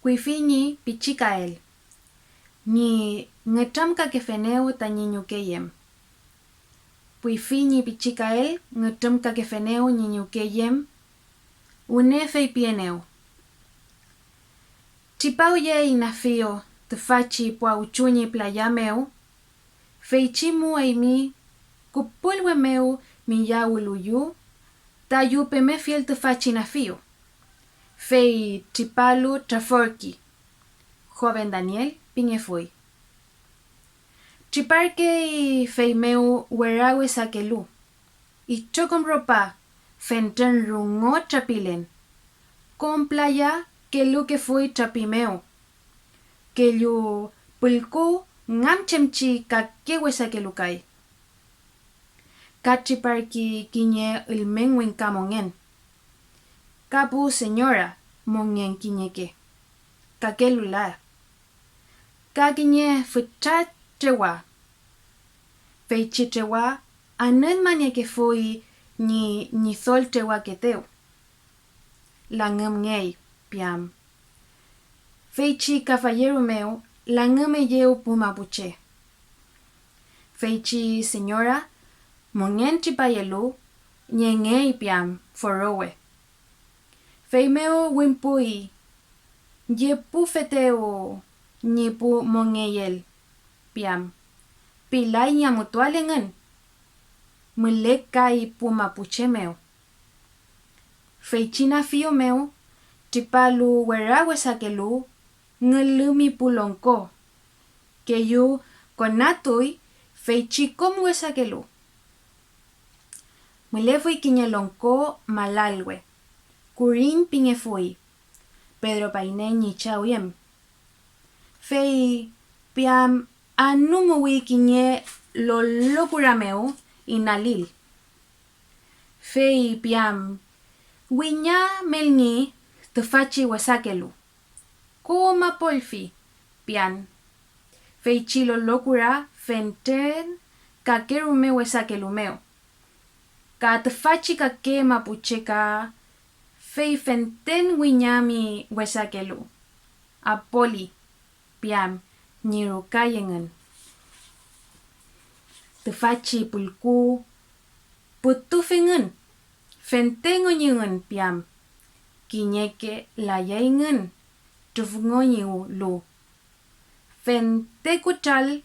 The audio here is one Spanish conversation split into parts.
Kuifini pichikael. Ni ngetamka kefeneu tanyanyukeyem. Kuifini pichikael ngetamka kefeneu nyanyukeyem. Unefe pieneu. Tipauye inafio tufachi pua uchunyi playameu. Feichimu aimi kupulwe meu miyawuluyu. Tayu peme fiel tufachi nafio. Fei tipalu traforki. Joven Daniel Piñefui. Triparke fei meu werawe sakelu. Y chocom ropa fenten rungo trapilen. Con playa que lu que fui trapimeo. Que lu pulku ngamchemchi ka kewe sakelukai. Katriparki kinye ilmenwen kamongen. Kapu señora mongen kiñeke. Kakelula. Kakinye futrat trewa. Feichi trewa anen manye que fui ni sol trewa que teu. Langem ngei piam. Feichi cafallero meu langeme yeu pumapuche. Feichi señora mongen chipayelu nyengei piam forowe. Feimeo wimpui ye pufeteo nipu mongeyel piam. Pilay nyamutualengen. Mulekai pumapuche meu. Feichina fio meu tipalu werawe sakelu ngelumi pulonko. Que yu konatui feichi komwe sakelu. Mulefui kiñelonko malalwe. Kurin Piñefui. Pedro Painé Nichauyem. Fei piam anumuwi kiñe lo locurameu inalil. Fei piam wiña melni tufachi wasakelu. Kuma polfi pian. Fei chilo locura fenten kakerume wasakelumeo. Ka tufachi kake mapucheka. Fei fenten wiñami wesakelu. Apoli piam nirukayengen. Tufachi pulku putufengen. Fenten onyengen piam. Kiñeke layayengen. Tufngonyu lu. Fente kuchal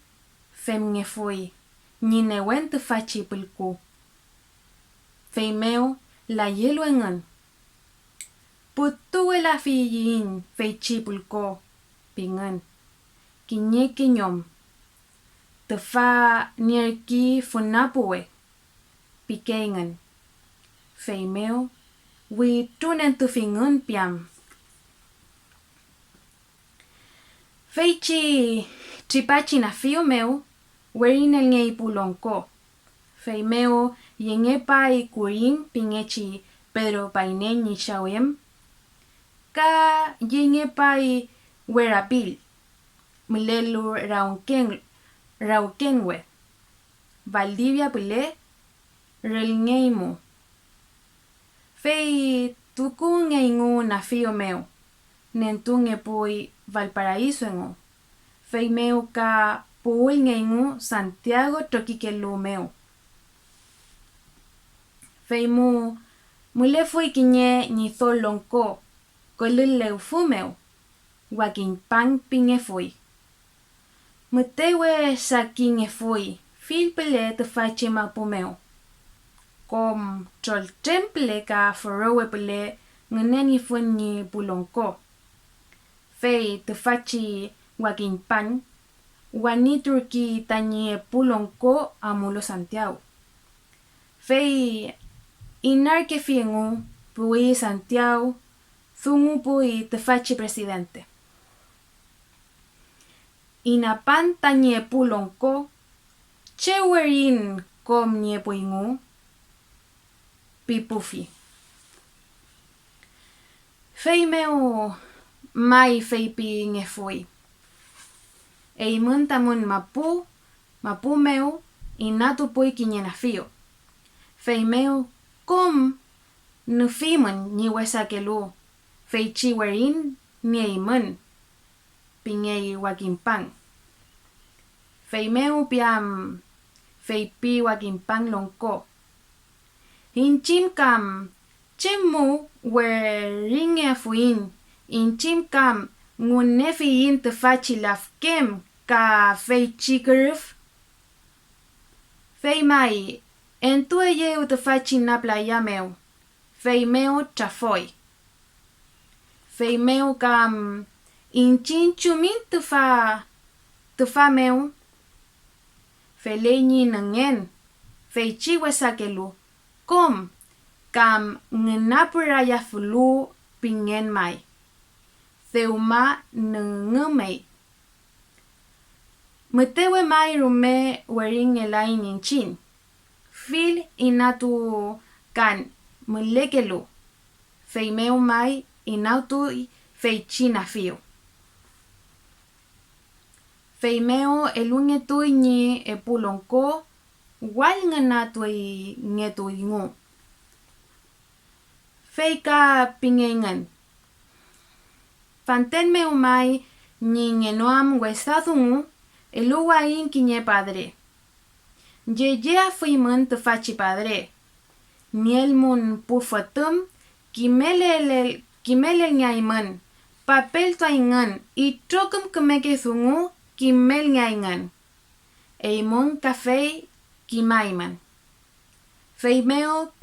femngefui. Ninewen tufachi pulku. Feimeo layeluengen. Putuwe la fiyin feichi pulko pingen. Kiñeke nyom. Tufa nierki funapuwe. Pikeingen. Feimeo wi tunen tufingen piam. Feichi tripachi na fio meu werin el ngei pulonko. Feimeo yengepa y kurin pingechi Pedro Painé Nichauyem. Ka yengepa y werapil. Mulelu raukenwe. Valdivia pule relngeimu. Fei tukun ngeingu na fio meu. Nentunge pui Valparaíso engu. Fei meu ka pui ngeingu Santiago Toquikelu meu. Fei mule fui kiñe ni tholonko. Koluleu fumeu. Wakin pang pinge fui. Mutewe sakinge fui. Filpele te fache mapumeu. Kom chol temple ka forowe pele ngeneni funi pulonko. Fei te fachi wakin pang. Wani turki tanye pulonko amulo Santiago. Fei inarke fiengu pui Santiago. Thungu pui te fachi presidente. Inapan tanye pulonko. Chewerin kom nye puingu. Pipufi. Fei meu mai fei pi ngefui. Eimun tamun mapu meu inatu pui kiñenafio. Fei meu kom nufimun ni wesakelu. Fei chiwerin ni eimun. piñei wakinpan. Feimeu piam feipi wakinpan lonko. Inchim kam chemu weringe fuin. Inchim kam ngunefiin tefachilafkem ka feichikerf. Feimai entueye utefachina playa meu. Feimeo chafoy. Feimeu kam inchin chumin tufa meu. Feleñi nangen. Feichi wesakelu. Kom kam ngenapuraya fulu pingen mai. Theuma nungemei. Metewe mai rume wering elai ninchin. Fil inatu kan mulekelu. Feimeu mai inautu feichina fio. Feimeo elungetu ni epulonko wal ngenatu ngetu ingu. Feika pingengen. Fanten meu mai ni ngenoam wesadungu eluwain kinye padre. Yeye fuimen te fachi padre. Nielmun pufatum kimele nyaiman. Papel toingan itrokum kemeke sungu kimel nyaiman. Eimon café kimaiman. Feimeo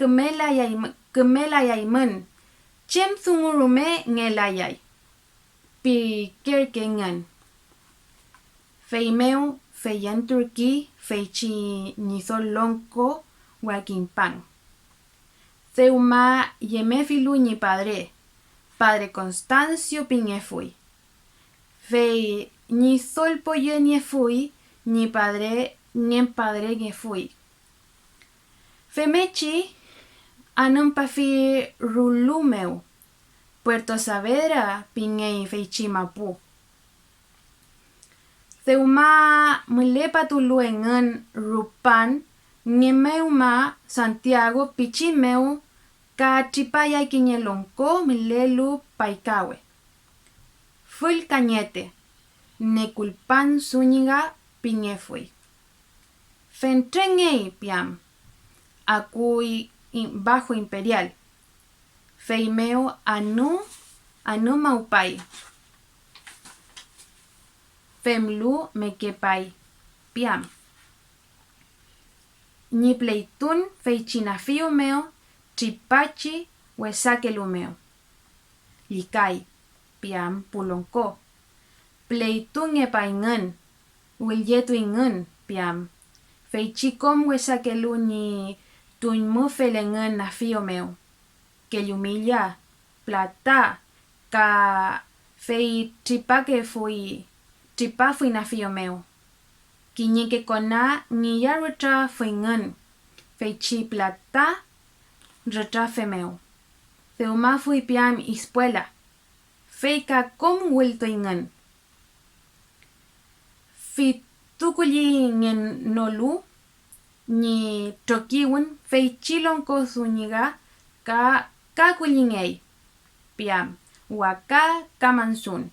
kemela yaiman. Chem sungu rume ngelayay. Pi kerkengan. Feimeo feyan turki feichi nizol lonko wakinpan. Theuma yemefilu ni padre. Padre Constancio Piñefui. Fei ni sol poye ni fui, ni padre ni fui. Femechi anum pafi rulumeu. Puerto Saavedra piñei feichi mapu. Theuma mulepa tuluengen rupan ngemeuma Santiago pichimeu ka chipaya kiñelonko milelu paikawe. Ful cañete. Neculpan suñiga piñefui. Fentrengei piam. Acui bajo imperial. Feimeo anu maupai. Femlu mekepai piam. Ni pleitun feichinafio meo tripachi wesakelumeo. Likai piam pulonko. Pleitun epaingen. Wilyetuingen piam. Feichikom wesakelu ni tuinmu felengen nafio meo. Kelumilla plata ka fei tripa fui nafio meo. Kiñike kona niya retra fuingen. Feichi plata retra femeo. Theuma fui piam ispuela. Feika kom wiltoingen. Fitukulli ngen nolu ni trokiwin feichilonko suñiga ka kullingei piam waka kamansun.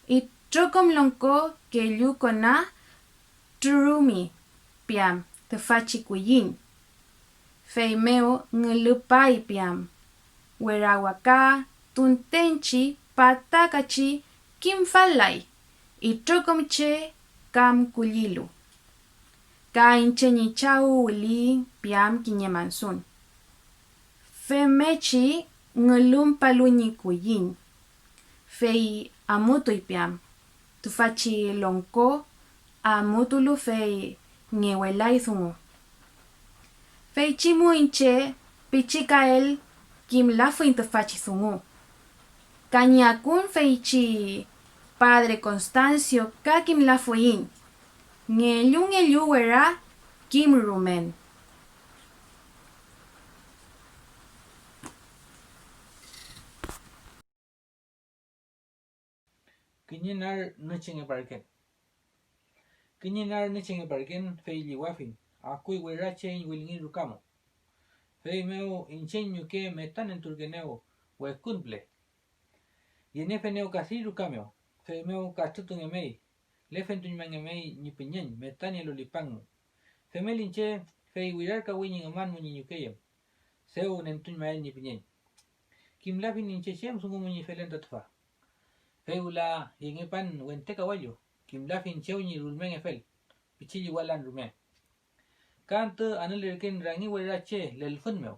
Y trokom lonko ke yukona turumi piam te fachi kuyin. Feimeo ngelupai piam. Werawaka tuntenchi patakachi kimfalai. Y trokom che kam kulilu. Ka incheni chau wili piam kinyemansun. Femechi ngelum paluni kuyin. Fei amutui piam. Tufachi lonko amutulu fei ngewelai thungu. Fei chimu inche pichikael kim lafuin tufachi thungu. Kanyakun feichi Padre Constancio ka kim lafuin. Ngelu wera kim rumen. Kinyinar nuchinge barken. Kinyinar nuchinge barken fei liwafin. Akui wera chen wilingin rukamo. Fei meu inchen yuke metan en turgeneo we kunble. Yenefeneo kasi rukameo. fe meu kachutu ngemei lefen tunyma ngemei ni pinyen metani lo lipangmu fe melinche fe wirar ka winyi ngaman mu ni nyukeyem seu nen tunyma ni pinyen kim lafi ninche shem sungu mu ni felen tatfa fe ula yengepan wente kawayo kim lafi ncheu ni rulmen efel pichili walan rumen kanto analirken rangi werache lelfun meu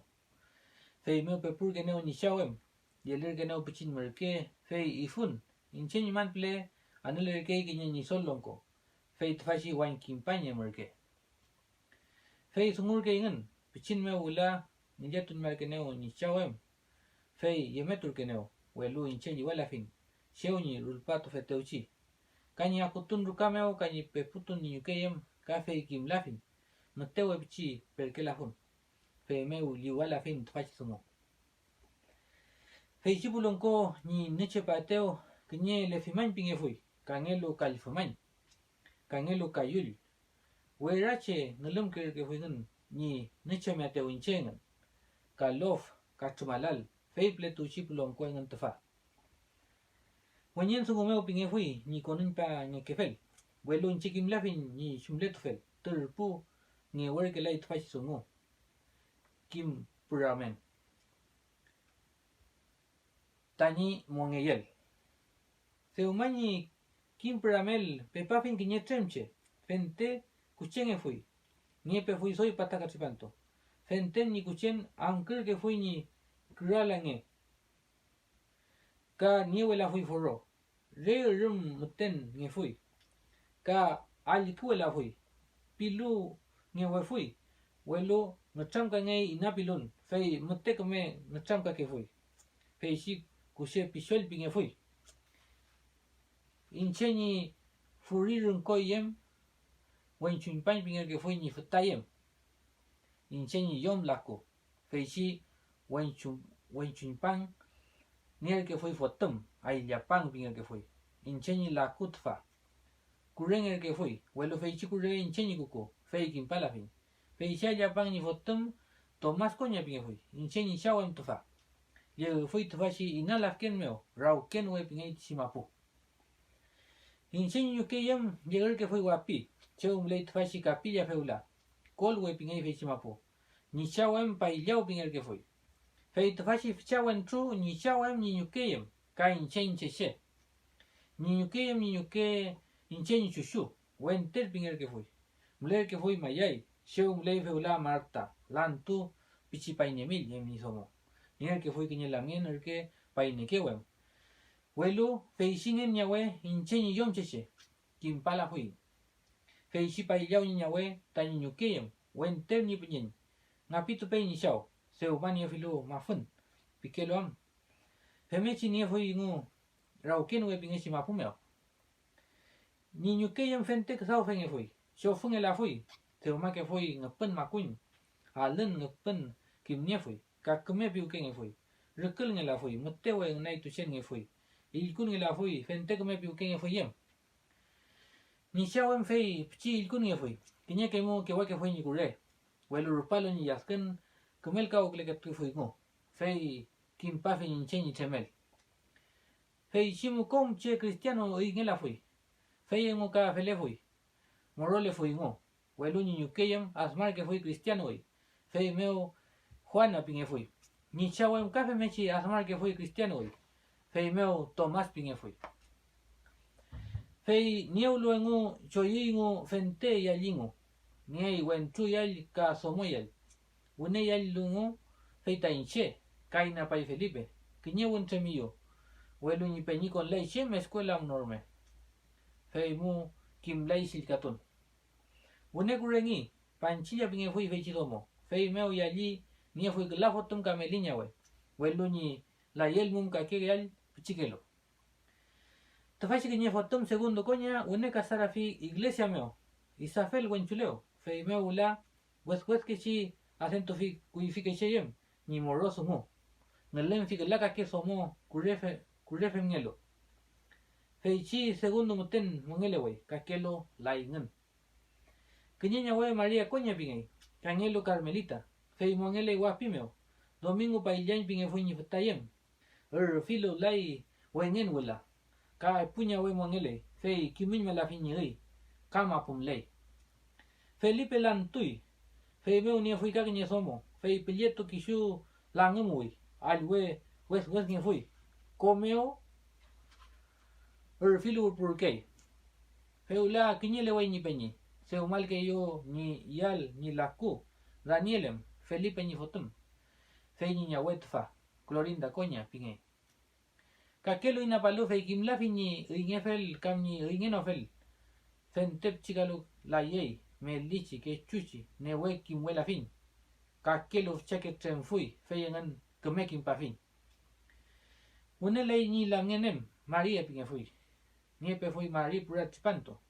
fe meu pepur geneu ni shawem yelir geneu pichin merke fe ifun inche ni man ple analirke kinye ni solonko fe tfashi wan kimpanye merke fe sungur ke ngen pichin meu ula ninjatun merkeneu ni shawem fe yemetur keneu welu inche ni walafin sheu ni rulpato feteuchi kanyi akutun rukameo kanyi peputun ni yukeyem ka fe kim lafin matewe pichi perke lafun fe meu liwa lafin tfachi sumo fe chibulonko ni neche pateo kinye lefiman pinge fui kangelo kalifuman kangelo kayul werache ngelum ke fui ngen ni neche mateo inchengen ka lof ka tumalal fe pletu chibulonko ngen tfa wanyen sungo meu pinge fui ni konun pa nge kefel welo inche kim lafin ni shumlet fel terpu nge werke lai tfachi sungo kim puramen tani mongeyel seumani kim puramel pepafin kinye tremche fente kuchenge fui pe fui soy pataka tripanto fenten ni kuchen anker ke fui ni kralange ka niewela fui forro re rum muten nge fui ka alikuela fui pilu nge we fui welo ngacham ka ngai inapilun fei mutte kame ngacham ka ke fui fei shi kushe pishol pinge fui incheni furirun koyem wen chunpan pinge ke fui ni futayem incheni yom lako fei shi wen chunpan nier ke fui fotum ay yapang pinge ke fui incheni lakutfa kurenger ke fui welo fei shi kure incheni kuko fei kimpalafin fei shi yapang ni fotum tomas konya pinge fui incheni shawem tufa ye fui tufa shi inalaf ken meo rau ken we pinge simapu incheni yukeyem yeger ke fui wapi cheum le tufa shi kapilla feula kol we pinge fei simapu ni shawem pa ilau pinge ke fui fei tufa shi chawen tru ni shawem ni yukeyem ka incheni cheshe ni yukeyem ni yuke incheni chushu wen ter pinge ke fui mler ke fui mayai cheum le feula marta lantu pichi painemil yemi somo nier ke fui kinye lamien erke paine kewem welu feishingen nyawe incheni yom cheche kimpala fui feishi pailau nyawe tani nyukeyem wen ter ni pinyen ngapitu pe ni shao seumani filu mafun pikelo am femechi ni fui ngu rauken we pinge simapu meo ni nyukeyem fente kasau fenge fui sho funge la fui seuma ke fui ngapen makuin alen ngapen kimnie fui kakume piu ke nge fui rekul nge la fui mutewe nai tu chen nge fui ilkun nge la fui fente kume piu ke nge fui yem ni shawem fei pchi ilkun nge fui kinye ke mo ke wa ke fui ni kure welu rupalo ni yasken kumel ka okle ke tu fui ngo fei kimpa fe ni chen ni temel fei shimu kom che cristiano i nge la fui fei ngo ka fele fui morole fui ngo welu ni nyukeyem asmar ke fui cristiano i fei meo Juana pinge fui ni chawem kafe mechi asmar ke fui cristiano i fei meo Tomás pinge fui fei nieu luengu choyingu fente yalingu niei wen tu yal ka somoyal une yal lungu fei tainche kaina pai Felipe kinye wen tremillo welu ni peñi con leiche me escuela norme fei mu kim lei silkatun une kurengi panchilla pinge fui fei chidomo fei meo yali ni fui la fotum kameliña welu ni la yel mum ka ke yal pichikelo tafashi que ni fotum segundo coña une casara fi iglesia meo isafel wenchuleo fei meo la wes que chi acento fi kuifi cheyem ni moroso mo ngelen fi la ka ke somo kurefe ngelo fei chi segundo muten mongele we kakelo la ingen kiñeña we María coña pingai kangelo Carmelita fei mongele guapimeo domingo pa illain pinge fui ni futayem filo lai wengen wala ka punya we mongele fei kimin me la fin ni kama pum lei Felipe lan tui fei meu ni fui ka ni somo fei pilieto kishu langumui alwe wes ni fui komeo filu purkei feula kinyele we ni peñi seu mal que yo ni yal ni laku Danielem Felipe ni fotum fei ni wetfa Clorinda coña pinge kakelo ina palu fei kimla fini ringefel kam ni ringenofel fentep chigalu la yei me lichi ke chuchi ne we kim we la fin kakelo cheke tren fui fei ngan kemekin pa fin unele ni la ngenem Maria pinge fui niepe fui Maria purat panto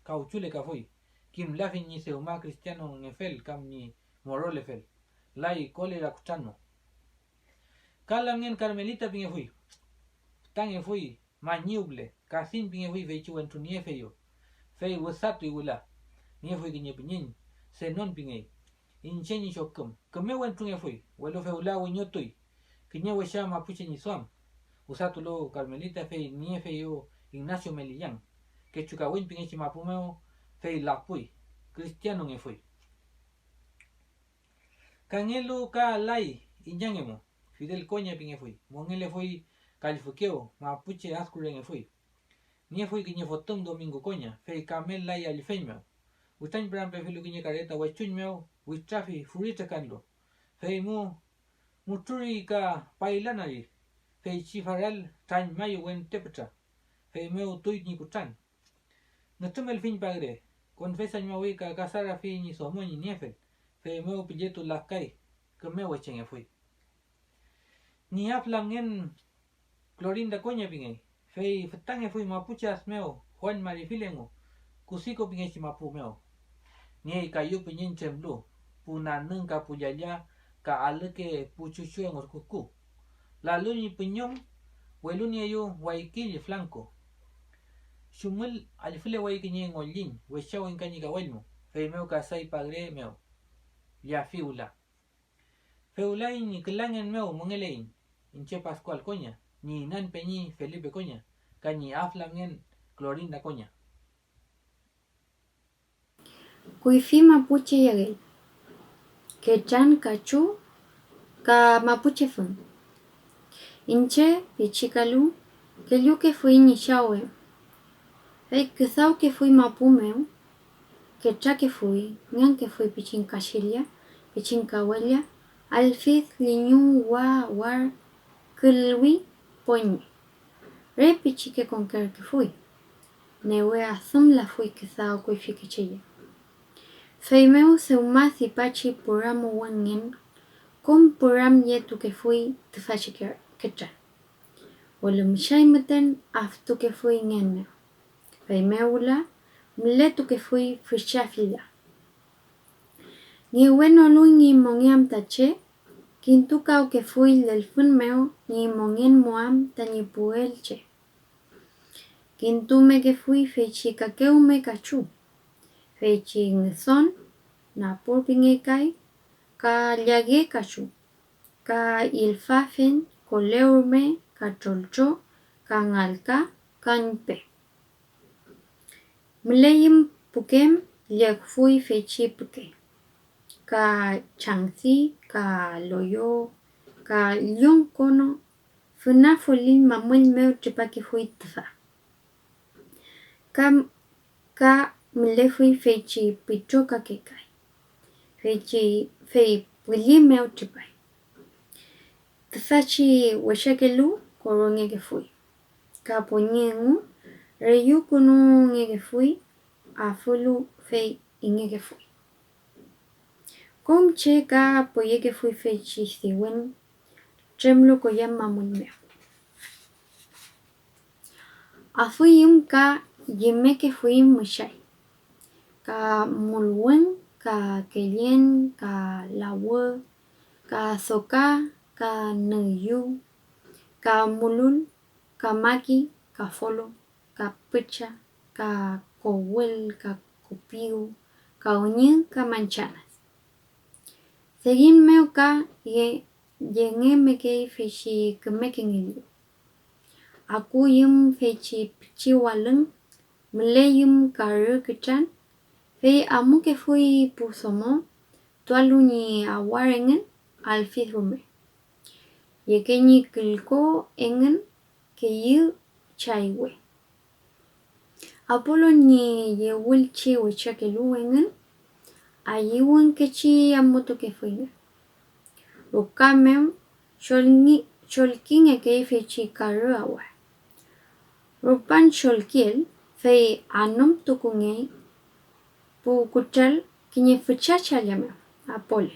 kauchule ka fui kim la fin ni seuma cristiano ngefel kam ni morolefel lai kolera kuchano kala ngen Carmelita pinge fui tange fui mañuble kasin pinge fui vechu entru niefe yo fei wasato igula nie fui kinye pinyin senon pinge incheni shokum kame wentru nge fui welo feula winyotui kinye wesha mapuche ni swam usato lo Carmelita fei niefe yo Ignacio Melillán que chukawin pinge chimapumeo fei lakpui cristiano nge fui kangelu ka lai inyangemo Fidel Coña pinge fui mongele fui Califuqueo mapuche askure nge fui nie fui kinye fotum Domingo Coña fei kamel lai alifeimeo utan brampe filu kinye kareta wachunmeo witrafi furita kanlo fei muturi ka pailanari fei chifaral tan mayo wen tepcha fei meu tuit ni kutan natumel fin padre confesa mi ka kasara fi ni somo ni niefel fei meu pilletu lakai que meu echen fui ni aflangen Clorinda Coña pinge fei fetange fui mapuchas meo Juan Marifilengo kusiko pinge chimapu meo ni kayu pinyin chemblu puna nunca puyaya ka aleke puchuchu en orkuku la luni pinyom weluni ayu waikili flanco shumul alifile waikinye ngolin weshaw en kanika welmo fei meo kasai padre meo ya fiula feulai ni klangen meo mongelein inche Pascual Coña ni nan peñi Felipe Coña kani aflangen Clorinda Coña Kuifi mapuche yagel que chan kachu ka mapuche fun inche pichikalu que yo que fui ni shawe que sao que fui mapumeo que cha que fui ngan que fui pichin kashilia pichin kawelia alfith liñu wa war kulwi poñ re pichike con que fui newe asum la fui que sao kuifi que cheye feimeu seumasi pachi puramu wangen con puram yetu que fui tfachi que cha Olum shaimeten aftu que fui ngen Feimeula mletu que fui fichafila ni bueno lu ni mongiam tache kintu kao que fui del funmeo ni mongien moam tani puelche kintu me que fui fechi kakeu me kachu fechi ngson na purpinge kai ka llage kachu ka ilfafen koleurme ka cholcho ka ngalka kanpe Mleyim pukem leg fui fechi puke ka changsi ka loyo ka lion kono funa folin mamuel meu chipaki fui tfa ka mle fui fechi pichoka ke kai fechi fei puli meu chipai tfachi washakelu koronge ke fui ka ponyengu reyu kunu ngeke fui afulu fei ingeke fui komche ka poyeke fui fei chisiwen chemlo koyama munmeo afui ka yemeke fui mushai ka mulwen ka kelien ka lawe ka soka ka nuyu ka mulul ka maki ka folo ka pecha, ka kowel, ka kopiu, ka oñin, ka manchanas. Segin meu ka yenge meke feshi kemeken ilio. aku yum fechi pichiwalung, mleyum karu kechan, fe amu que fui pusomo, tualuni awarengen alfihume. Yekenyi kilko engen que yu chaiwe. Apolo ni yewulchi wechakelu engen, ayiwun kechi amuto que fue. Rukamem cholkin eke fechi karu awa. Rupan cholkiel fe anom tukunge pu kuchal kinye fuchacha llame apole.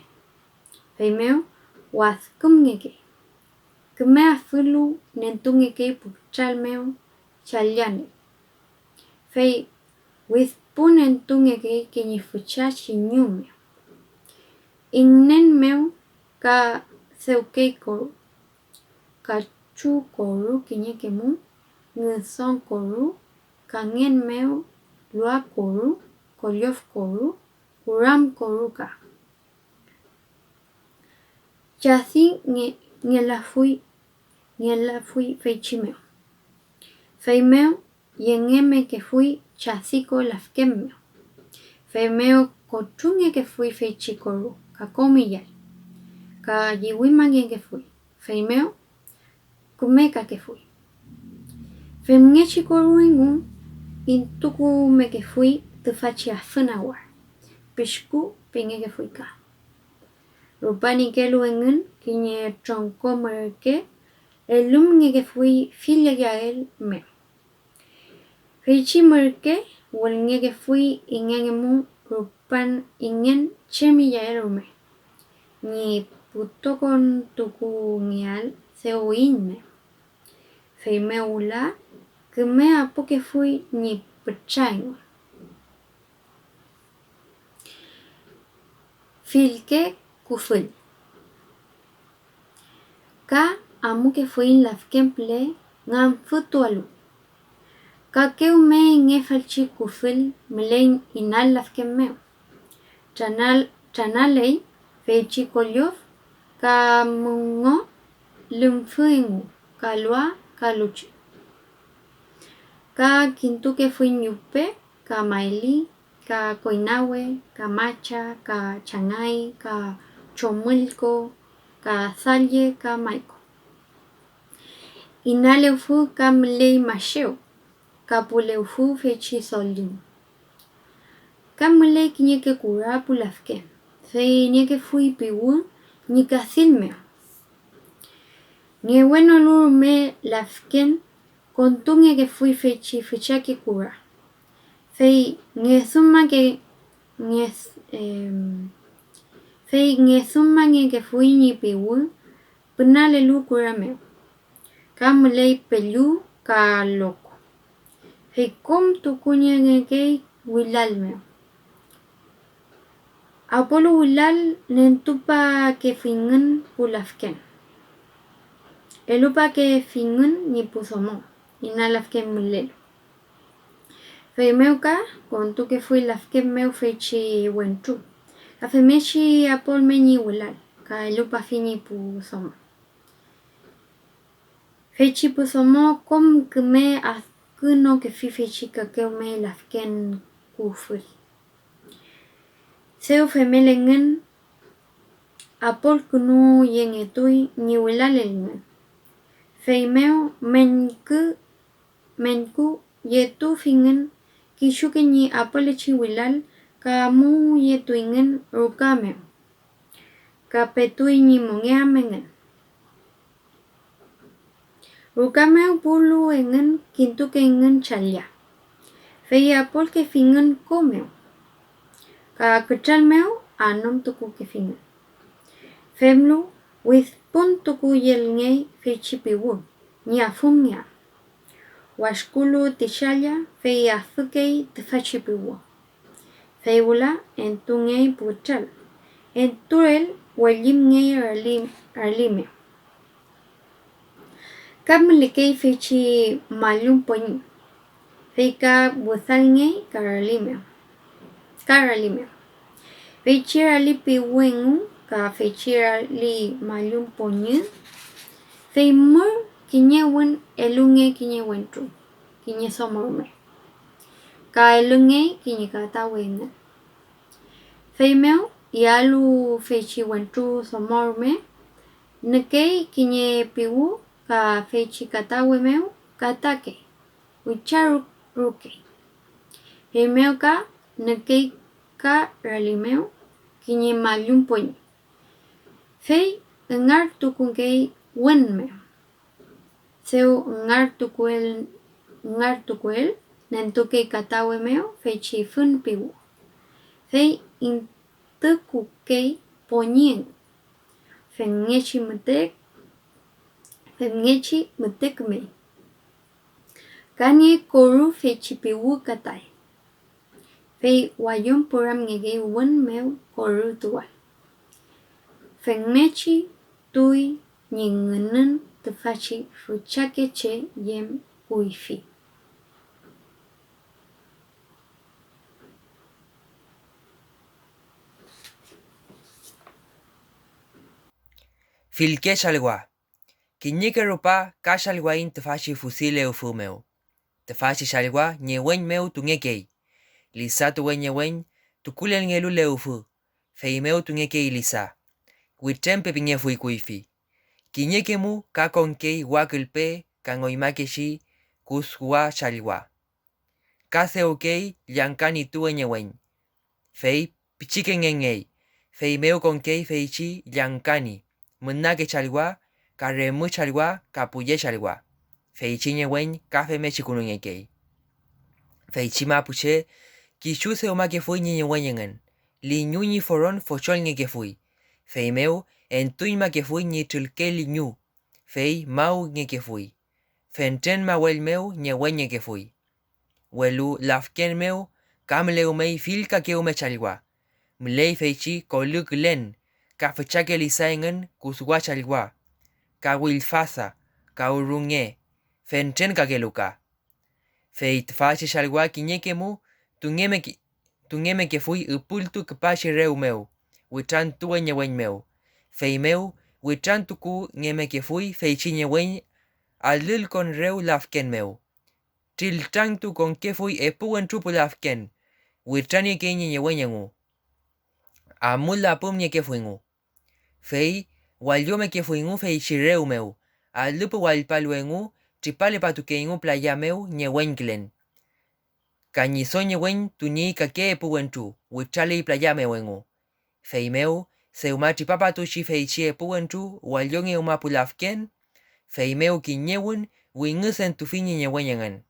Fe meo was kumngeke. Kume afulu nentungeke pu chal meo chalyane. Fe with punen tungeke kinye fuchachi nyume. Ingnen meo ka seuke koru. Ka chu koru kinye kemu. Nguson koru. Ka ngen meo lua koru. Kolyof koru. Uram koru ka. Chasi nge la fui fechimeo. Feimeo yengeme que fui chasiko lafkemeo. Feimeo kochunge que fui fechikoru. Ka komiyal. Ka yiwimangen que fui. Feimeo kumeka que fui. Femngechikoru engun intuku me que fui tufachi afunawar. Pishku pinge que fui ka. Rupani kelu engun kinye tronco merke elumnge que fui filia yael me. Fechi merke wolnge que fui ingengemu rupan ingen chemi yael me. Ni puto con tuku ngial se oinme. Feime ula que me apo que fui ni pechain. Filke kuful. Ka amu que fui en lafkemple ngam futualu. Ka keu me ngefalchi kuful melein inal lafkemmeo. Chanalei fechi kolyof ka mungo lumfuengu ka lua ka luchi. Ka kintu que fui nyupe ka maili ka koinawe ka macha ka changay ka chomulco ka salye ka maiko. Inale fu ka mlei masheo ka pule fu fechi solim. Ka mlei kinye que cura pulafke. Fe nye que fui piwu ni ka silmeo. Nye bueno luru me lafken kontunge que fui fechi fecha que cura. Fe nye suma que que fui ni piwu penale lu cura meo. Ka mlei pelu ka loco. Fe kom tu kunye que wilal meo. Apolo wilal nentupa que fingen pulafken. Elupa que fingen ni pusomo. Inalafken mulelo. Fe meuka kontu que fui lafken meu fechi wentu. Ka fe mechi apol meni wilal. Ka elupa fini pusomo. Fechi pusomo kom que me askuno que fi fechi ka keu me lafken kuful. Seu femelengen apol kunu yengetui ni wilalelngen. Feimeo menku yetu fingen kishuke ni apolechi wilal ka mu yetu ingen rukameo. Ka petui ni mongeamengen. Rukameo pulu engen kintu ke engen chalya. Fei apol que fingen komeo. Ka kechalmeo anom tuku que fingen. Femlu with pun tuku yelngei fechipiwu. Ni afumia. Washkulu tishalya fei afukei tefachipiwu. Feibula entungei puchal. Enturel walimngei arlime. Kamlikei fechi malum poni. Feika buzalngei karalimeo. Fechira li piwengu ka fechira li malum ponye. Feimur kiñewen elunge kiñewen tru kiñe somorme ka elunge kiñe katawenga feimeo yalu fechi wentru somorme nekei kiñe piwu ka fechi katawemeo katake wicharu ruke feimeo ka nekei ka ralimeo kiñe malyumpoñ fei ngar tukunkei wenmeo seu ngar tukuel nentuke katawemeo fechi fun piwu fei intukukei poñien fengechi mutekme kanye koru fechi piwu katay fei wayom puram ngegei wenmeo koru tuwal fenmechi tui nyingenen tefachi fuchake che yem uifi. Filke shalwa. Kinyeke ropa ka shalwain tefashi fusile ufumeo. Tefashi shalwa nyewen meu tungekei. Lisa tuwe nyewen tukule ngelu leufu. Feimeo tungekei lisa. Witempe pingefu ikuifi. Kinyeke mu ka konkei wakulpe kangoimakeshi kuswa shalwa. Kase okei yankani tuwe nyewen. Fei pichike ngengei. Feimeo konkei feichi yankani. Menake chalwa, ka remu chalwa, ka puye chalwa. Feichi nyewen, ka feme chikunungekei. Feichi mapuche, kishu se omake fui nyewen yengen. Li nyu ni foron fochol ngeke fui. Feimeo, en tuima ke fui ni tulke li nyu. Fei mau ngeke fui. Fenten ma wel meu nyewen ngeke fui. Welu lafken meu, kamle umei filka ke ume chalwa. Mlei feichi koluk len. Ka fechake lisaingen kuswa chalwa. Ka wilfasa, ka urunge, fenten ka geluka. Feit fashi chalwa kinyeke mu, tungeme ke fui upultu kepashi reu meu, witan tuwe nyewen meu. Fei meu, witan tuku ngeme ke fui feichi nyewen, alil kon reu lafken meu. Til tangtu kon ke fui epuen tupu lafken, witan ye ke nyewen yengu. Amul lapum nye ke fui ngu. Fei, walyome ke fuingu fei chireu meu. A lupu walpaluengu, tripale patukeingu playa meu nyewenklen. Kanyiso nyewen tuni kake epuentu, wichale playa meuengu. Fei meu, seumati papatushi fei chi epuentu, walyonge umapulafken. Fei meu kinyewun, wingusen tufini nyewenyengen.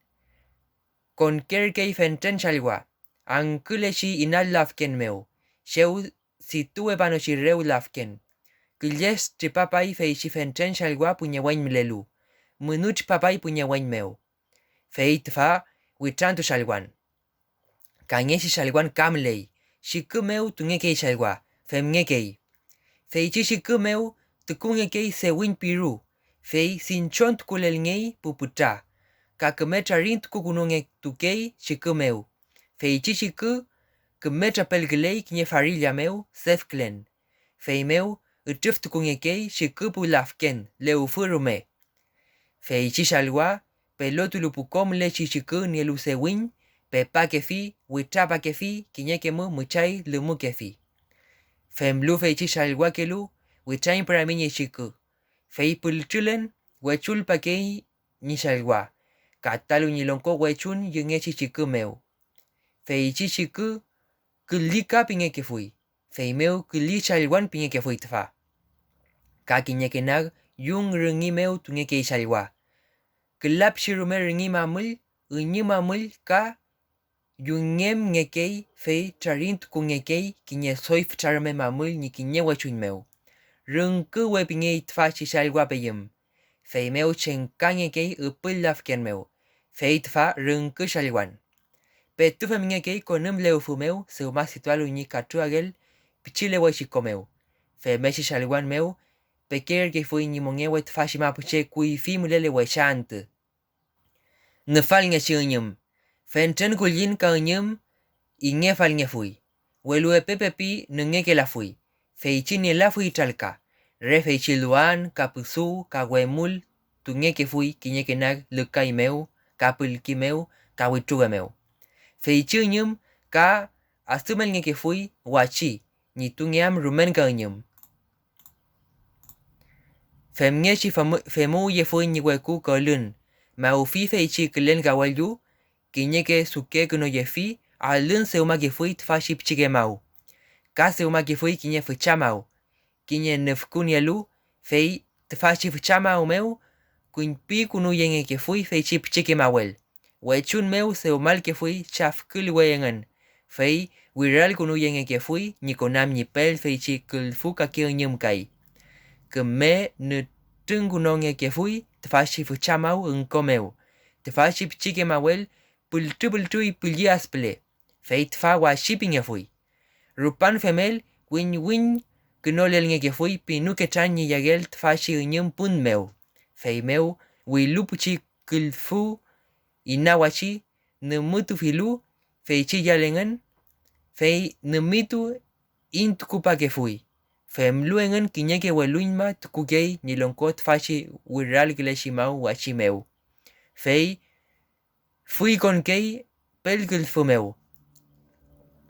Kon kerkei fenten chalwa, ankuleshi inal lafken meu. Sheu situe panoshi reu lafken. Killes tripapai feichi fenten chalwa punyewen mlelu. Munuch papai punyewen meu. Feit fa witrantu chalwan. Kanyeshi chalwan kamlei. Shiku meu tungekei chalwa. Femngekei. Feichi shiku meu tukungekei sewin piru. Fei sinchon tukulelngei puputa. Kakemetra rint kukununge tukei shiku meu. Feichi shiku kemetra pelgelei kinye farilla meu sefklen. Fei meu utrif tukungekei shikupu lafken leufurume. Feichi chalwa pelotu lupukom lechi shiku nielusewin pepa kefi witrapa kefi kinyekemu muchai lumu kefi. Femlu feichi chalwa kelu wichain para minye shiku. Fei pulchulen wechul pakei ni chalwa. Katalu nilonko wechun yungechi shiku meu. Feichi shiku kulika pingeke fui. Fei meu kuli chalwan pingeke fui tfa. Ka kinyekenag yung rungi meu tungeke chalwa. Kelap shirume rungi mamul, unyi mamul ka yungem ngekei fei charint kungekei kinye soif charme mamul ni kinye wachun meu. Rungku we pinge tfa chalwa peyem. Fei meu chenkangekei upul lafken meu. Fei tfa rungku chalwan. Petu femingekei konum leufu meu seuma situal unyi katuagel pichile wachiko meu. Fe meshi chalwan meu peker ke fui ni mongewe tfashi mapuche kui fi mulele wechant. Nefal nge chiunyum. Fenten kulin ka unyum inge fal nge fui. Welu pepepi nunge ke la fui. Feichi ni la fui talka. Re feichi luan, kapusu, ka wemul, tu nghe que fui que nghe que nag lực kai meu, ka pul ki meu, ka witruga meu. Fei chưa nhum ka asumel nghe que fui wachi, ni tu ngeam rumen ka nyum. Fem nghe chi femu ye fui ni weku ka lun, ma u fi fei chi klen ka waldu, que nghe que suke que no ye fi, a lun se uma que fui tfashi pchige mau. Ka se uma que fui que nghe fucha mau, que nghe nefkun yalu, fei tfashi fucha mau meu, kuin pi kunu yenge que fui fei chi pchige mawel. Wechun meu se umal que fui chaf kul weyengan, fei wiral kunu yenge que fui ni konam ni pel fei chi kul fuka ki nyum kai. Que me ne tungunonge que fui tfashi fucha mau meu. Tfashi pchige mawel, pultu y puliasple, fei tfa wa shipping ya fui. Rupan femel, win que no le que fui pinu que chan ni yagel tfashi nyum pun meu. Fei meu, wilupuchi kulfu, inawachi, ne mutu filu, fei chi yalengan, fei ne mitu intukupa que fui. Fem luengan kinyeke weluinma tukugei ni lonkot fashi wiral gleshimau wachimeu. Fei fui con kei pel gulfumeu.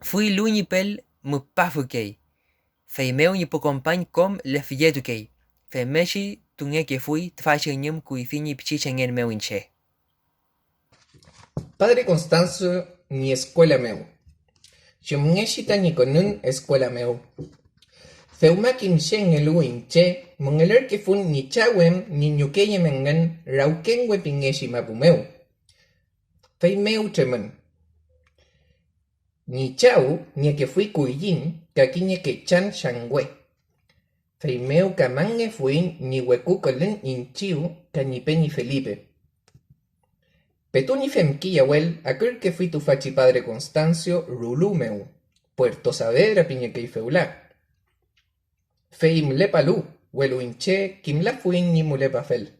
Fui luini pel mupafu kei. Fei meu ni po compagne com le filletu kei. Fei meshi tunge que fui tfashi nyum kuifini pchichengen meu inche. Padre Constancio ni escuela meu. Shumngeshita ni konun escuela meu. Feuma kim shen elu inche, mongeler que fun ni chawem ni nyukeye mengan rauken wepingeshi mabumeu. Fei meu chemen. Ni chau ni que fui kuyin, kakinye que chan shangwe. Fei meu kamange fui ni weku kolen inchiu, kanipe ni Felipe. Petuni femquilla wel, aquel que fui tu fachi padre Constancio, rulumeu, Puerto Saavedra piñeque y feula. Feim lepalu, welu inche, kim la fuin ni mulepa fel.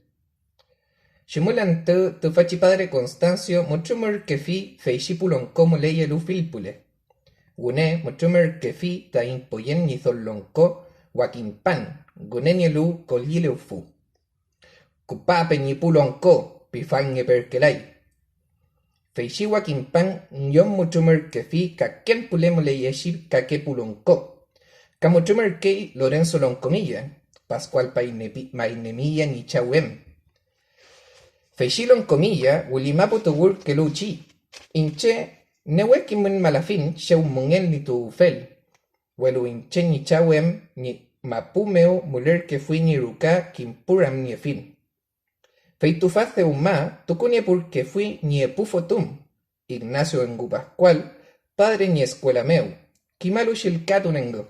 Shimulante tu fachi padre Constancio, mochumer que fi feishipulon como leye lu filpule. Gune, mochumer que fi ta impoyen ni zollonco, wakimpan, gune ni lu kolile ufu. Kupape ni pulonco, pifange perkelay. Feishiwa kimpan yon muchumer que fi kaken pulemo le yeshib kake pulonco. Kamuchumer kei Lorenzo Loncomilla, Pascual Mainemilla ni chawem. Feishi Loncomilla, Willimapo tugur que luchi. Inche, newekimun malafin, sheu mungen ni tu fel. Welu inche ni chawem, ni mapumeo muler que fui ni ruka kimpuram ni fin. Feitufaz de Uma, tucunie porque fui ni epufotum, Ignacio Engu Pascual, padre ni escuela meu, Kimalushil Katunengo.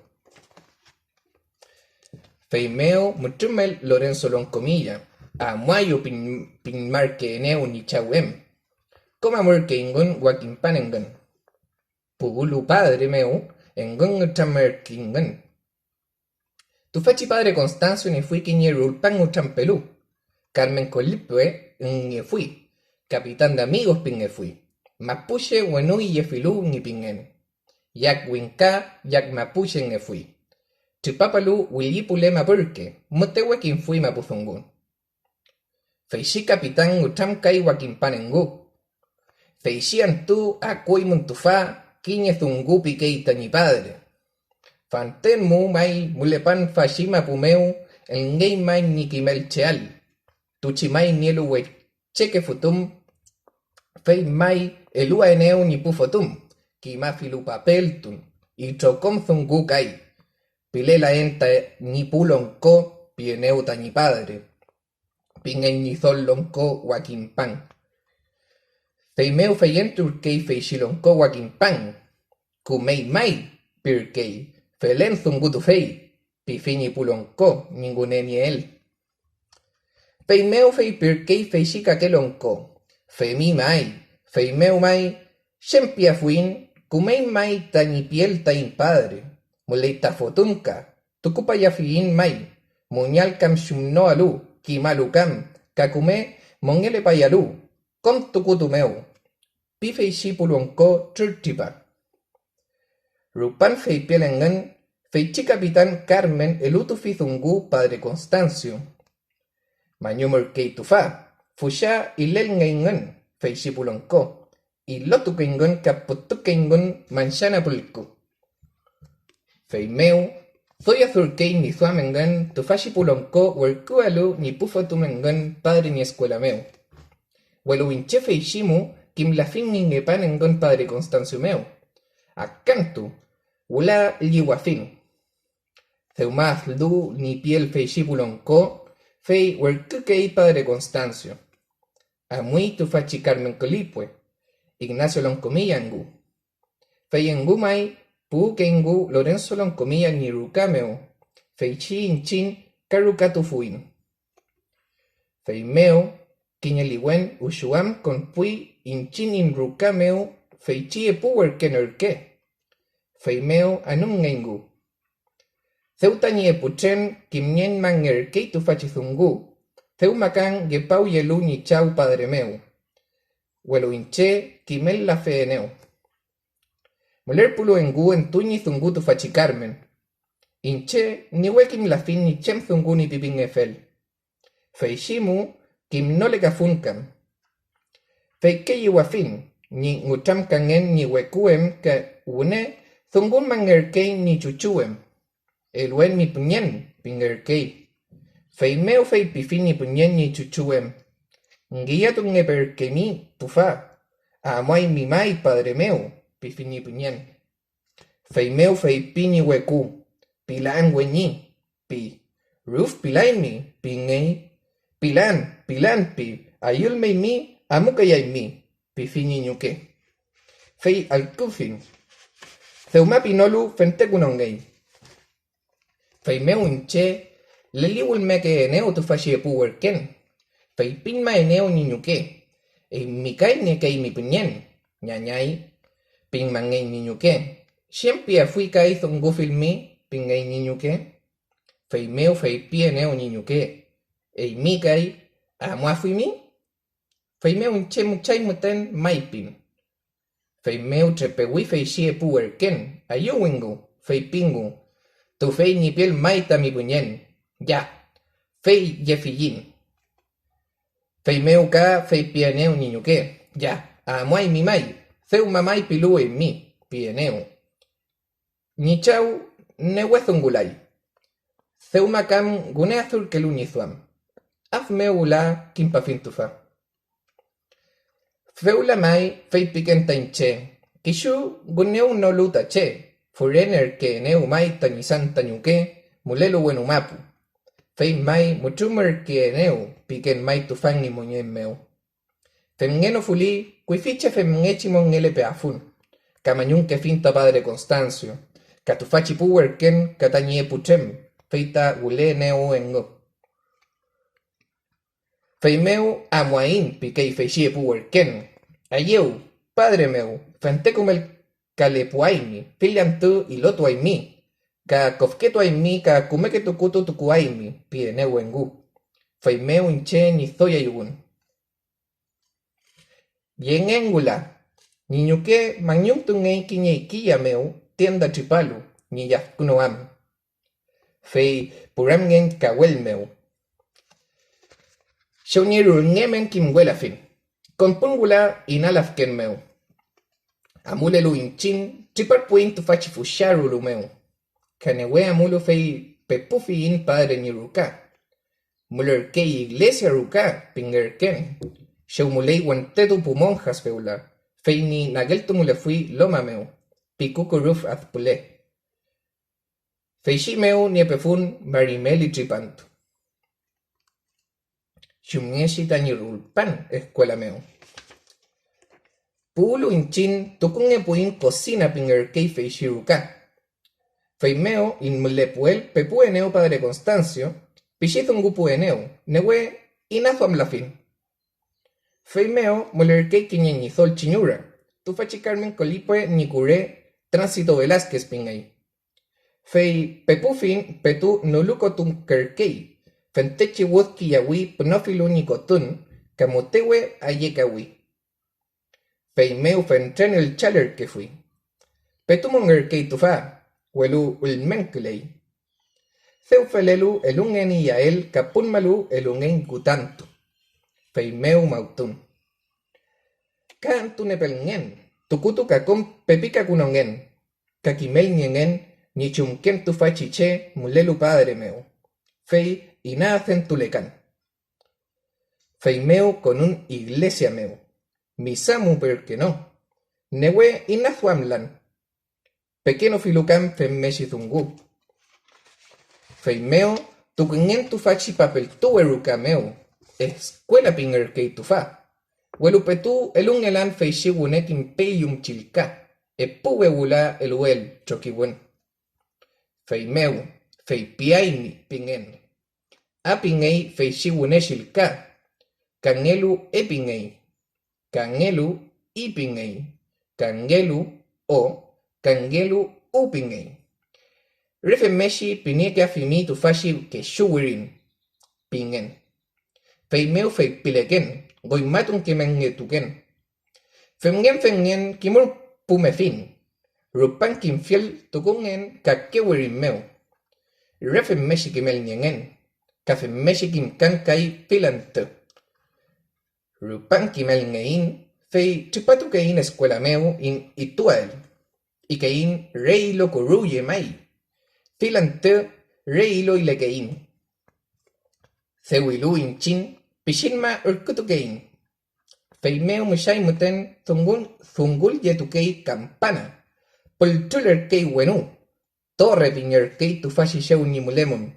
Feimeo muchumel Lorenzo Loncomilla, Amuayo pinmarque eneu ni chawem, Coma murke ingun wakimpanengan. Pugulu padre meu, engun chamerkingan. Tu fachi padre Constancio ni fui quiñerulpan uchampelú. Carmen Colipue ni fui, capitán de amigos pinge fui. Mapuche wenui yefilu ni pingen. Yak winka, yak mapuche ni fui. Chipapalu wilipule mapurke, mutewekin fui mapuzungun. Feishi capitán uchamkai wakimpanengu. Feishi antu akui muntufa, kiñe zungu piqueita ni padre. Fanten mu mai mulepan fashima pumeu, el ngei mai ni kimel cheal. Tuchimai nielu we cheque futum, fei mai elua eneu ni pufotum, kimafilu papeltun, y chocom zungu kai. Pilela enta ni pulonco, pieneuta ni padre. Pingen ni zollonco wakimpan. Feimeu feyentur kei feishilonco wakimpan. Kumei mai, pirkei, felen zungu tu fei, pifini pulonco, ningune ni él. Feimeu fei pirkei feishika kelonco. Feimi mai, feimeu mai, shempia fuin, kumei mai ta ni piel ta in padre. Muleita fotunka, tukupa ya fiin mai, muñalcam shumno alu, kimalukam, kakume, mongele payalu, kom tukutumeu. Pifeishi pulonco churchipa. Rupan fei pielengan, feichi capitán Carmen el utufizungu padre Constancio. Manyumur kei tufa, fusha ilel ngaingan, feishipulonko, ilotu kengon kaputu kengon manchana pulku. Feimeu, soy azurkei ni suamengan, tufashipulonko, huerkualu ni pufatumengan, padre ni escuela meu. Huelu hinche feishimu, kim la fin ningepanengon padre Constancio meu. Acantu, ula liwafin. Zeumaz lu ni piel feishipulonko, fei huerkukei padre Constancio. Amui tufachi Carmen Colipue, Ignacio Loncomillangu. Feyengumai, Pukengu, Lorenzo Loncomilla ni Rucameo, Feichi Inchin, Carrucatufuin. Feimeo, Quiñeliwen, Ushuam, Conpui, Inchin in Rucameo, Feichi Epuer Kenerke. Feimeo, Anungengu. Ceutani Epuchen, Kimnien Mangerke tufachizungu. Ceumacan, Gepau Yelu ni Chau Padre meu. Huelo hinche, Kimel la feeneu. Muler pulo engu en tuñi zungu tu fachi Carmen. Hinche, ni wekim la fin ni chem zungu ni pipin efel. Feishimu, kim no le gafunkam. Feike yiwafin, ni ngucham kangen ni wekuem ka une, zungun mangerkei ni chuchuem. Eluen mi puñen, pingerkei. Feimeo fei pifin ni puñen ni chuchuem. Nguía tu ngeperkemi, tufa. Amuay mi mai, padre meu, pifini puñen. Feimeu fei pini weku, pilan weñi, pi. Ruf pilaimi, pingei. Pilan pi, ayul mei mi, amukayay mi, pifini ñuke. Fei alkufin. Zeuma pinolu fentekunongei. Feimeu inche, leliwul meke eneo tu fashi epuwerken. Fei pinma eneo ni ñuke. E mikai ne kei mi puñen, ñañay. Pinmangay ni ñuke. Siempre fui kai zongufil mi, pingay ni ñuke. Feimeu fei pieneo ni ñuke. E mikai, amua fui mi. Feimeu inche muchay muten maipin. Feimeu trepewi fei xie puerken, ayuwingu, fei pingu. Tu fei ni piel maita mi puñen. Ya, fei yefillin. Feimeu ka fei pieneo ni ñuke. Ya, amuay mi mai. Zeu mamai pilu en mi, pieneu. Ni chau newezungulay. Zeu makam gune azul que lunizuam. Hazmeu la kimpafintufa. Feula mai fei pikenta inche. Kishu guneu no luta che. Furener que neu mai tañisan tañuke, mulelu wenumapu. Fei mai muchumer que neu piken mai tufan ni muñen meu. Femngeno fuli, cuifiche femngechimon ele peafun. Camañun que finta padre Constancio. Catufachi puwerken catañie puchem. Feita gule neu engo. Feimeu amuain piquei feixie puwerken. Ayeu, padre meu, fentecumel calepuaimi, filiantu ilotuaimi. Ka kofketuaimi, ka kumeke tukutu tukuaimi, pieneu engu. Feimeu inche ni zoya yugun. Bien engula, niñuke mañum tungei kiñeiquilla meu, tienda chipalu, ni yafkunoam. Fei puramgen kawel meu. Shaunirul ngemen kimwela fin. Compungula inalafken meu. Amulelu inchin, chiparpuin tufachi fusharulu meu. Kanewe amulu fei pepufi in padre ni ruka. Mulerke iglesia ruka, pingerken. Shaumulei guantetu pumonjas feula. Feini nageltu mule fui loma meu. Pikukuruf azpule. Feishi meu niepefun marimeli tripantu. Shumieshi tañirulpan escuela meu. Pulu inchin tukun epuin cocina pingerkei feishi ruka. Feimeo in mulepuel pepueneo padre Constancio. Pichizungu pueneo. Newe inazuam la fin. Feimeo mulerkei kiñeñizol chiñura. Tufachi Carmen Colipue nicure tránsito Velázquez pingay. Fei pepufin petu nuluko tunkerkei. Fentechi wuzki yawi pnofilu nicotun camotewe ayekawi. Feimeu fentren el chaler que fui. Petu mongerkei tufa. Huelu ulmenklei. Seu felelu elungen y yael kapun malu elungen gutantu. Feimeu mautun. Kantu nepelngen, tukutu kakon pepika kunongen. Kakimel niengen, ni chumken tu fachiche mulelu padre meu. Fei y nacen tulecan. Feimeu con un iglesia meu. Misamu porque no. Newe inazuamlan. Pequeno filucan femmeshizungu. Feimeo, tukungen tu fachi papel tu eruca meu. Escuela pinger que tu fa. Welupetu elun elan feixiwunek impeyum chilka. Epue wula eluel chokiwen. Feimeu, feipiaini pingen. Apingei feixiwune chilka. Kangelu epingei. Kangelu ipingei. Kangelu o kangelu upingei. Refemeshi pinieke afimi tu fashi que shuwirin. Pingen. Feimeu feipileken. Goimatun kemengetuken. Fengen kimur pumefin. Rupan kimfiel tukungen kakewirin meu. Refemeshi kimel niengen. Kafemeshi kimkan kai pilante. Rupan kimel ngein. Fei chupatukein escuela meu in itual. Ikein reilo koruye mai. Filante reilo ilekein. Cewilu inchin pishinma urkutukein. Feimeu mushai muten zungul yetukei campana. Poltuler kei wenu. Torre pinger kei tu fashi sheu ni mulemon.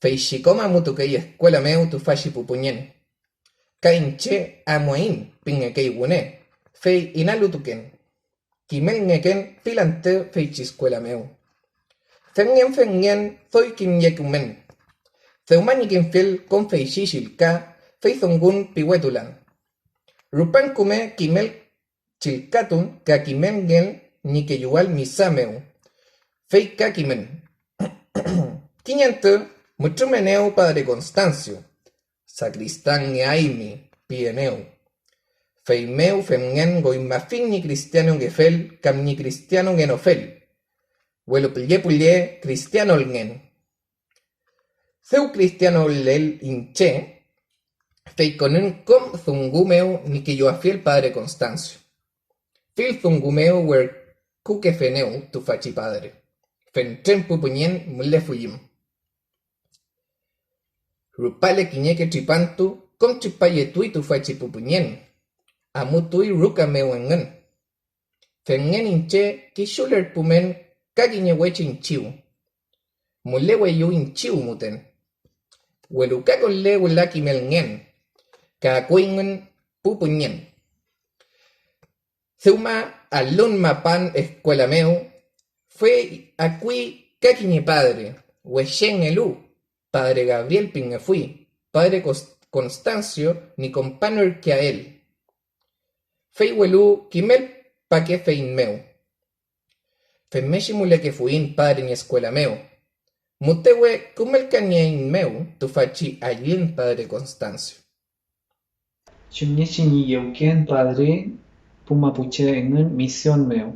Feishikoma mutukei escuela meu tu fashi pupuñen. Kainche amuain pinge kei wune. Fei inalutuken. Kimel ngeken filante feichiscuela meu. Fengen soy kim yekumen. Zeumani kimfil con feishishilka feizongun piwetulan. Rupan kume kimel chilkatun ka kimengen ni que yual misameu. Fei kakimen. Kiñante muchumeneu padre Constancio. Sacristán aimi pieneu. Feimeu femgen goimafin ni cristiano gefel cam ni cristiano genofel. Huelo pulle cristiano lngen. Seu cristiano lel inche. Feiconun com zungumeu ni que yo afiel padre Constancio. Fil zungumeu wer kuke feneu tu fachi padre. Fentren pupuñen mulle fuyim. Rupale quiñeque tripantu com chipayetui tu fachi pupuñen. Amutui ruka meuengen. Fengen inche kishuler pumen kagiñe weche inchiu. Mulewe yu inchiu muten. Welukakole welaki melngen. Kakuingen pupuñen. Zeuma alun mapan escuela meu. Fue acui kakiñe padre. Wechen elu. Padre Gabriel pinge fui. Padre Constancio ni companer que a él. Fei welu kimel pa que fein meu. Femeshi mule que fuin padre ni escuela meu. Mutewe kumel kanyein meu tu fachi allin padre Constancio. Chumyeshi ni yeuken padre pu mapuche en misión meu.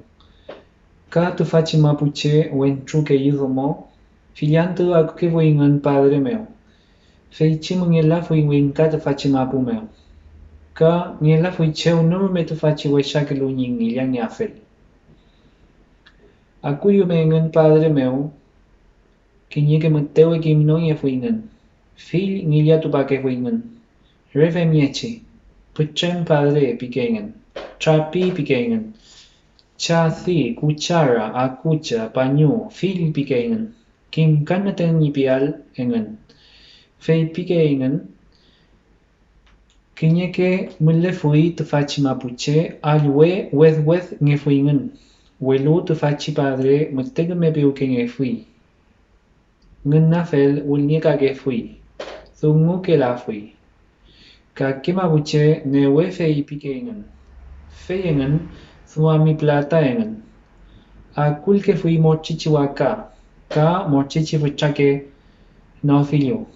Ka tu fachi mapuche wen truque yudomo. Filianto a que fuin padre meu. Feichi mungela fuin winka tu fachi mapu meu. Ka ngela fui cheu no me tu fachi wesha que lu ning ilang ni afel. Akuyu mengen padre meu. Kinye que mutewe kim no ye fuingen. Fil ngila tu pa que fuingen. Reve mieche. Puchen padre pikengen. Trapi pikengen. Chathi, cuchara, akucha, paño, fil pikengen. Kim kanaten ni pial engen. Fei pikengen. Kinye que mulle fui tu fachi mapuche alwe weth nge fuingen. Welu tu fachi padre mutega me piu que nge fui. Ngen nafel ulnie ka que fui. Zungu que la fui. Ka que mapuche ne we fei pikengen. Feyengen suami plata engen. Akul que fui mochichiwaka. Ka mochichifuchake no filio.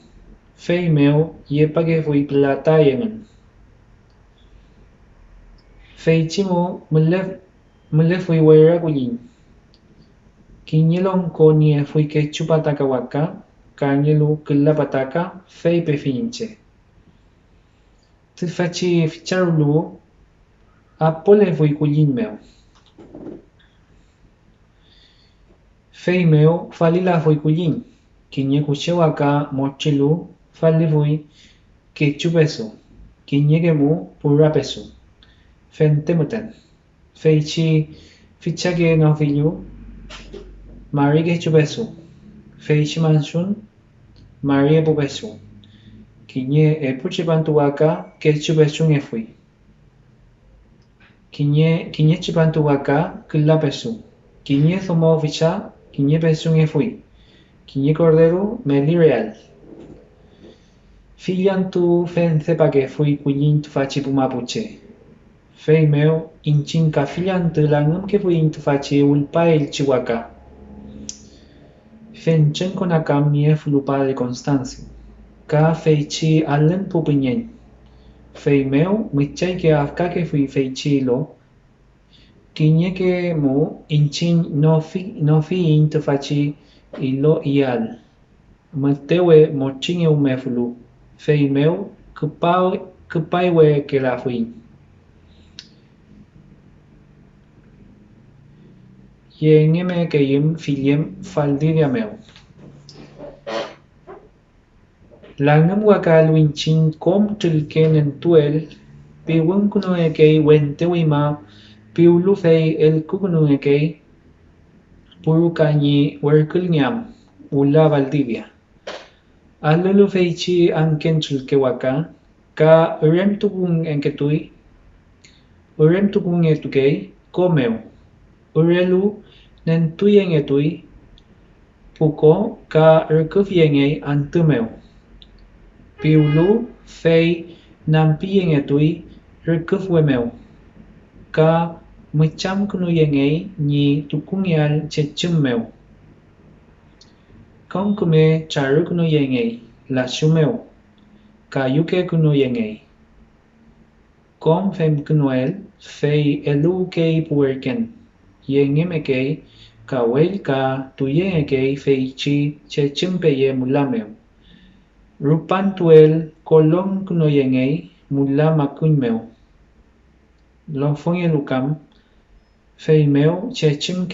Fei meu yepa que fui plata engen. Fei chimo mulle fui wera kulin. Kinyelon ko nie fui que chupatakawaka. Kanyelu killa pataka fei pe finche. Tu faci ficharulu apole voi kulin meu. Fei meu falila voi kulin. Kinye kuchewaka mochilu fali voi ke chupesu. Kinye kemu pura pesu. Fentemutan. Feichi fichage no filho. Mari ke chupesu. Feichi mansun. Mari pupesu. Kinye puchipantuaka ke chupesu ngefui. Kinye chipantuaka killa pesu. Kinye thomo ficha. Kinye pesu ngefui. Kinye cordero meli real. Filian tu fen sepa que fui kuyin tu faci pumapuche. Fei meu inchin ka filian tu langam que fui tu faci ulpa el chihuaka. Fen chen con akam nie flupa de Constancio. Ka fei chi allen pupinyen. Fei meu michai que afka que fui fei chi lo. Kinye que mu inchin no fi in tu faci ilo ial. Matewe mochin me flu. Fei meu kupai we que la fui. Yengeme que yim filiem faldiria meu. Langam wakal winchin kom tilken en tuel. Piwun kuno eke wente wima. Piulu fei el kukuno eke. Puru kanyi werkul nyam. Ula Valdivia. Alulu feichi anken chulkewaka. Ka urem tukung enketui. Urem tukung etukei. Komeu. Urelu nentui engetui. Puko ka urkuf yenge antumeu. Piulu fei nampi engetui. Urkuf wemeu. Ka mucham kunu yenge ni tukungyal chechumeu. Konkume charu kuno yenge la shumeu. Ka yuke kuno yenge. Kom fem kunoel fei elu kei puerken. Yenge mekei ka wel ka tuye kei fei chi chechumpe ye mulameu. Rupan tuel kolong kuno yenge mula makunmeu. Lofong lukam fei meu chechum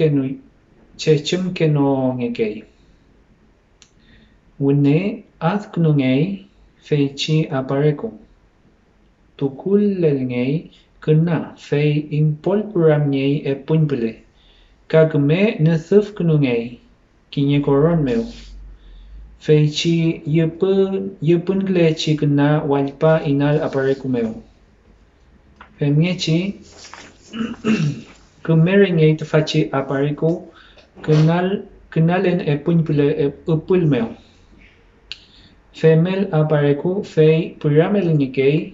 keno ngekei. Wune az kunungei feichi apareko. Tukul lelngei kena fei impolpuram ngei e punpule. Kagume nesuf kunungei kinye koron meu. Feichi yepun glechi kena walpa inal apareko meu. Femiechi kumeringei tufachi apareko kenalen e punpule e upul meu. Femel apareku fei piramel nikei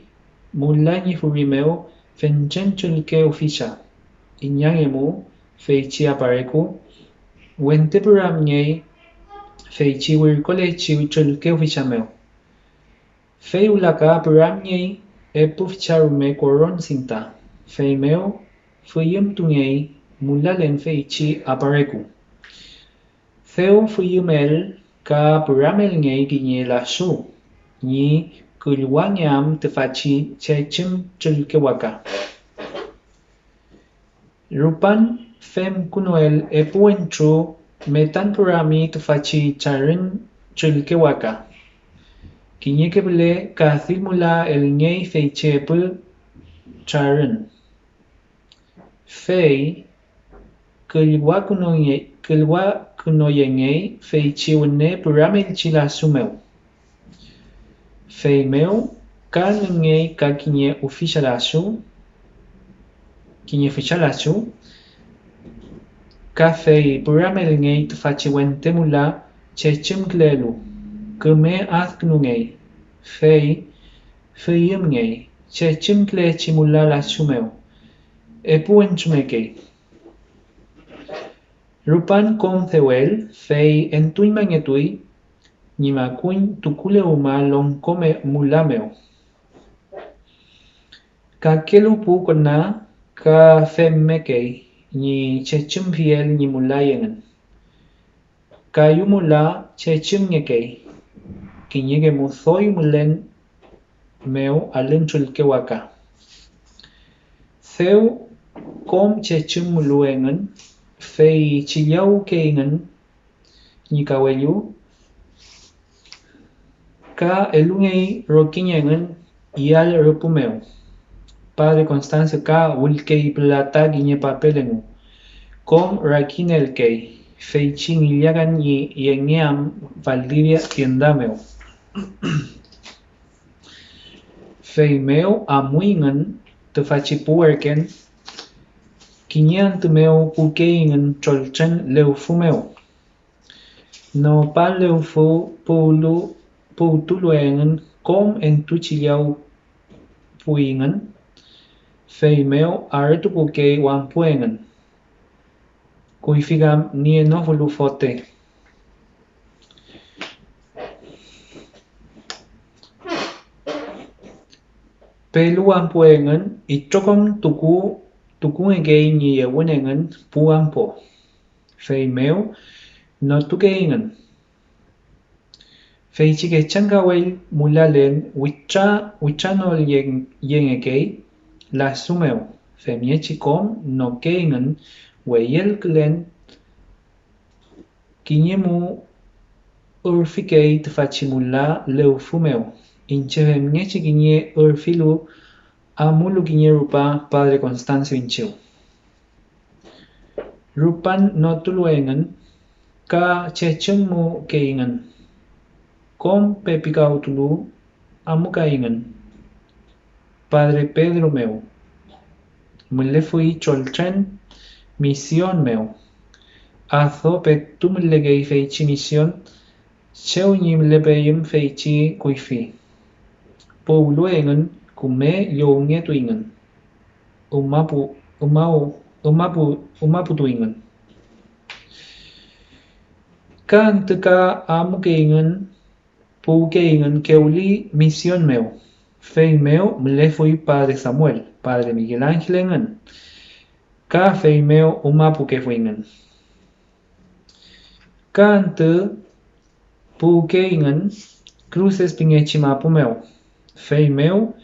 mulani furimeo fenchenchulke ofisha. Inyangemu fei chi apareku wente piram ngei fei chi wirkole chi uchulke ofisha meo. Fei ulaka piram ngei e pufcharume koron sinta. Fei meo fuyum tungei mulalen fei chi apareku. Feu fuyumel ka piramel ngei kinye la shu. Ni kulwanyam tefachi chechum chulkewaka. Rupan fem kunoel epuentru metan purami tefachi charin chulkewaka. Kinye kebele ka thimula el ngei feiche epu charin. Fei kulwa kunoyengei feichi une piramel chila sumeu. Fei meu ka ngei ka kinye officialasu. Kinye officialasu. Ka fei piramel ngei tufachi wente mula chechum klelu. Kume ath ngei. Fei feyum ngei. Chechum klechi mula la sumeu. Epu enchumekei. Rupan kom thewel fei entuiman etui. Nima kuin tukule uma long come mulameo. Ka kelupu kona ka femmekei ni chechum fiel ni mulayengan. Kayumula chechim ngekei. Kinyege musoy mulen meu alen chulkewaka. Seu kom chechim muluengen fei chiyau keingen nikawelu ka elungei rokinyengen ial rupumeu. Padre Constancio ka ulkei plata guiñe papelengu. Com rakinelkei. Feichin iliagan y yengeam Valdivia tiendameu. Feimeu amuingen te fachipuerken. Kinyantumeu pukeingen cholchen leufumeu. No pa leufu putuluengen com entuchiliau puingen. Feimeu aretupukei wampuengen. Kuifigam nie novulu fote. Peluan puengen itrokom tuku egei ni yewunengen puampo. Feimeu no tukeingen. Feichike chankawel mulalen wichanol yengekei la sumeu. Femiechikom no keingen weyel klen kinyemu urfikei tfachimula leufumeu. Inchevem niechi kinye urfilu amulu kinye rupa Padre Constancio inchiu. Rupan no tuluengen ka chechemu keingen. Kom pepikau tulu amukaingen. Padre Pedro meu. Mulefui cholchen misión meu. Azo petum legei feichi misión. Cheunyim lebeyim feichi kuifi. Pouluengen kume younge tuingen. Umapu tuingen. Kanteka amukeingen. Pukeingen keuli misión meu. Fei meu mlefui Padre Samuel. Padre Miguel Ángel engen. Ka fei meu umapu kefuingen. Kante pukeingen cruces pingechimapu meu. Fei meu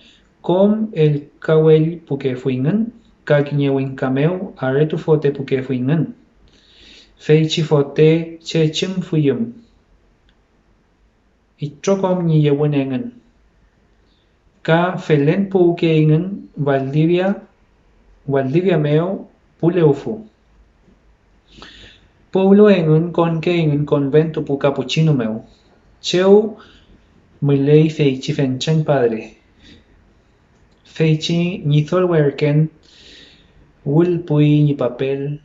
com el kawel pukefuingen. Ka kinyewin kameu aretu fote pukefuingen. Fei chifote chechim fuyum. Itrokom ni yewunengen. Ka felen pukeingen Valdivia meu puleufu. Pouluengen con keingen convento pu capuchino meu. Cheu mulei feichi fenchen padre. Feichi nithol werken wulpui ni papel.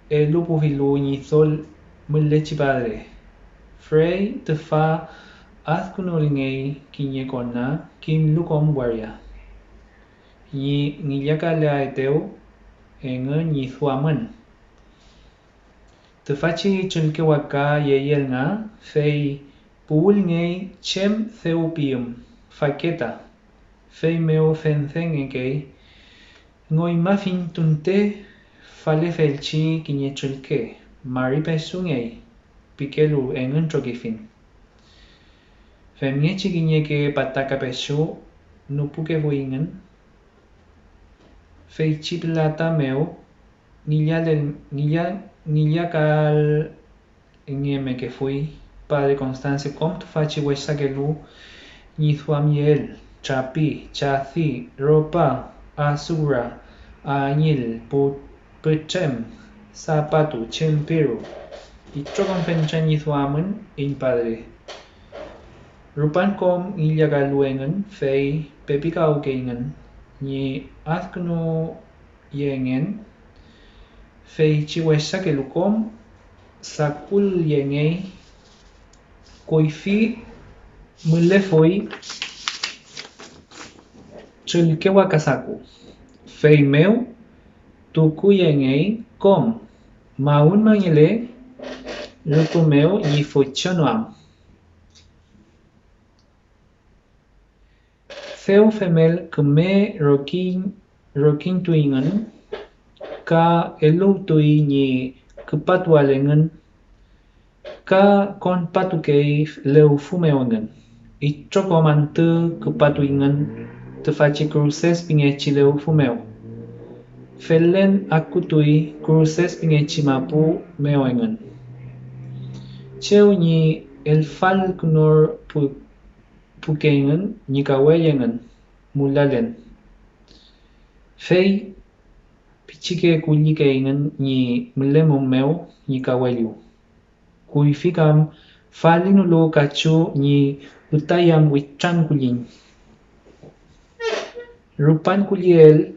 Elupuhilu nithol mulechi padre. Frey te fa azkunolingei kinye konna kim lukom waria. Ni ngiyaka laeteu engen ni thuamen. Te fachi chulkewaka yeyel nga fei puulngei chem theupium faketa. Fei meu fenthengekei ngoi mafin tunte fale felchi kinye chulke. Maripesungei pikelu engen trokifin. Femiechi kinye ke pataka pesu nupuke vuingen. Feichi plata meu nilla kal ngeme que fui Padre Constancio com tu fachi wesa que lu ni thuamiel chapi chathi ropa asura añil puchem zapatu chempiru y trocon fenchan ni thuamen in Padre rupan com nilla galuengen fei pepika ukeingen ni azkno yengen fei chiwesa que lukom sakul yengei koifi mulefoi chulkewa kasaku fei meu tuku yengei kom maun mangele lukumeu y fochonoam feu femel kume rokin tuingen ka elu tui ni kupatwalengen Ka kon patukei leu fumeongen. Ichoko mantu kupatuingen tefaci cruces pingechi leu fumeo. Fellen akutui cruces pingechi mapu meoengen. Cheu ni el fal kunor pukengen ni kaweyengen mulalen. Fei pichike kulikeingen ni mlemomeo ni kawelu. Kuifikam falinulu kachu ni utayam wichan kulin. Rupan kuliel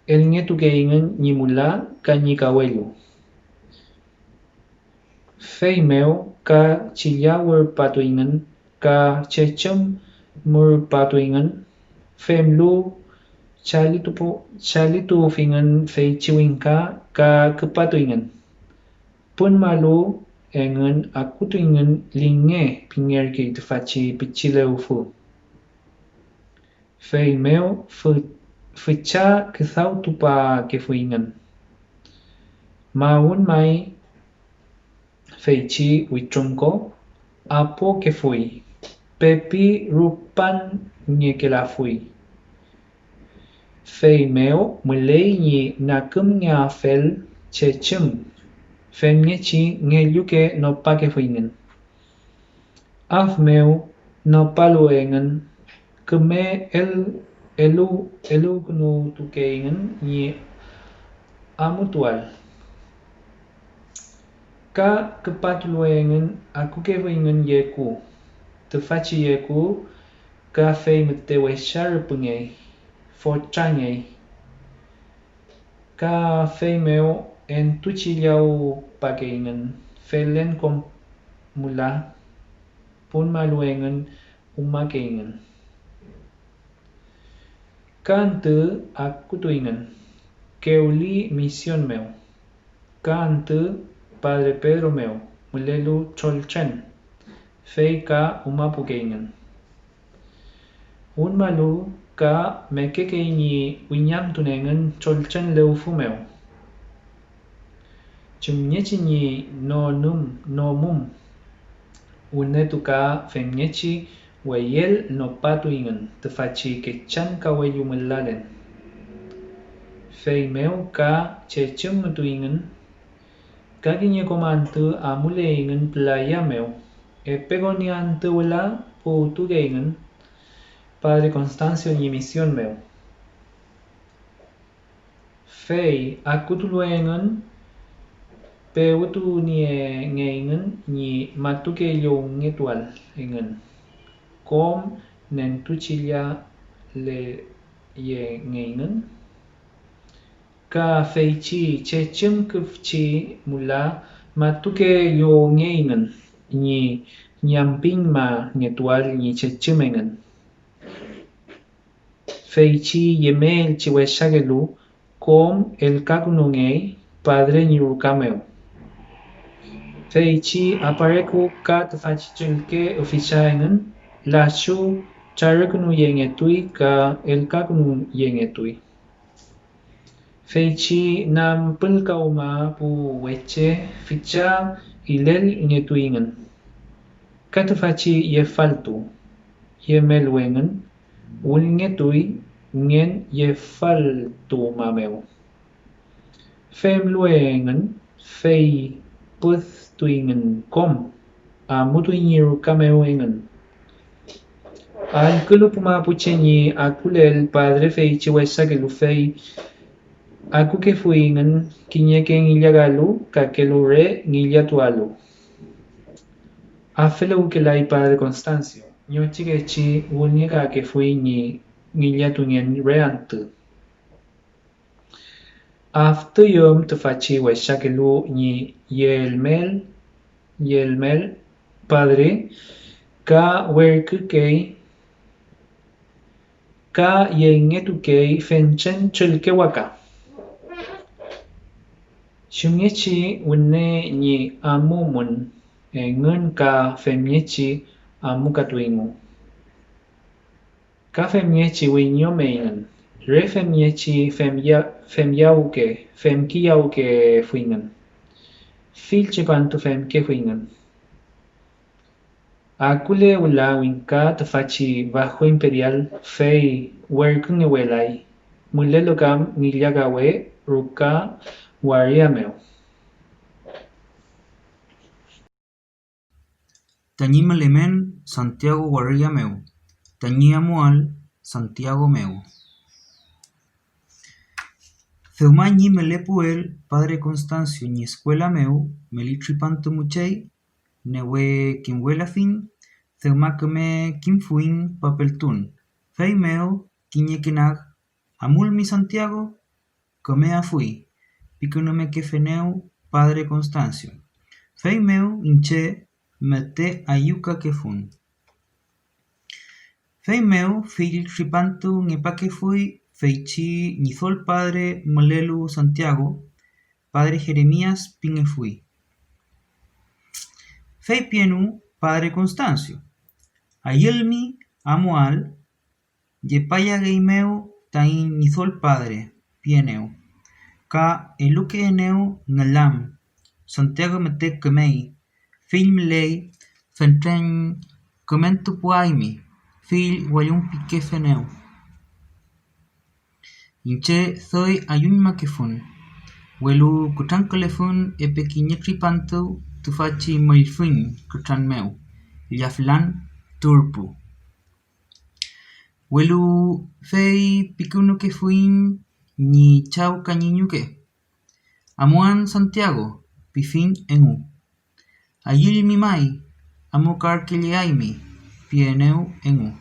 el ngetukeingen ni mula ka ni kawelu. Fei meo ka chillawer patuingen ka chechum mur patuingen. Femlu chalitu fingen fei chiwinka ka kepatuingen. Pun malu engen akutuingen linge pingerki tefaci pichileu fu. Fei meo fecha kesau tupa kefuingen. Maun mai feichi wichunko apo kefui. Pepi rupan nye kelafui. Fei meo mulei ni nakum nga fel chechum. Fem ngechi ngelyuke no pa kefuingen. Af meo no paluengen keme elu kunu tukeingen ni amutual. Ka kepatuluengen aku kefuingen yeku. Tefaci yeku ka fei metewe sharpungei. Forchangei. Ka fei meo en tuchiliau pakeingen. Fellen kom mula pun maluengen umakeingen. Kante akutuingen. Keuli misión meo. Kante Padre Pedro meo. Mulelu cholchen. Fei ka umapukeingen. Un malu ka mekekei ni winyam tunengen cholchen leu fumeo. Chumnyechi ni no mum. Unetu ka femnyechi weyel no patuingen. Tefaci kechan kaweyu melalen. Fei meo ka chechum metuingen. Kaginye komantu amuleingen playa meo. Epegoniante wela putugeingen. Padre Constancio ni misión meo. Fei akutuluengen pewutu ni ngeingen ni matukeyo ngetual engen. Kom nen tuchilla le ye ngeingen. Ka feichi chechum kufchi mula matukeyo ngeingen ni nyamping ma ngetual ni chechumengen. Feichi yemel chiweshagelu kom el kakunungei padre nirukameo. Feichi apareku ka tefaci chilke ofichaengen lashu charekunu yengetui ka el kakunu yengetui. Feichi nam pelkauma pu weche ficha ilel ngetuingen. Katafaci ye faltu. Ye meluengen. Ulngetui ngen ye faltu mameo. Fem luengen. Fei puthtuingen kom. Mutuinyiru kameo engen. Al kulupuma puchenyi akulel padre fei chiwesagelu fei. Aku kefuingen kinyeke ngiliagalu kakelu re ngiliatualu. Afele ukelai padre Constancio. Nyo chikechi ulniega kefui ni ngiliatungen reantu. After yom tefaci weshakelu ni yelmel padre ka werkukei ka yengetukei fenchen chelkewaka. Shumyechi wune ni amumun ngun ka femyechi amukatuingu. Ka femyechi winyomeinen. Re femyechi femkiyauke fuingen. Filchikantu femke fuingen. Akule ula winka tafachi bajo imperial fei werkung ewelai. Mulelo kam nilagawe ruka wariameo. Tañi melemen Santiago wariameo. Tañi amual Santiago meo. Feuma ñi melepuel Padre Constancio ñi escuela meu melitripanto muchei newe kimwela fin feuma keme kimfuin papeltun fei meu kiñekenag amul mi Santiago comea fui piconome que feneu Padre Constancio fei meu inche mete ayuca que fun fei meu filtripanto ngepa que fui feichi nizol Padre Molelu Santiago, Padre Jeremías pinge fui. Fei pienu Padre Constancio. Ayelmi amual, yepaya geimeu tain nizol Padre, pieneu. Ka eluke eneu ngalam, Santiago mete kemei, film lei, fentren comentu puaimi, fil wayun pique feneu. Inche soy ayunma que fun. Welu kutankale fun epe kiñetripanto tufachi moilfun kutran meu. Liaflan turpu. Welu fei pikuno que fuin ni chau cañiñuque. Amuan Santiago, pifin enu. Ayil mi mai, amocar que leaimi, pieneu enu.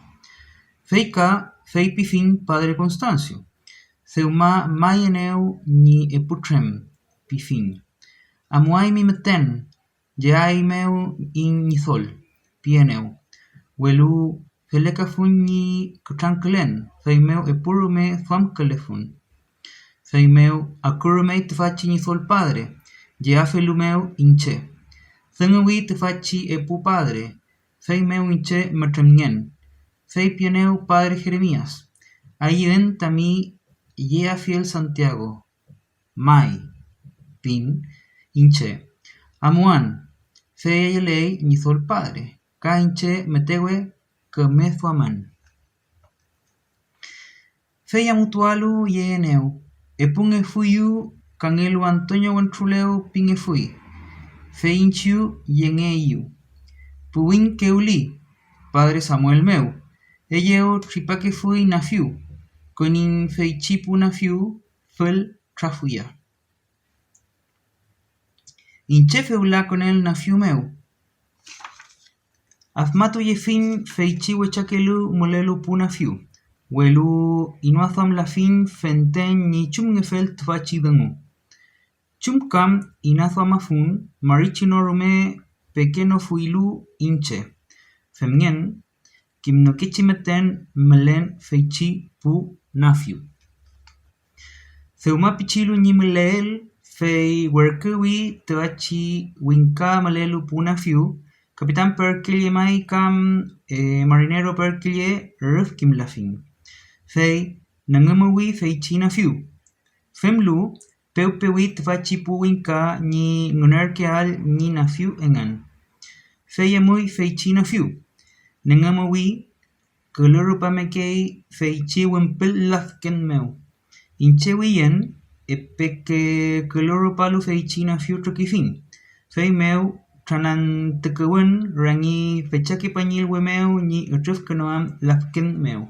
Feika, fei pifin Padre Constancio. Feuma mayeneu ni eputrem, pifin. Amuai mi meten, jeai meu in nizol, pieneu. Welu feleca fun ni kutrankelen, fei meu epurume thuamkalefun. Fei meu akurume tefachi nizol Padre, jea felu meu inche. Thengui tefachi epu Padre, fei meu inche matremngen. Fei pieneu Padre Jeremías. Ayen tami Yea fiel Santiago, Mai, Pin, Inche, Amuan, Fei lei nizol Padre, Ka Inche metewe kemethuaman. Fei amutualu yeneu, Epunge fuyu Kangelu Antonio Wentruleu pinge fui, Fei inchiu yeneiu, Puin keuli, Padre Samuel meu, Eyeu tripake fui nafiu, Konin feichipu nafiu fel trafuya. Inche feula con el nafiu meu. Afmatu yefin feichi wechakelu molelu pu nafiu. Welu inuatham la fin fenten ni chum ngefel tfachi dangu. Chum kam inatham afun marichino rume pequeno fuilu inche. Femnien kimnokichi meten melen feichi pu nafiu. Feuma pichilu ni melel fei werkewi teachi winka malelu pu nafiu. Capitán Perkele mai kam marinero Perkele ruf kim lafin. Fei nangamuwi feichi nafiu. Femlu peupewi teachi pu winka ni ngunerkeal ni nafiu engan. Fei amui feichi nafiu. Nangamuwi Kelurupamekei feichi wimpil lafken meu. Inche wiyen epeke kelurupalu feichi nafiu trokifin. Fei meu tranan tekewen rangi fechaki panyil wemeu ni utruf kenoam lafken meu.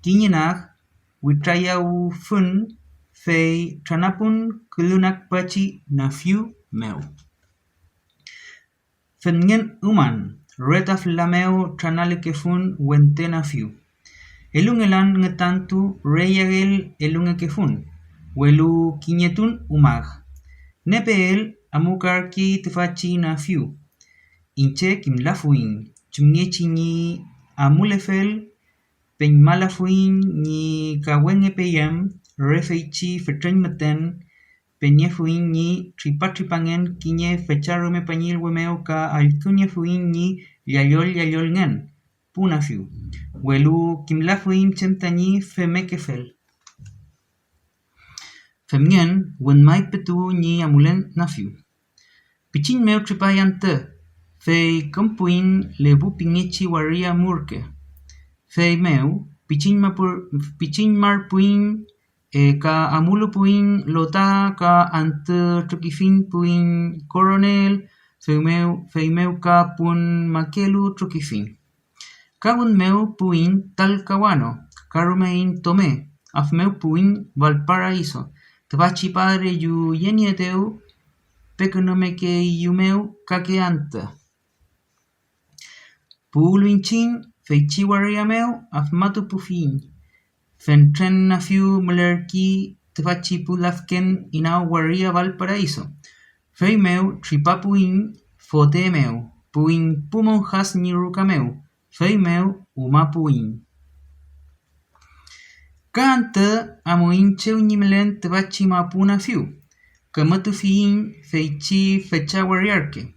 Kinyenag witrayau fun fei tranapun kelunak pachi nafiu meu. Fengen uman Reta flameo tranale que fun wente nafiu. Elungelan ngetantu reyagel elunge que fun. Welu kinyetun umag. Nepeel amukar ki tefachi nafiu. Inche kim lafuin. Chumnyechi ni amulefel. Peñmalafuin ni kawenge peyam. Refeichi fetren meten. Peñefuin ni tripatripangen kinye fecharume pañil wemeo ka alkunyefuin ni yayol ngen. Punafiu. Welu kimlafuin chemtani femekefel. Femngen wen mai petu ni amulen nafiu. Pichin meu tripayante. fei kampuin lebu pingechi waria murke. Fei meu, pichin marpuin ka amulupuin lota ka ante trukifin puin coronel, fei meu ka pun makelu trukifin. Kabun meu puin Talcahuano, karumein Tomé, af meu puin Valparaíso, tvachi padre yu yenieteu, peconomeke yumeu kakeanta. Puuluinchin, feichi waria meu, af matu pufin, fentren nafiu mulerki, tvachi pulafken inau waria Valparaíso. Fei meu tripapuin, fote meu, puin pumonjas niruka meu, fei meu umapuin. Kanta amuin cheu nimelen tvachi mapuna fiu. Kamatu fiin feichi fecha wariarke.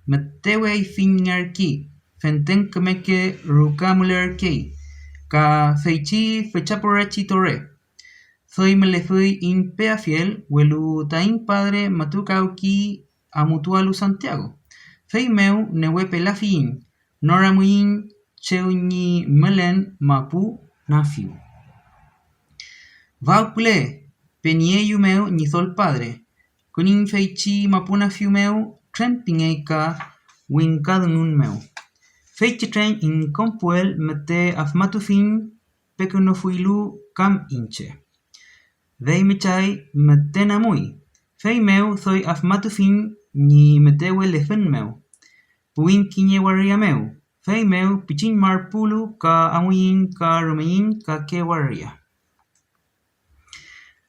Metewei finarki. Fenten kameke ruka mulerke. Ka feichi fecha porachi tore. Soy melefui in pea fiel, welu tain padre matukauki amutualu Santiago. Fei meu newe pelafiin. Noramuin cheu ni melen mapu nafiu. Vaupule, penieyu meu ni sol padre, kunin feichi mapuna fiu meu, tren pingeika winkadunun meu. Feichi tren in kompuel mete afmatu fin, pekonofuilu kam inche. Vei mechai mete namui, fei meu soy afmatu fin ni metewe lefen meu. Puin kinye waria meu, fei meu pichin marpulu ka amuin ka rumein ka ke waria.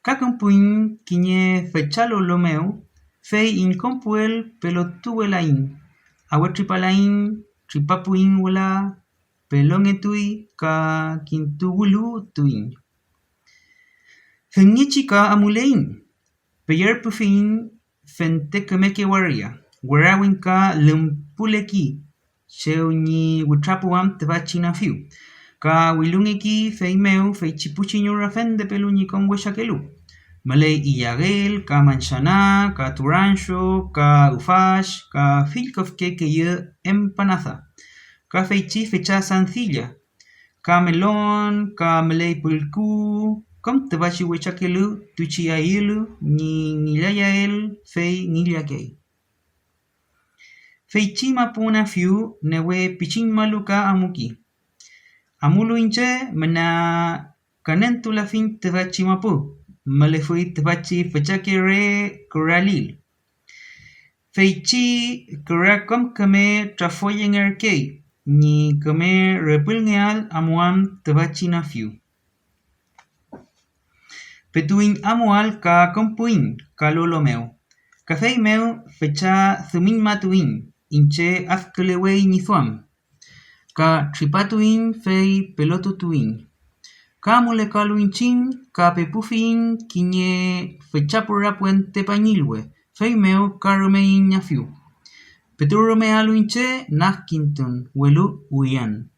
Kakampuin kinye fechalo lo meu, fei in kompuel pelotuelain, awetripalain, tripapuin wala, pelongetui ka kintugulu tuin. Fengichi ka amulein, peyer pufin fentekemeke waria, warawin ka lumpuleki, cheu ni witrapuam tevachina fiu, ka wilungeki fei meu fei chipuchinyura fen de peluni con weshakelu. Malay Iyagel, ka manchana, ka turancho, ka ufash, ka filkofke que ye empanaza, ka feichi fecha sencilla, ka melón, ka malay pulku, kom tebachi wechakelu, tuchi ailu, ni nilayael, fei nilayakei. Feichi mapuna fiu, newe pichin maluka amuki. Amulu inche, mena kanentula fin tebachi mapu. Malefui tvachi fechake re coralil. Feichi kurakom kame trafoyen erkei, ni kame repulneal amuam tvachi nafiu. Petuin amual ka kompuin, ka lolo meu. Kafei meu fecha thumin matuin, inche afkelewei nithuam. Ka tripatuin fei pelotutuin. Ka mulekaluinchin, ka pepufin, kinye fechapura puente pañilwe, fei meu ka romein nafiu. Peturome aluinche, nakintun, welu uyan.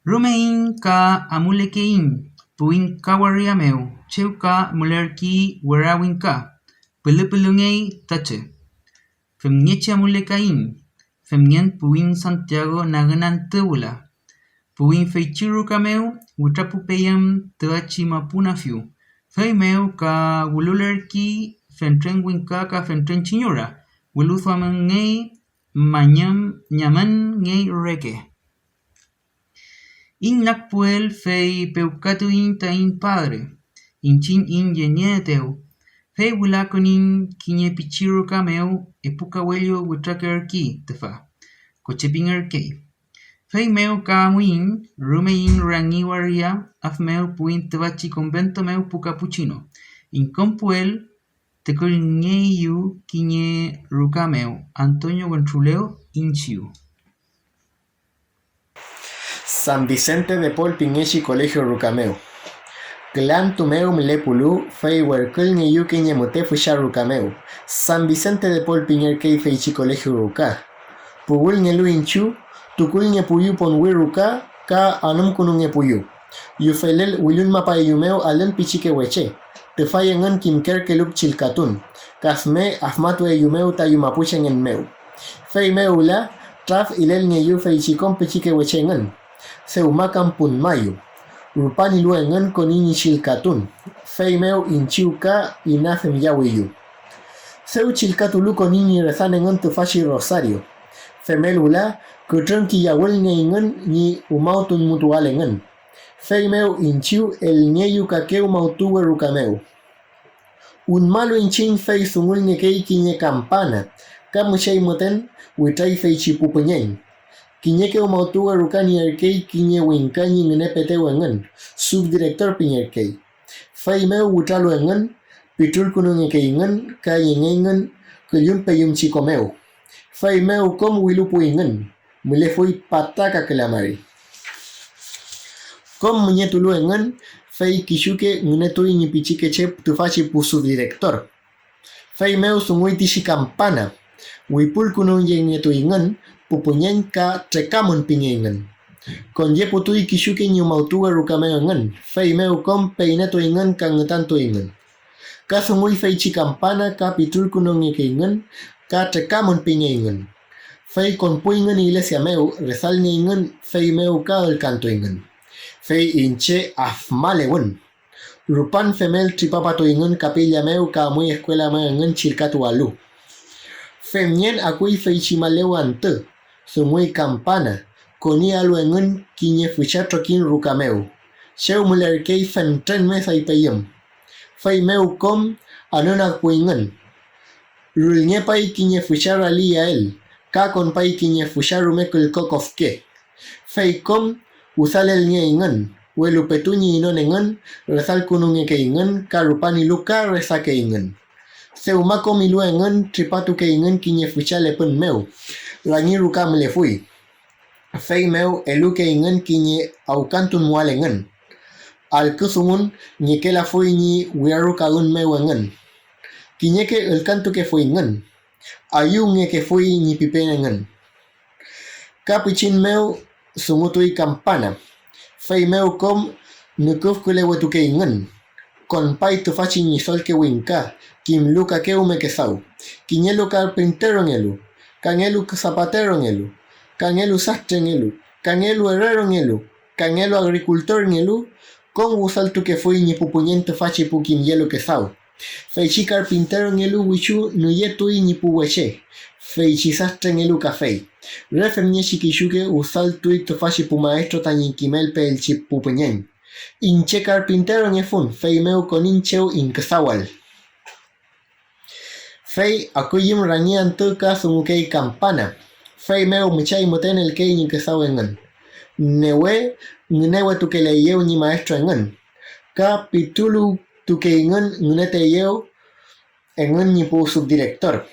Romein ka amulekein, puin kawaria meu, cheu ka mulerki werawin ka, pelupelungei tache. Femnieche amulekain, femnien puin Santiago naganan tewula. Puin feichiru ka meu, witrapupeyam teachi mapuna fiu. Fei meu ka wululerki fentren winka ka fentren chinyura. Wiluthuaman ngei manyam nyaman ngei reke. In nakpuel fei peukatu in tain padre. Inchin in yenieteu. Fei wilakonin kinye pichiru ka meu epuka welio witrakerki tefa. Kochepin erkei. Fei meu ka amuin, rumein rangi waria, af meu puin tevachi convento meu pucapuchino. In compuel, tecolneiu kinye ruka meu, Antonio Gontruleo, inchiu. San Vicente de Paul Pingechi Colegio Rucameu. Clan Tumeu Milepulu, Fei Werkel Niyu Kinye Motefu Rucameu. San Vicente de Paul Pingerkei Feichi Colegio Ruca. Pugul Nielu Inchu. Tukul nye puyu pon wiruka ka anum kunung nye puyu. Yu felel wilun mapay yumeo alen pichike weche. Te fayengan kim ker keluk chilkatun. Kafme afmatwe yumeo ta yumapuchen en meu. Fei meu la traf ilel ngeyu fei chikon pechike wechengen. Seumakan pun mayu. Rupani luengen konini chilkatun. Fei meu inchiuka inafem yawiyu. Seu chilkatulu konini rezanengen tufashi rosario. Femelula kutren ki yawel ngeingen ni umautun mutualengen. Fei meu inchiu el ngeyu kakeu mautuwe rukameu. Un malo inchin fei sungul ngekei kinye campana. Kamushei moten witrai fei chipupenyen. Kinye ke umautuwe rukani erkei kinye winkani ngenepete wengen. Subdirector pinyerkei. Fei meu witralo engen. Pitul kunung ngekeingen kayengengen kelyum peyum chikomeu. Fei meu kom wilupu ingen. Mule fui pataka kelamari. Kom menyetulu engen. Fei kishuke ngenetui nipichike che tufashi pu subdirector. Fei meu sungui tishi campana. Wipul kunung yengetu ingen. Pupunyen ka trekamun pinyengen. Konye putui kishuke nyumautuwe rukameu engen. Fei meu kom peinetu ingen ka ngetantu ingen. Ka sungui fei chi campana ka pitul kunung ingen. Ka trekamun pinyengen. Fei konpu ingen iglesia meu. Resal ingen fei meu ka el canto ingen. Fei inche afmalewen. Rupan femel tripapato ingen capilla meu ka muy escuela meu ingen chilkatu alu. Femnien akui fei chimaleu ante. Sumui campana. Koni alu ingen kinye fuchatrokin rukameu. Sheu mulerkei fentren mesa ipeyem. Fei meu kom anona kuingen. Rulnye pai kinye fuchara li a el. Ka kon pai kinye fucharume kulkokofke. Fei kom usal el nye ingen. Welu petuñi inon engen. Resal kununge ke ingen. Karupani luka resake ingen. Seumako milu engen tripatu ke ingen kinye fuchale pen meu. Rangi ruka mele fui. Fei meu eluke ingen kinye aukantun mual engen. Al kusumun nye ke la fui ni wiaruka un meu engen. Kinye ke el cantu ke fui engen. Ayunge ke fui ni pipen engen. Kapichin meu sumutui campana. Fei meu kom nukuf kule wetuke ingen. Kon pai tufachi ni sol ke winka. Kim luka ke ume ke sau. Kinyelu carpintero ngelu. Kangelu zapatero ngelu. Kangelu sastre ngelu. Kangelu herrero ngelu. Kangelu agricultor ngelu. Kon usal tu ke fui ni pupuñen tufachi pu kim yelu ke sau. Feichi carpintero ngelu wichu nuyetui ni puweche. Feichi sastre ngelu café. Refem nye shikishuke usal tui tufashi pu maestro tañi kimel pe el chip pupuñen. Inche carpintero ngefun. Fei meu con incheu inkesawal. Fei akuyim rangian tuka sumukei campana. Fei meu michay moten el kei ni kesau engen. Newe newe tu ke leyeu ni maestro engen. Ka pitulu tu ke engen ngunete yeu engen ni pu subdirector.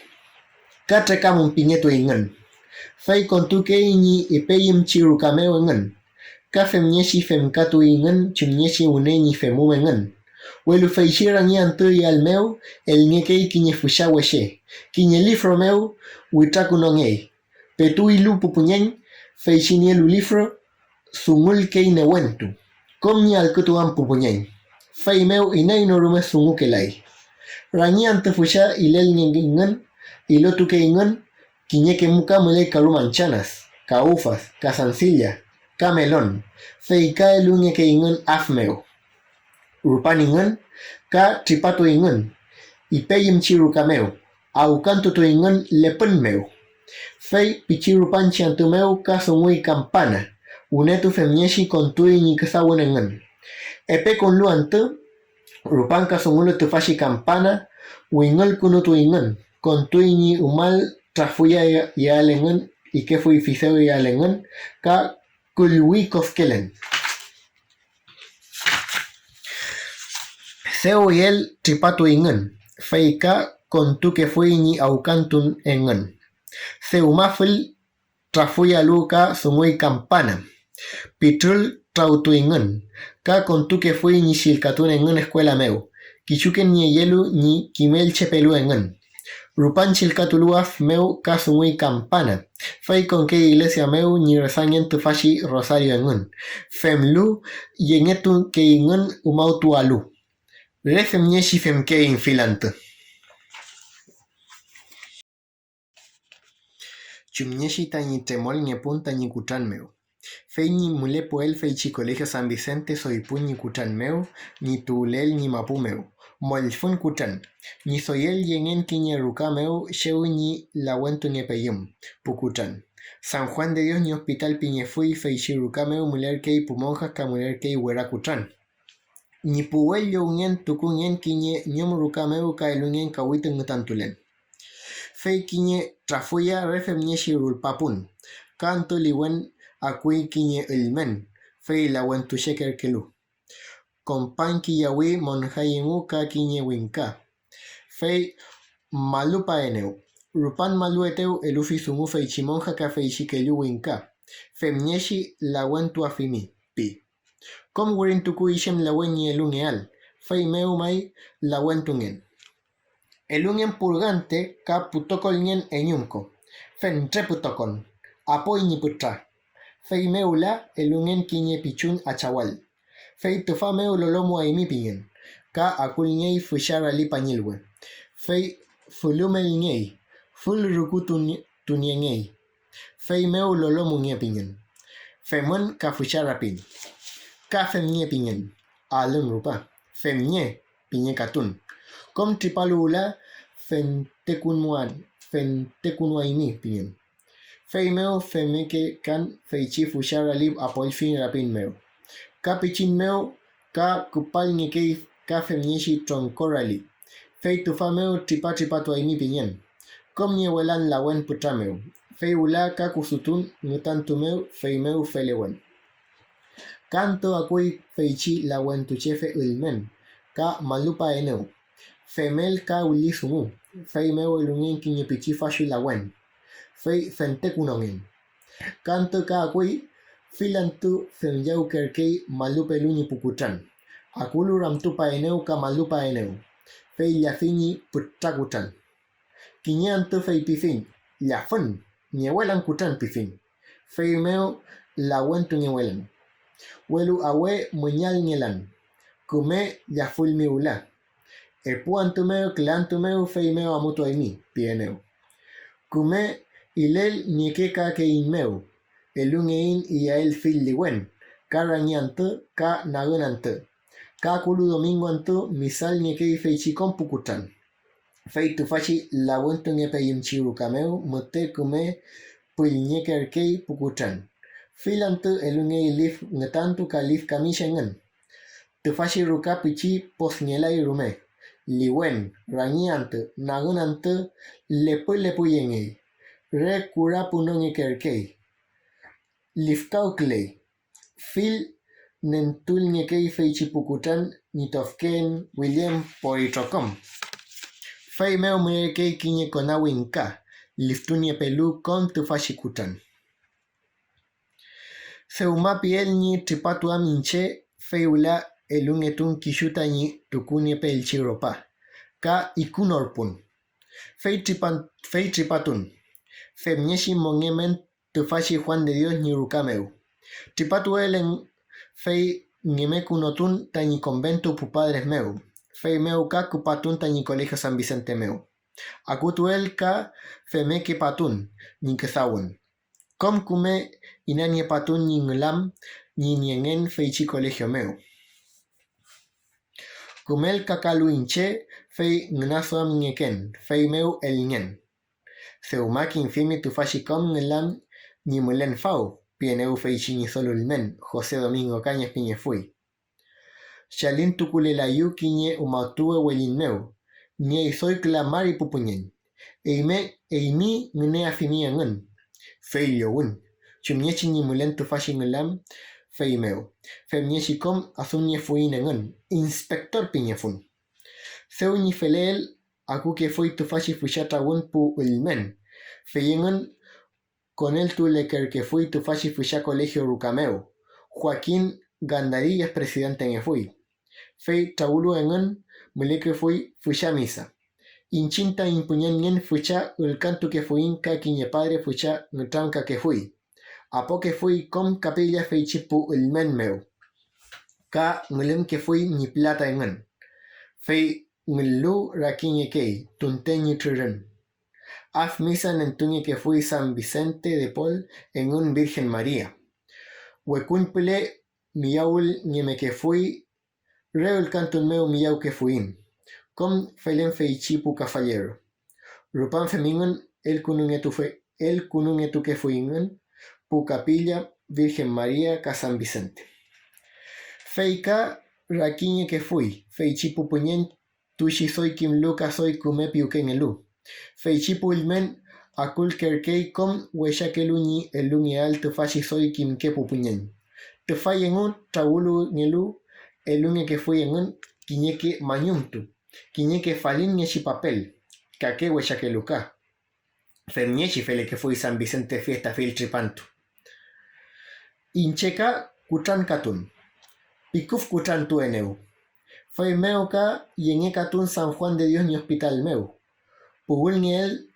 Ka trekamun piñetu engen. Fei con tu ke ni ipeyim chirukameu engen. Ka femnyeshi femkatu engen chumnyeshi une ni femu engen. Welu feichira ni antui al meu el niekei kinye fushaweche. Kinye lifro meu witraku nongei. Petui lu pupuñen feichini elu lifro sungul kei newentu. Kom ni al kutuan pupuñen. Fei meu inay norume sungu kelai. Rani ante fusha ilel ningen ilotu ke ingen kinye ke muka mele karumanchanas. Ka ufas, ka sansilla, ka melon. Fei ka elu nye ke ingen afmeu. Rupan ingen, ka tripato ingen, ipeyim chirukameu, au canto tu ingen lepen meu. Fei pichirupan chiantumeu ka sumui campana, unetu femnyeshi kontui ni kesawun ingen. Epe con luante, rupan ka sumulu tufashi campana, wingel kunutu ingen, kontui ni umal trafuya ya ingen, ike fui fiseu ya ingen, ka kulwi koskelen. Seu y el tripatu ingen. Feika con tu que fui ni aucantun engen. Seu mafel trafuya luka sumui campana. Pitrul trautu ingen. Ka con tu que fui ni shilkatun engen escuela meu. Kichuken ni yelu ni kimel chepelu engen. Rupan chilkatuluaf meu ka sumui campana. Fei con que iglesia meu ni resanyen tu fashi rosario engen. Femlu yengetu que ingen umautu alu. Refem nyeshi femke infilante. chumñeshi tañi tremol ñepun tañi kutran meu. Fei ñi mulepo el feichi colegio San Vicente soypun ñi kutran meu, ñi tulel ñi mapu meu. Molfun kutran, ñi soyel yengen kiñe ruka meu, sheu ñi lawentu ñepeyum, pukutran. San Juan de Dios ñi hospital piñe fui feichi ruka meu muler kei pumonjas ka muler kei huera kutran. Ñi puwel yo ungen tukungen kiñe ñom ruka meu ka elungen kawiten ngutantulen. Fei kiñe trafuya refem ñeshi rulpapun, kanto liwen akui kiñe ilmen, fei lawen tusheker kelu. Kompan kiyawi monhayimu ka kiñe winka. Fei malupa eneu. Rupan malueteu elufi sumu fei chimonja ka fei shikelu winka. Fem ñeshi lawen tuafimi, pi. Kom wurin tuku ishem lawen y elungeal. Fei meu mai lawen tungen. Elungen purgante ka putokol nyen enyumko. Fen tre putokon. Apoy ni putra. Fei meula elungen kiñe pichun achawal. Fei tufa meu lolomo aimi pingen. Ka akul ñey fushara li pañilwe. Fei fulumel ñey. Ful ruku tuniengey. Fei meu lolomo ñe pingen. Femon ka fushara pin. Ka fem ñe pingen. Alun rupa. Fem ñe piñe katun. Kom tripalula fen tekun aimi pingen. Fei meu femeke kan feichi fushara lib apoy fin rapin meu. Ka pichin meu ka kupal ñekei ka femñeshi troncorali. Fei tufa meu tripa tu aimi piñen. Kom ñewelan lawen putra meu. Fei ula ka kusutun ngutantu meu fei meu felewen. Kanto akui feichi lawen tuchefe ilmen. Ka malupa eneu. Femel ka uli sumu. Fei meu elungen kiñe pichi fashu lawen. Fei fentekunongen. Kanto ka akui filantu femyau kerkei malupe luni pukutran. Akulu ramtupa eneu ka malupa eneu. Fei yafini putrakutan. Kiñantu fei pifin. Yafun. Ñewelan kutran pifin. Fei meu lawentu ñewelan. Welu awe muñal ñelan. Kume yaful miula. Epuantu meu clantu meu fei meu amutu aimi. Pieneu. Kume ilel ñekeka ke inmeu. Elungein y a el fil liwen. Ka rañantu ka nagunantu. Ka kulu domingo antu misal ñekei feichi con pukutan. Fei tufachi lawentu ñepe yimchiru kameu mute kume pul ñekerkei pukutan. Filantu elungei lif ngetantu ka lif kamishengen. Tufachi ruka pichi posñelai rume. Liwen, rañantu, nagunantu, lepu yengei. Re kura puno ñekerkei. Lifkauklei. Fil nentul ñekei feichi pukutan nitofken William Poritrocom. Fei meu muñekei kiñe konawinka. Liftunie pelu con tufachi kutan. Seumapi el ñi tripatu aminche feula elungetun kishuta ñi tukunie pel chiropa. Ka ikunorpun. Fei tripatun. Femñeshi mongemen tufachi Juan de Dios ñi rukameu. Tripatu el en fei ñemekunotun tañi convento pu padres meu. Fei meu ka kupatun tañi colegio San Vicente meu. Akutu el ka femeke patun ñi kesawun. Kom kume inanie patun ñi ngulam ñi niengen feichi colegio meu. Kumel kakalu inche fei ngnaso am ñeken, fei meu el ñen. Seumaki infimi tufashi kom ngulam ñi mulen fau, pieneu feichi ñi solo el men, José Domingo Cañas piñe fui. Shalin tukule la yu kiñe umatue welin meu, ñe soy clamari pupuñen. Eimi ngune afimia ngun. Fei yowun. Chumñechi ñi mulen tufashi ngulam fei meu. Femñechi kom azun ñe fuine ngun. Inspector piñe fun. Seu ñi feleel aku que foi tufashi fushata wun pu ulmen. Feyengun con el tuleker que fui tufashi fusha colegio rukameu. Joaquín Gandarillas presidente en fui. Fei taulu engun muleke fui fusha misa. Inchinta impuñan nien fucha ulcantu que fui inca quiñe padre fucha nutranca que fui. Apo que fui com capilla feichipu ulmen meu. Ka ngulem que fui ni plata engun. Fei ngulu rakiñe kei tunte ni truren. Haz misa en tuñe que fui San Vicente de Paul en un Virgen María. Huecunpele miyaul nieme que fui, reul cantun meu miyau que fuim. Com felen feichipu cafallero. Rupan femingun el kunungetu que fuingun, pu capilla Virgen María ca San Vicente. Feica raquiñe que fui, feichipu puñen tushi soy kim luca soy kumepi uken elu. Feichipu ilmen akul kerkei com huechakeluni eluni alto fashi soy kim kepu puñen. Te fai en un traulu nelu elunge que fui en un quiñeque mañumtu, quiñeque falin ñechi papel, caque huechakeluca. Femñechi fele que fui San Vicente fiesta filtripantu. Incheca kutran katun. Pikuf kutran tu eneu. Fue meuca y en Ecatún San Juan de Dios ni hospital meu. Pugul ni el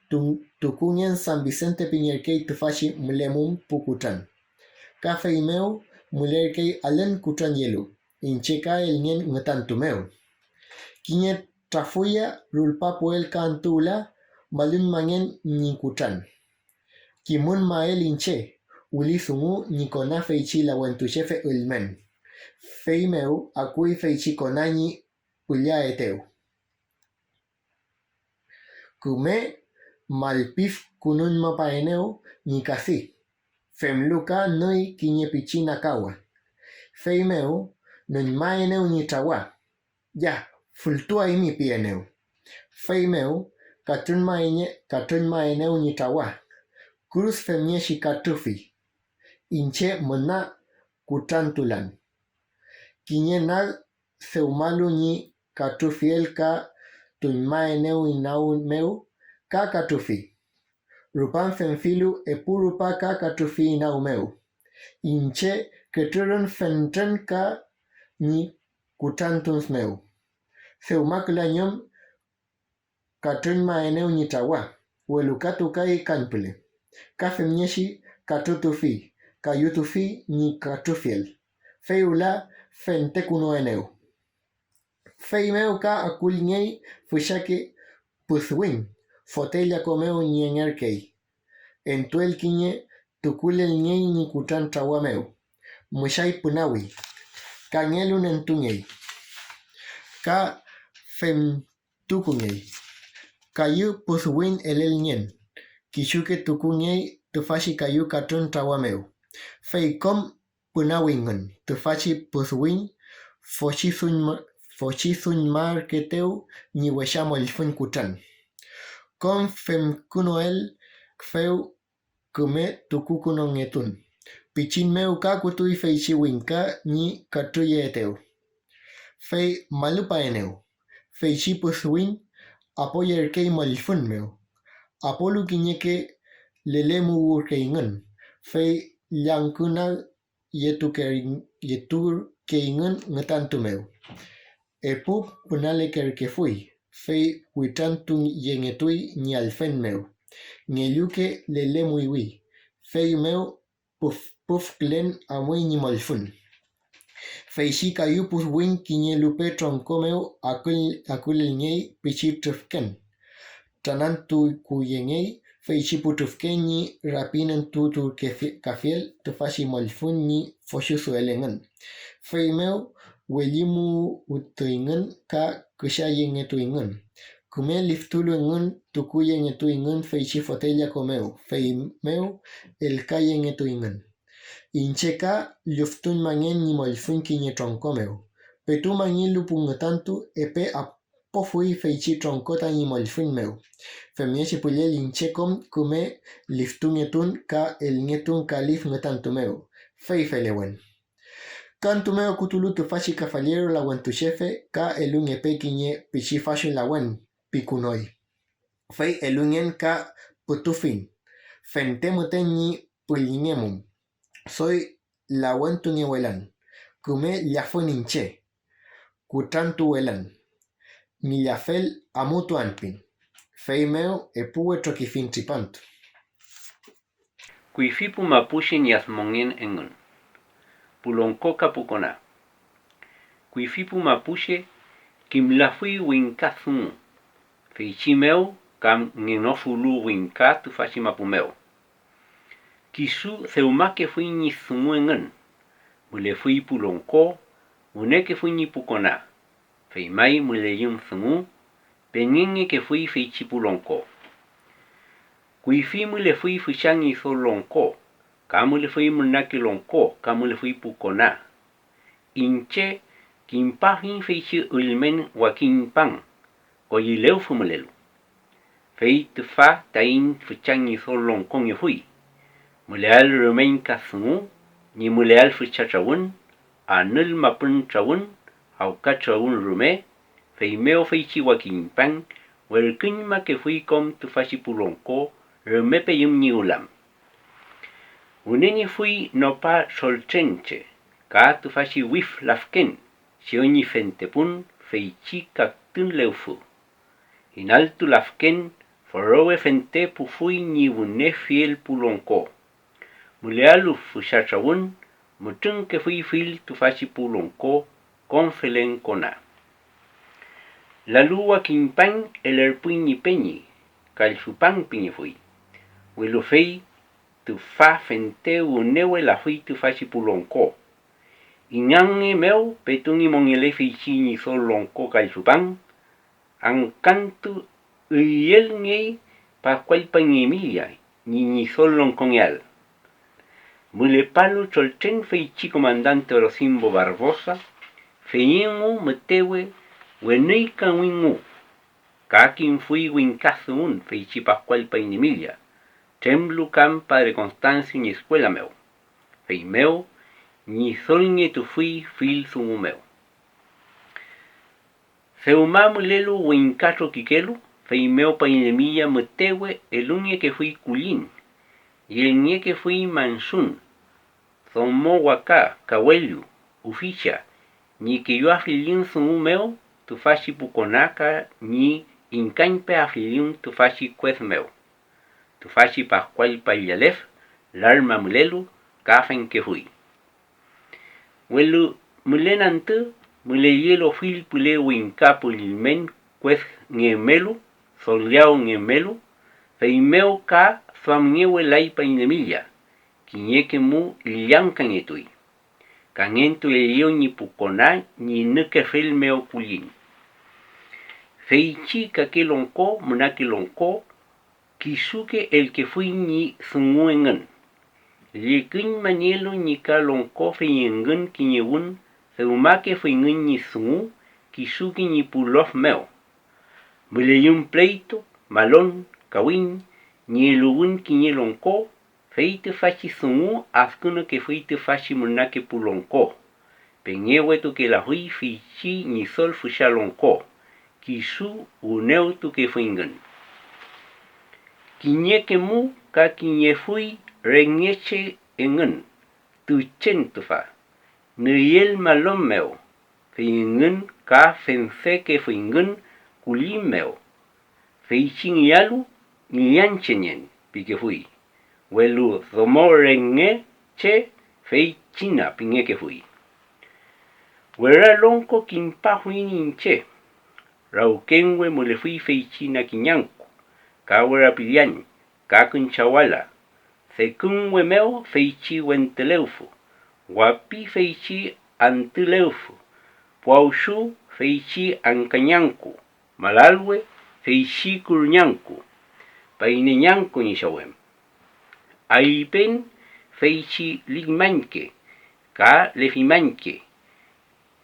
tucunien San Vicente Piñerkei tufashi mlemum pukutran. Café y meu mulerkei alen kutran yelu. Incheca el nien ngetantu meu. Quiñe trafuya rulpa puel cantula balun mangen ni kutran. Kimun mael inche. Ulisungu ni conafe ichi la wentuchefe ulmen. Fei meu acui feichi conani ulia eteu. Kume malpif kunun mapaeneu ni casi. Femluca noi quiñe pichina kawa. Fei meu nun maeneu ni trawa. Ya, fultua y mi pieneu. Fei meu katun maeneu ni trawa. Cruz femieshi katufi. Inche mona kutrantulan. Quiñenal seumalu ni katufiel ka tunmaeneu inau meu ka katufi. Rupan fenfilu epurupa ka katufi inau meu. Inche keturun fentren ka ni kutrantuns meu. Seumakula nyom katunmaeneu ni tawa. Welukatu kai kanpule. Ka femnieshi katutufi. Kayutufi ni katufiel. Feula fentekuno eneu. Fei meu ka akulñei fushake puswin. Fotella comeu ni en erkei. Entuel quiñe tukulel ñei ni kutran trawa meu. Mushai punawi. Kañelun entuñei. Ka fem tukuñei. Kayu puswin elel ñen. Kishuke tukuñei tufashi kayu katun trawa meu. Fei kom punawingun, tufachi puswin, fochisun marketeu, ni weshamo el fun kutran. Con fem kunoel, feu kume tukukuno ngetun. Pichin meu ka kutui feichi winka, ni katuye eteu. Fei malupa eneu. Feichi puswin, apoyer kei malfun meu. Apolu kiñeke lelemu urkeingun. Fei Llankunal yetur keingun ngetantu meu. Epup punale kerke fui. Fei huitantun yengetui ni alfen meu. Ngeyuke lele muiwi. Fei meu puf klen amui ni molfun. Fei shika yupus win kinye lupe tronco meu akul ñei pichitrufken. Tanantu kuyengei fei chiputufken ni rapinen tutur kafiel tufashi molfun ni foshusu elengan. Fei meu welimu utuingan ka kushayengetuingan. Kume liftulu engun tukuyengetuingan fei chifotella comeu. Fei meu el kayengetuingan. Incheka luftun mangen ni molfun kinye troncomeu. Petu mangen lupungatantu epe pofui feichi troncota ni molfun meu. Femiechi pulel inchekom kume liftungetun ka el ngetun kalif ngetantu meu. Fei felewen. Kantu meu kutulu tu fachi cafallero la wen tu chefe ka elun epe kinye pichi fashion la wen pikunoi. Fei elungen ka putufin. Fentemuten ni pulinemum. Soy la wen tu niewelan. Kume liafun inche. Kutrantu welan. Millafel amutu anpin. Fei meu epuwe trokifin tripantu. Kuifipu mapuche niazmongen engun. Puloncoca pucona. Kuifipu mapuche kimlafui winkazun. Feichimeu kam nginofulu winka tu fashi mapumeo. Kisu seumake fui ni sumuengen, mule fui pulongko, uneke fui ni pukona. Feimai mule yum sumu, penginge ke fui feichi pulongko. Kuifi mule fui fushangi so longko, kamule fui munaki longko, kamule fui pukona. Inche kimpahin feichi ulmen wakimpang, koyileu fumulelu. Fei tufa tain fushangi so longko nge fui. Muleal remain kasungu, ni muleal fuchachawun, anul mapun chawun, au kachawun rume, fei meo feichi wakimpang, welkinyma ke fui kom tufashi pulongko, remepe yum ni ulam. Uneni fui nopa solchenche, ka tufashi wif lafken, sioni fentepun, feichi kaktun leufu. Inaltu lafken, forowe fente pufui ni wune fiel pulongko. Mulealu fuchachawun, mutun ke fui fil tufashi pulongko, konfelen kona. Lalu wakimpang elerpuin ni penyi, kalfupang pingi fui. Welu fei tu fa fente unewe la fui tu fashi pulongko. Inyange meu petungi mongele feichi ni sol longko kalfupang, angkantu uyel ngei pa kwal pangemilia ni sol longkongyal. Mule palu cholchen feichi comandante Rosimbo Barbosa, feingu metewe wenei kawingu. Kakin fui winkasun feichi pascual painimilia. Temblu cam padre Constancio ni escuela meu. Fei meu, ni solnge tu fui fil sumu meu. Feuma mulelu winkacho kikelu, fei meu painimilia metewe elunge que fui kulin. Y el nie que fui mansun. Zomo waka, kawelu, uficha, ni que yo afilin sumu meu, tu fashi pukonaka, ni incañpe afilin tu fashi cuez meu. Tu fashi pascual payalef, larma mulelu, kafen que fui. Welu mulenante, muleyelo fil pule winkapu lilmen, cuez ngemelu, soleao ngemelu, feimeo ka famniewe laipa inemilla, kiñeke mu liancan etui. Cangentu elio ni pukona, ni nuke fel meo kulin. Feichi kake lonko, munake lonko, kisuke el que fui ni sunguengen. Likin manielo ni ka lonko feyengen kiñewun, feumake feingen ni sungu, kisuke ni pulof meo. Muleyun pleito, malon, kawin, ni elugun kiñe lonko, feite fachi sungu, askuno que feite fachi munake pulonko. Peñewetu que la hui fichi ni sol fusha lonko. Kisu uneutu que fuingen. Kiñe que mu ka kiñe fui reñeche engen. Tuchen tufa. Nuyel malon meo. Feingen ka fense que fuingen kulim meo. Feichin yalu ni yanchenyen pique fui. Welu zomo renge che fei china pinge que fui. Wera lonko kimpa hui ninche. Raukenwe mule fui fei china kinyanko. Kawera pilian, kakun chawala. Sekunwe meo fei chi wenteleufu. Wapi fei chi anteleufu. Puaushu fei chi ankanyanko. Malalwe fei chi kurnyanko. Painenyanko ni shawem. Aipen feichi ligmanke, ka lefimanke,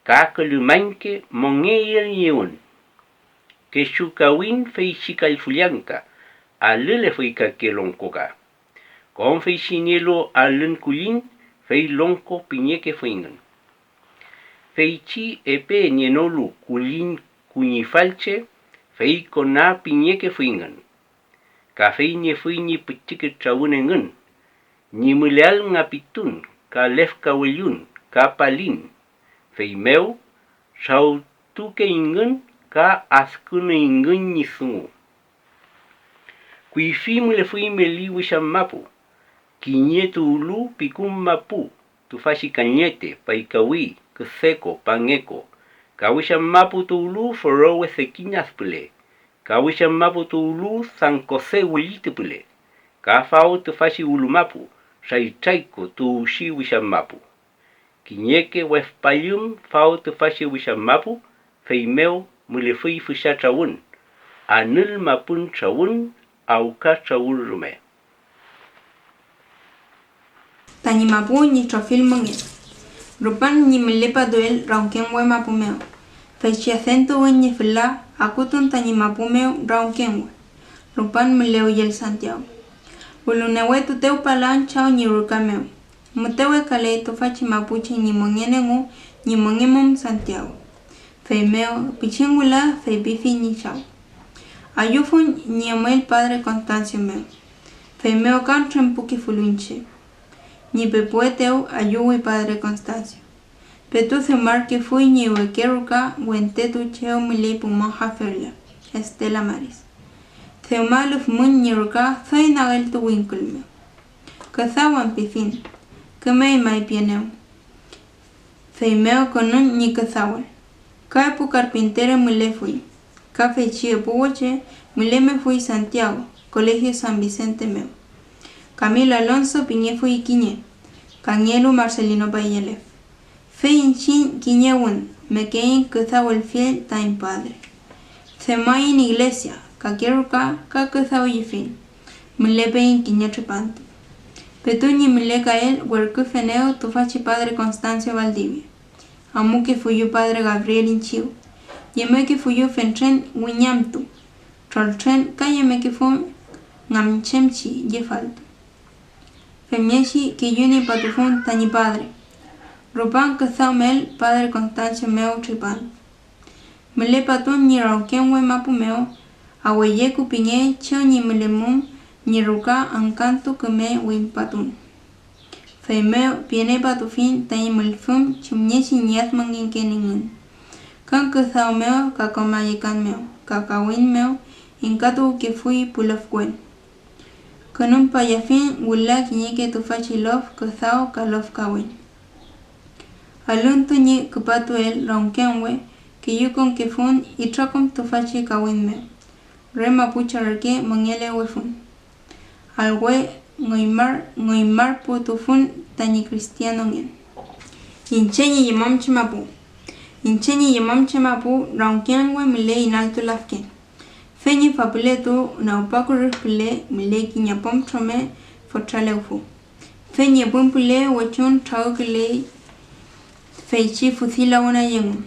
ka kolumanke mongeyel yeun. Que chukawin feichi kalfulianka, alele feika que lonkoka. Con feichi nielo alun kulin, fei lonko piñeke fuingen. Feichi epe nienolu kulin kuñifalche, fei kona piñeke fuingen. Ka fei nie fui ni petike traunen ni muleal ngapitun, ka lef kawelyun, ka palin. Fei meu, sau tuke ingen, ka askune ingen ni sungu. Kui fi mule fui meli wishamapu, kiñetu ulu pikum mapu, tu fashi kanyete, paikawi, kuseko, pangeko. Ka wishamapu tu ulu forowe sekinas pule, Kawishamapu tu ulu sankose wilitipule. Kafao tu fashi ulumapu. Shaitaiko tu ushi wishamapu. Kinyeke wefpayum fao tu fashi wishamapu. Feimeo mulefui fusha chawun. Anil mapun chawun. Auka chawun rume. Tanimapu ni trofil monge. Rupan ni melepa duel raunken we mapumeo. Fechi acento we ni fila. Akutun tanimapumeo raunken we. Rupan meleo yel Santiago. Ulunewe tuteu palan chao ni rukameo. Mutewe kale tofachi mapuche ni mongenengu ni mongemum Santiago. Feimeo pichingula feibifi ni chao. Ayufun ni el padre Constancio meo. Feimeo cantren puki fulunche. Ni pepueteu ayuwi padre Constancio. Petu se marque fui ni wekeruka wentetu cheo milei pumaja ferla. Estela Maris. Theomaluf mun ni ruka soy nagel tu winkulme. Kazawan pifin. Kemei mai pieneu. Feimeo konun ni kazawal. Kaipu carpintero mile fui. Café chie puoche mile me fui Santiago. Colegio San Vicente meo. Camilo Alonso piñe fui quiñe. Cañelo Marcelino Payelef. Fein chin quiñewun. Me quein kazawal fiel tain padre. Semai en iglesia. Kakeruka kakazao yifin. Mile pein quiñe trepante. Petuñi mile cael huercu feneo tufachi padre Constancio Valdivia. Amu que fuyu padre Gabriel Inchiu. Yeme que fuyu fentren wiñamtu. Troltren kayeme que fue ngamchemchi yefalto. Femieshi que yuni patufun tani padre. Rupan kazao mel padre Constancio meo tripan. Mele patun ni raukenwe mapumeo. Aweyeku piñe cheo ni melemum ni ruka ancanto que me wimpatun. Feimeo piene patufin tani melfum chimnyeshi niat mangin keningun. Kan kazao meo kakomayekan meo. Kakawin meo inkatu que fui pulofguen. Kanun payafin wula kiñeke tufachi lof kazao kalof kawin. Alun tuñi kupatu el raunkenwe que yukon que fun itrakom tufachi kawin meo. Rema pucharake mangele wefun. Alwe ngoimar putufun tani cristiano ngen. Incheñi yamam chimapu. Incheñi yamam chimapu raunkenwe mile inaltu lafken. Feñi fapuletu na upakurus pule mile kiñapom trome fotraleufu. Feñi pumpule wachun traukile feichi fusila una yengu.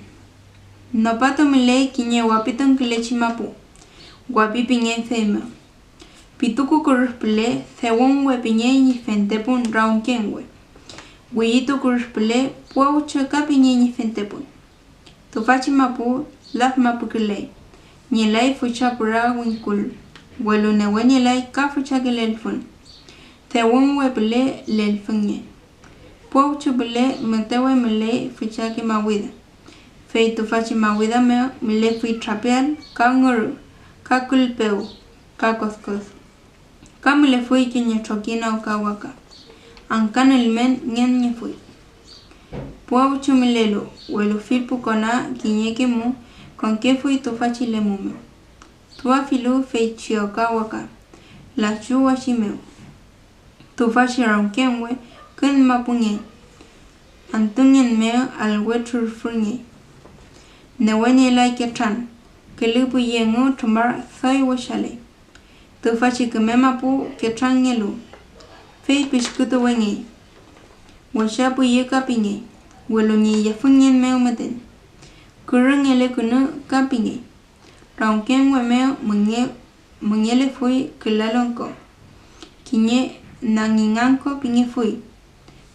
Nopato mile kiñe wapiton kile chimapu. Guapi piñe feimeo. Pituku kuruspule sewon we piñe ni fentepun raunkenwe. Guiyitu kuruspule puaucho ka piñe ni fentepun. Tufachi mapu laf mapu kile. Nyelai fucha pura winkul. Welunewe nyelai ka fucha kilelfun. Sewon we pule lelfunye. Puaucho pule metewe mile fucha ki mawida. Fei tufachi mawida meo mile fui trapeal ka nguru. Kakulpeu, kakoskos. Kamile fui kiñe chokina o kawaka. Ankan el men ngen nye fui. Puaucho milelo, huelu filpu kona kiñe kemu, con que fui tufachi lemume. Tua filu fei chio kawaka. La chua shimeu. Tufachi raunkenwe, kun mapunye. Antunyen meo al wetur frunye. Newenye like tran. Kelupu yengu tumar thoi washale. Tufachi kumemapu ketrangelu. Fei pishkutu wengi. Washapu yeka pinge. Welunyi yafunyen meo meten. Kurungele kunu kapinge. Raunkenwe meo mungele fui kulalonko. Kinye nanginganko pinge fui.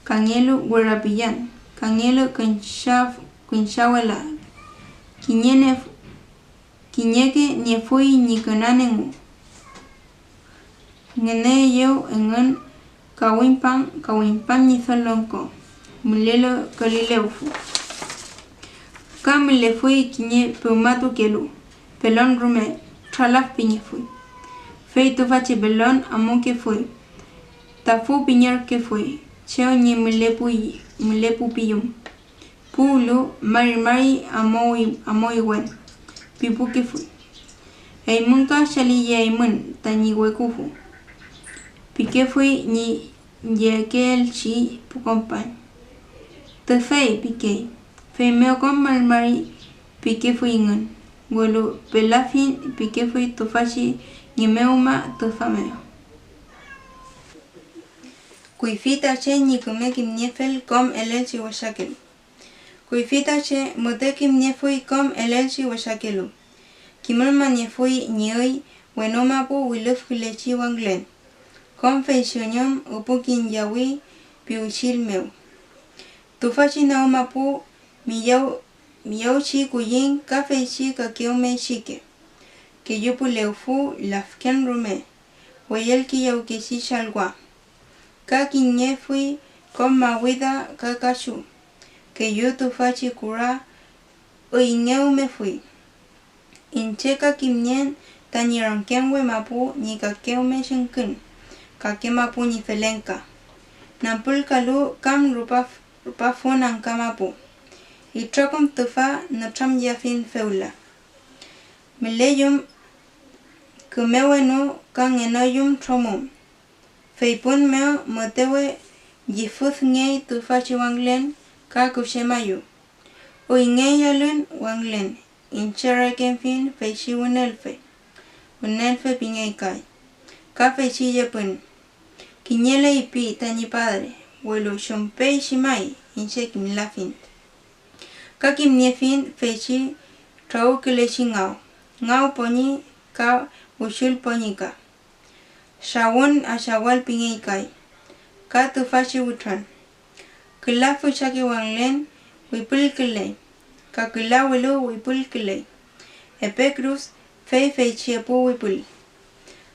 Kangelu werapiyan. Kangelu kunshawela. Kiñeke ni fui ni kananengu. Ngene yo engun kawimpan ni solonko. Mulelo kalileufu. Kamile fui kiñe pumatu kelu. Pelon rume tralaf piñe fui. Fei tufachi pelon amu que fui. Tafu piñer que fui. Cheo ni milepu piyum. Pulu mari amoy wen. Pipu que fui. Eimunka shali eimun tani wekufu. Pique fui ni yekel chi pukompan. Te fei pique. Fei meo con malmari pique fui ngun. Welu pelafin pique fui tufashi ni meuma tufameo. Kuifita che ni kume kim niefel com elelchi washakelu. Kuifita che mote kim niefui com elelchi washakelu. Kimulma niefui nioi wenoma pu wiluf kulechi wanglen. Com feisionyom upukin yawi piuchil meu. Tufachi naoma pu miyau chi kuyin ka feichi ka kiome chike. Que yupu leufu lafken rume. Weyel ki yau que si chalgua. Ka kinye fui com mawida ka kachu. Que yo tufachi kura uingeu me fui. Incheka kimnien tanirankenwe mapu ni ka keume shinkun. Ka ke mapu ni felenka. Nampul kalu kam rupa fonan kamapu. Itrakum tufa natram yafin feula. Mileyum kumewenu kan enoyum tromum. Feipun meo motewe jifuth ngei tufachi wanglen ka kushemayu. Uingei yalun wanglen. Inchara kenfin feishi unelfe. Unelfe pingei kai. Ka feishi yepun. Kinyele ipi tani padre. Welu shompei shimai. Inche kimlafin. Ka kimniefin feishi trau kileshi ngau. Ngau poni ka ushul poni ka. Shawon a shawal pingei kai. Ka tufashi utran. Kila fushaki wanglen wipul kile. Ka kila welu wipul kile. Epe cruz feishi epu wipul.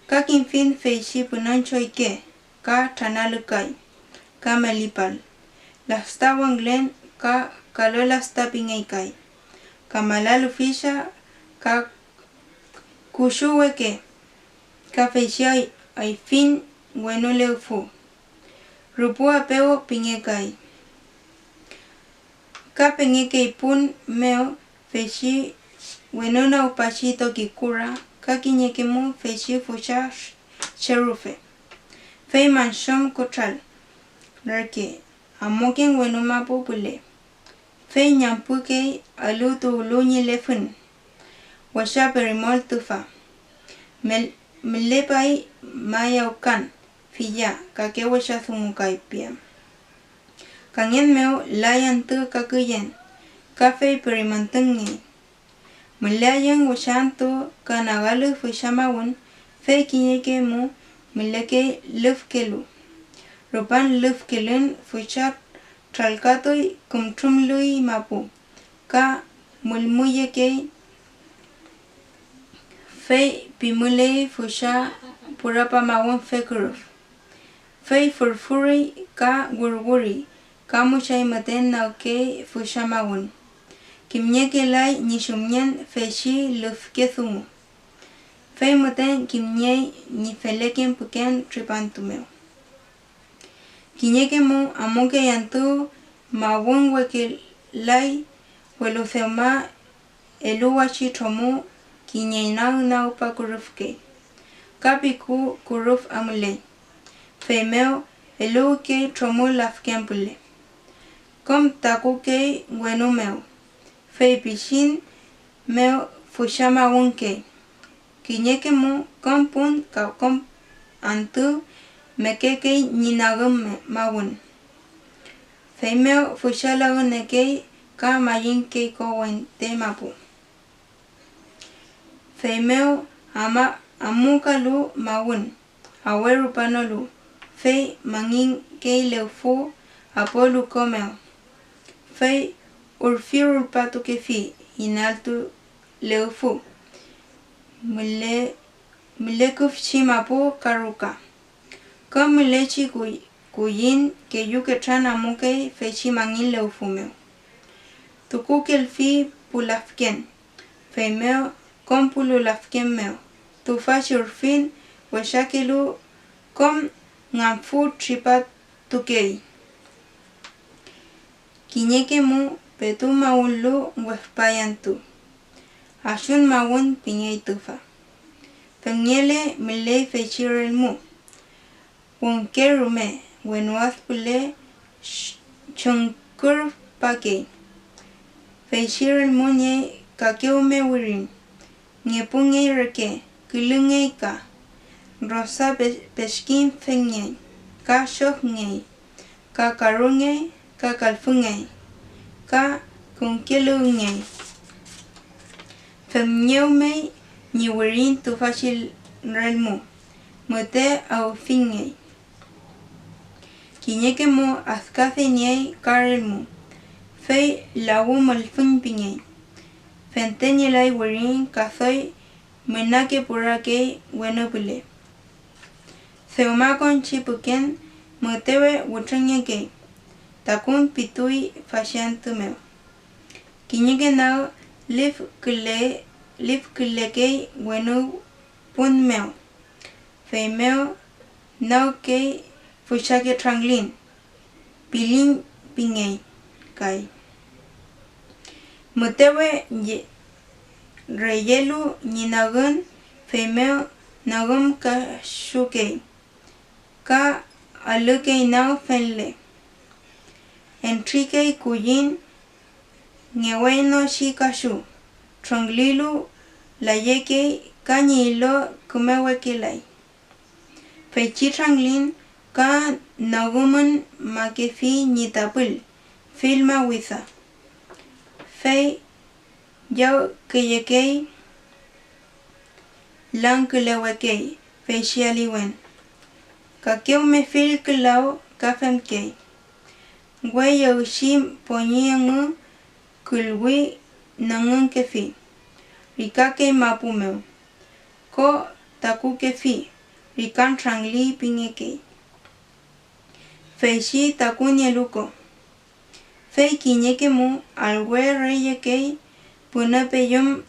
Ka kinfin feishi punancho ike. Ka tanalukai. Ka melipal. Lasta wanglen ka kalolasta pingei kai. Ka malalu fisha ka kushuweke. Ka feishi ay fin bueno leufu. Rupu apeo pingekai. Ka pengeke ipun meo feishi bueno na upashito kikura. Ka kinyekemu feishi fusha cherufe. Fei manshom kochal. Larke amoken bueno mapu pule. Fei nyampuke alutu ulunyi lefun. Washa perimol tufa. Melepai maya ukan. Filla kake washa thumukai piam. Kangen meo layan tu kakuyen. Kafe perimantungi. Melayan washantu kanagalu fushamawun. Fei kinyeke mu meleke lufkelu. Rupan lufkelun fushat tralkatoi kumtrumlui mapu. Ka mulmuyeke fei pimulei fusha purapa mawon fekuruf. Fei furfuri ka gurguri. Ka muchay maten nauke fusha mawon. Kimnyeke lai nishumnyen feishi lufkethumu. Fei maten kimnyei nifeleken puken tripantumeo. Kinyeke mu amoke yantu mawon weke lai weluthema eluwachi tromu kinyei nau pa kurufke. Kapiku kuruf amule. Feimeo eluke tromu lafkempule. Kom takuke bueno meo. Fei pishin meo fushama wonke. Kinyeke mu kompun ka kom antu mekeke ninagum mawun. Feimeo fushala uneke ka mayinke ko wente mapu. Feimeo amukalu mawun. Aweru panolu. Fei mangin kei leufu apolu komeo. Fei urfirul patu kefi inaltu leufu. Mulekuf chimapu karuka. Kom mulechi kuyin ke yuke tran amuke fechi mangin leufumeo. Tukukel fi pulafken. Feimeo kom pululafken meo. Tufashi urfin weshakelu kom ngamfu tripat tukei. Kinyeke mu petu maunlu wehpayantu. Ashun mawun pingei tufa. Fengele mele fechirel mu. Wonkerume wenuaz pule chunkur pake. Fechirel mu nye kakeume wirin. Ngepunge reke kulunge ka. Rosa peskin fengne. Ka shohnge. Ka karunge. Ka kalfunge. Ka kunkelunge. Femnyeume ni wirin tu fachil relmu. Mute au finge. Kinyeke mo askafe nye karelmu. Fei lawu malfun pinge. Fentenye lai wirin kasoy menake purake wenopule. Seumakon chipuken mutewe wutranyeke. Takun pitui fashiantumeo. Kinyeke nao lif kuleke wenu pun meo. Fei meo nao ke fushake tranglin. Pilin pinge kai. Mutewe reyelu ninagun fei meo nagum ka shuke. Ka aluke nao fenle. Entrike kuyin ngeweno shikashu. Tranglilu layeke kanyilo kumewekilai. Fechi tranglin ka nagumun makefi nitapul. Filma wisa. Fei yau kiyekei lankulewekei. Fei shialiwen. Kakeu me fil kulau kafemkei. Gwe ushim ponyengu kulwi nangun kefi. Rikake mapumeu. Ko taku kefi. Rikan trangli pingeke. Feishi taku nyeluko. Fei kinyeke mu alwe reyeke punapeyum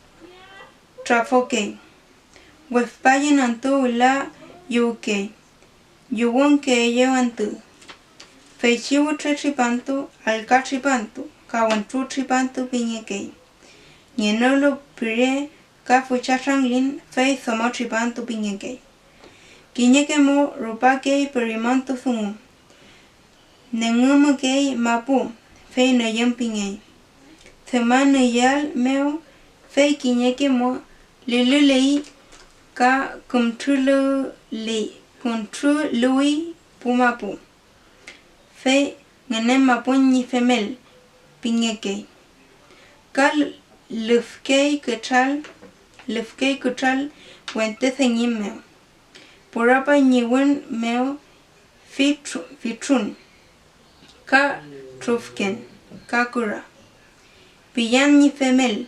trafoke. Wefpayin antu ula yuke. Yuwonke yewantu. Feishi utre tripantu alka tripantu. Kawantu tripantu pingeke. Nyenolo pire ka fucha tranglin fei somo tripantu pingeke. Kinyeke mu rupake perimantu sumu. Nengumu kei mapu fei no yempinge. Semanu yal meo fei kinyeke mu lilulei ka kumtrului pumapu. Fei ngene mapu ni femel pingeke. Kal lufkei kutral wente senyim meo. Purapa nyiwen meo fitrun. Ka trufken. Kakura. Piyan ni femel.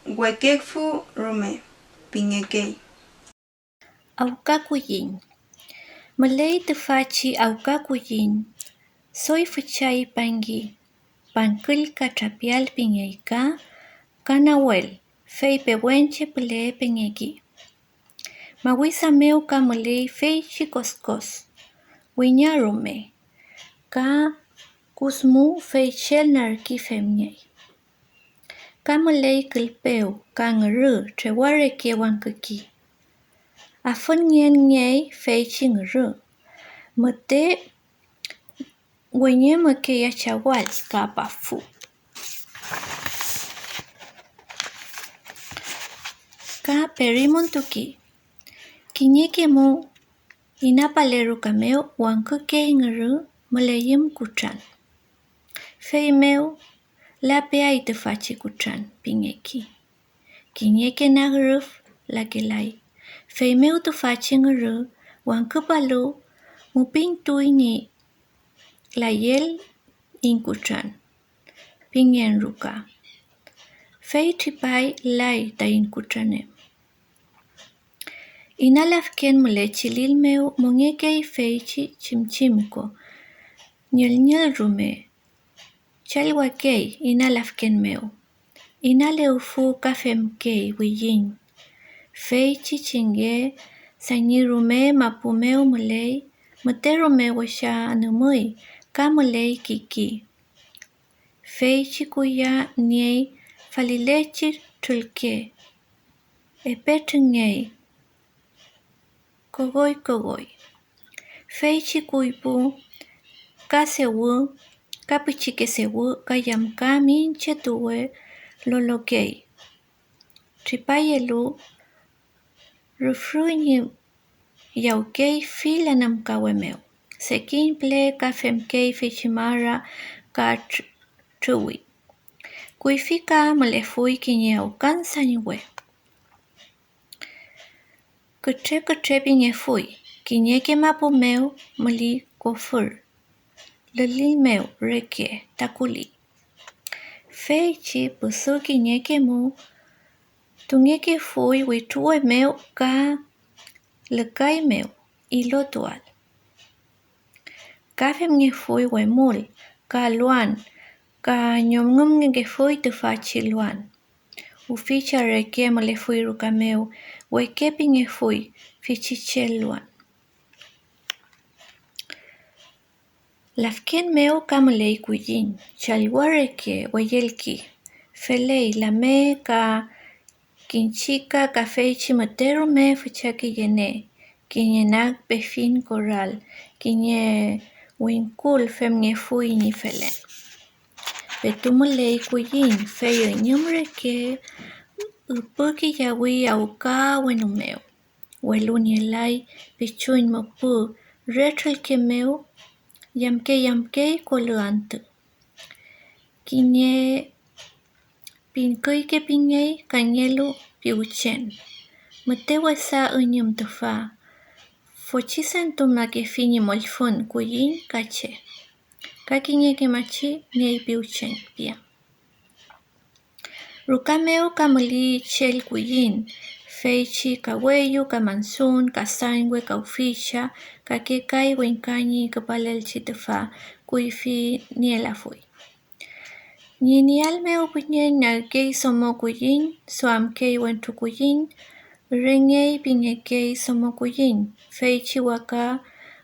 Wekekfu rume. Pingekei. Aukakuyin. Malay tufachi aukakuyin. Soy fuchay pangi. Pankul katrapial pingeika. Kanawel. Fei pewenche pele pingeki. Mawisa meu ka malay fei chikoskos. Winyarume. Ka kusmu fei shelnar ki femnyay. Ka malay kulpeu ka ngru treware ke wankaki. Afun nyay fei chingru. Mute wenye make ya chawal ka pafu. Ka perimontuki. Kinyeke mu inapaleru kameo wankake ngru malayim kutran. Fei meu lapea itufachi kutran pingeki. Kinyeke nagruf lakelai. Fei meu tufachi ngru wankapalu mupintui ni layel inkutran. Pingen ruka. Fei tripai lai ta inkutrane. Inalafken mule chilil meu mongekei feichi chimchimko. Nyel rume. Chalwakei inalafken meu. Inaleufu kafemkei wiyin. Feichi chinge sanyirume mapumeu mulei. Muterume washa anumui kamulei kiki. Feichi kuya nyei falilechi tulke. Epetungei kogoy. Feichi kuipu kasewu, kapichike sewu, kayam kamin chetuwe lolokei. Tripayelu rufruñi yaukei filanam kawemeu. Sekinple kafemkei fechimara ka truwi. Kuifika malefui kinyeu kansanywe. Kutre pinyefui. Kinyeke mapumeu mali kofur. Lilil meu reke takuli. Feichi pusu kinyeke mu. Tungeke fui wituwe meu ka lekai meu ilotual. Kafem nge fui wemul ka luan ka nyomngum nge fui tufachi luan. Uficha reke male fui rukameu wekepi nge fui fichichel luan. Lafken meu kamalei kuyin chalwareke wayelki. Felei lame ka kinchika ka feichi materu me fuchaki yene. Kinye nag befin koral. Kinye winkul fem nge fui ni felen. Betumalei kuyin feyo nyumreke upuki yawi auka wenumeu. Welunielai pichuin mopu retrel ke meu yamke koluantu. Kinye pinkui ke pinyei kanyelu piuchen. Matewasa unyum tufa. Fochisan tumake finyi molfun kuyin kache. Kakinye ke machi nyei piuchen pia. Rukameu kamali chel kuyin. Feichi kaweyu kamansun kasangwe kauficha kakekai wenkanyi kapalel chitufa kuifi nielafui. Nienial meu kunyen nalkei somo kuyin soamkei wentu kuyin rengei pingekei somo kuyin. Feichi waka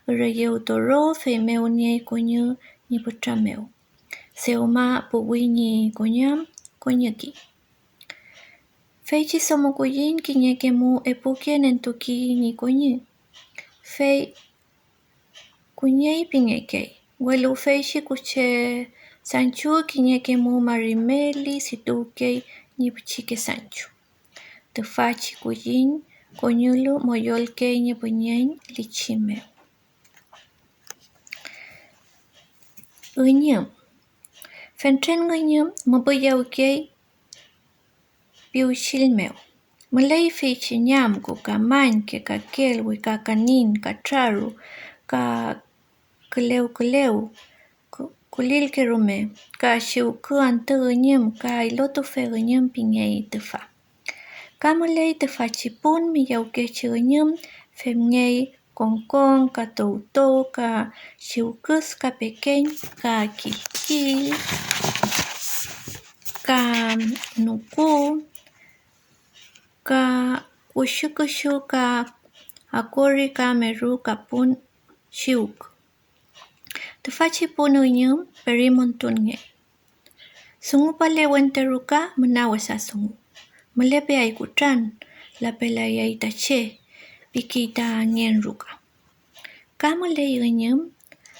reyeu toro fe meu niei kunyu ni putrameu. Seuma puwinyi kunyam kunyaki. Feichi somo kuyin kinyeke mu epuke nentuki ni kunyu. Fei kunyei pingekei. Welu feichi kuche sanchu kinyeke mu marimeli situkei ni puchike sanchu. Tufachi kuyin konyulu moyolkei ni punyen lichimeu. Unyum. Fentren unyum mabuyaukei piuchil meu. Malay feichi nyam ko ka manke ka kelwi ka kanin ka traru ka kuleu kulil ke rume ka shiuku ante unyum ka ilotu fe unyum pingei tufa. Kamalay tufa chipun mi yaukechi unyum femngei kongkong ka toutou ka shiukus ka pekeng ka kilkil ka nuku ka kushu ka akori ka meru ka pun shiuk. Tufachi pun unyum perimuntun nge. Sungu pale wenteruka menawasa sungu. Melepe ay kutran la pelay ay tache pikita ngen ruka. Kamalay unyum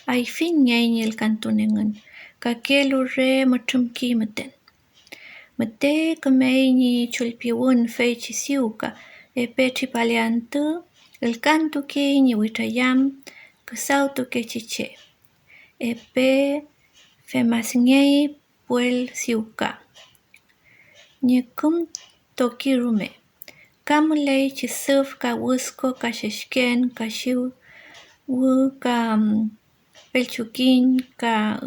ay fin ngay nyel kantunengan ka kelu re matumki meten. Mate kamay ni chulpiwun feichi siuka pechi paleantu el cantu ke ni witayam kasautu ke chiche. Epe femasngei puel siuka. Nyekum toki rume. Kamalay chisuf ka wusko ka sheshken ka shiu wu ka pelchukin ka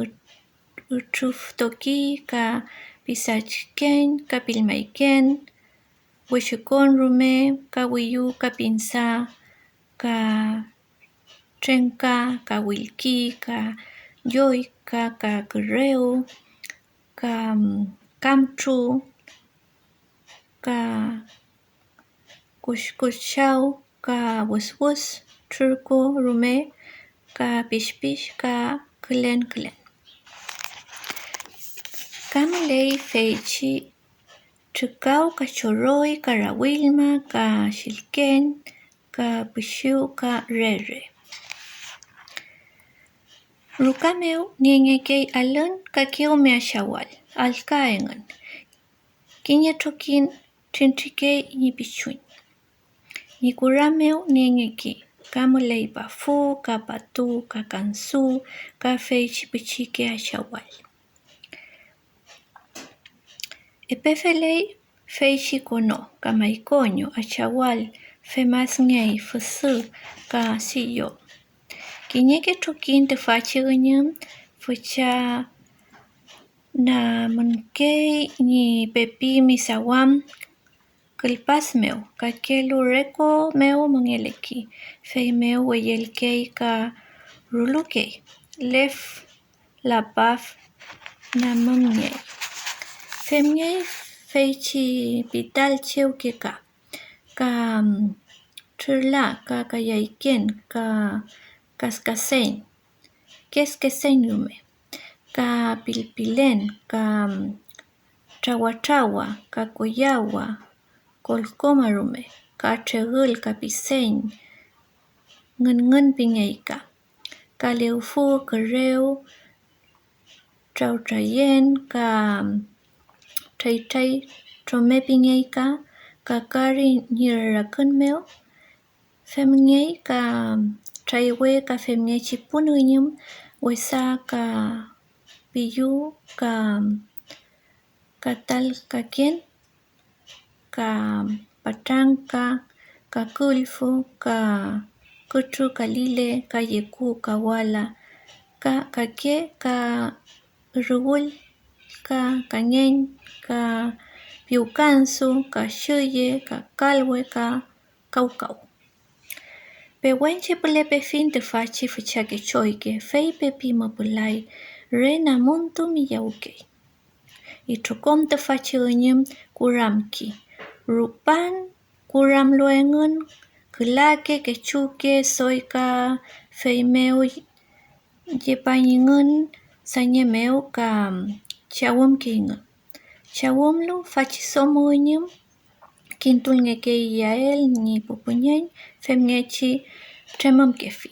utruf toki ka pisachken ka pilmaiken wishukon rume ka wiyu ka pinsa ka trenka ka wilki ka yoika ka kureu ka kamtru ka kushkushau ka wuswus turko rume ka pishpish ka klen. Kamalay feichi tukau ka choroi ka rawilma ka shilken ka pusiu ka rere. Rukameu niengekei alun ka kiume ashawal alkaengan. Kinya tokin tintrike ni pichuin. Ni kurameu niengeki kamulei bafu ka batu ka kansu ka fei chipichike ashawal. Epefelei fei chikono ka maikonyo ashawal fe mas ngei fusu ka siyo. Kinyeke tokin te fachiganyum fucha na munkei ni pepi misawam kelpas meu ka kelu reko meu mengeleki fei meu weyelkei ka rulukei lef lapaf na mengei. Femngei fei chi pital cheu keka ka trla ka kayaiken ka kaskasen keskesen yume ka pilpilen ka trawa ka koyawa kolkomarume ka tregul ka pisen ngen pingei ka leufu kereu trautrayen ka tai trome pingei ka kari nirarakun meu femngei ka traiwe ka femngei chipun unyum wesa ka piyu ka tal kakien ka patang ka kulfu ka kutru kalile ka yeku ka wala ka kake ka rugul ka kangen ka piukansu ka shuye ka kalwe ka kaukau. Pewenche pelepe fin te fachi fuchake choike fei pepi mapulai re na muntu miyauke. Itrokom te fachi unyum kuramki. Rupan kuram luengun kelake kechuke soika fei meu jepanyingun sanye meu ka chawum kingun. Chawum lu fachi somo unyum kintul ngeke yael ni pupunyeng fem ngechi tremam kefi.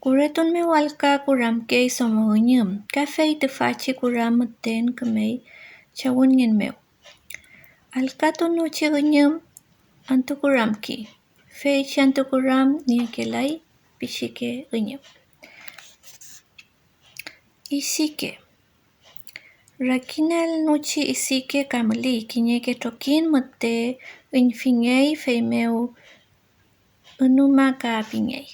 Kuretun me walka kuram kei somo unyum ka fei te fachi kuram ten kemei chawun ngen meu. Alkatun uchi unyum antu kuram ki fei chantu kuram ni kelai pishike unyum. Isike Rakinel nuchi isike kamali kinyeke tokin mete infingei fei meu unuma ka pingei.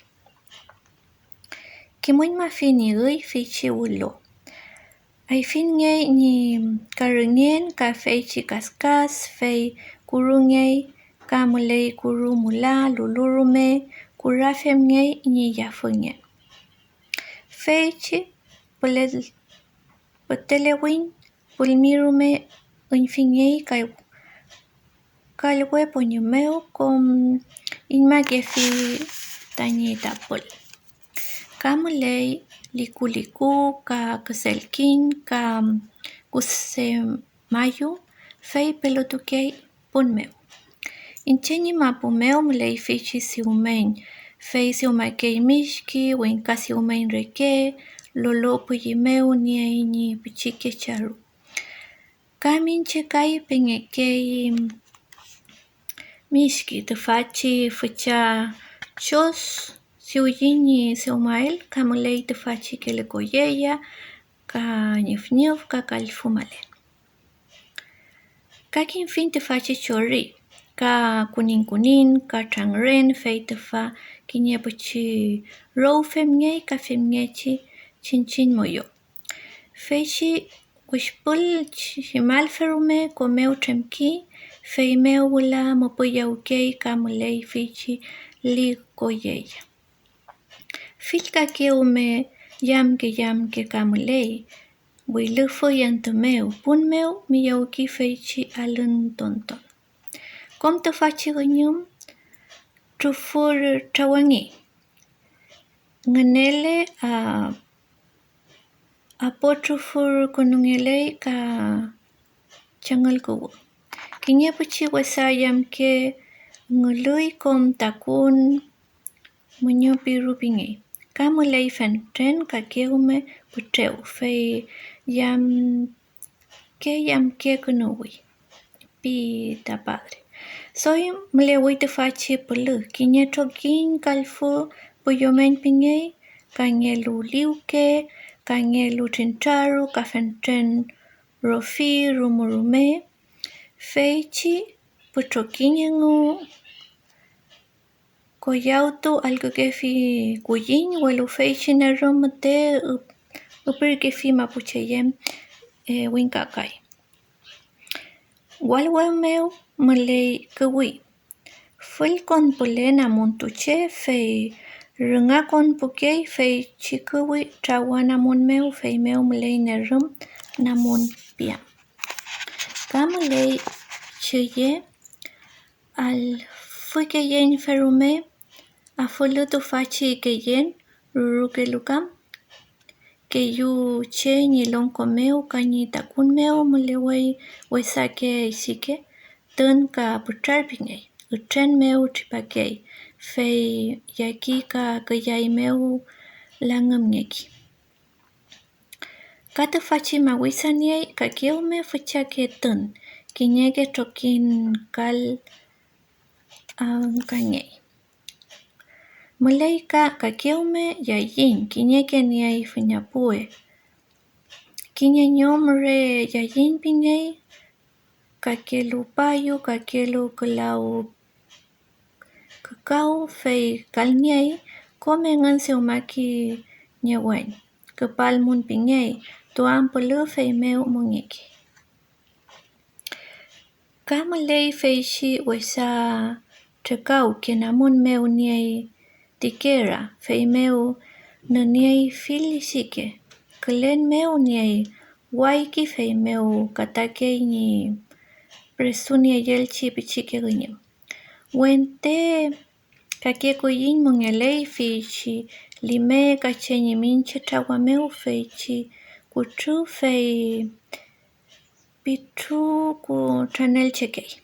Kimuin mafini ui fichi ulo. Ai fingei ni karungen ka fei chikaskas fei kurungei ka mulei kurumula lulurume kurafemngei ni yafunge. Fei chi Potelewin pulmirume infingei kalwe ponyumeu kom inmagefi tanyi tapul. Kamulei liku ka keselkin ka kusemayu fei pelotukei punmeu. Inchenyi mapumeu mulei fichi siumen fei siumakei mishki wenka siumen reke lolo puyimeu ni pichike charu. Kaminche kai pengekei mishki te fachi fucha chos siuyini siumael kamulei te fachi kelekoyeya ka nyuf ka kalfumale. Kakin fin te fachi chori ka kunin ka trangren fei te fa kinyepuchi row femngei ka femngechi chinchin moyo. Feichi wishpul chimal ferume komeu tremki fei meu wula mopoyaukei kamulei fichi li koyeya. Filka keume yamke kamulei wilufo yantumeu punmeu miyauki feichi alun tonton. Kom te fachi unyum trufur trawangi. Ngenele apo trufur kunungele ka changal kuwo. Kinye puchi wasayam ke ngului kom takun munyo piru pingi. Kamu lei fen tren ka keume puteu fe yam ke kunui. Pi ta padre. Soy mlewi te fachi pulu. Kinye tokin kalfu puyomen pingi. Kanyelu liuke. Kanyelu tintaru. Kafen tren rofi rumurume. Feichi putokinye ngu. Koyautu algo que fi kuyin welu feichi na romate upir que fi mapucheyem winkakai. Walwemeu malay kawi. Ful kon pule na montuche fei runga kon pukei fei chikawi trawana mon meu fei meu malay na rum na mon piam. Kamalay cheye al fuikeyen ferume a fulutu fachi keyen ruruke lukam que yu che ni lonko meu kani takun meu muleway wesake isike tun ka putrar pingay utren meu tripakay fei yaki ka kayay meu langam nyeki kata fachi mawisanye ka keume fuchake tun kinyege tokin kal kanyay mulay ka keume yayin kinyege niay funyapue kinya nyomre yayin pingay kakelu payu kakelu kelau kakao fei kalnyay komengan seumaki nyewen kepal mun pingay tuam pelu fei meu mungeki kamalay fei shi wesa tekau kenamun meu niay tikera fei meu niay filisike kelen meu niay waiki fei meu katake ni presunia yelchi pichike gunyem wente kake kuyin mungelay fichi lime kachenye minche tawa meu feichi kutu fei pitu ku chanel chekei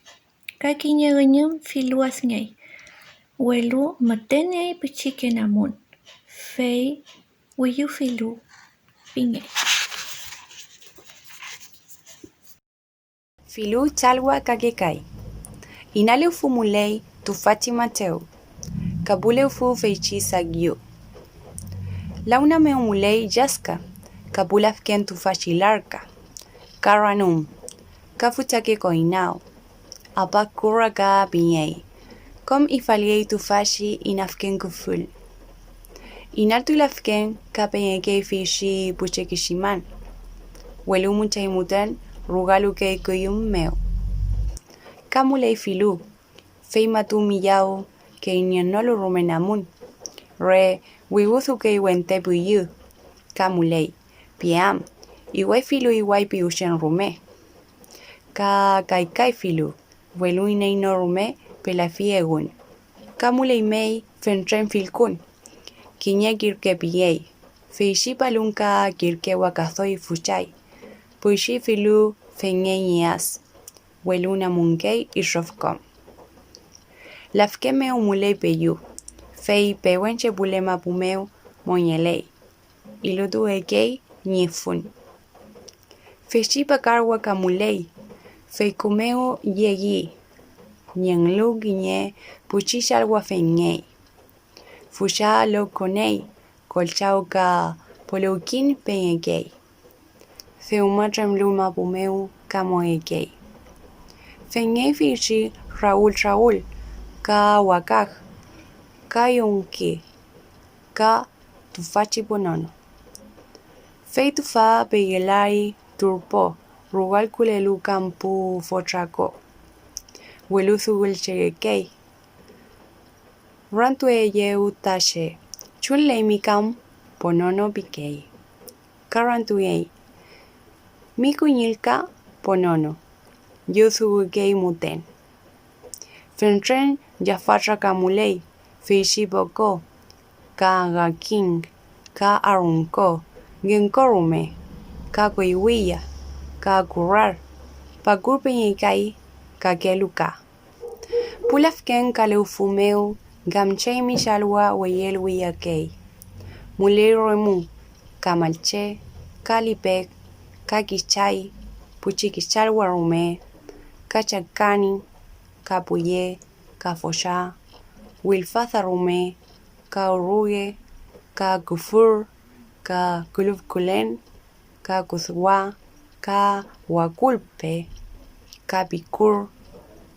kakinye gunyem filuas ngay welu matene pichike namun fei wiyu filu pinge Filu chalwa kakekai. Inale ufumulei tu Fatima teu. Kabule ufu feichi sagyo. Launa me umulei jaska. Kabula fken tu fachilarka. Karanum. Kafutake koinao. Apakura ka piñei. Kom ifaliei tu fashi inafken kuful. Inaltu lafken kapeñeke fishi puchekishiman. Welu muchaimutan rugalu ke kuyum meu. Kamulei filu. Feimatu miyao ke inyanolu rumenamun. Re wiwuthu ke wente puyu. Kamulei. Piam. Iwai filu iwai piushen rume. Ka kaikai filu. Welu ineino rume pelafiegun. Kamulei mei fentren filkun. Kinye kirke piyei. Feishi palunka kirke wakazoi fuchai. Puishi filu fengenias. Weluna munkei ishofkom. Lafkeme umulei peyu. Fei pewenche bulema pumeu monyelei. Ilutu ekei nyefun. Feishi pakarwa kamulei. Fei kumeo yegi. Nyenglu ginye puchishalwa fengei. Fusha lo konei. Kolchao ka poleukin pengekei. Feumatrem luma pumeu kamoekei. Fengei fichi Raúl. Ka wakak. Ka yonke. Ka tufachi bonono. Fei tufa peyelari turpo. Rugal kulelu kampu fotrako. Weluzu wilchegekei. Rantu eye utashe. Chunlei mikam ponono pikei. Karantu ei. Mikunyilka ponono. Yuzu gei muten. Fentren jafatra kamulei. Fishi boko. Ka gaking. Ka arunko. Genkorume. Ka kuiwia. Ka kurar. Pakurpenyekai. Ka keluka. Pulafken kaleufumeu gamchei mishalwa weyel wiyakei. Mulero kamalche, kalipek, kakichay, puchikichalwa rume, kachakani, kapuye, kafosha, wilfatha rume, kauruge, ka kufur, ka kulufkulen, ka kuthwa, ka wakulpe, ka pikur,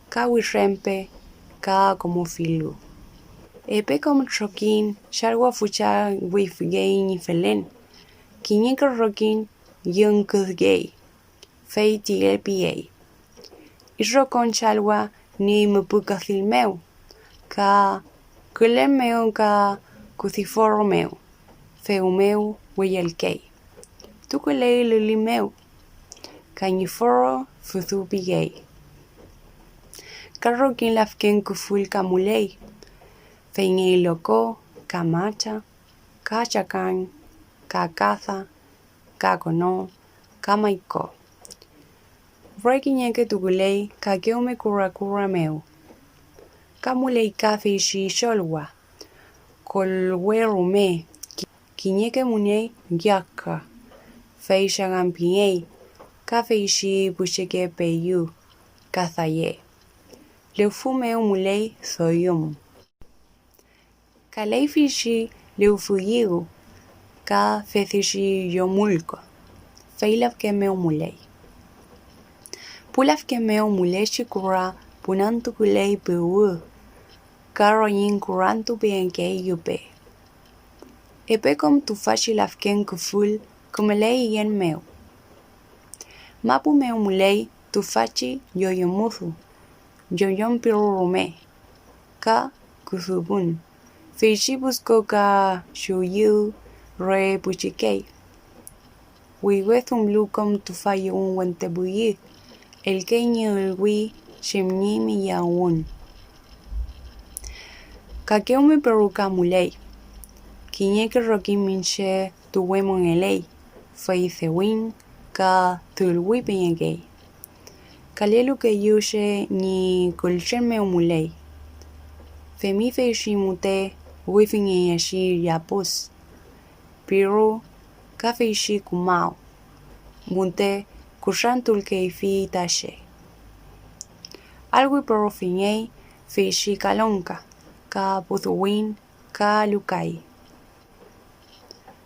ka wirempe, ka komufilu. Epe kom trokin, shalwa fucha wifgei ni felen, kinyeka rokin, yung kuthgei, fei tielpiei. Isrokon shalwa ni mupukathilmeu, ka kulemeu ka kuthiforomeu, feumeu weyelkei. Tukulei lulimeu, kanyiforo futhupigei. Karokin lafken kuful kamulei, feingei loko, kamacha, kachakan, kakatha, kakono, kamaiko. Breaking tukulei, kakeume kura meu. Kamulei kafe shi sholwa, kolwerume, kinyeke munei gyaka, feishagampiei, kafe shi busheke peyu, kathaye. Leufumeu mulei soyum. Kaleifishi leufuyigu, ka fethishi yomulko, feilafkemeu mulei. Pulafkemeu mulei shikura punantukulei pewu, karoyin kurantu benkei yupe. Epekom tufashi lafken kuful, kumelei yen meu. Mapu meu mulei tufachi yoyomuthu, yoyom pirurume, ka kuthubun. Feishibusco ka shuyu re puchikei. Wiwethum lukom tufayi wentebuyi, el kenyi ulwi shimnimi yaun. Kakeume peruka mulei, kinyeke rokin minche tuwemon elei, feithewin ka tulwi penyegei. Kalelu ke yushe ni kulchenme mulei. Femi feishimute wifingei yashi yapus. Piru ka feishi kumau. Munte kushantul keifi tashe. Alwi perofingei feishi kalonka, ka puthuwin, ka lukai.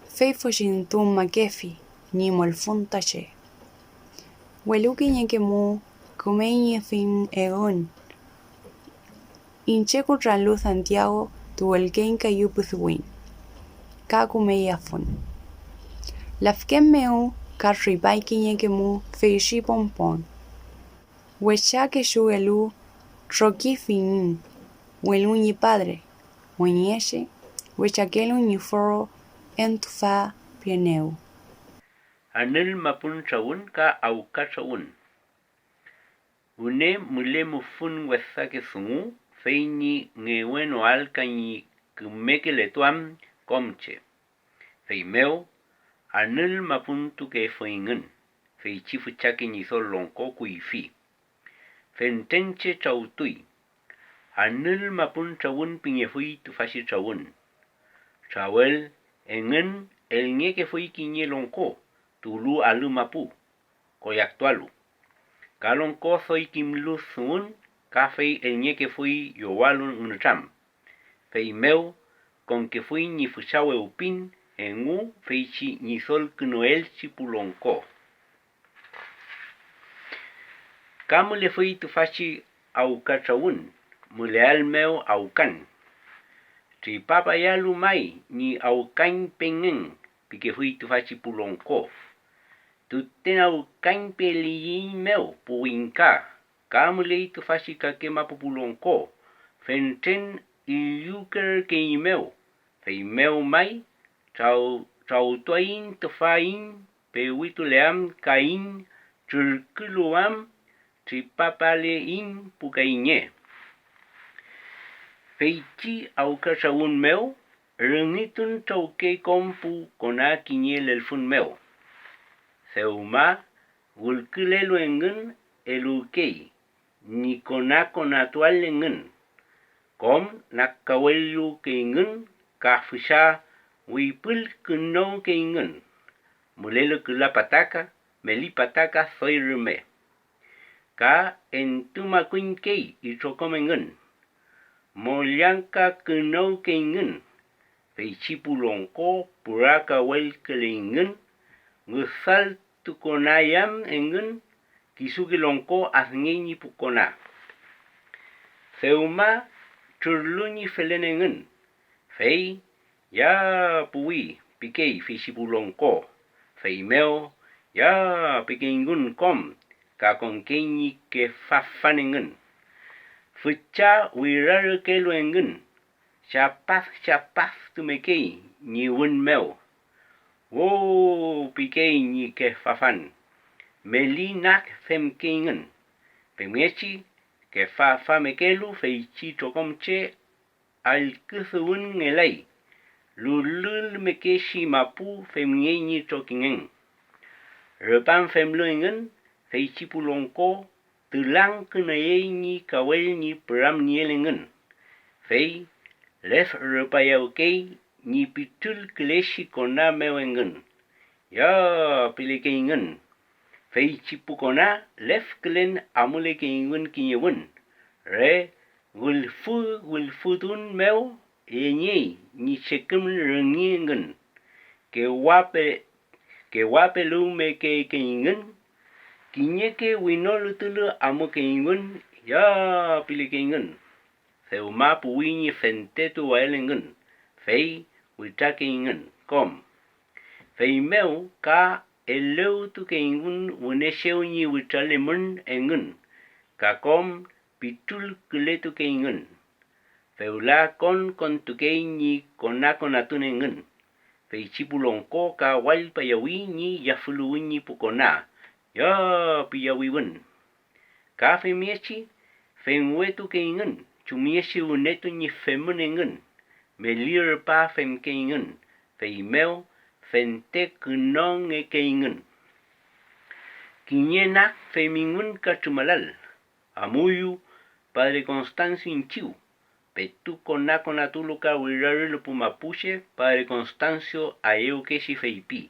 Feifoshintum makefi, ni molfun tashe. Weluki nyekemu kumenye fin egon. Incheku ranlu Santiago tuelkein kayuputhuwin. Ka kumeyafun. Lafkemmeu ka ribai kinyekemu feishi pompon. Wechake shugelu troki finin. Welu ni padre. Wenyeshe. Wechakelu ni foro entufa pieneu. Anil mapun chawun ka auka chawun. Une mule mufun wethake sungu, feini ngeweno alka ni kumeke letuam komche. Feimeo, anil mapun tuke foingen, fei chifu chake ni solonko kuifi. Fentenche chautui, anil mapun chawun pinyefui tufashi chawun. Chawel, engen el nyeke fui kinye lonko, tulu alu mapu, koyaktualu. Kalon ko soy kimlu sun, kafei el nyeke fui yowalun uncham. Fei meu, con que fui ni fuchawe upin, en feichi ni sol kunoel chipulonko. Kamu le fui tufachi au kachawun, muleal meu au kan. Tri papa yalu mai ni au kan pengen, pike fui tufachi pulonko. Tuten au kan peliin meu puinka. Kamu le tufachi kakema pupulonko. Fenten iyuker keimeu. Fei meu mai, trau toin tufain, pewitu leam kain, chulkuluam, tripapalein pukainye. Feichi au kashaun meu, renitun chauke kompu kona kinyel el fun meu. Seuma, wulkulelu engen elukei, ni kona konatual engen, kom nakawelu keingen ka fusha wipul kuno keingen mulelo kula pataka meli pataka soy rume ka entuma kuinkei itrokomengen molyanka kuno keingen feichipulonko puraka wel kelingen ngusal tukonayam engen kisugilonko asngeñi pukona seuma churluni felenengen fei ya puwi pikei feichipulonko feimeo ya pikengun kom ka konkeñi ke fafanengen fucha wirar keluengen chapaz tumekei ni wunmeo wo pikei ni ke fafan melinak femkeingen pemechi ke fa mekelu feichi tokomche al kusun ngelai lulul mekeshi mapu femnieni tokingen repan femluingen feichi pulonko tulang kenayei ni kawel ni pram nielingen fei lef repayauke ni pitul kleshi kona mewengen ya pilikeingen fei chipukona lef klen amule keingen kinyewun re wulfudun meu enye ni chekum rengiingen ke wape lume ke keingen kinyeke winolutulu amu keingen ya pilikeingen seuma puwini fentetu waelengen fei witakeingen kom fei meu ka eleu tu keingen unesheu ni witalemun engen ka kom pitul kuletu keingen feula kon tukei ni konatunengen fei chipulonko ka wal payawi ni yafuluwi ni pukona ya piyawiwen ka femiechi fenwetu keingen chumieshi unetu ni femunengen melir pa femkeingen feimeo fente kunong ekeingen kinyena femingun kachumalal amuyu padre Constancio inchiu petu konatuluka wirarulu pumapuche padre Constancio aeu keshi feipi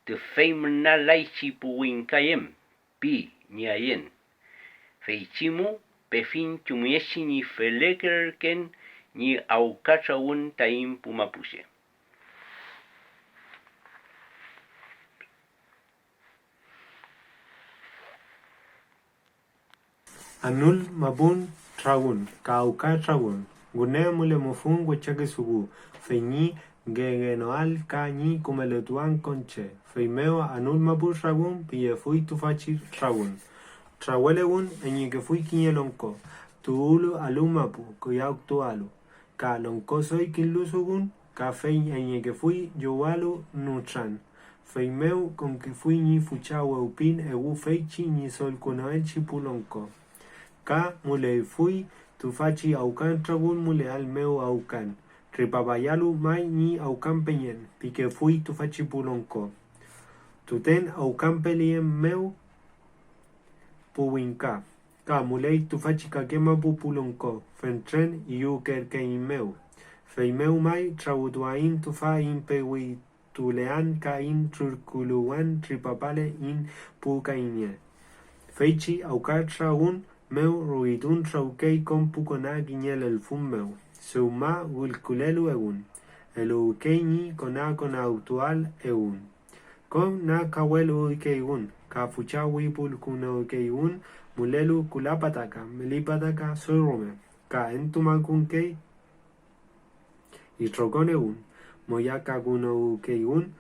tu feimna laichi puwinkayem pi ni ayen feichimu pefin chumieshi ni felekerken ni aukachawun taim pumapuche. Anul mabun tragun kauka tragun gune mule mufun wechake sugu feñi gegenoal ka ni kumeletuan conche feimeo anul mabun tragun pille fui tufachi tragun trawelegun eñi que fui kiñelonko tuulu alumapu kuyauk tualu ka lonko soy kinlusugun ka feñ eñi que fui yowalu nutran feimeu con que fui ni fuchawe upin egu feichi ni sol kunoelchi pulonko ka mule fui tufachi aukan tragun mule al meu aukan ripapayalu mai ni aukan peñen pique fui tufachi pulonko tuten aukan pelien meu puwinka ka mulei tufachi kakema pupulonko fentren iu kerkein meu feimeu mai trauduain tufa in pewi tulean ka in trurkuluan ripapale in pukainye feichi auka tragun meu ruidun traukei con pukona guiñel el fun meu seuma gulkulelu egun elukei ni kona autual egun con na kawelu keigun ka fuchawi pulkuno keigun mulelu kulapataka melipataka sorume ka entumakun kei itrokonegun moyaka kuno keigun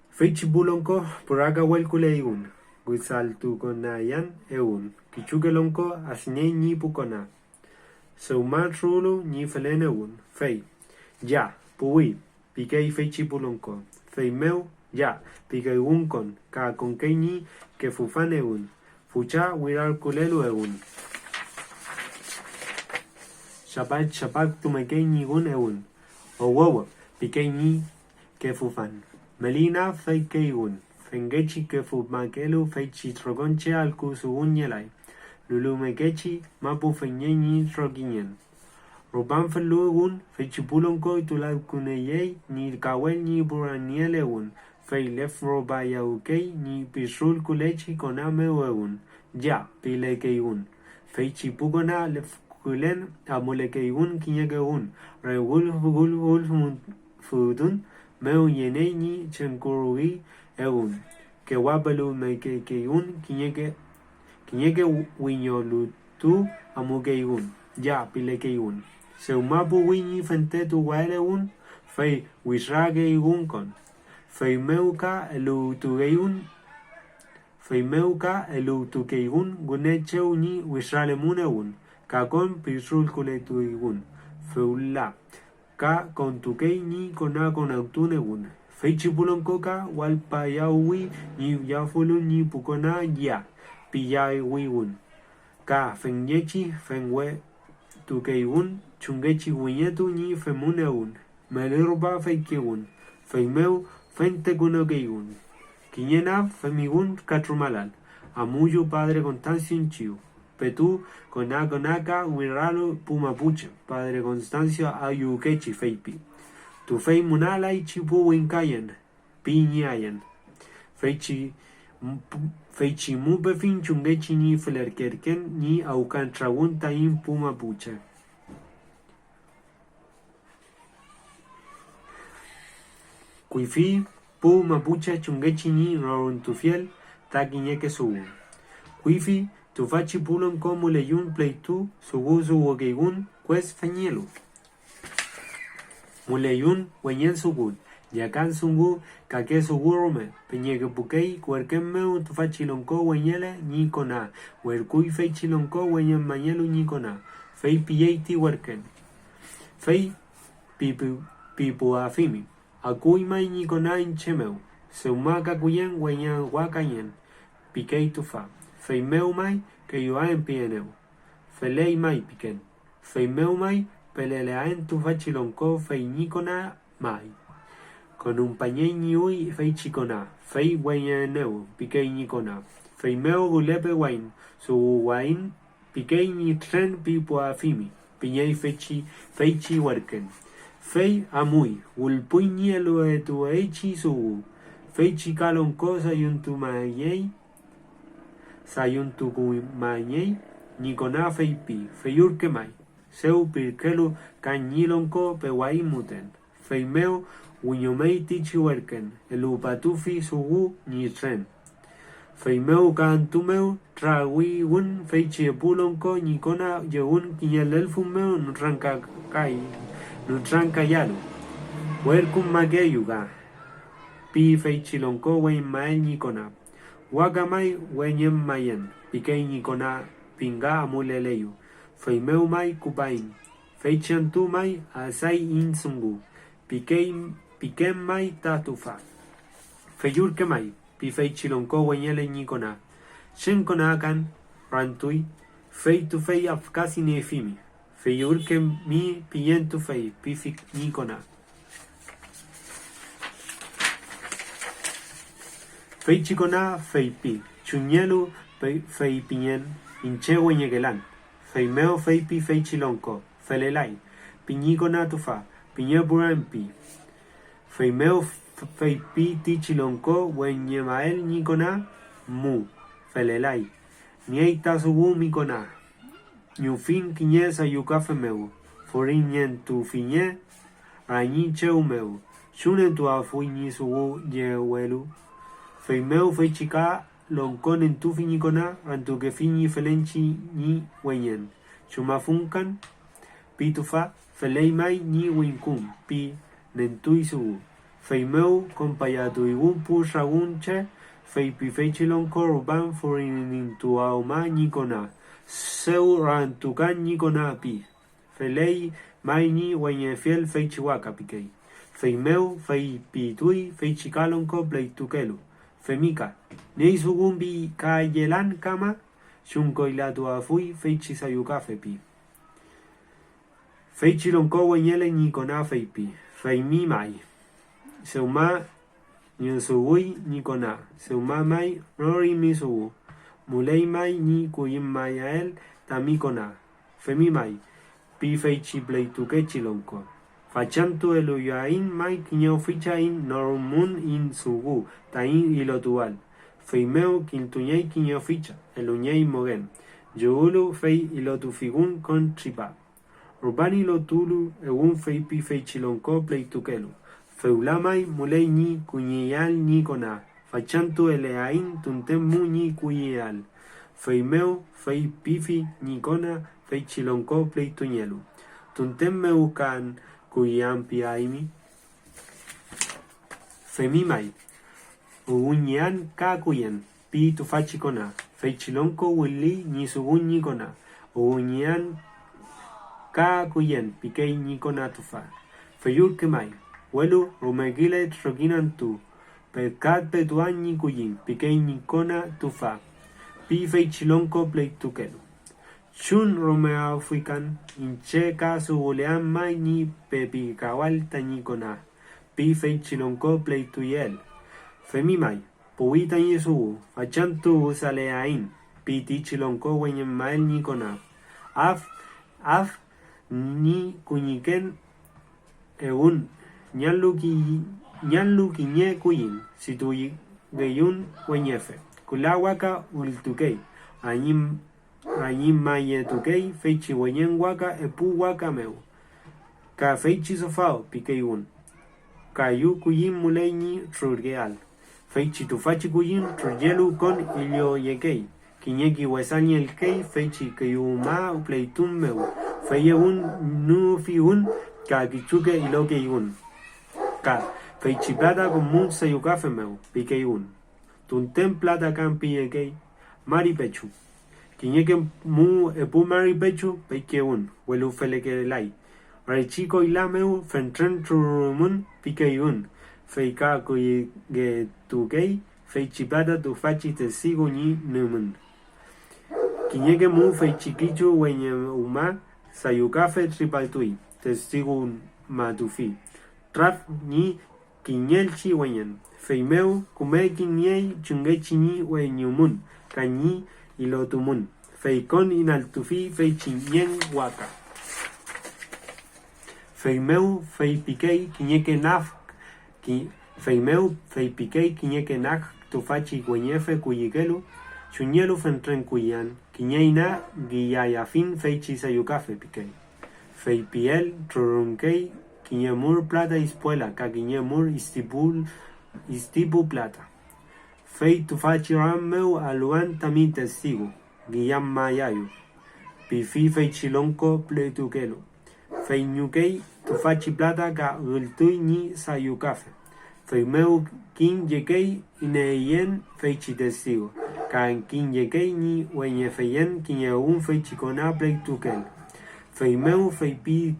feichi bulonko puraka welkuleigun guisaltu konayan egun kichukelonko asne ni pukona seumat rulu ni felenegun fei ya puwi pikei feichi bulonko fei meu ya pikei unkon ka konkei ni ke fufanegun fucha wiral kulelu egun shapak tumekei ni gun egun owowo pikei ni ke fufan melina fei keigun fengechi ke fumakelu feichi trogonche al kusugun yelai lulumekechi mapu feñeñi trokinyen Rupan felu egun, fei chipulonko itulakuneyei, ni kawel ni buraniel egun, fei lef roba yaukei, ni pisul kulechi konameu egun, ya, pilekeigun. Fei chipukona lef kulen amulekeigun kinyekegun, regul fudun, meu yenei ni chenkurugi egun, que wapelu mekeigun kinyeke winyolutu amukeigun, ya, pilekeigun. Seumapu winyi fente tu waelegun, fei wisrageigun kon. Fei meuka elu tukeigun gunecheu ni wisralemunegun, ka kon pisul kuletuigun. Feula, ka kon tukei ni kona konautunegun. Fei chipulonkoka walpayaui ni yafulun ni pukona ya, piyaiwigun. Ka fenyechi fenwe tukeigun, chungechi winyetu ni femunegun. Melirba feikigun. Feimeu fente kunokeigun. Kinyena femigun katrumalal. Amuyu padre Constancio inchiu. Petu konaka wiralo pumapuche. Padre Constancio ayukechi feipi. Tu fei munala ichipu winkayen. Piñayen. Feichi mupe fin chungechi ni flerkerken ni aukantragunta in pumapuche. Kuifi pu mapuche chungechi ni roruntufiel taquiñeque sugu. Kuifi tu fachi pulon como leyun pleitu sugu wokeigun pues feñelu. Muleyun wenyen sugu. Yakan sungu kake sugu rome. Peñeque pukei cuerquemeu tu fachi lonko wenyele ni kona. Werkui feichi lonko wenyen mañelu ni kona. Fei piyeiti werken. Fei pipu afimi. Akui mai ni kona inchemeu. Seumaka kuyen wenyan wakayen. Pikei tufa. Fei meu mai que yoaen pieneu. Felei mai piken. Fei meu mai peleleaen tu fachilonko fei ni kona mai. Con un pañei ni ui fei chikona. Fei wenyaneu. Pikei ni kona. Fei meu gulepe wain. Su wain pikei ni tren pipu afimi. Piñei feichi werken. Fei amui, ulpui nielu etu eichi sugu. Fei chikalon ko sayuntu kumayei, nikona fei pi, fei urke mai. Seu pirkelu kañilon ko pewai muten. Fei meu, uñomei tichi werken, elu patufi sugu ni tren. Fei meu kantumeu, trawi un fei chiepulon ko nikona yeun kiñelelfu meu nutranka yalu. Werkum mageyuga. Pi feichilonko wen mael nikona. Wagamai wenyem mayen. Pikei nikona pinga amuleleyu. Feimeu mai kupain. Feichantu mai asai insungu. Pikem mai tatufa. Feyurke mai. Pi feichilonko wenyele nikona. Shenkona kan rantui. Fei tu fei afkasi nefimi. Feyurke mi piyentu fei, pifik nikona. Fei chikona fei pi, chunyelu fei piyen, inche wenyegelan. Fei meo fei pi fei chilonko, felelai, piñikona tufa, piñe buran pi. Fei meo fei pi ti chilonko, wenyemael nikona, mu, felelai. Nieita sugu mikona. Nyufin kiñe sayukafe meu, forinyen tu finye, rañi cheu meu, shunen tu afuini sugu yewelu, fei meu fei chika lonkon en tu finikona, antu que fini felenchi ni wenyen, chumafunkan, pitufa, felei mai ni winkum, pi nentui sugu, fei meu compayatu igun pusragunche, fei pi fei chilonko ruban forinin tu auma nikona. Seu rantukan nikona pi. Felei mai ni wenye fiel fei chiwaka pikei. Fei meu, fei pitui, fei chikalonko pleitukelu. Femika. Nei sugumbi kayelan kama, shunko ilatu afui fei chisayukafe pi. Fei chilonko wenyele nikona fei pi. Fei mi mai. Seuma nyusugui nikona. Seuma mai rori mi sugu. Mulei mai ni kuyim mayael tamikona. Femi mai. pi feichi pleituke chilonko. Fachantu eluyain mai quiño fichain normun in sugu, tain ilotual. Feimeo quintuñei quiño ficha, eluñei mogen. Youlu fei ilotufigun con tripa. Urbani lotulu egun fei pi feichilonko pleitukelu. Feulamai mulei ni cuñial ni cona. Fachantu eleain tuntemu ni cuñial. Feimeo fei pifi ni cona feichilonko pleituñelu. Tuntem me buscan cuyan piaimi. Femimai. Uguñan ka cuyen. Pi tu fachicona. Feichilonko willi ni sugun ni cona. Uguñan ka cuyen. Pikei ni cona tufa. Feyur kemai. Welu rumegile trokinan tu. Pekat petuan ni cuyin. Pikei ni cona tufa. Pi feichilonko pleitukelu. Chun Romeo Fuican, inche casu bolean mai ni pepicawal tañicona, pi feichilonco pleituyel. Femimai, puita ni su, fachantu saleain, pi tichilonco weñemael nicona. Af ni cuñiquen eun, ñanluki ñe cuyin, si tu geyun weñefe. Kulawaka ultukei, Añim maye tukei, feichi weñen waka epu waka meu. Ka feichi sofao, pikei un. Ka yu kuyin muleñi trurgeal. Feichi tufachi kuyin trurgelu con ilio yekei. Kiñeki huesañi el kei, feichi que yu ma upleitun meu. Feye un nu fi un, ka kichuke iloke un. Ka feichi plata con mun sayukafe meu, pikei un. Tuntem plata campi yekei, mari pechu. Kiñeke mu epu mari pechu, peike un, huelu feleke lai. Raichico ilameu, fentren trurumun, pikei un. Feika kuige tukei, feichipata tu fachi te sigo ni numun. Kiñeke mu feichikichu wenye uma, sayukafe tripaltui, te sigo matufi. Traf ni kiñelchi wenyen. Feimeu, kume kiñei chungechi ni wenyumun, kañi ilotumun. Feikon inaltufi feichiñen waka. Feimeu feipikei kiñeke naf. Feimeu feipikei kiñeke nak tufachi gueñefe kuyikelu. Chuñelu fentren kuyan. Kiñeina guiyayafin feichi sayukafe pikei. Feipiel trurunkei kiñemur plata ispuela. Ka kiñemur istipu plata. Fei tufachi rameu aluan tamin testigo. Guiyam mayayu. Pifi feichilonko pleitukelu. Fei ñukei tufachi plata ka gultui ni sayukafe. Fei meu kin yekei ineyen feichi testigo. Ka kin yekei ni weñe feyen kiñeun feichikona pleitukelu. Fei meu fei pi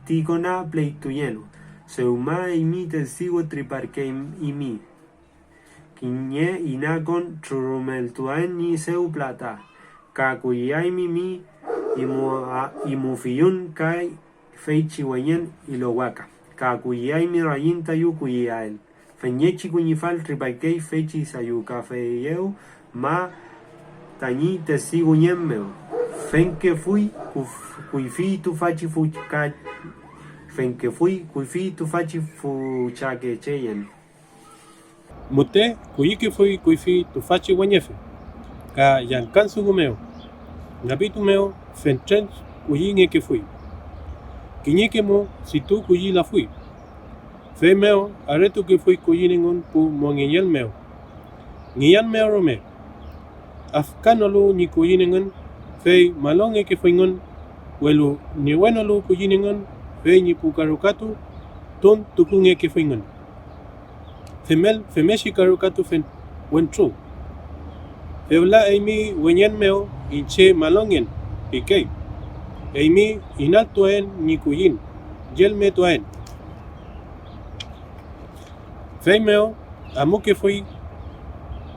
tikona pleituyelu. Seuma imi testigo triparke imi. Kiñe inakon trurumeltuan ni seu plata. Ka kuyaimi mi imufiyun kai feichi weñen ilowaka. Ka kuyaimi rayin tayu kuyael. Feñechi kuñifal triparkei feichi sayuka feyeu ma tañi testigo ñemmeu. Fenke fui kuifi tu fachi fuchka. Fenke fui kuifi tu fachi fuchake cheyen. Mute kuyiki fui kuifi tufachi weñefe. Ka yankan sugumeo. Nabitumeo fentren kuyinge que fui. Kiñeke mo si tu kuyi la fui. Fe meo aretu que fui kuyiningun pu mongiñel meo. Ngiyan meo rome. Afkanolu ni kuyiningun fe malonge que fuingun. Welu ni wenolu kuyiningun fe ni pukarukatu ton tukunge que fuingun. Femeshi karukatu fen wentru. Feula eimi wenyen meo inche malongen pikei. Eimi inaltoen ni kuyin. Yel me toen. Feimeo amuke fui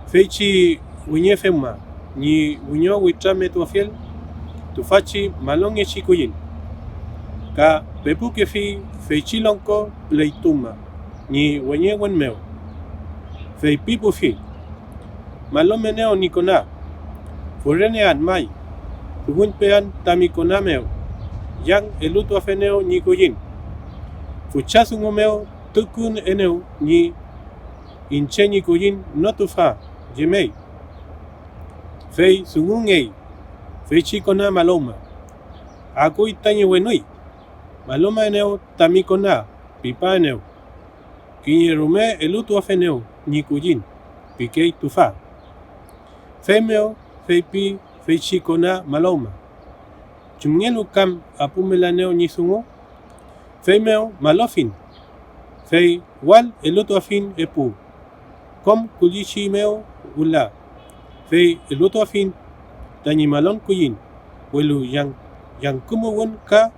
feichi winye fema ni winyo witrame tu fiel tu fachi malonge chikuyin. Ka pepuke fi feichilonko pleituma ni wenye wenmeo. Fei pipu fi. Malomeneo nikona. Furene an mai. Tugun pean tamikonameo. yang elutu afeneo ni kuyin. Fuchasungo meo tukun eneo ni inche ni kuyin no tufa jemei. Fei sungungei. Fei chikona maloma. Aku itanye wenui. Maloma eneo tamikona pipa eneo. Kinye rume elutu afeneo ni kuyin. Pikei tufa. Fei meo, fei pi, fei chikona maloma. Chumngelu kam apumelaneo ni sungo. Fei meo malofin. Fei wal elutu afin epu. Kom kulishi meo ula. Fei elutu afin tanyi malon kuyin. Welu yang kumuwon ka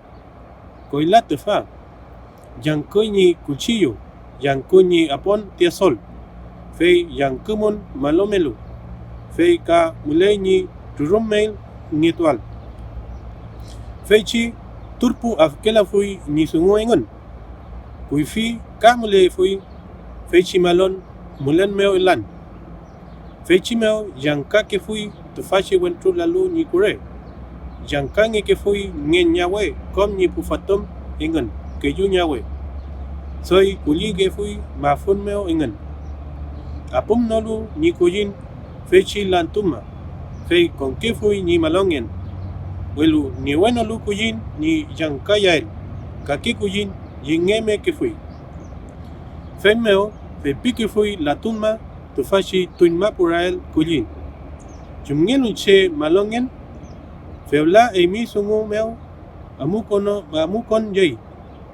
koila tefa. Yang kunyi kuchillo. Yang kunyi apon tiasol. Fei yang kumun malomelu. Fei ka mulai ni turumel ngitual. Fei chi turpu afkela fui ni sungo engon. Kui fi ka mulai fui. Fei chi malon mulan meo ilan. Fei chi meo yang ka ke fui tufashi wentru lalu ni kure. Yang ka nge ke fui ngen nyawe kom ni pufatom engon keju nyawe. Soy kuli ke fui mafun meo engon. Apum nolu ni kuyin fei chi lantuma. Fei con ke fui ni malongen. Welu ni bueno lu kuyin ni yang kayael. Kaki kuyin yingeme ke fui. Fei meo fei pi ke fui latuma tufashi tuinma purael kuyin. Chumngelu che malongen. Feula emi sungu meo amukon jay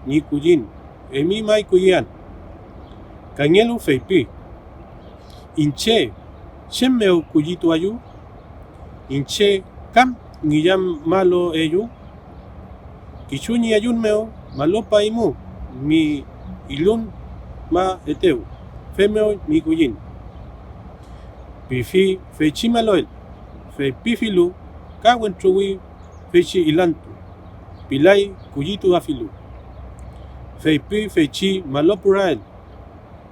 ni kuyin. Emi mai kuyan. Kangelu fei pi. Inche meo kuyitu ayu. Inche kam ngiyam malo eyu. Kichuni ayun meo malopa imu mi ilun ma eteu. Femeo mi kuyin. Pifi fechi maloel. Fe pifilu kawen truwi fechi ilantu. Pilai kuyitu afilu. Fei pi fechi malopurael.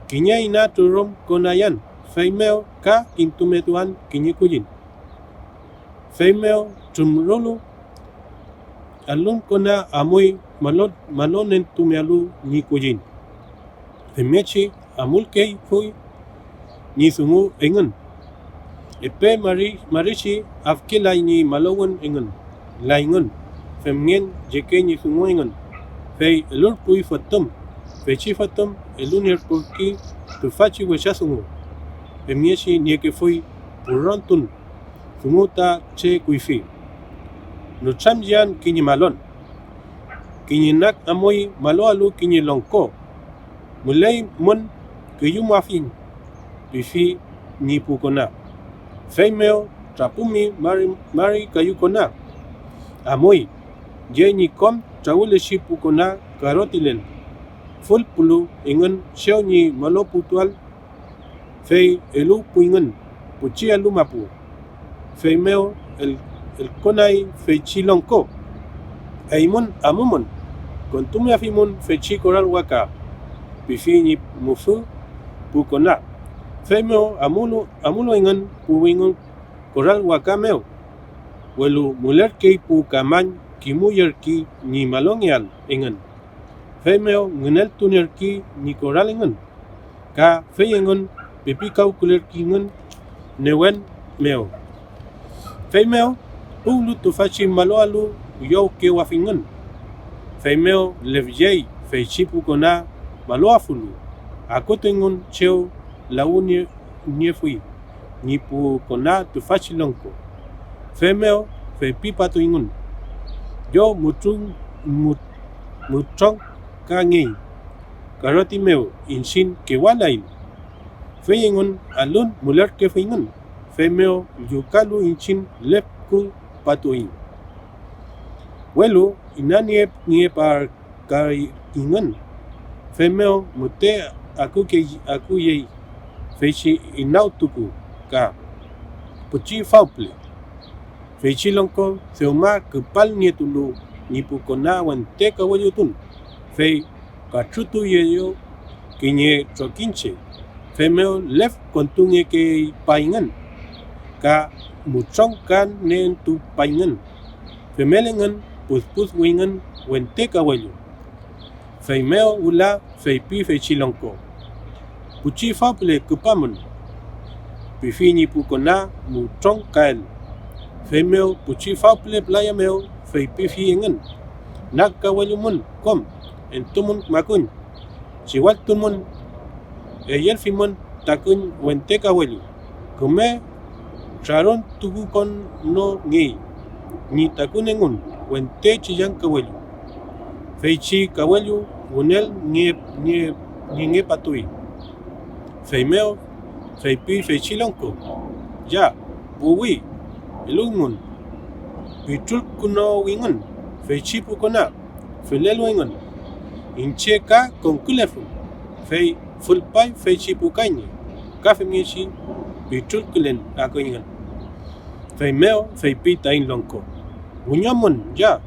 Kinya ina turum konayan. Fei meo ka intumetuan kinyi kuyin. Fei meo tumrolu alun kona amui malonen tumialu ni kuyin. Fei mechi amul kei fui ni sungu engen. Epe marishi afkelai ni malongan engen. Laingan. Fei mngen jeke ni sungu engen. Fei elur pui fatum. Fei chi fatum elunir purki tufachi wechasungu. Emieshi nieke fui purantun fumuta che kuifi. No chamjian kinyi malon. Kinyi nak amoy malo alu kinyi longko. Mulai mon kiyumafin. Pifi ni pukona. Fei meo trapumi mari kayukona. Amoy je ni kom trawuleshi pukona karotilen. Full pulu ingan siyaw ni malo putual. Fei elu puingen, puchi alu mapu. Fei meo el konai fei chi longko. Eimun amumon, kontumi afimon fei chi koral waka. Pifi ni mufu pukona. Fei meo amulo ingan puingon koral waka meo. Welu muler kei pu kaman kimuyer ki ni malongial ingan. Fei meo ngenel tuner ki ni koral ingan. Ka fei ingan pipi kau kuler kingan newen meo. Fei meo ulu tufachi malo alu yo ke wafingan. Fei meo levjei fei chipu kona malo afulu. Ako tengon cheo lau niefui. Nipu kona tufachi longko. Fei meo fei pipa tu ingun. Yo mutrong ka ngei. Karoti meo insin ke walain. Fei ingun alun mular ke feingun. Fei meo yukalu inchin lepku patuin. Welu inaniep niepar kari ingun. Fei meo mute aku yei. Fei chi inautuku ka. Puchi fauple. Fei chi longko seuma kepal nietulu nipu kona wan teka wayutun. Fei kachutu yeyo kinye trokinche. Fei meo lef kontunge ke paingan. Ka muchong kan nen tu paingan. Fei melengan puspus wingen wente kawelu. Feimeo ula feipi feichilonko. Puchi faple kupamun. Pifini pukona mu trong kael. Feimeo puchi faple playa meo feipi fiingen. Nak kawelu mun kom entumun makun. Chiwal tumun eyel fimun takun wente kawelu. Kume Sharon tugu kon no ngei. Ni takunengun wente chiyang kawelu. Feichi kawelu unel nye patui. Feimeo feipi feichilonko. Ya buwi ilungun. Pichul kuno wingun. Feichi pukona. Filel wingun. Inche ka konkulefun. Fei fulpai feichi pukaini. Kafemiechi pichul kulen akoingan. Feimeo feipi tain lonko. Unyamun ya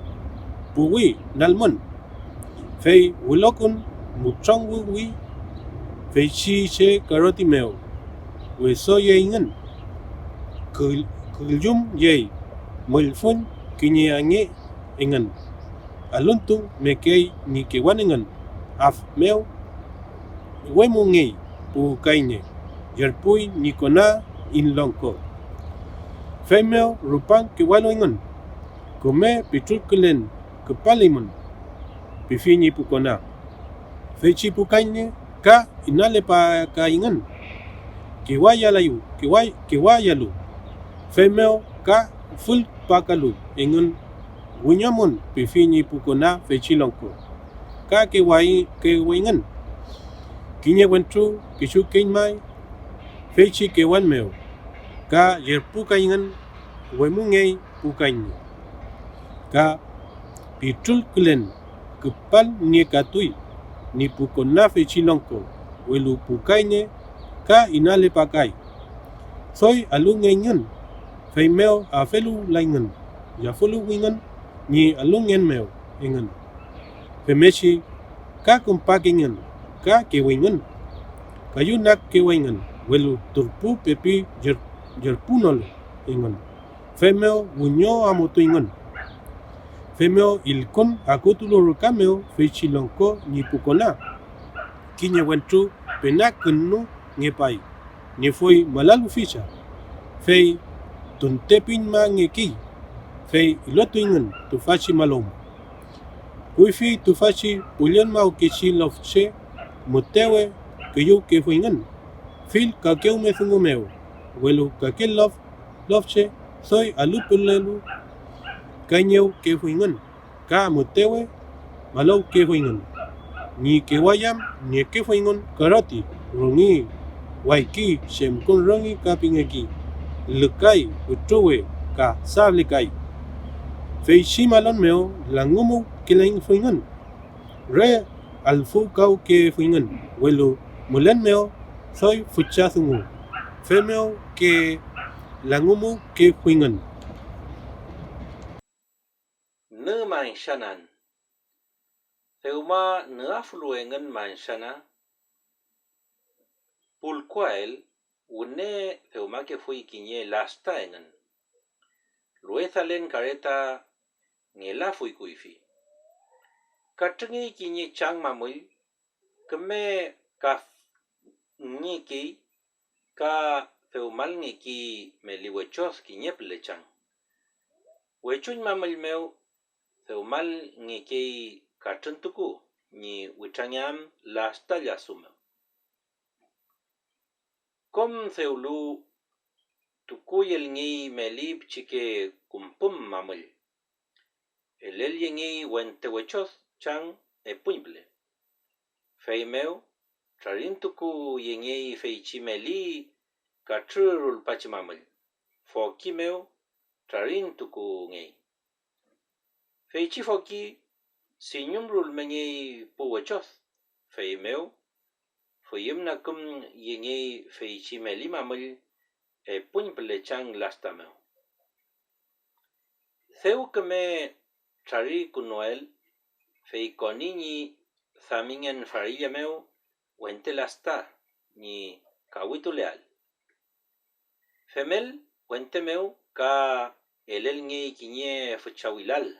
buwi nalmun. Fei ulokun muchong wuwi. Feichi che karoti meo. Weso ye ingan. Kuljum ye. Mulfun kinyange ingan. Aluntu mekei ni kewaningan. Af meo. Wemu ngei pu kaine. Yerpui nikona in lonko. Feimeo rupang kewalo ingan. Kume pichul kulen kepalimun. Pifini pukona. Feichi pukaine ka inale pa kaingan. Kiwaya layu, kiwaya lu. Feimeo ka full pakalu ingan. Wunyamun pifini pukona feichilonko. Ka kewaingan. Kinye wentru kishu keinmai. Feichi kewan meo. Ka yerpu kaingan. Wemungei pukaini. Ka pichul kulen kepal ni katui. Ni pukona feichilonko. Welu pukaine ka inale pakai. Soy alungengan. Feimeo afelu laingan. Ya fulu wingan. Ni alungen meo ingan. Femechi ka kumpakingan. Ka kewingan. Kayunak kewingan. Welu turpu pepi jerpunol ingan. Feimeo bunyo amoto ingan. Feimeo ilkon akutulo rukameo feichilonko ni pukona. Kinya wentru penakunu ngepai. Ni foi malalu ficha. Fei tuntepin ma ngeki. Fei ilotu ingan tufachi malom. Kuifi tufachi pulion ma ukechi lofche. Mutewe kayu kefuingan. Fil kakeu methungumeo. Welu kakel lofche. Soy alupulelu. Kanyeu kefuingan. Ka mutewe malau kefuingan. Ni kewayam ni kefuingan karoti. Rungi waiki shemkun rungi kapingeki. Lukai utuwe ka sablikai. Feichi malon meo langumu kilaing fuingan. Re alfu kau ke fuingan. Welu mulen meo soy fuchasungu. Femeo ke langumu ke fuingan. Ne manshanan. Theuma ne afluengan manshana. Pulquael une theuma que fui kinye lasta engan. Luethalen careta ngela fui kuifi. Katringi kinye chang mamui. Keme ka ngiki ka theumal ngiki meliwechos kinye plechang. Wechun mamul meu theumal ngiki katrintuku ni wichanyam lasta yasume. Kom theulu tukuyel ngi melib chike kumpum mamul. Elel yengi wentewechos chang epuimble. Feimeo trarintuku yengi feichi meli katrurul pachimamul. Fokimeo trarintuku ngi. Feichi foki sinyumrul mengi puwechos. Feimeo fuyimna kum yengi feichi meli mamul epuimble chang lastameo. Theu keme trari kunoel feikoni ni thamingen farilla meu wente lasta ni kawitu leal. Femel wente meu ka elel ngi kinye fuchawilal.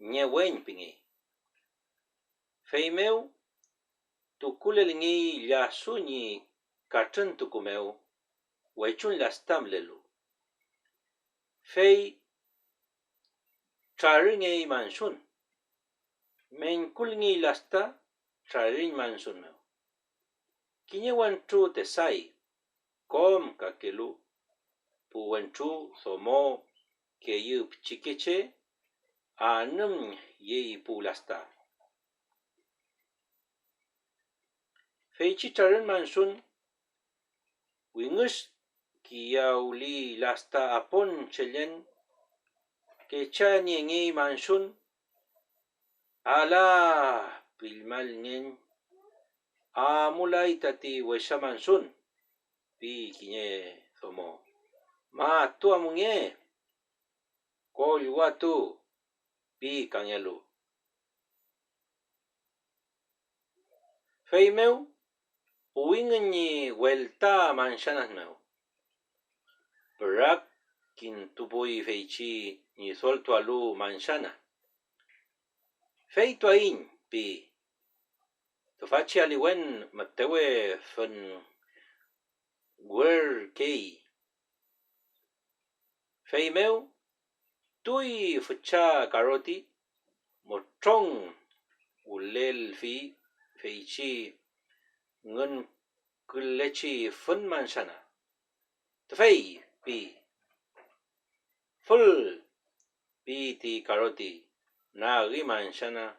nye wen pingi. Fei meu, tu kulel ngi ya su ni katun tu kumeu, wechun lastam lelu. Fei chari ngi mansun, men kul ngi lasta chari mansun meu. Kinye wan tru te sai, kom kakelu, pu wan tru somo ke yup chikeche, anum ye pu lasta. Fei chi charin mansun, wingus ki yau li lasta apon chelen, ke cha ngi mansun, ala pilmal ngen, mulai tati wesa mansun, pi kinye somo. Ma tu amunge, kol watu, pi kangelu. Fei meu, uwingen ni welta mansanas meu. Berak kin tupui fei chi ni solto alu mansana. Fei tuain pi. Tufachi aliwen matewe fen wer kei. Fei meu, tui fucha karoti, mochong ulel fi fei chi ngun kulechi fen mansana. Tufei pi. Full pi ti karoti na ri mansana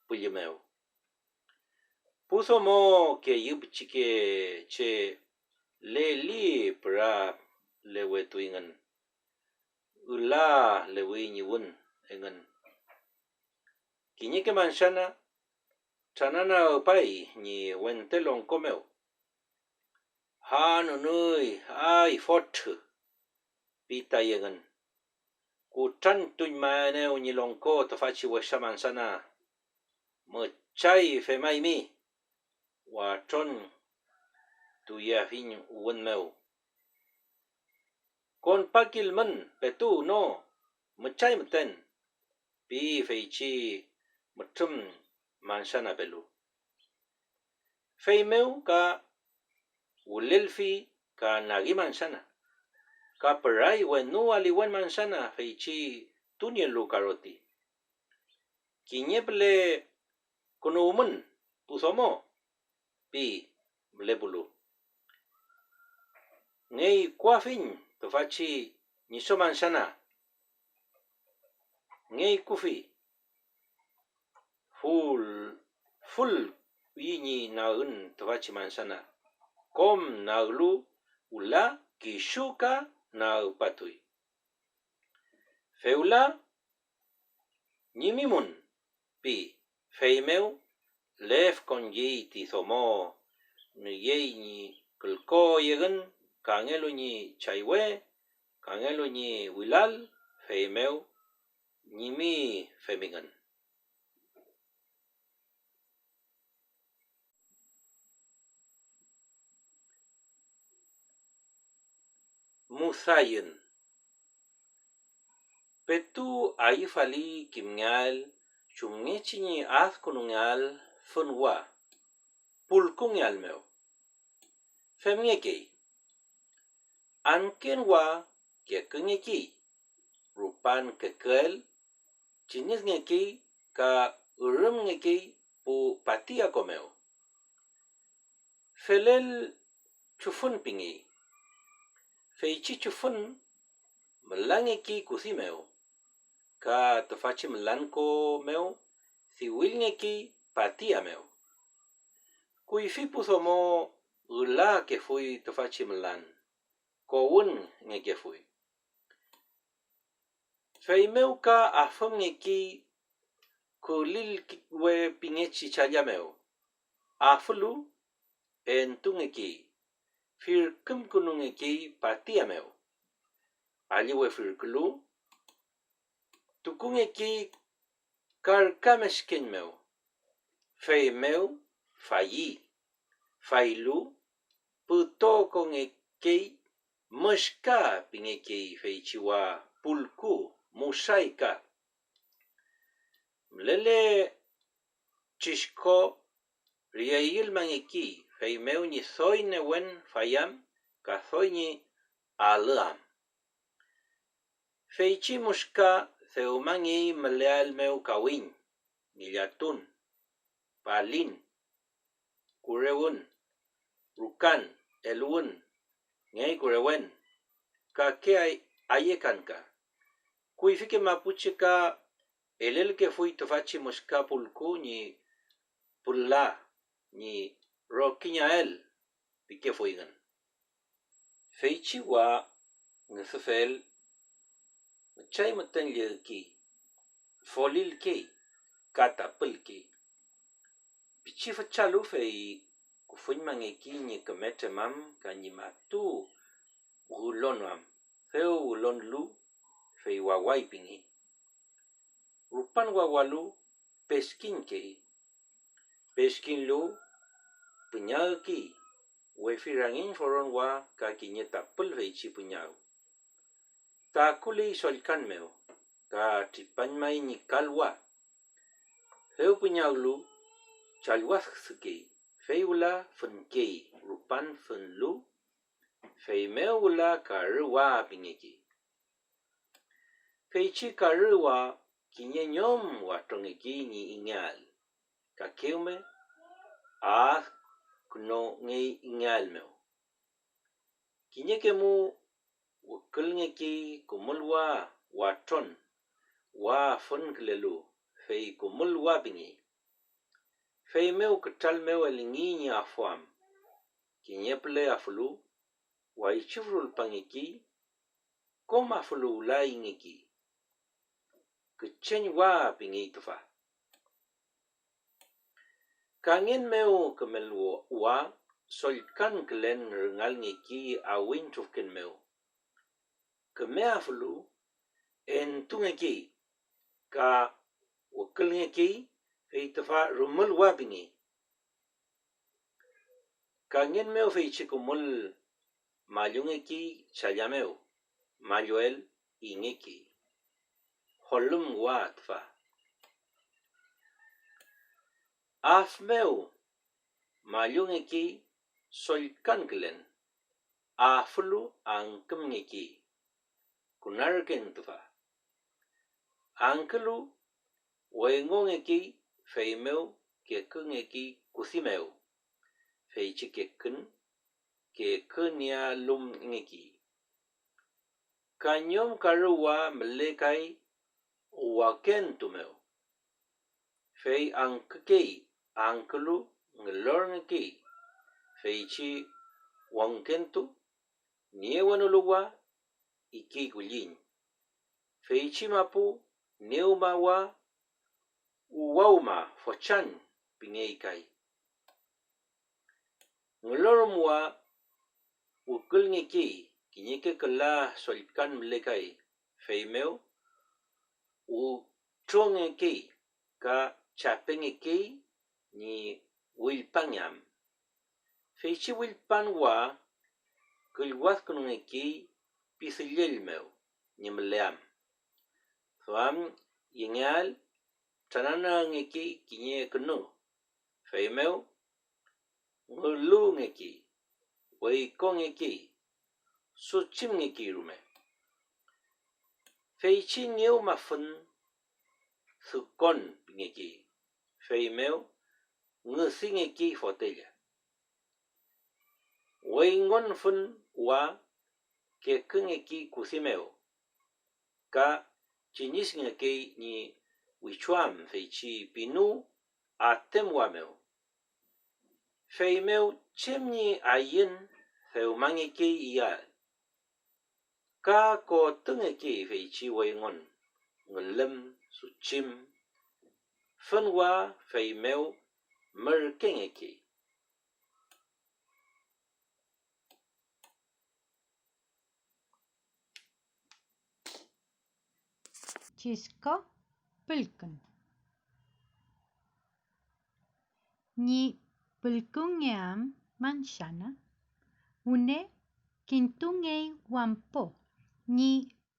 pulimeu. Puso mo ke yup chike che le li pra lewe tuingen. Ula lewe niwun engen. Kinye ke mansana chanana opai ni wentelong komeu. Hanunui ai fort pita yengen. Ku tantuñ maneu ni longko tofachi wesha mansana. Mo chai fe mai mi. Wa tron tu ya fin uwen meu. Kon pakil men petu no. Mo chai meten. Pi fei chi mutrum mansana belu. Fei meu ka ulel fi ka nagi mansana. Ka perai wenu aliwen mansana fei chi tunielu karoti. Kinyeble kunumun pusomo pi mlebulu. Ngei kuafin tofachi niso mansana. Ngei kufi full yini naun tofachi mansana. Kom naglu ula kishuka na upatui. Feula nimimun pi feimeu lef kon yi ti somo ni ye ni kulko yegen kangelu ni chaiwe kangelu ni wilal feimeu nimi femigan. Musayen petu aifali kimngal chumngechi ni kunungal funwa pulkungal meu femngeki ankenwa kekengeki rupan kekel chinisngeki ka urumngeki pu patia komeu felel chufun pingi feichi chufun melangeki kusimeu ka tofachi melanko meu siwilngeki patia meu kuifipu somo ula ke fui tofachi melan kowun ngeke fui feimeu ka afumngeki kulil we pingechi chayameu afulu entungeki firkum kunungeki patia meu aliwe firkulu tukungeki karkamesken meu feimeu fayi failu puto ngeki mushka pingeki feichiwa pulku musaika Mlele chishko riail mangeki feimeu ni soy ne wen fayam ka soy ni alam. Feichi mushka theumangi mleal meu kawin nilatun palin kurewun rukan elun ngei kurewen ka ke ayekanka kuifike mapuche ka elel que fui tofachi mushka pulku ni pulla ni rokiñael pike fuigan feichi wa ngesefel chay matan ki folil ki katapel ki pichi fachalu fei kufuñ mangeki ni kamete mam kanyimatu gulonwam feu gulon lu fei wawai pingi rupan wawalu peskin ki peskin lu punyal ki wefirangin foron wa ka kinyeta pul feichi punyal ta kuli solkan meu ka tipan mai ni kalwa feu punyal lu chalwas ki feula funki rupan funlu feimeula karwa pingeki feichi karwa kinyenyom watongeki ni ingal ka keume a kuno ngei ingal meu kinyekemu ukulngeki kumulwa waton wa funklelu fei kumulwa pingi fei meu ketal meu elingi ni afwam kinyeple aflu wa ichurul pangeki koma flu laingeki kechen wa pingi tufa kangen meu kemelwo wa solkan klen rengal ngeki awin tufken meu kemea flu entungeki ka ukulngeki fei tufa rumul wa pingi kangen meu fei chikumul mayungeki chayameu mayuel ingeki holum wa tufa afmeu mayungeki solkan klen aflu angkemngeki kunarken tufa ankelu wengongeki feimeu kekengeki kusimeu feichi keken kekenia lum ngeki kanyom karua melekai waken tumeu fei ankekei ankelu ngelorngeki feichi wangkentu niewanuluwa iki gulin feichi mapu neumawa uwauma fochan pingeikai ngelorumwa ukulngeki kinyeke kala solkan melekai feimeu u trongeki ka chapengeki ni wilpanyam feichi wilpanwa kulwas kunungeki pisilelmeu ni meleam Suam yengal tanana ngeki kinye kenu feimeu ngulu ngeki weikong ngeki suchim ngeki rume feichi niu mafun sukon ngeki feimeu ngesi ngeki fotella weingon fun wa kekengeki kusimeu ka chinis ngeki ni wichuam feichi pinu atem wameu feimeu chemni ayin feumangeki iya ka ko tengeki feichi weingon ngelem suchim fenwa feimeu merkengeki Chisko pulkun ni pulkungeam manshana une kintungei wampo ni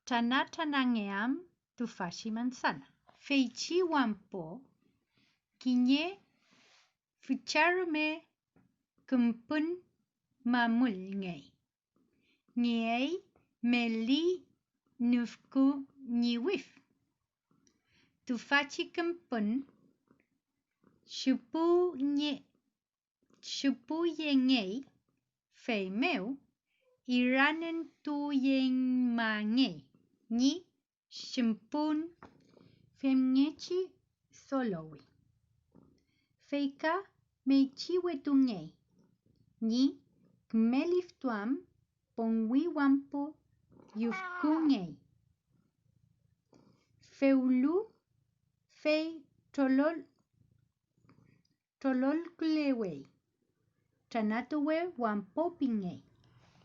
tanatanangeam tufashi manzana feichi wampo, kinye fucharume kumpun mamul ngay. Ngay meli nufku niwif. Tufachi kumpun shupu ye ngay fei meu iranen tu yen ma ngay ni shimpun femngechi solowi. Feika meichi wetu ngay ni kmelif tuam pongwi wampo yufku ngay. Feulu fei tolol kulewei. Chanatuwe wampo pingay.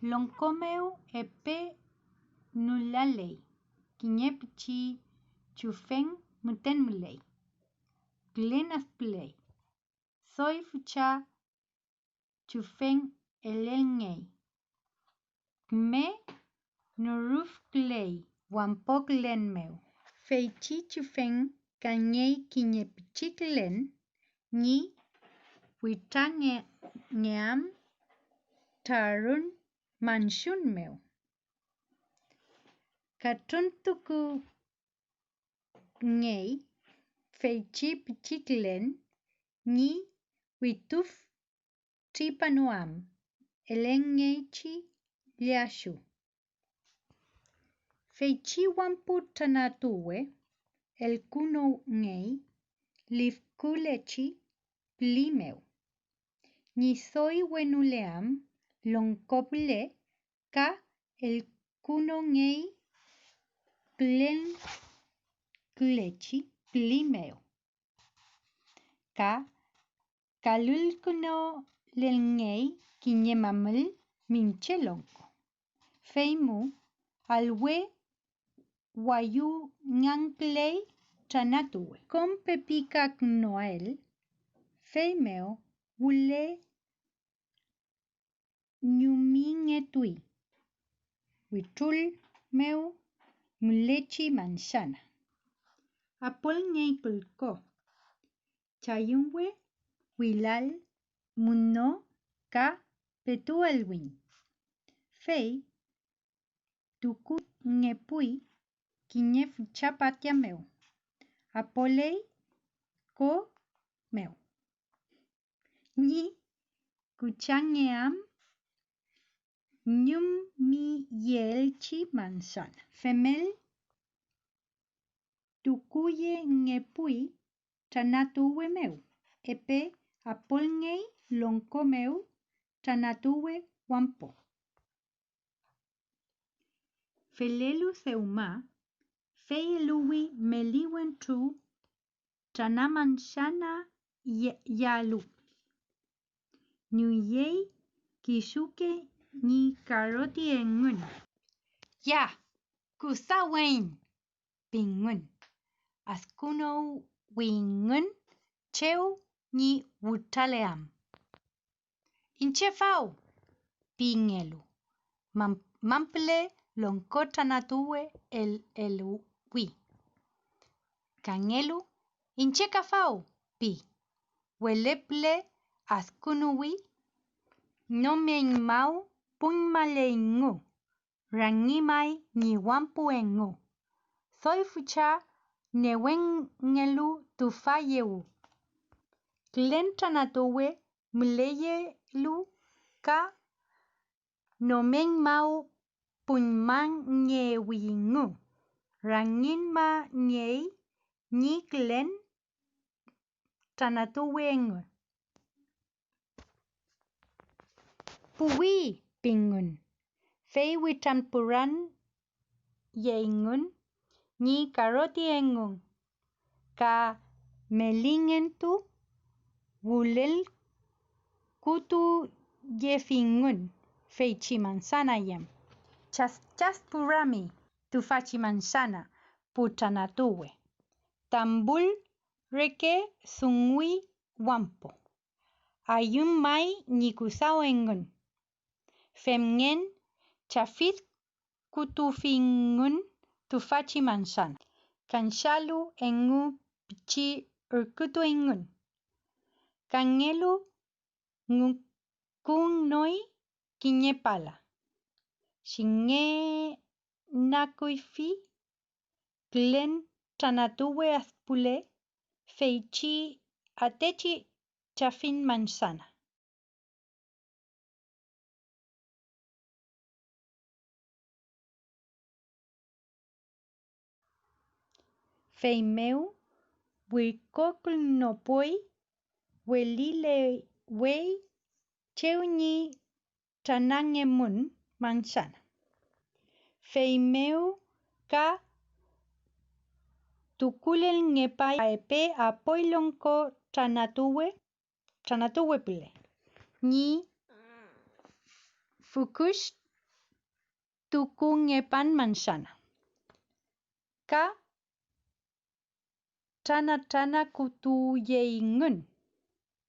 Lonkomeu epe nulalei. Kinyepichi chufeng muten mulei. Glenas play. Soy fucha chufeng elengay. Kme nuruf klei wampo glen meu. Feichi chufeng kanyei kinyepichi glen ni witange ngeam tarun manshun meu. Katuntuku ngay feichi pichiklen ni wituf tripanuam elengeichi liashu. Feichi wampu tanatuwe el kuno ngay lifkulechi plimeu. Ni soy wenuleam lonkople ka el kuno ngay glen kulechi plimeu. Ka kalul kuno lengay kinyemamel minchelonko. Feimu alwe wayu nganklei chanatuwe. Con pepika noel feimeo wule nyumingetui. Witul meu mulechi manzana. Apol ngay pulko. Chayunwe wilal muno ka petualwin. Fei tuku ngepui kinyef chapatia meu. Apolei ko meu. Ni kuchangeam nyum mi yelchi manzana. Femel tukuye ngepui chanatuwe meu. Epe apolngei lonko meu chanatuwe wampo. Felelu seuma feiluwi meliwen tu chanamanshana yalu. Nyuyei kisuke ni karoti engun. Ya, kusawain pingun. Askuno wingun cheu ni wutaleam. Inchefau pingelu. Mample lonkota natuwe el wi. Kangelu inchekafau pi. Weleple askunuwi no menmau punmaleingu. Rangimai ni wampu engu. Soy fucha newengelu tufayeu. Klenta natuwe mleye lu ka no menmau punman nyewingu. Ranginma nyei ni klen tanatuwe engu. Puwi pingun. Fei witampuran yeingun ni karoti engun. Ka melingentu wulel kutu yefingun. Feichi manzana yem. Chas purami tufachi manzana putanatuwe. Tambul reke sungui wampo. Ayun mai ni kusao engun. Femngen chafit kutufingun tufachi manzana. kanshalu engu pichi urkutu ingun. Kangelu ngukung noi kinye pala. Shinge nakuifi Glen tanatuwe aspule feichi atechi chafin manzana. Feimeu wikokul nopoi welile wei cheuni tanangemun manzana. Feimeu ka tukulel ngepay aepe apoilonko tanatuwe pile. Ni fukush tukungepan manzana. Ka tana kutuyeingun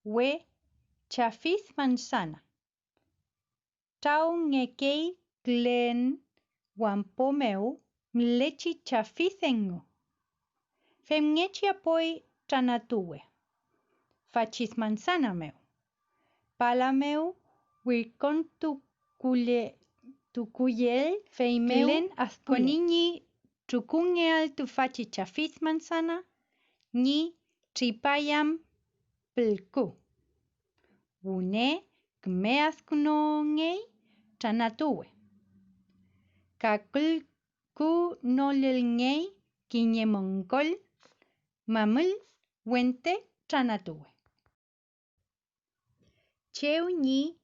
we chafis manzana. Tau ngekei Glen wampomeu mlechi chafisengu. Femngechi apoi tanatuwe. Fachis manzana meu. Pala meu wikon tukuyel feimeu Glen askonini tukungeal tufachi chafis manzana ni tripayam pilku. Une kmeas kunongei tanatuwe. Kakul ku nolelngei kinye mongol mamul wente tanatuwe. Cheu ni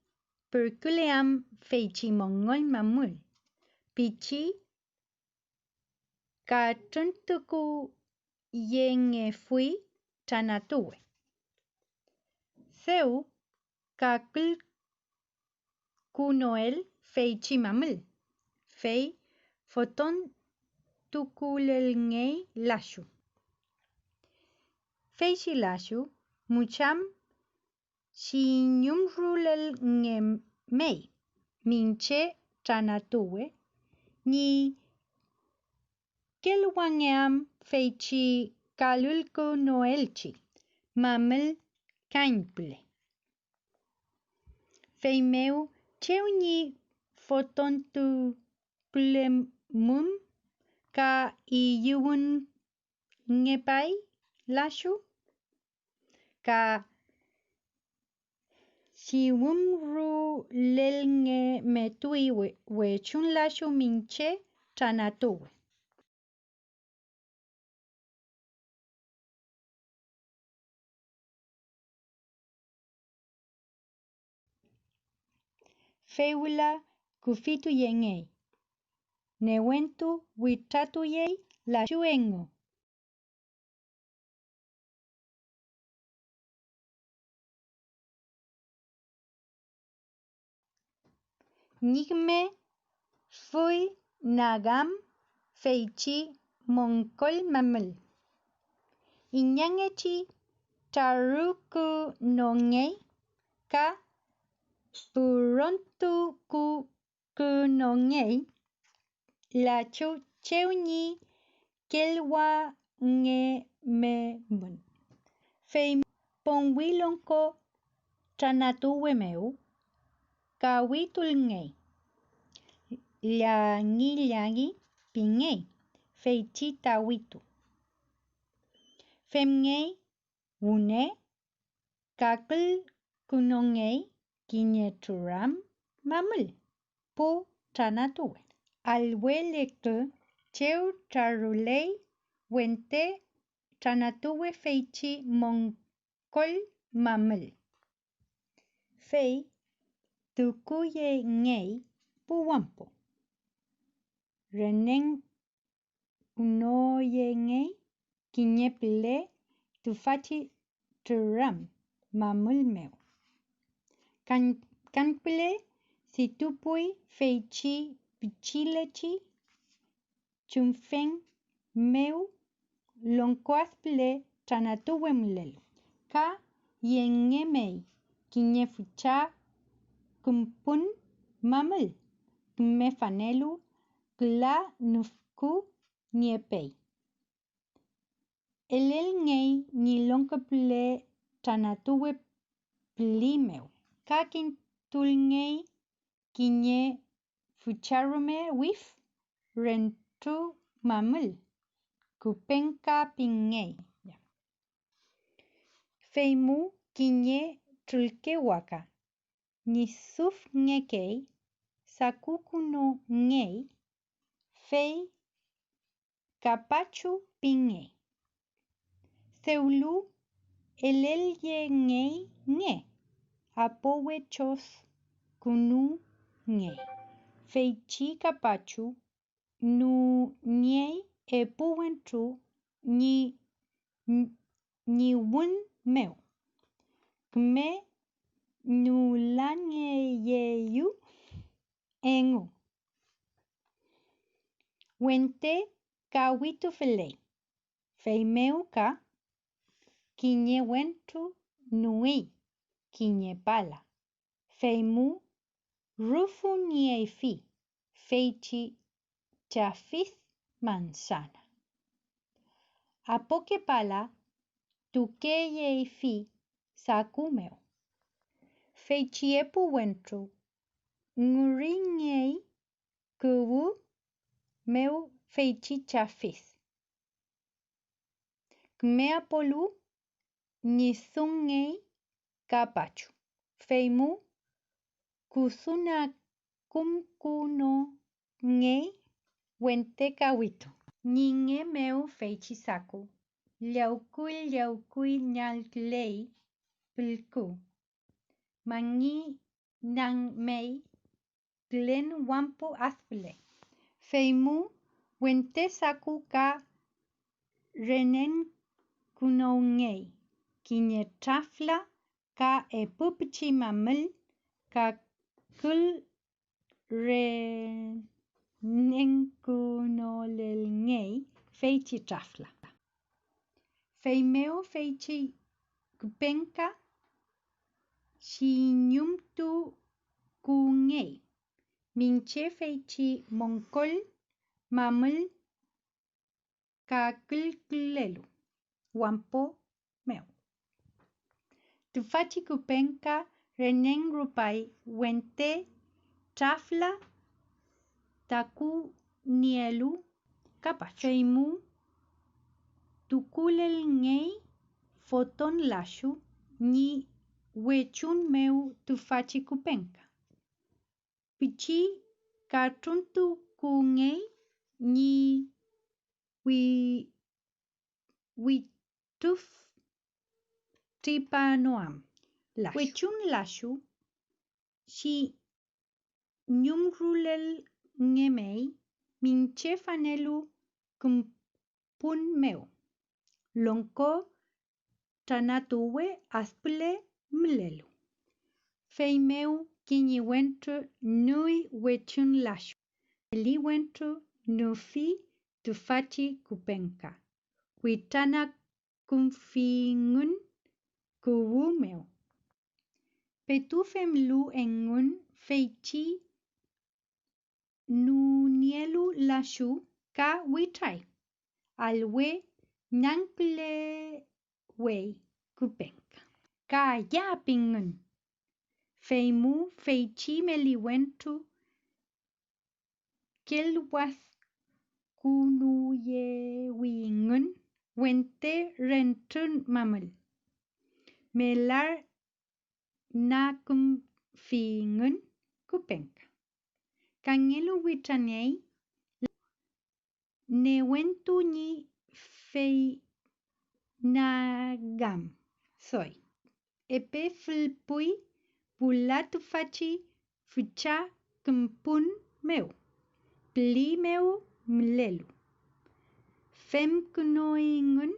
perkuleam feichi mongol mamul. Pichi katuntuku yenge fui tanatuwe. Seu kakul kunoel feichi mamul. Fei foton tukulelngei lashu. Feichi lashu mucham sinyumrulel mei minche tanatuwe ni kelwangeam feichi kalulku noelchi mamul kainple. Feimeu cheuni fotontu kulemum ka iyuun ngepay lashu ka siwumru lelnge metui wechun lashu minche tanatuwe. Feula kufitu yengei. Newentu witatuyei lashuengu. Nigme fui nagam feichi mongkol mamul. Inyangechi taruku nongei ka purontu kunongei la cheuni kelwa nge memun. Fei ponwilonko tanatuwe meu kawitulngei. Liangi pingei feichi tawitu. Femngei une kakul kunongei kinyeturam mamul pu tanatuwe. Alweleke cheu tarulei wente tanatuwe feichi mongkol mamul. Fei tukuye ngei puwampo. Renen unoye ngei kinyepile tufachi turam mamul meu. Kanpile situpui feichi pichilechi chumfen meu lonkoaspile tanatuwe mulelu. Ka yengemei kinyefucha kumpun mamul kmefanelu kla nufku niepei. elel ngei ni lonka ple tanatuwe pli meu. Kakin tul ngei kinye fucharume wif rentu mamul. Kupenka pingei. Feimu kinye tulke waka. Ni suf ngekei sakukuno ngei fei kapachu pingei. Seulu elelye ngei nge apowe chos kunu nge. Feichi kapachu nu ngei epuwentu ni wun meu. Kme nu lange yeyu engu. Wente kawitu felei. Feimeu ka kinye wentu nui kinye pala. Feimu rufu nieifi. Feichi chafis manzana. Apoke pala tukeyeifi sakumeu. Feichi epu wentu nguringei kuwu meu feichi chafis. Kmea polu nisungei kapachu. Feimu kusuna kumkuno ngei wente kawitu. Ninge meu feichi saku. Liaukui nyalklei pilku. Mangi nang mei glen wampu aspule. Feimu wente saku ka renen kuno ngei. Kinye trafla ka epupchi mamil ka kul renen kuno lel ngei feichi trafla. Feimeo feichi kupenka shinyumtu kungei. Minche feichi monkol mamil ka kulkulelu. Wampo meu. Tufachi kupenka renen rupai wente trafla taku nielu kapachu. Feimu tukulel ngei foton lashu ni wechun meu tufachi kupenka. Pichi katuntu kungei ni wituf tripanoam. Wechun lashu si nyumrulel ngemei minche fanelu kumpun meu. Lonko tanatuwe aspule mlelu. Feimeu kinyi wentu nui wechun lashu. Eli wentu nufi tufachi kupenka. Witana kumfingun kuwu meu. Petufemlu engun feichi nunielu lashu ka witrai. Alwe nankle wei kupenka. Ka ya pingun. Feimu feichi meliwentu kelwas kunuye wingun wente rentun mamil. Melar nakum fingun kupenka. Kangelu witranei ne wentu ni fei nagam soy. Epe fulpui pulatu fachi fucha kumpun meu. Pli meu mlelu. Fem kunoingun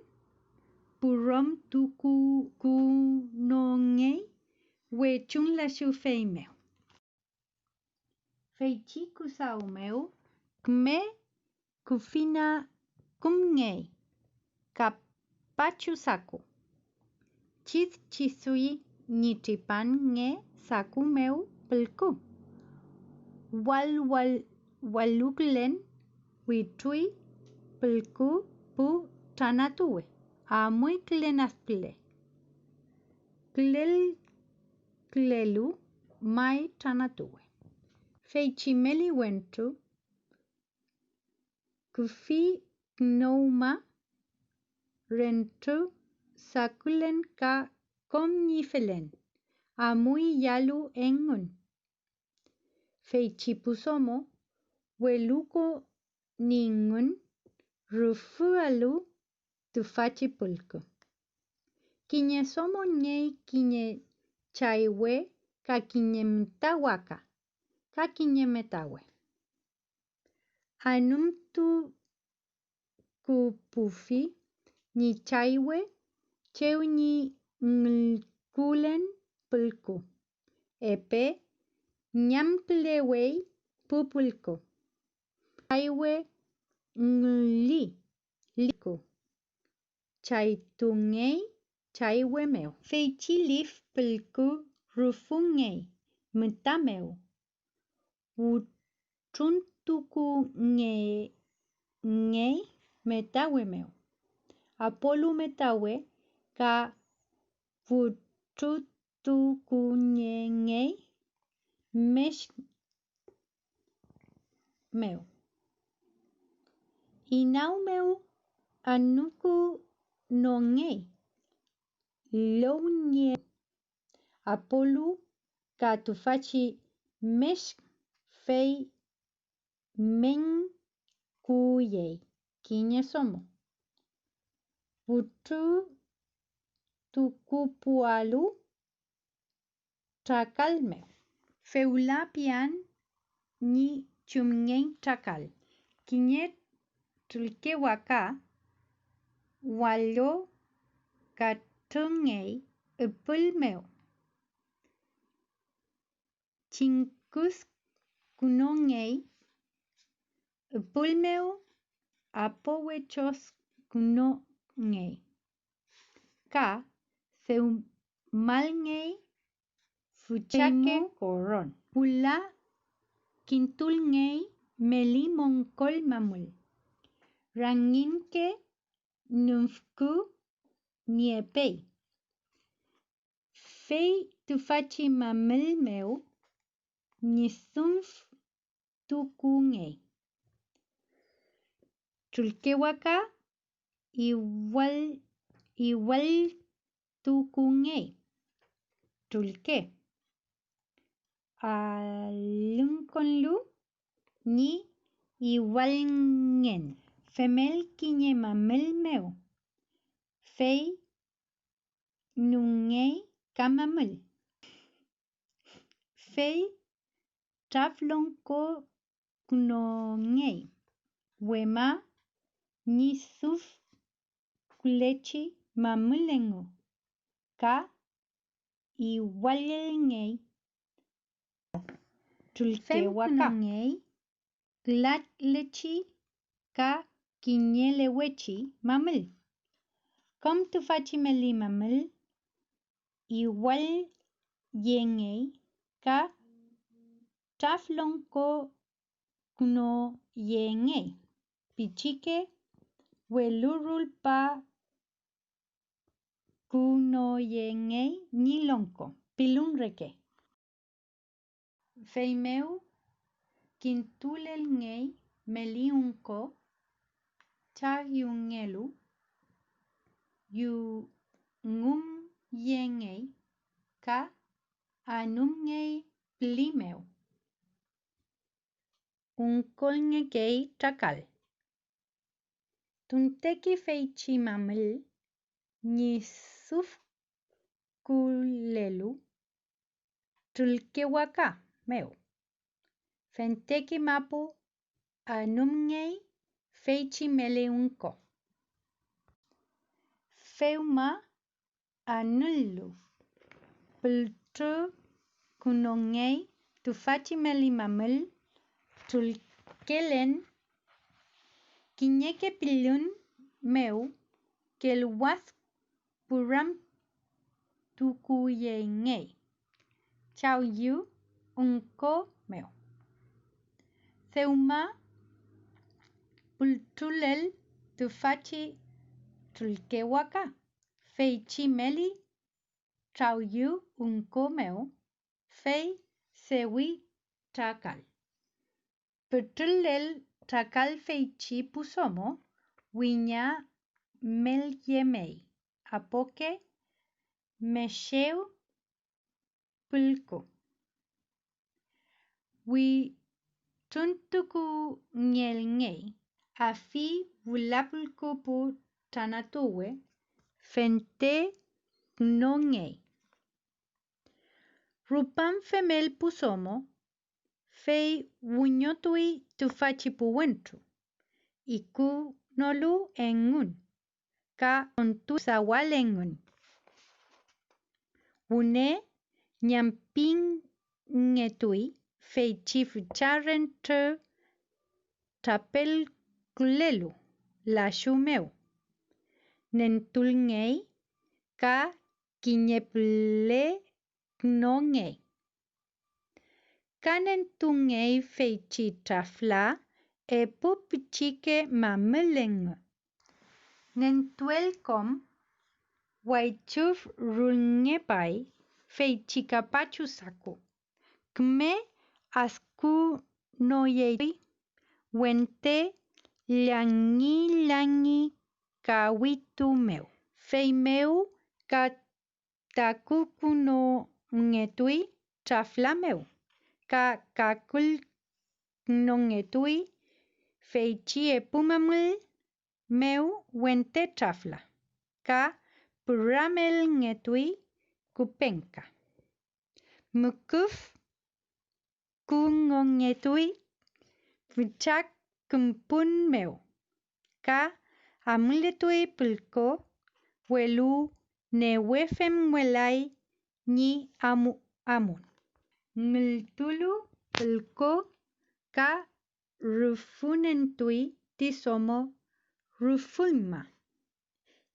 purom tuku kunongei wechun lashu fei meu. Feichi kusau meu kme kufina kumngei kapachu saku. Chis chisui nitripan nge saku meu pelku. Waluklen witui pelku pu tanatuwe. Amui klenasple. Klelu mai tanatue. Feichimeli wentu. Kufi gnoma rentu sakulen ka komnifelen. Amui yalu engun. Feichipusomo weluko ningun rufualu tufachipulku. Kiñe somo ñei kiñe chaiwe ka kiñe mtawaka ka kiñe metawe. Anum tu kupufi ni chaiwe cheu ni ngkulen pulku. Epe ñamklewei pupulku. Chaiwe ngli liku. Chaitungei chaiwe meu. Feichilif pulku rufungei mtameu. Uchuntuku ngei metawe meu. Apolu metawe ka vuchutuku ngei mesh meu. Inau meu anuku no ngei. Lounye Apolu ka tufachi mesh fei men kuyei. Kiñe somo. Vuchu tukupualu chakal meu. Feulapian ni chumngei chakal. Kiñe tulkewaka walo katungei upul meu. Chinkus kunongei upul meu apowechos kunongei. Ka seumalngei fuchake koron. Pula kintulngei melimonkol mamul. Ranginke numfku niepei. Fei tufachi mamil meu nisumf tukungei. Chulkewaka igual tukungei. Chulke. Alunkonlu ni igualngen. Femel kiñe mamil meu. Fei nungei kamamil. Fei traflonko kunongei. Wema nisuf kulechi mamulengu. Ka igualngei. Chulkewaka. Glat lechi ka kiñelewechi mamil. Kom tufachi meli mamil. Igual yengei ka traflonko kuno yengei. Pichike welurulpa kuno yengei nilonko. Pilunreke. Feimeu kintulelngei meliunko chagiungelu yu ngum yengei ka anumngei plimeu. Unkolngekei chakal. Tunteki feichi mamil nisuf kulelu chulkewaka meu. Fenteki mapu anumngei feichi meleunko. Feuma anullu. Pultu kunongei tufachi meli mamil chulkelen kiñeke pilun meu kelwas puram tukuyengei. Chau yu unko meu. Feuma pultulel tufachi tulkewaka, feichi meli, trauyu unko meu, fei sewi takal. Petrulel takal feichi pusomo, wiña meljemei, apoke mesheu pulko. Wi tuntuku ngei, afi vulapulko pu tanatuwe, fente no ngei. Rupan femel pusomo, fei wunyotui tufachi puwentu, iku nolu engun, ka ontu sawal engun. Une nyamping ngetui, fei chifucharen te tapel kulelu, la shumeu. Nentul ngei, ka kinyeple no ngei. Kanentu ngei fei chi trafla, e pupichike mameleng. Nentuelkom, waichuf rungepai, fei chikapachu saku. Kme asku no yei, wente langi kawitu meu. Fei meu ka takuku no ngetui trafla meu. Ka kakul no ngetui, fei chi epumamul meu wente trafla. Ka puramel ngetui kupenka. Mukuf kungongetui vichak kumpun meu. Ka amuletui pulko welu ne wefem welai ni amun. Ngultulu pulko ka rufunentui tisomo rufulma.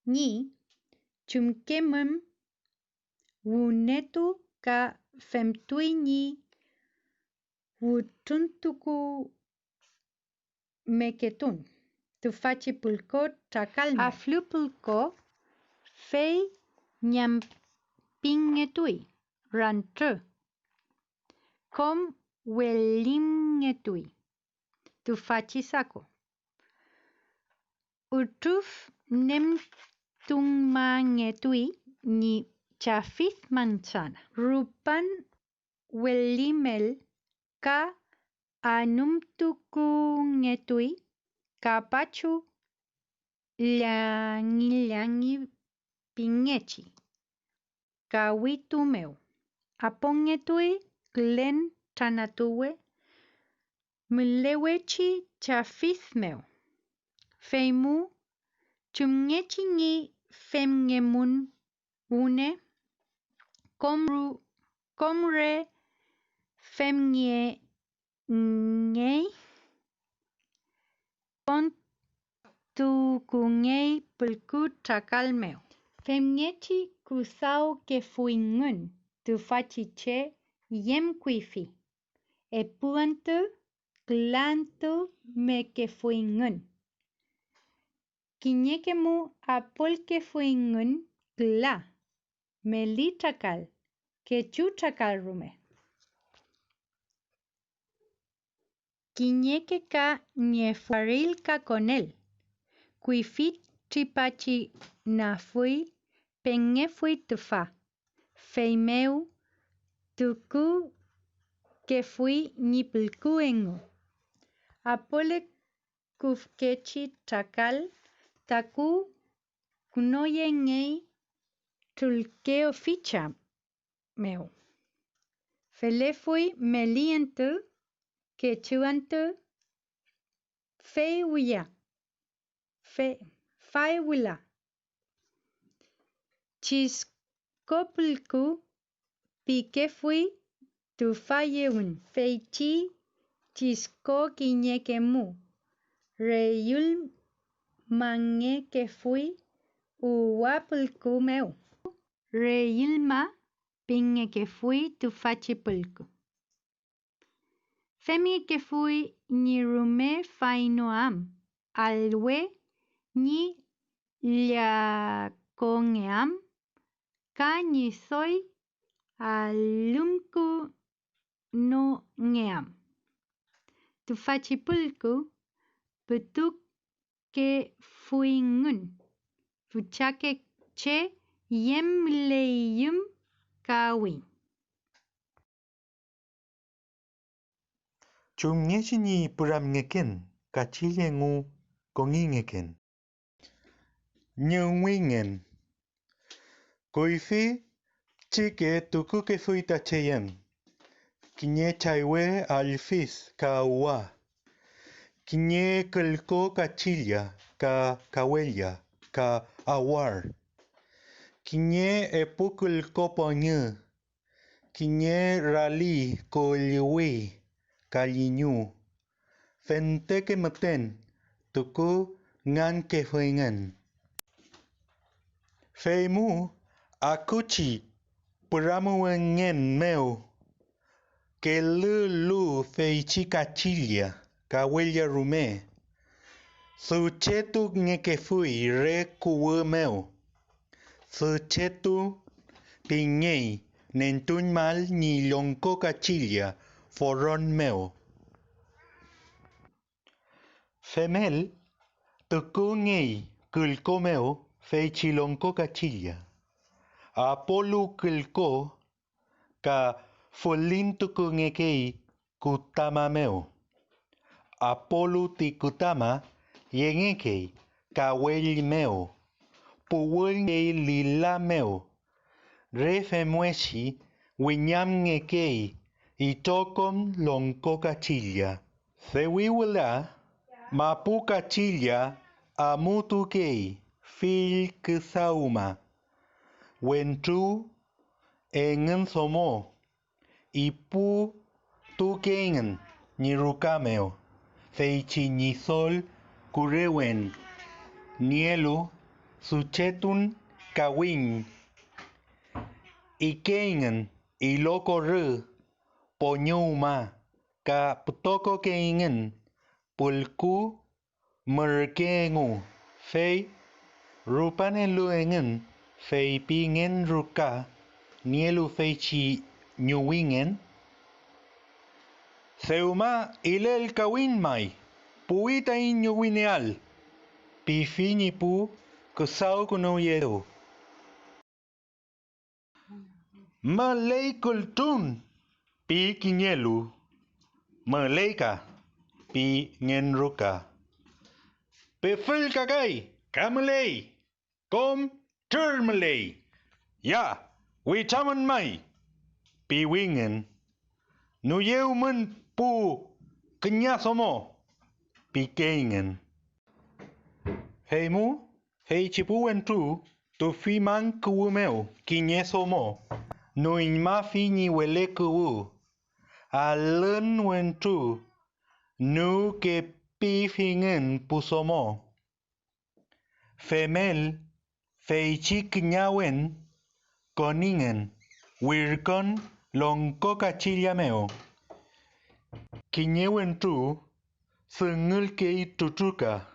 Ni chumkemem wunetu ka femtui ni wutuntuku meketun. Tufachi pulko takalme. Aflu pulko fei nyampingetui rantre. Kom welingetui. Tufachi sako. Utuf nem tungmangetui ni chafith manzana. Rupan welimel ka anumtukungetui kapachu langi pingechi. Kawitu meu. Apongetui glen tanatuwe mlewechi chafith meu. Feimu chumngechi ni femngemun une komre femnge ngei kontukungei pulku takal meu. Femngechi kusao ke fuingun tufachi che yem kuifi. Epuantu glantu me ke fuingun. Kinyekemu apol ke fuingun gla. Meli takal. Kechu takal rume. Kinyeke ka niefuaril ka konel. Kuifit tripachi na fui penge fui tufa. Feimeu tuku ke fui nipulku engu. Apole kufkechi takal taku kunoye ngei tulkeo ficha meu. Felefui melientu kechuantu feiwia. Faiwila. Chiskopulku pike fui tufayeun. Feichi chisko kinyekemu. Reyul mange ke fui uwapulku meu. Reyulma pinge ke fui tufachipulku. Femi ke fui ni rume fainoam. Alwe ni lia kongeam ka ni soy alumku no ngeam. Tufachipulku betuk ke fuingun. Fuchake che yem leyum kawin. Chumnyeshini puramngeken, kachilengu kongingeken. Nyungwingen. Koifi chike tukuke fuita cheyem. Kinye chaiwe alfis ka uwa. Kinye kelko kachilya ka kawelya ka awar. Kinye epukul ponye. Kinye rali ko liwi ka linyu. Fenteke meten tuku ngan ke fuingen. Feimu akuchi puramuengen meu. Que lu feichi kachilya kawelya rume. Suchetu ngeke fui re kuwe meu. Suchetu piñei nentun mal ni lonko kachilya foron meu. Femel tuku ngei kulko meu feichi lonko kachilya. Apolu kulko ka folin tuku ngekei kutama meu. Apolu ti kutama yengekei kawel meu. Puwel ngei lila meu. Refemueshi winyam ngekei itokom lonko kachilya. Sewiwila mapu kachilya amutukei fil kisauma. Wentu engen somo. Ipu tukengen nirukameo. Feichi nisol kurewen. Nielu suchetun kawin. Ikengen iloko re ponyuma. Ka putoko kengen pulku merkengu. Fei rupanen luengen. Fei pingen ruka. Nielu feichi nyuwingen. Seuma ilel kawin mai. Puita in nyuwineal. Pifini pu kusau kuno yedo. Malay kultun. Pi kinyelu. Malayka. Pi ngenruka. Pefil kakai. Kamalay. Kom termalay. Ya. Witaman mai. Pi wingen. Nuyeumen pu kenyasomo. Pi kengen. Heimu. Hei chipu entu. Tu fi man kuumeo. Kinyesomo. Nuinma fi ni wele kuu. Alen wentu. Nu ke pi fingen pusomo. Femel. Feichi kinyawen. Koningen. Wirkon lonko kachilya meo. Kinyewen tu. Sengul kei tutuka.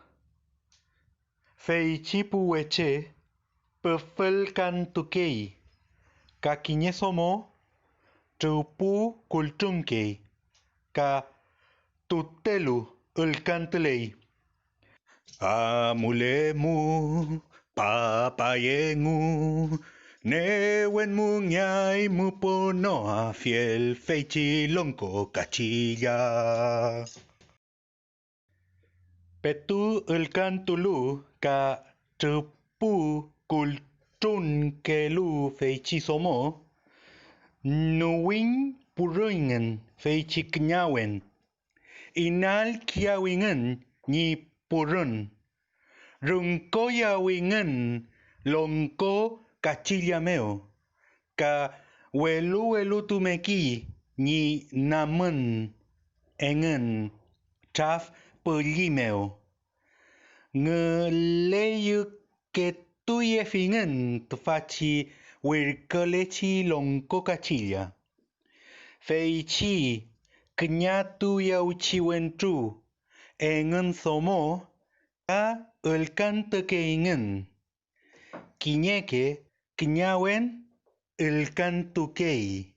Feichi puweche. Pefel kan tukei. Ka kinyesomo. Tupu kultunkei. Ka tutelu ulkantelei. Amulemu. Papayengu. Newen munyai muponoa fiel feichi lonko kachilla. Petu ulkantulu ka tupu kultun kelu feichi somo. Nuwing puruingen feichi knyawen. Inal kiawingen ni purun. Runko yawingen lonko kachilya meo. Ka welu tumeki ni namen engen taf pelimeo. Ngeleyu ketuye fingen tufachi wirkalechi lonko kachilya. Feichi knyatu yauchiwentu engen somo ka ulkante keingen. Kiñeke, Kiñawen, Ilkantukei.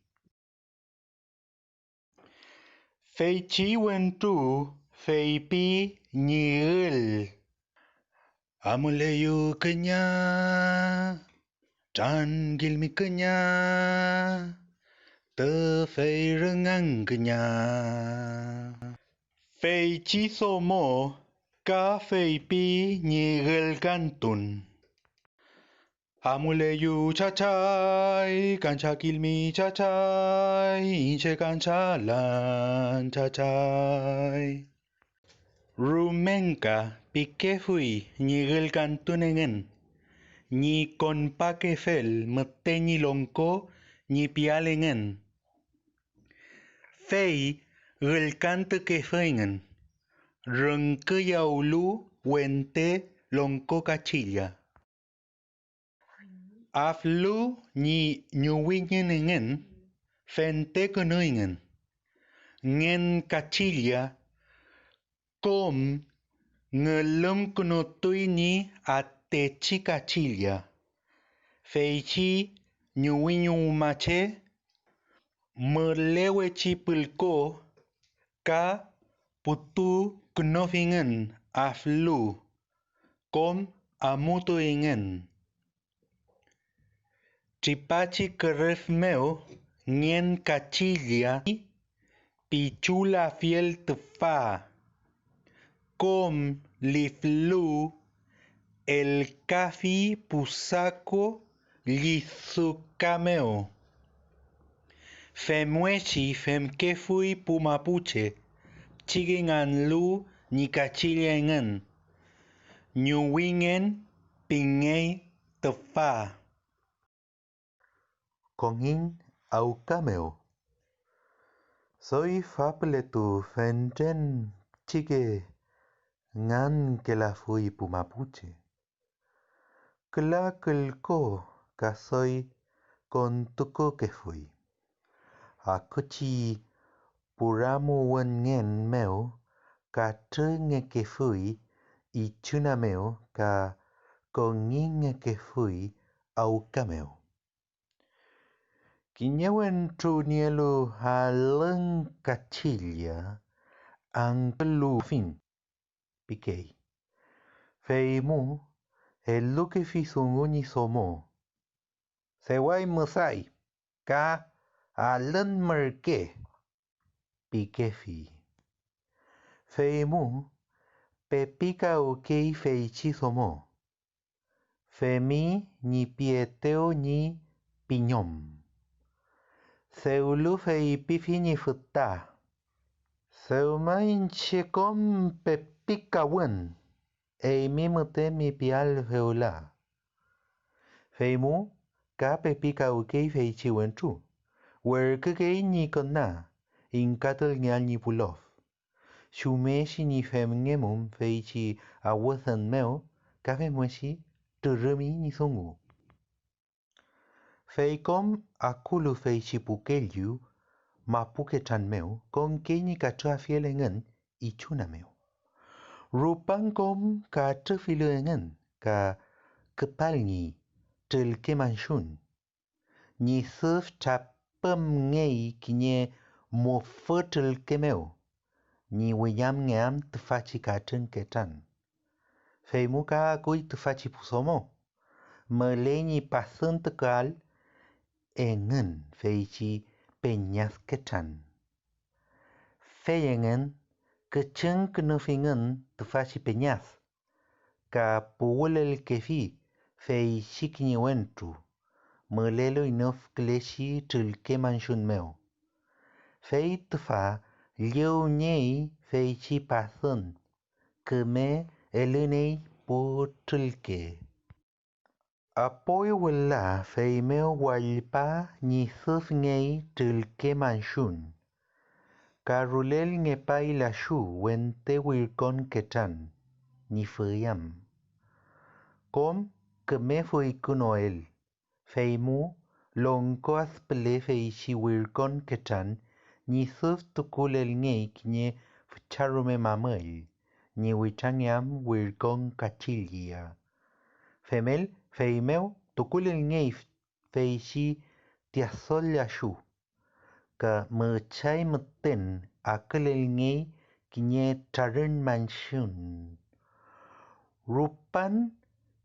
Feichiwen tu, Feipi, Ñiil. Amuleyu Kenya, Tan Gilmi Kenya, Te Feirengang Kenya. Feichisomo, Ka Feipi, Ñiil Kantun. Amuleyu chachay, cancha kilmi chachay, inche canchalan chachay. Rumenka pique fui, ñigel cantunengen, ni con paquefel, mete ni lonco, ni pialengen. Fei, gel cante que feingen, renke yaulu, wente, lonco cachilla. Aflu ni ñuwiñenen fente kunuingen. Ngen kachilla kom ngelum kunutui ni atechi kachilla. Feichi ñuwiñu mache melewechi pulko ka putu knofingen aflu kom amutuingen. Chipachi kerefmeo, nien cachilla, pichula fiel tufa, com liflu, el cafi pusaco, lisucameo. Femuechi femkefui pumapuche, chiginganlu ni cachillengen, ñuwingen pingei tufa. Congin aucameo. Soy fapletu fenten chique ngan que la fui pumapuche. Clacalco que soy con tuco que fui. Acuchi puramu wengen meo ka trenge que fui y chunameo ka congin que fui aucameo. Kiñewen trunielu halen cachilla angelu fin piquei. Feimu el luque fisunguni somo. Sewai musai ka alen merke piquefi. Feimu pepica ukei feichi somo. Femi ni pieteo ni piñom. Seulu fei pifini futta. Seumain checom pepica wen. Ei mimute mi pial feula. Feimu ka pepica ukei feichi wenchu. Wer kukei ni konna. Inkatel nyal ni pulof. Shumeshi ni femngemum feichi awathan meo. Kafe mweshi turumi ni songu. Feikom akulu feichi pukelyu mapuketan meu con keni katra fielengen ichuna meu. Rupankom katra filengen ka kepalngi tel kemanshun. Ni surf chapem ngei kinye mofotel kemeu. Ni wiyam ngam tefachi katren ketan. Feimuka akui tefachi pusomo. Meleni pasen tekal engen feichi peñas ketan. Feyengen kecheng kenofingen tefachi peñas. Ka puwelel kefi feichi kinyewentu. Melelo inof kleshi trilke manshun meo. Fei tefa liu nyei feichi pasen. Keme elenei po trilke. Apoy wala feimeo walpa ni suf ngei trilke manshun. Karulel ngepai la shu wente wilkon ketan ni fuyam. Kom keme fui kunoel. Feimu lonko asple feichi wilkon ketan ni suf tukulel ngei kinye fucharume mamel ni wichanyam wilkon kachilia. Femel Fei meu tukulil ngei fei chi tiasol yashu. Ka merchai meten akelil ngei kinye tarin manshun. Rupan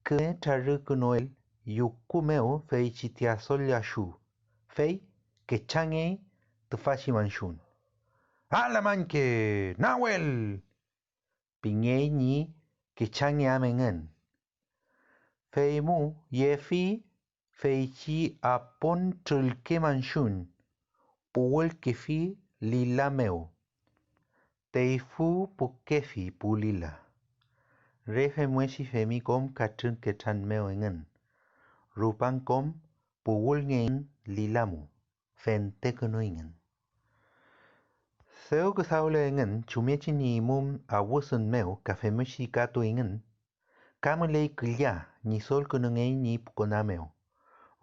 ke taru kunoel yukumeo fei chi tiasol yashu. Fei que change tufashi manshun. Alamanke Nahuel Pinge ni que change amengen. Fei mu yefi fei chi apon tulke manshun. Puel kefi lila meu. Teifu pukefi pulila. Refe muesi femi kom katun ketan meu engen. Rupan kom puul ngein lilamu. Fente kunoingen. Seu que saule engen chumechi ni mum awusun meu kafe musi kato engen. Kamele kilya ni sol kunungei ni pukonameo.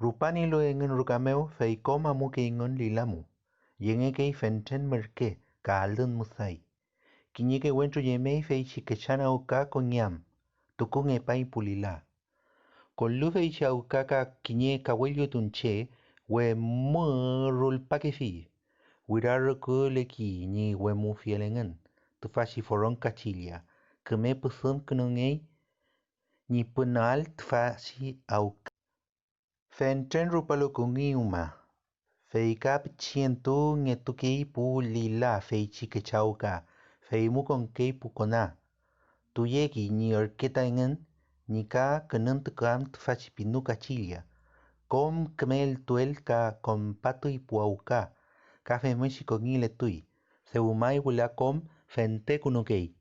Rupani lo engen rukameo fei koma muke engen lilamu. Yenge kei fenten merke ka alun musai. Kinyeke wentru yemei fei chikechana uka konyam. Tukunge pai pulila. Kollu fei cha uka ka kinye kawelyo tunche we mu rulpake fi. Wiraruku leki ni we mu fielengen. Tufashi foron kachilia. Keme pusum kunungei ni punal tufashi auka. Fenten rupalo kungi uma. Fei kap chientu ngetukei pu lila fei chikechauka. Fei mu con kei pu kona. Tuyeki ni orketa engen ni ka kenun tukam tufashi pinu kachilia. Kom kemel tuel ka kompatu ipuauka. Kafe mwishi kongile tui. Seumai wula kom fente kunukei.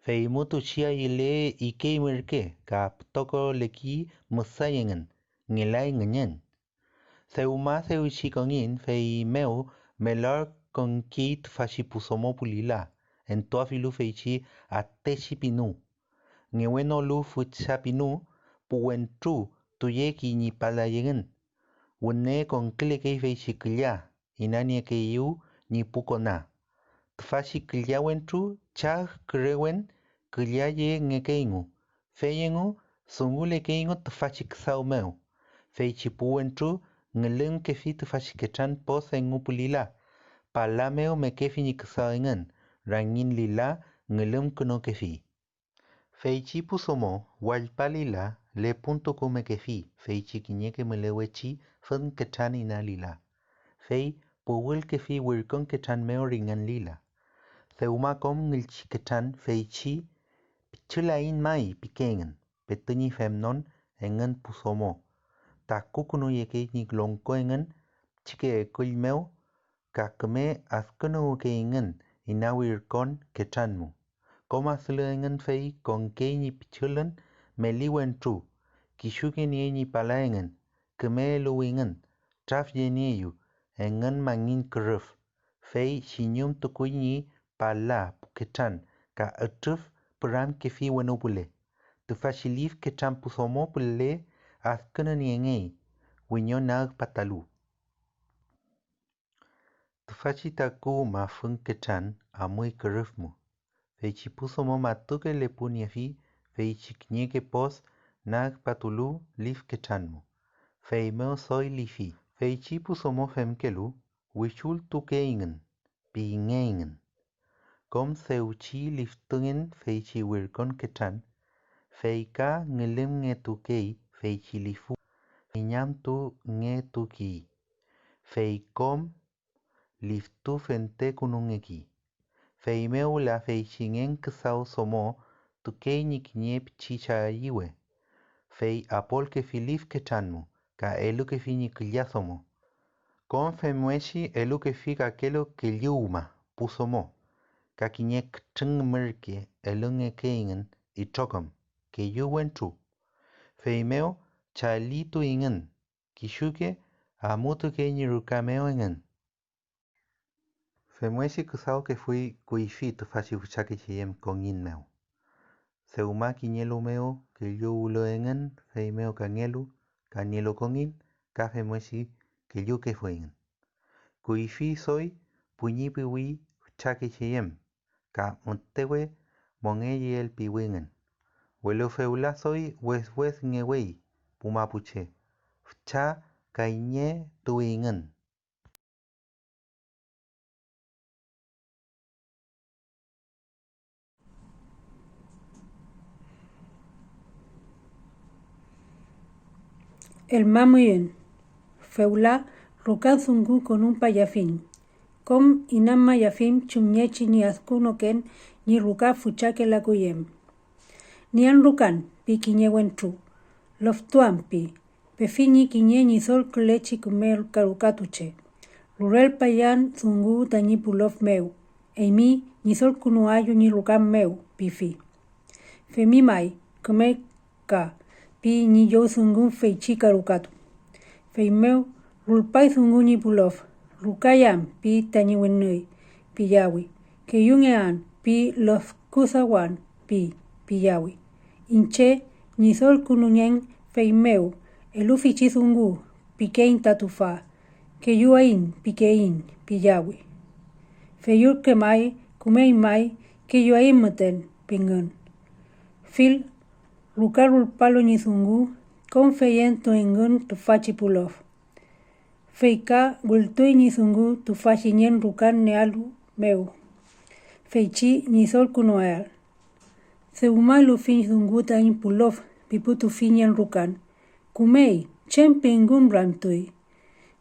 Fei mutu chia ile ikei merke ka ptoko leki musayengen. Ngelai ngenyen. Seuma seuchi kongin fei meu melor con ki tufashi pusomo pulila. En tuafilu feichi ateshi pinu. Ngeweno lu futsa pinu puentru tuyeki ni palayengen. Wune con kilekei feichi kilya. Inanie keiu ni pukona. Tufashi kilya wentru chag krewen kilya ye ngekeingu. Feyengu sungule keingu tufashi ksau meu. Feichi puentru ngeleng kefi tufashi kechan pos engu pulila. Palameo me kefi ni ksau engen. Rangin lila ngelem kuno kefi. Feichi pusomo walpalila le punto come kefi. Feichi kinyeke melewechi fen kechan ina lila. Fei puwil kefi wirkon kechan meo ringan lila. Seuma kom ngilchi kechan feichi pichulain mai pikengen. Petuni femnon engen pusomo. Takukuno yeke ni glonko engen chike kulmeo kakme askano ke engen inawirkon kechanmu. Koma engen fei con ke ni pichulan meliwentru. Kishuke ni ni palaengen. Keme luwingen. Traf yenieyu. Engen mangin keruf. Fei shinyum tukui ni pala pukechan. Ka etruf peram kefi wenopule. Tufashilif kechan pusomo pule askana ni engei. Winyo nag patalu. Tufashi taku mafun kechan amui kerufmu. Feichi pusomo matuke le puniefi. Feichi knieke pos nag patulu lif kechanmu. Fei meo soy lifi. Feichi pusomo femkelu. Wishul tukeingen. Pingeingen. Kom seuchi liftungen feichi wirkon kechan. Feika ngelem nge tukei feichi lifu. Inyam tu nge tuki. Feikom liftu fente kunungeki. Feimeu la feichingen ksau somo tukei nikinye pichicha iwe. Fei apol ke filif kechanmu. Ka elu ke fini kilyasomo. Kon femueshi elu ke fi kakelo kilyuma pusomo. Ka kinyek chung merke elu nge keingen itokam. Ke yu wentru. Feimeo chalitu ingen. Kishuke amutu ke nirukameo ingen. Femueshi kusao ke fui kuifi tufashi fuchake chiyem kongin meo. Seuma kinyelo meo ke yu ulo ingen. Feimeo kangelu. Kanyelo kongin. Ka femueshi que yo que fue. Kuifi soy puñipiwi chake chiyem. Ka montewe mongeyi el piwingen. Welo feula soy wes ngewei. pumapuche. Fcha kainye tuingen. El mamuyen. Feula rukan zungu con un payafín. Com inam mayafim chumñechi ni azkuno ken ni ruka fuchake la kuyem. Nian rukan pi kiñewen tru. Loftuan pi. Pefini kiñe ni sol klechi kumer karukatuche. Rurel payan zungu tañi pulof meu. Eimi ni sol kunuayu ni rukan meu pifi. Femi mai kume ka pi ni yo zungu feichi karukatu. Feimeu rulpai zungu ni pulof. Rukayam pi tañiwenui pi yawi. Keyungean pi los kusawan pi yawi. Inche ni sol kununyen feimeu elufichi zungu pikein tatufa. Keyuain pikein pi yawi. Feyur kemai kumei mai keyuain meten pingun. Fil rukarul palo ni zungu con feyento engun tufachi pulof. Feika gultui ni zungu tufachi nyen rukan nealu meu. Feichi ni sol kunoal. Seumalu fin zungu tain pulof piputu finyen rukan. Kumei chen pingun rantui.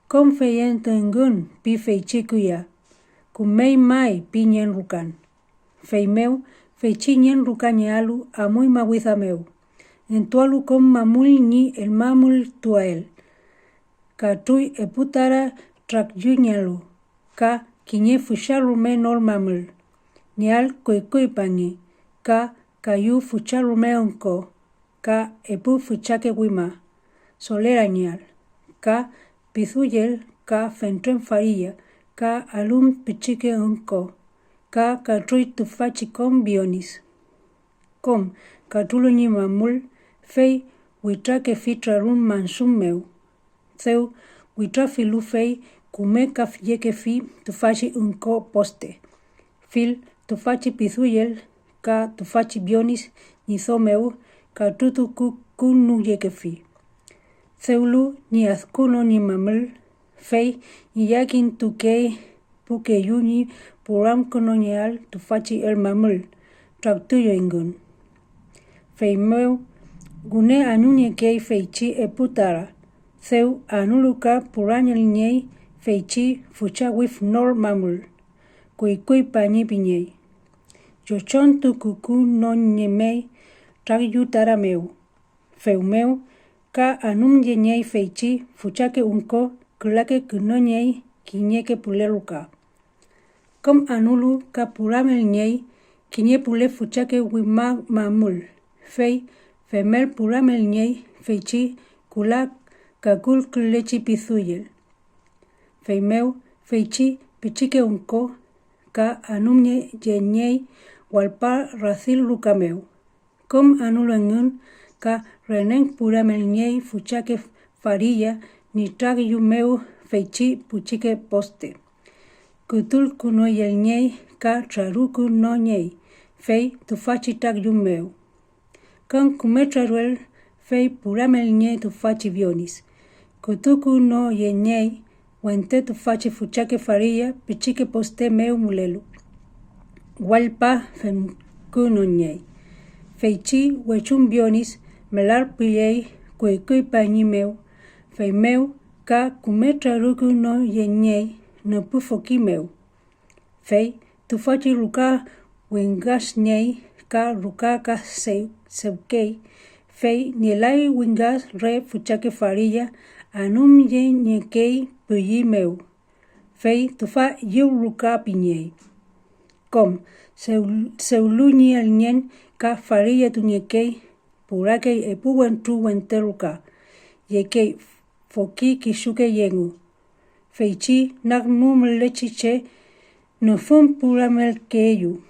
Con feyento engun pi feichi kuya. Kumei mai pi nyen rukan. Feimeu feichi nyen rukan nealu amui mawiza meu. Entualu con mamul ni el mamul tuael. Katui eputara trak yunyalu. Ka kiñe fucharume nol mamul. Nial kuikui pangi. Ka kayu fucharume onko. Ka epu fuchake wima. Solera nial. Ka pizuyel ka fentren farilla. Ka alum pichike onko. Ka katui tufachi con bionis. Com katulu ni mamul. Fei witrake fitrarun mansum meu. Seu witra filu fei kume kafyeke fi tufachi unko poste. Fil tufachi pizuyel ka tufachi bionis nizo meu ka tutu kunu yeke fi. Seulu ni azkuno ni mamul fei ni yakin tukei puke yuni puram kolonial tufachi el mamul traktuyo ingun. Fei meu gune anunye kei feichi eputara. Seu anuluka puranyal nyei feichi fucha wif nor mamul. Kuikui pañi piñei. Yochon tu kuku non nyemei trak yutara meu. Feu meu ka anum nyei feichi fuchake unko kulake kuno nyei kiñeke puleruka. Kom anulu ka puramel nyei kiñe pule fuchake wima mamul. Fei femel puramel nyei feichi kulak kakul kulechi pizuyel. Feimeu feichi pichike unko ka anumye yenyei walpa rasil rukameu. Com anulo engun ka renen puramel nyei fuchake farilla ni trak yumeu feichi puchike poste. Kutul kuno yel nyei ka traruku no nyei fei tufachi trak yumeu. Con kumetraruel fei puramel nyei tufachi bionis. Kutuku no yenyei wente tufachi fuchake farilla pichike poste meu mulelu. Walpa fem kuno nyei. Feichi wechun bionis melar pillei kuikui pañi meu. Fei meu ka kumetraruku no yenyei no pufoki meu. Fei tufachi ruka wingas nyei ka ruka ka seukei. Fei nielai wingas re fuchake farilla anum ye nyekei puyi meu. Fei tufa yu ruka piñei. Com seulu ni el nyen ka farilla tu nyekei purake epuwen tu wente ruka. Yekei foki kishuke yengu. Feichi nak mum lechiche no fun puramel keyu.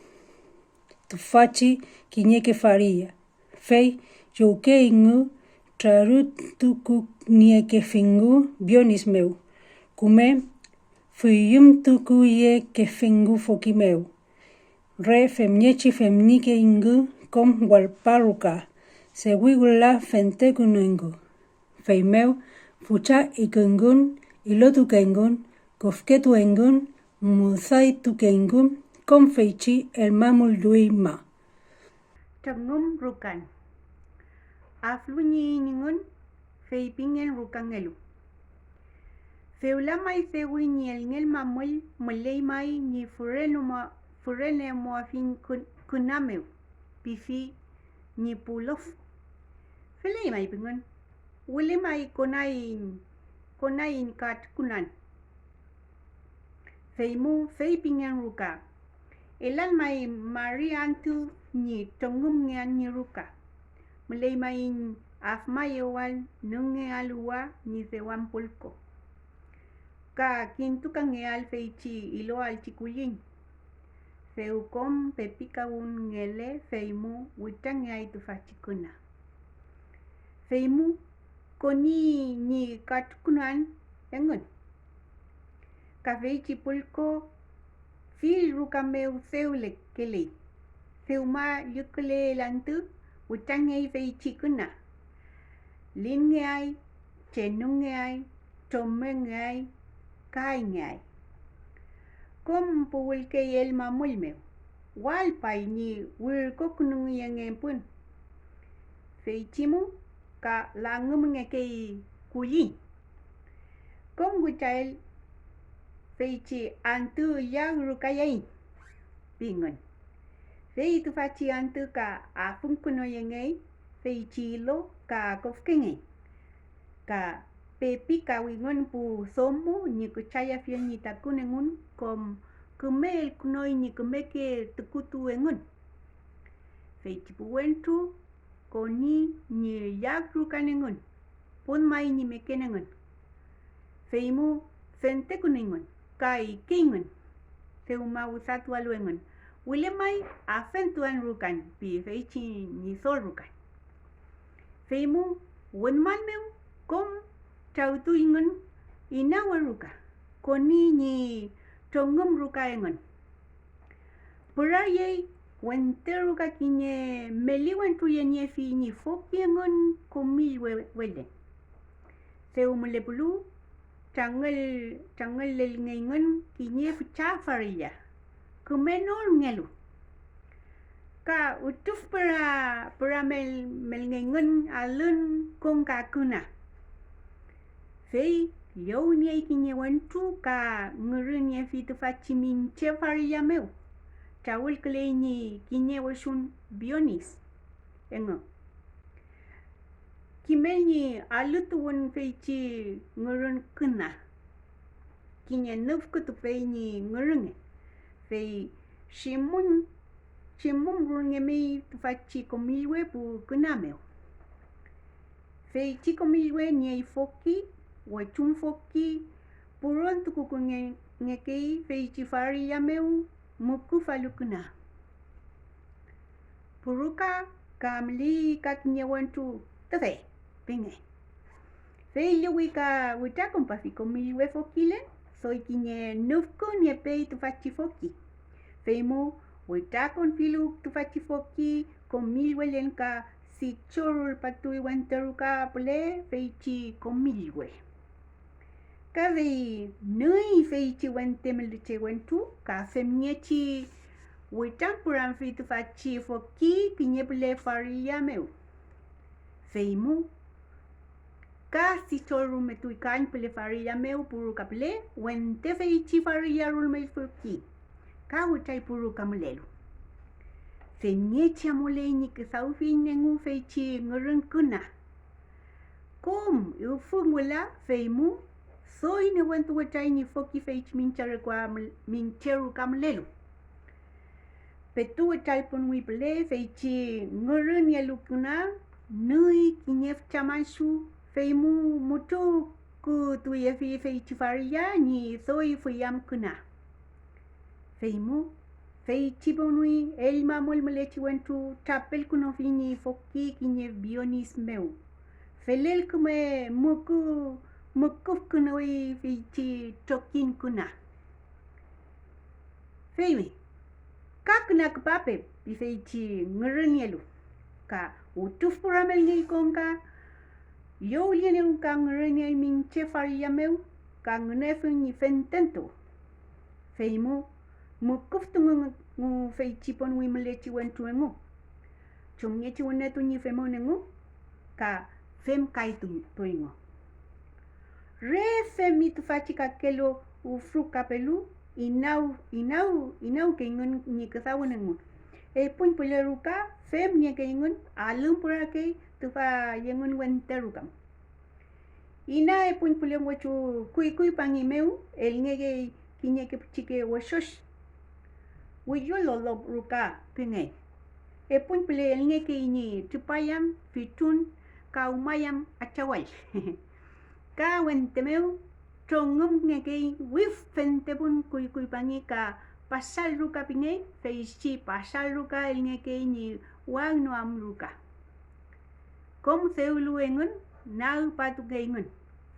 Tufachi kiñeke farilla. Fei yoke ingu trarut tuku nieke fingu bionis meu. Kume fuyum tuku ye ke fingu foki meu. Re femniechi femnike ingu kom walparuka. Se wigula fente kuno ingu. feimeu, fucha ikungun, ilotukengun, kofketuengun, musaitukengun, con feichi el mamul duima. Tangum rukan. Aflunyi ningun, feipingen rukangelu. Feula mai fewi ni el ngel mamul, mulei mai ni furene moafin kunameu, pifi ni pulof. Felei mai pingun. Wile mai konain kat kunan. Feimu feipingen ruka. Elan mai mariantu ni tongum ngan ni ruka. Mulai mai afmayewal nunge alua ni sewan pulko. Ka kintu kangeal feichi ilo al chikuyin. Feukom pepika un ngele feimu witangai tu fachikuna. Feimu koni ni katkunan engun. Ka feichi pulko fil rukameu seule kele. Feuma yukle lantu witangai feichi kuna. Lingai, chenungai, tomengai, kaingai. Kom puwilke el mamulmeu. Walpai ni wilko kunung yang empun. Feichimu ka langum ngekei kuyi. Kom gucail feichi antu yang rukayain. Bingon. Fei tu faci antu ka afung kuno yengai. Feichi lo ka kofkenge. Ka pepi ka wingon pu somo ni kucaya fiel ni takunengun kom kumel kunoi ni kumeke tukutu engun. Feichi puwentu koni ni yakru kanengun. Pun mai ni mekenengun. Feimu fente kuningun. Kai kingun. Feuma usatu aluengun. Wile mai afentuan rukan. Pi feichi ni sol rukan. Feimu wenman meu kom tautu ingun inawa ruka. Koni ni tongum ruka engun. Purayei wente ruka kinye meliwan tu yenye fi ni foki engun komil welen. Seu mulepulu tangal lel ngengun kinye fuchafariya. Kumenol ngelu. Ka utuf para mel ngengun alun kong kakuna. Fei yau ni kinye wantu ka ngurun ye fi tu fachimin chefariya meu. Tawul kele ni kinye wasun bionis. Engo. Kimel ni alutuun feichi ngurun kuna. Kinye nufku tu fei ni ngurun. Fei shimun rungemi tu fachi komilwe pu kunameo. Fei chi komilwe ni foki, wachun foki, puron tu kukunge ngekei fei chi fari yameu muku falukuna. Puruka kamli kaknyewantu tefe, pinge. Fei liwi ka witakon fi komilwe fokilen, soy kinye nufku ni pei tu fachi foki. Fei mu witakon filu tu fachi foki komilwe len ka si chorul patui wanteruka pule fei chi komilwe. Ka vei nui fei chi wante meliche wantu ka femnyechi witampuran fi tu fachi foki kinye pule faria meu. Fei mu ka si chorul metui kan pule faria meu puru ka pule wante fei chi faria rul me foki. Ka witai puru kamulelu. Femnyechi amule ni kisaufi nengu fei chi ngurun kuna. Kom ufu mula fei mu soy ne wantu watai ni foki fei chi mincheru kamulelu. Petu watai pun wipele fei chi ngurun yelu kuna nui kinyef chamansu fei mu mutu ku tuye fei chi faria ni soy fuyam kuna. Fei mu fei chi bonui el mamul melechi wantu tapel kuno fini foki kinye bionis meu. Felel kume mukuf kunoi fei chi tokin kuna. Fei me kakna kapape pi fei chi ngurun yelu. Ka utuf puramel ngi kongka Yo liene kang rene min che faria meu kang nefen ni fentento. Feimu mu kuftung ngu fei chipon wi mlechi wentu ngu. Chumye chi wenetu ni femone ngu ka fem kaitu toingo. Re femi tu fachi ka kelo ufru kapelu inau ke ngun ni kasawan ngu. Pun puleruka fem ni ke ngun alum pura ke tu fa yengun wenterukam. Ina pun puleng wachu kui pangi meu el ngege kinye ke chike washosh. Wiyo lolo ruka penge. Pun pule el ngege ini tupayam fitun kaumayam achawal. Ka wentemeu trongum ngege wif fentebun kui pangi ka pasal ruka pinge feichi pasal ruka el ngege ini wang no am ruka. Kom seulu engun nau patu kengun.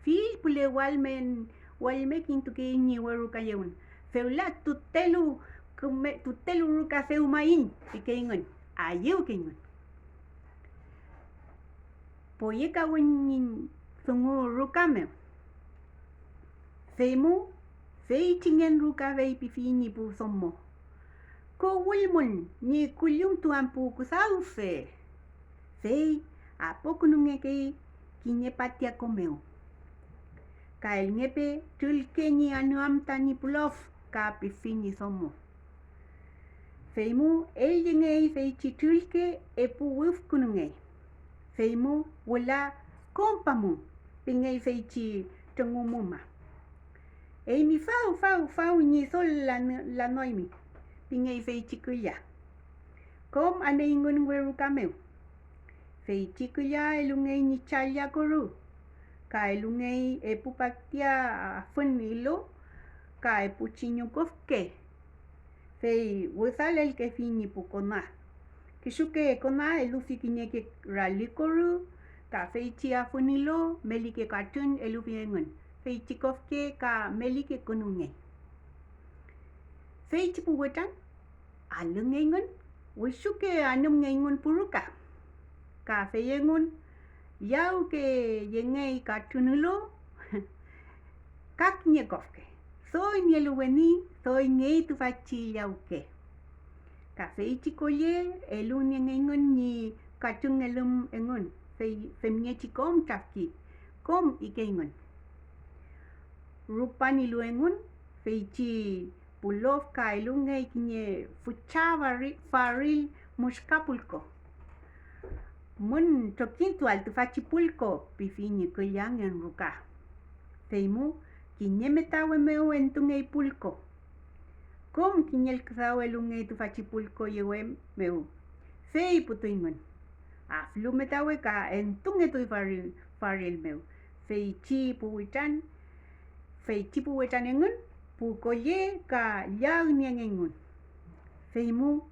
Fil pule walme kintu ke ni waruka yeun. Feula tutelu ruka feumain kengun. Ayu kengun. Poye ka wenin sungu ruka me. Feimu fei tingen ruka fei pifini pu sommo. Ko wulmun ni kulyum tuampu kusaufe. Fei apo kununge ke kinye patia komeo. Ka el ngepe tulke ni anuam tani pulof ka pifini somo. Feimu el yenge fei chitulke epu wuf kununge. Feimu wala kompamu pinge fei chi tengumuma. Mi fau ni sol la noimi pinge fei chikuya. Kom ane ingun weru kameu. Fei chikuya elungei ni chalya koru. Ka elungei epupatia funilo. Ka epuchinyo kofke. Fei wusal el ke fini pukona. Kisuke kona elufi kinye rali koru. Ka fei chia funilo melike katun elufi engun. Fei chikofke ka melike kununge. Fei chipu wetan alungei ngun. Wisuke anum ngengun puruka. Ka fei engun yau ke yengei katunulo kak nyekofke. Soy nieluweni, soy ngei tu fachi yau ke. Ka fei chikoye elun yengengun ni katun elum engun. Femye chikom tafki. Kom ikengun. Rupa nilu engun fei chi pulof ka elungei kinye fucha faril muskapulko. Mun tokintu al tu fachi pulko pifini kuyang en ruka. Feimu kinye metawe meu entungei pulko. Kom kinyel kasawe lungei tu fachi pulko yewe meu. Fei putuingun. Aflu metawe ka entunge tu faril meu. Fei chi puwitan engun. Pukoye ka yang niang engun. Feimu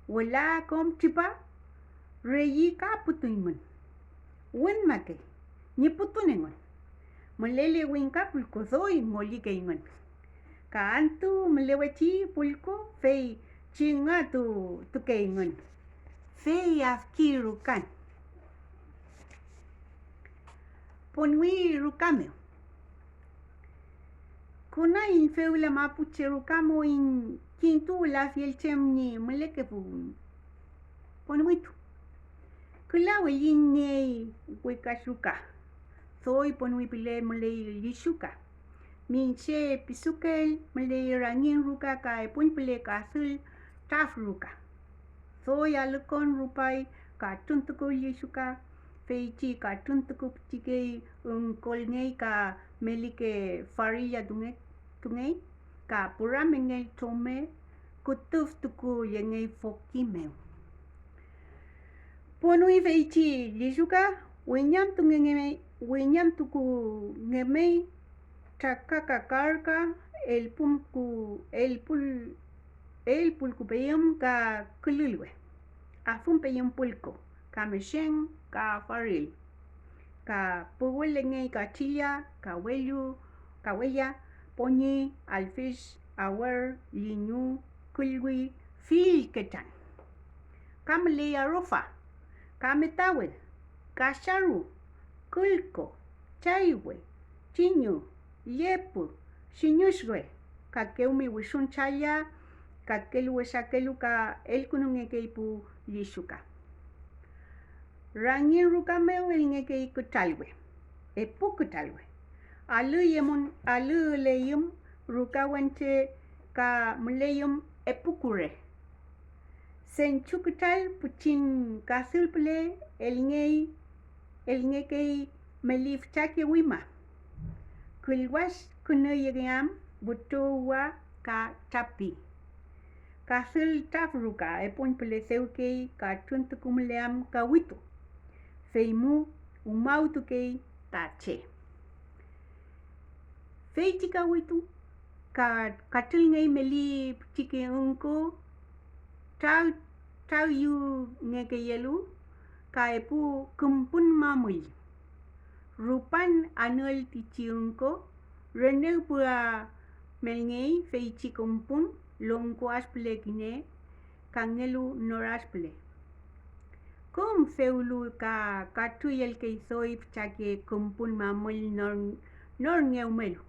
wala kom tripa. Reyi ka putuingun. Wen make. Ni putunengun. Mulele win ka pulko soy ngoli kengun. Ka antu melewachi pulko fei chinga tu kengun. Fei afkiru kan. Ponwi rukameo. Kuna in feula mapuche rukamo in kintu la fiel chem ni meleke pu. Ponwitu. Kula weline wekashuka. Soy ponwi pile mule yishuka. Minche pisukel mule rangin ruka ka pun pile kasul taf ruka. Soy alukon rupai ka tuntuku yishuka. Feichi ka tuntuku chike kolngei ka melike faria tungei ka pura mengei tome kutuf tuku yengei fokimeu. Ponui feichi yishuka winyam tuku ngemei chakakakarka el pulku peyum ka kululwe. Afun peyum pulko ka meshen ka faril. Ka puwelengei ka chilla, ka weya, ponyi, alfish, awar, linyu, kulwi, fil ketan. Kamle arofa. Kametawel, kasharu, kulko, chaywe, chiñu, yepu, xiñuxwe, kakeu wishun chaya, kakelu wesakelu ka el kunungekeipu lishuka. Rangin rukameu el ngekei kutalwe, epu kutalwe. Alu leyum rukawante ka muleyum epukure. Senchukutal puchin kasulple el ngekei melif chake wima. Kulwas kunuyagam butuwa ka tapi. Kasul tafruka epon peleseuke ka tuntukumleam ka witu. Feimu umautukei tache. Fei chika witu ka katul ngay meli chike unko tau yu ngeke yelu ka epu kumpun mamul. Rupan anual tichi unko reneu pura melngei fei chikumpun longko asple kine kangelu norasple. Kom feulu ka katuyel ke soy chake kumpun mamul nor ngeumelu.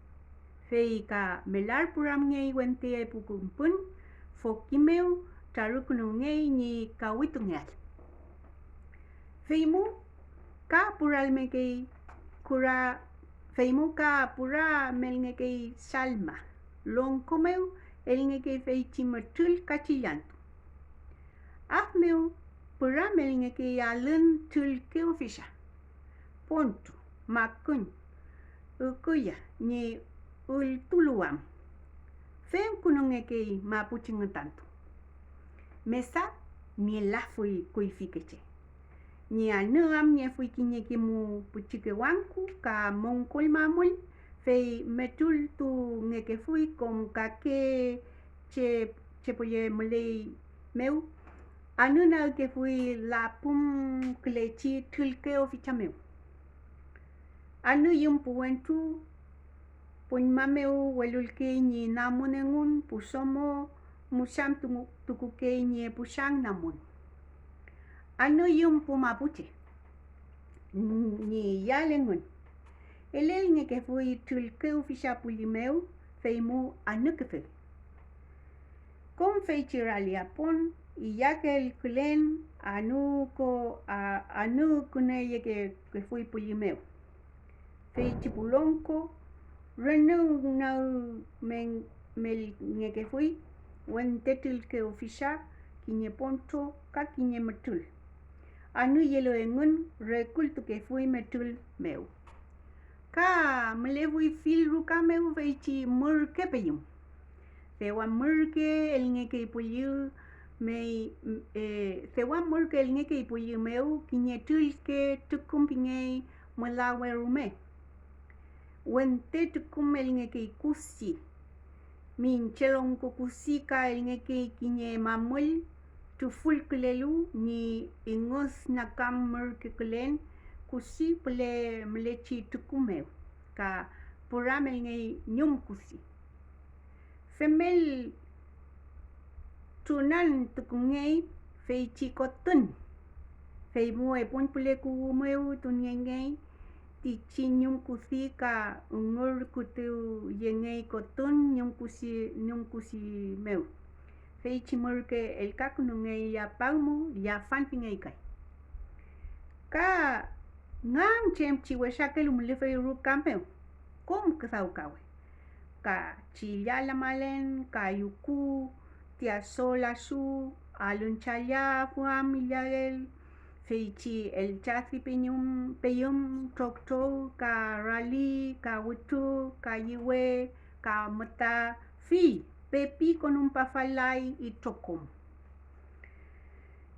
Fei ka melar puram ngei wente epu kumpun fokimeu tarukunu ngei ni kawitungal. Feimu ka pural mekei kura feimu ka pura melngekei salma. Longkomeu el ngekei fei chimatul kachillantu. Afmeu pura melngekei alun tul keufisha. Pontu, makun, ukuya, ni ul tuluam. Fem kunongekei mapuchingantantu. Mesa ni la fui kuifikeche. Ni anuam ni fui kinyeki mu puchike wanku ka mongkol mamul fei metul tu ngeke fui kom kake che poye mulei meu. Anuna ke fui la pum klechi tulke ofichameu. Anu yung puwentu pun mameu welulke ni namunengun pusomo musam tukuke ni pusang namun. Anu yung pumapuche ni yalengun. Elel ngeke fui tulke oficia pulimeu feimu anu kefe. Kom fei chiraliapon iyakel kulen anu kuneye ke fui pulimeu. Fei chipulonko renu nau mel ngeke fui wen tetul ke ofisa kinye ponto ka kinye metul. Anu yelo engun rekul tu ke fui metul meu. Ka melevui fil ruka meu fei chi murke peyum. Sewa murke el ngeke ipuliu sewa murke el ngeke ipuliu meu kinye tulke tukum pingei mulawe rume. Wente tukum el ngeke ikusi. Min chelong kukusi ka el ngeke kinye mamul tu ful kulelu ni ingos nakam murke kulen kusi pele mlechi tukumeu ka puram el ngei nyum kusi. Femel tunan tukungei fei chikotun. Fei mue pun pule kumeu tunyengei ti chinyum kusi ka ungur kutu yengei kotun nyum kusi meu. Fei chimurke el kakunungei ya paumu ya fanpingei kai. Ka ngam chem chiweshakel umlefei rukameu. Kom kasaukawe. Ka chiyala malen, ka yuku, tia sola su, alun chaya fuam illael, feichi el chasi peyum trokto, ka rali, ka wutu, ka yiwe, ka mata, fi, pepi con un pafalai y tokom.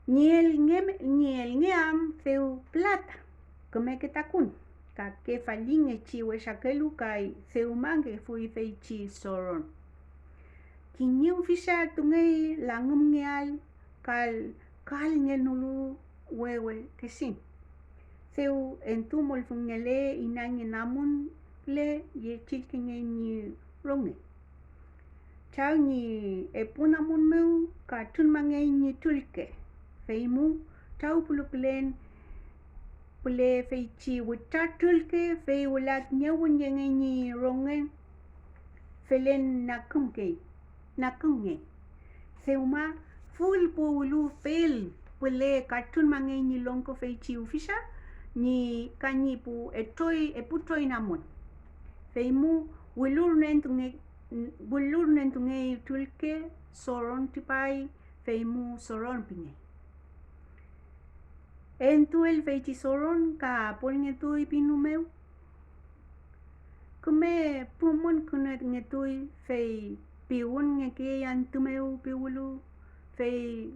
Niel ngeam feu plata, come que takun. Ka ke falinge chiwe shakelu kai seumange fui feichi soron. Kinyum fisha tungei langum ngeal kal ngenulu wewe kesin. Seu entumol fungele inange namun le ye chilkinge ni ronge. Chau ni epunamun meu ka tunmange ni tulke. Feimu tau puluklen pule feichi wichatulke fei ulat nyawun yengenyi rongen felen nakumge seuma full pulu fel pule cartoon mangenyi lonko feichi ufisha ni kanyi pu eputoi namun feimu bulur nentunge tulke soron tipai feimu soron pinge entuel feichi soron ka polngetui pinumeu kume pumun kunet ngetui fei piun ngeke antumeu piulu fei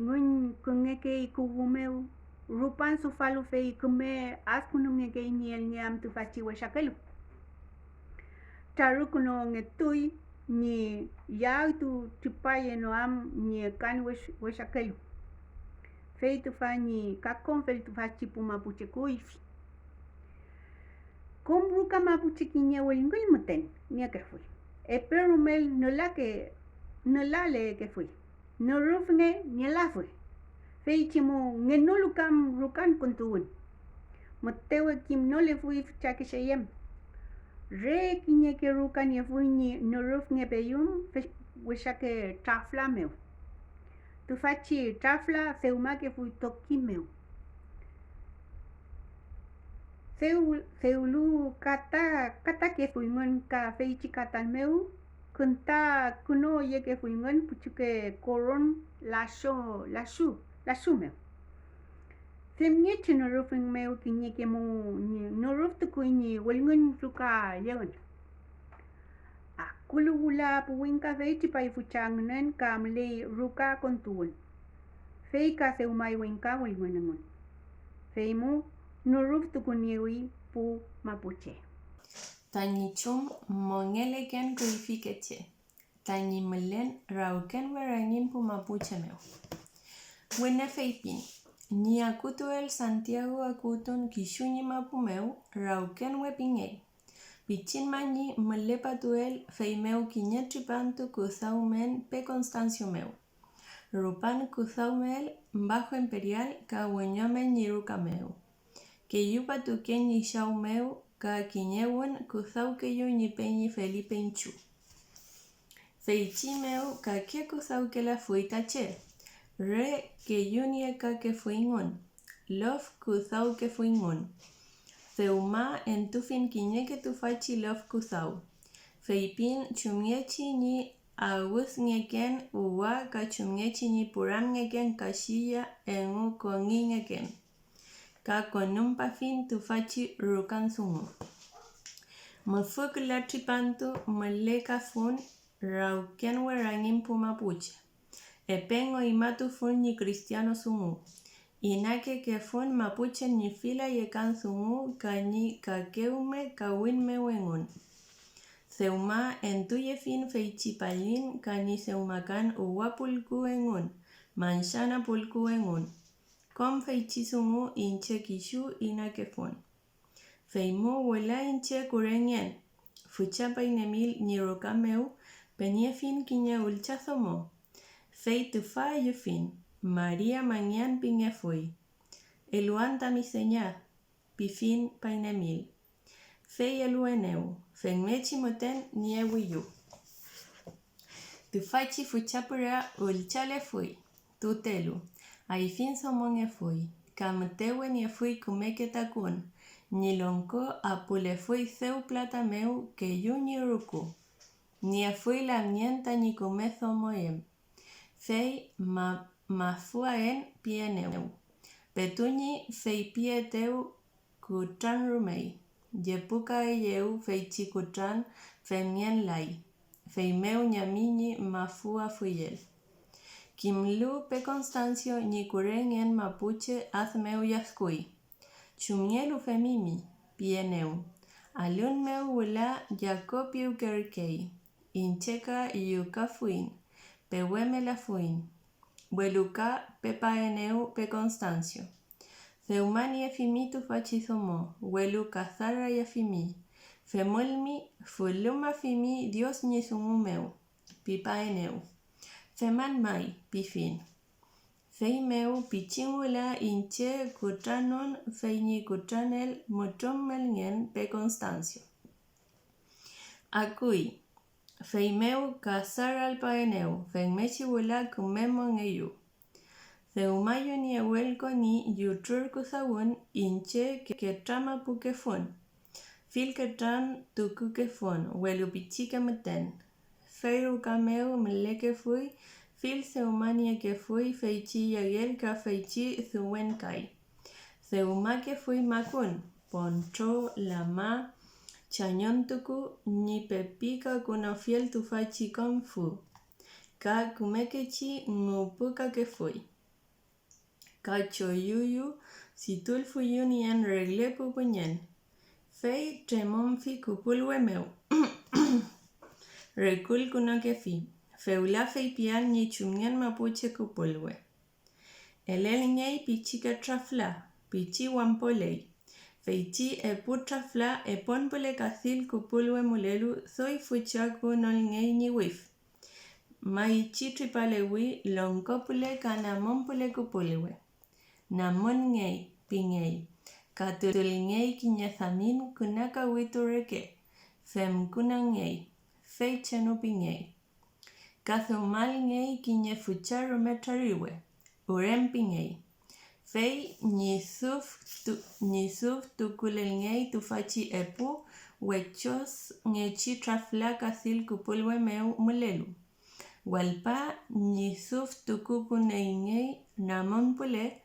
ngun kungeke kugumeu rupan sufalu fei kume askunu ngeke niel nyam tu fachi washakelu taru kuno ngetui ni yau tu tipaye no am ni kan washakelu fei tu fa ni kakon fei tu fachi puma puche kuifi Kumbruka mapuche kinya welingul muten nia que fui. Eperumel nolale que fui. No rufne ni la fui. Feichimo ngenolukam rukan kuntuun. Motewe kim no le fui chake sheyem. Re kinya que rukan ye fui ni no rufne peyum wishake trafla meu. Tu fachi trafla feuma que fui tokimeu. Seulu kata ke fuingon ka feichi katan meu kunta kuno ye ke fuingon puchuke koron lasu meu semnye chino rufing meu kinye ke mo no ruf tu kuini welngon suka yeon akulu wula puwin ka feichi pai fuchangnen kamle ruka kontun fei ka seumai winka welngon feimu Nuruf tukuniwi pu mapuche. Tani chum mongele ken kuifikete. Tani melen rauken weranin pu mapuche meu. Wene feipin. Ni akutu el Santiago akutun kishuni mapu meu rauken wepinge. Pichin mani melepa tuel feimeu kinyetripantu kusaumen pe Constancio meu. Rupan kusaumel bajo imperial ka wenyamen niruka meu. Que yupa tu ken ni shau meu ka kinyewun kusau ke yu ni peñi Felipe Inchu. Feichi meu ka ke kusau ke la fuita che. Re ke yu ni eka ke fuingon. Lof kusau ke fuingon. Feuma en tu fin kinye ke tu fachi lof kusau. Feipin chumiechi ni agus ngeken uwa ka chumiechi ni puram ngeken kashia en u kongi ngeken. Ka konumpa fin tu fachi rukan sumu. Mafuk la tripantu maleka fun rauken werangin pumapuche. Epengo imatu fun ni cristiano sumu. Inake ke fun mapuche ni fila yekan sumu ka ni kakeume ka winme wengun. Seuma entuye fin feichipalin ka ni seumakan uwa pulku engun. Manshana pulku engun. Kom feichi sumu inche kishu inake fun. Feimo wela inche kurengen. Fuchapa inemil niroka meu penye fin kinye ulchazomo. Fei tu fa yu fin. Maria manyan pinge fui. Eluanta mi seña. Pifin painemil. Fei elueneu. Fenmechi moten niewiyu. Tu fachi fuchapura ulchale fui. Tutelu. Ai fin somon e fui. Kamtewe ni fui kumeke takun. Ni lonko apule fui seu plata meu ke yu ni ruku. Ni fui la mienta ni kume somoem. Fei ma fuaen pieneu. Petuni fei pieteu kutran rumei. Jepuka yeu fei chikutran femien lai. Fei meu nyamini mafua fuyel. Kimlu pe Constancio ni kurengen mapuche azmeu yaskui. Chumnielu femimi, pieneu. Alun meu wula Jacopiu kerkei. Incheka yuka fuin. Peweme la fuin. Weluka pepaeneu pe Constancio. Feumani efimitu fachizomo. Weluka zara yafimi. Femulmi fuluma fimi Dios nisumumeu. Pipaeneu. Feman mai, pifin. fei meu pichingula inche kutranon fei ni kutranel mutrommel ngen pe Constancio. Akui, fei meu casar al paeneu, fei mechiwula kumemo ngeyu. Theumayo ni ewelko ni yutur kusawun inche que trama pukefun. Fil que tran tuku que fun, welu pichica meten. Feiru cameu mleke fui, fil seumania que fui feichi yagel ka feichi thuen kai. Theuma que fui makun, poncho lama chañon tuku ni pepica kuna fiel tu fachi con fu. Ka kumekechi ngupuka que fui. Cacho yuyu, si tul fuyun yen regle pupunyen. Fei tremonfi kupulwe meu. Recul kuno que fi. Feula fei pian ni chumien mapuche kupulwe. Elel ngei pichica trafla, pichi wampolei. Feichi e putrafla e ponpole kathil kupulwe mulelu thoi fuchaku nol ngei ni wif. Maichi tripalewi lonkopule kanamompule kupulwe. Namon ngei, pingei. Katul ngei kinyathamin kunaka witureke. Fem kuna ngei. Fei chenu pingei. Kathumal ngei kinye fucharo metariwe. Urem pingei. Fei nisuf tukulel ngei tufachi epu. Wechos ngechi trafla kathil kupulwe meu mulelu. Walpa nisuf tukupune ngei namon pule.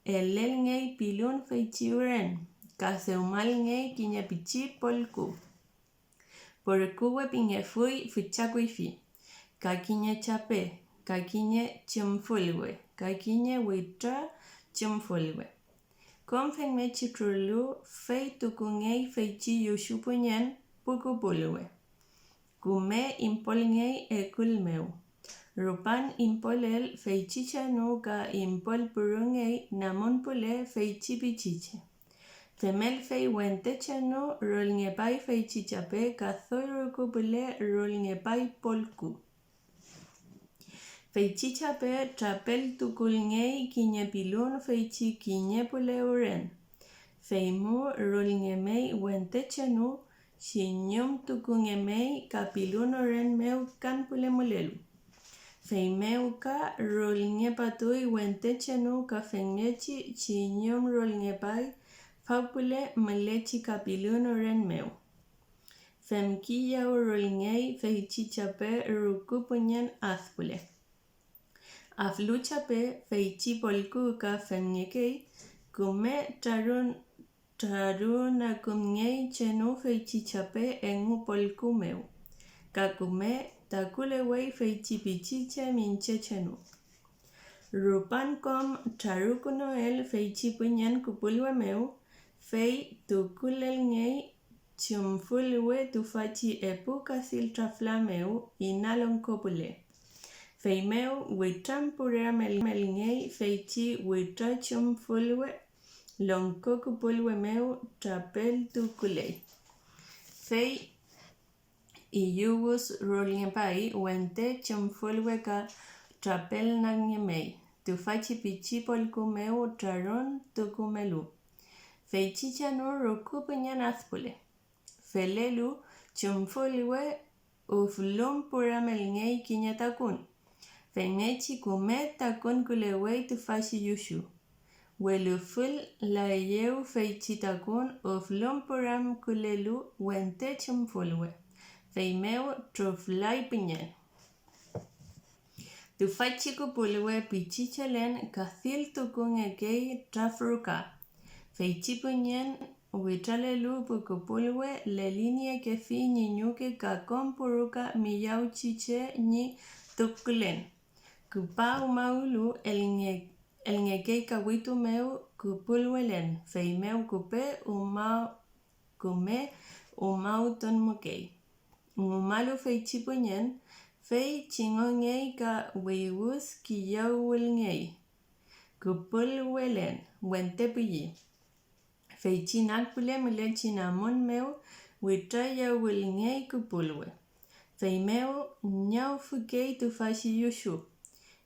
Elel ngei pilun feichi uren. Kaseumal ngei kinya pichi polku. Porkuwe pinge fui fuchakui fi. Kakinye chape. Kakinye chumfulwe. Kakinye witra chumfulwe. Konfen mechi trulu fei tuku ngei feichi yushupunyen pukupulwe. Kume impol ngei ekul meu. Rupan impolel feichicha nuka impol purungei namon pule feichi pichiche. Temel fei wentecha no rol ngepai feichichape kathoruku pule rol ngepai polku. Feichichape trapel tukul ngei kinye pilun feichi kinye pule uren. Feimu rol ngemei wentecha nu shinyum tuku ngemei kapilun uren meu kan pule mulelu. Feimeuka rol ngepatui wenteche nu ka fengechi chinyom rol ngepai fapule malechi kapilun oren meu. Femkia rol ngei feichi chape rukupunyen athpule. Afluchape feichi polku ka fengekei kume taruna kumngei chenu feichi chape engu polku meu. Kakume takule wei feichi pichiche minche chenu. Rupan kom tarukuno el feichi punyen kupulwe meu. Fei tukulel ngei chumfulwe tufachi epuka siltrafla meu inalon kopule. Fei meu witram pura mel ngei feichi witra chumfulwe lonko kupulwe meu trapel tukulei. Fei Iyugus rolngepai wente chumfulwe ka trapel nangemei. Tufachi pichi polku meu traron tukumelu. Feichicha no rokupunyan athpule. Felelu chumfulwe uflum puramel ngei kinyatakun. Fengechi kume takun kulewei tufachi yushu. Weluful la yeu feichi takun uflum puram kulelu wente chumfulwe. Feimeu truflai pinyen. Tufachi kupulwe pichichelen kathil tukun ekei trafruka. Feichi pinyen witralelu pukupulwe le linie que fi niñuke kakon puruka miyau chiche ni tukulen. Kupa umaulu el ngekei kawitu meu kupulwelen. Feimeu kupe kume umauton mukei. Ngumalu feichi punyen, fei chingongei ka weiwus kiyawul ngei. Kupulwelen, wente puyi. Feichi nakpule milechi namon meu, witraya wil ngei kupulwe. Feimeu nyau fukei tufashi yushu.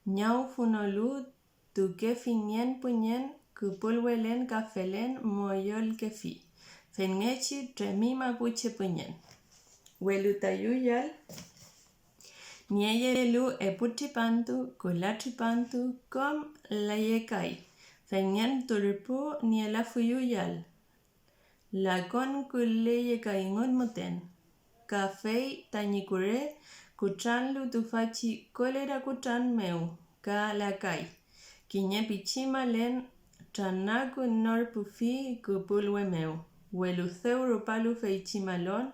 Nyau funolu tu ke finien punyen kupulwelen kafelen moyol ke fi. Fengechi tremi mapuche punyen. Welutayuyal nieyelu eputipantu kulatripantu kom layekai. Fengen turpu nielafuyuyal. Lakon kuleyekai ngon muten. Kafei tañikure kuchanlu tufachi kolera kuchan meu ka lakai. Kiñe pichima len tanaku norpufi kupulwe meu. Weluceu rupalu feichimalon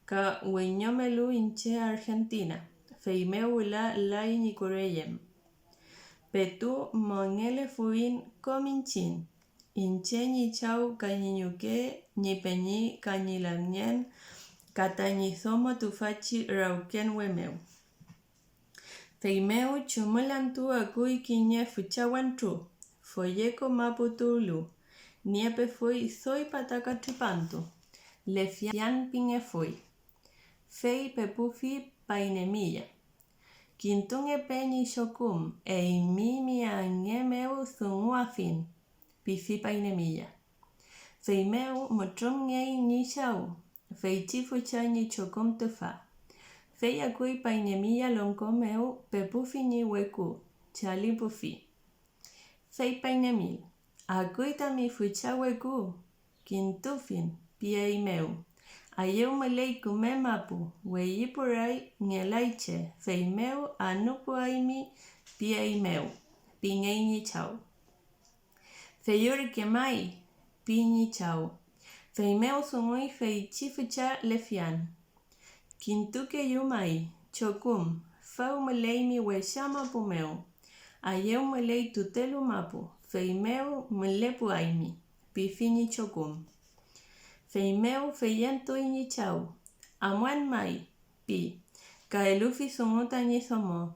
ka weñomelu inche Argentina. Feimeu la laiñikureyem. Petu mongele fuin kominchin. Inche ñi chau kañiñuke ñi peñi kañilamñen katañizomo tufachi rauken wemeu. Feimeu chumulantu akui kiñe fuchawantu. Foyeko maputulu. Niepe fui soy pataka tripantu. Lefian pinge fui. Fei pepufi painemilla. Kintunge peñi shokum eimimi angemeu zunguafin. Pifi painemilla. Feimeu motrom ngei ni chau. Feichi fucha ni chokum tufa. Fei akui painemilla lonkomeu pepufi ni weku. Chali pufi. Fei painemil. Akui tami fucha weku. Kintufin piei meu. Ayeu melei kume mapu. Weyipurai ngelaiche. Feimeu anupu aimi piei meu. Pingei ni chau. Feyuri kemai. Piñi chau. Feimeu sumui feichi fucha lefian. Kintuke yumai. Chokum. Fau melei mi weshama pumeu. Ayeu melei tutelu mapu. Feimeu melepu aimi. Pifini chokum. Feimeu feyentu iñi chau. Amuan mai. Pi. Kaelufi sumuta ni somo.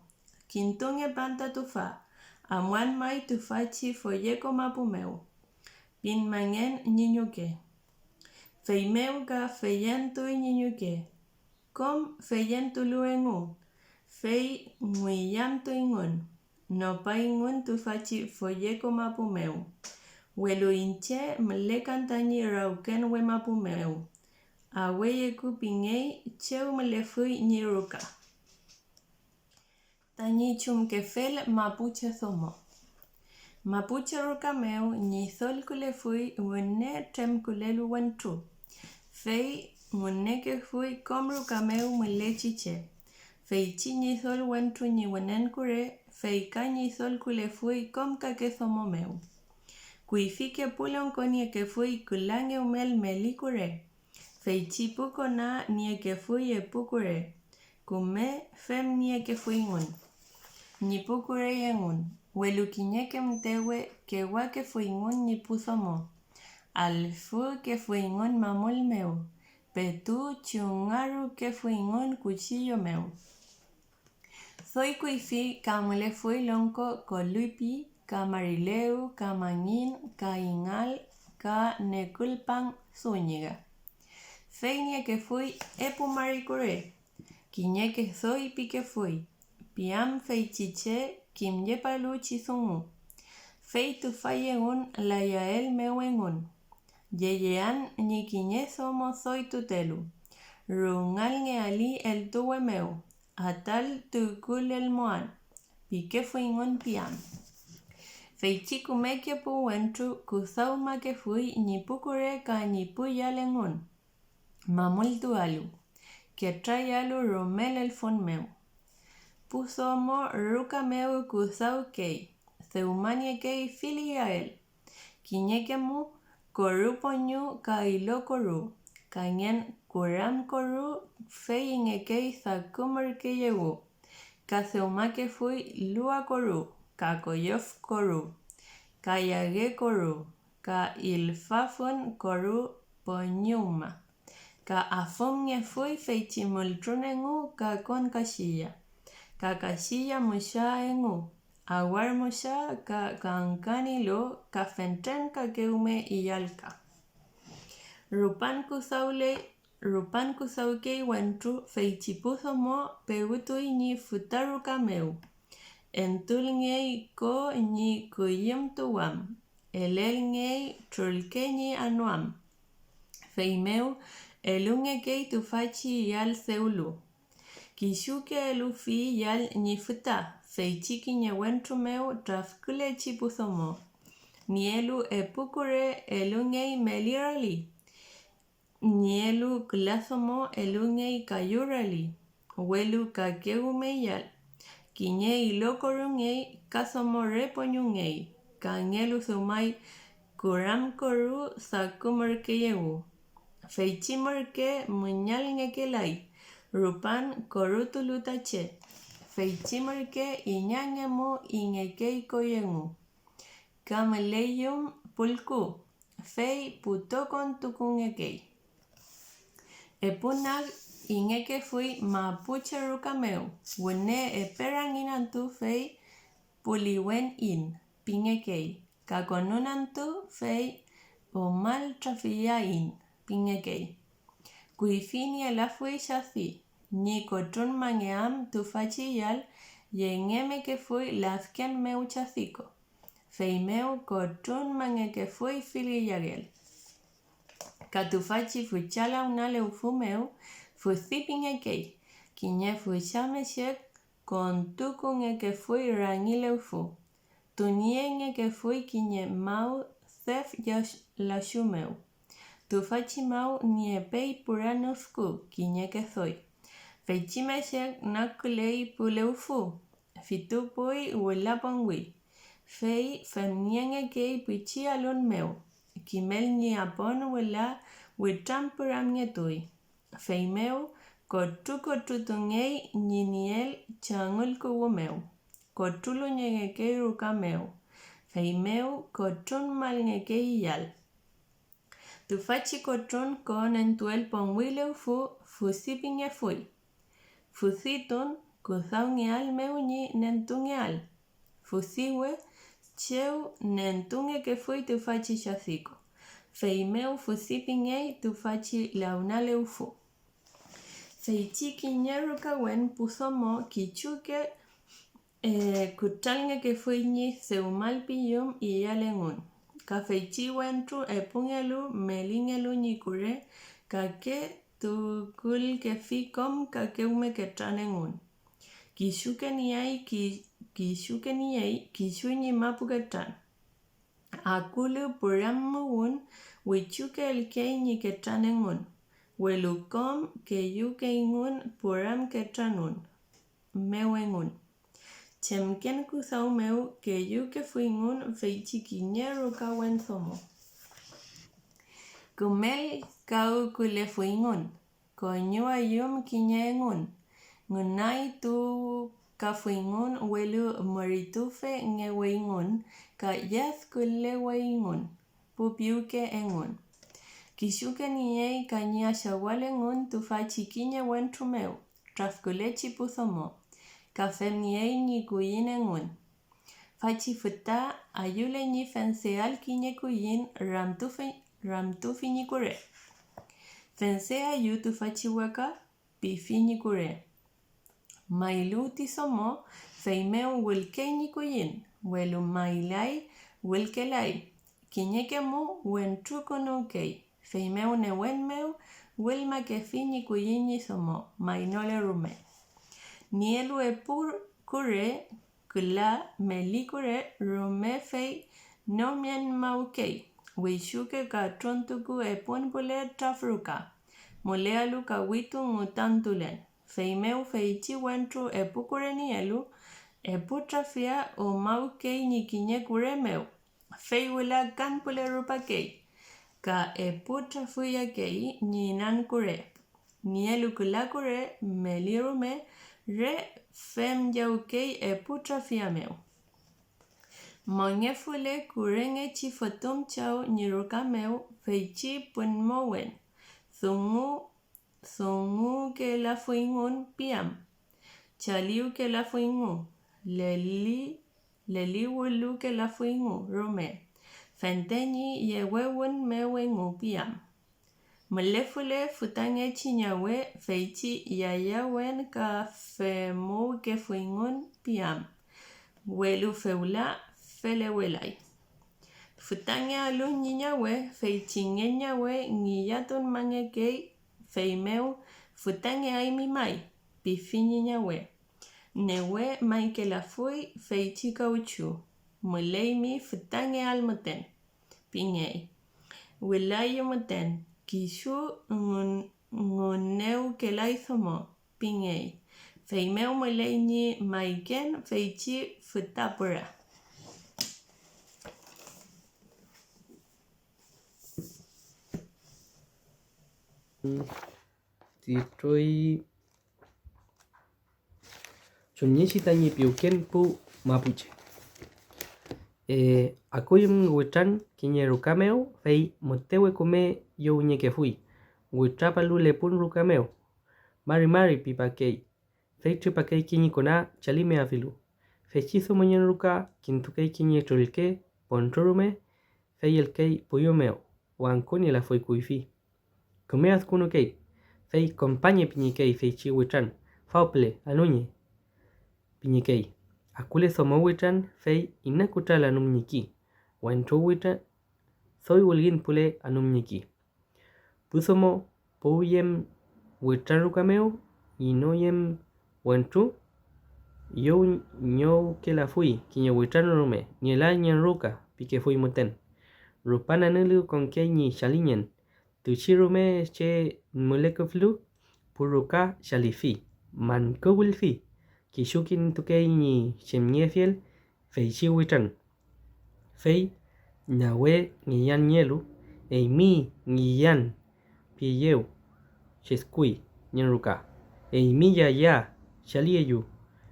Kintunge panta tufa. Amuan mai tufachi foyeko mapumeu. Pin mangen niñuke. Feimeu ka feyentu niñuke. Kom feyentu luengu. Fei nguiyantu ingun. No pa ingun tufachi foyeko mapumeu. Welu inche mlekantañi rauken we mapumeu. Aweyeku pingei cheu mlefui niruka. Tañi chumkefel mapuche somo. Mapuche rukameu ni sol kulefui wene trem kulelu wentu. Fei muneke fui kom rukameu mlechiche. Fei chi ni sol wentu ni wenen kure. Fei ka ni sol kulefui kom kake somo meu. Kuifike pulon konie que fui kulange umel melikure. Feichi puko na nie que fui e pukure. Kume fem nie que fui ngun. Ni pukure yengun. Welukiñe que mtewe que wa que fui ngun ni pusomo. Alfu que fui ngun mamul meu. Petu chungaru que fui ngun cuchillo meu. Soy kuifi kamule fui lonko koluipi. Ka Marileu, ka Mañin, ka Ingal, ka Neculpan Zúñiga. Feinie que fui epu maricure. Quiñe que soy pique fui. Piam feichiche, kim yepalu chizungu. Fei tu fayegun la yael meuengun. Yeyean ni quiñe somo soy tutelu. Rungal nge ali el tuwe meu. Atal tu kul el moan. Pique fuingun piam. Feichi kumeke pu wentru kusauma que fui ni pukure ka ni puyalengun. Mamul tu alu. Que trayalu romel el fon meu. Pusomo ruka meu kusau kei. Seumanie kei fili yael. Kiñeke mu koru ponyu ka ilo koru. Kanyen kuram koru fei ingekei sakumar ke yegu. Ka seumake fui lua koru. Ka koyof koru, ka yage koru, ka ilfafun koru ponyuma, ka afumnye fui feichimultrunengu ka kon kashilla, ka kashilla musha engu, awar musha ka kankanilo ka fentren ka keume iyalka. Rupan kusauke wentru feichipuzo mo pegutui ni futaruka meu. entul ngei ko nyi kuyim tuwam, elel ngei trulke nyi anuam. Feimeu, elunge kei tufachi yal seulu. Kishuke elufi yal nyi futa, feichiki nye wentrumeu trafkule chipusomo. Nielu epukure elungei melirali. Nielu klasomo elungei kayurali. Welu kakeumeyal. Kinye ilokorungei kasomo reponyungei. Kangelu sumai kuramkoru sakumerkeyeu. Feichimerke munyal ngekelai. Rupan korutulutache. Feichimerke inyangemu ingekei koyengu. Kameleyum pulku. Fei putokon tukungekei. Epunag ingeke fui mapuche rukameu. Wene eperanginantu fei puliwen in. Pingekei. Kakonunantu fei umal trafia in. Pingekei. Kuifini elafui shathi. Ni kotrun mangeam tufachi yal. Yengeme que fui lafken meu chathiko. Feimeu kotrun mange fui fili yagel. Katufachi fuchala unale ufumeu. Futhipingekei. Kinye fuchame shek. Kontukunge que fui rangile ufu. Tunienge que fui kinye mau thef yash la shumeu. Tufachi mau niepei puranufku kinye que soy. Feichimeshek nakulei puleufu. Fitupui ulapongwi. Fei femnienge kei pichi alun meu. Kimel ni apon wila witrampuram ngetui. Fei meu kotutungei niniel changul kuwu meu. Kotulu nyengekei ruka meu. Fei meu kotun mal ngekei yal. Tufachi kotun kon entuel pongwile ufu fusipinge fui. Fusitun kusaungeal meu ni nentungeal. Fusiwe cheu nentunge que fui tufachi shasiko. Feimeu fusipingei tufachi launale ufu. Feichiki nyeruka wen pusomo kichuke kutalnge que fui ni seumal piyum y yalengun. Ka feichi wentru epungelu melingelu nikure kake tukul que fikom kake ume que tranengun. Kishuke ni ai kishu ni mapu que tran. Akulu puramuun wichuke el kei ni que tranengun. Welukom que yuke ingun puram que tranun. Mewengun. Chemken kusau meu que yuke fuingun feichi kinyeru kawen somo. Kumel kau kule fuingun. Konyua yum kinyengun. Ngunai tu kafuingun welu maritufe nge weingun. Ka yath kule weingun. Pupiuke engun. Kishuke niei kanya shawalengun tufachi kinye wentrumeu. Trafkulechi pusomo. Kafem niei ni kuyinengun. Fachi futa ayule ni fenseal kinye kuyin ramtufi ni kure. Fensea yu tufachi waka pifi ni kure. Mailu tisomo feimeu wilke ni kuyin. Welu mailai wilkelai. Kinyekemu wentrukunukei. Feimeu ne wenmeu wilma que fini kuyini somo. Mainole rume. Nielu epur kure kula melikure rume fei nomien maukei. Wishuke ka trontuku epunpule trafruka. Mulealu ka witu mutantulen. Feimeu feichi wentru epukure nielu. Eputrafia o maukei ni kinye kure meu. Fei wila kanpule rupakei. Ka eputrafuya kei ni nan kure. Nielu kula kure melirume re fem yaukei eputrafia meu. Mongefule kurenge chifotum chau niruka meu feichi punmowen. Thungu ke la fuingun piam. Chaliu ke la fuingu. Leli wulu ke la fuingu rume. Fenteni yewewun mewengu piam. Melefule futange chinyawe feichi yayawen ka femu ke fuingun piam. welu feula felewelai. Futange alu nyiñawe fei chingeñawe ngiyatun mangekei feimeu futange aimi mai pifi nyiñawe. Newe mai que la fui fei chikauchu. Muleimi futange almuten. Pingei. Wilayo muten. Kishu ngoneu que la izomo. Pingei. Feimeu muleini maiken feichi futapura. Titroi chumnyeshi tanyi piuken pu mapuche. Akuyum witran kinye rukameo fei motewe kume yo uñeke fui. Witrapalu lepun rukameo. Mari pipakei. Fei tripakei kinyi kona chalime afilu. Fechizo moñen ruka kintukei kinye trulke pontrorume fei elkei puyomeo. Wankoni la fui kuifi. Kumeaz kunukei. Fei compañe piñikei fei chi witran. Fauple anuñe. Piñikei. Akule somo witran fei inakutra anum ñiki. Wentro witran soy wulgin pule anum ñiki. Pusomo pouyem witran rukameo y no yem wentru. Yo ño que la fui kiñe witran rume ni la ñan ruka pique fui moten. Rupana nelu con que ni shaliñen. Tuchirume che mulekuflu puruka shalifi. Man kowilfi. Kishukin tukei ni chemniefiel fei chi witran. Fei nawe ngiyan nielu mi ngiyan piyeu cheskui nyenruka. Mi ya shalieyu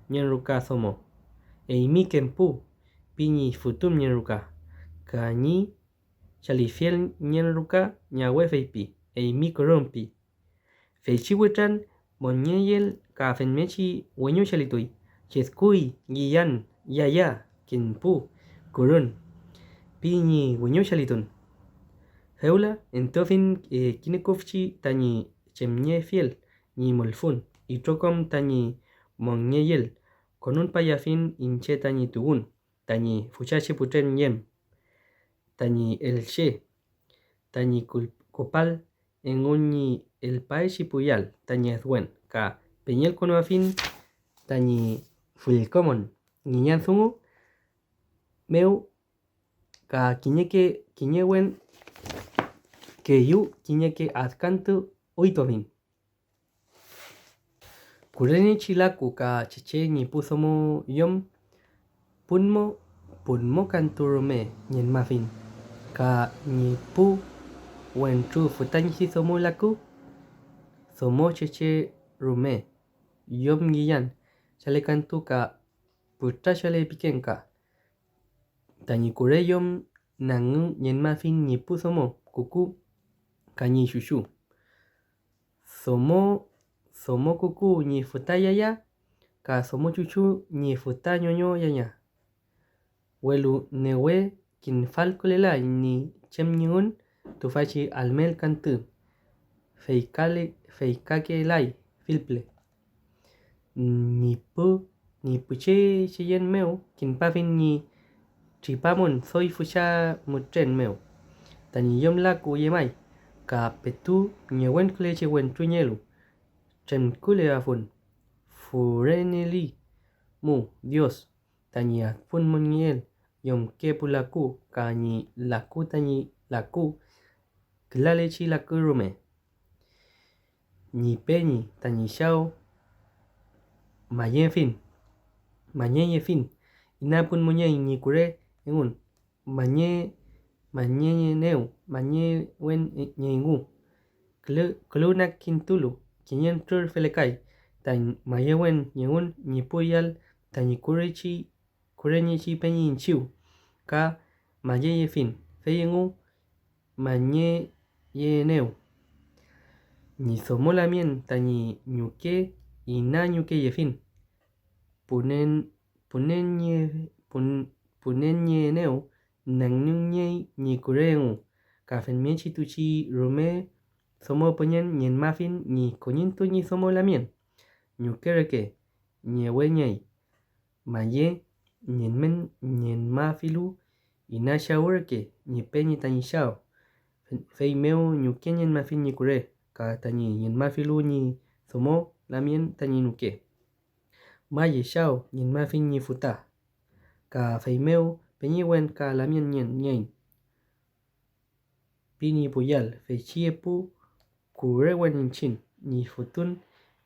nyenruka somo. Mi kempu piñi futum nyenruka. Kani shalifiel nyenruka nawe feipi. Mi korompi. Fei chi witran Monyeyel ka fenmechi wenyo shalitui. Cheskui giyan ya kinpu kurun. Piñi wenyo shalitun. Heula entofin kinekufchi tani chemnie fiel ni molfun. Y trokom tani monyeyel. Con un payafin inche tani tugun. Tani fuchache putren yem. Tani elche. Tani kopal en uñi el paeshi puyal tani azwen ka peñel kono afin tani fulkomon niñan zungu meu ka kiñewen que yu kiñeke azkantu uitomin. Kureni chilaku ka chiche ni pusomo yom punmo kanturume nyen mafin ka ni pu wentru futanyi somo laku somo cheche rume yom giyan chale kantu ka putra chale pikenka tani kure yom nangu nyen mafin ni pu somo kuku kanyi shushu somo kuku ni futa yaya ka somo chuchu ni futa ñoño yaya welu newe kin falkolela ni chemnyun tufachi almel kantu feikake lai filple ni puche cheyen meu kin pafin ni tripamon soy fucha mutren meu tani yom la kuyemai ka petu nyewen kuleche wen truñelu chen kule afun fureneli mu Dios tani afun moniel yom kepulaku ka ni laku tani laku klalechi laku rume ni peñi tani shao mañe fin inapun muñe ni kure engun mañe neu mañe wen ñeingu kluna kintulu kinyen tur felekai tan maye wen ñeun ni puyal tani kureñi chi peñi inchiu ka maye fin feyengu mañe neu ni somolamien tani ñuke ina ñuke yefin punen neu nangnye ni kureu ka fenmechi tuchi rume somo poñen ñen mafin ni koñintu ni somolamien ñukereke ñeweñei maye nhìn men nhìn ma philu ina shower ke ni penny tani shao fei meu nyuke nhìn ma fin ni kure ka tani nhìn ma philu ni somo lamien tani nuke ma ye shao nhìn ma fin ni futa ka fei meu penny wen ka lamien nyen pini puyal fei chie pu kure wen chin ni futun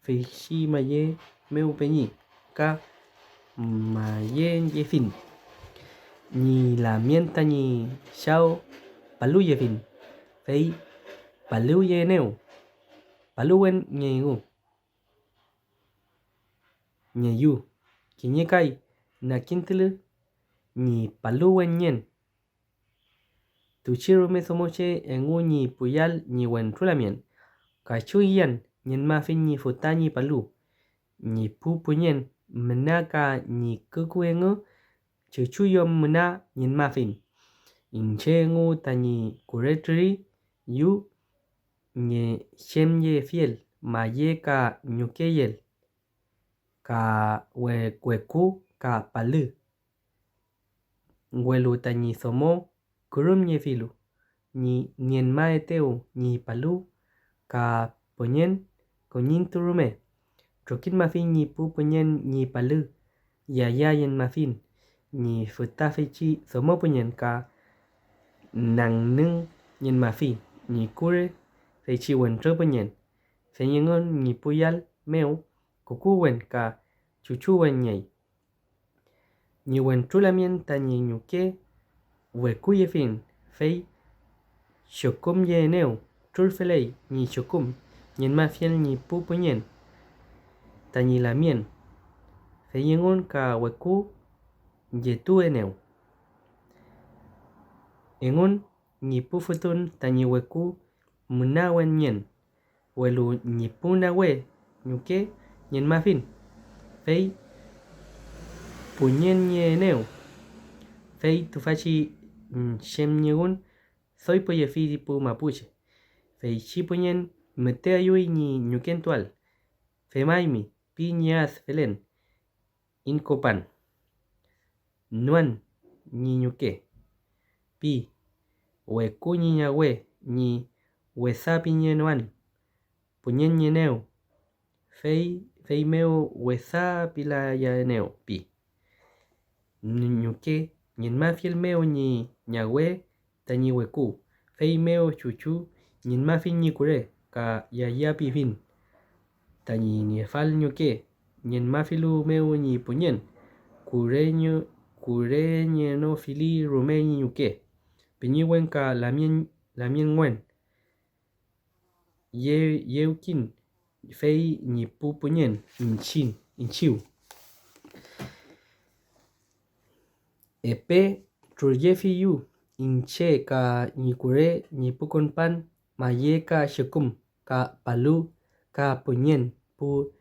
fei chi ma ye meu penny ka ma ye fin ni la mienta ni shao palu ye fin fei palu ye neu paluen nye ngu nye yu kinye kai na kintilu ni paluen nyen tuchiru me somoche engu ni puyal ni wen tulamien ka chuyan nyen ma fin ni futani palu ni pu punyen menaka ni kukuengu chuchuyom mena nyen ma fin inche ngu tani kuretri yu nye shem ye fiel ma ye ka nyuke yel ka we kweku ka palu ngwelu tani somo kurum nye filu ni nyen ma eteu ni palu ka ponyen konyin turume trokin ma fin ni pu ponyen ni palu ya yen ma fin ni futa fechi somo ponyen ka nang nung nyen ma fin ni kure fechi wen tro ponyen feyengon ni puyal meu kuku wen ka chuchu wen nyei ni wen trulamien tani nyuke we kuye fin fei shokum ye neu trulfelei ni shokum nyen ma fiel ni pu ponyen tani lamien feyengon ka weku ye tu eneu engon ni pu futun tani weku muna wen nyen welu ni pu na we nyuke nyen ma fin fei punyen nye neu fei tufachi shem nyegun soy po ye fi pu mapuche fei chi punyen mete ayui ni nyuken tual fe maimi pi nyas felen inkopan nuan ni nyuke pi weku ni nyawe ni wesa pi nye nuan punyen nye neu fei meu wesa pila ya neu pi nyuke nyen ma fiel meu ni nyawe tani weku fei meu chuchu nyen ma fin ni kure ka ya pi fin tani ni fal nyuke nyen ma filu meu ni punyen kure nye no fili rume ni nyuke pinyi wen ka lamien wen yeukin fei ni pu punyen inchiu epe truyefi yu inche ka ni kure ni pukon pan ma ye ka shekum ka palu ka punyen pu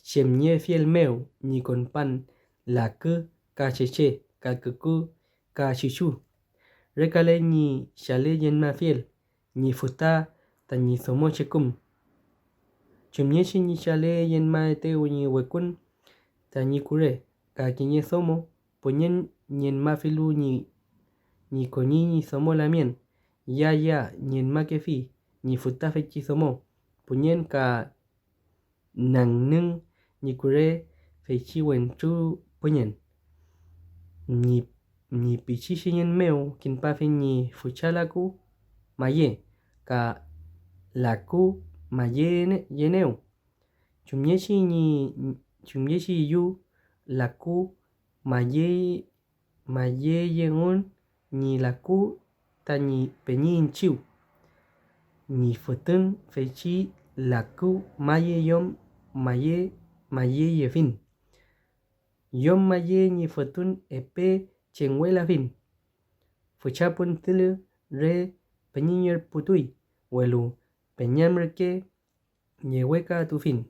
chemnye fiel meu ni kon pan la ke ka cheche ka kuku ka chichu rekale ni shale yen ma fiel ni futa tani somo shekum chumnyeshi ni shale yen ma eteu ni wekun tani kure ka kinye somo ponyen nyen ma filu ni koni ni somo lamien ya nyen ma kefi ni futa fechi somo ponyen ka nang nung ni kure fechi wen tru ponyen ni pichi shinyen meu kin pa fin ni fuchalaku maye ka laku maye yeneu chumyeshi yu laku maye yengon ni laku tani penyi inchiu ni futun fechi laku maye yom maye ye fin yom maye ni futun epe chenwela fin fuchapun tilu re penyier putui welu penyamreke nyeweka tu fin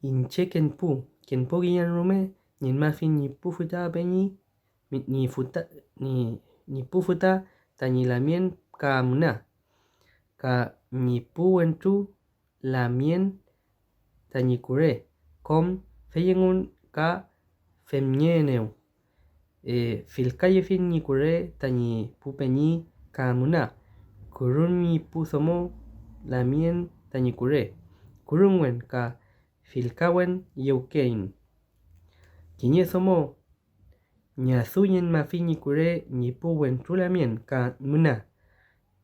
inche kenpu giyan rume nyen ma fin ni pu futa penyi ni pu futa tani lamien ka muna ka ni pu wentu lamien tani kure kom feyengun ka femñeneu. Filcaye fin ni cure tañi pupeñi kamuna. Kurun ni pusomo lamien tañi cure. Kurunwen ka filkawen yeukein. Kiñe somo ñasuyen mafi ni cure ni puwen trulamien ka muna.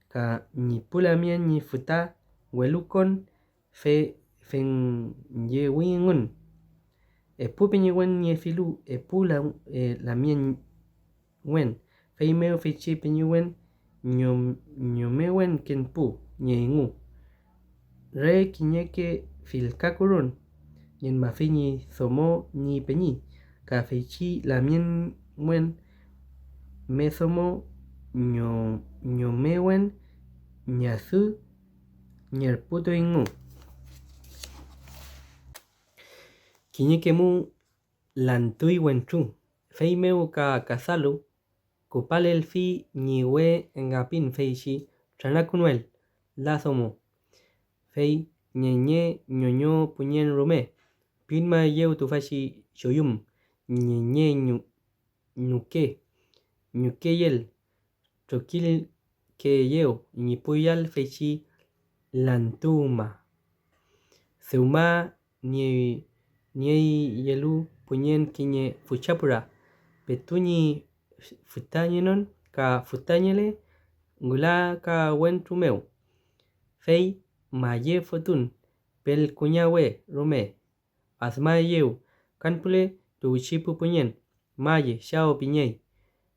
Ka ni pulamien ni futa welukon fen yewingun. Pupeñi wen ni filu pula lamien wen. Feimeo fechi peñi wen ñomewen ken pu ñeingu. Re kiñeke filkakurun. Yen mafi ni somo ni peñi. Ka fechi lamien wen me somo ñomewen ñasu ñerputo ingu. Kiñeke mu lantui wenchu. Feimeu ka kasalu. Kupale el fi ñiwe engapin feishi tranakunuel la somo. Fei ñeñe ñoño puñen rume. Pinma yeu tufashi shoyum. Ñeñe ñuke. Ñuke yel. Chokil ke yeu. Ñipuyal feishi lantuma. Seuma ñe yelu puñen kiñe fuchapura. Petuñi futañenon ka futañele ngula ka wentumeu. Fei maye fotun pel kuñawe rume. Asma yeu kanpule tuchipu puñen. Maye shao piñei.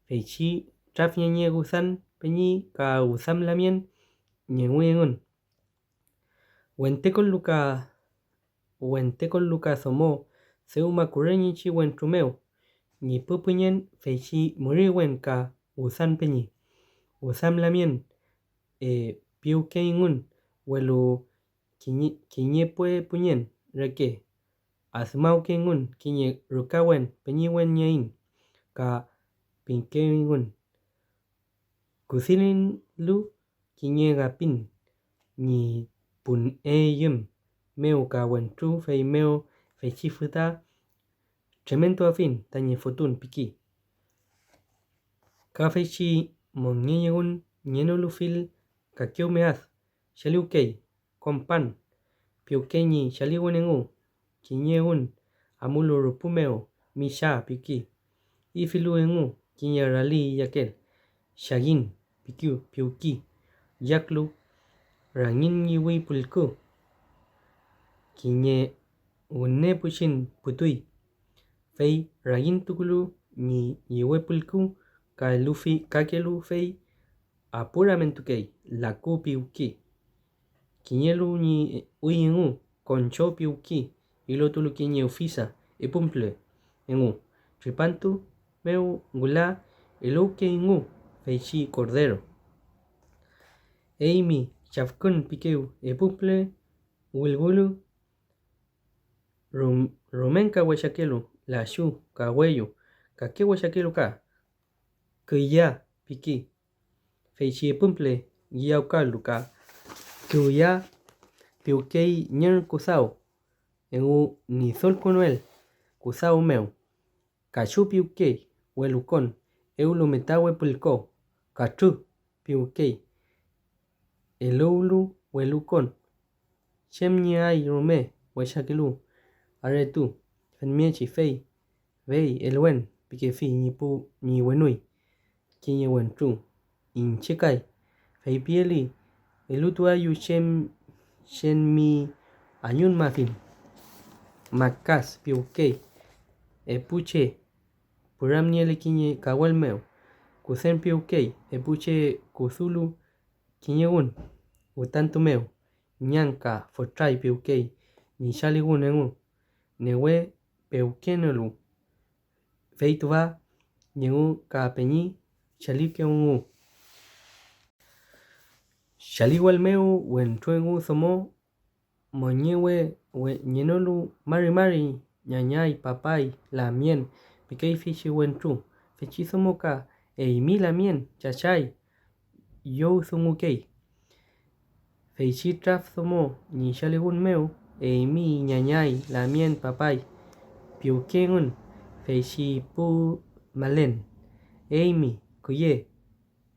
Feichi trafñeñe guzan peñi ka uzam lamien ñenguengun. Wentekon luka somo seuma kureñichi wentumeu. Ni pupuñen feichi muriwen ka uzan peñi. Uzam lamien piukeingun welu kiñepue puñen reke. Asmaukengun kiñe rukawen peñiwen ñein ka pinkeingun. Kusilin lu kiñe gapin ni pun yum. Meu ka wentu fei meo feichi futa tremendo afin tañe fotun piki. Ka feichi mon ñeñegun ñenolu fil kakeu meaz. Shaliukei kompan piukeñi shaliwenengu. Kiñegun amulu rupumeo misha piki. Ifilu engu kiñe rali yakel. Shagin pikiu piuki. Yaklu rangin yiwi pulku. Kiñe une puchin putui. Fei rangin tukulu ni yiwe pulku ka lufi kakelu fei apuramentukei laku piuki. Kiñelu ni uyengu koncho piuki. Ilotulu kiñe ufisa epumple engu. Tripantu meu ngula elouke ingu feichi cordero. Eimi chafkun pikeu epumple wilgulu romenka weshakelu la shu ka weyo ka ke weshakelu ka kuya piki. Feichi epumple giaukalu ka kuya piukei nyer kusao. Engu ni sol konuel kusao meu. Kachu piukei welukon eulumetawe pulko. Kachu piukei eloulu welukon. Shemni ay rume weshakelu. Aretu fenmiechi fei vei elwen pikefi nipu ni wenui. Kiñe wentu inchikai. Fei pieli elutu ayu shen mi anyun mafin. Makas piukei epuche puramniele kiñe kawel meu. Kusen piukei epuche kusulu kiñegun utantu meu. Nyanka fotrai piukei ni shaligun engu. Newe peukenelu. Feituva ñengu ka peñi shalike ungu. Shaliwal meu wentuengu somo moñewe ñenolu mari ñañay papay lamien pikei fichi wentu. Fechi somo ka eimi lamien chachay yo sungukei. Feichi traf somo ni shaligun meu eimi ñañay lamien papay piukengun feichi pu malen eimi kuye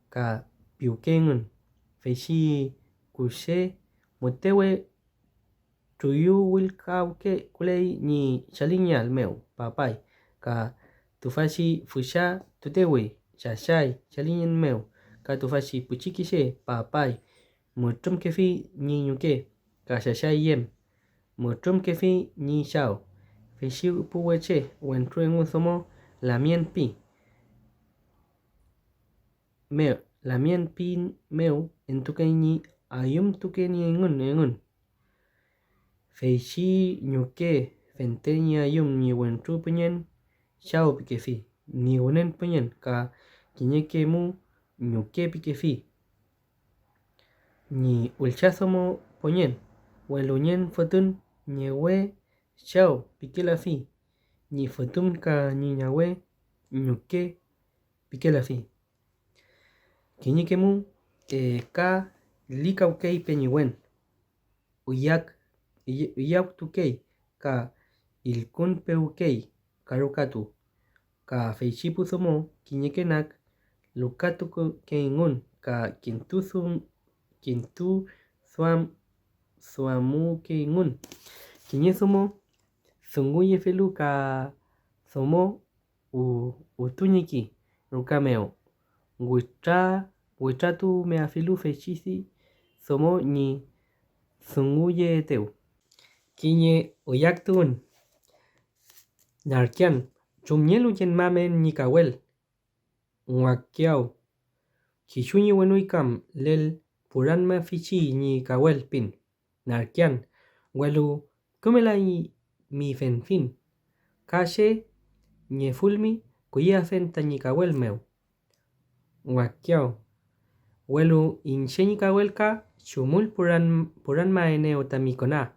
ka piukengen feichi kushe mutewe tuyu wilkauke kulei ni chalinyal meu papai ka tufashi fusha tutewe shashai chalinyan meu ka tufashi puchikishe papai mutum kefi ni nyuke ka shashai yem mutum kefi ni shao feichi puweche wentruen somo lamien pi meu lamien pi meu entuke ni ayum tuke ni engun feichi nyuke fentenya ayum ni wentru penyen shao pikefi ni wonen penyen ka kinyeke mu nyuke pikefi ni ulchasomo ponyen welunyen fotun nyewe shao pikelafi ni fotun ka ni nyawe nyuke pikelafi kinyeke mu ka likauke penyiwen uyak tukei ka ilkun peukei karukatu ka feichi pusomo kinyekenak lukatu keingun ka kintu suamu keingun kinyesomo sunguye felu ka somo utunyiki rukameo Witratu meafilu fechisi somo ni sunguye teu kinye oyaktun narkian chumnyelu yen mamen ni kawel wakiao kishunyi wenuikam lel puranma fichi ni kawel pin narkian welu kumelai mi fenfin kashe nye fulmi kuya fenta ni kawel meu wakiao welu inshenyi kawel ka shumul puran maeneo tamikona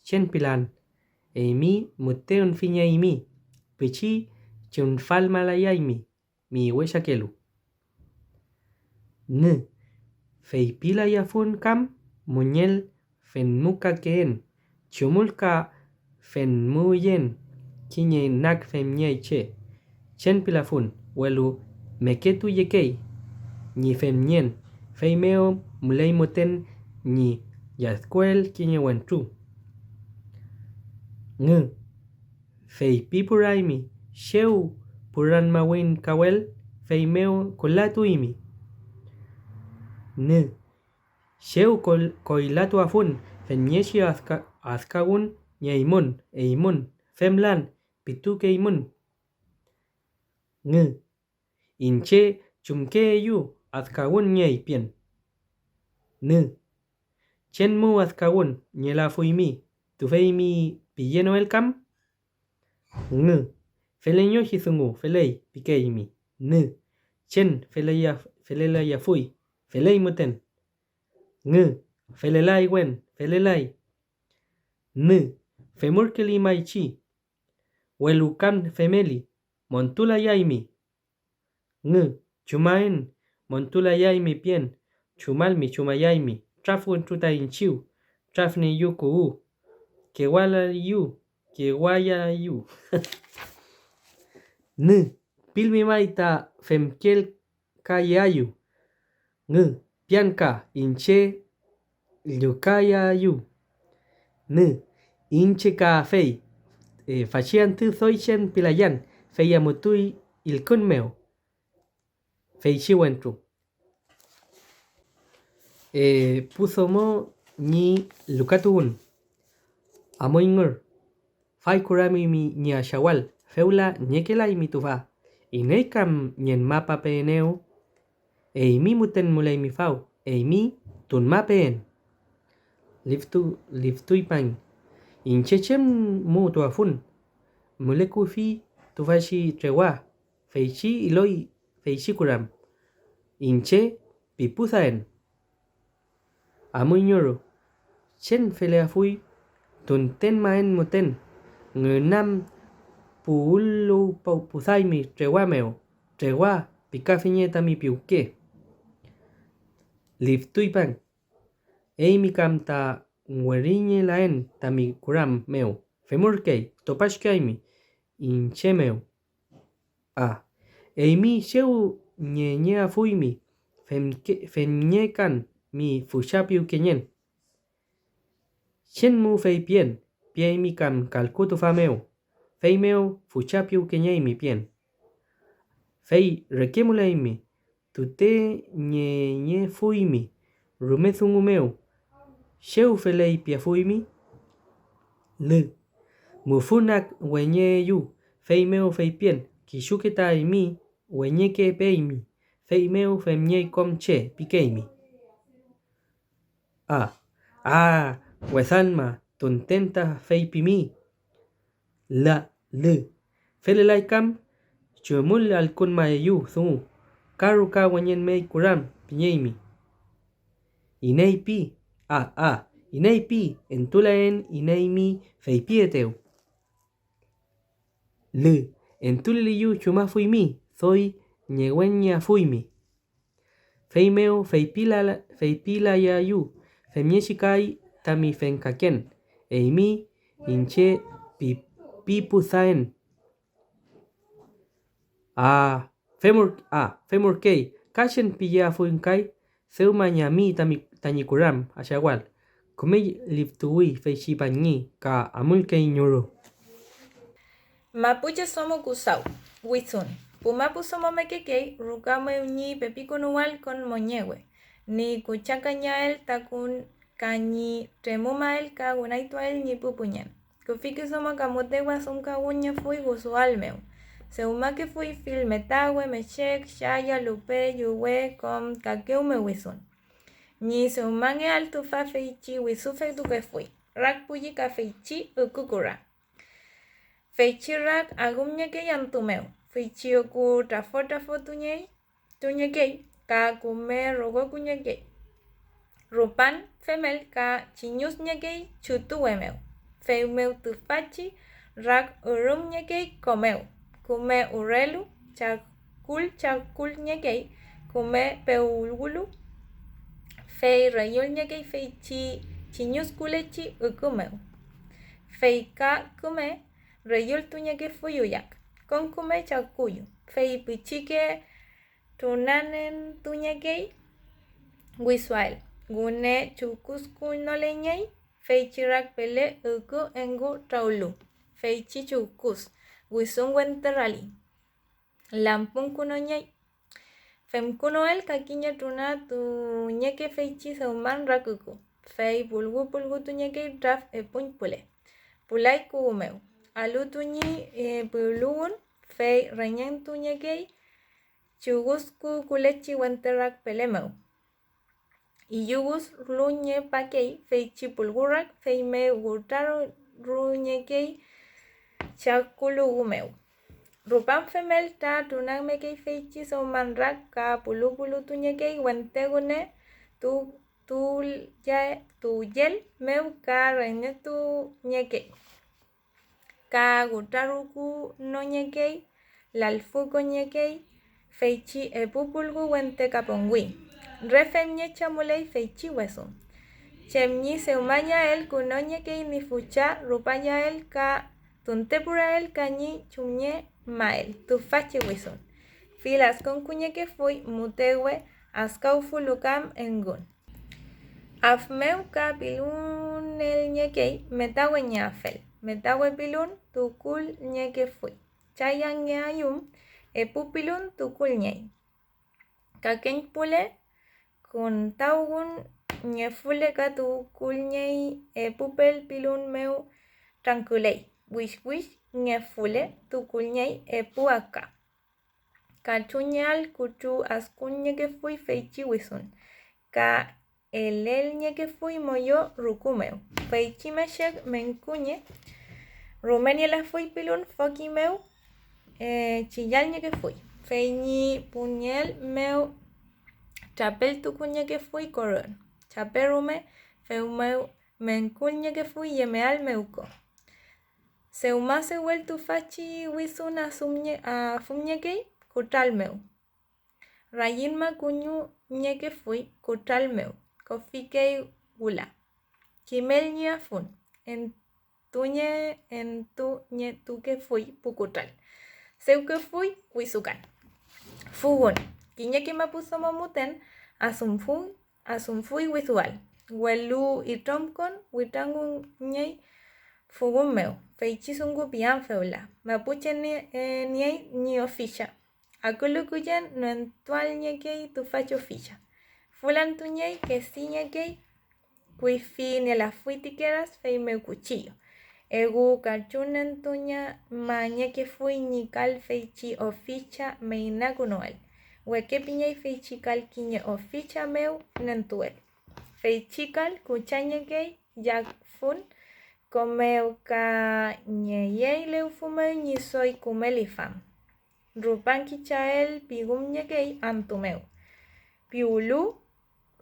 chen pilan eimi muteon finya imi pichi chunfal malayaimi mi weshakelu fei pila yafun kam munyel fenmuka keen chumulka fenmuyen kinye nak femnyai chen pilafun welu meketu yekei ni femnyen feimeo mulei moten ni yaskuel kinye wentru fei pipuraimi sheu puran mawin kawel feimeo kolatuimi sheu koilatu afun femnyeshi askagun eimun femlan pituke imun inche chumke yu askagun nyei pien chenmu askagun nyela fuimi tufeimi pilleno el kam feleño hisungu felei pikeimi chen felelaya fui felei muten felelai wen felelai femurkeli maichi welukan femeli montula yaimi chumaen montula yaimi pien chumalmi chumayaimi trafun tuta inchiu trafni yuku kewala yu pilmi maita femkel kayayu pianka inche llukayayu inche ka fei fachian tu soichen pilayan feia mutui ilkun meu feichi wentru pusomo ni lukatuun amoingur fai kurami mi ni ashawal feula nyekelai mitufa ineikam nyen mapa peeneu eimi muten mulei mi fau eimi tun mapeen liftui pan inchechem mu tuafun mulekufi tufashi trewa feichi iloi feichi kuram inche pipusaen amuinyoro chen felea fui tunten maen muten ngenam puulu pusaimi trewameo trewa pikafiñeta mi piuke liftuipan eimi kamta ngweriñe laen tami kuram meu femurkei topashkaimi inchemeu Eimi seu nye fui mi. Phèn nye can mi phụ cha piu kenyen. Chen mu fei pien. Pien mi cam calcu tu fa meu. Fei meu phụ cha piu kenyei mi pien. Fei rekemulei mi. Tu te nye fui mi. Rume thungu meu. Seu felei pia fui mi. Lư. Mu funak wenye yu. Fei meu fei pien. Kishuketa mi. Wenye ke pei mi. Fei meu fem nye com che pikei mi. Wethan ma. Tontenta fei pi mi. La. Lư. Fele lai cam. Chumul al kun ma yu thungu. Karu ka wenyen mei kuram pinyei mi. Inei pi. Inei pi. Entulaen inei mi fei pieteu. Lư. Entulili yu chuma fui mi. Thoi nyewenya fui mi. Fei meu fei pila ya yu. Femye shikai tami fen kaken. Eimi inche pipu thaen. Femur kei. Kashen pilla fuin kai. Seuma nyami tanikuram asyawal. Kume liptui fei shipanyi ka amul kei nyuru. Mapuche somo kusau. Wizun. Pumapu somo mekekei. Rukame unyi pepikunual con moñewe. Ni kuchaka nyael takun kanyi temumael ka unaituael ni pupunyan. Kufiki somo kamutewa sumka unya fui gusual meu. Seumake fui filmetawe mechek shaya lupe yuwe com kakeume wizun. Ni seumange altu fa feichi wisufe duke fui. Rak puyi ka feichi ukukura. Feichi rak agumnya ke yantumeu. Feichi oku tafo tunyekei ka kume rogo kunyekei. Rupan femel ka chinyus nyekei chutu wemeu. Feumeu tufachi rak urum nyekei komeu. Kume urelu chakul nyekei. Kume peulgulu. Fei rayul nyekei feichi chinyus kulechi ukumeu. Fei ka kume rayul tunyeke fuyuyak. Con kume chakuyu. Fei pichike tunanen tunyekei wisual. Gune chukusku no leñei. Fei chirak pele uku engu traulu. Fei chichukus. Wisun wenterali. Lampun kuno nyei. Fem kuno el kakinya tuna tunyeke feichi seuman rakuku. Fei pulgu tunyeke draf epuñ pule. Pulai kuumeu. Alu tunyi pulugun. Fei reñen tunyekei. Chugusku kulechi wenterak pelemeu. Iyugus runye pakei. Fei chipulgurak. Fei me gutaru runyekei. Chakulugumeu. Rupan femel ta tunak mekei feichi seuman rak ka pulu tunyekei wentegune tu yel meu ka reñe tu nyekei. Ka gutaruku no nyekei. Lalfuko nyekei. Feichi epupulgu wente kapongui. Refem nye chamulei feichi wesum. Chemni seumanya el kuno nyekei ni fucha rupanya el ka tuntepura el kanyi chumye mael tufachi wesum. Filas con kunyeke fui mutewe askau fulukam engun. Afmeu ka pilun el nyekei metawe nyafel. Metawe pilun tukul nyeke fui. Chayang nyayum epupilun tukul nyei. Kaken pule kun taugun nyefule ka tukul nyei epupel pilun meu trankulei. Wish nyefule tukul nyei epuaka. Kachunyal kuchu askun nyeke fui feichi wisun. Ka elel nyeke fui moyo rukumeu. Feichi meshek menkunye. Rumeni la fui pilun foki meu. Chiyal nyeke fui. Feini punyel meu. Chapel tukun nyeke fui koron. Chaperume feu meu menkun nyeke fui yemeal meuko. Seuma se wel tufachi wisun a fumnyekei kutal meu. Rayinma kunyu nyeke fui kutal meu. Kofikei gula. Kimel nya fun. En tu nye tuke fui pukutal. Seuke fui wisukan. Fugun. Kiñeki mapusomo muten asumfui wisual. Welu itomkon witangu ñey fugun meu. Feichisungu pian feula. Mapuche niey ni oficha. Akulukuyen no entual ñekei tu facho ficha. Fulan tu ñey que si ñekei kuifi ni la fuitiqueras fei meu cuchillo. Egu kachunen tuña maña que fui ni cal feichi oficha meina kunoel. Weke piñei feichical quiñe oficha meu nentuel. Feichical kuchañe gay yak fun comeu ka ñeyei leu fumeu ni soy kumelifam. Rupan kichael pigum ñekei antumeu. Piulu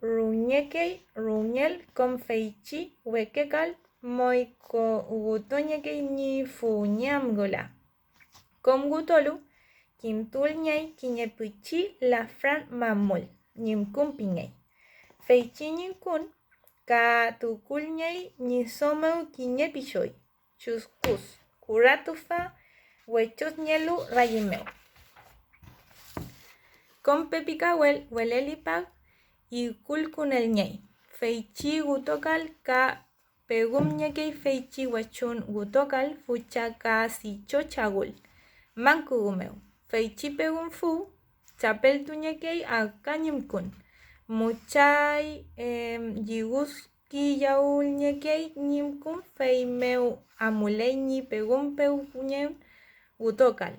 ruñekei ruñel con feichi wekekal moiko gutoñekei ni fuñamgola. Com gutolu kintul ñey kiñepichi la fran mamul ñimkun piñey. Feichi ñimkun ka tukul ñey ni someu kiñepichoy. Chuskus kuratufa wechos ñelu rayimeu. Com pepikawel welelipag y kulkunel ñey. Feichi gutokal ka pegum ñekei feichi wachun gutokal fucha ka sicho chagul. Mankugumeu. Feichi pegum fu chapel tuñekei a kañimkun. Muchay yiguski yaul ñekei ñimkun fei meu amulei ni pegum peuñen gutokal.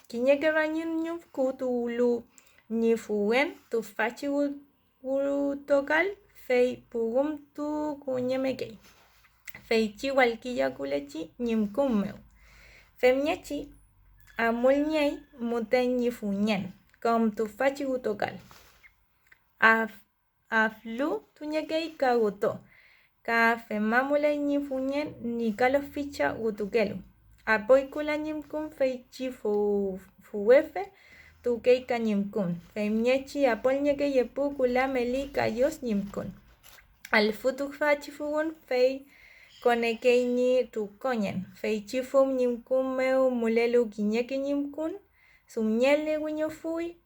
Kiñeke rañun ñuf kutulu ni fuen tu fachi gutokal fei pugum tu kuñemekei. Feichi walquilla kulechi ñimkun meu. Femñechi amul ñey muten ni fuñen. Com tu fachi gutokal. Aflu tuñekei ka guto. Ka femamulei ni fuñen ni kalo ficha gutukelu. Apoikula ñimkun feichi fuefe tukei ka ñimkun. Femñechi apol ñekei epu kula meli kayos ñimkun. Al futuk fachi fugun fei konekei ni tukoñen. Feichi fum ñimkun meu mulelu kiñeke ñimkun. Sumñele guño fui.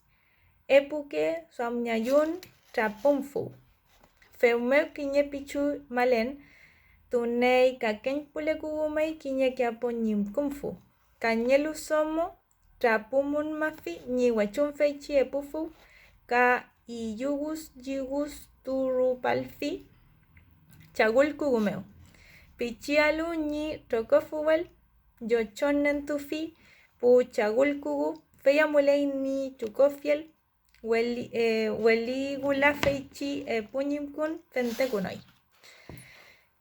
Epuke suamñayun trapum fu. Feumeu kiñepichu malen. Tunei kaken pule kugumei kiñeke apon ñimkun fu. Kañelu somo trapumun mafi ni wachun feichi epufu. Ka iyugus yigus turupalfi. Chagul kugumeu. Pichialu ni tokofuel. Yochonen tufi. Pu chagul kugu. Feya mulei ni chukofiel. Weli gula feichi puñimkun fente kunoi.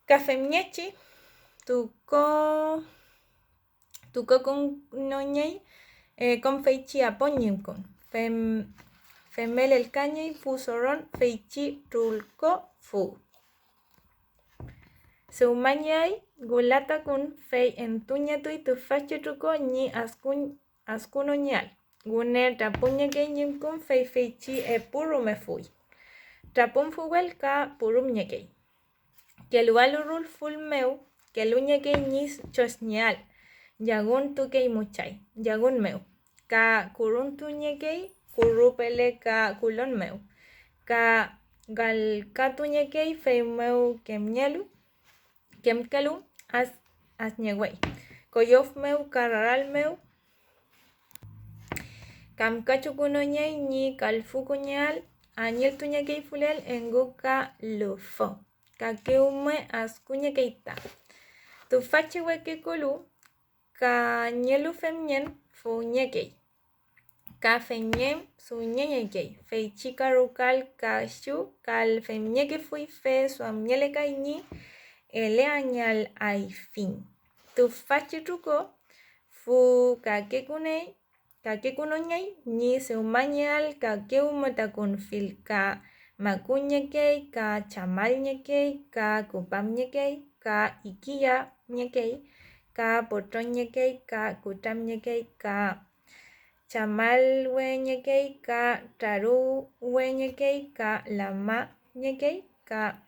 Kafemñechi tuko con noñei con feichi apoñimkun. Femel el cañey fusoron feichi tulko fu. Seumañay gulata kun fei entuñetui tu fachi tuko ni askuno ñal. Gune tapuñe que ñimkun fei feichi purume fui. Tapun fuel ka purum ñekei. Que lualurul ful meu, que luñekei nis chosñal. Yagun tukei muchay, yagun meu. Ka kurun tuñekei, kurupele ka kulon meu. Ka gal tuñekei fei meu kemñelu, kemkelu as ñegüey. Koyof meu kararal meu. Kamkachu kunoñey ni kalfukuñal. Añel tuñekei fulel enguka lufo. Kakeume askuñekeita. Tu fachi weke kulu. Ka ñelu femñen fuñekei. Ka femñen suñeñekei. Feichi karukal kashu. Kal femñeke fui fe suamñele kaini. Ele añal ay fin. Tu fachi truko. Fu kakekunei. Kakekunoñay ni seumañal kakeumatakun fil ka makuñekei, ka chamalñekei, ka kupamñekei, ka ikiya ñekei, ka potoñekei, ka kutamñekei, ka chamalweñekei, ka taruweñekei, ka lamañekei, ka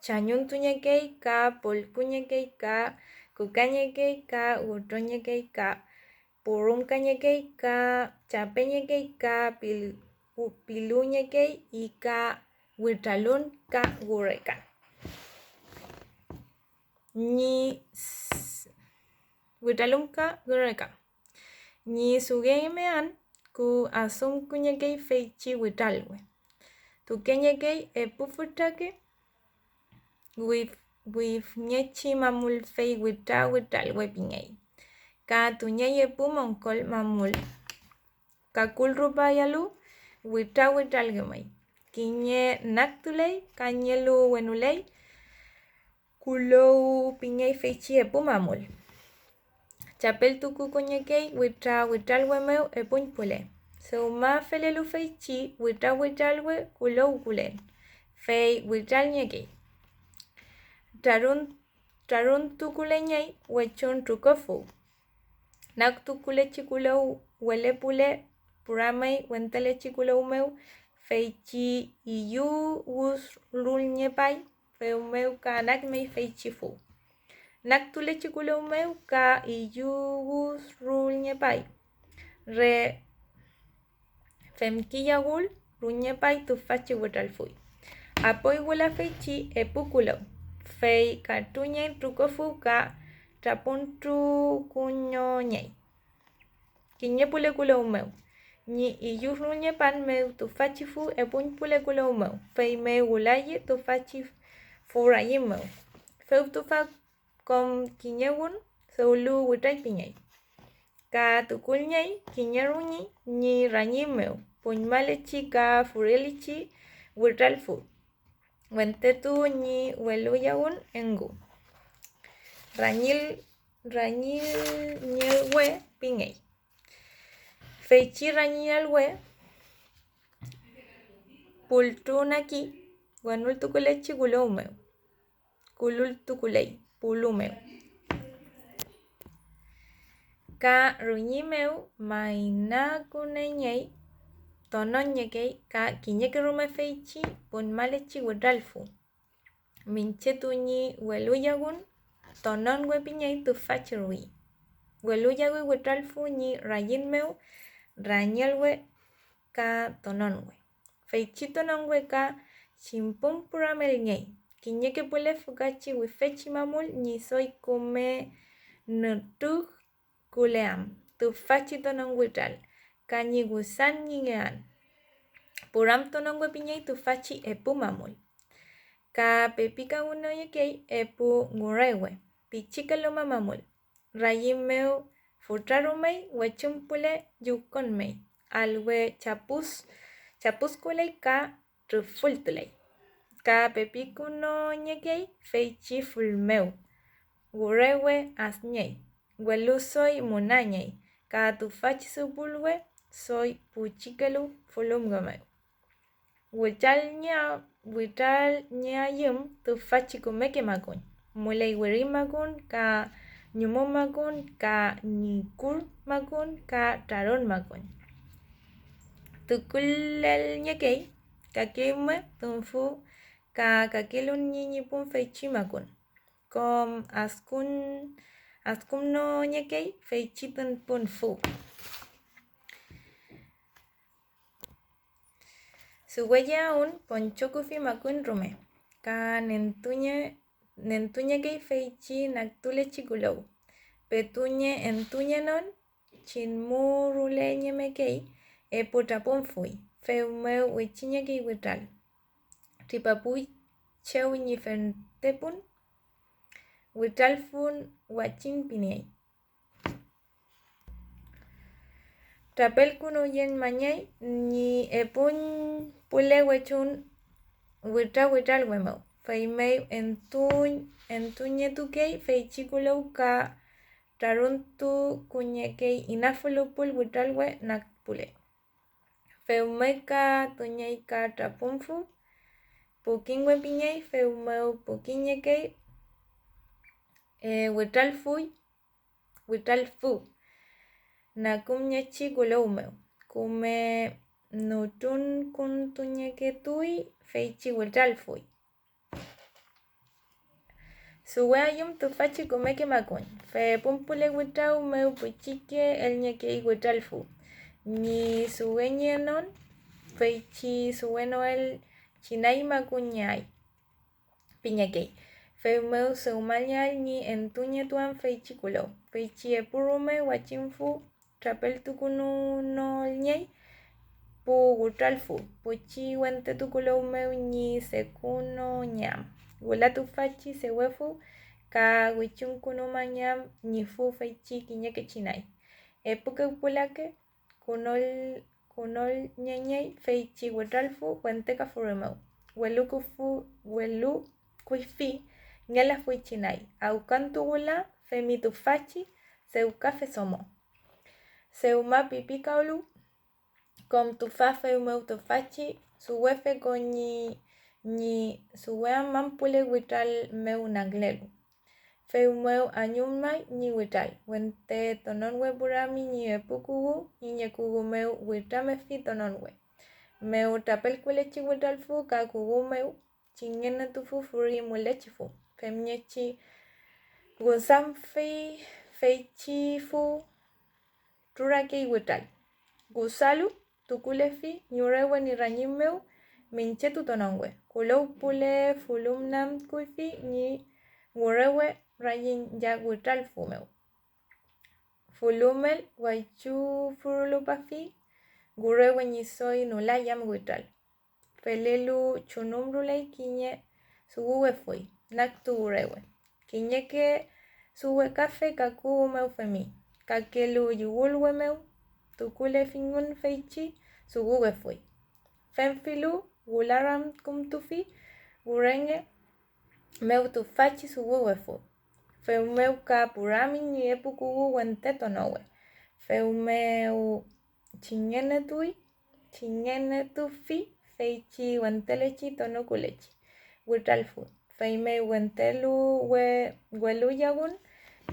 chañuntuñekei, ka polkuñekei, ka kukañekei, ka gutoñekei, ka purum kañekei ka chapeñekei ka piluñekei y ka huitralun ka gurekan. Huitralun ka gurekan. Ñi sugemean ku asum kuñekei feichi huitralwe. Tukeñekei epufutrake wifñechi mamul fei huitralwe piñei. Ka tuñei epu moncol mamul. Kakul rupayalu huitralgemai. Kiñe naktulei kañelu wenulei kulou piñei feichi epu mamul. Chapel tuku kuñekei huitralwemeu epuñ pule. Seuma felelu feichi huitralwe kulou kulen. Fei huitralñekei. Trarun tukuleñei huechun trukofu. Nak tukulechi kulou huelepule puramei huentelechi kulou meu feichi iyu rulñepai feumeu ka nakmei feichi fu. Nak tulechi kulou meu ka iyu rulñepai re femkiyagul ruñepai tufachi huitralfui. Apoi wula feichi epu kulou. Fei katuñei trukofu ka trapun trukuñoñei. Kiñe pule kulou meu. Ñi iyu rulñepan meu tufachi fu epuñ pule kulou meu. Fei meu wulaye tufachi furayim meu. Feu tufa kom kiñewun seulu huitrai piñei. Ka tukulñei kiñe ruñi ñi rañim meu. Puñmalechi ka furelichi huitralfu. Wentetu ñi hueluyawun engu. Rañil ñelwe piñei. Feichi rañilwe pultunaki guanul tukulechi kulou meu. Kulul tukulei pulu meu. Ka ruñimeu maina kuneñei tonoñekei ka kiñekerume feichi punmalechi huitralfu. Minchetuñi hueluyagun tononwe piñei tufachi rui. Hueluyague huitralfu ñi rayinmeu rañelwe ka tononwe. Feichi tononwe ka chimpun puramelñei. Kiñeke pule fukachi wifechi mamul ñi soy kume nutuj kuleam. Tufachi tonon huitral. Ka ñi gusan ñigean. Puram tononwe piñei tufachi epu mamul. Ka pepika unoyekei epu ngurewe. Pichikaloma mamul. Rayimeu futrarumei huechumpule yukonmei. Alwe chapuskulei ka trufultulei. Ka pepikunoñekei feichi fulmeu. Gurewe asñei. Huelu soy munañei. Ka tufachi supulwe soy puchikelu fulumgomeu. Huitralña yum tufachi kumeke makun. Mulei werimakun ka ñumumakun ka ñikur makun ka traron makun. Tukulelñekei kakilme tunfu ka kakilun ñiñipun feichi makun. Kom askumnoñekei feichi tunpun fu. Suweya un ponchokufi makun rume. Ka nentuñekei feichi naktulechi kulou. Petuñe entuñenon chinmuruleñemekei epu trapun fui. Feumeu huichiñekei huitral. Tripapuy cheu ñi fentepun huitralfun huachin piñei. Trapel kunuyen mañei ñi epuñ pule huechun huitralwemeu. Feimeu entuñetukei feichi kulou ka traruntu kuñekei inafulupul huitralwe nakpule. Feumei ka tuñei ka trapunfu. Pukinwe piñei feumeu pukiñekei huitralfu. Nakumñechi kulou meu. Kume nutun kuntuñeketui feichi huitralfui. Suweayum tufachi kumeke makun. Fe pumpule witau meu puchique el ñeke witalfu. Ni sueñenon feichi suenoel chinay makuñay. Piñakei. Fe meu seumañal ni entuñe tuan feichi kulo. Feichi epurume wachimfu trapel tukunu no ñey. Pu gutalfu. Puchi wente tukulo meu ni sekuno ñam. Wala tufachi sewefu ka wichun kuno mañam ni fu feichi kiñeke chinay. Epuke pulake kunol ñeñey feichi gutalfu wente ka furemeu. Welu kuifi ngela fui chinay. Aukantu gula femi tufachi seukafe somo. Seuma pipi kaulu kom tufafe umeu tufachi suwefe con ni suwea mampule wital meu naglelu. Feumeu anyumay ni wital. Wente tononwe burami ni epukugu ni nyekugu meu witame fi tononwe. Meu tapel kulechi witalfu ka kugu meu chingene tufu furi mulechifu. Femnyechi gunsam feichi fu turake wital. Gusalu tukulefi nyurewe ni ranyimeu minchetu tononwe. Kulo pule fulumnam kuifi ni ngurewe rayin ya wital fumeu. Fulumel waichu furulupafi ngurewe ni soy nulayam wital. Felelu chunumrulei kinye suwe fui. Naktu ngurewe. Kinye ke suwe kafe kaku meu femi. Kakelu yugulwe meu. Tukule fingun feichi suwe fui. Femfilu gularam kumtufi gurenge meu tufachi suwe fui. Feumeu ka purami ni epukugu wente tonowe. Feumeu chingene tufi feichi wentelechi tonokulechi. Witalfu. Feimeu wentelu welu yagun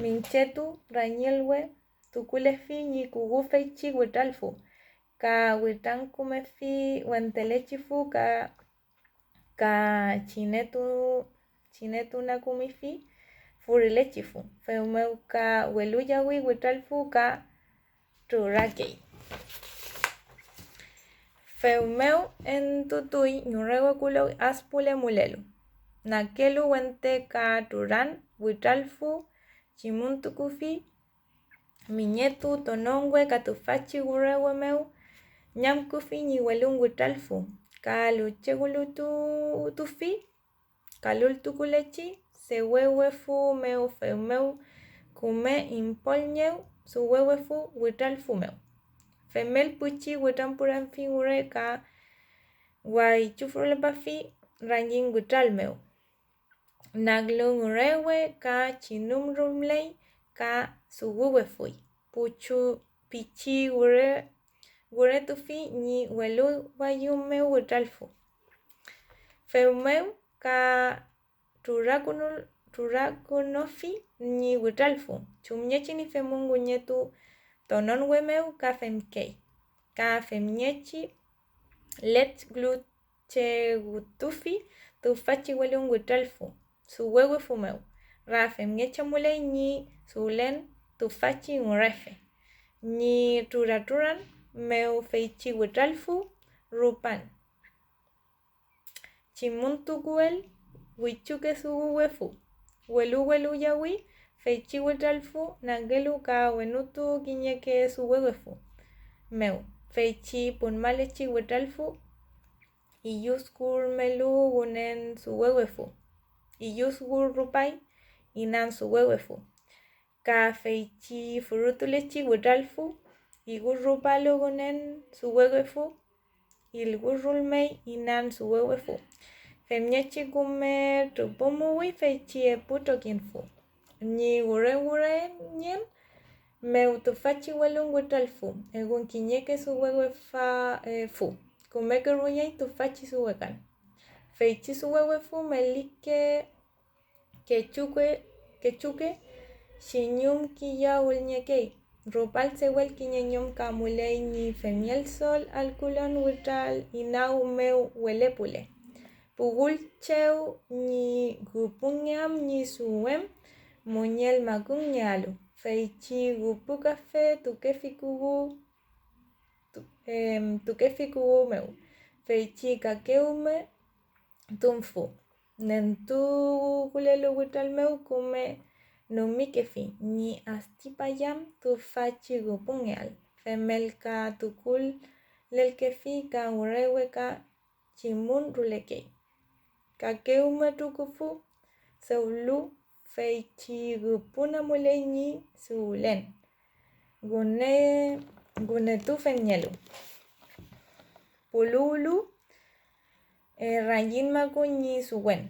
minchetu ranyelwe tukulefi ni kugu feichi witalfu. Ka witan kumefi wentelechifu ka chinetu na kumifi furilechifu. Feumeu ka welu yawi witalfu ka turakei. Feumeu en tutui nyurewe kulo aspule mulelu. Nakelu wente ka turan witalfu chimuntukufi miñetu tonongwe katufachi gurewe meu ñamkufi ni welun witalfu. Ka luchegulu tufi kalul tukulechi sewewe fu meu feumeu kume impolñeu suwewe fu witalfu meu. Femel puchi witampuran figure ka guay chufrulepafi ranjin wital meu. Naglung urewe ka chinumrumlei ka suwewe fui. Puchu pichi gure tufi ni welu wayum meu witalfu. Feumeu ka turakunofi ni witalfu. Chumnyechi ni femungu nyetu tononwe meu ka femkei. Ka femnyechi let gluche gutufi tufachi welun witalfu. Suwewe fumeu. Ra femnyecha mulei ni sulen tufachi ngurefe. Ni turaturan meu feichi witalfu rupan. Chimuntukuel wichuke suwefu. Welu yawi feichi witalfu nangelu ka wenutu kiñeke suwefu. Meu feichi punmalechi witalfu. Iyuskur melu gunen suwefu. Iyuskur rupai inan suwefu. Ka feichi furutulechi witalfu. Igurrupalu gunen suwefu. Ilgurrulmei inan suwefu. Femnyechi kume tupumuwi feichi eputo kinfu. Ni gure nyen meu tufachi welun witalfu. Egun kiñeke suwefa fu. Kumeke ruñay tufachi suwekan. Feichi suwefu melike kechuke shinyum kiya ulñekei. Rupal sewel kiñeñum kamulei ni femiel sol alkulon wital inau meu welepule. Pugulcheu ni gupunyam ni suem muñel makun nyalu. Feichi gupu café tukefikugu meu. Feichi kakeume tunfu. Nentu kulelu wital meu kume numikefi ni astipayam tufachi gupunyal. Femelka tukul lelkefi ka urewe ka chimun rulekei. Kakeume tukufu seulu feichi gupuna muleni sulen. Gune tu fenyelu. Pululu rayin makun ni suwen.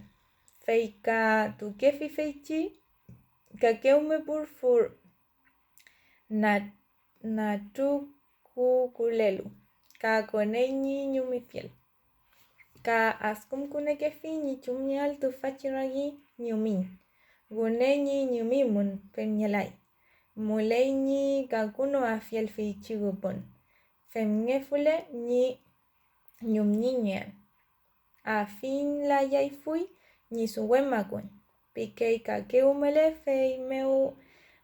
Feika tukefi feichi kakeume purfur natukulelu. Ka koneni nyumifiel. Ka askum kunekefi ni chumnyal tufachiragi nyumin. Gune ni nyumimun femnyelai. Mulei ni kakuno afiel feichi gupun. Femngefule ni nyumninyan. Afin la yaifui ni suwen makun. Pikei kakeumele fei meu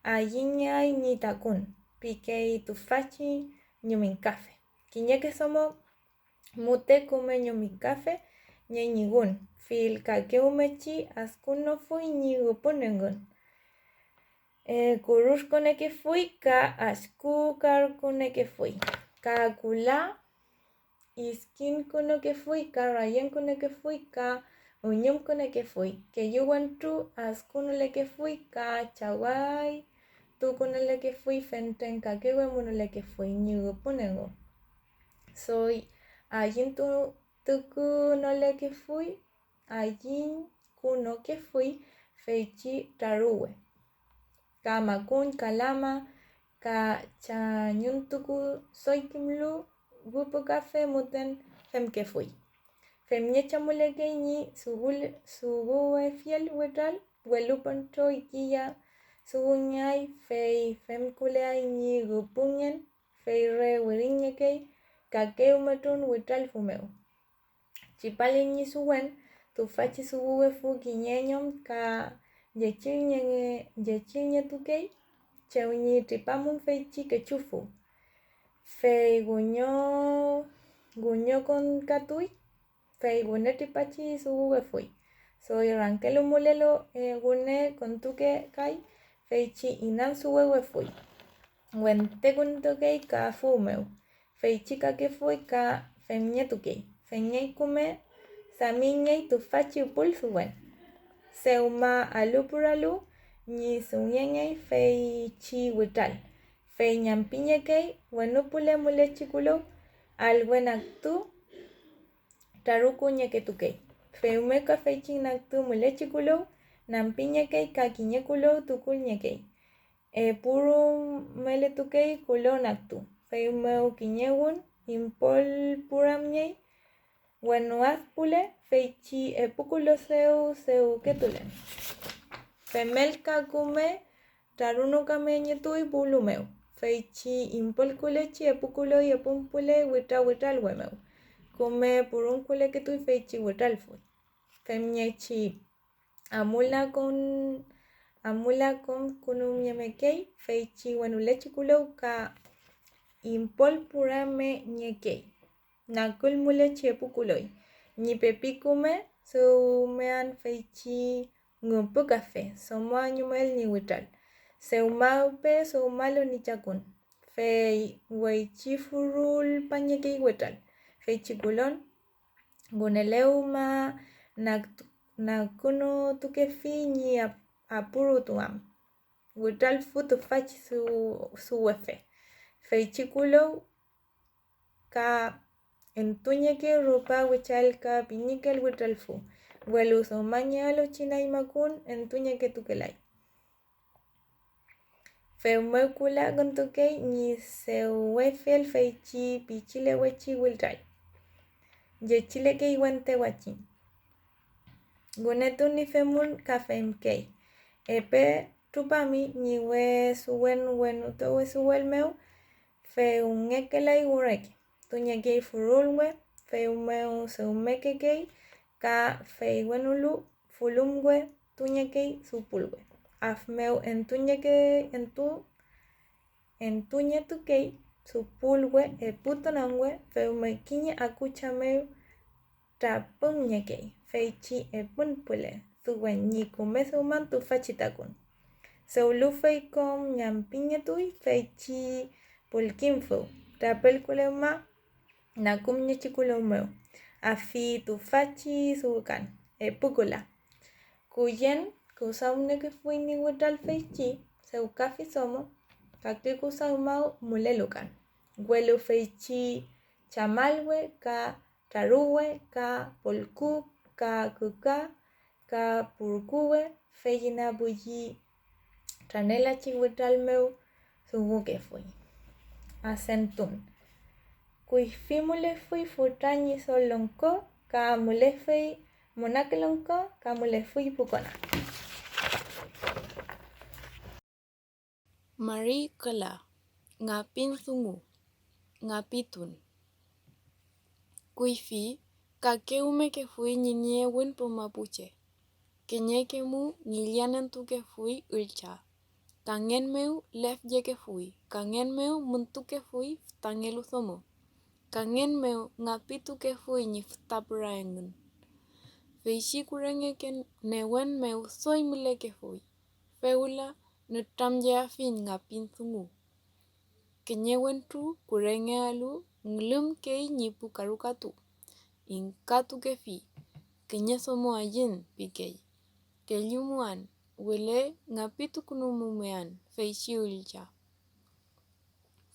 ayinyai ni takun. Pikei tufachi nyumin kafe. Kinyeke somo mute kume nyumin kafe nye nigun. Fil kakeumechi askuno fui ni gupunengun. Kurush koneke fui ka askukar koneke fui. Ka kula iskin koneke fui ka rayen koneke fui ka unyum koneke fui. Que yuwantu askunuleke fui ka chawai tu kunuleke fui fenten kakewe munuleke fui ni gupunengun. Soy ayin tuku no leke fui, ayin kuno que fui feichi taruwe. Ka makun kalama ka chanyun tuku soy kimlu gupu café muten fem que fui. Fem nyecha muleke ni sugue fiel wetal welupancho ikiya sugunyai fei fem kuleai ni gupunyen fei re wirinyekei kakeumetun wital fumeu. Chipale ni suwen tufachi sugue fu kinyenyom ka yechilnye tukei cheunyi tripamun feichi kechufu. Fei guño con katui fei gune tripachi sugue fui. Soy rankelu mulelo gune con tuke kai feichi inan sugue fui. Wente gun tukei ka fumeu. Feichi kake fui ka femnye tukei. Fenyei kume saminyei tufachi upul suwen. Seuma alupuralu ni sunyengei feichi wital. Fei nyampinyekei wenupule mulechikulo alwenaktu taruku nyeketukei. Feumeka feichi naktu mulechikulo nampinyekei kakinyekulo tukul nyekei. Puru meletukei kulo naktu. Feumeu kinyegun impol puramnyei wenuaz pule feichi epukulo seu ketulen. Femelka kume taruno kamenye tui bulumeu. Feichi impol kulechi epukulo y epumpule wital wemeu. Kume purun kule ketui feichi wital fui. Femnyechi amula con kunum nyemekei feichi wenulechikulo ka impol purame nyekei. Nakul mulechi epukuloi. Ni pepikume sumean feichi ngumpu café. Somo anyumel ni wital. Seumaupe soumalo ni chakun. Fei weichi furul panyekei wital. Feichi kulon guneleuma nakuno tukefi ni apuru tuam. Wital futu fachi su wefe. Feichi kulo ka entuñeke rupa wichal ka piñikel wital fu. Welu somanyalo chinay makun entuñeke tukelay. Feumekula guntukei ni seuwefiel feichi pichile wechi wiltay. Yechileke iwante wachin. Gunetu ni femun kafemkei. Epe tupami ni we suwen wenuto we suwel meu feungekela igureke. Tuñekei furulwe feumeu seumekekei ka feiwenulu fulumwe tuñekei supulwe. Afmeu entuñetukei supulwe eputonanwe feumekiñe akuchameu tapumñekei feichi epunpule tuwen ñikume seuman tufachitakun. Seulu feikom ñampiñetuy feichi pulkinfeu tapelkuleuma nakumñechikulumeu afi tufachi sukan epukula. Kuyen kusauneke fuini witral feichi seukafi somo kakil kusaumau mulelukan. Welu feichi chamalwe ka taruwe ka polku ka kuka ka purkuwe feyina buyi tranela chiwitral meu suguke fui. Asentun. Kuifi mule fui futrañi solonko ka mule fei monakelonko ka mule fui pukona. Marie Kela, ngapin sungu, ngapitun. Kuifi, kakeume que fui ñiñewen po mapuche. Keñekemu ñilianan tu que fui ulcha. Kangen meu lef ye que fui. Kangen meu muntu que fui tangelu somo. Kangen meu ngapitu que fui ni ftapuraengun. Feishi kurenge que newen meu soy mule que fui. Feula nutram ya fin ngapin sungu. Kenyewen tu kurenge alu nglum kei nipu karukatu. Inkatu que fi. Kenye somo ayin pikei. Kelyumuan wele ngapitu kunumumean feishi ulcha.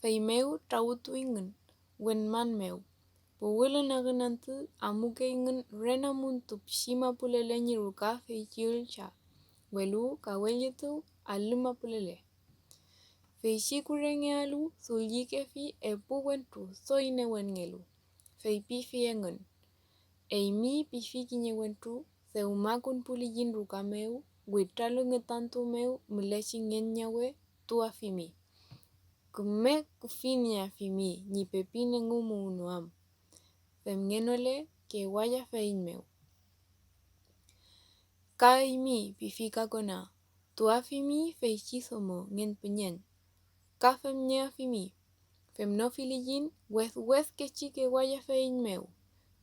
Fei meu trautu ingun wen man meu. Powele naganantu amuke ingun renamun tupshima pulele nyiruka feishi ulcha. Welu kawelyetu aluma pulele. Feishi kurenge alu suljike fi epu wentu soine wengelu. Fei pifi engun. Eimi pifi kinye wentu seumakun pulijin ruka meu witralu ngetantu meu mleshi ngenyawe tua fimi. Kume kufini afimi ni pepine ngumu unuam. Femngenole ke waya fein meu. Kaimi pifika kona. Tua fimi feishi somo ngen penyen. Ka femne afimi. Femnofilijin weth kechi ke waya fein meu.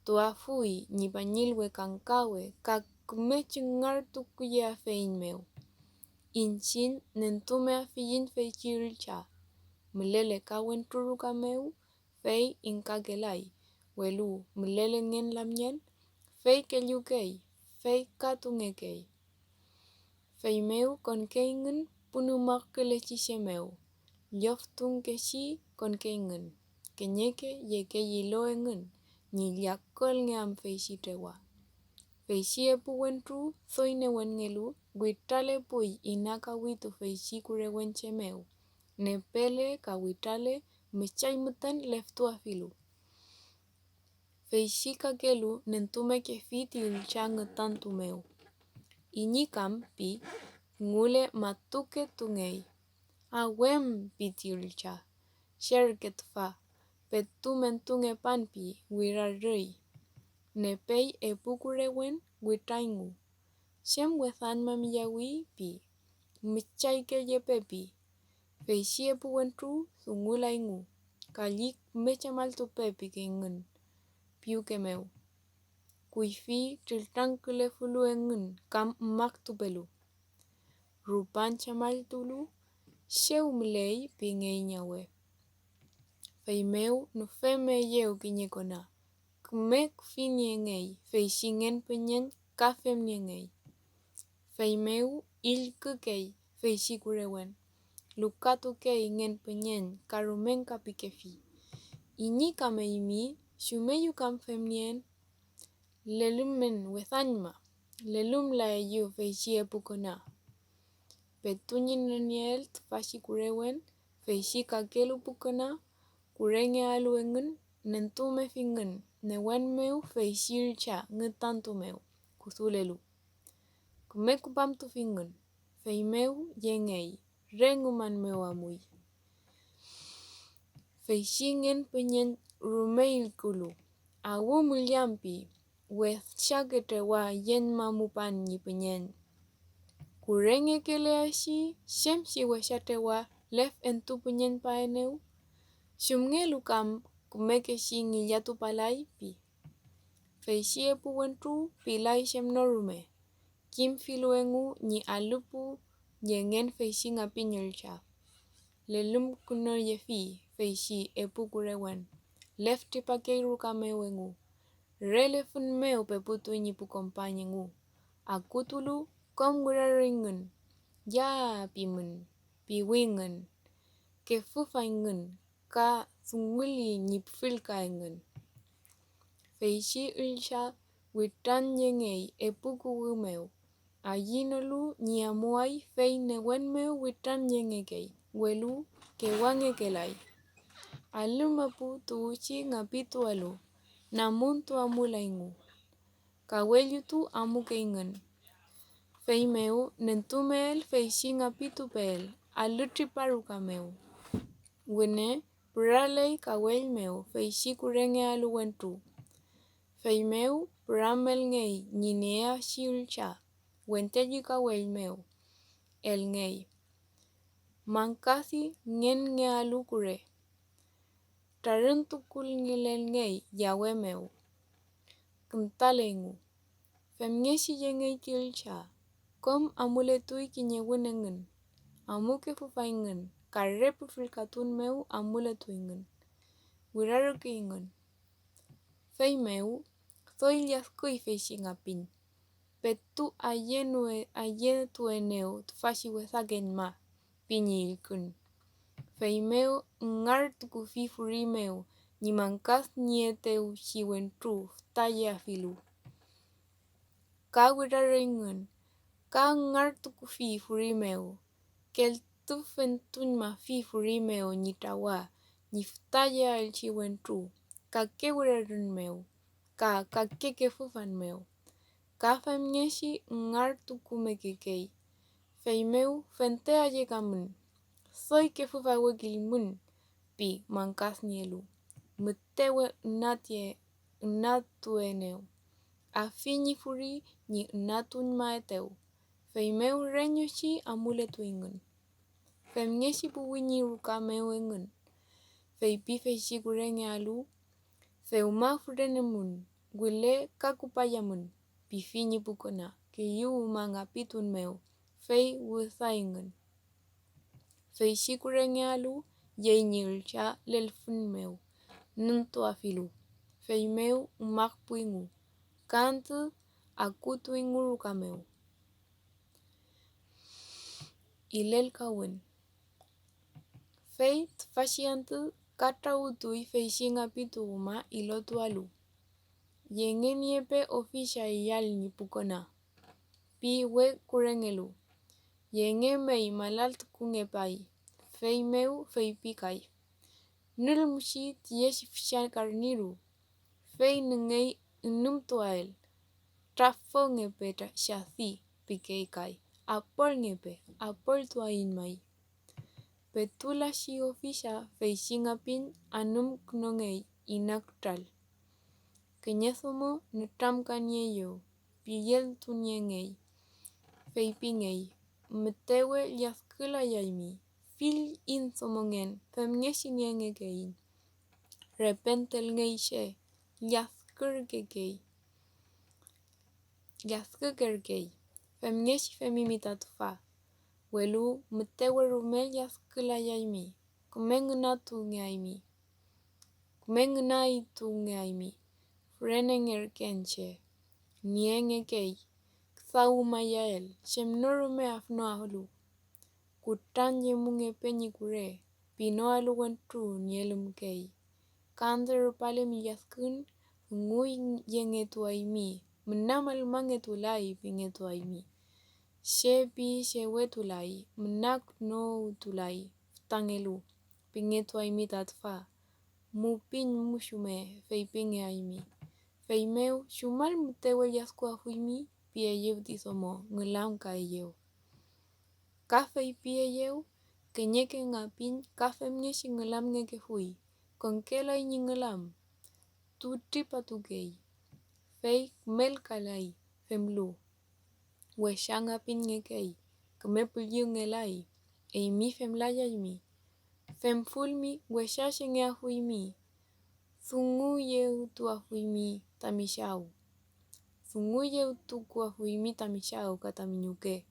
Tua fui ni panyilwe kankawe ka kume chungar tukuye afein meu. Inchin nentume afijin feichi ulcha. Mulele kawen turuka meu fei inkakelai. Welu mulele ngen lamnyen fei kelyukei fei katungekei. Fei meu kon keingen punumak kelechishe meu. Lyoftun keshi kon keingen. Kenyeke yeke yiloengen. Niliakol ngam feishi tewa. Feishi epu wentu soine wengelu witrale pui inaka witu feishi kure wenche meu. Nepele ka witrale mechai mutan leftu afilu. Feishi kakelu nentume ke fiti ulchang tantu meu. Inikam pi ngule matuke tungei. Awem piti ulcha. Sherket fa. Petu mentunge panpi wirarrei. Nepei epukurewen witraingu. Shem wethan mamiyawi pi. Michaike yepepi. Feishi epu wentu sungula ingu. Kalik mechamal tu pepi kengen. Piuke meu. Kuifi triltankule fulu engen kam mak tu pelu. Rupan chamal tulu. Sheu mlei pingei nyawe. Fei meu no feme yeu kinyekona. Kume kufini engei. Fei shingen penyen kafem niengei. Fei meu il kukei. Fei shikurewen. Lukatu kei ngen penyen karumen kapikefi. Ini kame imi shumeyu kam femnien. Lelumen wethanyma. Lelum la yu fei shi epukona. Petunyin naniel tfashi kurewen. Fei shi kakelu pukona. Kurenge alu engen. Nentume fingen. Newen meu fei shilcha ngetantu meu. Kusulelu. Kumekupam tu fingen. Fei meu yengei. Renguman meu amui. Fei shingen penyen rumeil kulu. Awu muliampi. wethchake tewa yen mamupan nyipenyen. Kurenge kele ashi shemshi weshatewa lef entupunyen paeneu. Shumnge lukam kumeke shi ngiyatu palai pi. Feishi epu wentu pilai shemnorume. Kim filuengu ni alupu yengen feishi ngapi nyelcha. Lelum kuno yefi feishi epu kurewen. Lefti pakei rukame wengu. Rele fun meo peputu nyipu kompanyengu. Akutulu kom guraringen. Ya pimen, piwingen. Kefufaingen ka sunguli nyipfilkaingen. Feishi ilsha witan yengei epu kuwumeo. Ayinolu nyamuai fei newen meo witan yengekei. Welu kewangekelai. Alumapu tuuchi ngapitu alu. Namun tu amulaingu. Kawelyutu amukeingen. Fei meu nentumel feishi ngapitu pel. Alutri paruka meu. Wene puralei kawel meu feishi kurenge alu wentu. Fei meu puramel ngei ninea shilcha. Wenteji kawel meu. El ngei. Mangkasi ngen nge alu kure. Tarentukul ngilel ngei yawe meu. Kentalengu. Femngeshi jengei tilcha. Kom amuletui kinyewunengen. Amuke fufaingen. Karepu filkatun meu amuletuingen. Wirarukeingen. Fei meu. Soy liaskui feishi ngapin. Petu ayetueneo tufashi wesagen ma. Pinyi ilkun. Fei meu ngar tukufi furi meu. Nimangkas nieteu shiwentru. Taya filu. Ka wiraringen. Ka ngar tukufi furi meu. Kel tu fentun ma fi furi meu nitawa. Niftaya el shiwentru. Ka ke wirarin meu. Ka ke fufan meu. Ka femnyeshi ngar tukumekekei. Fei meu fente ayekamun. Soy ke fufa wekilmun. Pi mangkas nielu. Mutewe unatueneo. Afini furi ni unatun maeteu. Fei meu renyoshi amuletuingen. Femnyeshi puwinyi rukameu engen. Fei pi feishi kurenge alu. Feu ma furenemun. Gwile kakupayamun. Pifinyi pukona. Keyu mangapitun meu. Fei wusaingen. Feishi kurenge alu. Yenyilcha lelfun meu. Nuntu afilu. Fei meu umakpuingu. Kantu akutuingu rukameu. Ilel kawen. Fei tfashiantu kata utui feishi ngapitu uma ilotu alu. Yengen yepe ofisha iyal nipukona. Pi we kurengelu. Yenge mei malalt kungepai. Fei meu fei pikai. Nulmushi tiyeshi fshan karniru. Fei nengei numtuael. Trafo ngepe shathi pikeikai. Apol ngepe. Apol tuain mai. Petula shi ofisha feishi ngapin anum knongei inaktal. Kenyesomo nutam kanyeyo. Piyel tunyengei. Fei pingei. Mtewe liaskula yaimi. Fil insomongen. Femnyeshi ngengekein. Repentel ngeishe. Liaskurkekei. Liaskukerkei. Femnyeshi femimitatufa. Welu mtewe rumel liaskula yaimi. Kumengunatu ngeaimi. Kumengunaitu ngeaimi. Frenenger kenche. Niengekei. Ksauma yael. Shemnorume afno ahulu. Kutanje munge penyi kure. Pino alu wentru nielumkei. Kanzer pale miyaskun. Ngui yengetu aimi. Menamal mangetu lai pingetu aimi. Shepi shewetu lai. Menak no utulai. Tangelu. Pingetu aimi tatfa. Mupin mushume. Fei pinge aimi. Fei meu shumal mtewe liaskua huimi. Pie yeu tisomo. Ngulam ka yeu. Kafe ipie yeu. Kenyeke ngapin. Kafe mnyeshi ngulam ngeke hui. Konkela inyi ngulam. Tu tripa tukei. fei mel kalai femlu. Weshanga pin ngekei, kemepulyu ngelai, mi femlaya mi. Femfulmi weshashe nge ahuimi. Thungu ye utu ahuimi tamishau. Thungu ye utu ku ahuimi tamishau kata minyuke.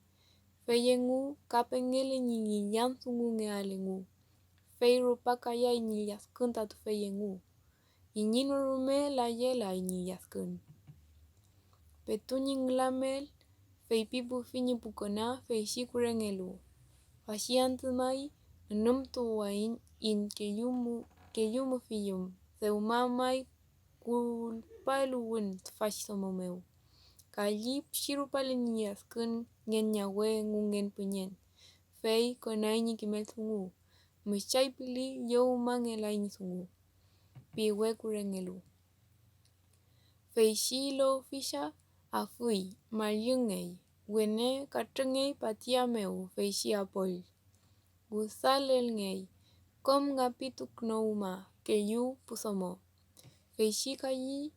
Feyengu kapengele nyinyi yan thungu nge alengu. Fei rupa kaya inyi yaskun tatu feyengu. Inyinu rume la yela inyi yaskun. Petunyi nglamel, fei pipu finyi pukona fei shikurengelu. Fashiantumai, numtu wain in keyumu fiyum. Theumamai kulpaluun tfashomomeu. Kajip shirupale nyaskun ngen nyawe ngungen punyen. Fei konaini kimel thungu. Mishai pili yo mangela ini thungu. Piwe kurengelu. Fei shilo fisha afui malyungei. Wene katrengei patia meu fei shi apol. Gusalel ngei. Kom ngapituk nouma keyu pusomo. Fei shi kayi.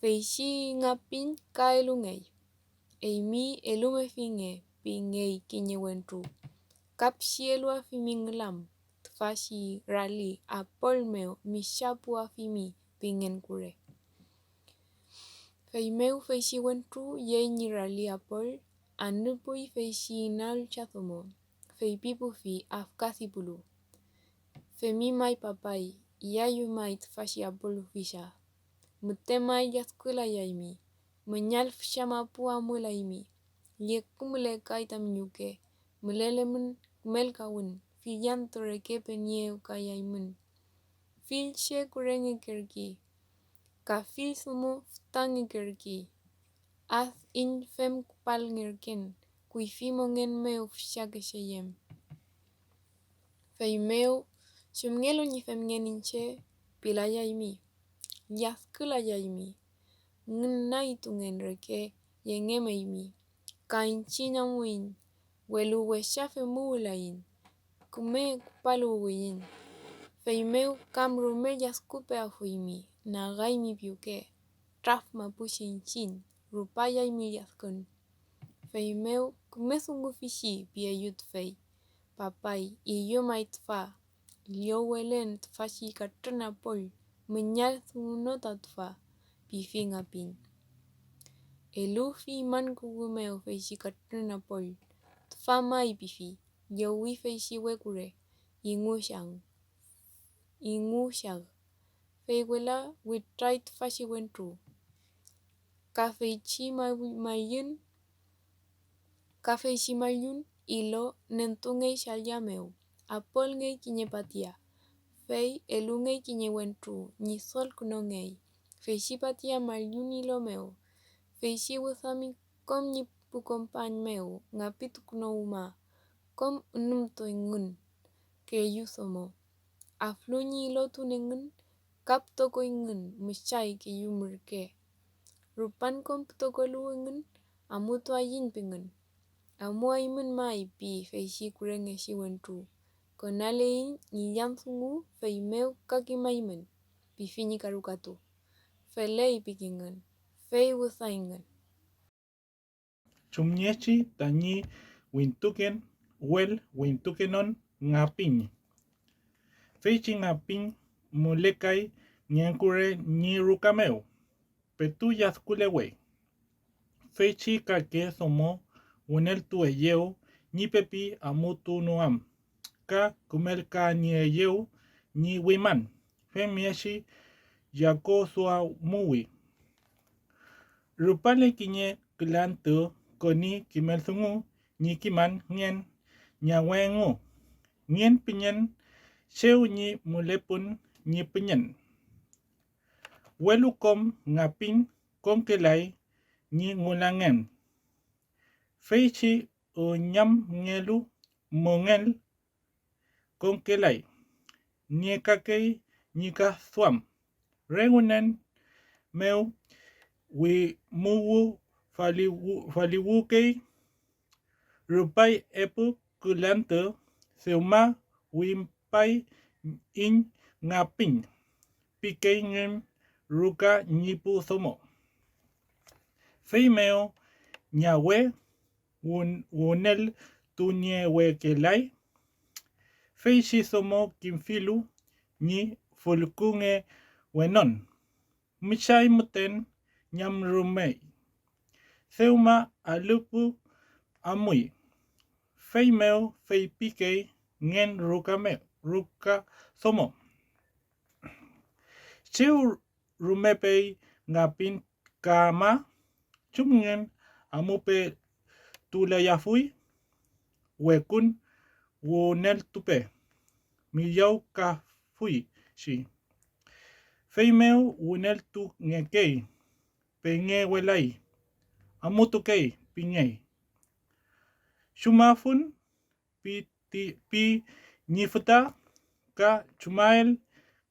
Fei shi ngapin kaelungei. Mi elume finge pingei kinye wentru. Kap shielu afimi nglam. Tfashi rali apol meu mishapu afimi pingen kure. Fei meu fei shi wentru ye nyi rali apol. Anupui fei shi nal chathomo. Fei pipu fi afkasi pulu. Femi mai papai. Yayu mai tfashi apol fisha. Mutemai yaskula yaimi. Menyal fshama pua mula imi. Yekumule kaita mnyuke. Mulelemun melkawun. Fiyan toreke penye ukayaimun. Fil she kurenge kerki. Ka fil sumu ftangi kerki. Ath in fem kupal ngerken. Kui fimo ngen meu fshake sheyem. Fei meu. Shumngelo nyi fem ngen inche. Pila yaimi. Yaskula yaimi. Ngna itu ngen reke. Yengeme imi. Ka inchina muin. Welu weshafe muulain. Kume kupalu uin. Fei meu kamrume yaskupe ahuimi. Nagaimi piuke. Traf mapushi inchin. Rupaya imi yaskun. Fei meu kume thungu fishi pia yut fei. Papai iyo maitfa. Liyo welen tfashi katrena pol. Menyal thungu nota tfa. Pifi ngapin. Elufi man kugumeo fei shi katrena pol. Tfa mai pifi. Yowi fei shi wekure. Ingu shag. Fei wela witrai tfashi wentru. Ka fei chi mayun. Ka fei shi mayun. Ilo nentungei shalyameu. Apol ngei kinye patia. Fei elungei kinye wentru. Nisol kunongei. Fei shi patia mayun ilo meu. Fei shi wuthami kom nipu kompan meu. Ngapitu kuno uma. Kom unumto ingun. Ke yusomo. Aflunyi ilo tunengun. Kap toko ingun. Mishai ke yumurke. Rupan kom toko luengun. Amutu ayin pengun. Amu aimun mai pi fei shi kurenge shi wentru. Konalein niyang thungu fei meu kakimaimen. Pi fini karukatu. Felei pikingun. Fei wuthaingun. Chumnyechi tanyi wintuken wel wintukenon ngapin. Feichi ngapin mulekai nyenkure ni rukameu. Petu yaskulewe. Feichi kake somo unel tueyeu ni pepi amutu nuam. Ka kumelka ni eyeu ni wiman. Femieshi yako sua muwi. Rupale kinye klantu koni kimelsungu ni kiman ngen nyawengu. Ngen pinyen sheu ni mulepun ni pinyen. Welukom ngapin kom kelai ni ngulangen. Feichi unyam ngelu mongel kom kelai. Ni kakei ni ka swam. Regunen meu wi muwu faliwukei rupai epu kulante seuma wimpai in ngapin. Pikei ngem ruka nipu somo. Feimeo ñawe unel tuñewekelay. Feishi somo kimfilu ni fulkunge wenon. Michay muten ñamrumei. Seuma alupu amui. Feimeo feipike ngen ruka somo. Chiu rumepei ngapin kama chumngen amupe tulayafui wekun wonel tupe miyau ka fui shi. Feimeo wonel tu ngekei penge welai amutukei pingei. Shumafun pi nifuta ka chumael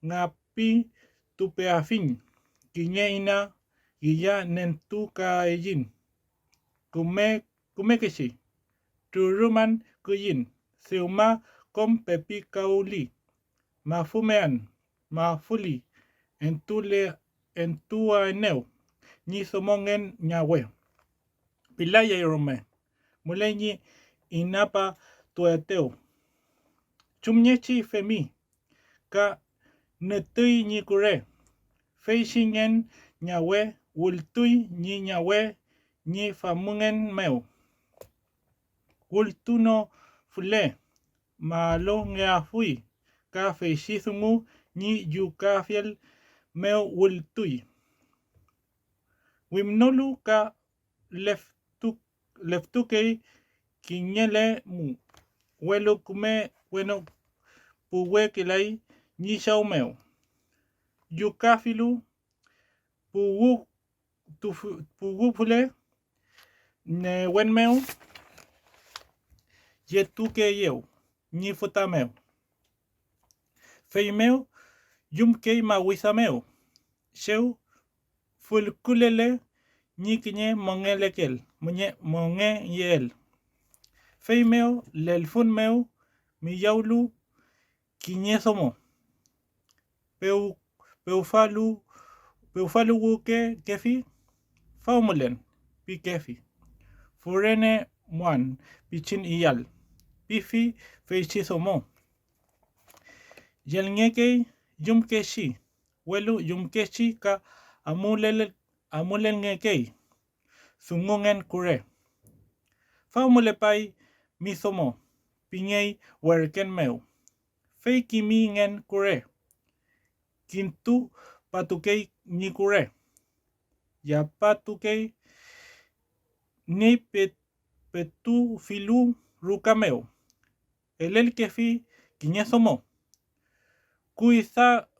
ngapi tupeafin kinye ina giya nentu ka ejin kumekeshi turuman kuyin seuma kom pepi kauli mafumean mafuli entua eneu ni somongen nyawe pilaya irome mulenyi inapa tueteu chumnyechi femi ka netui ni kure feishingen nyawe wultui ni nyawe ni famungen meu wultuno fule malo ngeafui ka feishisumu ni yukafiel meu wultui wimnolu ka leftukei kinyele mu welo kume bueno puwe kilai ni shaumeu yukafilu puwu fule ne wenmeu yetuke yeu ni futameu feimeu yumkei mawisameu sheu fulkulele ni kinye mongelekel monge yel feimeu lelfunmeu miyaulu kinye somo peufalu wuke kefi faumulen pi kefi furene muan pichin iyal pifi feichi somo yelngeke yumkeshi welu yumkeshi ka amulel ngeke sungungen kure faumulepai mi somo pingei werken meu feikimi ngen kure kintu patukei ni kure ya patukei ni petu filu rukameu elel kefi kinyesomo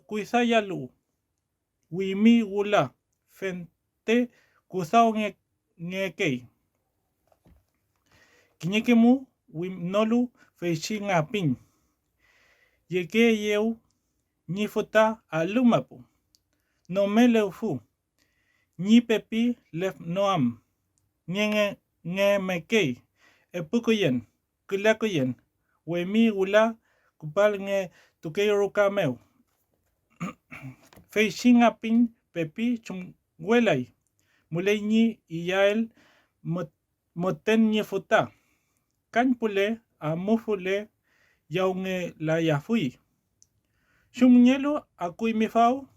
kuisa yalu wimi wula fente kusao ngekei kinyekemu wimnolu feishi ngapin yeke yeu ni futa alumapu no meleufu ni pepi lef noam nge mekei epukoyen kulakoyen wemi wula kupal nge tukei rukameu feishi ngapin pepi chumwelai mulei ni iyael moten ni futa kanpule amufule yaunge la yafui shumnyelu akui mifau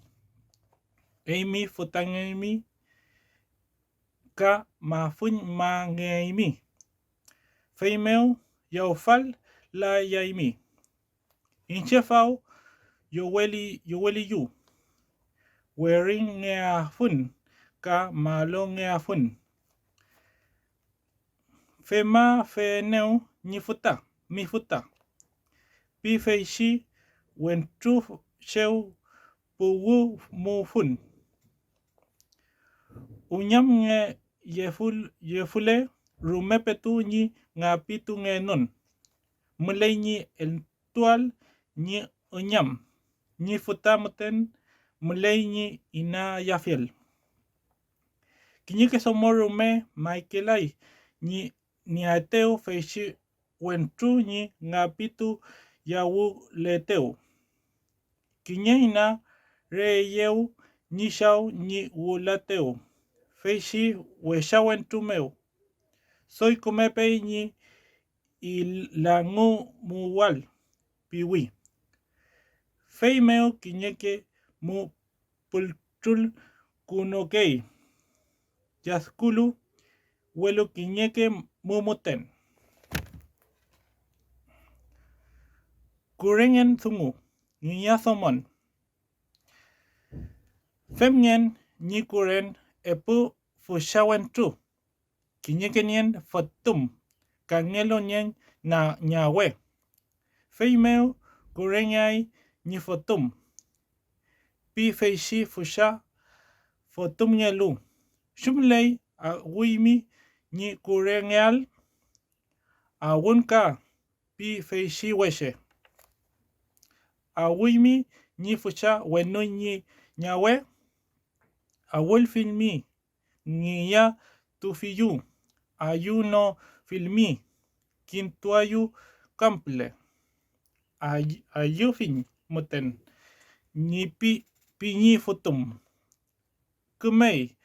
eimi futangemi ka mafuny mangeimi feimeu yaufal la yaimi inchefau yoweli yu werin ngeafun ka malo ngeafun fema feneu nifuta mifuta pi feishi wentru sheu puwu mufun unyam nge yefule rumepetu ni ngapitu nge non mulei ni entual ni unyam ni futamuten mulei ni ina yafiel kinyike somorume maikelai ni ateu feishi wentru ni ngapitu yawu leteu kinye ina reyeu ni shau ni wulateu feishi weshawen tu meu. Soy kumepe ñi ilangu muwal piwi. Fei meu kiñeke mu pulchul kunokei. Yaskulu welo kiñeke mumuten. Kurengen sungu, ñiyasomon. Femnyen ñi kuren epu fushawen tu. Kiñeke nien fotum, kangelo nien na ñawe. Fei meu kurenyai ñi fotum. Pi feishi fusha fotum nyelu. Shumlei a wimi ñi kurenyal a wunka pi feishi weshe. A wimi ñi fusha wenu ñi ñawe. A filmi ñi ya tufiyu. Ayuno filmi. Kintuayu kample. Ayufin muten. Ñi pi ñi fotum. Kumei.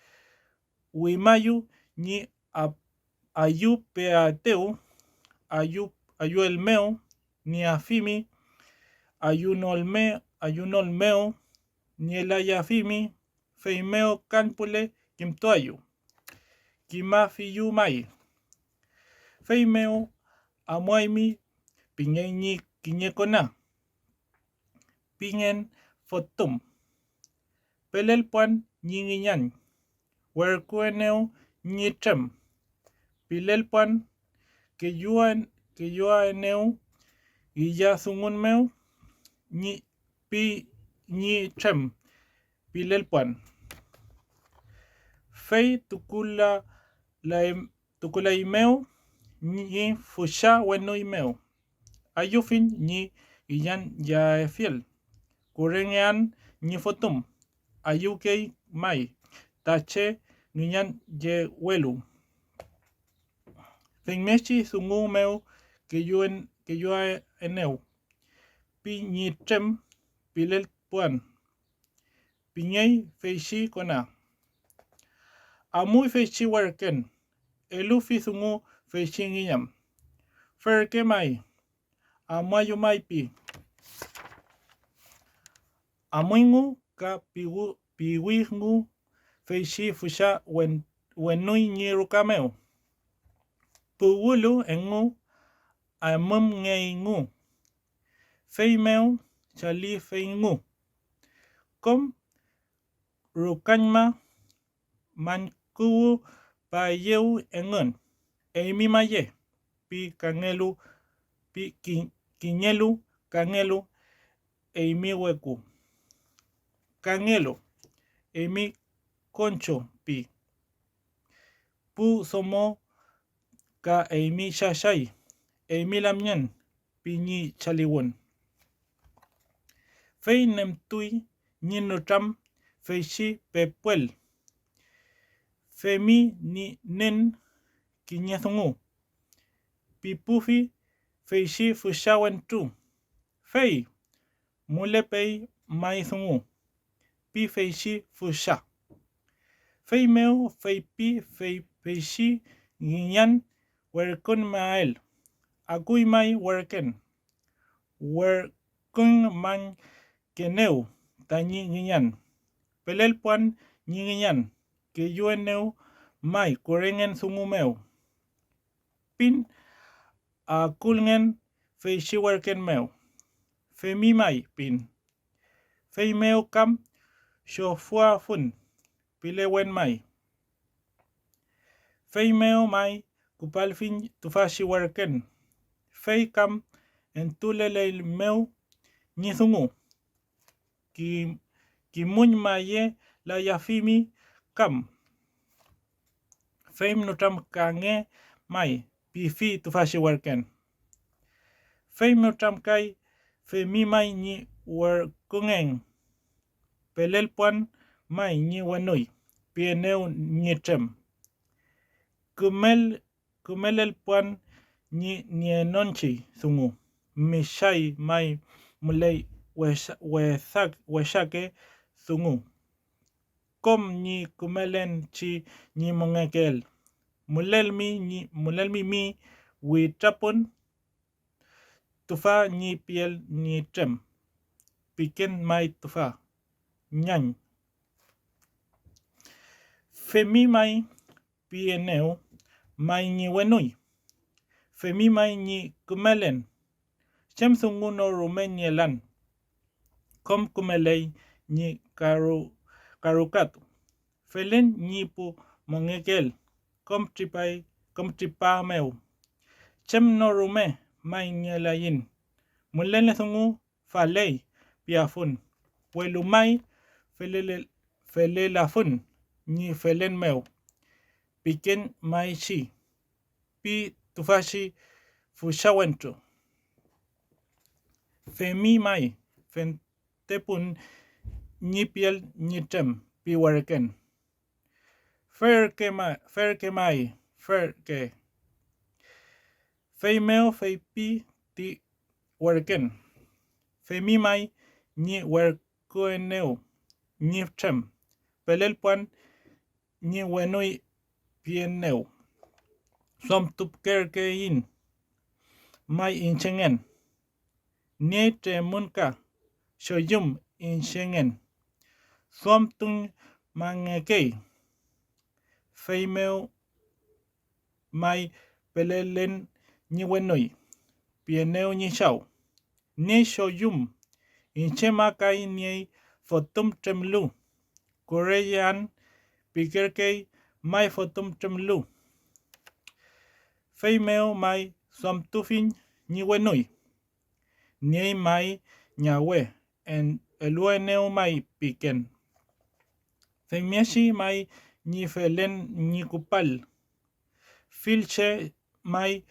Wimayu ñi ayu peateu. Ayu el meu. Ni afimi. Ayunol meu. Ni el ayafimi. Feimeo kanpule kimtuayu. Kimafiyu mai. Feimeo amuaimi piñeñi kiñekona. Pingen fotum. Pelelpuan ñingiñan. Werkueneu ñichem. Pilelpuan que yo eneu y ya sungun meu ñi chem. Pilelpuan. Fei tukula imeu ñi fusha wenu imeu. Ayufin ñi iyan ya fiel. Kurengean ñi fotum. Ayukei mai. Tache niñan ye welu. Fenmechi sungu meu que yo eneu. Pi ñi chem pilelpuan. Piñei feishi kona. Amui feishi werken. Elufi sungu feishi ngiñam. Ferke mai. Amayu mai pi. Amuingu ka piwingu feishi fusha wenui ñi rukameu. Puwulu engu amum ngeingu. Feimeu chali feingu. Kom rukanyma mankuwu payeu engun. Eimi maye. Pi kangelu. Pi kiñelu kangelu. Eimi weku. Kangelo. Eimi concho pi. Pu somo ka eimi shashai. Eimi lamnyan. Pi ñi chaliwon. Fei nemtui ñi nutram feishi pepuel. Femi ni nen kiñezungu. Pipufi feishi fushawen tu. Fei mulepei maizungu. Pi feishi fusha. Fei meu feishi guiñan werkun mael. Agui mai werken. Werkun man keneu tañi guiñan. Pelelpuan ñi guiñan. Que yo eneu mai kurengen sungu meu. Pin a kulngen feishi werken meu. Femi mai pin. Fei meu kam shofua fun. Pilewen mai. Fei meu mai kupalfin tufashi werken. Fei kam entulele meu nizungu. Ki muñ maye la yafimi kam. Fei nutram kange mai. Pifi tufashi werken. Fei nutram kai femi mai ni werkungen. Pelelpuan mai ñi wenui. Pieneu ñi chem. Kumelelpuan ñi nienonchi sungu. Mishai mai mulei weshake sungu. kom ni kumelen chi ni mongekel. Mulelmi mi witapon tufa ni piel ni trem. Piken mai tufa. Nyan. Femi mai pieneu mai ni wenui. Femi mai ni kumelen. Chem sungu no rumenielan. Kom kumelei ni karukatu. Felen ni pu mongekel. Kom tripa meu. Chem no rume mai nielayin. Mulele sungu falei piafun. Welu mai felelafun ni felen meu. Piken mai shi. Pi tufashi fushawentu. Femi mai fentepun ni piel ni tem pi warken. Ferke mai. Fei meo fei pi ti warken. Femi mai ni warkueneu ni tem. Pelel puan ni wenui pieneu. Som tupkerkein mai inchengen. Nye te munka shoyum inchengen. Som tung mangekei. Feimeo mai pelelen ni wenoi. Pieneu ni shao. Nye shoyum inchema kai nye fotum tremlu. Korean pikerkei mai fotum tremlu. Feimeo mai som tufin ni wenoi. Nye mai nyawe en elueneu mai piken. Feimieshi mai ni felen ni kupal. Filche mai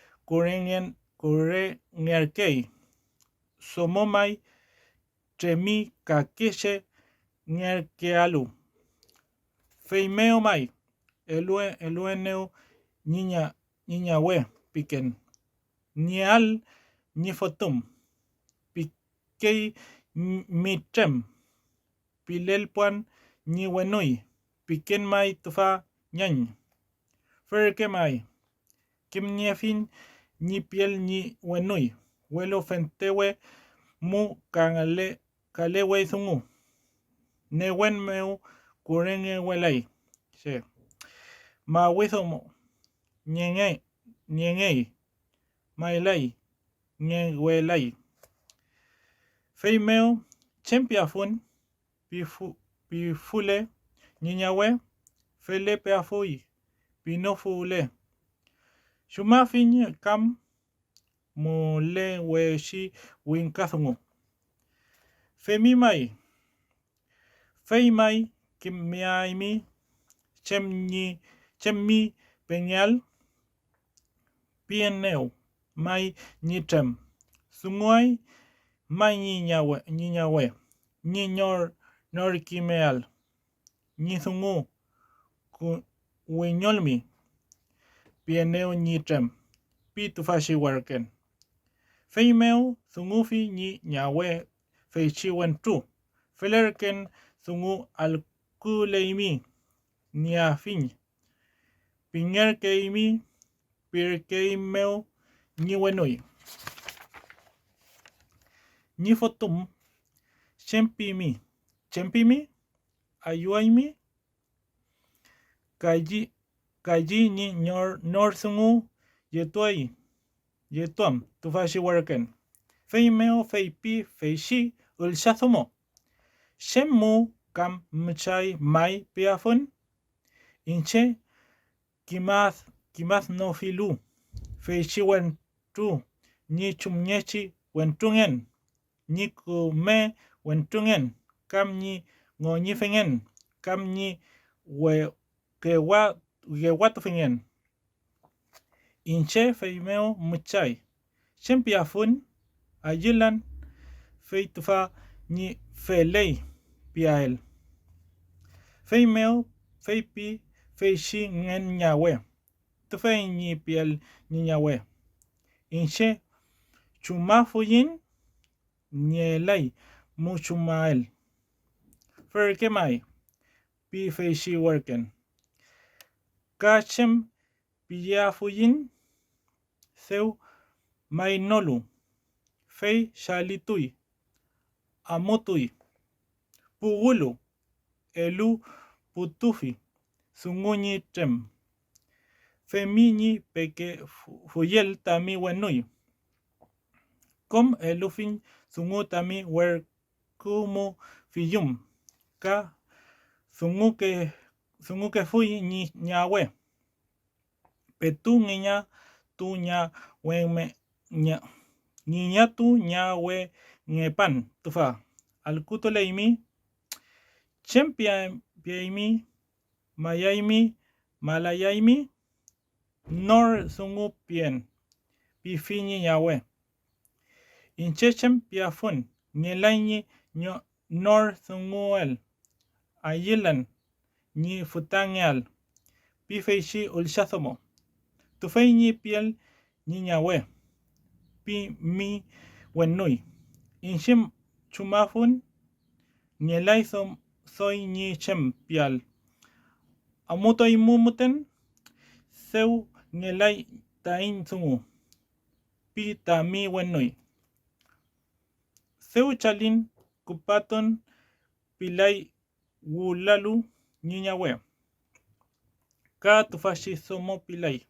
kurengerkei. Somo mai tremi kakeshe ngerkealu. Feimeo mai elueneu niña we piken. Nial ni fotum. Pikei mitrem. Pilel puan ni wenui. Piken mai tufa nyan. Ferke mai. Kim niefin ni piel ni wenui. Welo fentewe mu kalewe sungu. Newen meu kurenge welai. Se. Ma wisomo. Nyengei. Mailai. Nyengwelai. Feimeo chempiafun. Pifule. Niñawe. Fele peafui. Pinofule. Shumafin kam. Mole weshi winkazungu. Femi mai. Fei mai kimiaimi. Chemmi peñal. Pieneu. Mai nitrem. Sunguai. Mai niñawe. Niñor norikimeal. Nisungu. Wiñolmi. Pieneu nitrem. Pitufashi warken. Feimeu sungufi ni nyawe feichiwen tu. Felerken sungu alkuleimi. Niafin. Pingerkeimi. Pirkeimeu ni wenui. Ni fotum. Chempimi. Ayuaimi. Kaji ni nor sungu. Yetuam tufashi warken. Feimeo feipi feishi ulshazomo. Shemu kam mchai mai piafun. Inche kimath no filu. Feishi wentu. Ni chumnyechi wentungen. Ni kume wentungen. Kam ni ngonyifengen. Kam ni gewatufengen. Inche feimeo mchai. Chempiafun. Ayilan. Feitufa ni felei piael. Feimeo feipi feishi ngen nyawe. Tufei ni piel ni nyawe. Inche chumafuyin. Nyelai muchumael. Ferkemai. pi feishi worken. Kachem piyafuyin seu mainolu. Fei shalitui. Amotui. Pugulu. Elu putufi. Sunguñi trem. Femiñi peke fuyel tami wenui. Kom elufin sungu tami wer kumu fiyum. Ka sungu ke fui ni ñawe. Petu niña tu ña weme ña. Niña tu ña we ngepan tufa. Alkuto leimi. Chempia piaimi. Mayaimi. Malayaimi. Nor sungu pien. Pifini ñawe. Inchechem piafun. Nyelaini nor sunguel. Ayilan. Ni futangial. Pifeishi ulshazomo. Tufei ni piel ni ñawe. Pi mi wenui. Inshim chumafun. Nyelai soy ni chem pial. Amuto imumuten. Seu nyelai tain sungu. Pi tami wenui. Seu chalin kupaton pilay wulalu niñawe. Ka tufashi somo pilay.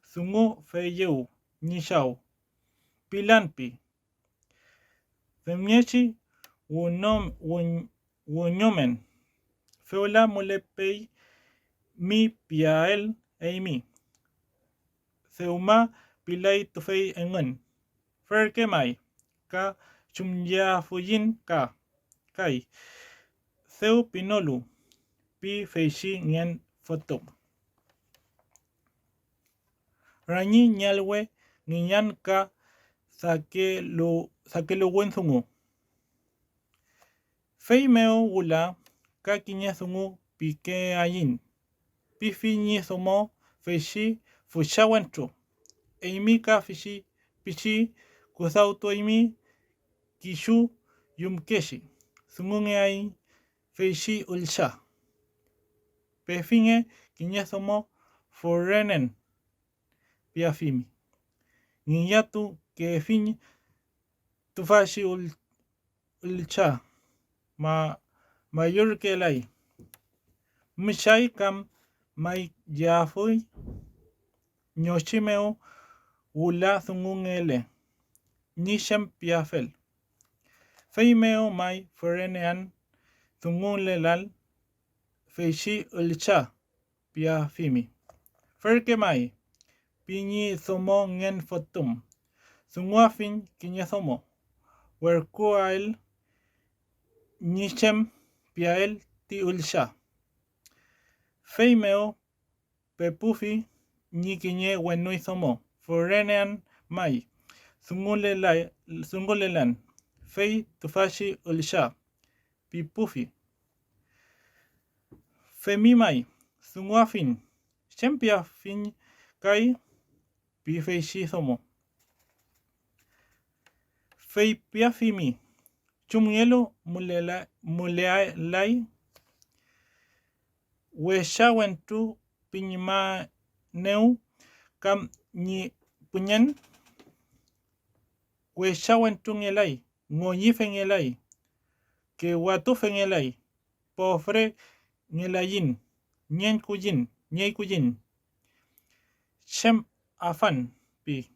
Sungu feyeu nishao. Pilanpi. Femiechi wunyomen. Feola mulepei mi piael eimi. Seuma pilay tufei engen. Ferke mai. Ka chumya fuyin ka. Kai. Seu pinolu. Pi feishi ngen foto. Rani nyalwe nginyan ka sake lo wensungu. Fei meo wula ka kinye sungu pike ayin. Pifi nye somo feishi fushawancho. Eimi ka fishi pichi kusauto eimi kishu yumkeshi. Sungu nge ayin feishi ulsha. Pefinge kinye somo forenen piafimi. Niyatu ke fin tufashi ulcha mayor ke lai. Mishai kam mai jafui nyoshimeo ula sungungele. Nishem piafel. Feimeo mai forenean sungulelal feishi ulcha piafimi. Ferke mai. Pinyi somo ngen fotum. Sunguafin kinye somo. Werkuail nishem piael ti ulsha. Feimeo pepufi ni kinye wenui somo. Forenean mai. Sungulelan. Fei tufashi ulsha. Pipufi. Femi mai. Sunguafin. Shempiafin kai. Pifeishi somo. Fei piafimi. Chumyelo mulealai. Weshawentu pinyma neu. Kam ni punyen. Weshawentu ngelai. Ngoyife ngelai. Ke watufe ngelai. Pofre ngelayin. Nyen kuyin. Nyei kuyin. Shem afan pi.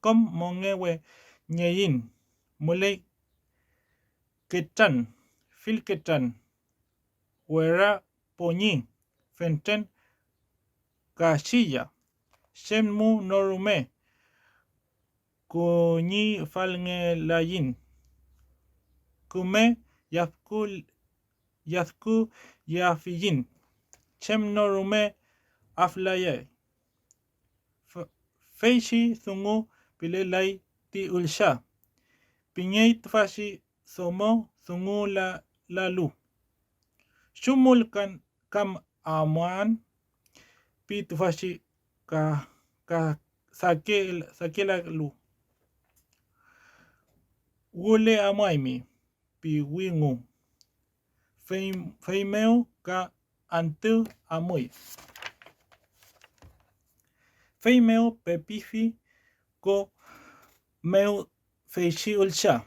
Kom mongewe nyeyin. Mulei ketan. Fil ketan. Wera ponyi. Fenten kashilla. Shem mu norume. Kunyi falngelayin. Kume yafku yafiyin. Shem norume aflaye. Feishi sungu pilelai ti ulsha. Pinyei tfashi somo sungu lalu. Shumul kam amuan. Pi tfashi ka sake lu. Wule amuaimi. Pi wingu. fei meu ka antu amui. Fei meu pepifi ko meu feishi ulsha.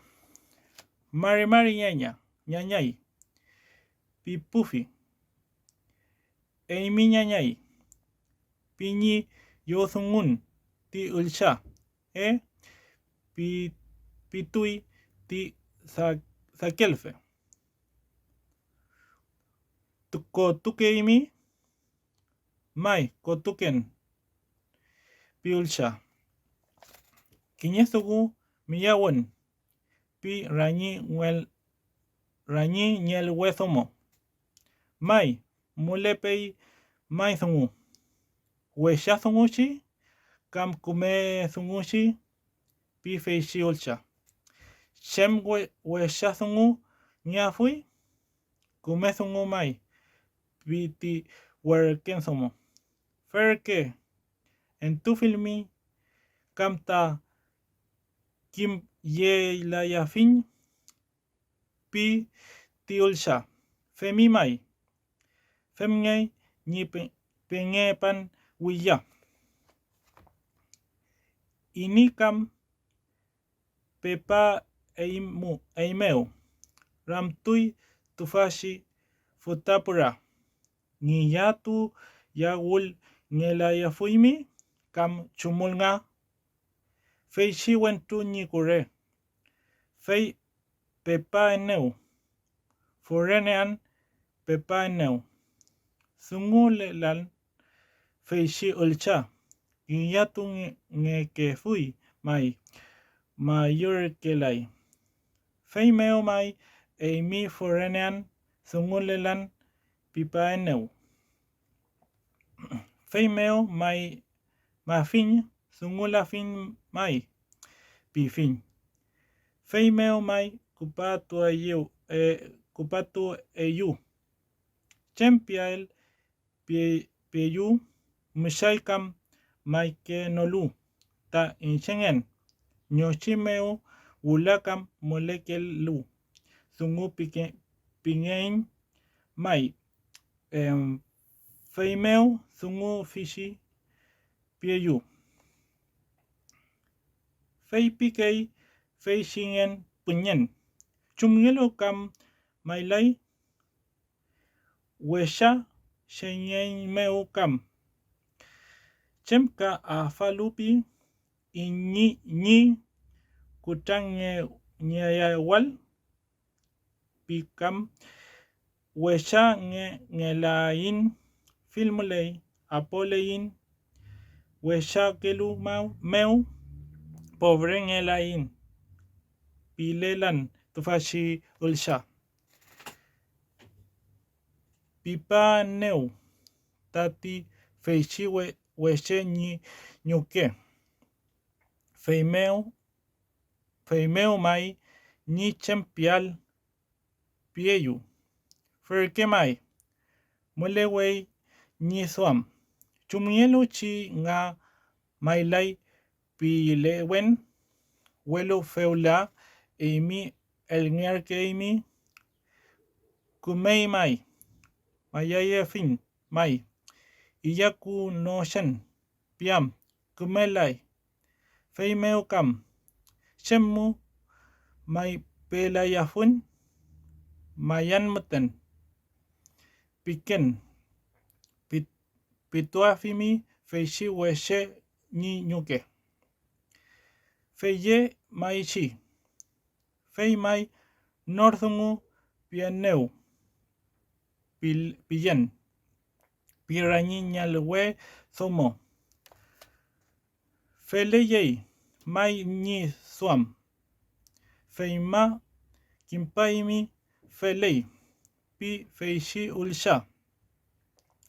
Mari nyanyai. Pipufi. Eimi nyanyai. Piñi yosungun ti ulsha. Pitui ti sakelfe. Ko tukeimi. Mai ko tuken. Piulsha. Kiñesugu miyawan. Pi rañi nyel wesomo. Mai mulepei mai sungu. Wesha sungushi. Kam kume sungushi. Pi feishi ulsha. Shem wesha sungu nyafui. Kume sungu mai. Pi ti werken somo. Ferke. En tu filmi. Kamta kim ye la yafin. Pi ti ulsha. Femi mai. Femngay ni pengepan wiya. Ini kam pepa eimeo. Ramtui tufashi futapura. Ni yatu yagul ngela yafuimi. Kam chumulnga. Fei shi wentu ni kure. Fei pepa eneu. Forenean pepa eneu. Sungu lelan. Fei shi ulcha. Yatu ngeke fui mai. Mayor kelai. Fei meo mai. Eimi forenean. Sungu lelan. Pipa eneu. Fei meo mai. Mafin. Sungu la fin mai. Pifin. Fei meo mai. Kupatu eyu. Chempiael. Peyu. Mishaikam. Mai ke nolu. Ta inchengen. Nyochimeo. Ulakam molekelu. Sungu pingein. Mai. Fei meo. Sungu fishi. Peyu. Fei pikei. Fei shingen. Punyen. Chumngelo kam. Mailai. Wesha. Shenyen meo kam. Chemka afalupi. Ni kutang nyayawal. Pikam. Wesha ngelain. Filmulei. Apolein. Wesha kelu meu. Pobre ngelain. Pilelan. Tufashi ulsha. Pipa neu. Tati feishi weshe nyuke. Fei meo mai. Ni chempial. Pieyu. Ferke mai. Mulewei. Ni suam. Chumielu chi nga mailai. Pilewen. Welo feula. Eimi elngerke eimi. Kumei mai. Mayaye fin. Mai. Iyaku no shen. Piam. Kumelai. Fei meo kam. Shemmu. Mai pelayafun. Mayan muten. Piken. Pituafimi. Feishi weshe ni nyuke. Feye mai chi. Fei mai. Northungu. Pianeu. Pillen. Pirañiña lewe somo. Feleyei. Mai ni suam. Feima. Kimpaimi. Felei. Pi feishi ulsha.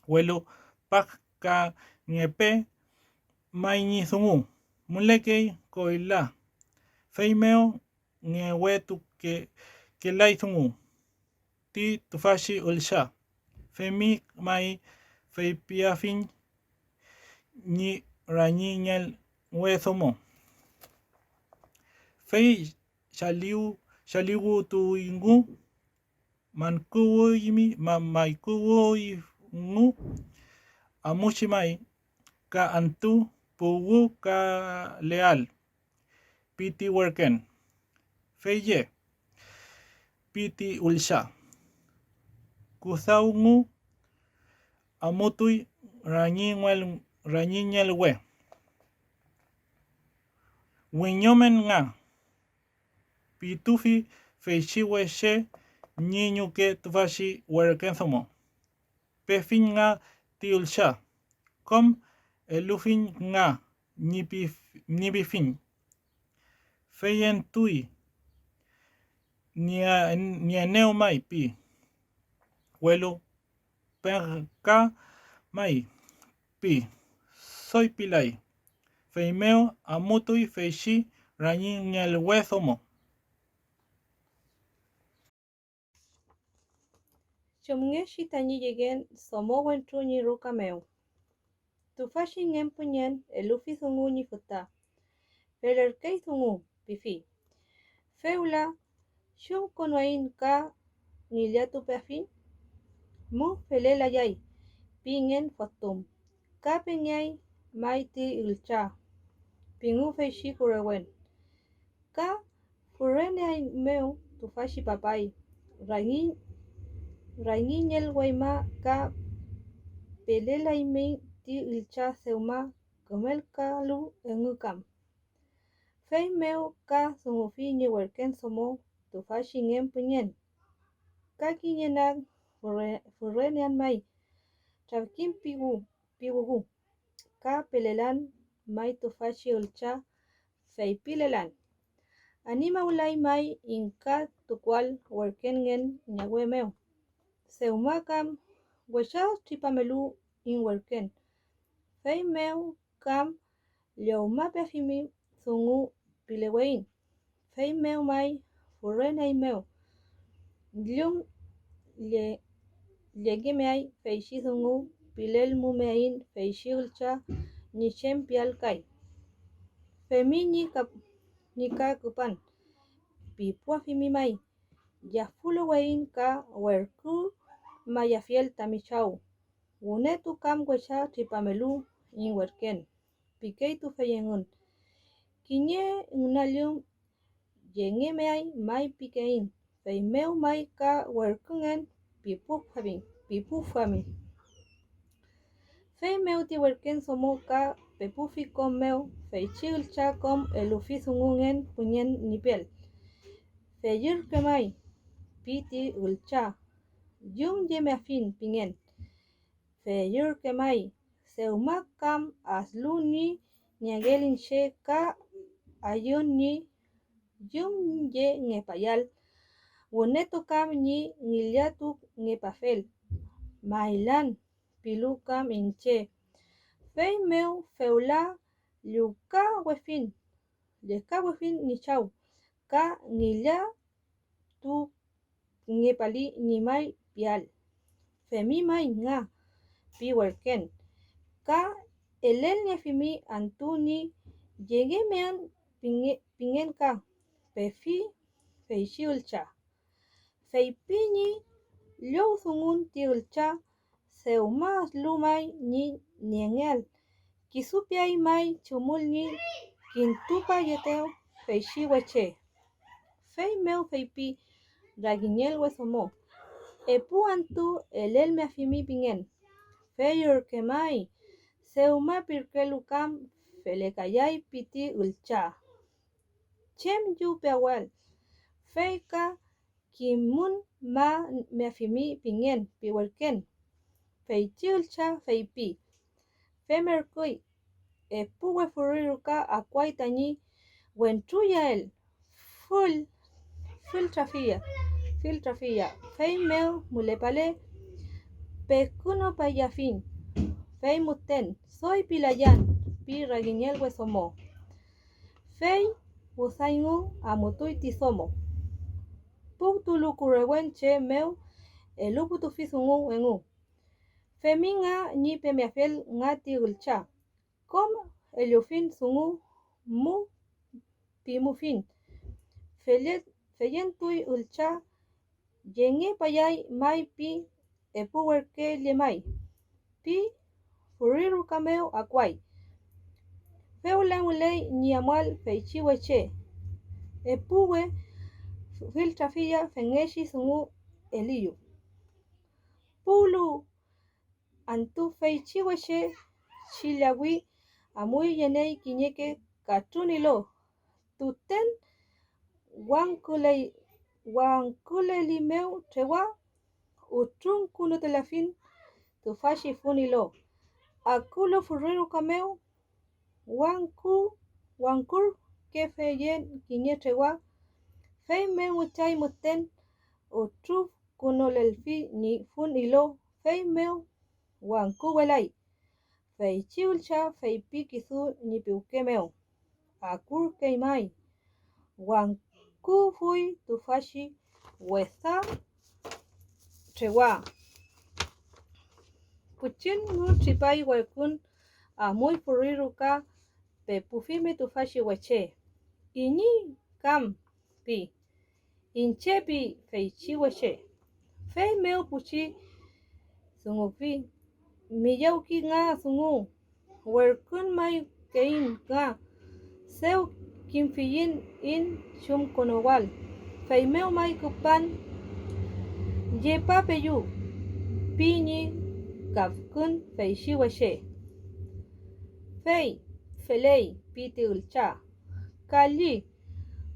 Welo pakka ngepe. Mai ni sungu. Mulekei koila. Feimeo ngewetu ke lai sungu. Ti tufashi ulsha. Femi mai. Fei piafin. Ni rañiñal wesomo. Fei shaliu tu ingu. man kuwimi mamai kuwi ngu amushimai ka antu puwu ka leal piti worken feye piti ulsha kusaungu amutui ranyinyel we winyomen nga pitufi feichiwe she niñuke tvashi worken somo pefin nga tiulsha kom elufin nga nibifin feyen tui nianeo mai pi huelo perka mai pi soy pilai feimeo amutui feishi rañin el huesomo Chumngeshi tañi yegen somo wentru ni rukameu. Tufashi ngem punyen elufi sungu ni futa. Pelerkei sungu pifi. Feula shum konwain ka niliatu pefin. Mu felela yai. Pingen fatum. Ka penyai maiti ilcha. Pingu feishi kurewen. Ka furene meu tufashi papai. Rañiñel guayma ka pelela ime ti ilcha seuma kumel kalu engukam. Fei meu ka sumufi ni werken somo tufashi ngem punyen. Ka kinyenak furenian mai. Chavkin piwugu. Ka pelelan mai tufashi ilcha fei pilelan. Anima ulay mai inka tukwal werken ngen nyawe meu. Seumakam wesha tripamelu in werken. Fei meu kam leoma pefimi sungu pilewein. Fei meu mai furenai meu. Glum legemeai feishi sungu pilel mumeain feishi ulcha nishem pialkai. Femi nika kupan. Pipua fimi mai. Ya fulu wein ka werku maya fiel tamichau. Unetu kam wesha tripamelu in werken. Pikei tu feyengun. Kinye unalium yenge meai mai pikein. Fei meu mai ka werkungen pipu fami. Fei meu ti werken somo ka pepufi kom meu. Fei chilcha kom elufi sungungen punyen nipel. Feyur kemai piti ulcha. Yum yeme afin pingen. Feyur kemai. Seuma kam aslu ni nyagelin she ka ayun ni yum ye ngepayal. Unetu kam ni ngiliatu ngepafel. Mailan pilu kam inche. Fei meu feula liuka wefin. Leka wefin ni chau. Ka ngilia tu ngepali ni mai pial. Femi mai nga pi werken. Ka elel nefimi antuni yegemean pingen ka. Pefi feishi ulcha. Fei pini liu sungun ti ulcha. Seuma lumai ni niengel. Kisupiai mai chumul ni kintupa yeteo feishi weche. Fei meu fei pi ragiñel wesomo. Epu antu elel me afimi pingen. Feyur kemai. Seuma pirkelu kam felekayai piti ulcha. Chem yu pewal. Fei ka kimun ma me afimi pingen pi werken. Fei chilcha fei pi. Fei merkui. Epu wefuriru ka akwai tañi wentruya el. Full trafia. Fei meu mulepale. Pekuno payafin. Fei muten. Soy pilayan. Pi ragiñel wesomo. Fei usaingu amutui tisomo. Putulu kurewenche meu. Eluputu fisungu wengu. Feminga ni pemiafel ngati ulcha. Kom eliofin sungu mu pimufin. Feyentui ulcha Yenge payay may pi epuwerke lemay. Pi furiru kameo akway. Feulan ulay ni amal feichiweche. Epuwe filtrafilla fengeshi sungu eliyu. Pulu antu feichiweche chilawi amuy yeney kiñeke katunilo. Tuten wankulay limeu trewa utun kulu telafin tufashi funilo. Akulo furiru kameu wankur kefeyen kiñe trewa fei meu chay muten utru kunolelfi ni funilo fei meu wanku welay. Fei chiulcha fei pikisu ni piukemeu. Akur keimay. Wanku fui tufashi weza trewa. Puchin mu tripay wakun amuy furiru ka pepufime tufashi weche. Iñi kam pi. Inchepi feichi weche. Fei meu puchi sungu pi. Miyauki nga sungu. Werkun may kein nga. Seu kimfiyin in shum konowal. Fei meu may kupan. Ye papeyu. Piñi kafkun feichi weche. Fei feley piti ulcha. Kali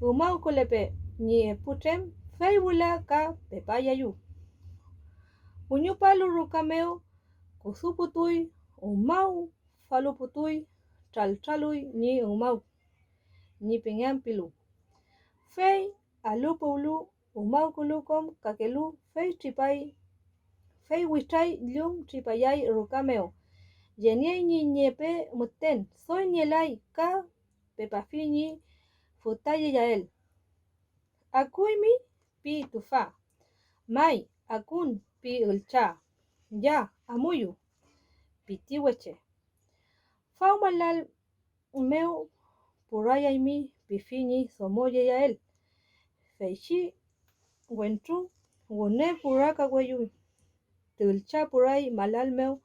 umau kulepe ni eputrem fei wula ka pepayayu. Unyupalu rukameo kusuputuy umau faluputuy traltraluy ni umau ni pingampilu. Fei alupulu umau kulukom kakelu fei tripay fei witray lium tripayay rukameo. Yenyey ni nyepe muten soy nyelay ka pepafi ni futaye yael. Akuymi pi tufa. May akun pi ulcha. Ya amuyu piti weche. Faumalal meu purayaymi pifini somoye yael. Feichi wentru wune puraka weyu. Tulcha puray malal meu.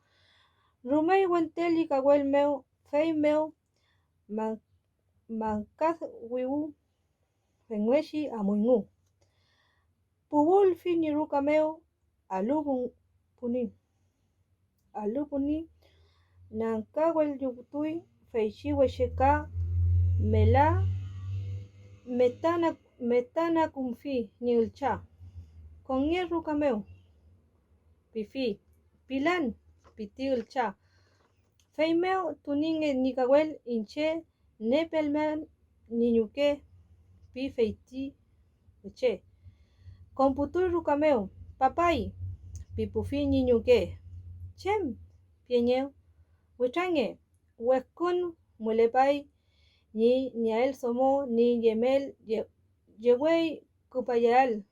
Rumay wenteli kawel meu. Fei meu mankaz wiu fenweshi amuyngu. Puwul fini rukameo alubun puni nankawel yubutuy feichi wecheka metana kumfi ni ulcha. Konye rukameo pifi. Pilan piti ulcha. Fei meu tuninge nikawel inche nepelman niñuke pi feiti uche. Komputuy rukameo papay pipufi niñuke. Chem pieñeo wichange wekun mulepay ni niael somo ni yemel yewey kupayal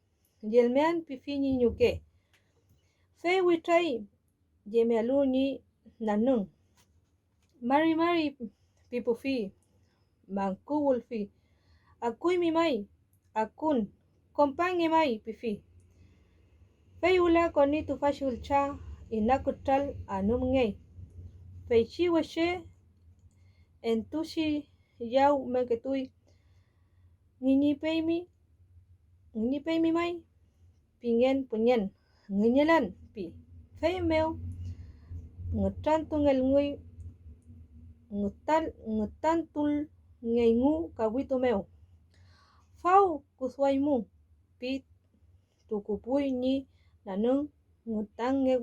yelmean pifi niñuke. Fei witray yemealu ni nanun. Mari pipufi mankuwulfi. Akuymi may akun kompange may pifi. Fei ula koni tufashi ulcha inakutral anum ngey. Feichi weche entushi yau menketuy. Nginipeymi may pingen punyen. Nginyelan pi. Fei meu ngutantul ngengu kawitu meu. Fau kuswaymu pi tukupuy ni nanun ngutantu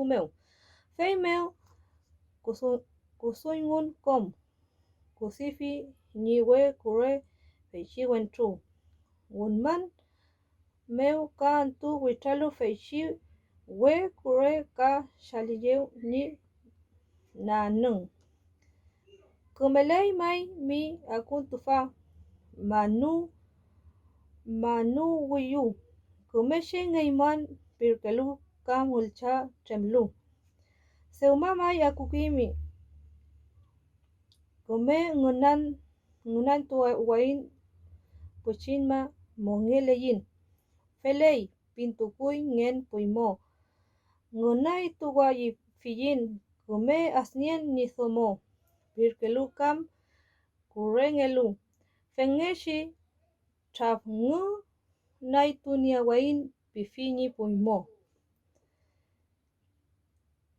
meu. Fei meu kusuygun kom. Kusifi ni we kure feichi wentru. Wunman meu ka antu witralu feichi we kure ka shaliyeu ni nanun. Kumeley may mi akun tufa. Manu wiyu. Kumeshe ngeyman pirkelu kam ulcha tremlu. Seuma may akukimi. Kume ngunan tu wain puchinma mongeleyin. Felei pintukuy ngen puimo. Ngunay tuwayi fiyin kume asnien nisomo. Pirkelu kam kurengelu. Fengeshi chapngu naituniawain pifini puimo.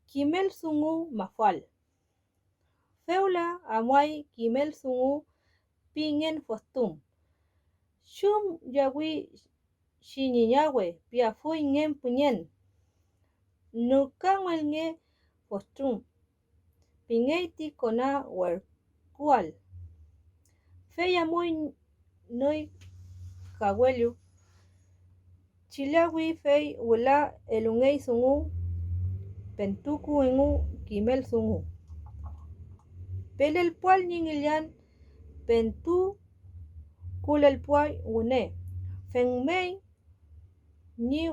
Kimel sungu mafal. Feula amway kimel sungu pingen fostum. Shum yawi shiniñawe piafuy ngen puñen. Nukangwel nge fostum. Pingeiti kona kual. Feya muy noy kawelu. Chilawi fey wala elungay sungu. Pentuku engu kimel sungu. Pelel pual nyingilian pentu kulel puay une. Fengmei ni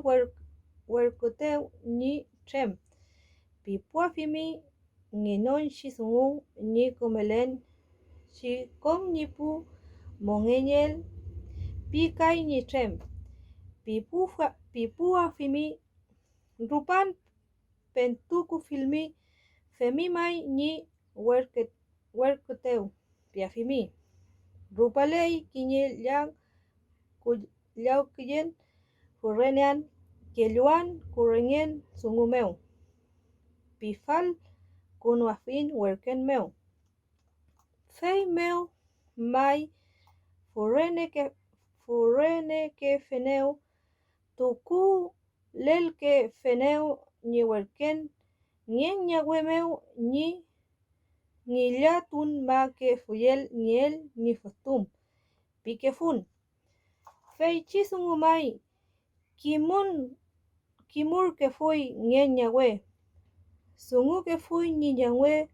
werkuteu ni trem. Pipua fimi ngenon shisungu ni komelen shi kom nipu mongenyel pikay ni trem. Pipua fimi rupan pentuku filmi femimay ni werkuteu piafimi. Rupalei kinye liao kiyen furenean keluan kurengen sungumeu. Pifal kunwafin werken meu. Fey meu may furene ke feneu tuku lel ke feneu ni werken ngien ñawe meu ni ngilatun ma ke fuyel niel ni fostum. Pikefun. Fey chisungu may kimur ke fuy ngien ñawe. Sungu ke fuy ni ñawe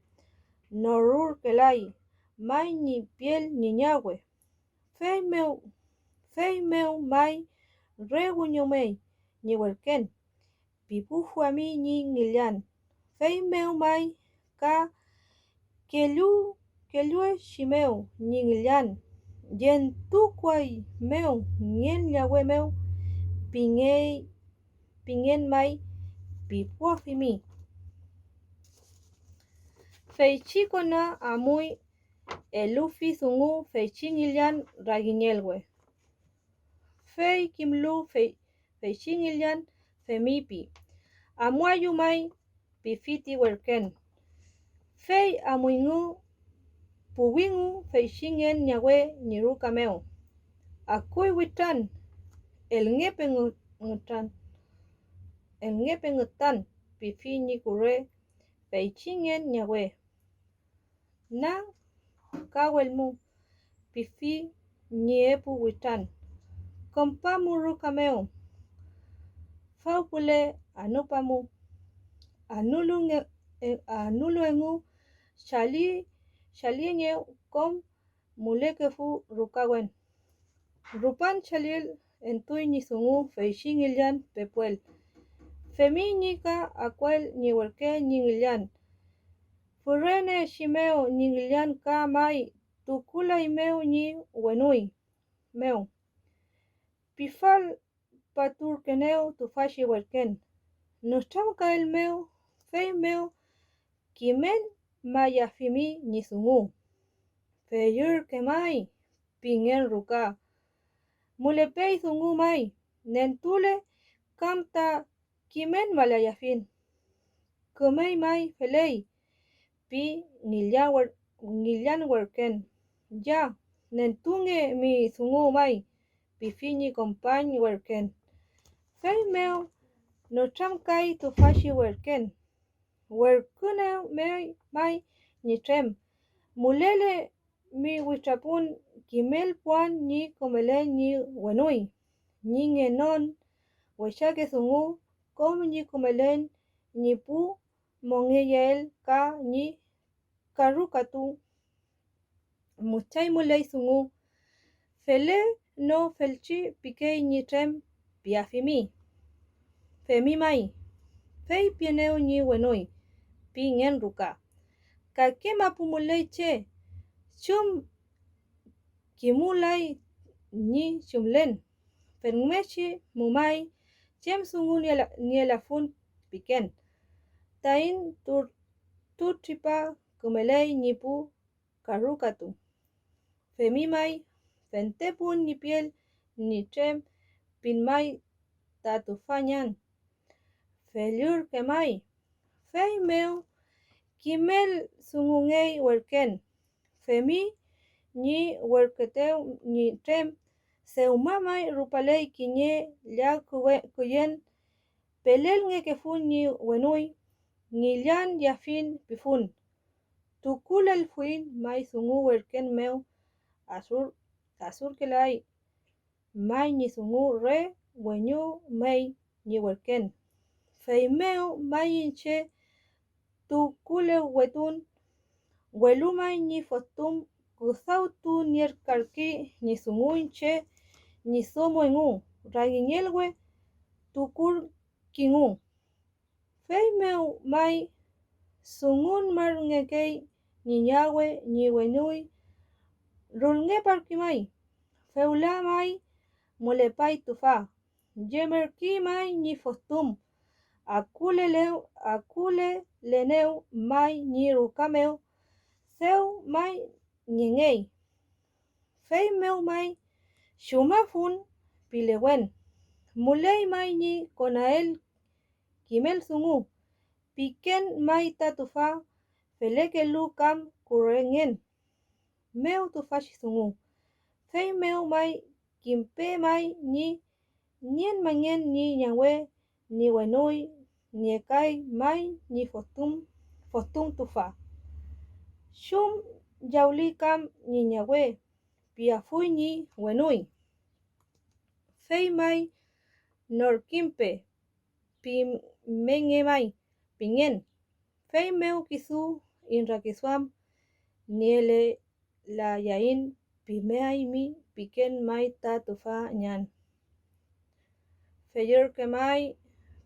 norur kelay. May ni piel ni ñawe. Fey meu may regu ñomey ni werken. Pipu fuami ni ngilian. Fey meu may ka kelue shimeu ni ngilian. Yen tukway meu ngien ñawe meu pingen may pipua fimi. Fey chikona amuy elufi sungu fey chingilian ragiñelwe. Fey kimlu fey chingilian femipi. Amuayu may pifiti werken. Fey amuyngu puwingu fey chingen ñawe niruka meu. Akuy witan el ngepe ngutan pifini kure fey chingen ñawe. Na kawelmu pifi niepu witan. Kompamu ruka meu. Faupule anupamu. Anulu engu shalienye kom mulekefu rukawen. Rupan chaliel entuy ni sungu fey chingilian pepuel. Femi nika akwel ni werke nyingilian. Furene shimeu nyingilian ka may tukulay meu ni wenuy meu. Pifal paturkeneu tufashi werken. Nucham kael meu fey meu kimen mayafimi ni sungu. Feyur ke may pingen ruka. Mulepey sungu may nentule kamta kimen malayafin. Kumay may feley pi ngilian werken. Ya nentunge mi sungu may pifini kompany werken. Fey meu nucham kay tufashi werken. Werkune may ni trem. Mulele mi wichapun kimel puan ni komelen ni wenuy. Ni ngenon wechake sungu kom ni komelen ni pu mongeyel ka ni karukatu. Muchay mulay sungu. Fele no felchi pikey ni trem piafimi. Femi may. Fey pieneu ni wenuy. Pingen ruka. Kakema pumulay che. Chum kimulay ni chumlen. Fenmechi mumai chem sungu ni la fun piken. Tain tu tripa kumelei nipu karukatu. Femimai fentepun ni piel ni trem pinmai tatufanyan. Feliur kemai. Fei meu kimel sungungei werken. Femi ni werketeu ni trem seumamai rupalei kinye lia kuyen pelel nge kefun ni wenui ni lian yafin pifun. Tukulel fuin mai sungu werken meu asur kelai. Mai ni sungu re wenyu mei ni werken. Fei meu mai inche tukule wetun welumai ni fotum kusautu nierkarki ni sungu inche ni somo engu ragiñelwe tukur kingu. Fei meu mai sungun mar ngekei ni nyawe ni wenui rulnge parkimai. Feula mai molepai tufa. Jemerki mai ni fotum. Akule leneu mai ni rukameu. Seu mai nyengei. Fei meu mai shumafun pilewen. Mulei mai ni konael kimel sungu. Piken mai tatufa feleke lu kam kurengen. Meu tufashi sungu. Fei meu mai kimpe mai ni nien mangen ni nyawe ni wenui ni ekai mai ni fotum tufa. Shum jauli kam ni nyawe piafui ni wenui. Fei mai norkimpe pi menge mai pingen. Fei meu kisu inrakisuam niele la yain pimei mi piken mai tatufa nyan. Feyer ke mai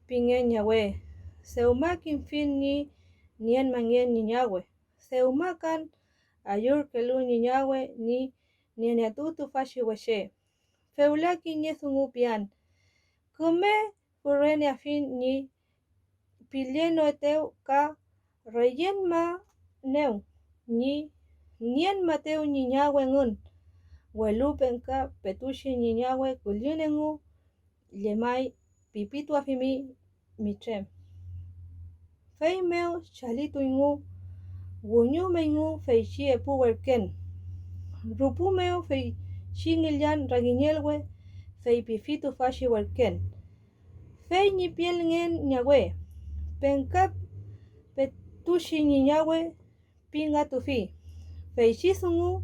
pingen nyawe. Seumakin fin ni nien mangen ni nyawe. Seumakan ayur kelu ni nyawe ni nianyatutu fashi weshe. Feulaki nye sungu pian. Kume kurene afin ni pilieno eteu ka reyen ma neu ni nien mateu ni nyawe ngun. Welupen ka petushi ni nyawe kulinengu lemai pipitu afimi mitrem. Fei meu chalitu ingu wunyu mengu fei chi epu werken. Rupu meu fei chi ngilian ragiñelwe fei pifitu fashi werken. Fei ni piel ngen nyawe. Penkap petushi ni nyawe pinga tufi. Fei chi sungu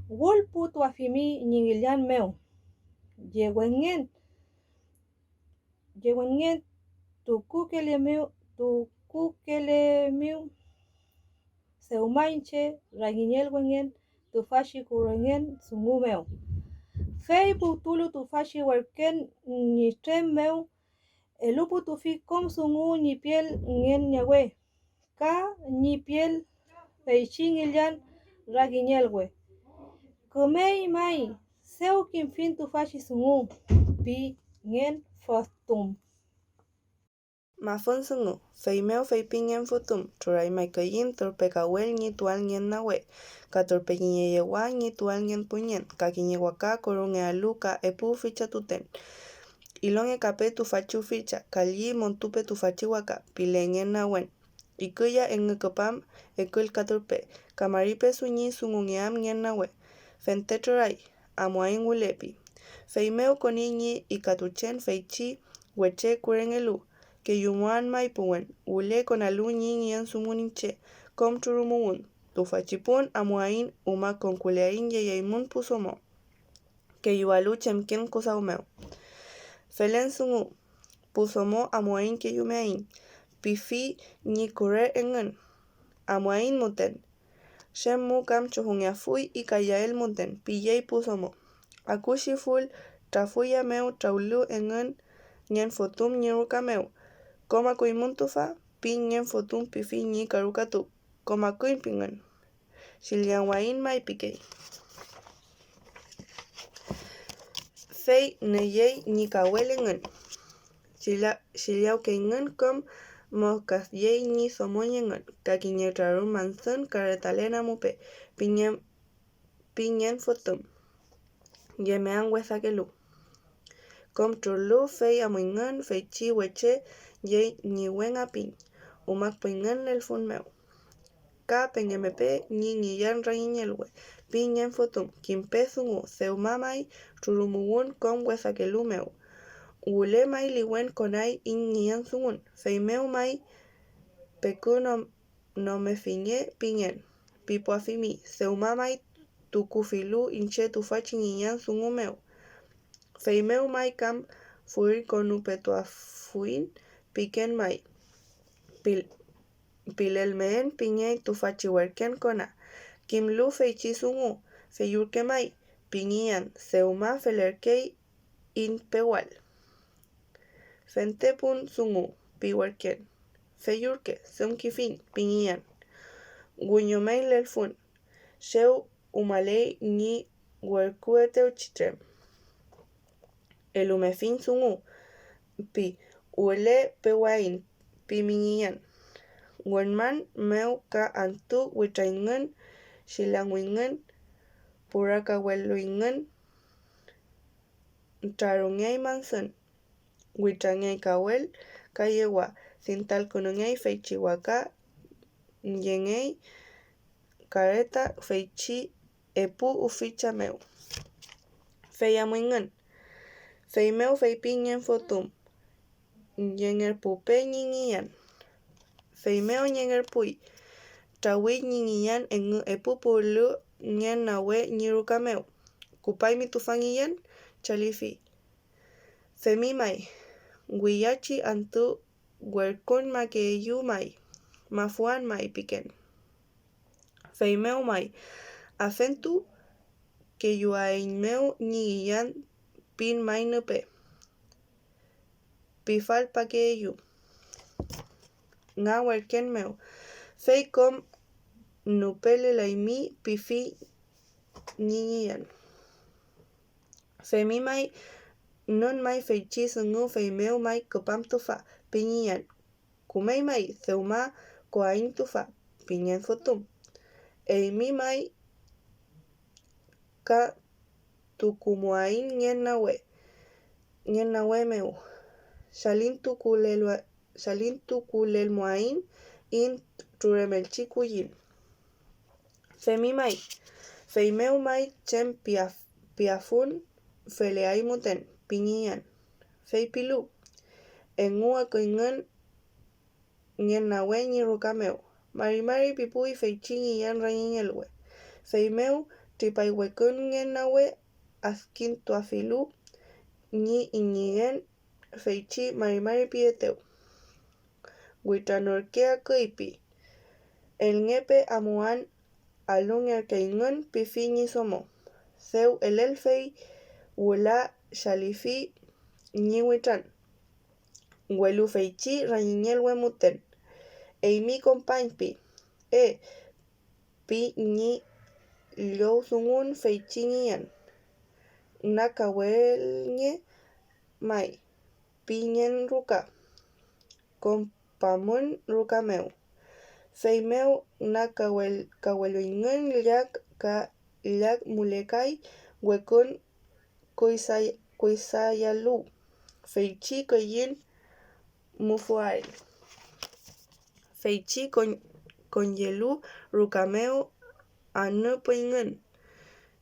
wulpu tu afimi ngilian meu. Yewengen tukukele meu seumainche ragiñel wengen tufashi kurengen sungu meu. Fei putulu tufashi werken ni trem meu elupu tufi kom sungu ni piel ngen nyawe. Ka ni piel fei chingilian ragiñelwe. Kumei mai seu kimfin tufashi sungu pi ngen fotum. Mafun sungu, fei meu fei pingen futum, turai mai kayin turpe kawel ni tual ngen nawe, ka turpe kinye yewa ni tual ngen punyen, ka kinye waka korunge aluka epu ficha tuten. Ilonge kape tufachu ficha, kalyi montupe tufachi waka, pile ngen nawen. Ikuya engekopam ekul katurpe, kamaripe sunyi sungungeam ngen nawe, fente turai, amuain wulepi. Fei meu koninyi ikatuchen fei chi weche kurengelu. Que yumuan mai puen, ule con alun yin sumuninche, com turumuun, tufachipun amuain uma con kuleain yeyaimun pusomo. Que yualu chemken kusaumeu. Felen sungu, pusomo amuain que yumeain, pifi ni kure engen, amuain muten. Shemu kam chuhungiafui y kayael muten, pillei pusomo. Akushi full, trafuya meu traulu engen, nyen fotum nyeruka meu. Koma kui muntufa, pingen fotum pifi ni karukatu. Koma kui pingen. Shilian wain mai pikei. fei neyei ni kawelen Shiliao kengen kom moscas yei ni somoyengen kakinye traru manzan karetalena mupe piñen fotum yemean wesakelu kom trulu fei amuingen fei chi weche yei ni wen apin umak pingen el fun meu ka pengemepe ni yan rañiñelwe piñen fotum kimpe sungu seumamai trurumugun kom wesakelu meu Wule mai liwen konai in nian sungun fei meu mai peku no me fiñe piñen pipo afimi seuma mai tukufilu inche tufachi nian sungu meu fei meu mai kam fuir konu petuafuin piken mai pilelmeen piñe tufachi werken kona kimlu feichi sungu feyurke mai piñian seuma felerkei in pewal Fentepun sungu piwerken feyurke seumkifin piñian guñomei lelfun sheu umalei ni werkueteu chitrem elumefin sungu pi uele pewain pimiñian wenman meu ka antu witraingen shilangwingen purakaweluingen trarungei mansan Witrangei kawel kayewa sintalkunungei feichiwaka nyengei kareta feichi epu uficha meu feyamuingen fei meu fei piñen fotum nyenger pupe ñiñian fei meu nyenger pui trawit ñiñian engu epu pulu nyen nawe ñiruka meu kupai mitufangian chalifi femi mai Guiyachi antu werkun makeyu mai mafuan mai piken fei meu mai afentu que yuain meu niyan pin mai nupe pifal pakeyu nga werken meu fei kom nupele laimi pifi niyan femi mai non mai feichi sungu fei meu mai kopam tufa piñian kumei mai seuma koain tufa piñen fotum eimi mai ka tukumuain nyen nawe meu shalin tukulelmuain in turemelchi kuyin femi mai fei meu mai chem piafun feleai muten piñian fei pilu engua koingen nyen nawe ñiruka meu mari pipui feichi ñiyan rañiñelwe fei meu tripaiwekun nyen nawe askin tuafilu ñi iñigen feichi mari pieteu witranorkea kuipi el ngepe amuan alun erkeingen pifi ñi somo seu elel fei wula shalifi ñi witran Welu feichi rañiñelwe muten eimi compañpi pi ñi llou sungun feichi ñian nakawelñe mai piñen ruka compamun ruka meu fei meu nakaweluingen llak mulekai wekun kuisayalu feichi koyin mufuael feichi konyelu ruka meu anu puingen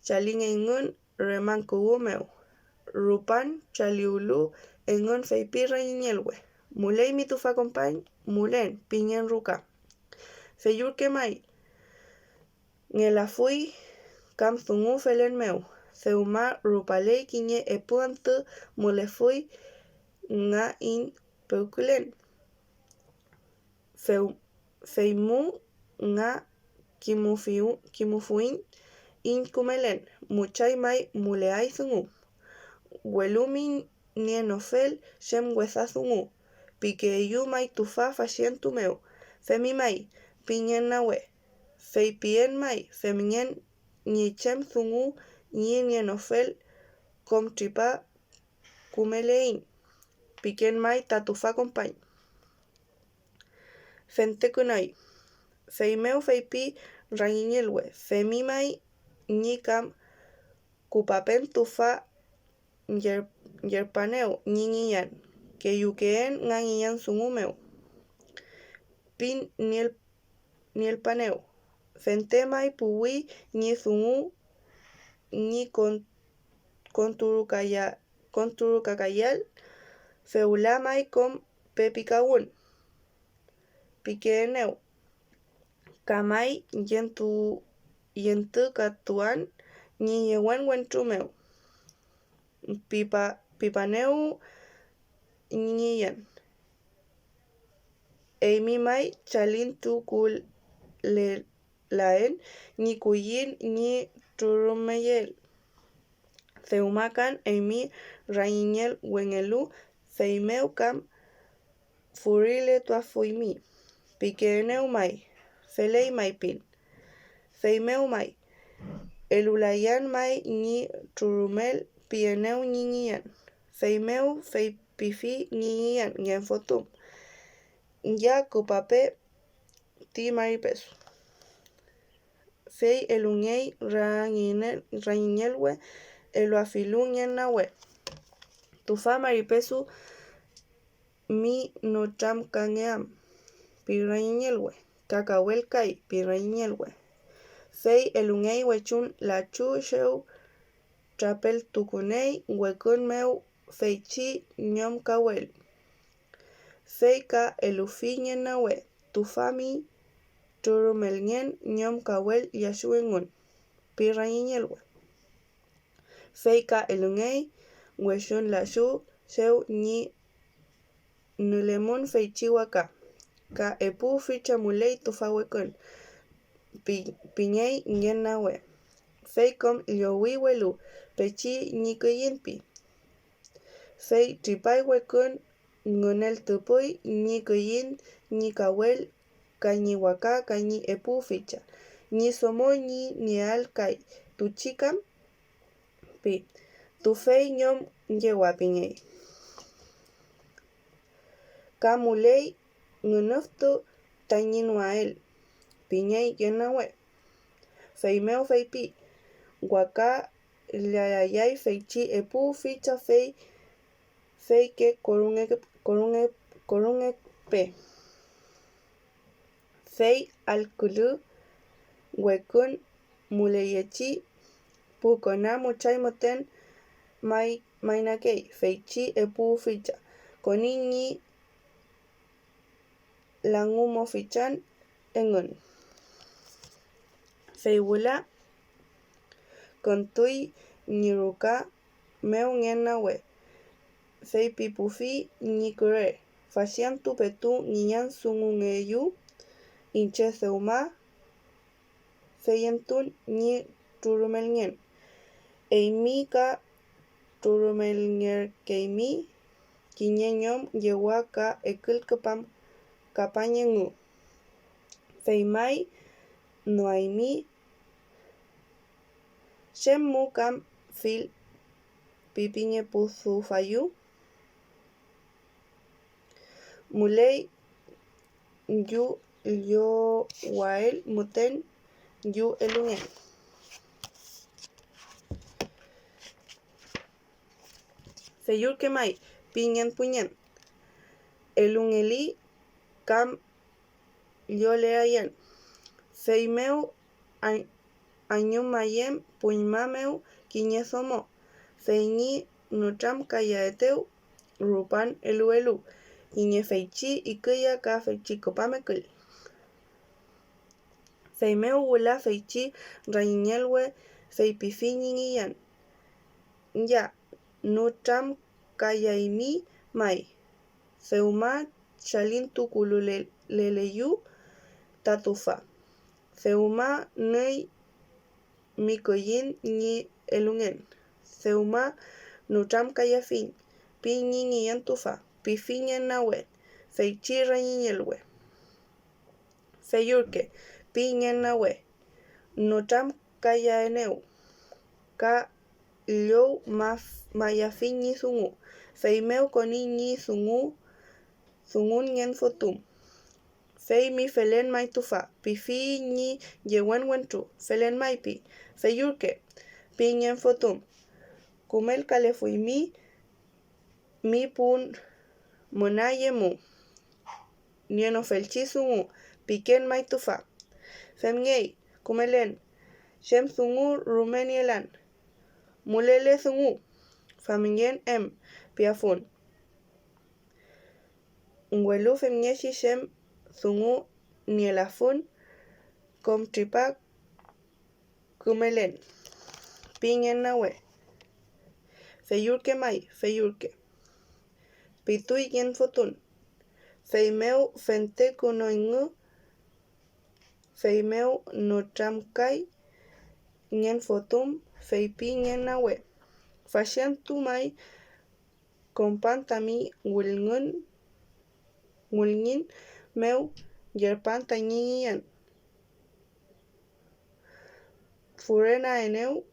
chalingeingen remankuwu meu rupan chaliulu engun feipi rañiñelwe mulei mitufa compañ mulen piñen ruka feyurke mai ngelafui kam sungu felen meu seuma rupalei kiñe epu antu mulefui nga in peukulen feimu nga kimufuin in kumelen muchay mai muleai sungu welumi nienofel shem wesa sungu pikeyu mai tufa fashion tu meu femi mai piñen nawe fei pien mai femien ñi chem sungu ñi nienofel kom tripa kumelein. Piquen mai tatufa compañ. Fente kunai. Feimeu feipi rañiñelwe. Femimai ñikam kupapen tufa yerpaneu ñiñiñan. Que yukeen ngañiñan sungumeu. Pin niel paneu. Fente mai puwi ñi sungu ñi konturukakayal. Feula mai con pepikawun. Piqueneu. Kamai yentu katuan ñi yewen wentrumeu. Pipaneu ñiñiyan. Eimi mai chalin tu kul laen ñi kuyin ñi turumeyel. Feumakan eimi rañiñel wenelu. Feimeu kam furile tuafuimi. Piqueneu mai. Felei mai pin. Feimeu mai. Elulayan mai ñi turumel pieneu ñiñiyan. Feimeu feipifi ñiñiyan ñen fotum. Ya kupape ti maripesu. Fei elungei rañiñelwe eluafilu ñen nawe. Tufa maripesu mi nocham kangeam. Pirañiñelwe. Kakawel kai pirañiñelwe. Fei elungei wechun lachu sheu trapel tukunei wekun meu feichi ñom kawel. Fei ka elufi ñen nawe. Tufa mi turumel ñen ñom kawel yashuengun. Pirañiñelwe. Fei ka elungei wechun lachu sheu ñi nulemun feichi waka. Ka epu ficha mulei tufa wekun. Piñei ñen nawe. Fei kom liowi welu. Pechi ñi kuyinpi. Fei tripay wekun ngunel tupui ñi kuyin ñi kawel ka ñi waka ka ñi epu ficha. Ñi somo ñi nial kai tuchikam pi. Tu fei ñom yewa piñei. Ka mulei ngunuftu tañinuael. Piñei ñen nawe. Feimeu feipi. Waka layayay feichi epu ficha fei que corunge pe. Fei alkulu wekun muleyechi pukona muchay moten mainakei feichi epu ficha. Koniñi langumo fichan engun. Feibula kontui niruka meu ñen nawe. Fei pipufi ñi kure. Fashian tu petu ñiñan sungungeyu. Inche seuma. Feyentun ñi turumel ñen. Eimi ka turumel ñer keimi. Kiñeñom yewa ka ekul kapañengu. Feimai noaimi. Shemu kam fil pipiñe pusu fayu. Mulei yu yo wael muten yu elungen. Feyur kemai piñen puñen. Elungeli kam yo leayen. Feimeu añumayem puñmameu kiñe somo. Feñi nucham kayaeteu rupan elu. Iñe feichi ikuya ka feichi kopamekul. Feimeu wula feichi rañiñelwe feipifi ñiñiyan. Ya nucham kayaimi mai. Feuma chalin tukulu leleyu tatufa. Feuma nui mikoyin ñi elungen. Feuma nucham kayafin. Pi ñiñiyan tufa. Pifi ñen nawe. Feichi rañiñelwe. Feyurke. Pi ñen nawe. Nucham kayaeneu. Ka Lou mayafin ñi sungu. Fei meu koni ñi sungun ñen fotum. Fei mi felen mai tufa. Pifi ñi yewen wentu. Felen mai pi. Fei yurke. Pi ñen fotum. Kumel kale fui mi pun monaye mu. Nieno felchi sungu. Piken mai tufa. Fem ngei. Kumelen. Shem sungu rumenielan. Mulele sungu. Famingen piafun. Ngwelu femnyeshi shem sungu nielafun. Kom tripa kumelen. Pingen nawe. Feyurke mai. Feyurke. Pitui yen fotun. Feimeu fente kunoingu. Feimeu no tramkai. Nyen fotum. Feipi nyen nawe. Fashian tu mai kompantami ngulngin meu yerpanta ñiñan. Furena eneu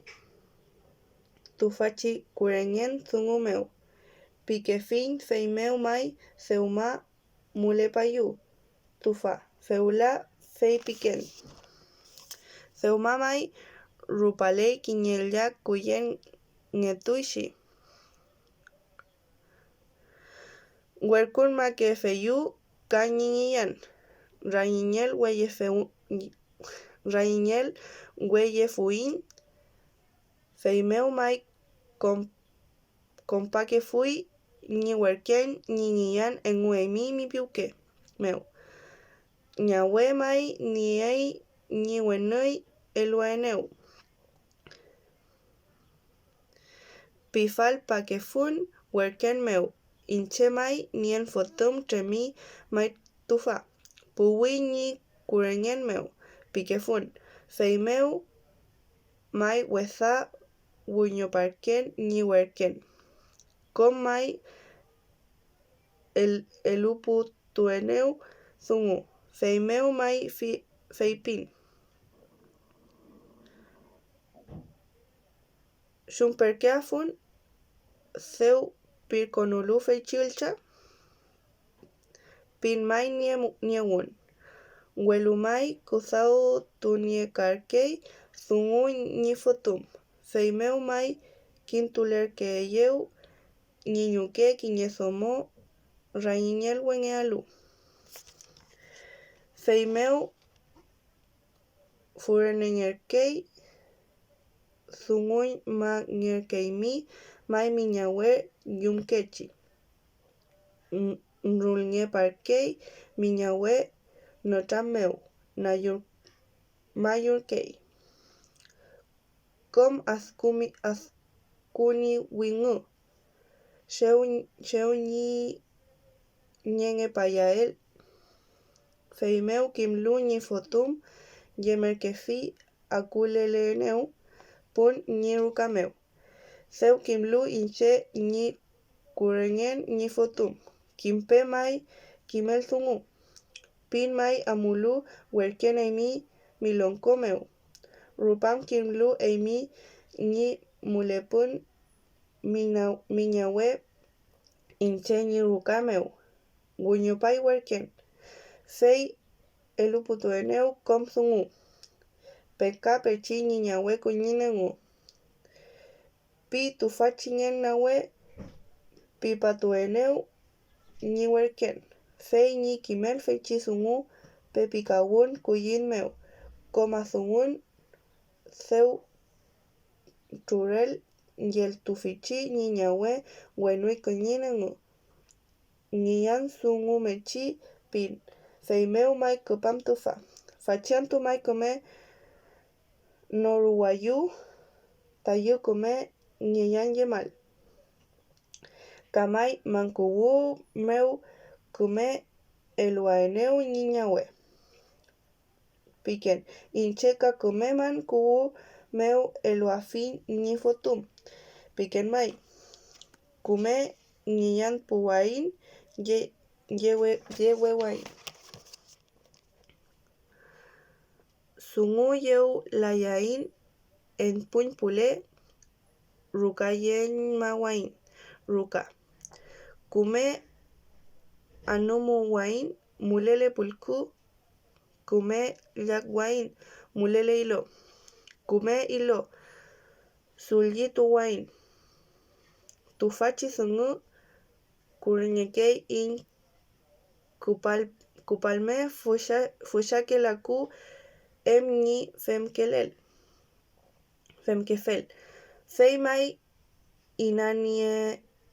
tufachi kurengen sungu meu. Pikefin feimeu mai seuma mulepayu. Tufa feula fei piken. Seuma mai rupalei kiñelya kuyen ngetuishi. Huerkun ma que feyu kañiñan. Rañiñel hueye fuin. Feimeu mai compa que fui ni huerken ni ñian en huemi mi piuque. Meu. Ñahue mai ni ei ni huenui elueneu. Pifal pa que fun huerken meu. Inche mai nien fotum tremi mai tufa. Puwi ni kurengen meu. Pikefun. Feimeu mai weza wuño parken ni huerken. Kom mai elupu tueneu sungu. Feimeu mai feipin. Shumperkeafun seu pirkonulu feichilcha. Pin mai niewun. Huelumai kusau tuniekarkei sungu ni fotum. Feimeu mai kintulerke yeu niñuke kiñesomo rañiñel wengealu. Feimeu furenengerkei sungu ma ngerkeimi mai miñawe yumkechi. Nrulñe parkei miñawe notameu mayurkei. Kom askuni wingu. Sheu ñi ñenge payael. Feimeu kimlu ñi fotum yemerkefi akuleleneu pun ñi rukameu. Seu kimlu inche ñi kurengen ñi fotum. Kimpe mai kimel sungu. Pin mai amulu huerken eimi milonkomeu. Rupam kimlu eimi ñi mulepun miñawe inche ñi rukameu. Guñupai huerken. Fei eluputueneu kom sungu. Peka pechi ñiñawe kuñinengu. Pi tufachiñen nawe pipatueneu ñi huerken. Fei ñi kimel feichi sungu pepikawun kuyin meu. Koma sungun seu churel yel tufichi ñiñawe wenui kuñinengu. Ñian sungu mechi pin. Feimeu mai kupam tufa. Fachian tu mai come noruwayu tayu come ñian yemal. Kamai mankuwu meu kume eluaeneu ñiñawe. Piken. Incheka kumeman kuwu meu eluafin ñi fotum. Piken mai. Kume ñian puwain yewewain. Sungu yeu layain en puñ pule. rukayen mawain ruka. Kume anumu wain mulele pulku. Kume yak wain mulele ilo. Kume ilo sulyitu wain. Tufachi sungu kuriñekei in kupalme fushake laku emni femkefel. Feimai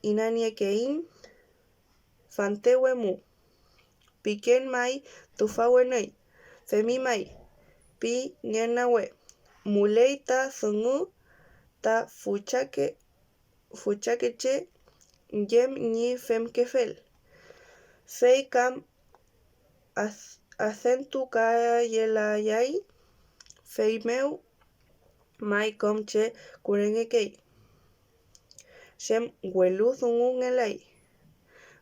inanie kein fantewe mu. Piken mai tufawenei. Femi mai pi ngenawe. Mulei ta sungu ta fuchake che yem ni femkefel. Fei kam acentu ka yelayai. Fei meu mai kom che kurengekei. Shem welu sungu ngelai.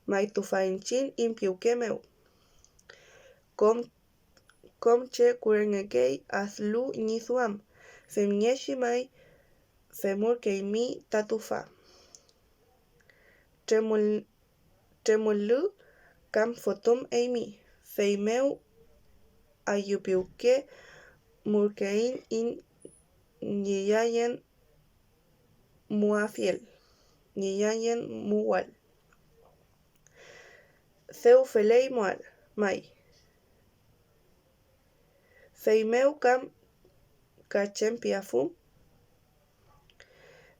Mai tufainchin impiuke meu. Kom che kurengekei aslu nisuam. Femnyeshi mai femur keimi tatufa. Tremulu kam fotum eimi. Feimeu ayupiuke murkein in niyayen muafiel. Niyayen muwal. Seu felei mual mai. Feimeu kam kachem piafu.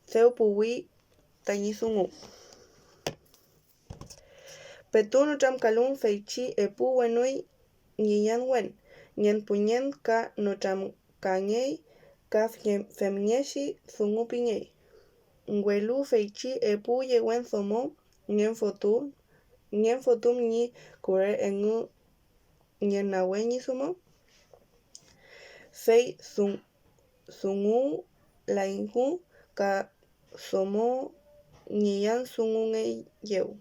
Seu puwi tañisungu. Petunu tram kalun feichi epu wenui niyan wen. Nyen punyen ka no tram kangei ka femnyeshi sungu piñei. Ngwelu feichi epu yewen somo nyen fotum ni kure engu nyen nawe ni sumo. Fei sungu lainhu ka somo niyan sungu ngei yeu.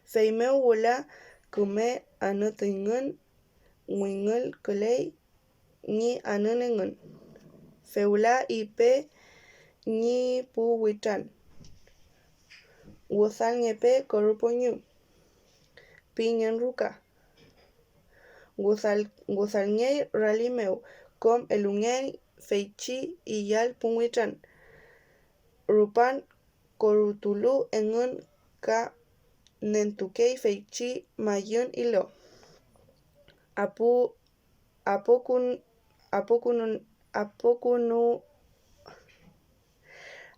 Fei meu wula kume anutingun wingul kulei ni anunengun. Feula ipe ni pu witan. Wusal ngepe koruponyu. Pinyan ruka. Wusal ngei ralimeu kom elungei feichi iyal pungwitan. Rupan korutulu engun ka nentukei feichi mayun ilo.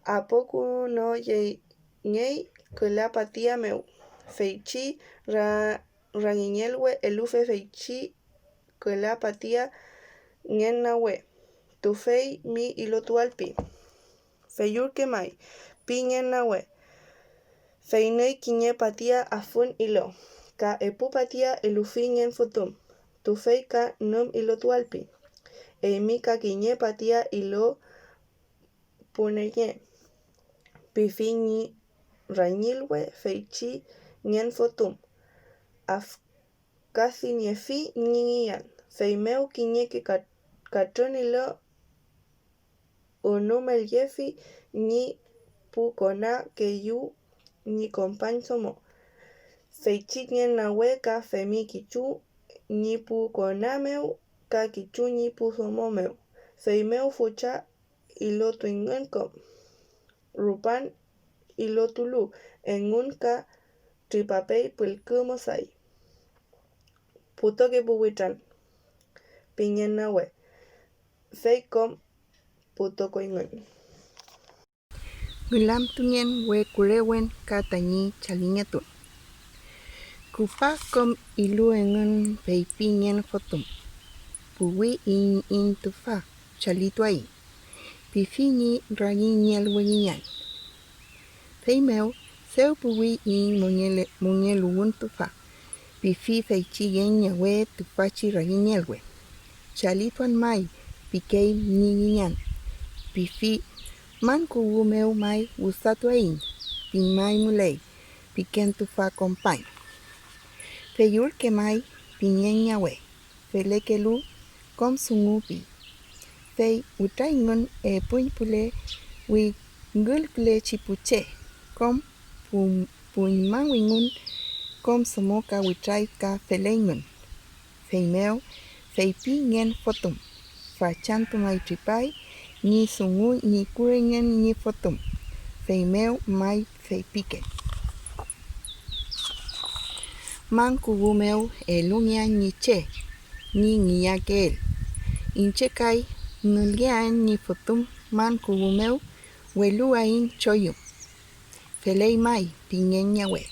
Apokuno ngei kula patia meu. Feichi rangiñelwe elufe feichi kula patia ngenawe. Tufei mi ilo tualpi. Feyurke mai pi ngenawe. Feinei kiñe patia afun ilo. Ka epu patia elufi ngen futum. Tufei ka num ilo tualpi. Eimi ka kiñe patia ilo puneye. Pifi ni rañilwe feichi ngen futum. Kasi niefi niyan. Feimeu kiñe ke katun ilo unum el yefi ni pukona ke yu ni compañ somo. Feichi ngen nawe ka femi kichu ni pukona meu ka kichu ni pu somo meu. Feimeu fucha ilo tuingun kom. Rupan ilo tulu engun ka tripapei pulku mosai. Puto ke buwitan. Pinyen nawe. Fei kom puto koingun. Gulam tunyen we kurewen katani chalinyatun. Kupa kom ilu engun peipi nyen fotum. Puwi in tufa chalituai. Pifi ni rangi nyel wenyan. Feimeu seu puwi in monyelun tufa. Pifi feichi yenya we tufachi rangi nyelwe. Chalituan mai pikei ninyan. Pifi man kuwu meu mai usatuain. Pin mai mulei. Piken tufa compañ. Feyur ke mai piñenya we. Felekelu kom sungupi. Fei utaingun puñ pule wi Ngul plechi puche, kom puimang wingun, kom semoka witrai ka feleimun. Feimeo, feipi ngen fotum. Fachantu mai tripai, ni sungu ni kurengen ni fotum. Feimeo mai feipiken. Man kugumeu elunia ni che, ni ngiakel. Inchekai nulgian ni fotum man kugumeu weluain choyum. Felei mai pingen yawe.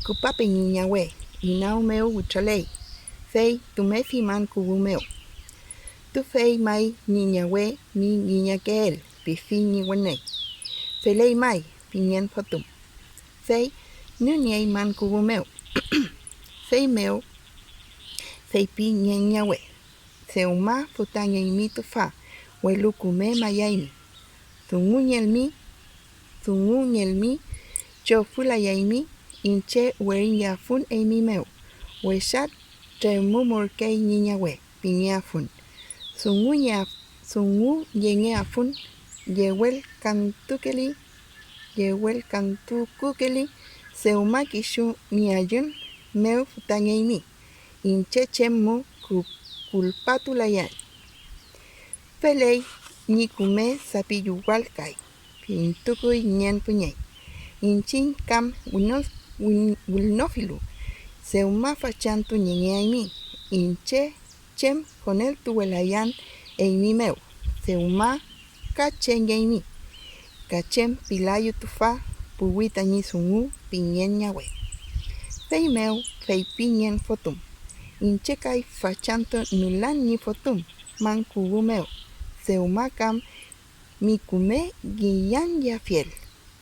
Kupape ni yawe, inau meu uchalei. Fei tumefi man kugumeu. Tu fei mai ni yawe ni ngiakel, pifi ni wenei. Felei mai pingen fotum. Fei nuniei man kugumeu. Fei meu, fei pi nyen yawe. Seuma futanya imi tufa, welu kume mayaimi. Tungu nyelmi, cho fula yaimi, inche werin yafun emi meu. Weshat temu morkei ni yawe, pinyafun. Sungu yenge afun, yewel kantukeli, seuma kishu ni ayun, meu futanya imi. Inche chemu kulpatulayan. Felei ni kume sapiyuwalkai, pintukui nyen puñay. Inchin kam wilnofilu, seuma fachantu nyenge aimi. Inche chem konel tuwelayan eimi meu. Seuma kachenge aimi. Kachem pilayu tufa, puwita ni sungu, pinyen yawe. Fei meu, fei pinyen fotum. Inchekai fachanto nulan ni fotum, man kugumeu. Seuma kam mi kume giyan ya fiel.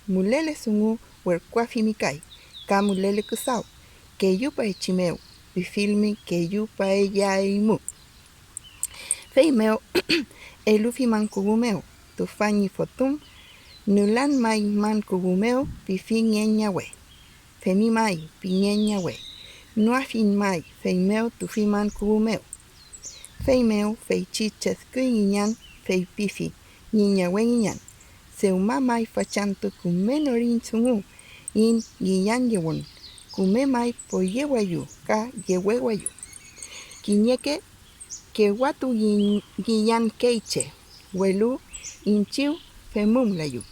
Mulele sungu werkwafi mikai, ka mulele kusau. Keyupa echimeu, bifilmi keyupa eyaimu. Fei meu, elufi man kugumeu, tufanyi fotum, nulan mai man kugumeu, bifi ngen yawe. Femi mai, pinyen yawe. Nuafin mai, fei meu tufi man kugumeu. Fei meu, fei chiches kuinyan, fei pifi, niña wenyan. Seuma mai fachantu kume norin sungu, in giyan yewon. Kume mai po yewayu, ka yewewayu. Kinyeke, ke watu giyan keiche, welu, inchiu, femum layu.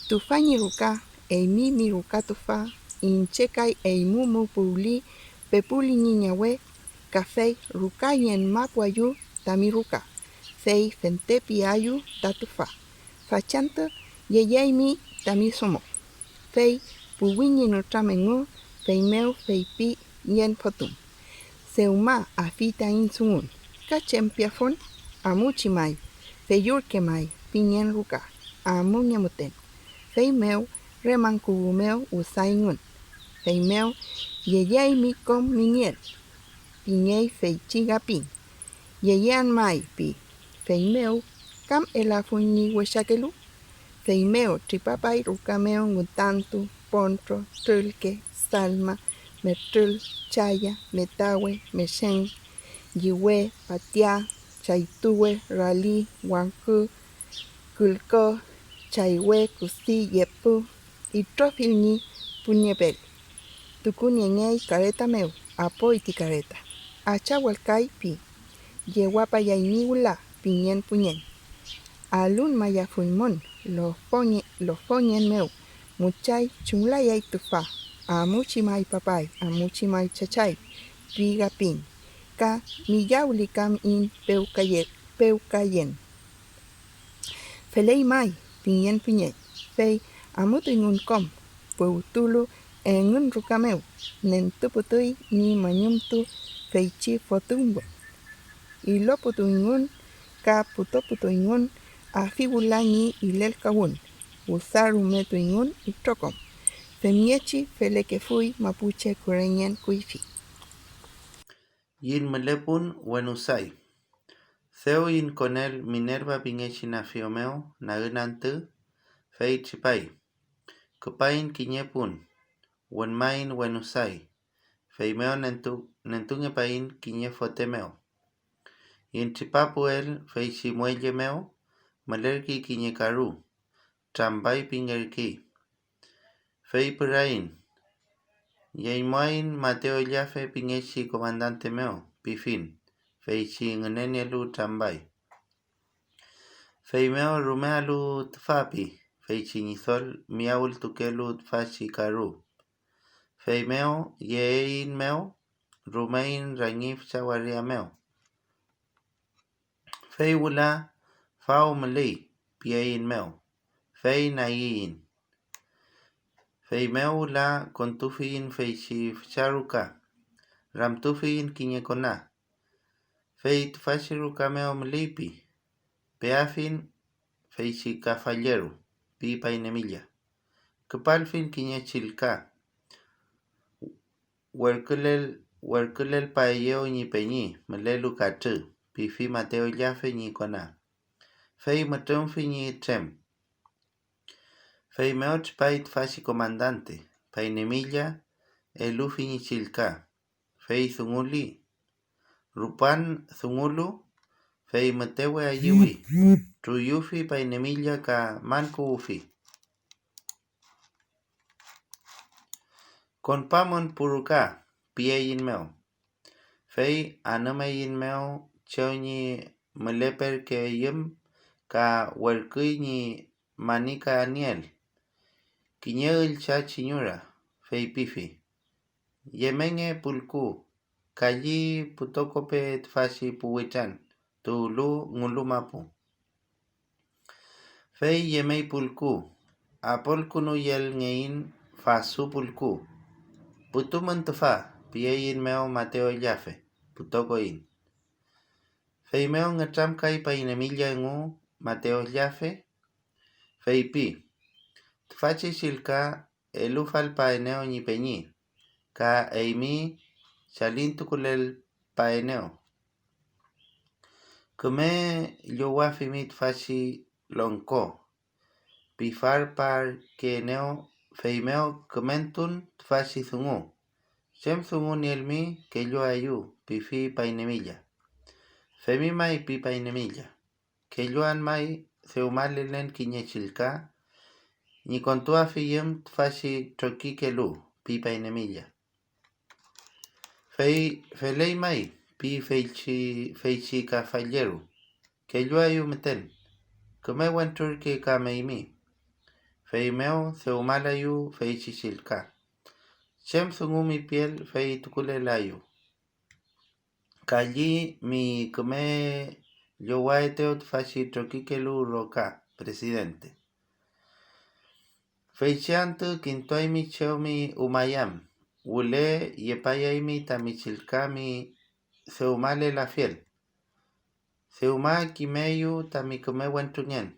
Tufanyi ruka, eimi mi ruka tufa, inchekai eimumu puli, pepuli niñawe, kafei ruka yen mapuayu, tamiruka. Fei fentepi ayu, tatufa. Fachanto, yeyaimi, tamisomo. Fei puwinyi nutramengu, fei meu, fei pi, yen potum. Seuma afita insungun. Kachempiafon, amuchimai, feyurkemai, pinyen ruka. Amunyamuten. Fei meu, reman kugumeu, usaingun. Fei meu, yeyaimi kom miniel. Piñei fei chigapin. Yeyan mai pi. Fei meu, kam elafunyi weshakelu. Fei meu, tripapai rukameu ngutantu, pontro, trilke, salma, metril, chaya, metawe, meshen, yiwe, patia, chaituwe, rali, wanku, kulko, chaiwe, kusi, yepu, itrofilni, puñepel. Tukuniengei kareta meu, apo iti kareta. Achawalkai pi. Yewapa yainiula, pinyen puñen. Alun maya fuimon, lo fonyen meu. Muchay chunglayay tufa. Amuchi mai papai, amuchi mai chachay. Piga pin. Ka miyauli kam in peukayen. Felei mai, pinyen puñen. Fei amutu ingun kom. Peutulu engun rukameu. Nentuputui ni manyumtu feichi fotumwe. Iloputu ingun, ka putoputu ingun, afibulani ilel kawun. Usaru metu ingun itrokom. Femiechi feleke fui mapuche kurenyen kuifi. Yin melepun wenusai. Theo yin konel Minerva pingechi na fiomeo na gunantu fei chipai. Kupain kinyepun. Wenmain wenusai. Feimeo nentunge pain kinye fotemeo. Yin chipapuel fei chimuelle meo. Malerki kinye karu. Trambay Pingerki. Fei Purain. Yaimuain Mateo Yafe Pingechi comandante meo. Pifin. Fei Chingenenialu Trambay. Fei meo Rumealu Tfapi. Fei Chinisol Miaul Tukelu Tfachi Karu. Fei meo Yein meo. Rumain Rangif Chawaria meo. Fei Wula Fau Malay. Piein meo. Fei Nayin. Fei meo la Kontufin Fei Charuka. Ramtufin Kiñekona. Fei Tfashiruka meo Mlipi. Peafin Fei Kafalleru. Pipa Inemilla. Kupalfin Kiñechilka. Huerculel Paelleo Ñi Peñi. Melelu Katu. Pifi Mateo Yafe Ñi Kona. Fei Matumfi Ñi Trem. Fei meoch pait fashi comandante. Painemilla elufi Ñi Chilka. Fei Zunguli. Rupan Zungulu. Fei Matewe Ayiwi. Truyufi Painemilla ka Manku Ufi. Konpamon Puruka. Pieyin meo. Fei Anamayin meo. Choni Meleper ke yum. Ka Huercui Ñi Manika Aniel. Kiñeul cha chiñura. Fei Pifi. Yemenge Pulku. Kayi Putokope Tfashi Puwichan. Tulu Ngulumapu. Fei Yemei Pulku. Apolkunu Yel Ngein Fasu Pulku. Putuman Tufa. Pieyin meo Mateo Yafe. Putokoin. Fei meo Ngatram Kai Painemilla Ngu Mateo Yafe. Fei Pi. Tfachi Shilka Elufal Paeneo Ñi Peñi. Ka Eimi Chalintukulel Paeneo. Kume Yowafi Tfachi Lonko. Pifar par Keneo Feimeo Kumentun Tfachi Zungu. Shem Zungu Nielmi que yo ayu. Pifi Painemilla. Femi Mai Pi Painemilla. Que yo an Mai Seumalelen Kiñechilka. Ni kontua fiyem Tfashi Trokikelu. Pi Painemilla. Felei Mai. Pi Feichi Kafalleru. Que yo ayu meten. Kume wentur que kameimi. Feimeo Seumalayu Feichi Shilka. Shem Zungu mi piel Fei Tukulelayu. Kalli mi kume yo waeteo Tfashi Trokikelu Roka. Presidente. Feichiantu Kintoimi Cheomi Umayam. Ule Yepayaimi Tamichilkami Seumale la fiel. Seuma Kimeyu Tamikume Wentunyen.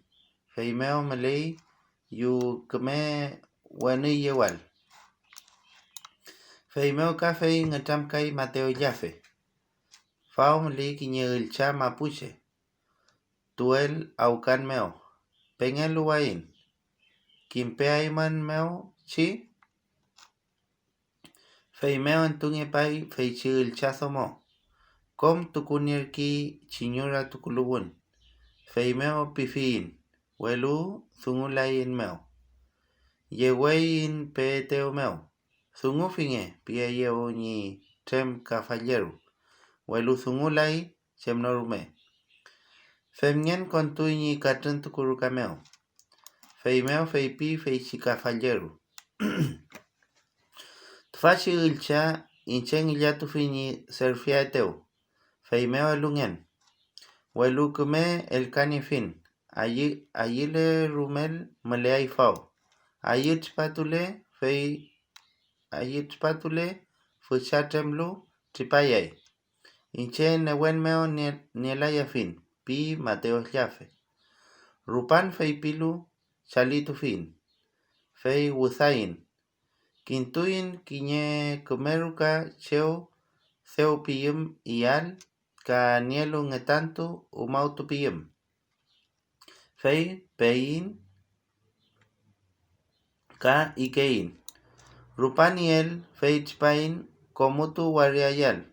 Feimeo Malay Yu Kume Wani Yewal. Feimeo Kafei Ngatamkai Mateo Yafe. Fao Malay Kiñeulcha Mapuche. Tuel Aucan Meo. Pengel Uwain. Kimpeaiman Meo Chi. Feimeo Antunye Pai Feichil Chazomo. Com Tukunirki Chiñura Tukulubun. Feimeo Pifin. Welu Zungulayin Meo. Yewein Peteo Meo. Zungufinge Pieyeo Ñi Trem Kafalleru. Welu Zungulai Chemnorume. Femnien Kontui Ñi Katrin Tukurukameo. Feimeo Feipi Feichikafalleru. Tfashi Ilcha Inchen Illatufiñi Serfiateu. Feimeo Alungen. Welukume el Canifin. Ayile Rumel Maleai Fao. Ayit Patule Fei. Ayit Patule Fuchatemlu Tripayay. Inchen Newenmeo Nielayafin. Pi Mateo Yafe. Rupan Fei Pilu Chalitufin. Fei Wuzain. Kintuin Kiñe Kumeruka Cheo Seu Piyum Ial. Ka Nielu Ngetantu Umautu Piyum. Fei Pein. Ka Ikein. Rupaniel Fei Chpain Komutu Wariayal.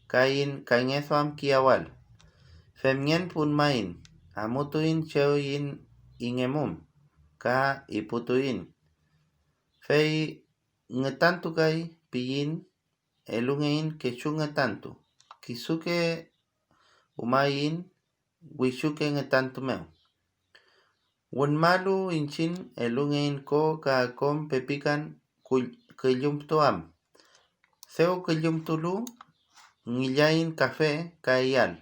Kain Kañezuam Kiawal. Femnien Punmain. Amutuin Cheuin Ingemum. ka iputuin. Fei ngetantu kai piyin elungein kechu ngetantu. Kisuke umayin wishuke ngetantu meu. Wen malu inchin elungein ko ka kom pepikan kelyum toam. Seu kelyum tulu ngillain café ka iyal.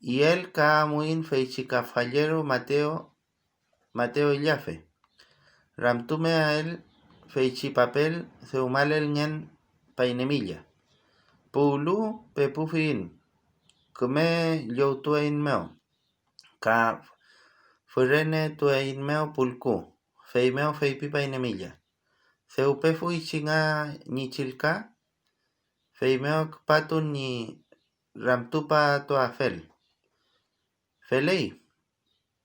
Y él ka muin feichika fallero Mateo Illafe. Ramtume a él feichi papel seumal el ngen painemilla. Pulu pepufin. Kume yo tuain meo. Ka furene tuain meo pulku. Fei meo fei pipa inemilla. Seu pefu ichinga ni chilka. Fei meo patun ni ramtupa toafel. Felei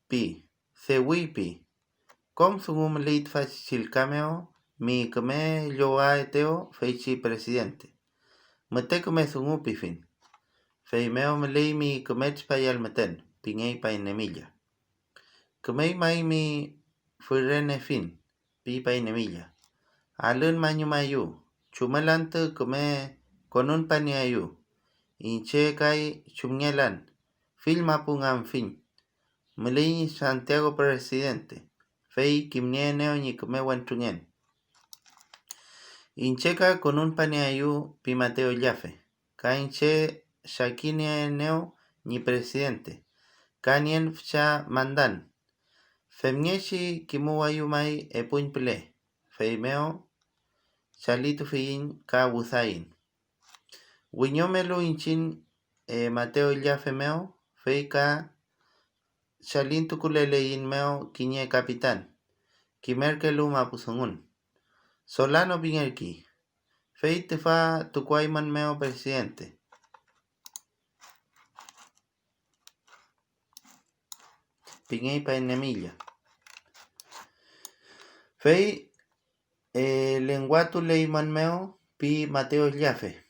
pi. Sewi pi. Kom sungum leit chilkameo mi kame yoa eteo feichi presidente. Mete kame sungu pifin. Fei meo melei mi kamech payal meten. Pingei pa inemilla. Kamei mai mi furene fin. Pi pa inemilla. Alun mayu. Chumalante kame konun paniayu. Inche kai chumnyelan. Filma pungan fin. Melei Santiago presidente. Fei kimnie neo ni kame wantungen. Incheka konun paniayu pi Mateo Illafe. Ka inche shakinie neo ni presidente. Kanien fcha mandan. Femnieshi kimuwayu mai epuin pile. Fei meo chalitu fiin ka wuzain. Wiñomelo inchin Mateo Illafe meo. Fei ka chalintu kulelein meo kiñe capitán. Kimerkelu mapusungun. Solano bingerki. Fei tefa tukwaiman meo presidente. Pingei pa enemilla. Fei lenguatu leiman meo pi Mateo Illafe.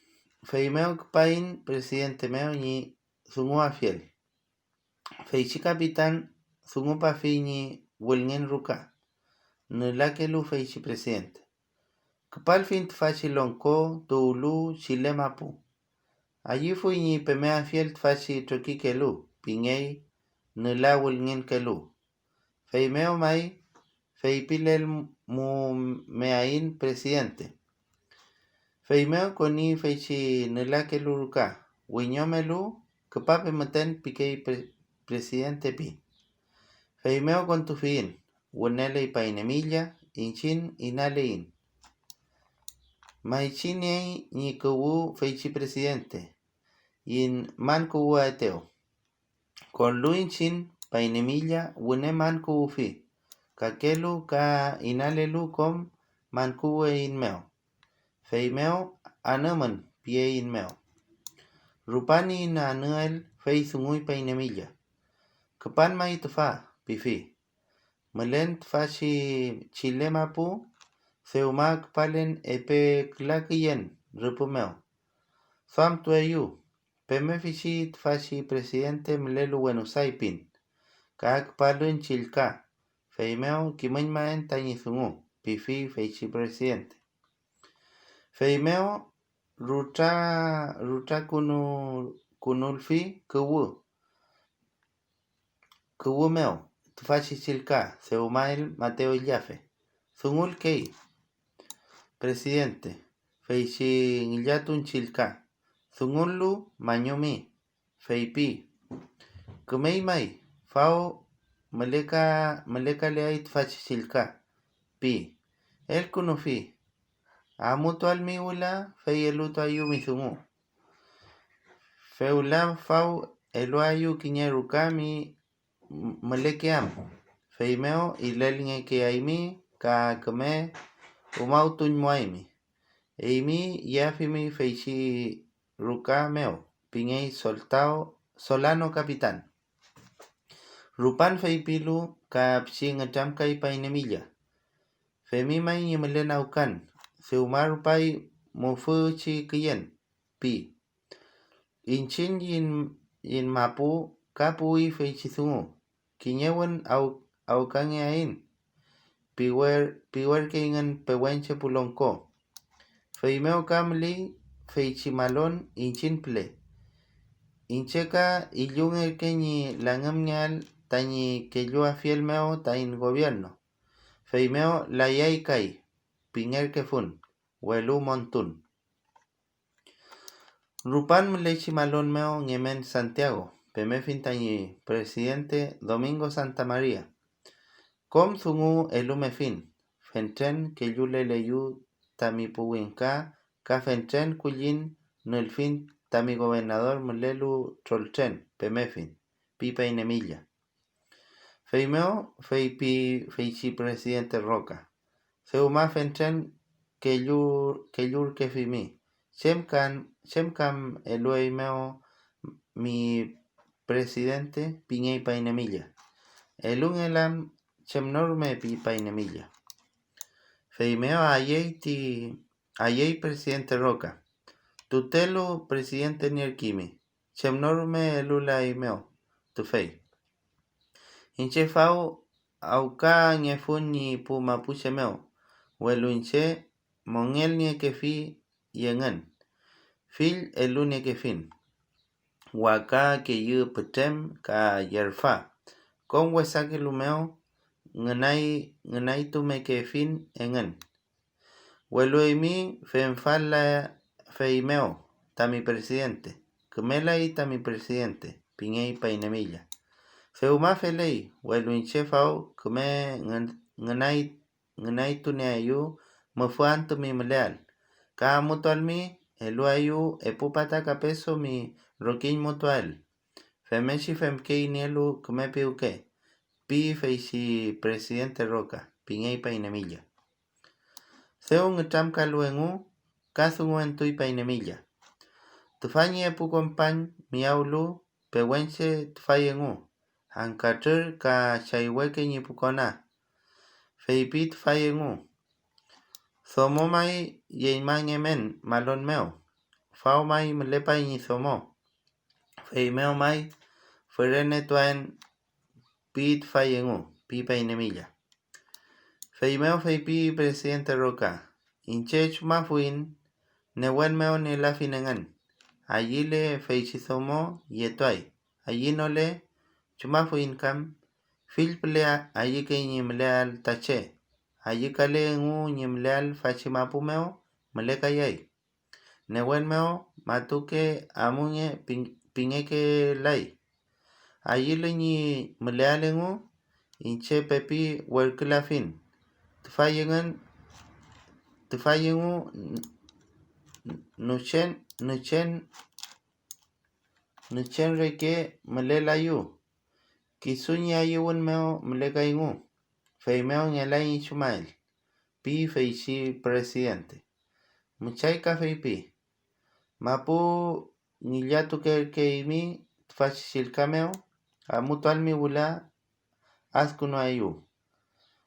Fei meo kpain presidente meo ni sungua fiel. Fei chi capitán sungupa fi ni wilngen ruka. Nulakelu fei chi presidente. Kpal fin tfachi lonko tuulu chilemapu. Allí fui ni pemea fiel tfachi trokikelu. Pingei nula wilngen kelu. Fei meo mai fei pilel mu meain presidente. Fei meo koni fei chi nulakelu ruka. Wiñomelu kpape meten pikei presidente pi. Fei meo con tu fin. Wonele y painemilla. Inchin inalein. Maichine ni kuwu feichi presidente. In man kuwu eteo. Con luinchin painemilla wune man kuwu fi. Kakelu ka inalelu kom man kuwu in meo. Fei meo anaman pie in meo. Rupani in anuel fei sungui painemilla. Kapan mai tufa pifi. Melent fashi chilemapu. Seumak palen epe klakiyen rupumeo. Fam tuayu. Peme fichit fashi presidente mlelu wenusaipin. Kak palun chilka. Feimeo kimainmaen tañizungu. Pifi feichi presidente. Feimeo ruta kunulfi kuwu. Kuwu meo. Tufashi chilka. Seumael Mateo Illafe. Zungul kei. Presidente. Feichi ngillatun chilka. Zungulu mañomi. Feipi. Kumei mai. Fao maleka leait fachi chilka. Pi. El kunufi. Amutu almiula fei eluto ayumi zungu. Feulam fao elu ayu kiñeruka mi malekeam. Feimeo ilelinge que aimi ka kame umautun muaimi. Eimi yafimi feichi ruka meo. Pingei solano capitán. Rupan feipilu ka pching atamka y painemilla. Femima y melena ukan. Seumar pai mufuchi kiyen. Pi. Inchin yin mapu kapu y feichizungu. Kiñewen aukange ain. piwer que ingan pewenche pulonko. Feimeo kamli feichimalon inchinple. Incheca ilun el que ni langamnyal tañi que yo fiel meo tain gobierno. Feimeo la yaikai, pinger que fun, huelu montun. Rupan mlechi malon meo ngemen Santiago, pemefin tañi presidente Domingo Santa María. Com zungu elumefin, fentren que yule leyu tami puwinka, ka fentren kuyin no fin tami gobernador mlelu trolchen, pemefin, pipa inemilla. Feimeo feichi presidente Roca. Seuma fentren que yur que fimi. Shemkam elueimeo mi presidente piñei painemilla. Elun elam chemnorme pi painemilla. Feimeo ayei presidente Roca. Tutelo presidente Nierkimi. Chemnorme elulaimeo. Tufei. Inchefau auka ngefun ni pu mapuchemeo. Welunche mongel nie kefi yengen. Fil elune kefin. Waka que yu petem ka yerfa. Con wesake lumeo ngenai tume kefin engen. Weluemi fenfala feimeo tami presidente. Kemela y tami presidente. Piñei painemilla. Feuma felei weluinche fau keme ngenai tuneayu mefuantu mi mleal. Ka mutualmi eluayu epupata kapeso mi rokin mutual. Femeshi femkei nielu keme piuke. Pi feishi presidente Roca. Piñei painemilla. Seun etamka luengu kasungu entui painemilla. Tufanyi epu kompan miaulu pewenche tufayengu. Ankatur ka chaiweke nyipukona. Feipit fayengu. Somo mai yeimangemen malon meo. Fao mai mlepa ni somo. Feimeo mai fuerene tuen pit fayengu. Pipa inemilla. Feimeo feipi presidente Roca. Inchech mafuin newen meo ne la finengan. Allí le feichi somo yetuai. Allí no le chumafuin kam. Filplea allí que nyimleal tache. Allí kale ngu nyimleal fachimapumeo mlekayay. Newen meo matuke amunye pingeke lai. Allí le ni mleale ngu inche pepi werkla fin. Tufayengu nuchen reke mlelayu. Kisunya yun meo mlekaingu. Feimeo ngelai chumael. Pi feichi presidente. Muchay ka feipi. Mapu niyatu ke imi tfachilkameo. Amutual mi wula askuno ayu.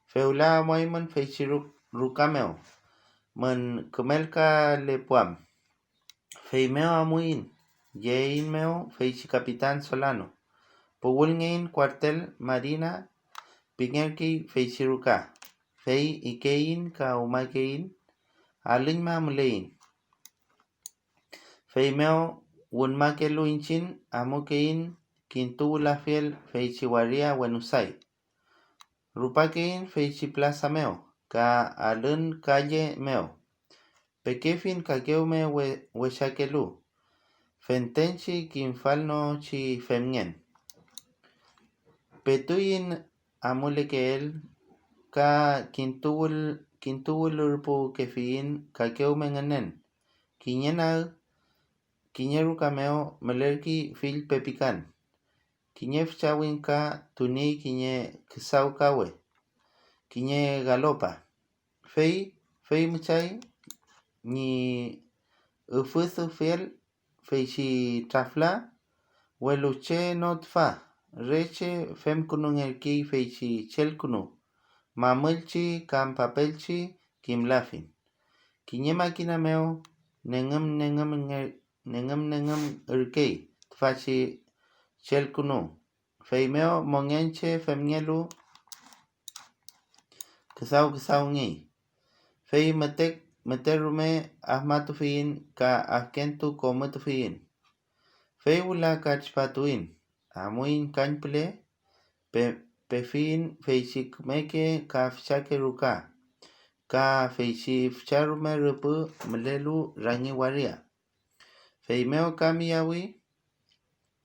Feula moimon feichi rukameo. Man kumelka lepuam. Feimeo amuin. Yein meo feichi capitán Solano. Puwulngein cuartel marina. Pingerki feichiruka. Fei ikein ka umakein. Alingma mlein. Feimeo wunmakelu inchin amukein kintu la fiel feichiwaria wenusai. Rupakein feichi plaza meo. Ka alun calle meo. Pekefin kakeume weshakelu. Fentenchi kinfalno chi femien. Petuyin amulekeel ka kintuwul urpu kefin kakeume nganen. Kinyeru kameo melerki fil pepikan. Kinyef chawin ka tuni kinye kisau kawe. Kinye galopa. Fei muchay ni ufusu fiel feichi trafla. Weluche notfa. Reche femkunungerki feichi chelkunu. Mamulchi kampapelchi kimlafin. Kinye makina meo nengam urkei. Tfachi chelkunu. Feimeo mongenche femnielu. Kisau ngi. Fei meterume ahmatufiin ka ahkentu komutufiin. Fei wula kachpatuin. Amuin kanple pefin feichikmeke ka fchake ruka. Ka feichi fcharume rupu mlelu rangi waria. Feimeo kamiyawi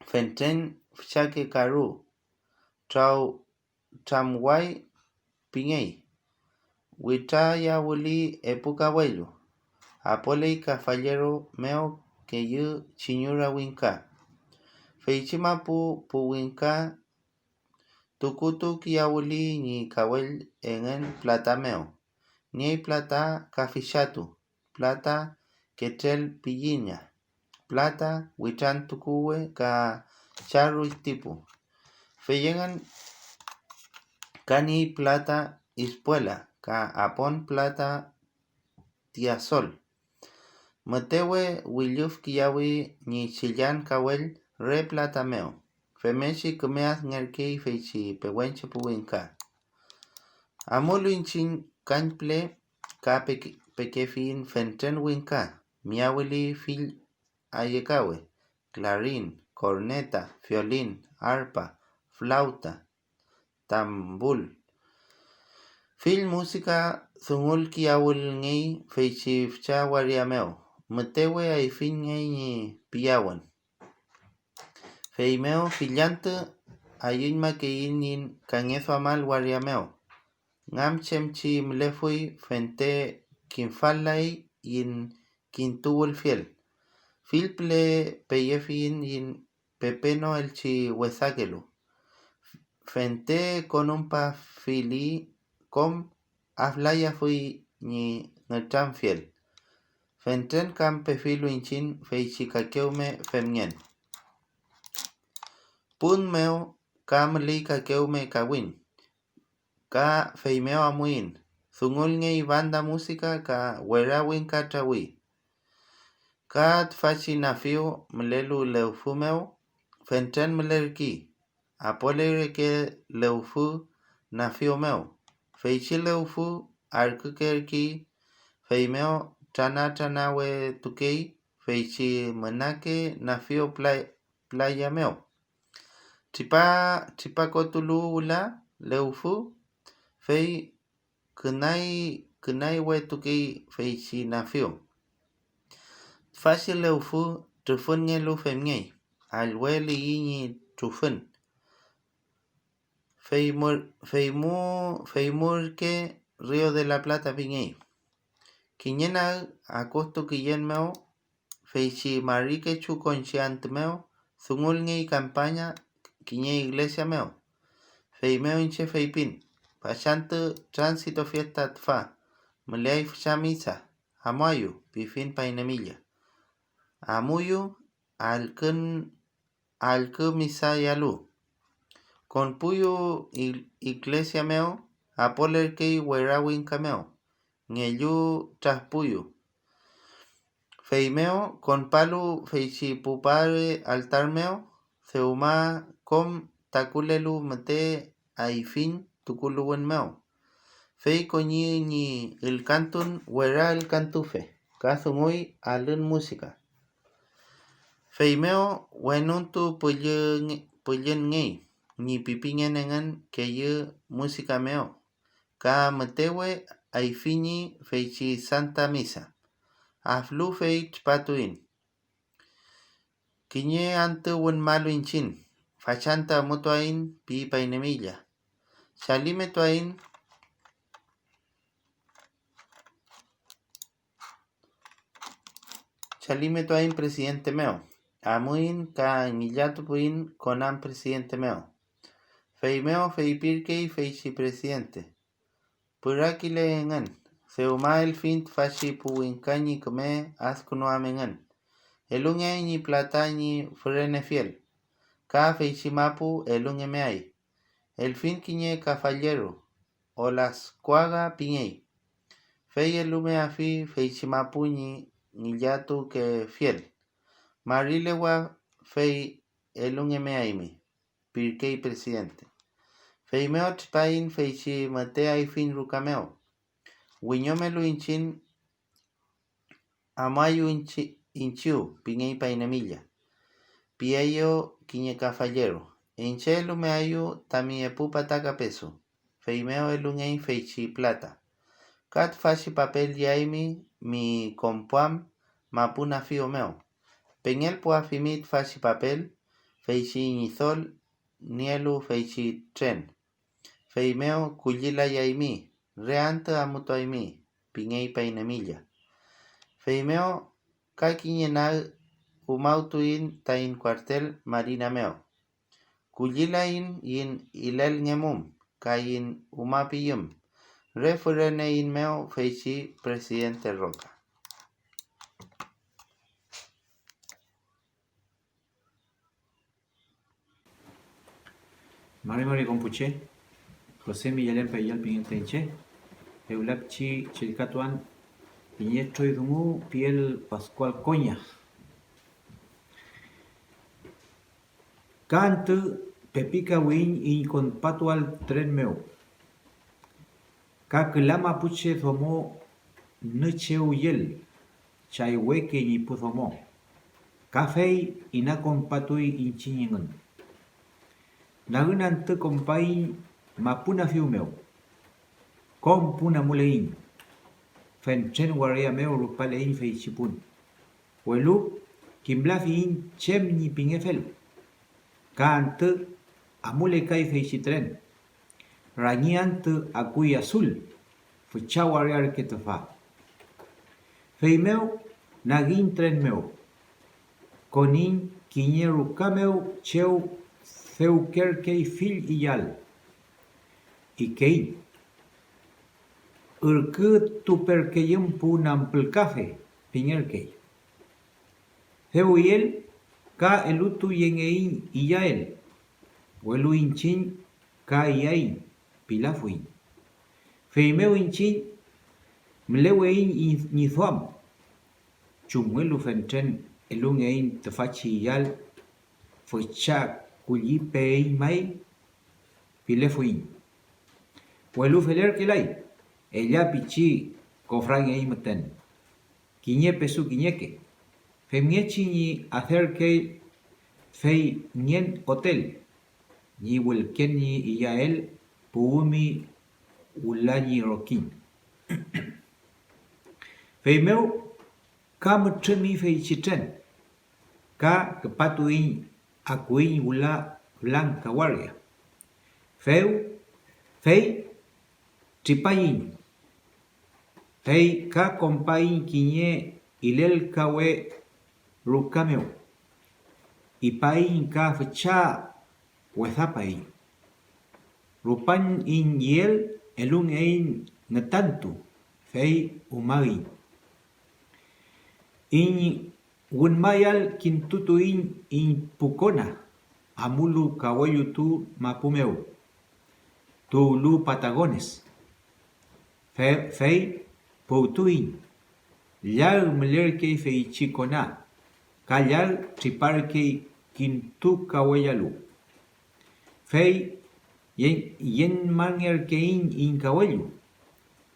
fenten fchake karu. Tramway pingei. Wita ya wuli epuka welu. Apolei kafallero meo que yu chinyura winka. Feichimapu winka tukutuk ya wuli ni kawel engen plata meo. Ni plata kafishatu. Plata ketel pilliña. Plata witan tukuwe ka charu tipu. Feyengan kani plata ispuela ka apon plata tiasol. Matewe wiluf kiyawi ni chillan kawel re plata meo. Femeshi kumeas ngerkei feichi pewenche puwinka. Amulu inchin kanple ka pekefin fenten winka. Miawili fil ayekawe. Clarín, corneta, violín, arpa, flauta, tambul. Fil música zungul kiawul ngei feichi fcha wariameo. Matewe ay fin ngei ni piyawan. Feimeo filante ayun makeinin kangeso amal wariameo. Ngam chemchi mlefui fente kinfalai yin kintuwul fiel. Filple peyefin yin pepeno elchi wesakelu. Fente konumpa fili kom aflaya fui ni netam fiel. Fenten kam pefilu inchin feichi kakeume femnien. Pun meo kam li kakeume kawin. Ka feimeo amuin. Zungul ngei banda música ka werawin katrawi. Ka tfachi nafiu mlelu leufumeo. Fenten mlerki. Apolere ke leufu nafiu meo. Feichi leufu arkukerki. Feimeo tana we tukei. Feichi manake nafiu playa meo. Tripa kotulu ula leufu. Fei kunai we tukei feichi nafiu. Fácil leufu trufun ngelu femngei. Alweli yini trufun. Feimur ke Río de la Plata pingei. Kiñena akosto kiyen meo. Feichi marike chu consciant meo. Zungul ngei campaña kiñe iglesia meo. Feimeo inche feipin. Pashantu tránsito fiesta tfa. Mleai fcha misa. Amuayu pifin painemilla. Amuyu alku misa yalu. Con puyu iglesia meo. Apoler kei werawin kameo. Ngeyu traspuyu. Feimeo con palu feichi pupare altar meo. Zeuma kom takulelu mate aifin tukuluwen meo. Fei koñi ni el cantun wera el cantufe. Kazumui alun música. Feimeo wenuntu pulyen ngei. Ni pipingen engan keye música meo. Ka matewe aifini feichi santa misa. Aflu feich patuin. Kiñe ante wen malu inchin. Fachanta mutuain pi painemilla. Salime tuain. Salime tuain presidente meo. Amuin ka ngillatu puin konan presidente meo. Feimeo feipirkei feichi presidente. Purakile engan. Seuma el fint fachi puwinkañi kome askunuamengan. Elunge ni plata ni frene fiel. Ka feichimapu elunge meai. El fin kiñe kafallero. O las cuaga piñei. Fei elume afi feichimapu ni ngillatu que fiel. Marilewa fei elunge meaimi. Pirkei presidente. Feimeo tripain feichi matea y fin rucameo. Wiñomelu inchin amayu inchiu pinei painemilla. Pieyo quiñeca fallero. Inchelu me ayu tami epupa taca peso. Feimeo elungei feichi plata. Cat faci papel yaimi mi compuam mapuna fio meo. Peñel pua fimit faci papel. Feichi nizol nielu feichi tren. Feimeo kuyila yaimi. Reanta amuto aimi. Pinei painemilla. Feimeo kakiñenal umautuin tain cuartel marina meo. Kuyilain yin ilel ngemum. Kayin umapiyum. Refurene in meo feichi presidente Roca. Mari Compuche, José Millalem Payal Pingentenche, Eulapchi Chilcatuan, Piñetro y Dumu, Piel Pascual Coña. Canto Pepica Win y con Patual Tren Meu. Kaklama Puche Zomo Nucheuyel, Chaiweke y Puzomo. Café y na con Patui Inchiñen. Nagunante compai mapuna fiumeu. Compuna mulein. Fenchen waria meu rupalein feichipun. Welu kimblafiin chemni pingefel. Cante amule kai feichitren. Rañante acuy azul. Fucha waria que tofa. Feimeu nagin tren meu. Conin quiñeru cameu cheu Feukerkei fil iyal. Ikei. Urku tuperkeyum punam pelcafe. Pingerkei. Feuyel ka elutu yengein iyael. Welu inchin ka iyain. Pilafuin. Feimeu inchin mlewein nizuam. Chumuelu fentren elungein tefachi iyal. Fuchak. Kulli pei mai pilefuin. Welu feler kelai. Ella pichi cofran ei meten. Quiñe pesu quiñeque. Femiechi ni acerque fei nien hotel. Ni welken ni iyael puumi ulani rokin. Feimeu kam tremi fei chitren. Ka kepatuin Acuin ula blanca waria. Fei, tripayin. Fei ka compain quiñe ilel kawe rucameu. Ipain ka fecha huezapain. Rupan in yel elun ein netantu. Fei umain. In Wunmayal kintutuin in Pucona, amulu kawayutu tu mapumeu, tu lu Patagones. Fei poutuin, yal mlerke fei chicona, kayal triparke kintu kawayalu. Fei yen mangerkein in kawayu,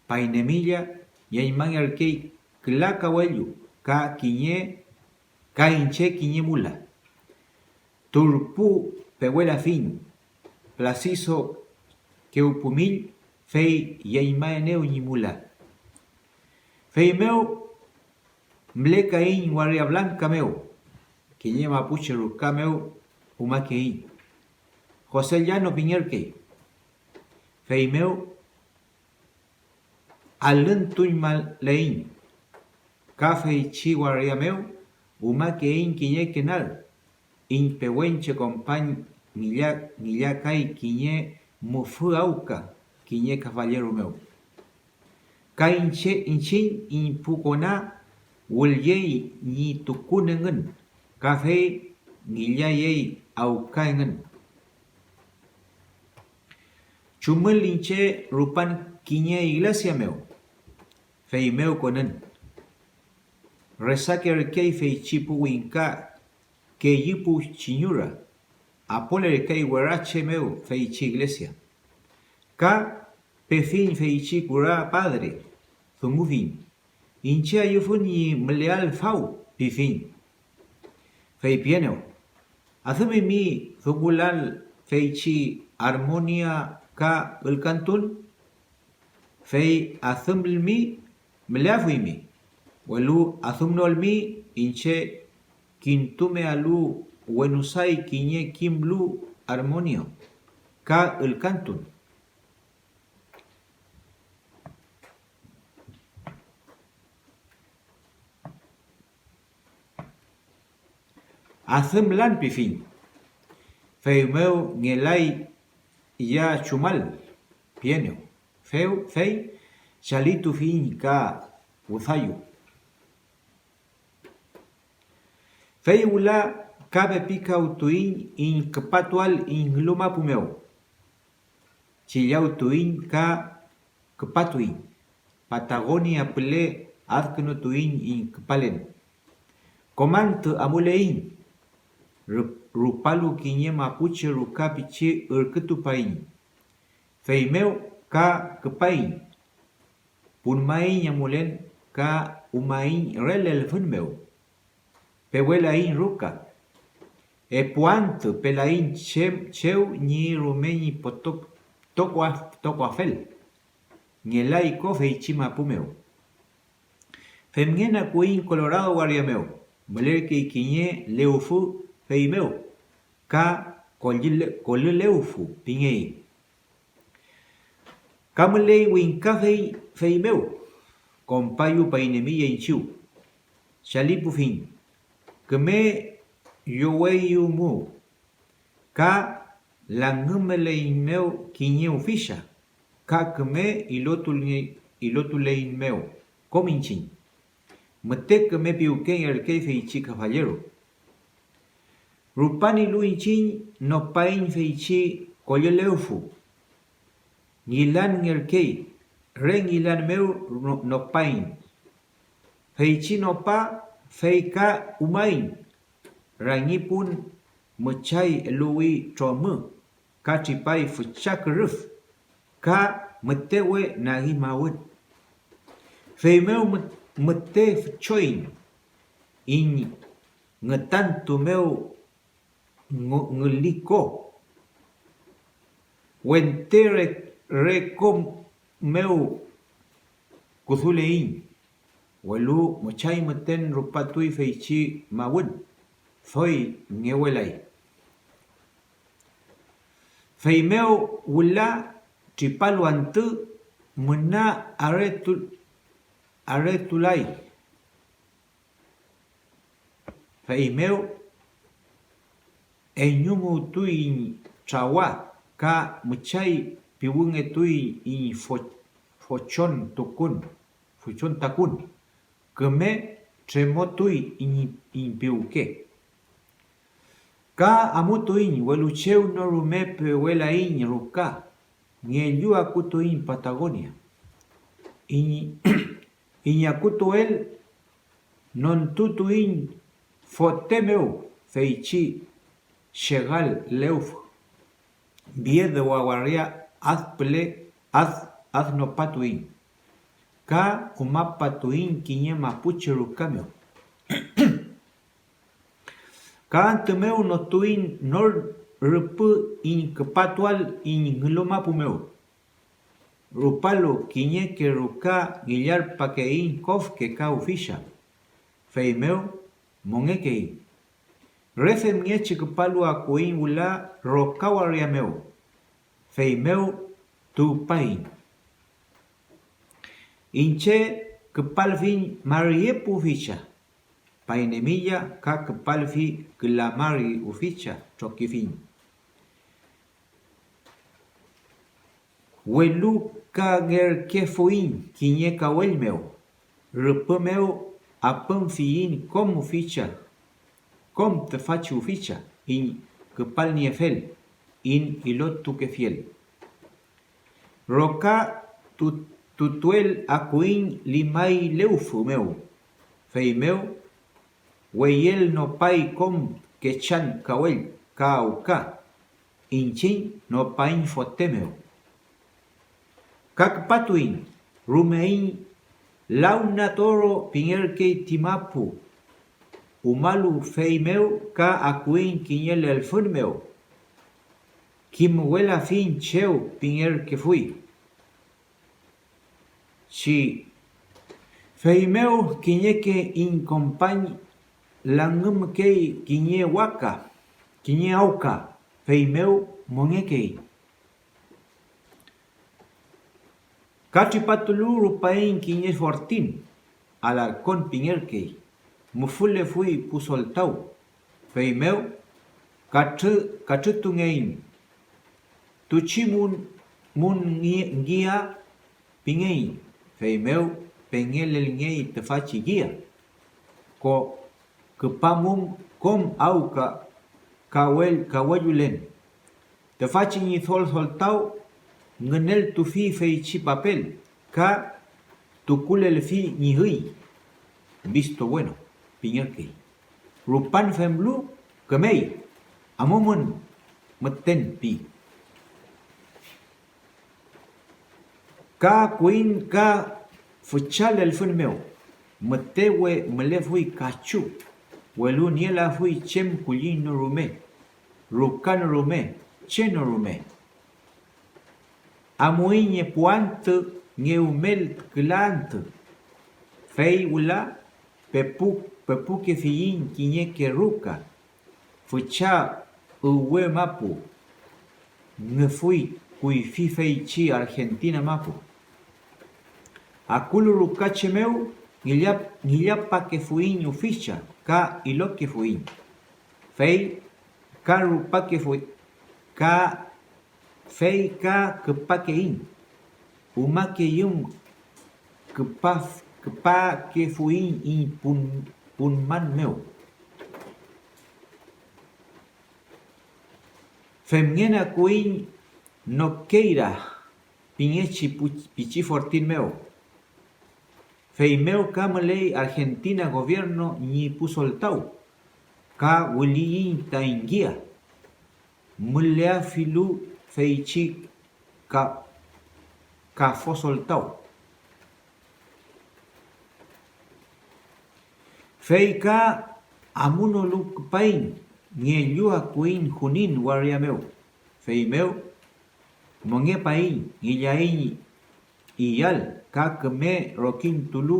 painemilla yen mangerke kla kawayu, ka quiñe Cainche quiñemula. Turpu pehuela fin. Placiso queupumil fei yaimaeneu ñimula. Feimeu mlecain guardia blanca meu. Quiñe mapuche rucameu umaquein. José Llano Piñerque. Feimeu alentun mal lein. Café chiguardia meu. Umaquein quiñe kenal. In pehuenche compañ millacai quiñe mufu auca. Quiñe caballero meu. Cainche inchin in pucona. Wulyei ni tukunengen. Café nillayei aucaengen. Chumel inche rupan quiñe iglesia meu. Fei meu conen. Resaque kei fei chipu winka que yipu chiñura. Apole kei werache meu fei chi iglesia. Ka pefin feichi kura padre, zumufin. Inche ayufun y mleal fau, pifin. Fei pieneo. Hazume mi zugulal feichi armonia ka el cantun. Fei azuml mi mleafui mi. Welu azumnol mi inche kintume alu wenusai kinye kimblu armonio ka el cantun. Azumlan pifin. Fei meu ngelai ya chumal pieneo. Fei chalitu fin ka uzayu. Fei ula cabe pica utuin in kepatual in luma pumeo. Chillau tuin ka kepatuin. Patagonia pele adkeno tuin in kepalen. Komant amulein. Rupalu kinye mapuche rukapiche urketupain. Fei meu ka kepain. Punmain yamulen ka umain relel funmeu. Pewelain ruka. Puant pelain cheu ni rumeni potok toko afel. Ngelai ko feichima pumeu. Femngena kuin colorado guariameu. Molerke kinye leufu feimeu. Ka kolileufu pingei. Kamulei winka feimeu. Compayu painemilla inchiu. Shalipu fin. Keme yoweyu mu. Ka langumelein meu kinye ufisha. Ka keme ilotulein meu. Cominchin. Mete keme piuken erkei feichi cavallero. Rupani luinchin no pain feichi koyeleufu. Nilan erkei. Ren ilan meu no pain. Feichi no pa. Feika umain. Rangipun mechai lui tromu. Ka tripai fuchak ruf. Ka metewe nagi mawet. Feimeu mete fuchoin. In ngetantu meu ngeliko. Wentere rekom meu kuzulein. Welu mochai meten rupatui feichi mawun. Thoi ngewelai. Feimeu wula tripalu antu mena aretulai. Feimeu enyumu tui chawa ka mochai piwunge tui in fochon tukun. Fuchon takun. Keme tremotui in piuke. Ka amutuin welucheu no rumepe welain ruka. Ngelyu akutuin Patagonia. Iñakutuel non tutuin fotemeu feichi shegal leuf. Biede wawaria azple aznopatuin. Ka umapatuin kinye mapuche rukameo. Ka antemeu no tuin nor rupu in kepatual in glomapumeu. Rupalo kinye ke ruka gillar pakein kof ke ka ufisha. Feimeu mongekei. Refem nieche kepalu akuin ula rokawariameu. Feimeu tupain. Inche kepalfin mariepu ficha. Painemilla ka kepalfi glamari uficha chokifin. Welu ka ger kefuin kinye kawelmeu. Rupemeu apemfiin kom uficha. Kom te fachi uficha in kepal niefel in ilotu kefiel. Roka tutuel akuin limai leufu meu. Feimeu weyel no pai kom kechan kawel kauka. Inchin no pain fotemeu. kakpatuin rumein launa toro pingerke timapu umalu feimeu ka akuin kiñel el funmeu kimwela fin cheu pinger que fui si feimeu kiñeke incompañ langum kei kiñe waka kiñe auka feimeu mongekei Cachipatulu rupain kiñe fortin alarcón pingerkei mufule fui pusoltau feimeu kachutungein tuchimun mun guía pingein feimeu pengel el ngei tefachi guía ko kepamum kom auka kawayulen tefachi ni soltau ngenel tu fi feichi papel ka tukule el fi ni hui visto bueno pingerkei rupan femblu kemei amumun meten pi ka kuin ka fuchal el fun meu metewe mele fui kachu welu niela fui chem kulin rume rukan rume chen rume amuiñe puant ngeumel klant fei wula pepu que fiin kiñe que ruka fucha uwe mapu nge fui kui fi fei chi Argentina mapu akulu rukache meu ngillapa que fuin uficha ka ilo que fuin fei ka rupa que fui ka fei ka kepa que in uma que yum kepa que fuin in punman meu femniena kuin no queira piñechi pichi fortin meu feimeu kamalei Argentina gobierno ni pusoltau ka wiliin taingia mulea filu feichi ka fosoltau feika amuno luk pain nge lua kuin junin waria meu feimeu monge pain ngillain iyal ka keme rokin tulu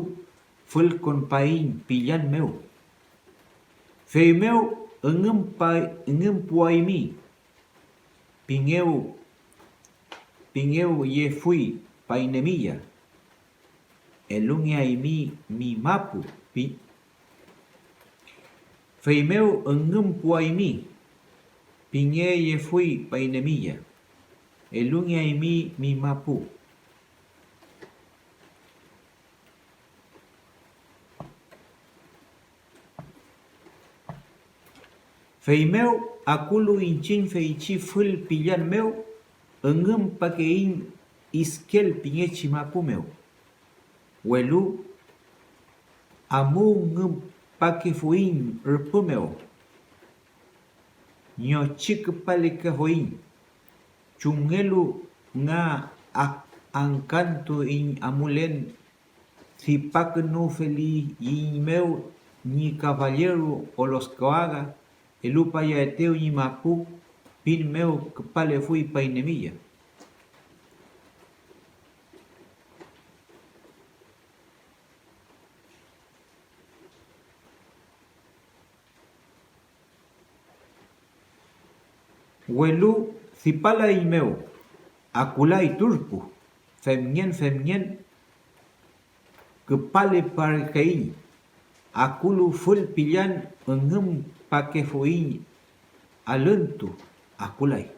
ful con pain pillan meu feimeu engem puaimi pingeu ye fui painemilla elungia mi mapu feimeu engem puaimi pinge ye fui painemilla elungia mi mapu feimeu akulu inchin feichi ful pillan meu engem pakein iskel pingechi mapu meu welu amu ngem pake fuin rupu meu nyo chik palika fuin chungelu nga ancanto in amulen si pak no feli in meu ni caballero o los coaga el upaya eteo ni mapu pin meu pale fui painemilla Welu cipala y meu, acula y turpu, femnien, que pale parquei, aculu ful pillan, engem paque fuin, alentu, aculai.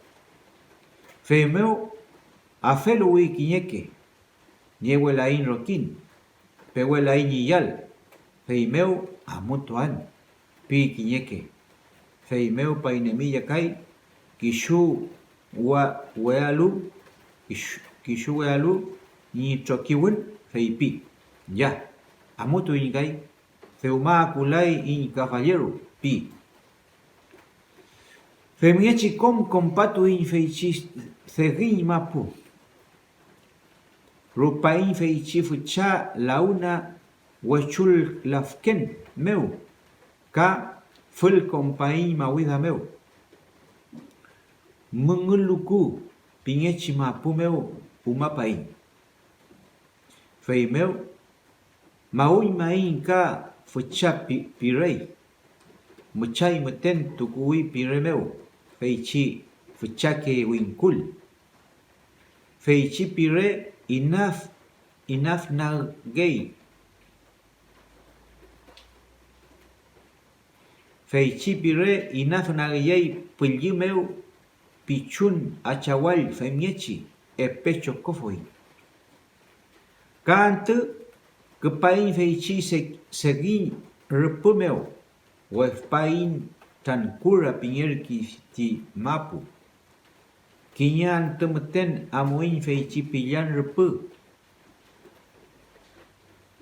Femeu, afelo ui quiñeque, niehuela in roquín, pehuela in yal, feimeu, amutuan, pi quiñeque, feimeu painemilla kai, kishu wealu ni chokiwin feipi ya amutu ingai feuma kulai in caballero pi femiechi com compatu in feichi segin mapu rupain feichi fucha launa wachul lafken meu ka ful compain mawida meu menguluku pingechi mapu meu umapain fei meu maui main ka fucha pirei muchai meten tukui pire meu feichi fucha ke winkul feichi pire enough na gay feichi pire enough na gay pilli meu pichun achawal femiechi e pecho kofoi kantu kepain feichi segin repu meu wefpain tan kura pinger ti mapu kinyan temeten amuin feichi pillan repu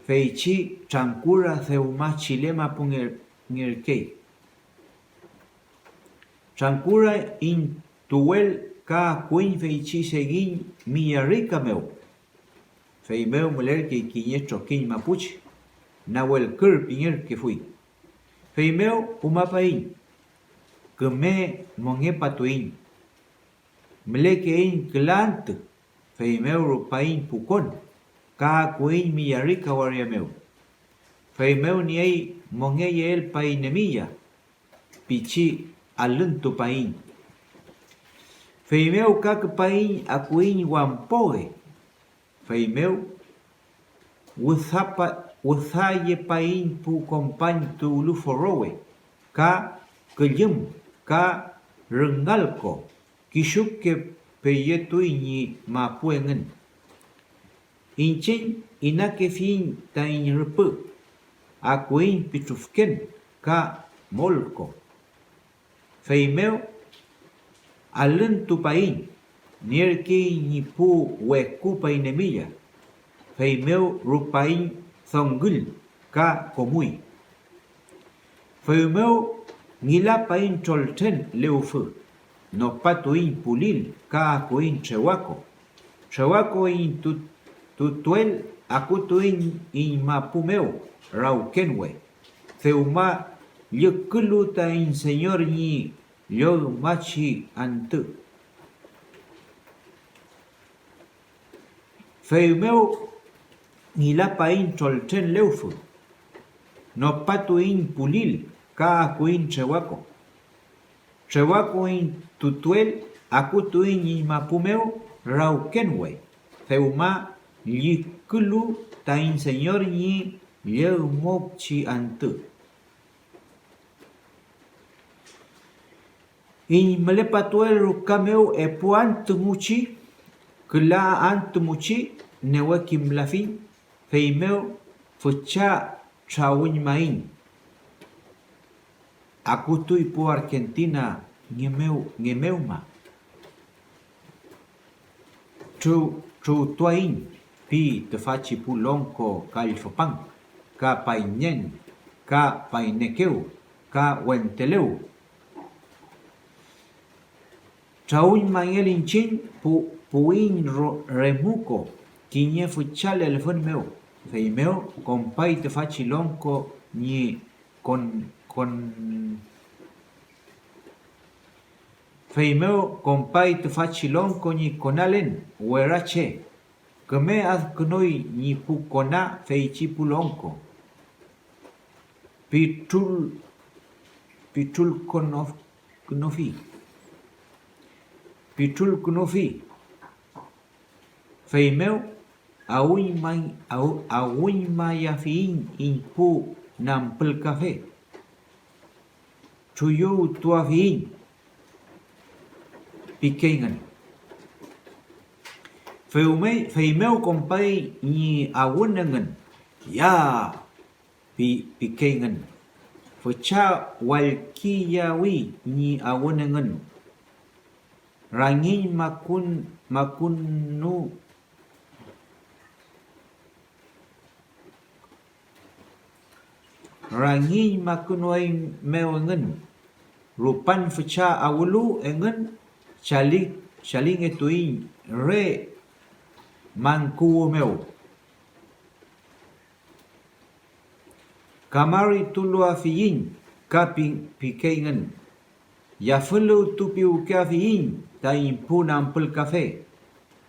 feichi chankura theuma chilema punger ngerkei chankura in tuel ka kuin feichi segin miyarika meu fei meu muler que kinye chokin mapuche nawel kur pinger que fui fei meu umapain que me monge patuin mlekein klant fei meu rupain pukon ka kuin miyarika waria meu fei meu ni ei monge el painemilla pichi aluntu pain fei meu ka pain akuin wampoe fei meu uthaye pain pu compañ tu luforowe ka kelyum ka rengalko kishuk ke peyetu ni mapuengen inchin inake fin tain rupu akuin pitrufken ka molko fei meu alun tu pain nierki ni pu weku painemilla fei meu rupain thongul ka komui fei meu ngila pain cholten leufu no patuin pulil ka kuin chewako in tutuel akutuin in mapumeu raukenwe theuma yukuluta in señor ni yo machi antu fei meu ngila pain cholten leufu no patuin pulil ka kuin chewako in tutuel akutuin in mapumeu raukenwe theuma yukulu ta in señor ni yo mochi antu in melepatuel rukameu e puantu muchi kla antu muchi newakim lafin fei meu fucha chawin main akutu ipu Argentina ngemeuma chu tuain pi te fachi pu lonko kalfopan ka painen ka painekeu ka wenteleu chawin main inchin puin remuko kinye fuchal el fon meu fei meu compai te fachi lonko ni con fei meu compai te fachi lonko ni conalen werache keme adknoi ni pukona fei chipu lonko pitul knofi fei meu awin mayafin in pu nampel café chuyu tuafin pikengan fei meu compai ni awunangan ya pikengan fucha walkiyawi ni awunangan rangin makunu rangin makunoy mewangan rupan fucha awulu engan chaling etuin re mankuwu meu. Kamari tulua fiyin ka pikeingen. Ya fulu tupiu ka fiyin ta impuna ampul kafe.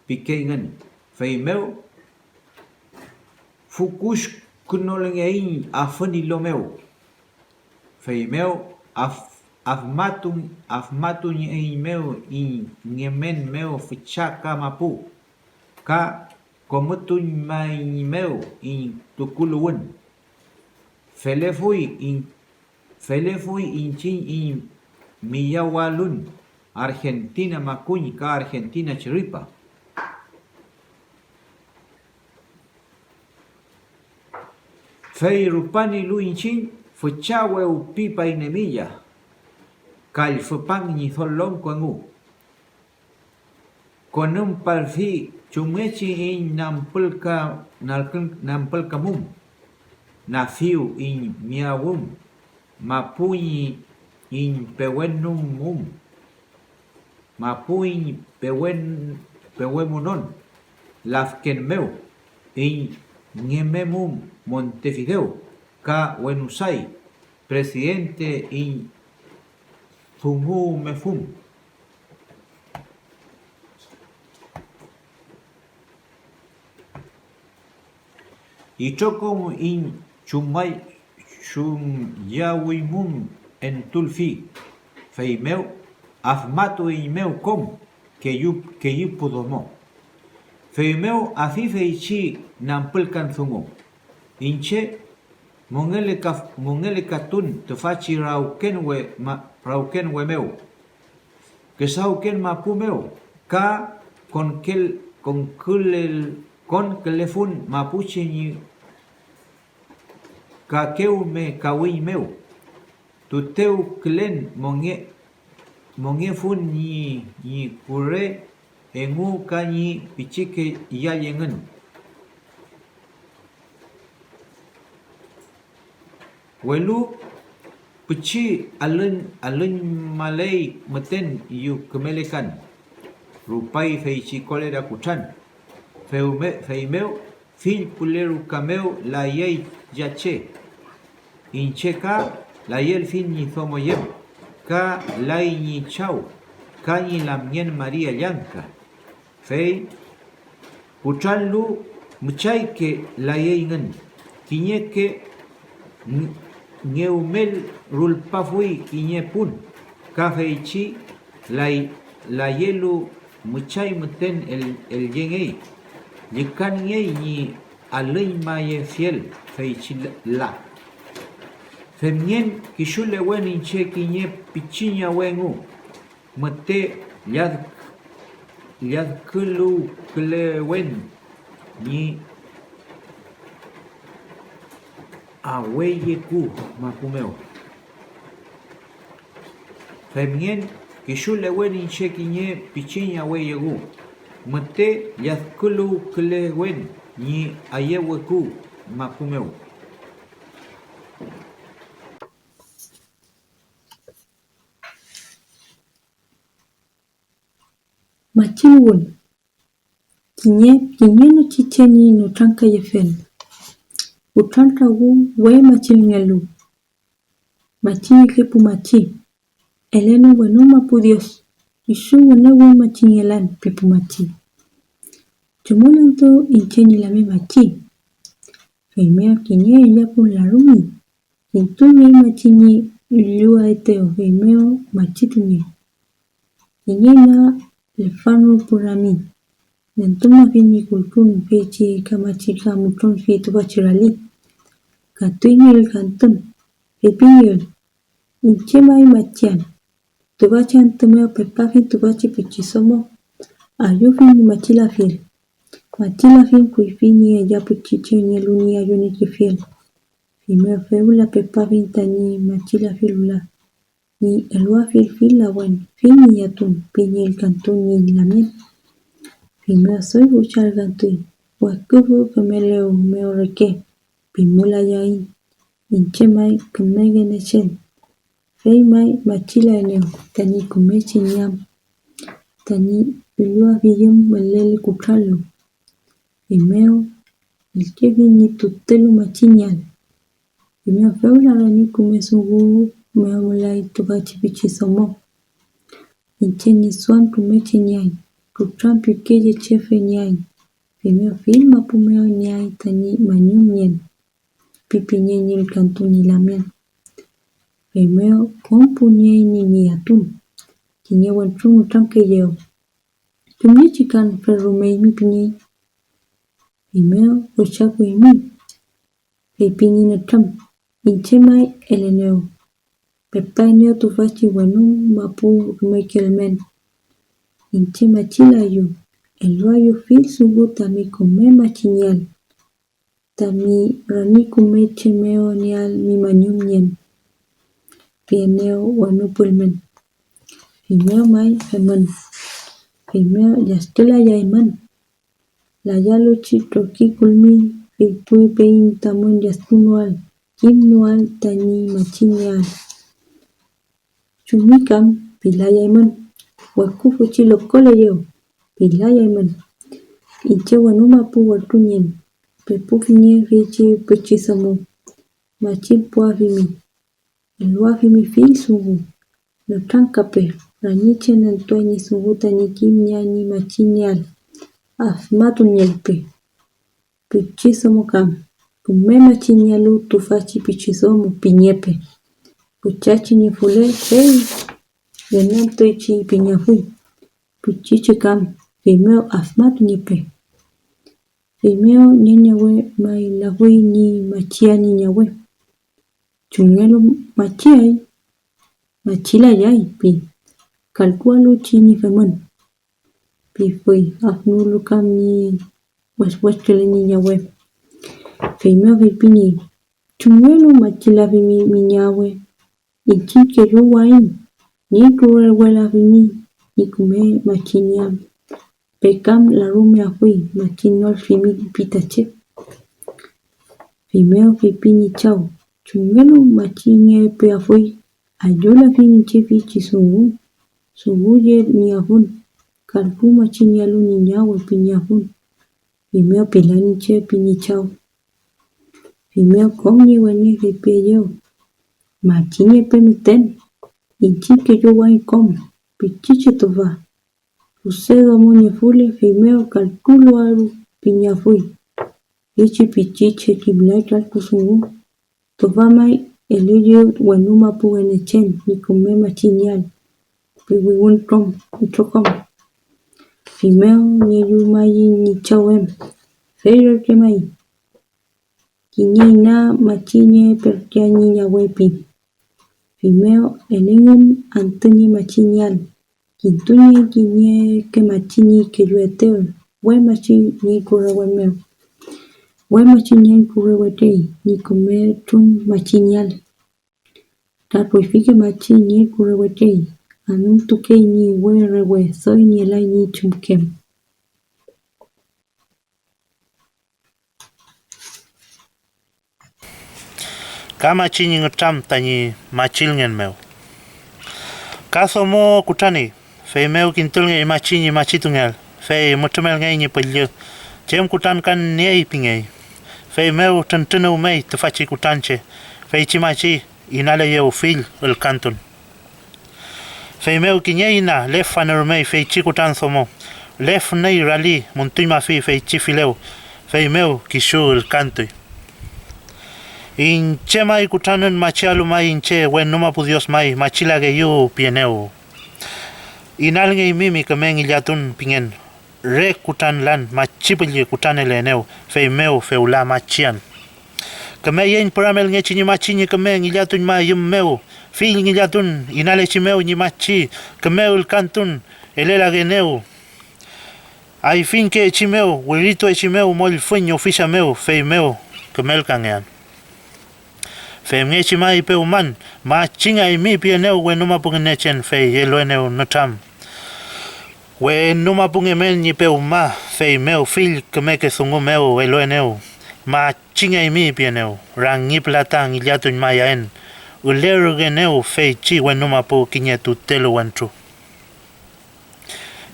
Pikeingen. Fei meu. Fukush kunolengein afani lo meu. Fei meu afmatun ei meu in ngemen meu fichaka mapu. Ka komutun mai meu in tukuluun. Felefui inchin in miyawalun Argentina makuny ka Argentina chiripa. Fei rupani lu inchin fuchawe upipa inemilla. Kal fupang ni tholong kwangu. Konum palfi chumechi in nampulka mum. Nafiu in miawum. Mapuñi in pewenum mum. Mapuñi pewemunon. Lafken meu in Ngememum Montevideo, ka Wenusai, presidente in Thumu Mefum. Y chokom in Chumyawimum en Tulfi, Feimeu, Afmato y meu com, que yupudomo. Feimeu afifeichi nampulkan thumu. Inche mongele katun tufachi rauken we meu. Que sauken mapu meu. Ka con kelefun mapuche ni ka keume kawi meu. Tuteu klen monge fun ni kure engu kanyi pichike yayengen. Welu pichi alun malay meten yu kemelekan. Rupai feichi kolera kuchan. Feimeu fil puleru kameu la yei yache. Incheka la yel fin ni zomoyem. Ka lai ni chau. Kanyi lamien María Llanca. Fei kuchan lu mchay ke la yeingen. Kiñeke Neumel rulpafui kiñepun. Kafeichi la yelu muchay muten el yengei. Yikan ni alay maye fiel feichi la. Femien kishule wen inche kiñe pichiña wengu. Mete yad kulu klewen ni aweye ku mapumeo. Femien kishule wen inche kiñe pichiña weye gu. Mete yad kulu klewen ni ayewe ku mapumeo. Machiwul. Kinye no chicheni no tranka yefen. Utranka wu we machilngelu. Machi kepu machi. Eleno bueno mapudios. Isu wane we machingelan pipu machi. Chumulanto incheni lame machi. Feimea kinye yapun larumi. Intumi machini lua eteo feimeo machituni. Kinye na lefano purami. Nentuma vini kulpun pechi kamachika mutron fitu bachirali. Katuingil kantun. Pepingil. Inchemai machian. Tubachan tumeo pepafin tubachi pichisomo. Ayufin machila fiel. Machila fin kuifini ella puchiche ni luni ayuni kifiel. Fimeo feula pepafin tani machila filula. Ni elua fil la wen. Fini yatun. Piñi el cantun ni lamien. Fimeo soy buchal cantui. Wakubu kemeleu meo reke. Pimula yain. Inchemai kemegenechen. Feimai machila eneo. Tani kumechi nyam. Tani ilua viyum meleli kutralu. Primero, el que viene tutelo machiñal. Primero feula rani kume sugu me amulai tubachi pichi somo. Incheni swan tumeche nyai. Kutrampi keje chefe nyai. Primero filma pumeo nyai tani manyum nyen. Pipi nyenye mkantuni lamien. Primero kompu nyai ni atun. Kinye wanchungu tanke yeo. Tumye chikan ferrumei mi pinyei. Primero uchaku imi. Pipini na tram. Inchemai eleneo. Pepai neo tufachi wanum mapu rumekelmen. Inchema chila yu. Eluayo fil sugu tami kome machinyal. Tami rani kume chemeo nial mi manyum nyen. Pieneo wanupulmen. Primero mai femen. Primero yastela yaiman. La yalo chitroki kulmi. Pipui pein tamun yastunual. Kimnual tani machinyal. Chumikam pilayaiman. Wakufu chilo kole yeo. Pilayaiman. Inche wanuma pu watunyen. Pepu finye fichi pechisamo. Machipua fimi. Elua fimi fil sugu. No tankape. Raniche nantuani sugu tani kimnya ni machinyal. Afmatun yelpe. Pechisamo kam. Kume machinyalu tufachi pechisamo piñepe. Puchachi ni fule. Hey. Yenanto ichi piñafui. Puchiche kam. Primero afmatu nyepe. Primero nyenyawe mai lahui ni machia ni nyawe. Chungelo machiai. Machila yai pi. Kalkualu chini femen. Pi fui. Afnulu kam ni westwestele ni nyawe. Primero vipini. Chungelo machila vimi minyawe. Inchike ruwain. Ni kuwela vimi. Ni kume machinyam. Pekam la rume ahui. Machinol fimi pitache. Primero vipini chau. Chungelo machinye pe ahui. Ayola fini chefi chisungu. Sugu ye ni ahun. Kalpu machinyalu ni nyawe pinyahun. Primero pilani che pini chau. Primero komni weni ripeyeo. Machinye pe miten. Inchike yo wai kom. Pichiche tova. Ucedo monye fule. Primero calculo aru piñafui. Ichi pichiche kiblai kalkusungu. Tova mai elio wanuma pu enechen. Ni kume machinyal. Piwiwun kom. Uchokom. Primero nyeyu mai ni chawem. Feyo ke mai. Kinye na machinye perkia niña wepi. Primero elengen antoni machinyal. Kintunye kinye ke machinyi ke yueteo. We machi ni kurewe meo. We machinye kurewe tei. Ni kume tun machinyal. Tapuifike machinye kurewe tei. Anun tuke ni we rewe. Soy ni elai ni chumkem. Kama chini ngutam tani machilngen meu. Kaso mo kutani. Fe meu kintulnge machini machitungel. Fe mutumel ngai ni pelyo. Chem kutan kan niai pingei. Fe meu tentenu mei tufachi kutanche. Fe chimachi inale yeu fil el kantun. Fe meu kinye ina lef faner mei fe chikutan somo. Lef nei rali muntuima fi fe chifileu. Fe meu kishu el kantui. Inche mai kutanen machialu mai inche wen numa pu Dios mai machila ge yu pieneu. Inal nge mimi kemeng ilyatun pingen. Re kutan lan machipilye kutan eleneu. Fe meu feula machian. Keme yen paramel nge chini machinye kemeng ilyatun mai yum meu. Fil ilyatun inale chimeu ni machi. Kemeu el kantun elela geneu. Ai fin ke chimeu, wirito chimeu mol fuño fisha meu, fe meu kemel kangean. Fe mngechi mai pe uman ma chinga imi pieneu we numa pungenechen fe yeloeneu notam. We numa pungemen ni pe uma fe meu fil kemeke sungu meu eloeneu. Ma chinga imi pieneu rangi platang ilyatun mayaen. Ulero geneu fe chi we numa pu kinyetu telu wantru.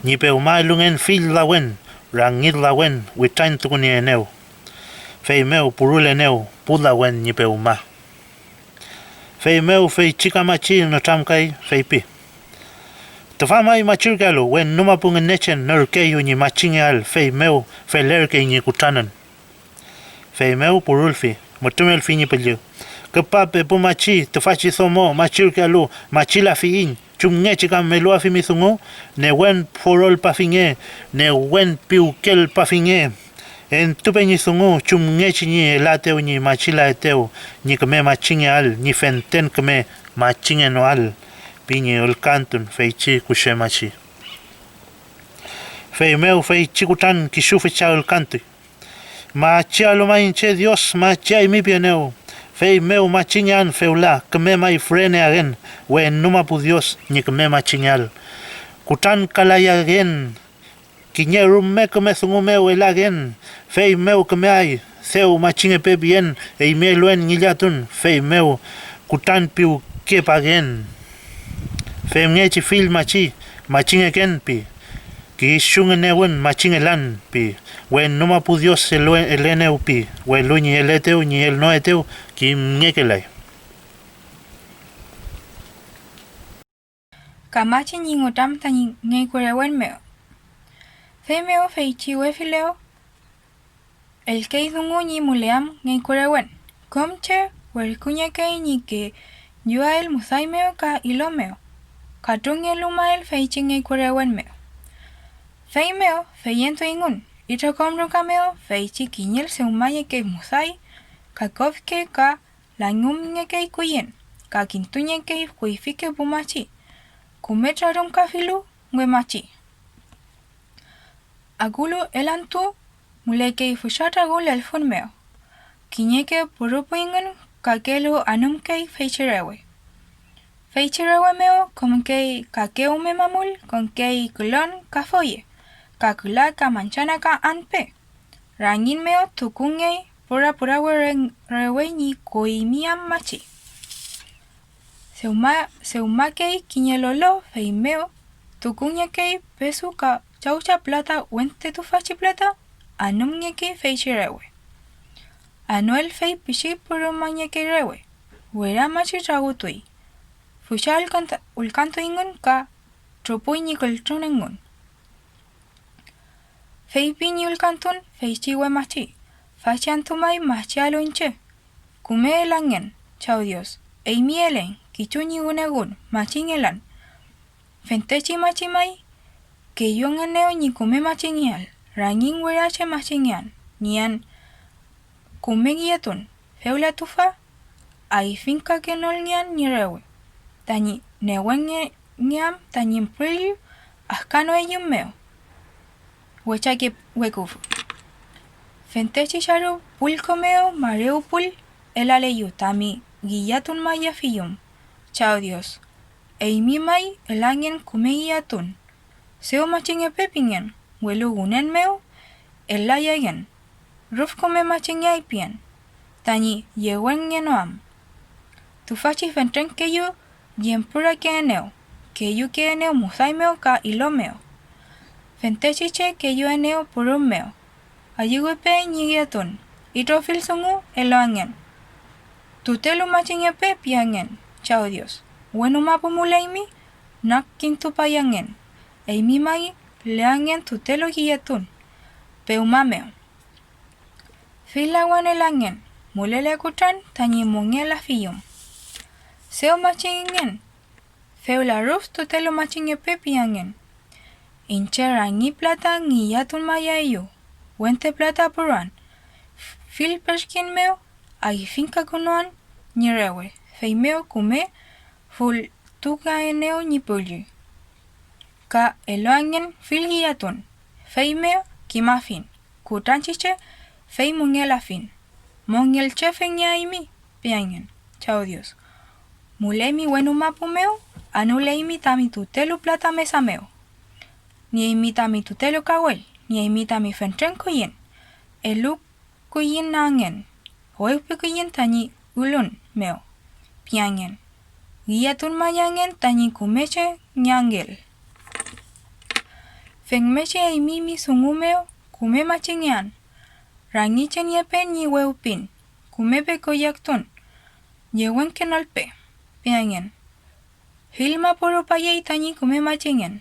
Ni pe uma lungen fil la wen rangit lawen witain tukuni eneu. Fei meu purul eneu pulawen nipe uma. Fei meu fei chika machi no tamkai fei pi. Tafamai machirgalo wen numa pungen nechen nerkeyu ni machingal fei meu fei lerke ni kutanan. Fei meu purulfi mutumel fi ni pelju. Kepape pumachi tufachi somo machirgalo machila fi in chumnge chika melua fi misungo ne wen porol pafinge ne wen piukel pafinge en tupeñi sungu chumnge chini elateu ni machila eteu ni keme machinge al ni fenten keme machinge no al piñi ol cantun feichi kushemachi fei meu feichi kutan kishu fecha ol cantu machi lo mainche Dios machi mi pieneu fei meu machingan feula keme mai frene agen we numa pu Dios ni keme machingal kutan kalaya gen kiñerum me keme sungu meu elagen fei meu keme ai seu machinge pe bien e me luen ngilatun fei meu kutan piu ke pagen fei ngechi fil machi machinge ken pi ki shunge newen machinge lan pi wen numa pu Dios elene pi we luñi eleteu ni el no eteu ki ngekelai Kamachi ni ngotam tani ngai kurewen meo. Fei meo fei chiwe fileo. El kei dungu ni muleam ngai kurewen. Komche wer kunya kei ni ke yua el musai meo ka ilo meo. Katung el umael fei chi ngai kurewen meo. Fei meo fei ento ingun. Ito komru ka meo fei chi kinyel se umaye kei musai. Ka kofke ka langum nge kei kuyen. Ka kintunya kei kuifike bumachi. Kumecharum kafilu ngwe machi. Agulu elantu muleke fushata gul el fun meo. Kinyeke purupu ingan kakelu anum kei feichirewe. Feichirewe meo kom kei kakeu me mamul kon kei kulon kafoye. Kakula ka manchana ka anpe. Rangin meo tukungei pura rewe ni koimiam machi. Seuma kei kiñelolo fei meo tukunya kei pesu ka chaucha plata wente tu fachi plata anum nye kei fei chirewe. Anuel fei pishi puru manye kei rewe. Wera machi chagutui. Fusha ulkanto ingun ka tropui ni kultun ingun. Fei pini ulkantun fei chiwe machi. Fachi antumai machi alo inche. Kume elangen, chao Dios. Eimi elen. Kichuni unegun, machingelan. Fentechi machimai, que yo nganeo ni kume machingial, rangin werache machingian, nian kume giatun, feula tufa, ai finca que no nian ni rewe. Tani newen niam, tani imprilio, ascano eyum meo. Wechake wekufu. Fentechi charu pulco meo, mareu pul, el aleyu, tami, guillatun maya fiyum. Chao Dios. Eimi mai elangien kumegi atun. Seo machinge pepingen. Welu gunen meo. Elayagen. Ruf come machinge aipian. Tani yewen genoam. Tufachi fentren keyu yempura keeneo. Keyu keeneo musai meo ka ilo meo. Fentechiche keyu eneo purum meo. Ayugupe nyigi atun. Itrofil sungu eloangen. Tutelu machinge pepiangen. Chao Dios. Bueno mapu mulaimi, nak kintu payangen. Eimi mai, leangen tutelo giyatun. Peumameo. Fila wanelangen, mulele kutan, tani mungela fiyum. Seo machingen. Feula ruf tutelo machinge pepiangen. Inche rangi plata ngiyatun mayayu. Wente plata puran. Fil perskin meo, agi finca kunoan, nirewe. Feimeo kume ful tuka eneo nipulyu. Ka eloangen filgiatun. Feimeo kimafin. Kutanchiche fei mungela fin. Mongel chefe nyaimi piangen. Chao Dios. Mulemi wenu mapumeo. Anuleimi tami tutelu plata mesameo. Ni imita mi tutelu kawel. Ni imita mi fentren kuyen. Elu kuyen nangen. Hoipi kuyen tani ulun meo. Piangen. Giatun mayangen tani kumeche nyangel. Fengmeche eimi mi sungumeo kume machingian. Rangi chen yepe ni weupin. Kumepe koyakton. Yewen kenolpe. Piangen. Hilma poro payay tani kume machingen.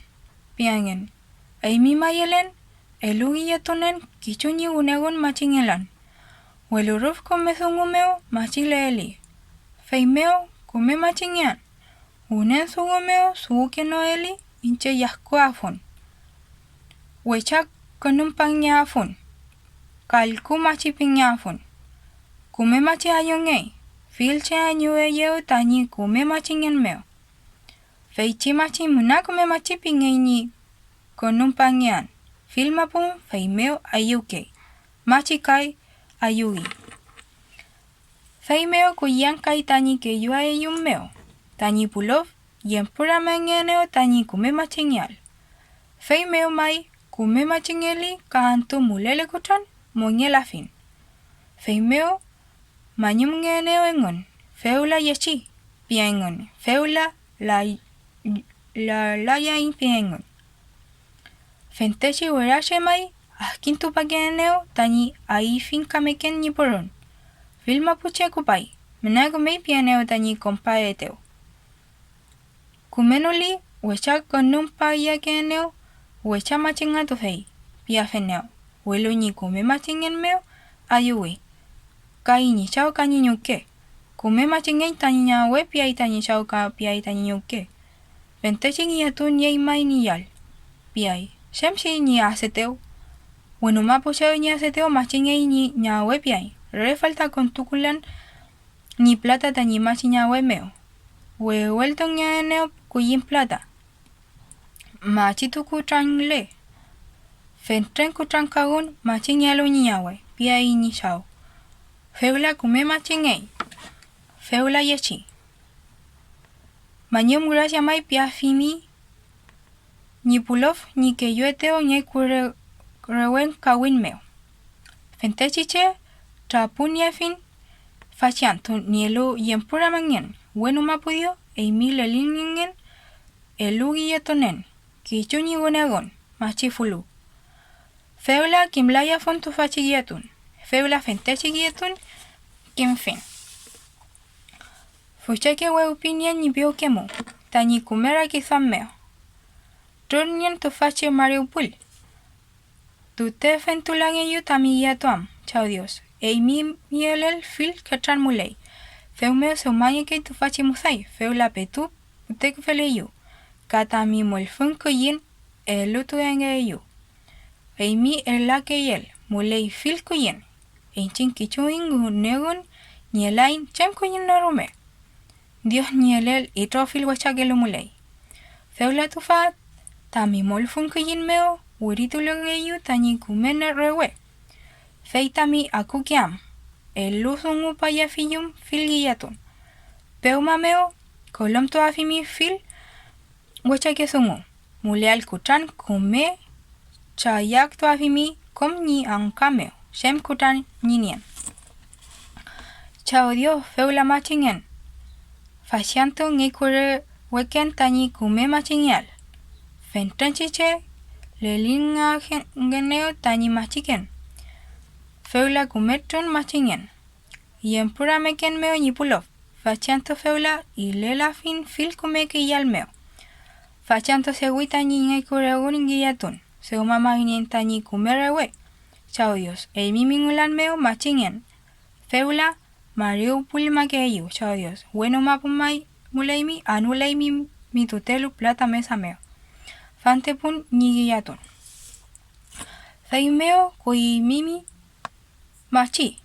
Piangen. Aimi mayelen. Elugi yatonen kichuni unegon machingelan. Weluruf come sungumeo machileeli. Feimeo kume machingian. Unen sungumeo suukenoeli inche yahko afon. Wechak konumpang afon. Kalku machiping afon. Kume machi ayongei. Filche anyue yeo tani kume machingen meo. Feichi machi muna kume machiping ni konumpangian. Filma pun feimeo ayuke. Machi kai ayugi. Feimeo kuyan kai tani ke yua meo. Tani pulov yen pura mengeneo tani kume machingial. Feimeo mai kume machingeli kaanto mulele kutan monyela fin. Feimeo manyum ngeneo engon. Feula yechi piengon. Feula la ya in piengon. Fentechi werashe mai ahkintu pageneo tani aifin kameken ni poron. Filma puche kupai. Menago mei pianeo tani compaeteo. Kumenoli wecha konumpa yageneo wecha machinga tu fei. Pia feneo. Welo ni kume machingen meo ayuwe. Kai ni chao kanyi nyuke. Kume machingen tani nyawe pia itani chao ka pia itani nyuke. Fentechi ni atun yei mai ni yal. Piai. Shemshi ni aseteo. Bueno mapo chao ni aseteo machinge ni nyawe piai. Re falta contuculan ni plata tani machi nyawe meo. We vuelto nyaneo kuyin plata. Machi tu kutrangle. Fentren kutrankagun machi nyalo ni nyawe. Piai ni chao. Feula kume machinge. Feula yechi. Manyom gracia mai pia fimi. Ni pulov ni que yo eteo ni rewen kawin meo. Fentechiche trapun yefin facianto ni elu yempura mangen. Bueno mapudio eimi lelingen elugi yetonen. Kichuni gunegon machifulu. Feula kimlaya fontu fachigietun. Feula fentechigietun kimfin. Fucheke we opinion ni bio kemo. Tani kumera kisameo. Turnien tu fache Mariupol. Tu te fentulange yu tamiya tuam. Chao Dios. Eimi mielel fil ketran mulei. Feumeo seumaye ke tu fache musai. Feula petu utek fele yu. Kata mi molfun kuyin elutu enge yu. Eimi elake yel mulei fil kuyin. Enchin kichuin gunegun nielain chem kuyin narume. Dios nielel itrofil wachagelo mulei. Feula tu fat tami molfun kuyin meo uritu logeyu tani kumene rewe. Feitami akukiam. Elusungu payafiyum fil giyatun. Peuma meo kolom to afimi fil wachakesungu. Muleal kutan kume chayak to afimi kom ni ankameo. Shem kutan ninien. Chao Dios feula machingen. Fascianto ngikure weken tani kume machingial. Fentenchiche lelinga geneo tani machiken. Feula kumetron machingen. Yempura meken meo nipulov. Fachanto feula ilela fin fil kumeke yal meo. Fachanto seguita ni kuregun giyatun. Seuma magnin tani kumerewe. Chao Dios. Eimi mingulan meo machingen. Feula Mariupol makeyu. Chao Dios. Bueno mapumai muleimi anuleimi mi tutelu plata mesa meo. Fantepun nigiyatun. Feimeo kui mimi machi.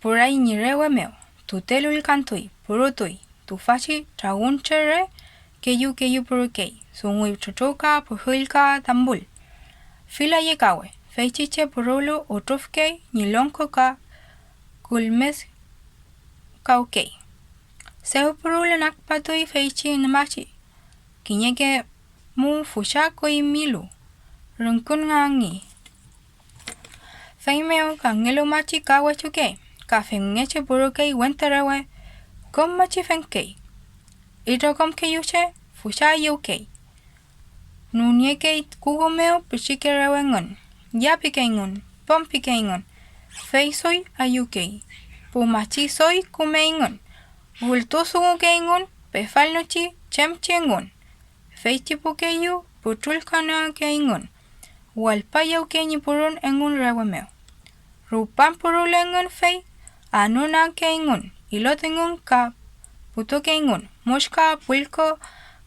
Purai nirewe meo. Tutelul kantui. Purutui. Tufachi tragun chere. Keyu purukei. Sungui chochoka puhulka tambul. Fila yekawe. Feichiche purulu otufkei. Nilonko ka kulmes kaukei. Sehu purulu nakpatui feichi namachi. Kinyeke mu fushako milu. Runkun ngangi. Feimeo kangelo machi kawachuke. Kafengeche burukei wenterewe. Kom machi fenkei. Ito kom keyuche fusha yukei. Nunyekei kugomeo pichikerewengon. yapi kengun, pompi kengun, fei soy ayukei, pumachi soy kumeingun, vultusungu kengun, pefalnochi chemchengun, fei chipukeyu, putrulkana kengun, walpayau kenyi purun engun rawameo. Rupan purulengun fei, anuna kengun, ilotengun ka, puto kengun, moshka pulko,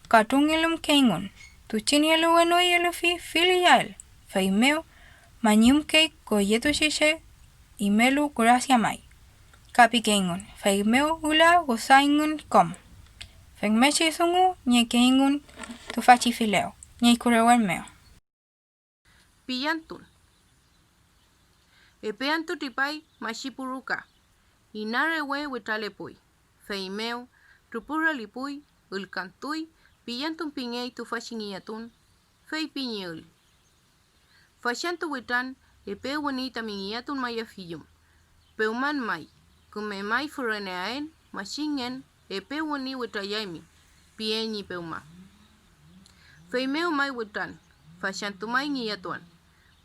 katungilum kengun, tuchinielu wenuyelu fi filial, fei meo, manyum kei koyetu shishe, imelu gracia mai. Kapi kengun, fei meo ula gosaingun kom. Fei mechi sungu, nye kengun, tufachi fileo, nye kurewan meo. Pillantun. Epeantu tipai mashipuruka. Inarewe wetalepui. Feimeo, trupura lipui, ulcantui, pillantun piñei tu fashingiatun, fei piñeul. Fashantu wetan, epe bonita mingiatun mayafiyum. Peuman mai, kume mai fureneaen, mashingen, epe woni wetayaimi, pieni peuma. Feimeo mai wetan, fashantu mai ngiatuan.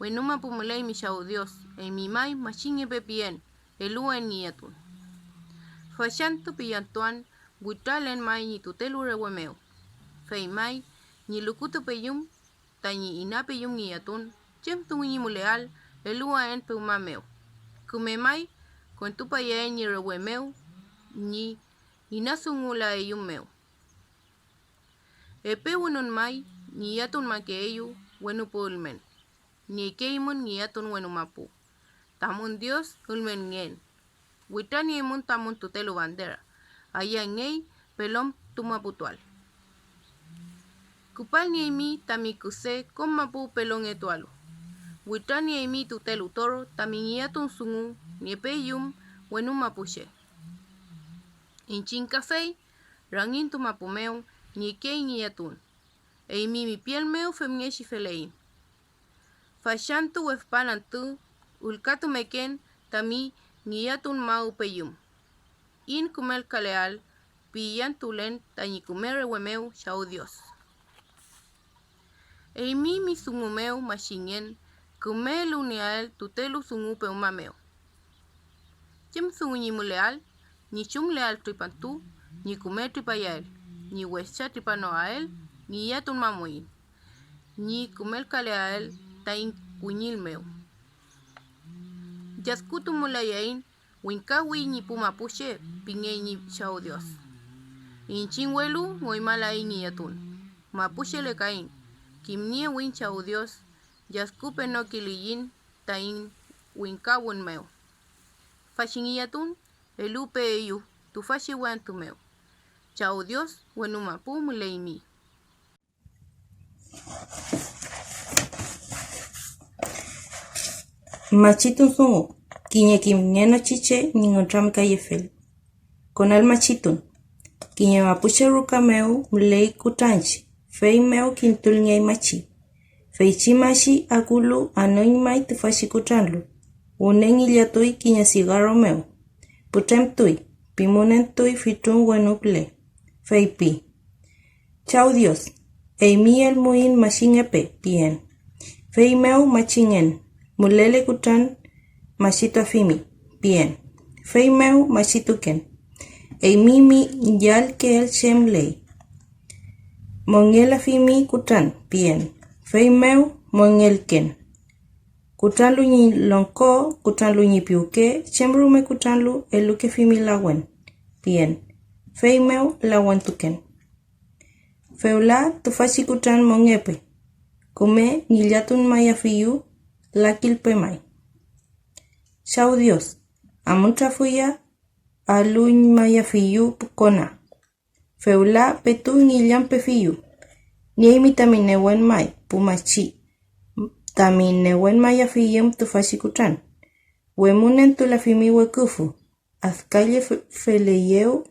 Wenuma pumulei mishau Dios, mi mai machinge pepien, elua ngiatun. Fashantu pillantuan, witalen mai ni tutelu rewemeo. Fei mai, ni lukutu peyum, tani ina peyum ngiatun, jem tungi muleal, elua en peumameo. Kume mai, kontupa ye ni rewemeo, ni inasungula eyumeo. Epe wenun mai, ni yatun makeeyu, wenu pulmen. Ni keimun ngiatun wenu mapu. Tamun Dios ulmen ngen. Witani emun tamun tutelu bandera. Aya ngei pelom tumaputual. Kupal ni emi tamikuse kom mapu pelong etualu. Witani emi tutelu toro tamingiatun sungu niepeyum wenu mapushe. Inchin kafei rangin tumapumeo ni kei ngiatun. Emi mi piel meo femngeshi felein. Fashantu wefpanantu, ulkatu meken, tami ngiyatun mau peyum. In kumel kaleal, pillantulen, tani kumere wemeu, shau Dios. Eimi mi sungumeu mashingen, kumelu niael tutelu sungu peumameo. Jem sungu nyimuleal, ni chum leal tripantu, ni kumer tripayael, ni wescha tripanoael, ni yatun mamuin. Ni kumel kaleal, tain kuñil meu. Jaskutu mulayain, winkawi ni pumapushe, pinge ni shau Dios. Inchin welu, moimalain ni yatun. Mapushe le kain, kimnie win shau Dios, jaskupe no kiliyin, tain winkawun meu. Fashingiyatun, elupe eyu, tu fashi wantu meu. Shau Dios, wenu mapu mulaimi. Machitun sungu, kiñe kimneno chiche ningotram kayefel. Con el machitun, kiñe mapuche rukameu mlei kutanchi, fei meu kintul nyai machi. Fei chimashi akulu anoin mai tufashi kutranlu. Unen ilyatui kiñe cigarro meu. Putrem tui, pimunen tui fitun wenuple. Fei pi. Chau Dios, eimi el muin machingepe, bien. Fei meu machingen. Mulele kutan machito afimi. Bien. Fei meu machituken. Eimimi yal ke el shemlei. Mongel afimi kutan. Bien. Fei meu mongelken. Kutan lu ni lonko, kutan lu ni piuke, chembrume kutan lu eluke fimi lawen. Bien. Fei meu lawen tuken. Feula tufashi kutan mongepe. Kume nilyatun mayafiyu. Lakil pemai. Shau Dios, amuntra fuya aluñ maya fiyu pukona. Feula petu nillan pefiyu. Niemi taminewen mai pumachi. Taminewen maya fiyem tufashikutan. Wemunen tulafimi wekufu. Azkalle feleyeu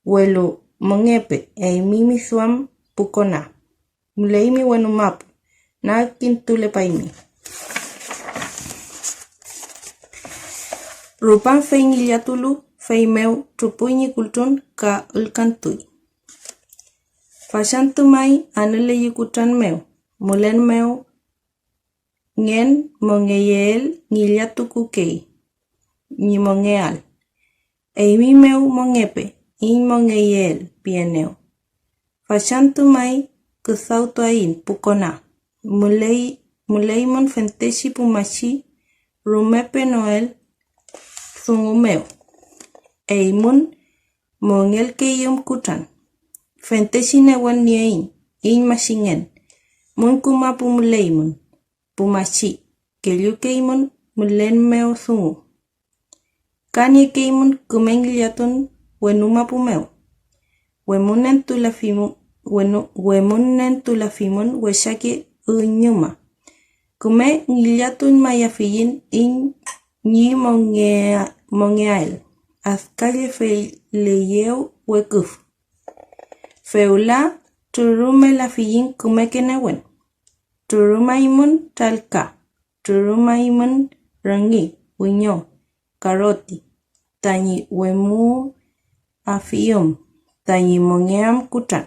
welu mongepe eimimi suam pukona. Mleimi wenu mapu. Na kintule paimi. Rupan fei ngiliatulu, fei meu, trupuñi kultun ka ulkantui. Fashantu mai anele yikutan meu, mulen meu, ngen mongeyel ngillatukuke ni mongeal. Eimi meu mongepe in mongeyel pieneo. Fachantu mai kusauto ain pukona. Muleimon fenteshi pumachi rumepe noel sungumeo. Eimun mongel keyum kutan. Fenteshi newan niein in machingen. Mun kumapu muleimun pumachi kelyukeimun mulen meo sungu. Kanye keimun kumengiliatun wenuma pumeo. Wemunen tulafimun weshake unyuma. Kume ngiliatun mayafiyin in ni mongeael. Azkalle feileyeu wekuf. Feula turume lafiyin kume kenewen. Turumaimun talka. Turumaimun rangi unyo. Karoti. Tañi wemu afiyom. Tañi mongeam kutan.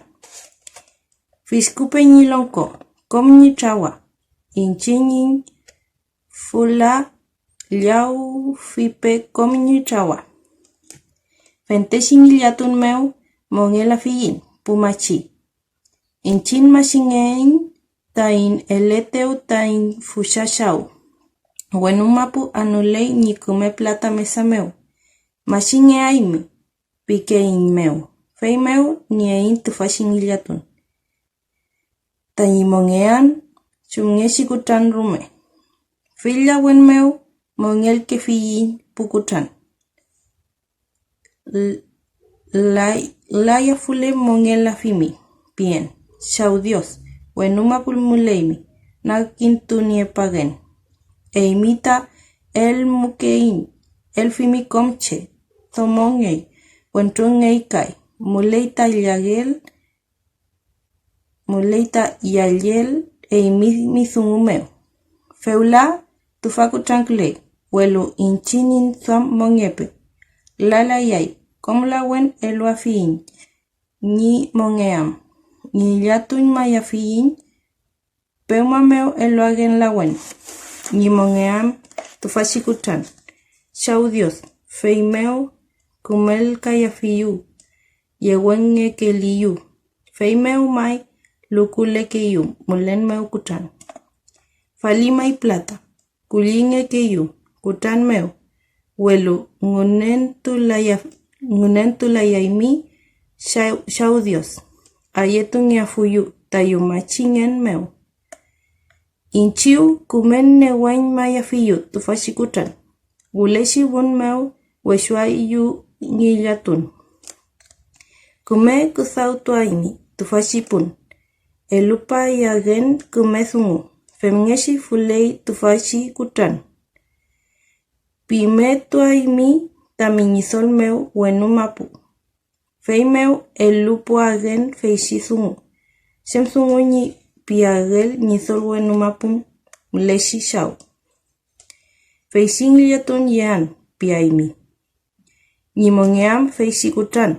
Fiskupe ñilonko. Kom ñi chawa. Inchinin fula liau fipe kom ñi chawa. Fenteshin iliatun meu mongela fiyin pumachi. Inchin masingen tain eleteu tain fushashau. Wenumapu anulei ni kume plata mesa meu. Mashinge aimi pikein meu. Fei meu ni ein tufashin iliatun. Tañi mongean chungeshi kutan rume. Filla wen meu mongel ke fiyin pukutan. Laya fule mongel la fimi. Bien. Chau Dios. Wenuma pulmuleimi. Na kintunie pagen. E imita el mukein. El fimi komche. Tomongei. Wentrungei kai. Muleita yayel. E imi zungumeo. Feula tufaku trankle. Welu inchinin swam mongepe. Lala yay. Komla wen elu afiin. Ni mongeam. Ni yatun mayafiin. Peuma meu elu agen la wen. Ni mongeam tufashikutan. Chau Dios. Fei meu kumel kayafiyu. Yewenge keliyu. Fei meu mai lukule keyu. Mulen meu kutan. Falima y plata. Kulinge keyu. Kutan meu. Welu ngunen tulayaimi. Chau Dios. Ayetun yafuyu. Tayumachingen meu. Inchiu kumen newain mayafiyu tufashikutan. Guleshi bun meu weshuayu ngilatun. Kume kusautu aini tufashipun. Elupa yagen kume sungu. Femngeshi fulei tufashi kutan. Pime tuaimi taminisol meu wenumapu. Fei meu elupo agen feishi sungu. Sem sungu ni piagel nisol wenumapum mleshi shau. Feisin liatun yan piaimi. Ni mongeam feishi kutan.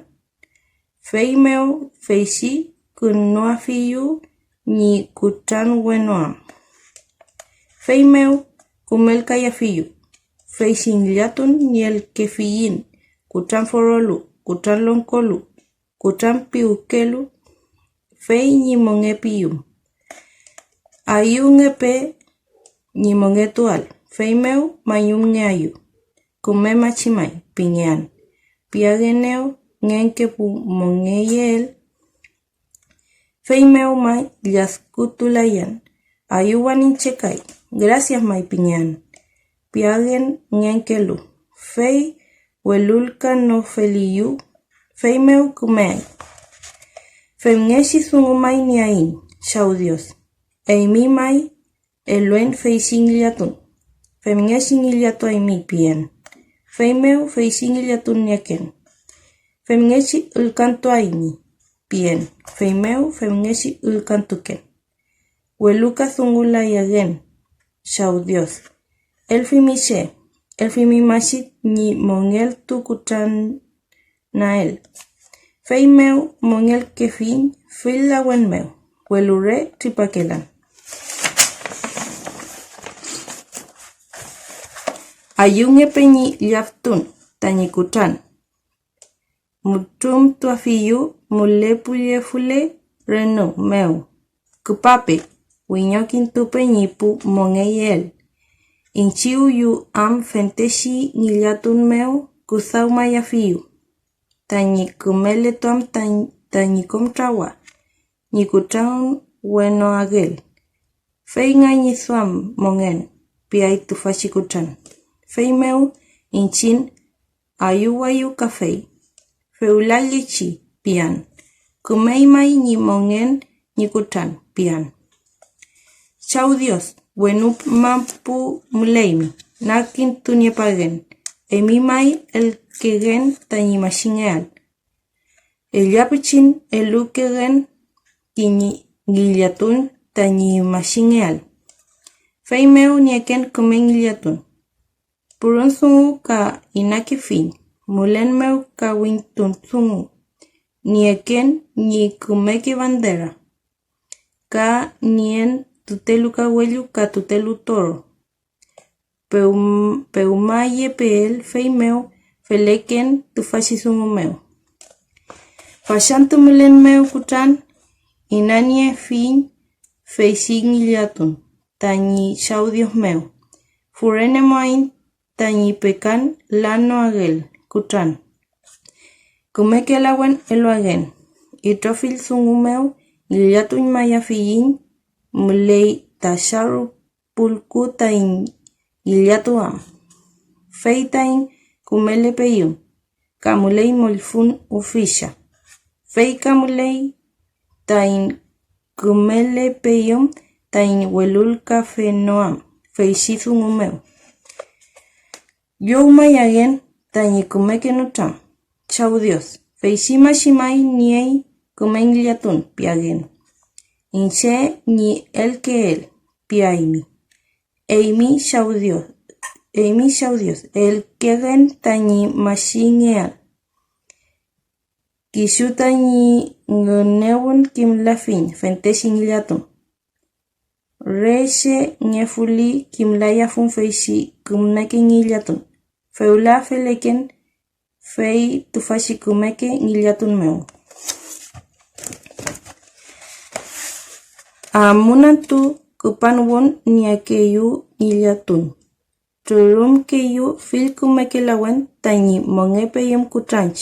Fei meu feishi kunuafiyu ni kutan wenoam. Fei meu kumel kayafiyu. Feisin liatun ni el kefiyin. Kutan forolu. Kutan lonkolu. Kutan piukelu. Fei ni mongepiyum. Ayungepe ni mongetual. Fei meu mayunge ayu. Kume machimai piñan. Piageneo ngenke pu mongeyel. Fei meu mai yaskutulayan. Ayuwan inchekai. Gracias mai piñan. Piagen ngenkelu. Fei welulka no feliyu. Fei meu kumei. Femngeshi sungumai ni ain. Chau Dios. Eimi mai eluen feisin liatun. Femngeshi ngiliatu aimi pien. Fei meu feisin liatun niaken. Femngeshi ulkantu aimi. Bien. Fei meu femngeshi ulkantuken. Weluka zungula yagen. Chau Dios. Elfimishe. Elfimimashit ni mongel tukutan nael. Fei meu mongel kefin fila wen meu. Welure tripakelan. Ayun epeñi llaftun tañi kutan. Mutum tuafiyu mulepuye fule renu meu. Kupape winyokin tupe ñipu mongeyel. Inchiu yu am fenteshi nillatun meu kusau mayafiyu. Tañi kumele tuam tañi komtrawa. Ñikutan bueno agel. Fei ngañi suam mongen piai tufashikutan. Fei meu inchin ayuwayu kafei. Feulalichi pian. Kumeimai ñi mongen ñikutan pian. Chau Dios, buenup mampu muleimi. Nakin tuniepagen. Emimai el kegen tañi machingeal. El yapichin el ukegen kiñi gillatun tañi machingeal. Fei meu nieken kumen gillatun. Purun sungu ka inaki fin. Mulen meu ka wintun sungu. Nieken ni kumeki bandera. Ka nien tutelu ka huelu ka tutelu toro. Peumaye pel fei meu feleken tufashi sungu meu. Pashantu mulen meu kutan inanie fin fei singillatun. Tañi chau Dios meu. Furene moain tañi pecan lano agel kutan. Kumeke alawen elo agen. Itrofil sungu meu gillatun mayafiyin mulei tasharu pulku tain gillatuam. Fei tain kumele peyum. Kamulei molfun ufisha. Fei kamulei tain kumele peyum tain welul kafe noam. Fei shithungu meu. Yo mayagen tañi kumeke notam. Chau Dios. Fei shima shimai niei kumen gillatun piagen. Inche ni el que él piaimi. Eimi chau Dios. Eimi chau Dios. El kegen tañi machingeal. Kishu tañi ngunewun kim lafin fenteshin gillatun. Reche ngefuli kim layafun feishi kumneke gillatun. Feula feleken fei tufashi kumeke gillatun meu. Amunantu kupan won niakeyu gillatun. Turum keyu fil kumeke lawen tañi mongepeyum kutranch.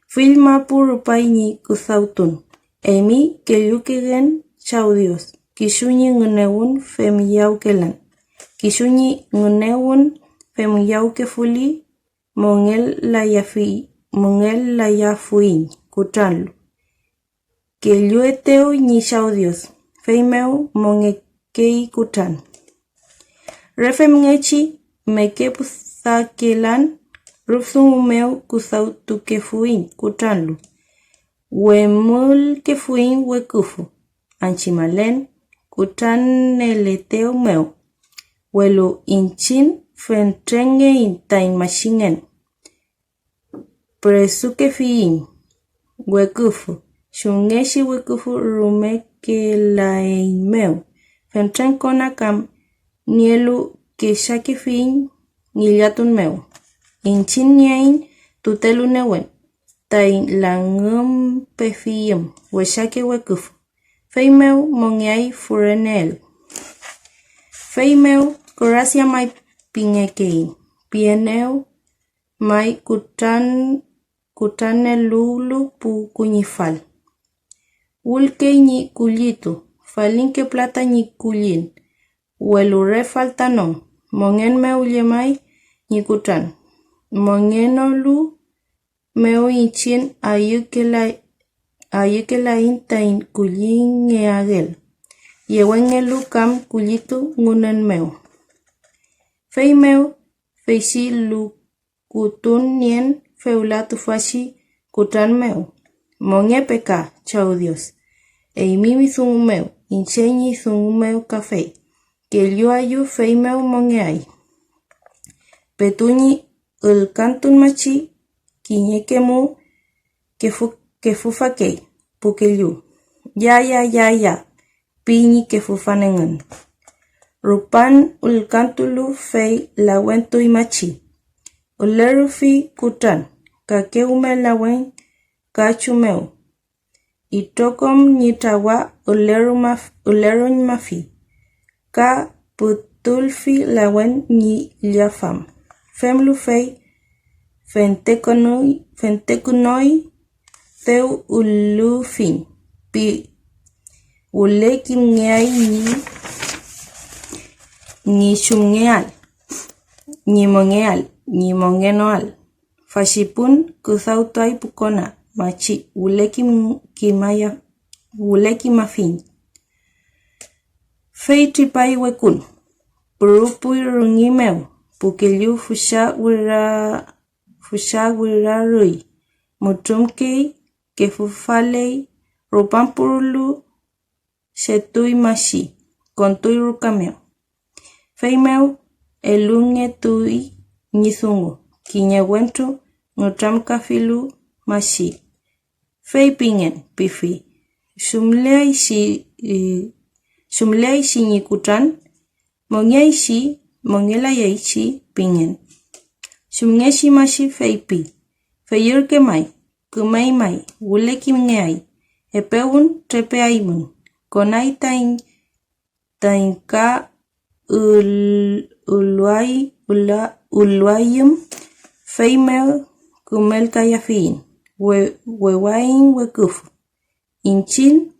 Fil mapu rupai ni kusautun. Emi keyu kegen chau Dios. Kishunyi ngunewun femiyau kelan. Kishunyi ngunewun femiyau kefuli mongel layafuin kutranlu. Keyu eteo ni chau Dios. Feimeu mongekei kutan. Refem ngechi meke pusakelan rufsungu meu kusautu kefuin kutranlu. Wemul kefuin wekufu. Anchimalen kutaneleteo meu. Welu inchin fentrenge intain machingen. Presuke fiin. Wekufu. Shungeshi wekufu rumeke lain meu. Fentren kona kam nielu ke shaki fiin gillatun meu. Inchin nyain tutelu newen. Tain langum pefiyum. Weshake wekufu. Fei meu mongiai furenel. Fei meu gracia mai pingekein. Pieneu mai kutane lulu pu kuñifal. Ulke ñi kullitu. Falinke plata ñi kullin. Welure faltanon. Mongen meu yemai ñi kutan. Mongenolu meu inchin ayukelain tain kullin agel. Yewen elu kam kullitu ngunen meu. Fei meu feishi lukutun nien feulatu fashi kutan meu. Monge peka chau Dios. Eimimi sungu meu. Incheñi sungu meu café. Que yo ayu fei meu monge ay. Petuñi el cantun machi kiñekemu que fufakei. Pukelyu. Ya. Piñi que fufanengan. Rupan ulkantulu fei lawen tuimachi. Ulerufi kutan, kakeume lawen kachumeu. Itokom nitawa ulerun mafi. Ka putulfi lawen ni liafam. Femlu fei fentekunoi teu ulufin. Pi ulekim ngeai ni shumngeal. Ni mongenoal. Fashipun kusautai pukona. Machi uleki mafin. Fei tripai wekun. Purupui rungimeu. Pukiliu fusha wira rui. Mutumkei kefufalei. Rupampurulu shetui mashi. Kontui rukameu. Fei meu elunge tui nizungu. Kinyewentu ngutamka filu mashi. Fei pingen pifi. Shumlei shi nyikutan. Mongela yaishi pingen. Shumngeshi mashi fei pi. Feyurke mai. Kumei mai. Uleki mngeai. Epeun trepe aimun. Konai tainka uluayum fei meu kumel kayafin. Wewain wekufu. Inchin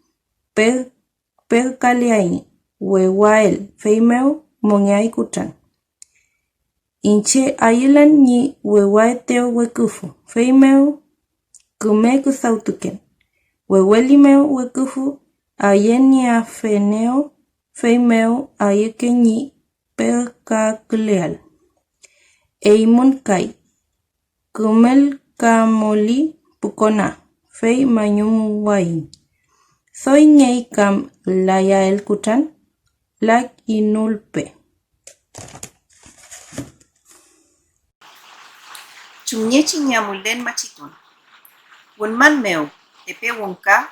per kaliain. Wewael fei meu mongeai kutan. Inche ayilan ni wewaeteo wekufu. Fei meu kume kusautuken. Weweli meu wekufu ayen ni afeneo. Fei meu ayeke ni per kakleal. Eimun kai. Kumel kamoli pukona. Fei manyum wain. Soy ngei kam laya el kutan. Lak inulpe. Chumnyechi nyamulen machiton. Wunman meu. Epe wonka.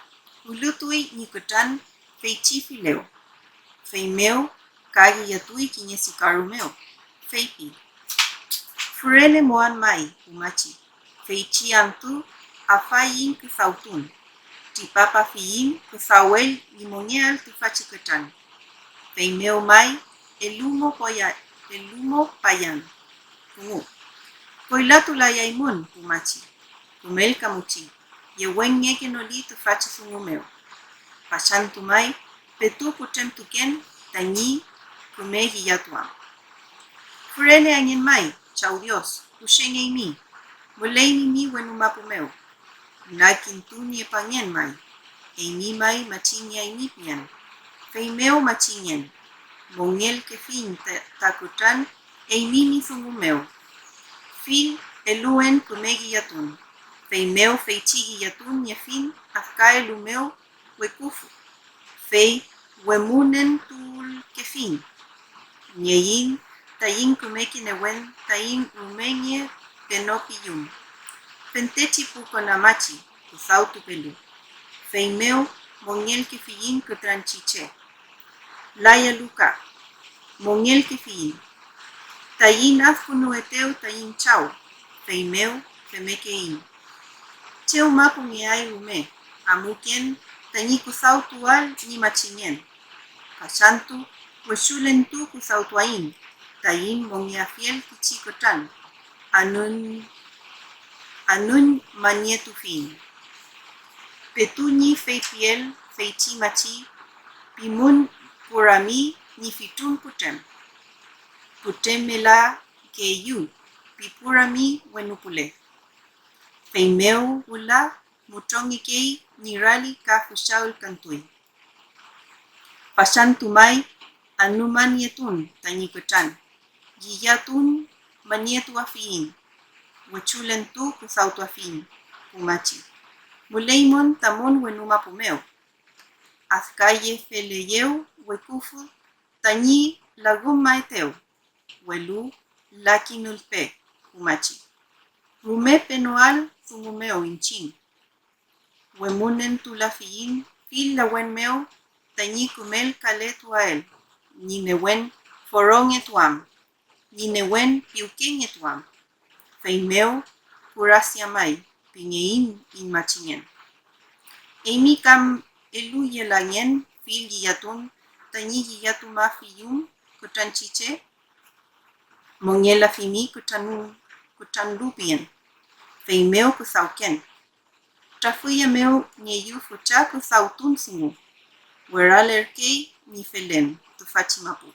Ulutui nikutan. Fei chifileo. Fei meu. Kagi yatui kinyesikaru meu. Fei pi. Furele moan mai. Umachi. Fei chiantu. Afayin kusautun. Tipapa fiyin kusawel limonial tufachikutan. Fei meu mai. Elumo payan. Kungu. Koilatu la yaimun. Umachi. Kumel kamuchi. Yewen ngeke noli tufachifungu meu. Pashantu mai. Petu putem tuken. Tanyi. Kumegi yatuam. Furele anyen mai. Chau Dios. Kushenge mi. Mulei mi wenumapu meu. Nakin tu nie pangen mai. Eimi mai machinya imipian. Fei meu machinyen. Mongel ke fin takutan. Eimi mi fungu meu. Fil eluen kumegi yatun. Fei meu fei chigi yatun nye fin. Afka elu meu wekufu. Fei wemunen tul ke fin. Nyeyin tayin kumeki newen tayin umenye penopiyum. Pentechi pukonamachi, kusautu pelu. Fei meu, mongel ke fiyin kutranchiche. Laya luka, mongel ke fiyin. Tayin afkunu eteu tayin chau. Fei meu, femekein. Cheu mapu ngeai ume, amukien, tanyi kusautu al ni machinyen. Kashantu, weshulentu kusautu ain. Tayin mongia fiel kichikotan. Anun manietu fin. Petunyi fei piel, fei chi machi, pimun purami ni fitun putem. Putem mela ke yu, pipurami wenupule. Fei meu ula, mutongi kei, nirali ka fushaul kantui. Pashantu mai, anu manietun tanyikutan. Giyatun manietu afiin. Wachulen tu kusautu afin. Umachi. Muleimon tamon wenuma pumeo. Azkaye feleyeu wekufu. Tanyi lagum maeteu. Welu lakinulpe. Umachi. Rume penoal fungumeo inchin. Wemunen tu la fiin. Fil la wen meo. Tanyi kumel kaletu ael. Ni mewen forong etuam, ninewen piuking etuam, feimeo purasiamai, pingein in machinyen. Emi kam elu yelanyen fil yatun, tanyi yatu mafiyum, kutan chiche, mongela fimi kutan lupien, feimeo kusauken. Trafuya meo nyeyu fucha kusautun singu, weralerkei ni felen, tufachi mapu.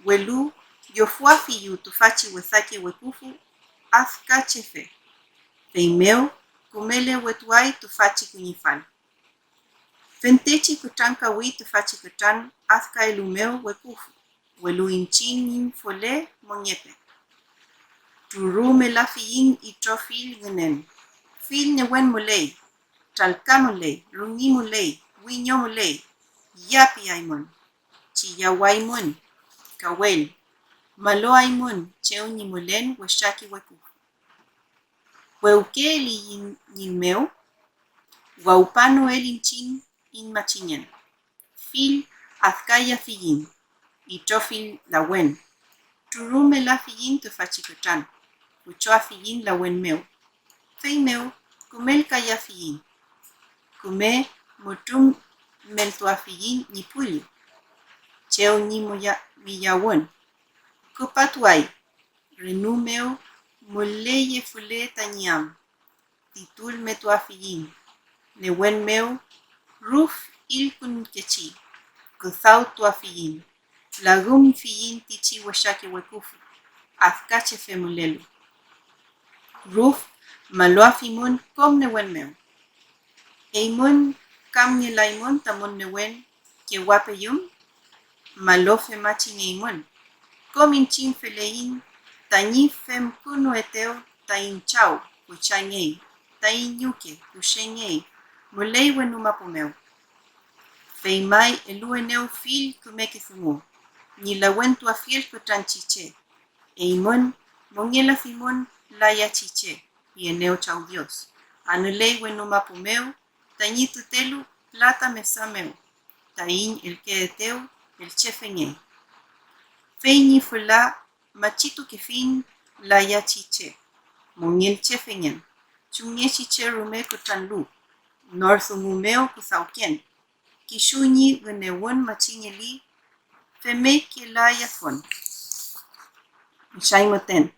Welu yofuafi yu tufachi wesake wekufu, aska chefe. Feimeo kumele wetuai tufachi kunyifan. Fentechi kutanka wi tufachi kutan, aska elumeo wekufu. Welu inchin yin fole monyepe. Turume la fiyin itrofil genen. Fil newen mulei, talka mulei, rungi mulei, winyo mulei, yapi aimon, chiyawaimon, kawel, malo aimon, cheuni mulen, washaki weku. Weuke li yin meo, waupano elinchin in machinyen. Fil azkaya fiyin, itrofil lawen. Turume la fiyin tufachikutan, uchoa fiyin lawen meo. Feimeo, kumel kaya fiyin. Kume mutum meltua fiyin ni puli. Cheo ni miyawon. Kupatuai, renumeo, muleye fule tanyam. Titul metua fiyin. Newen meo, ruf ilkun kechi. Kusau tua fiyin. Lagum fiyin tichi washake wekufu. Afkache femulelu. Ruf maloa fimon kom newen meo. Eimon kam nye laimon tamon newen ke wape yum. Malofe machin eimon. Kom inchin felein tanyi fem kuno eteo tain chau kuchangei. Tain yuke kushengei. Mulei wenuma pomeo. Feimai elueneo fil kumeke fumo. Nilawen tua fiel kutanchiche. Eimon mongela fimon laya chiche. Y eneo chau Dios. Anulei wenuma pumeo, tañi tutelu plata mesameo, tain el que eteo, el chefeñe. Feñi fula machitu kefin la ya chiche, mongel chefeñen, chunye chiche rume kutanlu, northumumeo kusaukien, kishuñi wenewon machiñeli, feme que la ya fon. Shaimoten,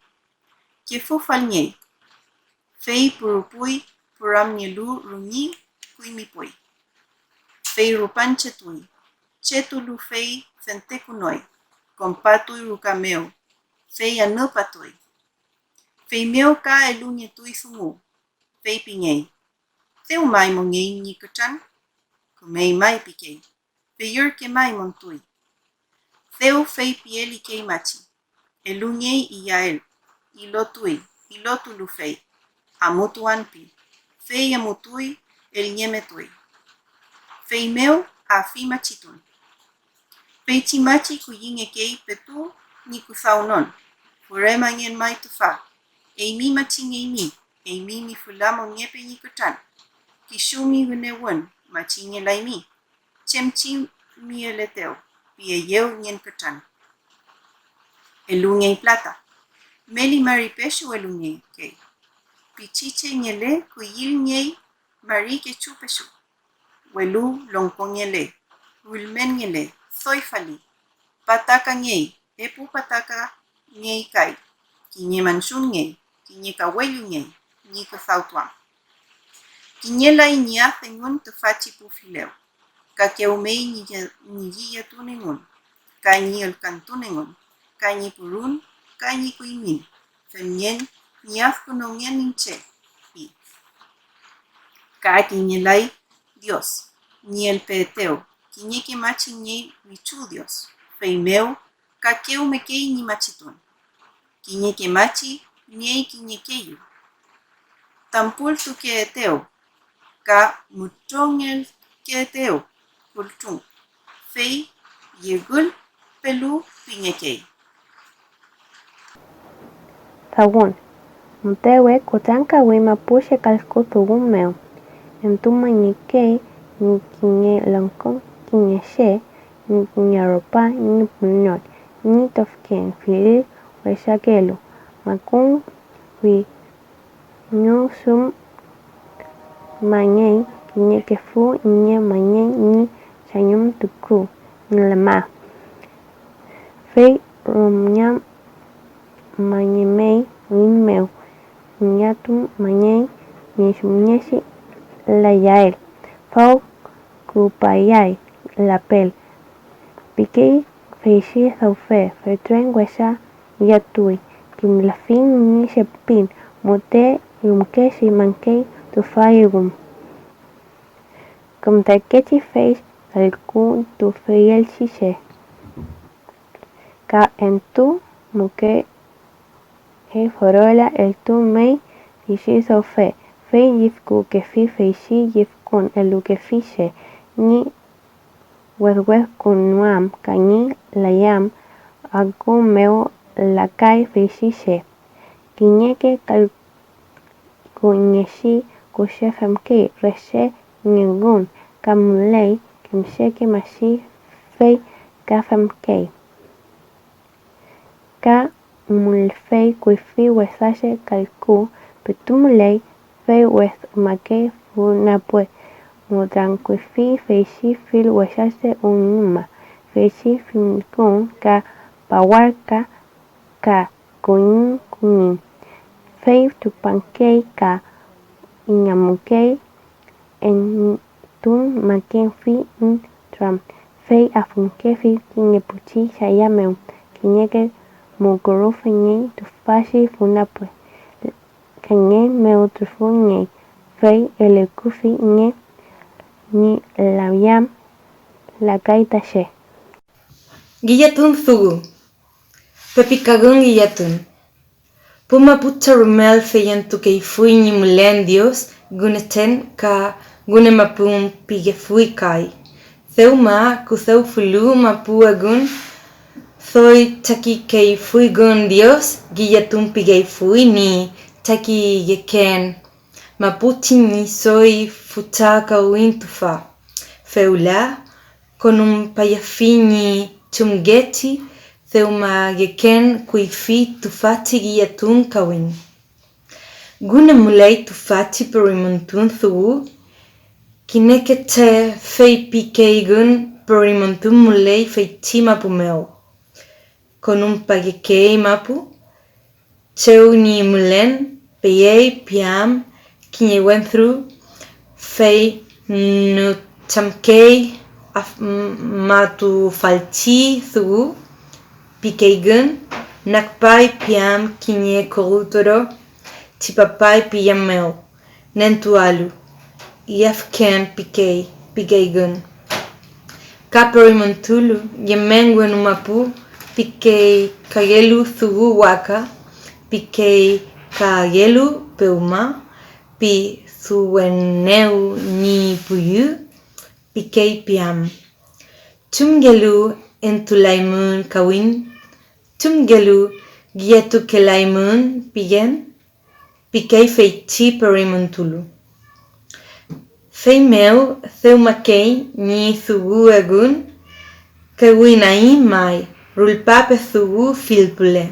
que fu falñe. Fei purupui puram nyelu runyi kuimipui. Fei rupan chetui. Chetulu fei fentekunoi. Compatui rukameo. Fei anupatui. Fei meo ka elu nyetui sumu. Fei pingei. Feu mai mongei nikuchan. Kumei mai pikei. Fei yurke mai montui. Feu fei pieli kei machi. Elu nyei iyael. Ilotui. Ilotulu fei. Amutuanpi, fei amutui, el nyemetui. Fei meo a fi machitun. Fei chimachi kuyin ekei petu ni kusaunon. Furema nyen mai tufa. Eimi machin eimi mi fulamo nyepe nikutan. Kishumi winewon, machin laimi. Chemchi mi eleteo, pieyeu nyen kutan. Elungei plata. Meli maripeshu elungei kei. Pichiche nyele kuyil nyei mari que chupeshu. Welu longkong nyele. Wilmen nyele. Soifali. Pataka nyei. Epu pataka nyei kai. Kinye manshun nyei. Kinye kawelu nyei. Nyiko sautuam. Kinyela inya tengun tufachi pufileo. Kakeumei niyiya tuningun. Kanyi el kantuningun. Kanyi purun. Kanyi kuimin. Femien. Niaf kunongen inche. Y Kakiñelai Dios. Ni el peteo. Kiñeke machi ñe michu Dios. Feimeo. Kakeu mekei ni machitun. Kiñeke machi ñe kiñekeyu. Tampul tu que eteo. Ka muchon el que eteo. Kulchun. Fei yegul pelu piñekei. Tawun. Mtewe kutanka wima pushe kalkutu meo. Entuma nyike nyikinye lankong kinyeshe nyikinye ropa nyipunyot ni tofken filil weshakelu makun wi nyusum manyei kinye kefu nye manyei ni chanyum tuku nlema fei rumnyam manyemei winmeu nyatum manyei nyeshumnyeshi la yael pau kupayai lapel pikei feishi saufe fetren wesha yatui kimlafin ni shepin mote yumkeshi mankei tufayugum kumtakechi feish alkun tu feyel shishe ka entu muke he forola el tu mei fishi saufe fei yifku kefi feishi yifkun elu kefishe ni wezwez kunwam kani layam agu meu lakai feishishe kinyeke kal kunyeshi kushefemki reshe nyegun kamulei kimsheke mashi fei kafemkei ka mulfei kuifi wesashe kalku petumulei fei wes make funapue mudran kuifi feishi fil wesashe unuma feishi filkun ka pawarka ka kunin kunin fei tupankei ka inyamukei en tun maken fi in tram fei afunke fi kinyepuchi shayameu kinyeke muguru fenye tufashi funapue kenye meu tufunye fei elekufi nye ni layam la kaitashe Giyatun thugu Pepikagun giyatun Puma pucha rumel feyentu que fui ni mulendios guneten ka gunemapum pige fui kai Theuma kutheu fulu mapu agun Thoi taki que fui gun dios giyatun pige fui ni taki geken Maputi ni soy futaka wintufa Feula con payafini chumgeti Theuma geken kuifi tufati giyatun kawin Guna mulei tufati perimuntun thugu Kinekete fei pikeigun perimuntun mulei fei tima pumeo Con pagekei mapu Cheu ni mulen peyei piam Kinye went through fei nutamkei matu falti thugu Pikeigun nakpai piam kinye korutoro tipapai piyameo nentualu Yafken pikeigun Kaperimuntulu yemengwen umapu Pikei kagelu thugu waka Pikei kagelu peuma Pi thuweneu ni puyu Pikei piam Tumgelu entulaimun kawin Tumgelu giyatu kelaimun pigen Pikei feiti perimuntulu Feimeu theumakei ni thugu agun Kawinai mai rulpape thugu filpule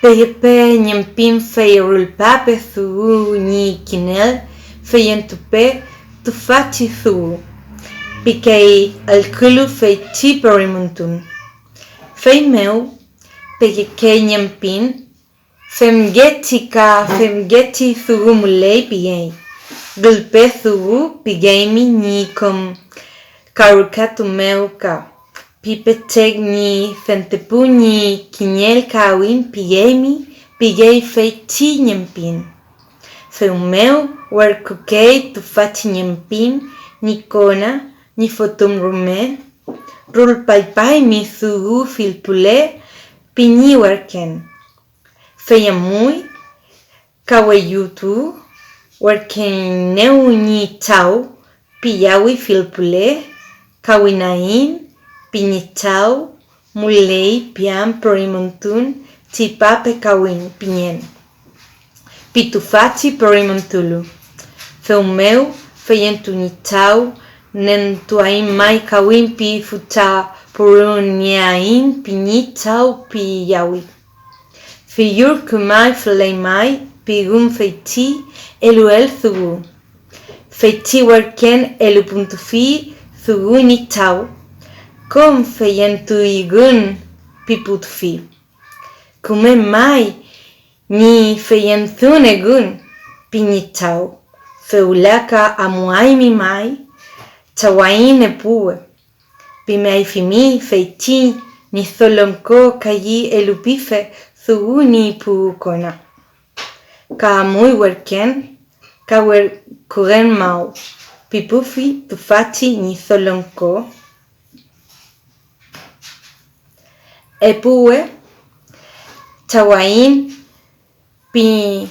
Peyepe nyempin fei rulpape thugu ni kinel Feyentupe tufati thugu Pikei alkulu fei ti perimuntun Feimeu peyekei nyempin Femgeti thugu mulei pigei Gulpe thugu pigeimi ni kom Karukatu meuka Pipeteg ni fentepu ni kinyel kawin pigeimi Pigei fei ti nyempin Feumeu warkukei tufati nyempin Ni kona ni fotum rume Rulpaipai mi thugu filpule Pini warken Feyamui kawayutu Warken neu ni tau Piyawi filpule Kawinain Pinitau Mulei piam perimuntun Tipape kawin pinyen Pitufati perimuntulu Feumeu feyentunitau Nentuai mai kawin pi futa Puruniain piñitau piyawi. Fiyur kumai fleimai pigun feiti eluel thugu. Feiti warken elu.fi thugu nitau. Kom feyentuigun piputfi. Kume mai ni feyentunegun piñitau. Feulaka amuaimi mai tawain epue. Pimeaifimi feiti ni tholonko kayi elupife thugu ni pukona. Ka muy werken, ka wer kuren mau. Pipufi tufati ni tholonko. Epue tawain pi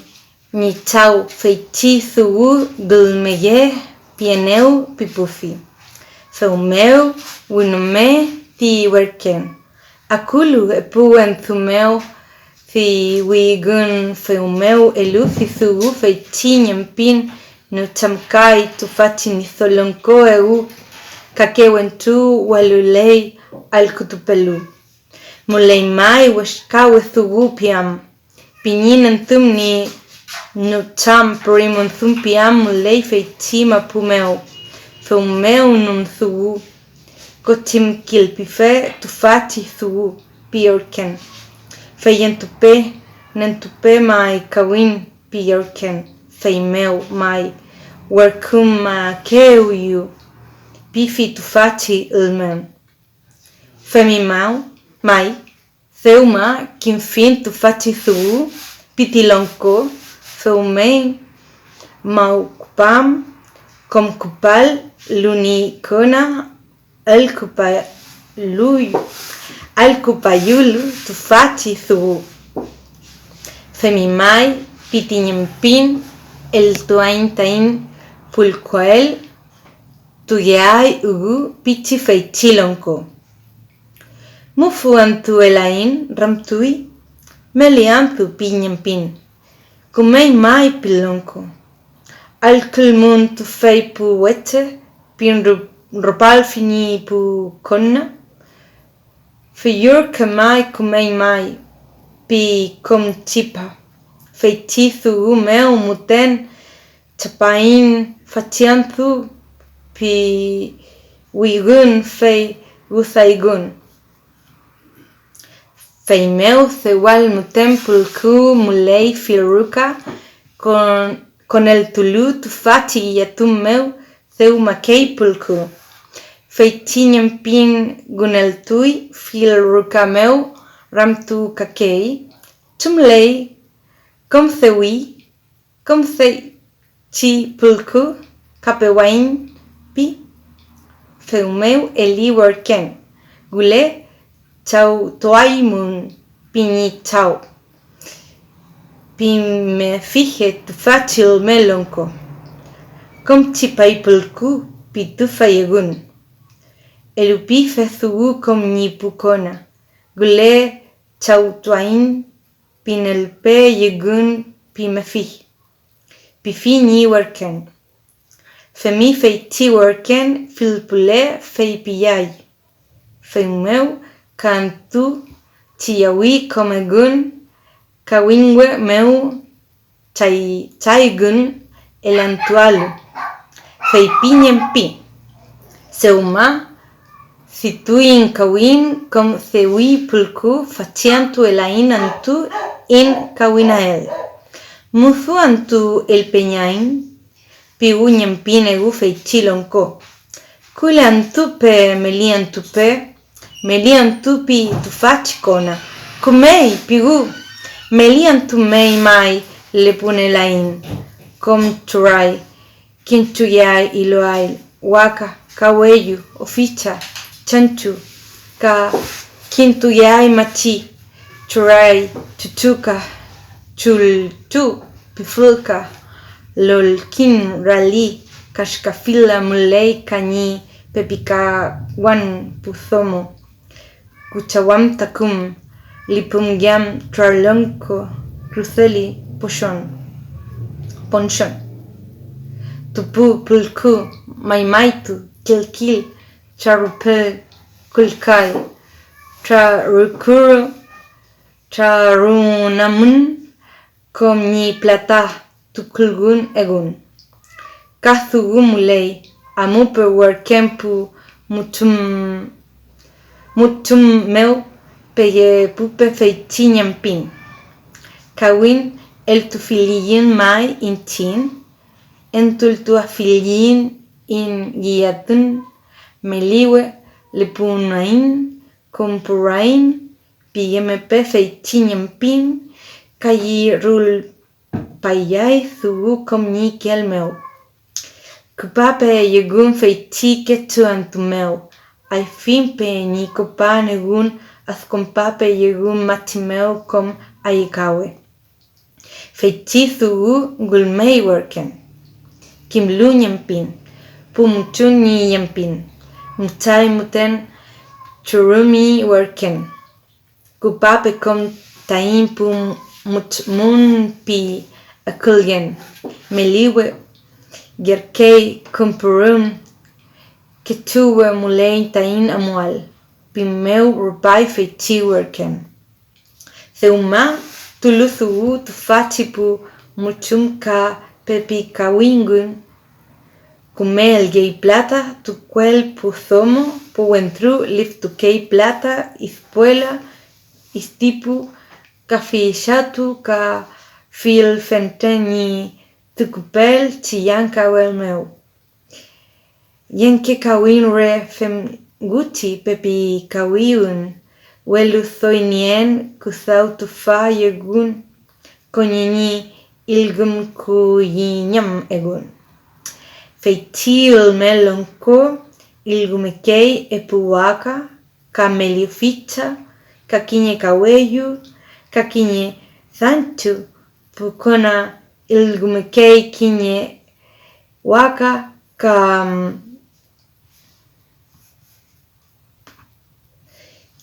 ni tau feiti thugu dulmeye pieneu pipufi. Feumeu winume ti werken. Akulu epuen thumeu fi wigun feumeu elufi thugu feiti nyampin no tamkai tufati ni tholonko eu kakewentu walulei al kutupelu. Mulei mai washkawe thugu piam. Pinyinan thumni no tam primun thum piam mulei feiti mapumeu. Feumeu num thugu. Kotim kilpife tufati thugu piorken. Feyentupe nentupe mai kawin piorken. Feimeu mai werkum ma keuyu. Pifi tufati ilmen. Femimau mai feuma kinfin tufati thugu pitilonko. Feumei mau kupam kom kupal lunikona al kupayulu tufati thugu. Femimai pitinyempin el tuaintain pulkoel tuyai ugu piti feitilonko. Mufu antu elain ramtui meliantu pinyempin. Kumei mai pilonko. Al kulmun tu fei pu wete pin ropal fini pu konna. Fiyur kamai kumei mai pi kom tipa. Feiti thugu meu muten tapain fatianthu pi wigun fei uthaigun. Fei meu thewal muten pulku mulei firuka con el tulu tufati yatum meu theu makei pulku. Feiti nyampin gunel tui firuka meu ramtu kakei. Tumlei kom thewi kom chi pulku kapewain pi. Feu meu eli worken. Gule tau toaimun piñitau. Pime fije tufatil melonko. Kom tipai pulku pitufa yegun. Elupife thugu kom nipukona. Gule tau toain pinelpe yegun pime fije. Pifi ni worken. Femi feiti worken filpule fei piyai. Feumeu kantu tiyawi komegun kawingwe meu chaigun elantualu. Fei pinyempi. Seuma situin kawin kom thewi pulku fatiantu elain antu in kawinael. Mufu antu el peñain pigu nyempinegu feitilonko. Kule antupe meliantupe. Meliantupi tufachikona. Kumei pigu. Meliantumei mai lepunelain. Kom turai. Kintuyai iloail. Waka. Kaweyu. Oficha. Chanchu. Ka. Kintuyai machi. Turai. Tutuka. Chultu. Pifulka. Lolkin rali. Kashkafila mulei kanyi. Pepika wan puthomo. Kuchawam takum, lipumgyam trarlonko, cruceli ponchon. Tupu pulku, maimaitu, kilkil, charupe, kulkal tra rukuru tra runamun kom ni plata tukulgun egun. Kathugu mulei amupe workempu mutum meu peye pupe feitinyam pin. Kawin el tufiliyin mai intin, entul tu afiliyin in giatun meliwe lepunain compurain piyempe feitinyam pin kayi rul payay thugu komni kelmeu. Kupape yegun feiti ketuan tu meu. Ai fin pe ni kopa negun as compape yegun matimeu kom aikawe. Feiti thugu gulmei worken. Kimlu nyampin. Pumutun ni nyampin. Mutai muten churumi worken. Kupape kom tain pum mutmun pi akulyen. Meliwe gerkei kumpurum ketuwe mulein tain amual. Pimeu rupai feiti worken. Theuma tuluthu tufatipu mutum ka pepi kawingun. Kumel gei plata tu cuel puthomo puentru lift tu kei plata ispuela istipu ka fichatu ka fil fenteni tukupel chiyanka wel meu. Yenke kawin re fem guti pepi kawiun welu thoinien kusau tufa yegun konyini ilgum kuyinyam egun. Feitil melonko ilgumekei epuwaka kamelioficha kakinye kaweyu kakinye thantu pukona ilgumekei kinye waka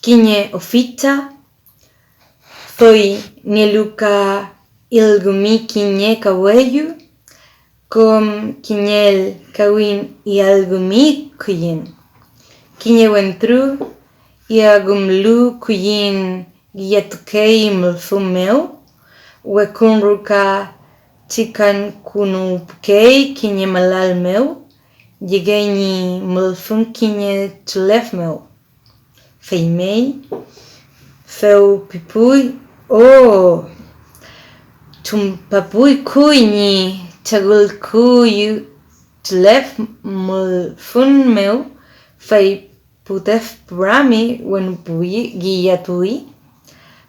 kinye ofita thoi nieluka ilgumi kinye kaweyu kom kinyel kawin ialgumi kuyin. Kinye wentru iagumlu kuyin giyatukei mulfumeu wekunruka chikan kunupkei kinye malal meu yegeni mulfun kinye tulef meu. Feimei feu pipui tumpapui kuini chagul kuyu tulef mulfun meu fei putef brami wenpui giyatui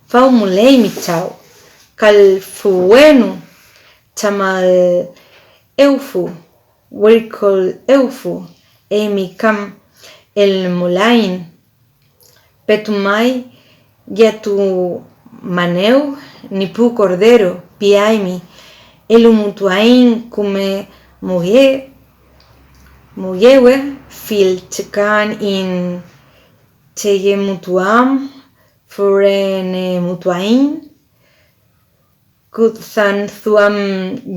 fau mulei michau kal fuenu tamal eufu werkol eufu emi kam el mulain petumai yatu maneu nipu cordero piaimi elumutuain kume muyewe fil chikan in cheye mutuam furene mutuain kutsan thuam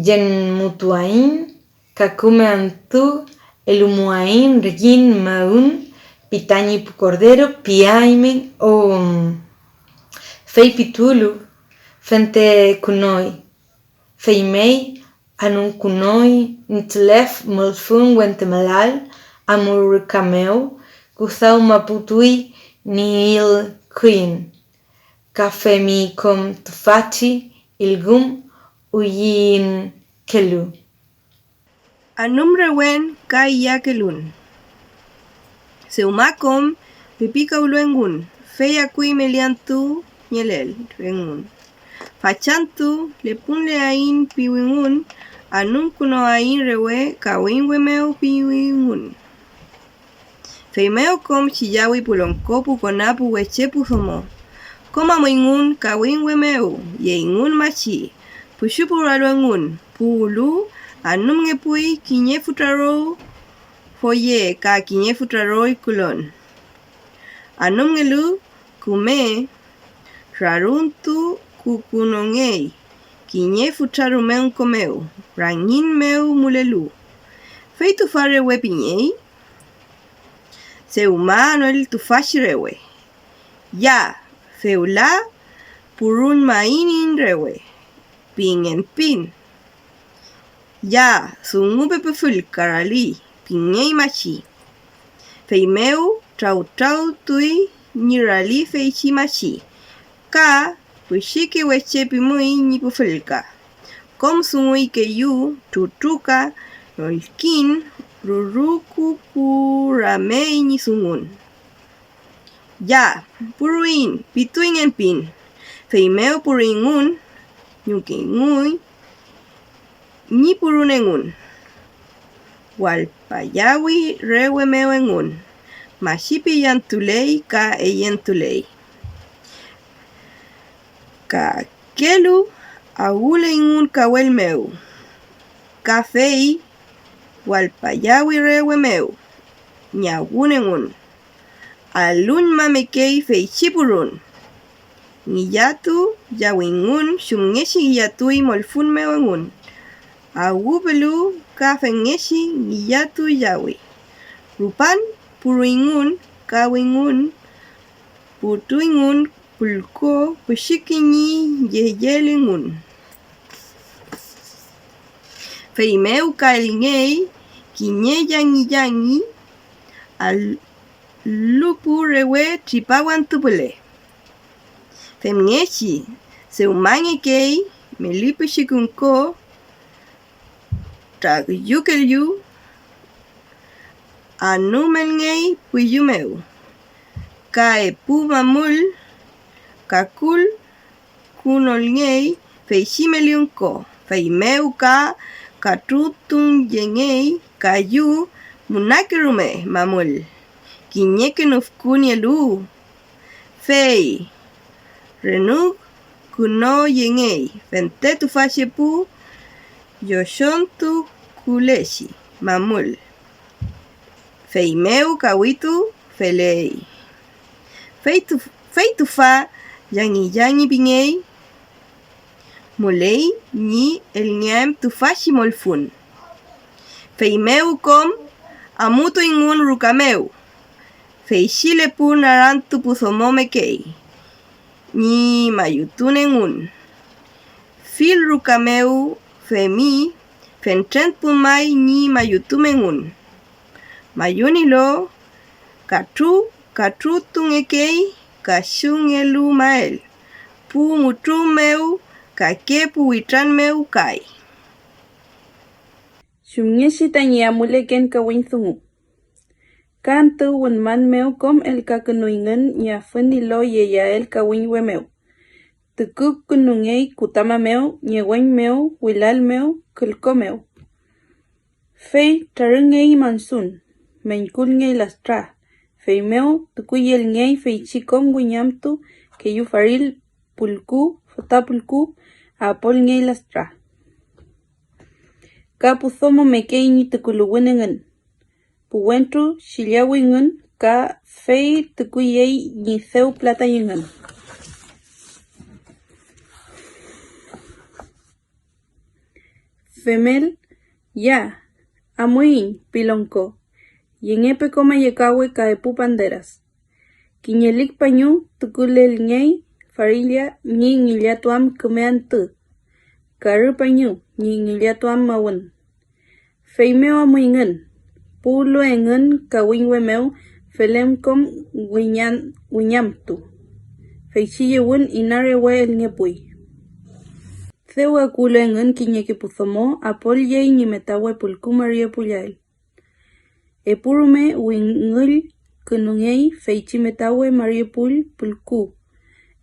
yen mutuain kakume antu elumuain regin maun pitani pu cordero piaimi fei pitulu fente kunoi feimei anun kunoi nitlef mulfun wentemalal amur kameu kusau maputui nil queen kafemi kom tufati ilgum uyin kelu. Anum rewen kai yakelun. Seumakom pipika uluengun. Feya kui meliantu nyelel rengun. Fachantu lepunle ain piwingun. Anum kuno ain rewe kawin wemeu piwingun. Feimeo kom chiyawi pulonkopu konapu wechepu somo. Koma moingun kawin wemeu yeingun machi. Pushupuraluengun pulu anum ngepui kinye futaro foye ka kinye futaro ikulon. Anum ngelu kume raruntu kukunongei kinye futaru meun komeu rangin meu mulelu. Feitu fare wepinyei seumano el tufashi rewe. Ya, feula, purun mainin rewe. Pin en pin. Ya, sungupe peful karali, pinei machi. Feimeu, trau tui, nirali feichi machi. Ka, pushiki weche pimui ni pufulka. Kom sungui ke yu, tutuka, nolkin, ruruku puramei ni sungun. Ya, puruin, pituin en pin. Feimeu puringun, nyukingui, ni purunengun. Walpayawi rewe mewengun. Mashipi yantulei ka eyentulei. Ka kelu agulengun kawel meu. Kafei walpayawi rewe meu. Nyagunengun. Alun mamekei feichipurun. Ngiyatu yawingun shumngeshi ngiyatui molfun mewengun. Awubelu kafengeshi ngiyatu yawi. Rupan puruingun kawingun. Putuingun pulko pushikinyi yeyelingun. Feimeu kailngei kinye yangi al lupu rewe tripawan tupule. Femngeshi seumange kei melipu shikunko tagyukelyu anumelngei puyumeu. Kae pumamul kakul kunolngei feishimeliunko. Feimeu ka katutun yengei kayu munakirume mamul. Kinyeke nufkunielu. Fei renug kuno yengei. Fente tu fashepu yoshontu kuleshi mamul. Feimeu kawitu felei. Feitu fa yangi bingei. Mulei ni el nyam tu fashi molfun. Feimeu kom amutu ingun rukameu. Feishile pu narantu puzomome kei. Ni mayutunengun. Fil rukameu femi fentrent pumai ni mayutumengun. Mayunilo katru tungekei kashungelu mael. Pu mutumeu kakepu witran meu kai. Shumngeshi tanyamuleken kawinthungu. Kantu wunman meu kom el kakunuingen nyafundilo yeya el kawinwe meu. Tukuk kunungei kutama meu, nyewen meu, wilal meu, kulko meu. Fei tarungei mansun, menkulngei lastra. Fei meu tukuyel ngei fei chikom winyamtu ke yufaril pulku, fotapulku, apol ngei lastra. Ka puzomo mekei ni tukuluwinengen. Puwentu shiliawingen ka fei tukuyei ni theu plata yengen. Femel, ya, amuin, pilonko. Yengepe koma yekawe kaepu panderas. Kinyelik pañu tukulel ngei, farilia, ni ngiliatuam kumean tu. Karu pañu, ni ngiliatuam mawen. Feimeo amuingen. Pulo engen kawinwe meu, felem kom winyamtu. Feichiye wun inarewe el ngepui. Theu akulo engen kinyeki puzomo, apol yei ni metawe pulku maria puyael. Epurume wingul kunungei feichi metawe maria pulku.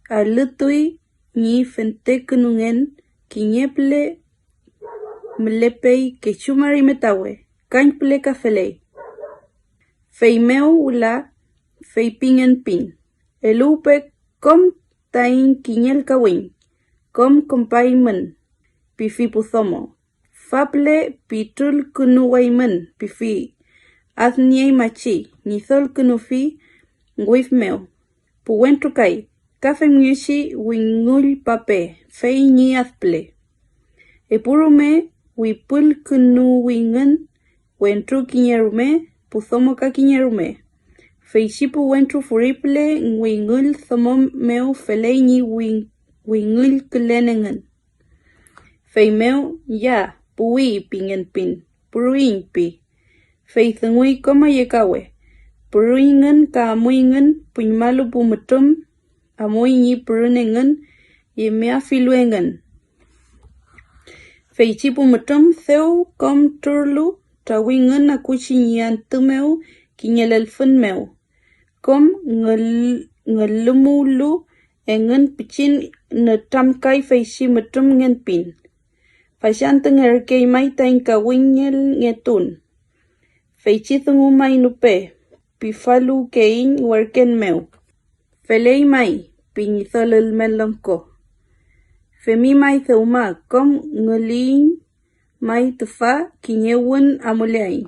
Alutui ni fente kunungen kinyeple mlepei kechumari metawe. Kanple kafelei. Feimeu ula feipingen pin. Elupe kom tain kinyel kawin. Kom kompaimen. Pifi puzomo. Faple pitul kunuwaimen. Pifi. Azniei machi. Nizol kunufi. Nguif meu. Puwentu kai. Kafe mieshi wingul pape. Fei ni azple. Epurume wipul kunuwingen. Wentru kinyerume, puzomo ka kinyerume. Feichipu wentru furiple ngwingul thomom meu felei ni wingul kulenengen. Feimeu ya puwi pingen pin puruin pi. Feithengui koma yekawe. Puruingen ka amuingen punymalu pumetum amui ni purunengen yemea filuengen. Feichipu metum theu kom turlu tawingen akuchi nyantumeu kinyelelfun meu. Kom ngelumulu engen pichin netamkai feichi metum ngen pin. Fashanteng erkei mai tain kawinyel ngetun. Feichi thungu mai nupe. Pifalu kein werken meu. Felei mai pinyitholel melonko. Femi mai theuma kom ngelin mai tufa kinyewun amuleai.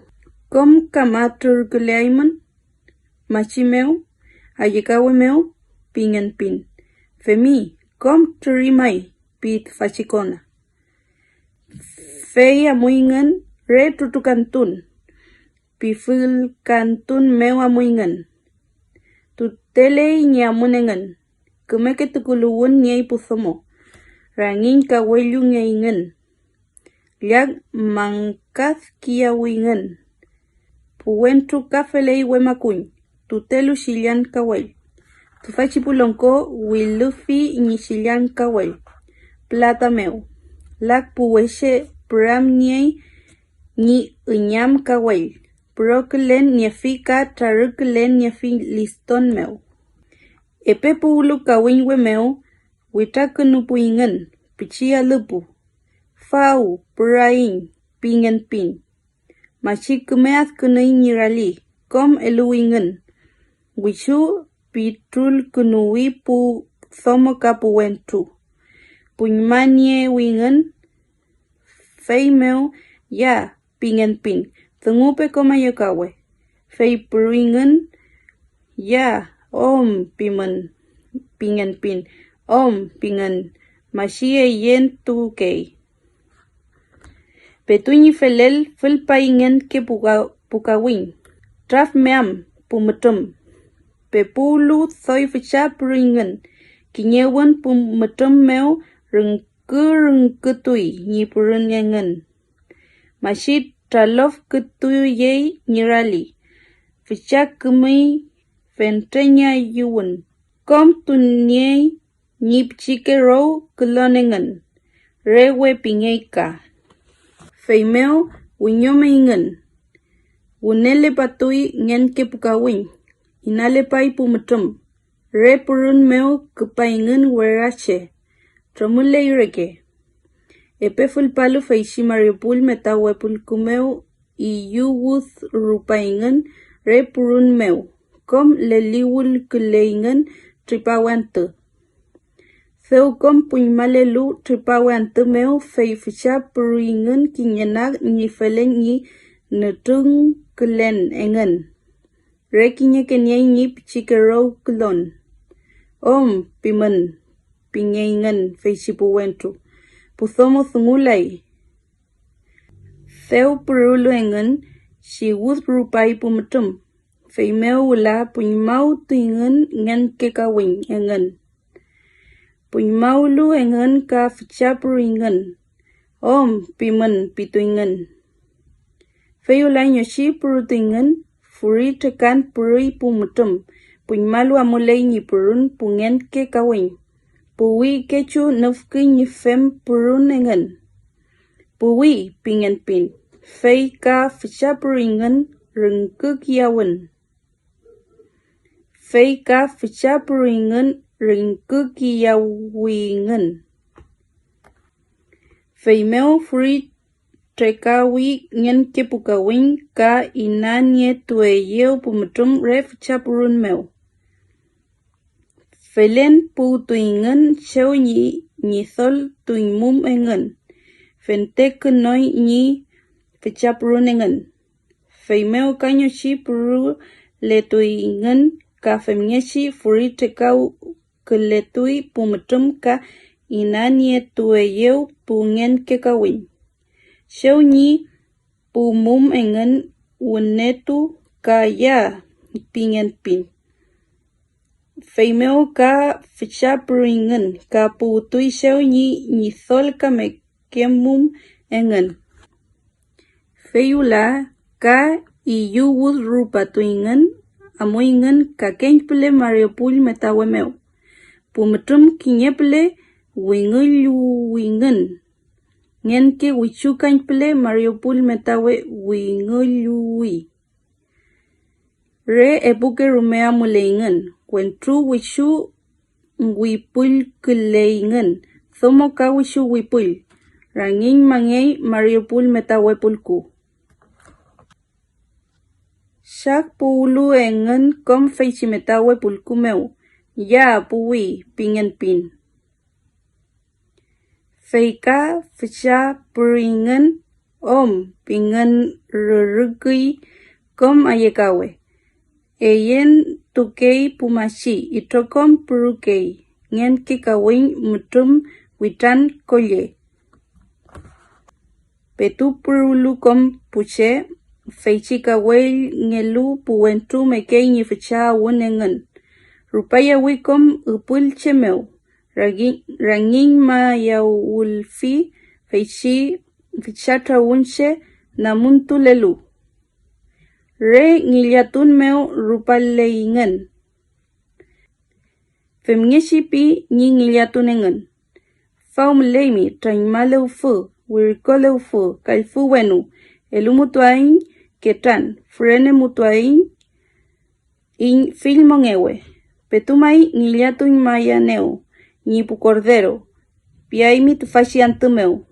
Kom kamatur kuleaiman machi meu ayekawe meu pingen pin. Femi kom turi mai pit fachikona. Fei amuingen re tutukantun. Piful kantun meu amuingen. Tutele nyamunengen. Kumeke tukuluwun nyai pusomo. Rangin kawelu ngaingen. Liag mangkath kiawingen. Puwentu kafelei wemakuny. Tutelu shilian kawel. Tufachipulonko wilufi ni shilian kawel. Plata meu. Lak puweshe pram nyai ni unyam kawel. Prokulen niafika tarukulen niafi liston meu. Epe puulu kawinwe meu. Witakunupuingen. Pichia lupu. Fau purain pingen pin. Machikumeath kunui nirali. Kom eluingen. Wishu pitul kunui pu thomo kapuwentu. Punymanie wingen. Fei meu ya pingen pin. Thungupe koma yokawe. Fei puringen. Ya pimen pingen pin. Pingen. Machie yen tukei. Petuñi felel fulpaingen ke pukawin. Traf meam pumetum. Pepulu thoy ficha puringen. Kinyewan pumetum meu rengkutui ni purungengen. Machit tralof kutuyei nirali. Ficha kumi fentenya yuwen. Kom tunyei nip chike row kulonengen. Rewe pingeika. Feimeo winyome ingen. Wunele patui ngen ke pukawin. Inale pai pumetum. Re purun meu kupaingen werache. Tromule ireke. Epe fulpalu feishi mariupul meta wepul kumeu iyuwuth rupaingen re purun meu. Kom leliwul kuleingen tripawantu. Theu kom punymalelu tripawantu meu fei ficha puruingen kinyenak ni felen ni netung kulen engen. Re kinye kenyai ni pichikero kulon. Pimen pingeingen feishi puwentu. Puthomo thungulai. Theu purulu engen si wuth rupai pumetum. Feimeo wula punymau tuingen ngen kekawin engen. Punymaulu engen ka fichapuringen. Pimen pituingen. Feyulai nyoshi purutuingen. Furi tekan purui pumetum. Punymalu amulei ni purun pungen kekawin. Puwi kechu nufki ni fem purun engen. Puwi pingen pin. Fei ka fichapuringen rengkukiawen. Fei ka fichapuringen rengkukiawingen. Feimeo furi trekawi ngen kepukawin ka inanye tueyeo pumetum re fichapurun meu. Felen pu tuingen sheu ni thol tuimum engen. Fente kunoi ni fichapurun engen. Feimeo kanyoshi puru letuingen ka femnyeshi furi tekau kuletui pumetum ka inanye tueyeo pungen kekawin. Sheu ni pumum engen unetu ka ya pingen pin. Feimeo ka ficha pruingen ka putui sheu ni thol ka me kemum engen. Feyula ka iyuwud rupa tuingen amoingen ka kenpele mariopul metawemeu. Pumetrum kinyeple winguluingen. Ngen ke wichukan ple mariopul metawe wingului. Re epuke rumea muleingen. Kwentru wishu wipul kuleingen. Thomo ka wishu wipul. Rangin mangay mariopul metawe pulku. Shak pulu engen kom feichi metawe pulku meu. Ya puwi pingen pin. Feika ficha pringen pingen rurukui kom ayekawe. Eyen tukei pumashi itokom purukei. Ngen kikawin mutum witan kolye. Petu purulu kom puche. Feichi kawel ngelu puwentu mekei ni ficha awunengen. Rupaya wikom upul chemeu. Rangin ma ya ulfi feichi fichatra unche namuntu lelu. Re ngiliatun meu rupaleingen. Femngeshi pi ngiliatun engen. Faum leimi traimale ufu, wirikole ufu, kalfu wenu, elumutuain ketan, frene mutuain in filmongewe. Petumai ngiliatun maya neo. Nipu cordero, piaimi tufashi antumeu.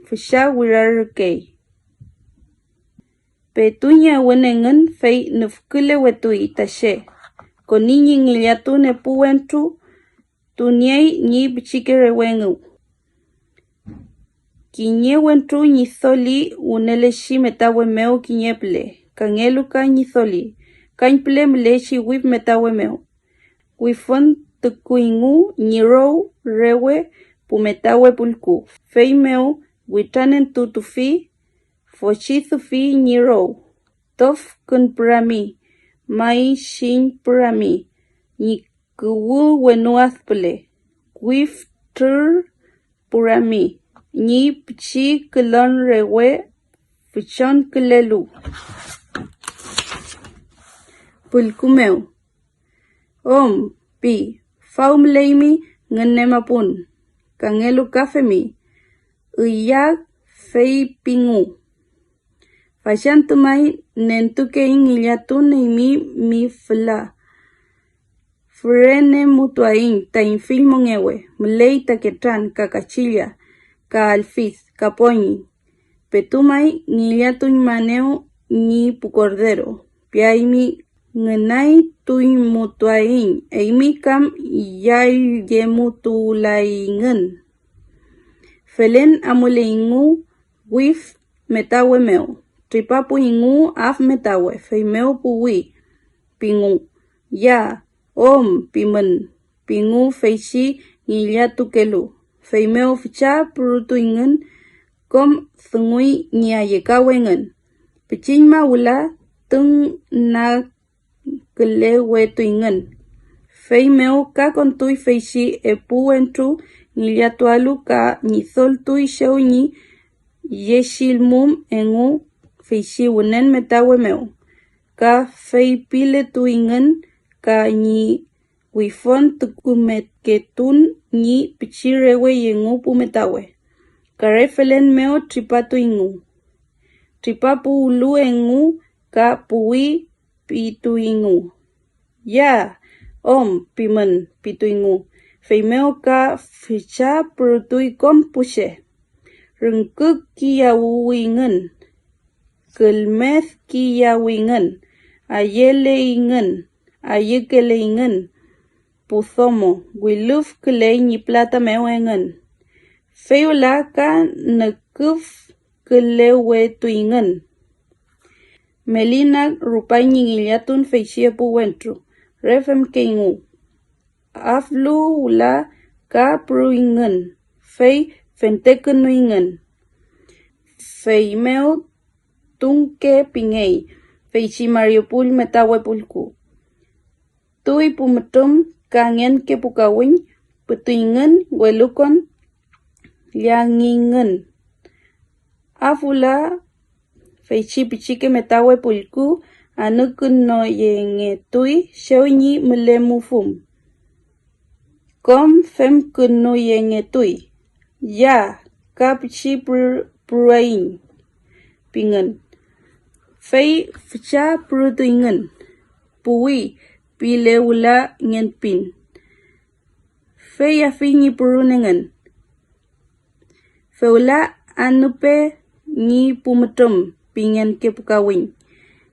Fisha wirarukei. Petunya wenengen fei nufkule wetui tashe. Konini ngiliatu nepu wentu, tunyei ni bichikere wengu. Kinye wentu nitholi uneleshi metawe meo kinyeple. Kangelu ka nitholi. Kanple mleshi wip metawe meo. Wifon tukuingu nirou rewe pumetawe pulku. Feimeo witanen tutufi fochithufi nirou. Tof kun prami. Mai shin prami. Nikuwu wenuathpule. Wif tur purami. Ni pichi kulon rewe fichon kulelu. Pulkumeu. Pi. Faum leimi ngenemapun. Kangelu kafemi. Uyag fei pingu. Fashantumai nentuke ingiliatun mi fla. Frene mutuain ta infilmongewe. Mlei taketran kakachilla. Ka alfiz. Kapoñi. Petumai ngiliatun maneo ni pucordero. Piaimi ngenai tui mutuain. Eimi kam yal yemutulaingen. Felen amuleingu wif metawe meo. Tripapu ingu af metawe. Feimeo puwi. Pingu. Ya. Pimen. Pingu feishi ngiliatu kelu. Feimeo ficha purutuingen. Kom thungui niayekawengen. Pichinma ula tung na kele wetuingen. Feimeo ka kontui feishi epu entru ngiliatualu ka nitholtui sheuñi yeshilmum engu feishi unen metawe meo. Ka feipile tuingen ka ni wifon tukumetketun ni pichirewe yengu pumetawe. Karefelen meo tripatu ingu. Tripapu ulu engu ka puwi pitu ingu. Ya. Pimen pitu ingu. Feimeo ka ficha purutui kompushe. Rengkuk kiyawingen. Kelmeth kiyawingen. Ayeleingen. Ayekeleingen. Puthomo. Wiluf kelei ni plata mewengen. Feula ka nekuf kelewetuingen. Melina rupai nyingiliatun feixie puwentru. Refem keingu. Aflu ula ka pruingen. Fei fentekenuingen. Feimeo tunke pingei. feichi Mariupol Metahuepulku. Tui pumatum kangen ke pukawin petuingen welukon liangingen. Afula feichi pichike Metahuepulku anukun no yenge tui shewni melemufum. Kom fem kunu yenge tui. Ya kapchi pruain pingen. Fei ficha prutuingen. Pui pileula ngen pin. Fei afingi purunengen. Feula anupe ni pumatum pingen ke pukawin.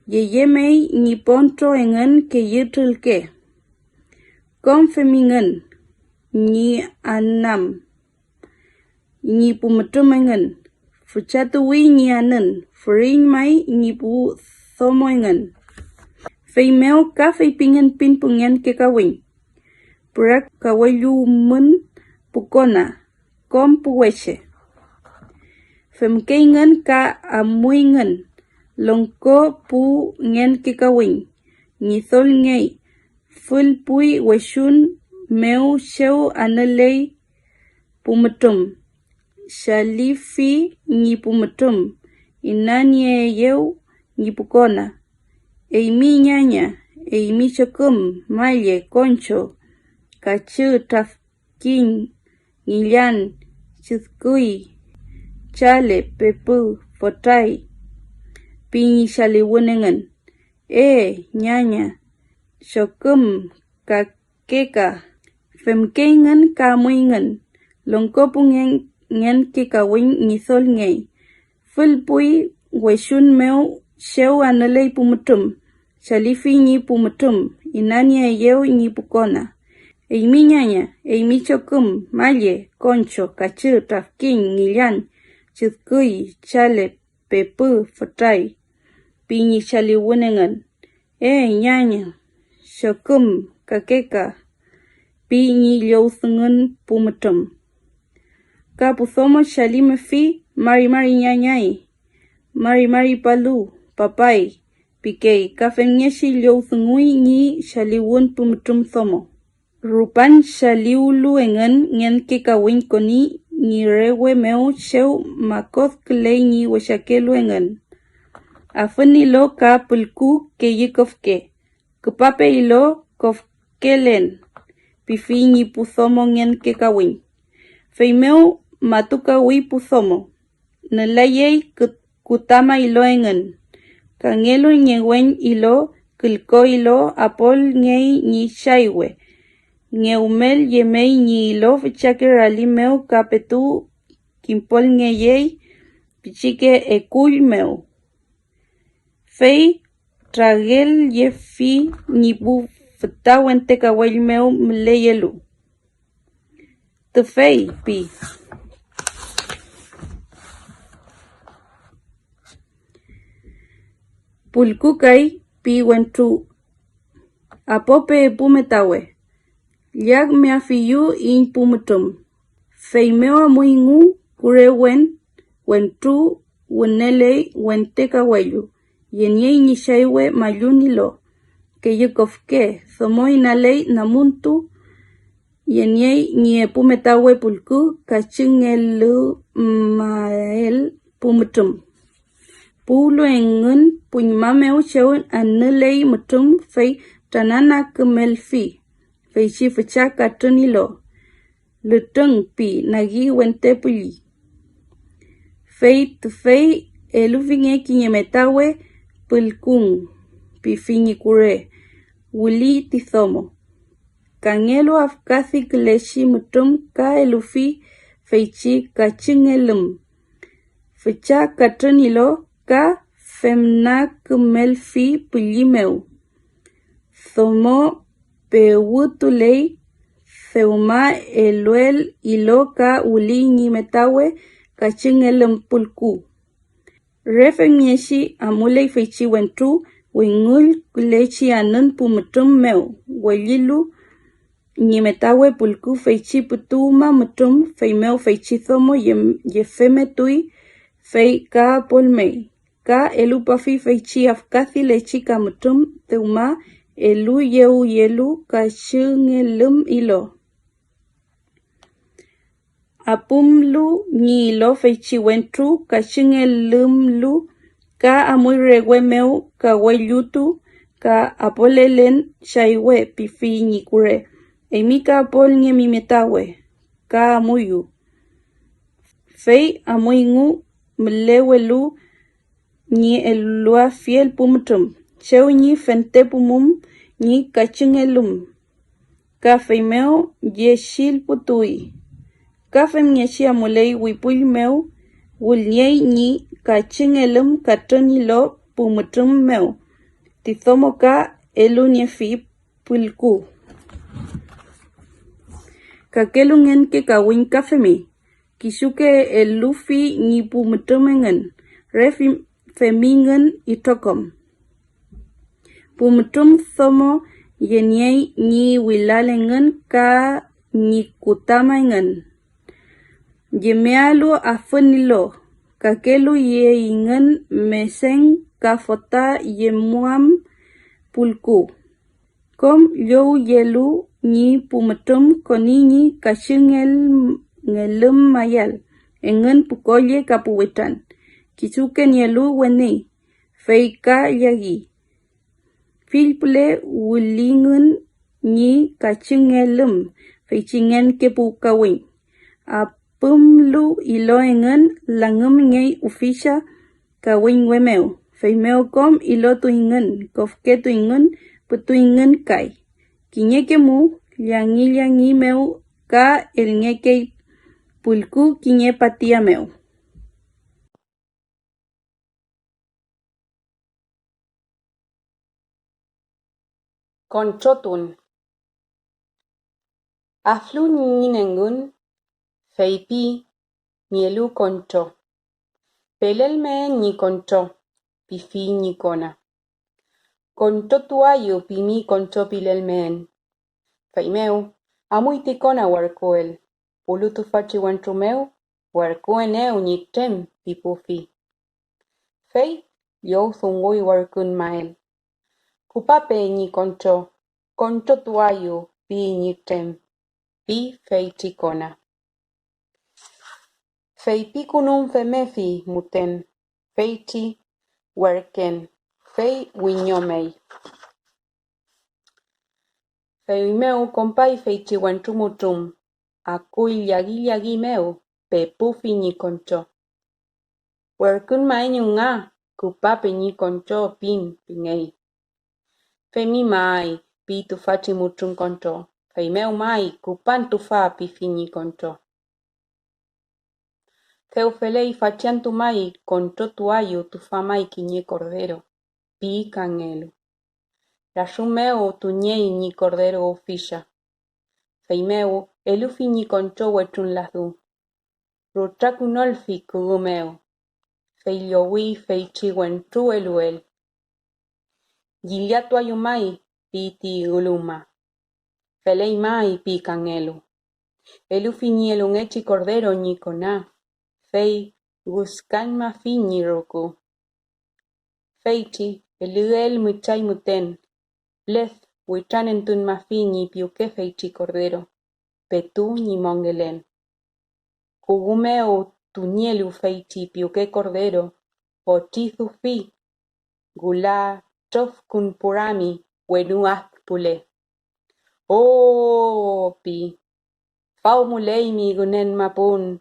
Yeyemei ni pontro engen ke yutulke. Kom femingen ni anam. Ni pumatum engen. Fuchatuwi ni anen. Furin mai ni pu thomo engen. Fei meo ka fei pingen pin pungen ke kawin. Purak kawayu mun pukona. Kom puweche. Fem keingen ka amuingen. Longko pu ngen ke kawin. Ni thol ngei. Ful pui weshun meu sheu analei pumatum. Shalifi ni pumatum. Inanye yeu ni pukona. Eimi nyanya. Eimi chokum. Maye concho. Kachu tafkin. Nilyan. Chizkui. Chale pepu. Fotai. Pinyi shaliwunengan. Nyanya. Shokum kakeka. Femkengan kamuingan. Longkopu ngen kikawin nithol ngei. Fulpui weshun meu sheu analei pumatum. Shalifi ni pumatum. Inania yeu ni pukona. Eimi nyanya. Eimi chokum. Maye. Concho. Kachu. Tafkin. Nilyan. Chizkui. Chale. Pepu. Fotai. Pinyi shaliwunengan. Nyanya. Shokum. Kakeka. Pinyi liausungan pumatum. Kaputhomo shalime fi. Mari nyanyai. Mari palu. Papai. Pikei. Kafenyeshi liausungui ni shaliwun pumatum thomo. Rupan shaliulu engen ngen kikawin koni ni rewe meu sheu makoth klei ni washakelu engen. Afani lo ka pulku ke yikofke. Kupape ilo kofkelen. Pifi ni puthomo ngen kikawin. Feimeu matuka wi puthomo. Nalayei kutama ilo engen. Kangelu nyewen ilo kilko ilo apol ngei ni shaiwe. Ngeumel yemei ni ilo fichakirali meu kapetu kimpol ngeyei pichike ekul meu. Fei tragel yefi ni bu fitawen tekawel meu mleyelu. Tufei pi. Pulkukai pi wentu. Apope pumetawe. Liag me afiyu in pumatum. Fei meo amuingu kurewen wentu wenele wentekawelu. Yenye nishaiwe mayunilo. Ke yukofke thomo inalei namuntu. Yenye nye pumetawe pulku kachingelu mael pumatum. Pulu engun punyamameu shewun anulei mutum fei tanana kumelfi. Fei shifucha katunilo. Lutung pi nagi wente puli. Fei tufei elufinge kinyemetawe pulkung. Pi finyi kure. Wuli tithomo. Kangelu afkathi kileshi mutum ka elufi feichi kachingelum. Ficha katunilo ka femna kumelfi pulimeu. Thomo pewutulei theuma eluel iloka uli nyimetawe kachingelum pulku. Refenyeshi amulei feichi wentu wingul kulechi anun pumatum meu. Walilu nyimetawe pulku feichi putuma mutum feimeu feichi thomo yefeme tui fei ka polmei. ka elu pafi feichi afkathi lechi kamutum teuma elu yeu yelu ka shungelum ilo. Apumlu ni ilo feichi wentru ka shungelumlu ka amuy rewe meu ka weyutu ka apolelen shaiwe pifi ni kure. Emi ka apol nye mimetawe ka amuyu. Fei amuingu mlewelu ni elua fiel pumutum. Cheu ni fente pumum ni kachungelum. Ka feimeo yeshil putui. Ka femnyeshi amulei wipul meu wulnyei ni kachungelum katonilo pumutum meu. Tithomo ka elu niefi pulku. Kakelungen ke kawin kafemi. Kisuke elufi ni pumutumengen. Refi femingen itokom. Pumutum thomo yenyei ni wilalengen ka ni kutamengen. Yemealu afunilo. Kakelu yeingen meseng ka fota yemuam pulku. Kom yo yelu ni pumutum konini kashungel ngelum mayal. Engen pukoye kapuwetan. Kisuke nielu weni. Feika yagi. Filple wulingen ni kachungelum. Feichingen kepukawin. Apumlu ilo engen langum ngei ufisha kawin wemeu. Feimeo kom ilo tuingen. Kofke tuingen putuingen kai. Kinyeke mu liangi meu ka el ngeke pulku kinye patia meu. Conchotun. Aflu ninengun, feipi, mielu concho. Pelelme ni concho, pifi ni cona. Concho tuayo pimi concho pilelmen. Feimeu, amuiti cona warcoel. Pulutu fachi wantrumeu, warcoeneu ni tem pipufi. Fei, yo thungui warcun mael. Kupape ni concho tuayo pi ni tem. Pi feiti cona. Fei picunum femefi muten. Feiti werken. Fei wiñomei. Fei meu compai feiti wentrumutum. Akui yagi meu. Pe pufi ni concho. Werkun mainyunga. Kupape ni concho pin pingei. Femi mai pi tu fachi mutum concho. Fei meu mai kupan tu fa pifi ni concho. Feufelei faciantu mai concho tuayo tu fa mai kiñe cordero. Pi cangelo. Rashumeu tu ñei ni cordero ofisha. Feimeu elufi ni concho wetun lazu. Rutracunolfi kugumeu. Feiliowi feichi wentru eluel. Giliatu ayumai pi ti guluma. Felei mai pi cangelo. Elufi ni elungechi cordero ni cona. Fei guscanma fi ni roku. Feiti eluel muchay muten. Lez wichanentun ma fi ni piuke feichi cordero. Petu ni mongelen. Kugumeu tu nielu feiti piuke cordero. Pochizu fi. Gula chof kun purami wenuak pule. Oh pi. Fau mulei mi gunen mapun.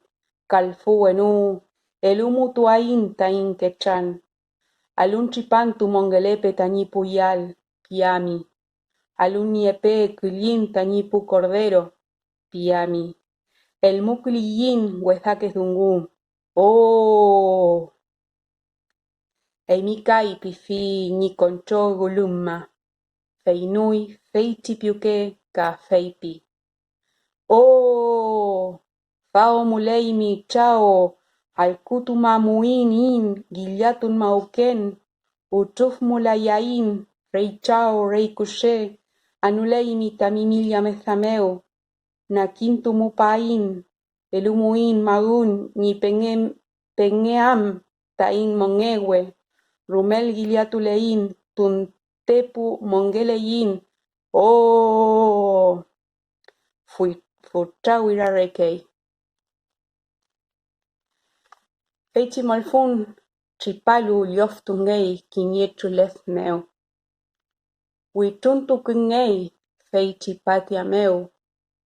Kalfu wenu. Elumu tuain tain kechan. Alun chipan tu mongelepe tañipu yal. Piami. Alun niepe kulin tañipu cordero. Piami. El mukuliyin wezake zungu. Oh. Emikai pifi ni concho gulumma. Feinui feiti piuke ka feipi. Oh. Fao mulei mi chao. Alkutuma muinin giliatun mauken. Utuf mulayain. Rei chao rei kushe. Anulei mi tamimilia mezameu. Nakintu mupain. Elumuin magun ni pengeam tain mongewe. rumel giliatulein, tuntepu mongelein, oh, futrauirarekei. Feiti malfun, tripalu lioftungei kinietulef meu. Wituntukungei, feiti patia meu,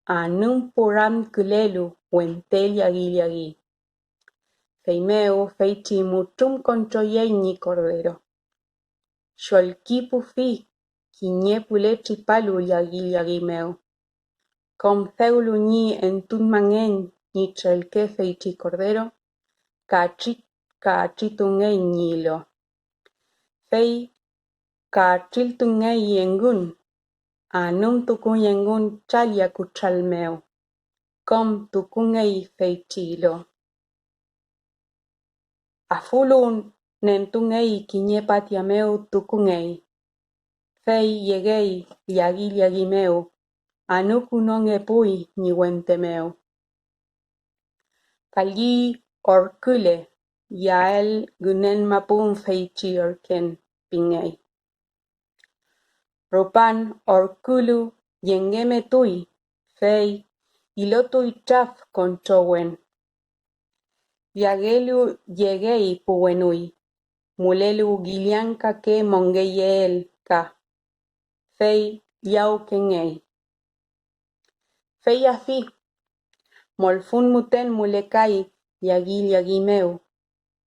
anum puram kulelu, wentelia giliagi. Feimeu, feiti mutum conchoyei cordero. Xolquipu fi, quiñepule tripalu liagi meu. Com ceulu ni entun mangen ni trelque feiti cordero, cachitungei nilo. Fei, cachiltungei yengun, anum tukun yengun chalia kuchal meu. Com tukungei feitilo. Afulun nentungei quiñepatia meu tukungei. Fei yegei liagi meu, anukunon epui ni wente meu. Kalli orkule, yael gunen mapun feiti orken pingei. Ropan orkulu yengeme tui, fei ilotui chaf conchowen. Yagelu yegei puwenui, mulelu gilianka ke mongeyel ka. Fei yau kengei. Fei afi, molfun muten mulekai liagi meu,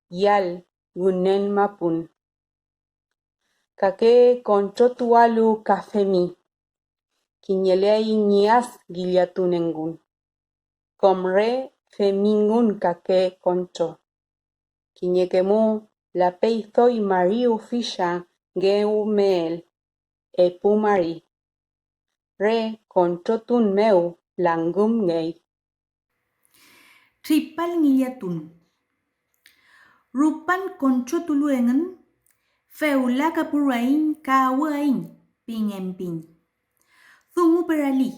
yal gunen mapun. Kake conchotualu kafemi, kinyelei nias giliatunengun. Comre femingun kake concho. Kinyekemu la peithoi mariu fisha geu meel, epu mari. Re conchotun meu langum ngei. Tripal ngiliatun. Rupan conchotuluengen, feula kapurain kawain, pingemping. Thungu perali,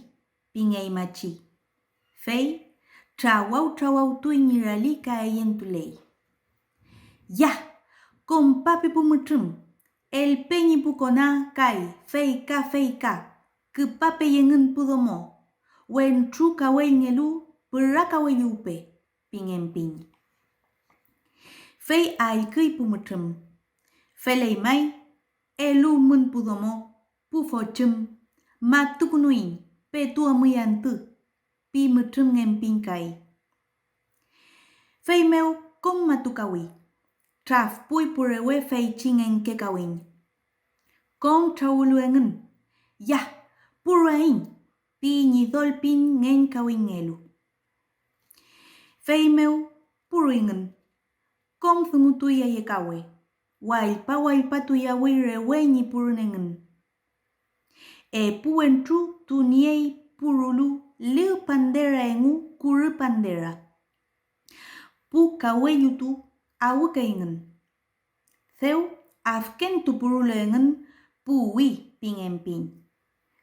pingei machi. Fei, trawau tuinyirali kaayentulei. Ya, con papi pumutrum, el peñi pukona kai, fei ka, que pape yengen pudomo, wen tru kawengelu, purakaweyupe, pingemping. Fei al kui pumutrum, felei mai, elu mun pudomo, pufochum, matukunuin, petua muyantu, pi mutrum ngemping kai. Fei meu kong matukawi. Traf pui purewe fei chingen kekawin. Kong trauluengen. Ya, purain. Pi nidolpin ngen kawingelu. Fei meu puruingen. Kong thungutuya yekawe. Wailpa tuya wirewe ni purunengen. E puentru tuniei purulu liu pandera engu kuru pandera. Pu kaweyutu awukaingen. Theu afken tu purulengen puwi pingemping.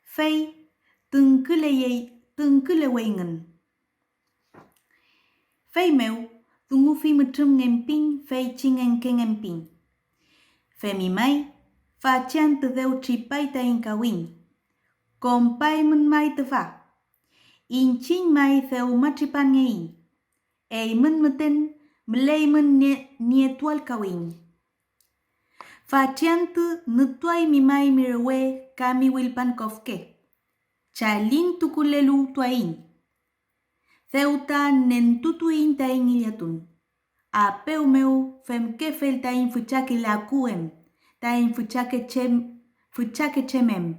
Fei tungkulewengen. Fei meu tungu fi mutrum ngemping fei chingen kengemping. Femi mai fa chan te deu tripai ta inkawin. Kompai mun mai te fa. Inchin mai theu matripan ngei. Ei mun muten mlei mun nietual kawin. Fa chiantu nutuai mi mai mirewe kami wilpan kofke. Chalin tukulelu tuain. Theuta nentutuin ta ingiliatun. Apeu meu femke fel ta infuchake la kuem. Ta infuchake chemem.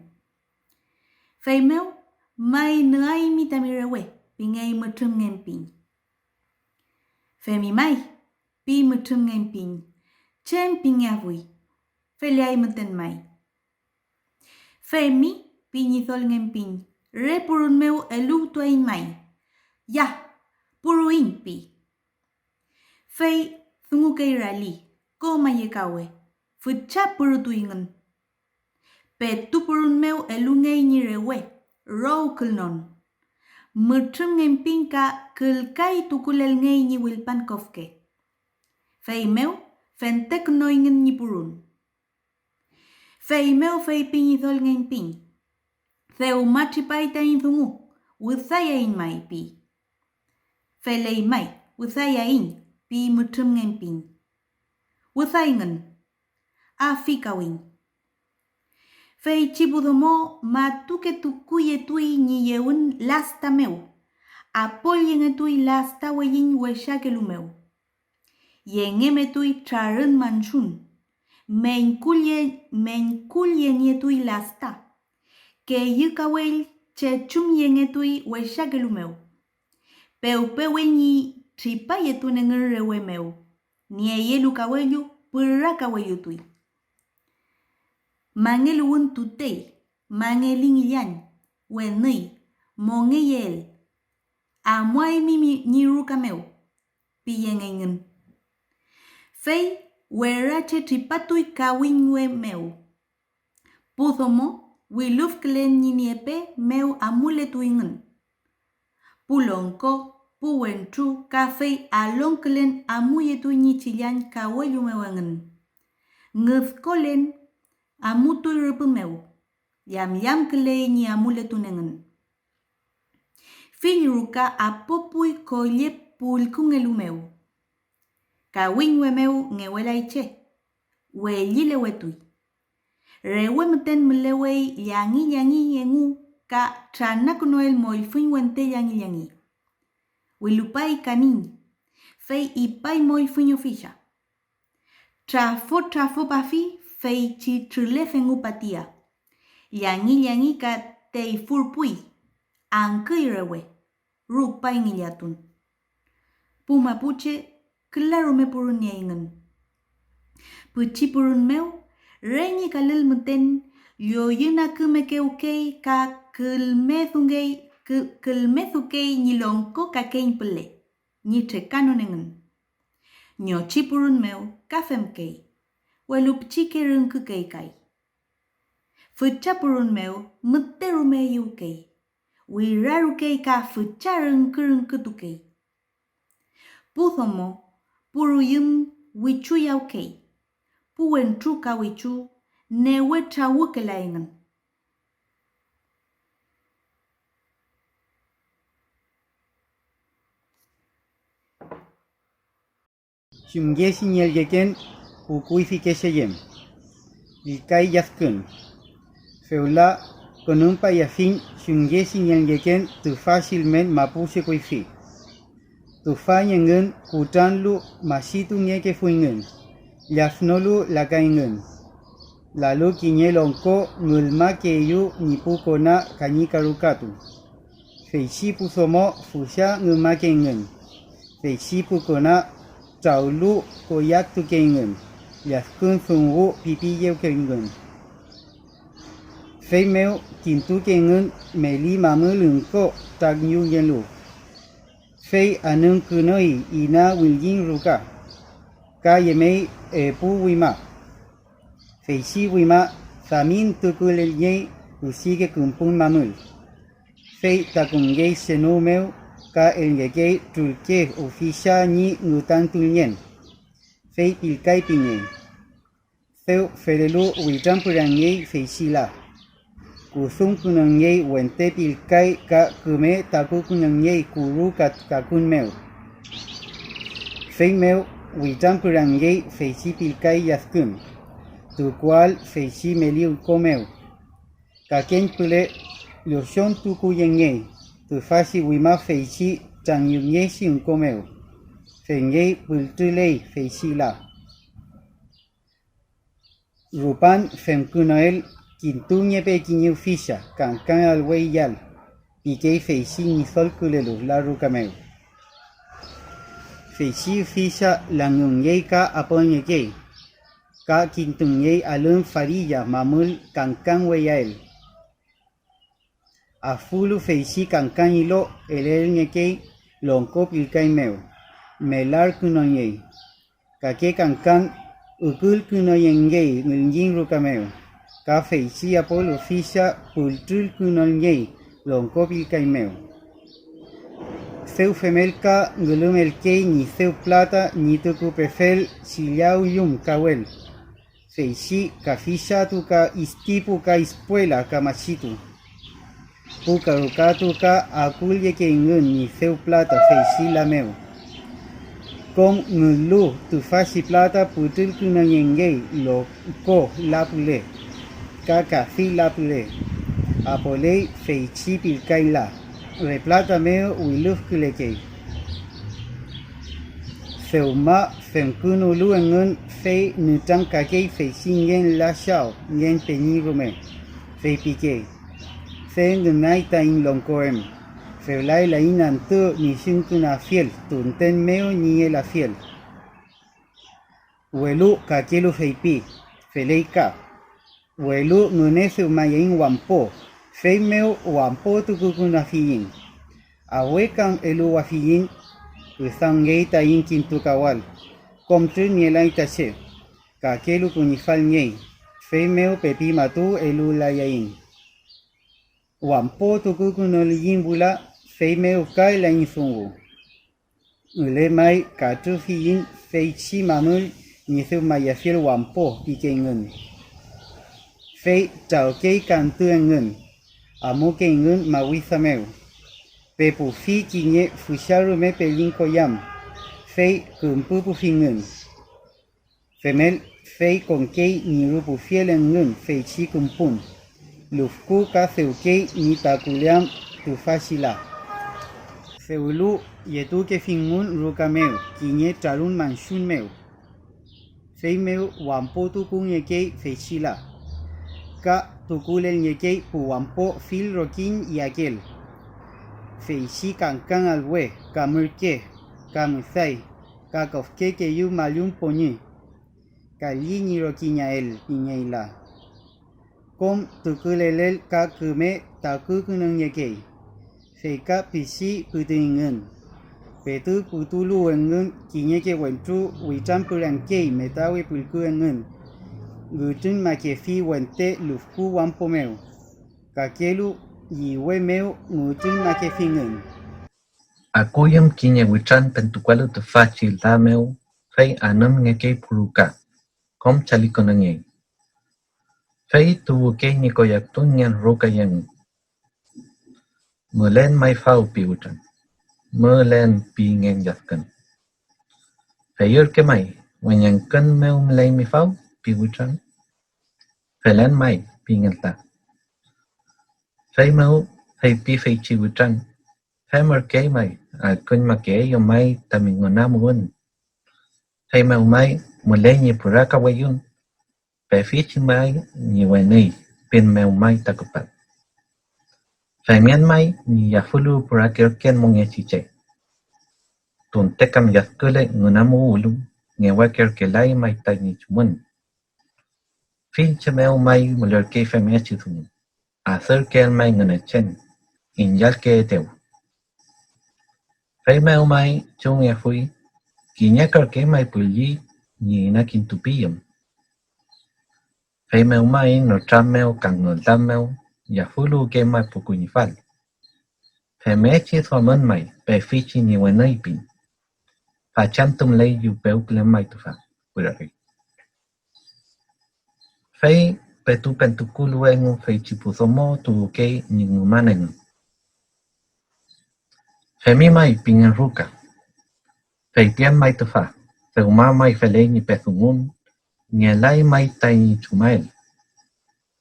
Fei meu mai nuai mi ta mirewe pingei mutrum ngemping. Femi mai, pi mutrum ngemping, chen pingavui, feliai muten mai. Femi, pi nithol ngemping, re purun meu elu tuain mai. Ya, puruin pi. Fei, thungu keirali, koma yekawe, fucha purutuingen. Pe tu purun meu elu ngei nirewe, rou kulnon. Mutrum ngemping ka kulkai tukulel ngei ni wilpan kofke. Fei meu, fentek noingen ni purun. Fei meu fei pin idol ngain pin. Theu machi paita in thungu, withaya in mai pi. Felei mai, withaya in, pi mutum ngain pin. Withaingen, a fikawin. Fei chibudomo ma tuke tukuye tui ni yeun lasta meu. Apoyen etui lasta weyin weshakelu meu. Yengeme tui charun manchun. Menkulye nietui lasta. Que yukawel che chum yengetui weshakelu meu. Peu ni tripayetu nengerewe meu. Nieyelu kawelu purakaweyu tui. Mangeluun tutei, mangelin yan, wenei, mongeyel. Amuai mimi niruka meu, piyengen. Fei, werache tripatui kawinwe meu. Puthomo, wiluf klen niniepe meu amuletuingen. Pulonko, puwentu, kafei alonklen amuyetu nichilan kawelu mewangen. Ngufkolen, amutu rupu meu. Yam klei ni amuletunengen. Filuruka apopui koye pulkun elumeu. Kawinwe meu ngewela iche. Weyile wetui. Rewemten mlewei yangi yengu ka tranakunoel moilfin wente yangi. Wilupai kanin. Fei ipai moilfin ofisha. Trafo pafi. Fei chi trilefen upatia. Yangi ka teifurpui. Ankirewe. Rupa ingiliatun. Pumapuche, claro me purun yaingen. Puchi purun meu, reñi kalil muten, yoyuna kumekeuke ka kulmethukei nilonko ka keinpele. Ni trekanonengen. Nyochi purun meu, kafemkei. Welupchike runkukei kai. Fuchapurun meu, mutterume yukei. Wirarukei ka fucharunkurunkutukei. Puthomo, puruyum wichuyaukei. Puentruka wichu, newetra wukelaingen. Shumgesi nyelgeken ukuifike sheyem. Ilkai yaskun. Feula con un payafín shungesi nyelgeken tu fácilmente mapuse kuifi. Tu fayengen kutanlu masitu nyeke fuingen. Yafnolu lakaingen. Lalu kinyelonko ngulma keyu nipukona kanyikarukatu. Feixipu somo fusha ngulma kengen. Feixipu kona taulu koyaktu kengen. Yaskun fungu pipiye kengen. Fei meu kintu kengen meli mamulunko tagyu yenlu. Fei anung kunoi ina wilgin ruka. Ka yemei pu wima. Fei si wima samin tukulelye usige kumpun mamul. Fei takungei senu meu ka elgekei tulke ofisha ni ngutan tulyen. Fei pilkai pinye. Feu ferelu witrampurangei fei sila. Kusung kunangei wente pilkai ka kume taku kunangei kuru kakun meu. Fei meu witrampurangei fei si pilkai yaskun. Tu cual fei si meliu komeu. Kaken pule loshon tuku yengei. Tu fasi wima fei si changyungei si un komeu. Fengei pultulei fei si la. Rupan femkunoel kintuñe pe kinyu fisha kankan alwei yal. Pikei fei si ni sol kulelu la rukameu. Fei si fisha langungei ka aponyekei. Ka kintuñei alun farilla mamul kankan weyael. Afulu fei si kankan ilo elel ngekei lonko pilkai meu. Melar kunonyei. Kake kankan ukul kunoyengei ngulgin rukameu. Ka fei si apolo fisha pultul kunonyei lonko pilkai meu. seu femelka ngulum el kei ni seu plata ni tuku pefel silau yum kawel. Feishi ka fisha tu ka istipu ka ispuela ka machitu. Puka rukatu ka akulye ke ngun ni seu plata feishi la meu. Kom ngulu tu fashi plata putul kuna yengei lo ko lapule. Ka fi lapule. Apolei feishi pilkaila. Replata meo wiluf kulekei. Seuma femkunu lu engun fei nutang kakei fei singen la shao ngen penirome fei pikei. Fei ngunai ta in longkoem. Fei lai la inantu ni shinkuna fiel tunten meo ni la fiel. Welu kakelu fei pi felei ka. Welu ngune seumayain wampo. Fei meo wampo tukukuna fiyin. Awekan elu wafiyin. Usangei ta in kintukawal. Komtru nielai tache. Kakelu kunifal nyei. Fei meo pepi matu elu layain. Wampo tukukunoliyin bula. Fei meo kai la insungu. Ule mai katu fiyin fei chi mamul nisu mayafiel wampo pikengun. Fei taukei kantu engun. Amuke ingun mawisa meu. Pepu fi kinye fusharu me pelinko yam. Fei kumpupu fingun. Femel fei konkei nirupu fiel engun fei chi kumpun. Lufku ka seukei ni takuleam tufashila. Seulu yetuke fingun ruka meu. Kinye tarun manshun meu. Fei meu wampo tukun yekei fei chila. Ka tukulen yekei pu wampo fil rokin yakel. Feishi kankan alwe, kamurke, kamusai, kakofke ke yu malum ponye. Kalini rokinya el piñeila. Kom tukulelel kakume takukunung yekei. Feika pisi putuingun. Petu putulu engun kinyeke wentru wichampurankei metawe pulku engun. Gutun makefi wente lufku wampomeu. Kakelu yiwe meu ngutun makefingun. Akuyam kinye wichan pentukualu tu fachil la meu fei anam ngeke puruka. Kom chalikonangye. Fei tuwuke nikoyaktun nyan roka yang. Mulen mai fau piutan. Mulen pi ngen yatkan. Feyur ke mai wanyangkan meu mulai mi fau piutan. Felen mai pi ngelta. Fei mau fei pi fei chi wutan. Fei merke mai kun make yo mai tamingona muun. Fei mau mai mulai ni puraka wayun. Fei fi chi mai ni wenei pin mau mai takupat. Fei mian mai ni yafulu purakir ken monge chiche. Tun tekam yaskule ngunamu ulu ngewakir kelai mai ta ni chumun. Fin chi mau mai mulurke fei mea chithun. Hacer que el mai ngana chen, inyal que teu. Fei meu mai chung ya fui, kinya karke mai pulli ni na kintupiyam. Fei meu mai no tram meu kang no lam meu, ya fulu ke mai pukunifal. Fei mechi thoman mai, pe fichi ni wenai pin. Fa chantum lei yu peu ple mai tufa, urari. Fei petu pentukulu engu fei chipusomo tuuke ningumanengu. Femi mai pingan ruka. Fei tian mai tufa. Feuma mai felei ni pesungun. Nielai mai tai ni chumael.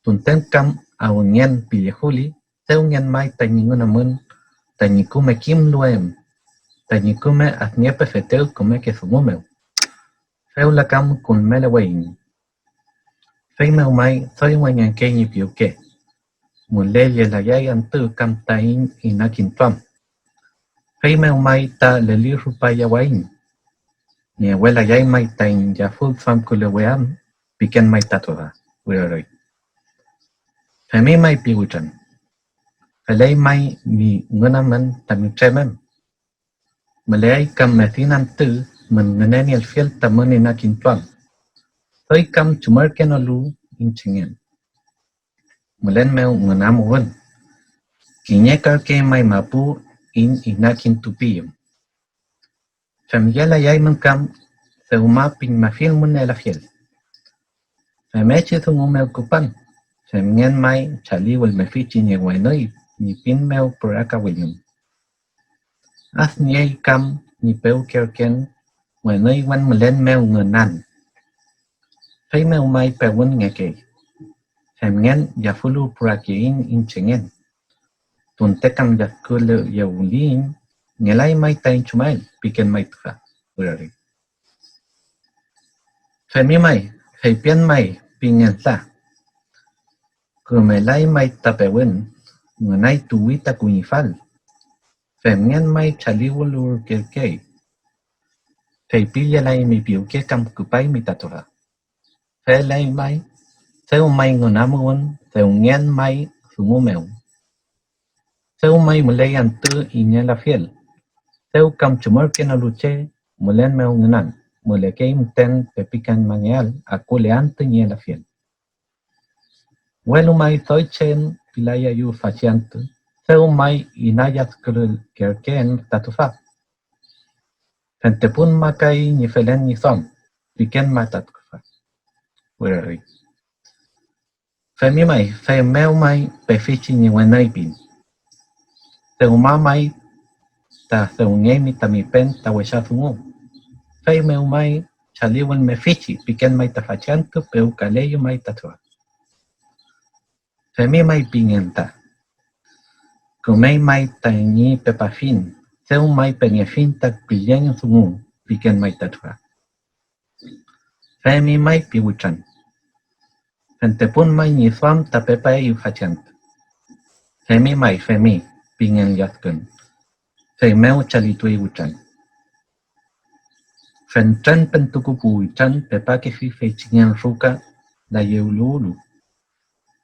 Tunten kam aunyen pilehuli. Teunyen mai tai ningunamun. Tai nikume kim luem. Tai nikume atniepe feteu kume kesumumeu. Feu la kam kun meleweini. Fei meu mai soy wanyan ke ni piuke. Mulele la yay antu kam tain inakin tuam. Fei meu mai ta leli rupaya wain. Ni abuela yay mai tain ya full fam kuleweam piken mai tatoda. Uraroi. Femi mai piuchan. Felei mai ni ngunaman tamitremem. Malay kam methinan tu mengenani el fiel tamun inakin tuam. Soy kam chumar ke no lu inchingen. Mulen meu ngunamuun. Kinye karke mai mapu in inakin tupiyum. Femyela yaiman kam seuma pin mafil munela fiel. Femechi sungume ocupan. Femien mai chali wel mefichi ni wenoi ni pin meu poraka william. As niei kam ni peu kerken wenoi wan melen meu ngunan. Fei meu mai pewun ngeke. Femien yafulu porakiin in chengen. Tuntekam yakule yaulin ngelai mai tain chumail piken mai tufa. Urari. Femi mai, feipian mai pingen ta. Kumelai mai tapewin ngunai tuwita kunifal. Femien mai chaliwulur kelkei. Feipilla lai mi piuke kam kupai mitatura. Fe lai mai, seu mai ngunamuun, seu ngien mai sumumeu. Seu mai mulei antu inya la fiel. Seu kam chumorke na luche, mulen meu ngunan. Mulekei mten pepikan mangeal, akule antu inya la fiel. Welu mai toichen pilaya yu faciantu. Seu mai inayat krul kerken tatufa. Pentepun makai ni felen ni som. Piken matatkufa. Urari. Femi mai, fe meu mai pefichi ni wenaipin. Seu mamai ta seu ngemi ta mi pen ta weshafungu. Fe meu mai chaliwan mefichi piken mai ta faciantu peu kaleyo mai tatua. Femi mai pingenta. Kumei mai ta ni pepafin. Seu mai peniefin ta pilyen sungu piken mai tatua. Femi mai piwuchan. Pentepun mai ni swam ta pepa yu faciant. Femi mai femi pingen yatkun. Femeu chalitui wuchan. Fentran pentukupu wuchan pepa ke fi fechingen ruka la yeululu.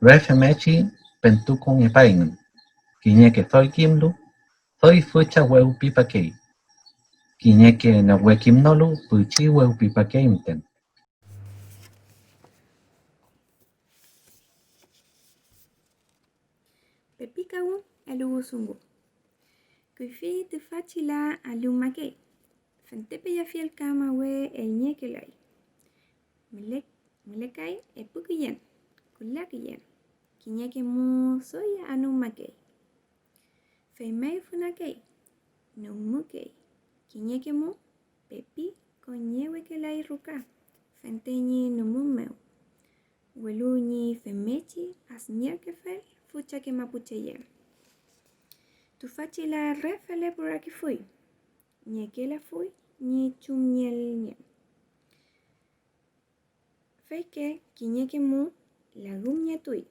Refemechi pentukun epaingen. Kiñe que soy kimlu, soy fucha weu pipa kei. Kiñe que na wekim nolu, puchi weu pipa kei mten. Pepikawu alugusungu. Kuifi tufachila alumake. Fentepe ya fiel kama we el nyekelai. Melekai epukiyen. Kulakiyen. Kinyeke mu soya anumake. Feimei funakei. Numukei. Kinyeke mu pepi konyewe kelai ruka. Fenteñi numumeu. Welu ni femechi asnier kefel fucha ke mapucheyen. Tufachila refele buraki fui. Nyekela fui ni chumnyel nyen. Feike kinyeke mu lagum nyetui.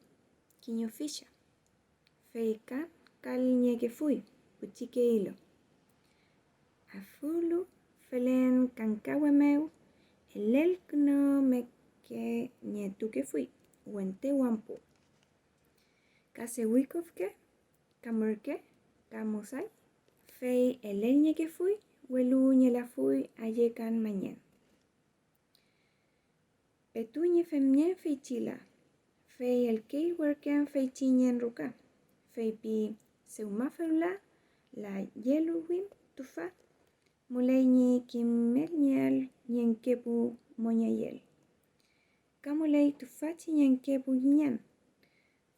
Kinyo fisha. Feika kal nyeke fui. Puchike hilo. Afulu felen kankawe meu. Elel kuno meke nyetuke fui. Wente wampu. Kase wikofke. Kamurke. Kamusai. Fei elel nyeke fui. Welu nyela fui ayekan manyen. Petuñe femnyen fei chila. Fei el kei werken fei chinyen ruka. Fei pi seuma feula la yeluwin tufa. Mulei ni kimel nyel nyenkepu monyayel. Kamulei tufachi nyenkepu nyan.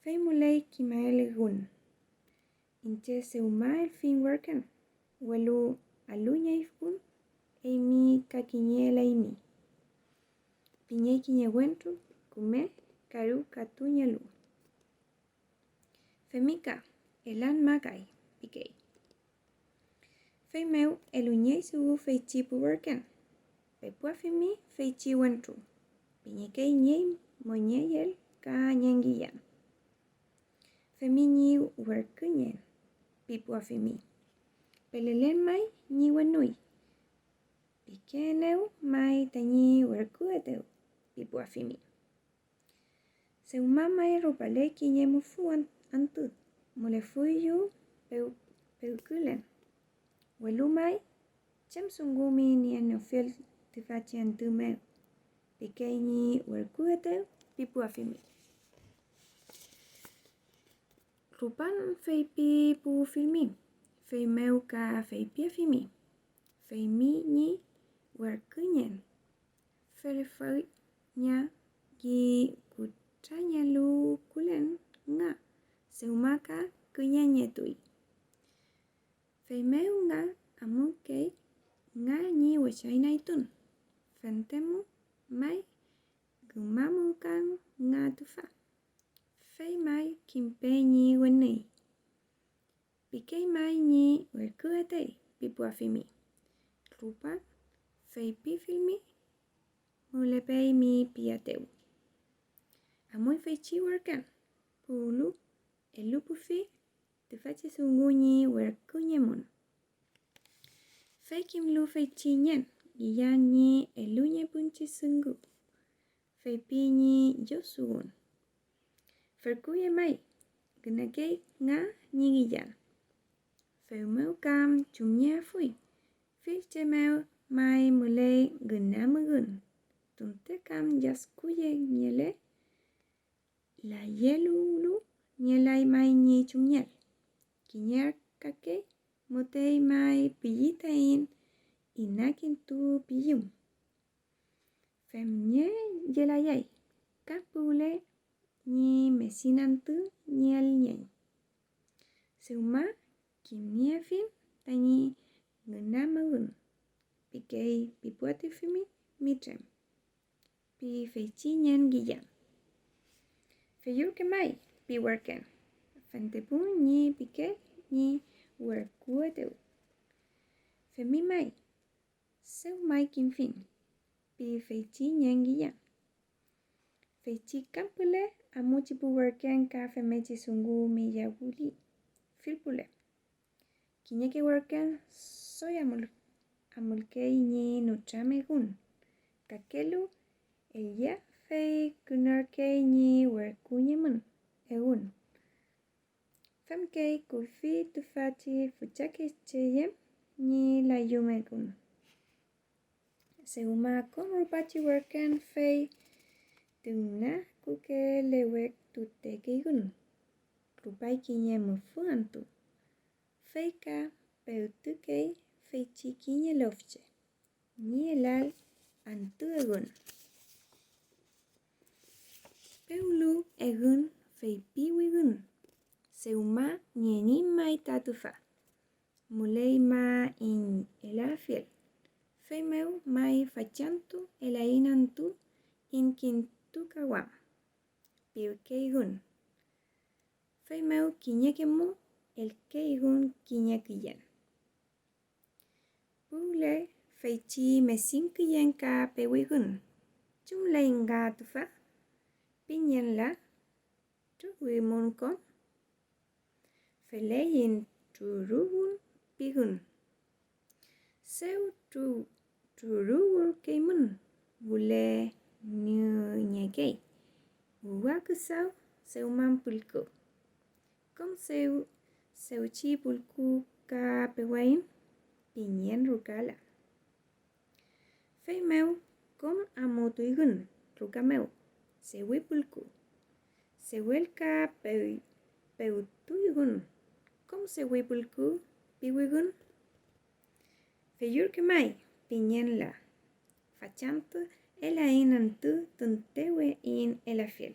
Fei mulei kimael gun. Inche seuma el fin werken. Welu alunya ifkun. Eimi kakinyela imi. Piñei kiñewentu, kume, karu katuñalu. Femika, elan makai, pikei. Femeu, eluñei sugu feichi puwerken. Pepua femi feichi wentu. Piñekei ñei moñeyel ka ñenguiyan. Femi ñi werkunyen, pipua femi. Pelelen mai ñi wenui. Pikeneu mai tañi werkueteu. Pipua fimi. Seuma mai rupale kiñe mufu antu. Mule fuyu peukulen. Welu mai chem sungumi ni enofel tifachi antu meu. Pikei ni werkueteu. Pipua fimi. Rupan fei pipu filmi. Phê mèo ca phê bia phê mi. Phê mi nhi wer cứ nhện. Phê phơi nha gi kutranya lu kulen nga. Seumaka kunya nye tui. Phê mèo nga amu ke nga nhi wachai naitun. Fentemu mai gumamu kan nga tufa. Phê mai kimpe nhi wenei. Pikei mai nhi werkuate pipua fimi. Rupa phê pi filmi mulepei mi piateu. Amui phê chi werkan. Pulu elu pufi tufachi sungu nhi werkunyemun. Phê kim lu phê chi nyen. Giyan nhi elu nye punchi sungu. Phê pi nhi yosugun. Ferkuye mai. Gunake nga nhi giyan. Phê mèo cam chum nye fui. Phê che mèo mai mule guna mugun. Tunte cam yaskuye nyele. La yelu lu nyelai mai nhi chum nyel. Kinyer kake mutei mai piyitain inakin tu piyum. Fem nye yelayay. Kapule nhi mesinantu nyel nyen. Seuma kim nye fin tani guna mugun. Pikei pipuati fimi mitrem. Pi feichi nyen giyan. Feyur ke mai pi werken. Fentepu nhi pike nhi werkuateu. Femi mai. Seu mai kim fin. Pi feichi nyen giyan. Feichi kampule amuchipu werken ka femechi sungu miyawuli. Filpule. Kinyeke werken soy amulkei nhi nutrame gun. Kakelu elia fei kunarkei nhi werkunyemun egun. Femkei kufi tufati fuchake cheyem nhi la yumegun. Seuma kon rupachi werken fei tungna kuke lewek tutekegun. Rupai kinye mufu antu. Fei ka peutukei fei chikinye lofche. Nhi elal antu egun. Peulu egun fei piwigun. Seuma nyeni mai tatufa. Mulei ma in elafiel. Fei meu mai fachantu elainantu in kintu kawam. Piukeigun. Fei meu kinyekemu el keigun kinyekiyen. Pule feichi mesinkiyen ka pewigun. Chumlei nga tufa. Pinyen la. Tuwi munkon. Feleyin turugun pigun. Seu turugun keimun. Bule nyekei. Uwakusau seu mampulko. Kom seu chi pulku ka pewain. Pinyen rukala. Fei meu kom amotuigun rukameu. Sewi pulku. Sewel ka peutuygun. Kom sewi pulku piwigun. Feyur ke mai pinyen la. Fachantu elainantu tuntewe in elafiel.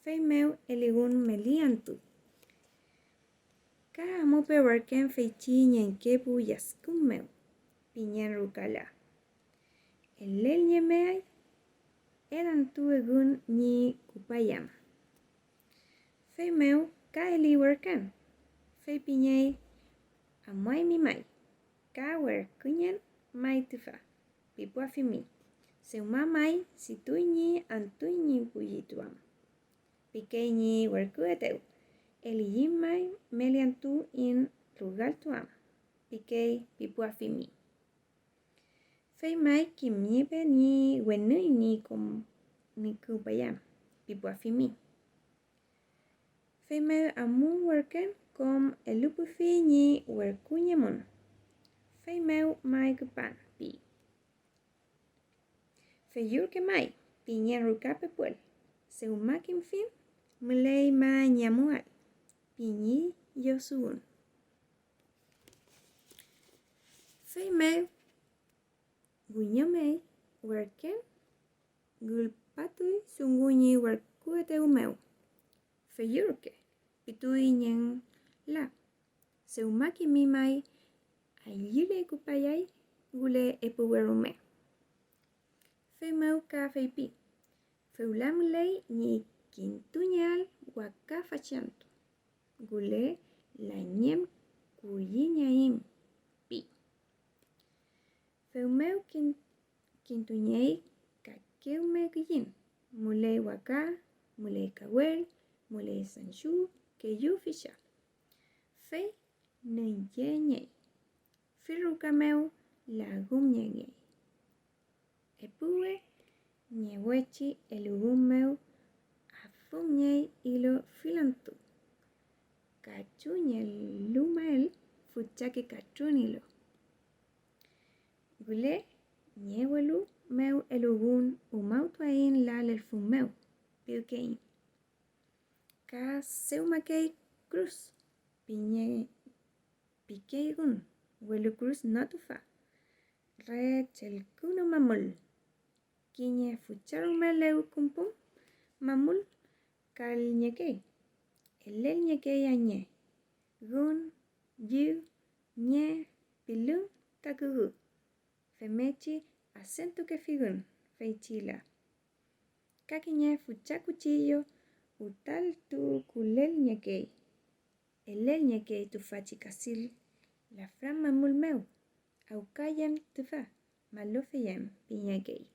Fei meu eligun meliantu. Ka amope werken feichi nyenkepu yaskun meu. Pinyen rukala. Elel nyemeay. Erantu egun nhi kupayam. Fei meu ka eli werken. Fei pinyei amuay mi mai. Ka werkunyen mai tufa. Pipua fimi. Seuma mai situy nhi antuy nhi puyituam. Pikei nhi werkueteu. Eli mai meliantu in rugal tuam. Pikei pipua fimi. Fei mai kim nipe ni wenui ni kupayam. Pipua fimi. Fei mai amu werken kom elupufi ni werkunyemun. Fei meu mai kupan pi. Fei yurke mai pinyen rukape puel. Seu makin fin mulei ma nyamual. Pinyi yosuun. Fei meu, gunyamei, werken, gulpatui sungunyi werkueteu meu. Feyurke, pitui nyen la. Seumaki mimai, ayile kupayai, gule epuwerume. Fei meu ka fei pi. Feulamulei ni kintunyal waka fachanto. Gule la nyem kuyinyaim pi. Feumeu kintunyei kakeume kuyin. Mulei waka, mulei kawel, mulei sanshu, keyu fisha. Fei nenyenyei. Firuka meu lagum nyenyei. Epue nyewechi elugum meu afumnyei ilo filantu. Kachu nyelumael fuchaki kachunilo. Gule nyewelu meu elugun umautuain la lelfum meu. Piukein. Ka seumakei cruz. Pikeigun. Welu cruz natufa. Re chelkuno mamul. Kiñe fucharumele ukumpum. Mamul kal nyekei. Elel nyekei añe. Gun, yu, nye, pilun, takugu. Femechi acento que figun. Feichila. Kakiñe fuchakuchillo. Utal tu kulel nyekei. Elel nyekei tu fachikasil. La fran mamul meu. Aukayam tufa. Malofeyam piñakei.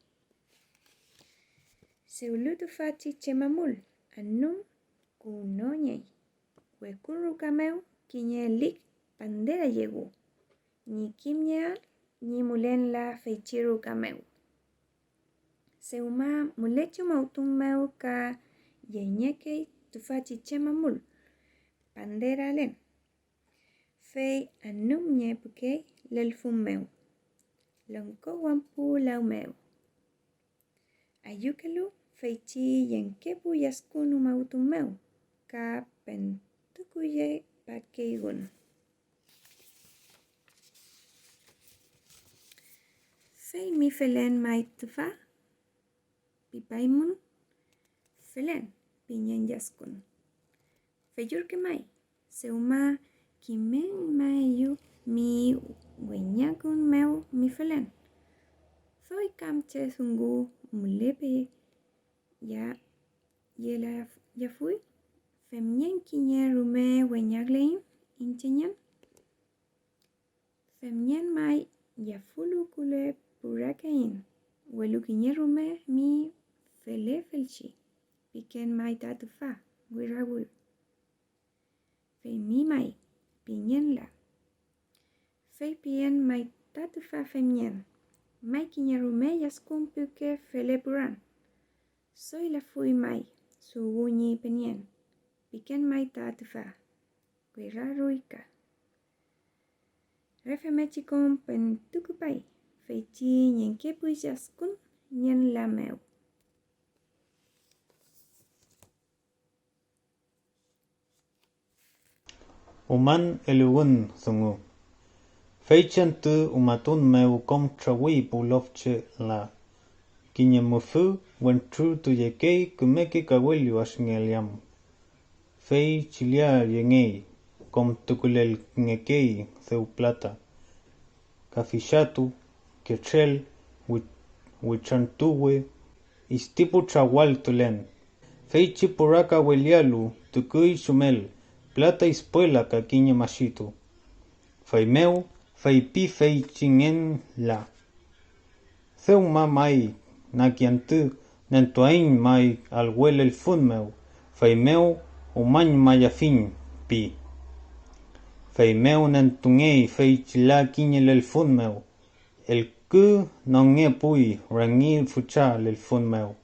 Seulutu fachi chemamul. Anum kunoñei. Wekuruka meu kiñe lik pandera yegu. Ni kimñeal ni mulen la feichiruka meu. Seuma mulechu mautum meu ka yeñekei tufachi chemamul. Pandera len. Fei anum nyepukei lelfum meu. Lonko wampu lau meu. Ayukelu feichi yenkepu yaskunu mautum meu. Ka pentukuye pakeigun. Fei mi felen maitufa. Pipaimun. Felen piñen yaskun. Feyurke mai. Seuma kimen mayu mi weñakun meu mi felen. Soy kamche sungu mulepe ya yela ya fui. Femnyen kiñe rume weñaglein inchenyan. Femnyen mai ya fulu kule purakein. Welu kiñe rume mi fele felchi. Piken mai tatufa. Guiragu. Fei mi mai. Piñen la. Fei pien mai tatufa femnyen. Mai kiñe rume yaskun puke fele puran. Soy la fui mai. Suguñi penien. Piken mai tatufa. Guiraruika. Refemechi con pentukupai. Feichi nyenkepu yaskun nyen la meu. Uman elugun sungu. Feichantu umatun meu kom trawi pulovche la. Kinyemufu wentru tu yekei kumeki kawelu ashngeliam. Fei chilia yengei kom tukulel ngekei seu plata. Kafishatu, kechel, wichantuwe, istipu chawal tulen. Fei chipuraka welialu tukui shumel. Plata ispuela kakiñe mashitu. Fei meu, fei pi fei chingen la. Seu ma mai, nakiantu, nentuain mai al huele el fun meu. Fei meu, umañ mayafin, pi. Fei meu nentungei fei chila kiñe el fun meu. El ku nonge pui rangi fucha el fun meu.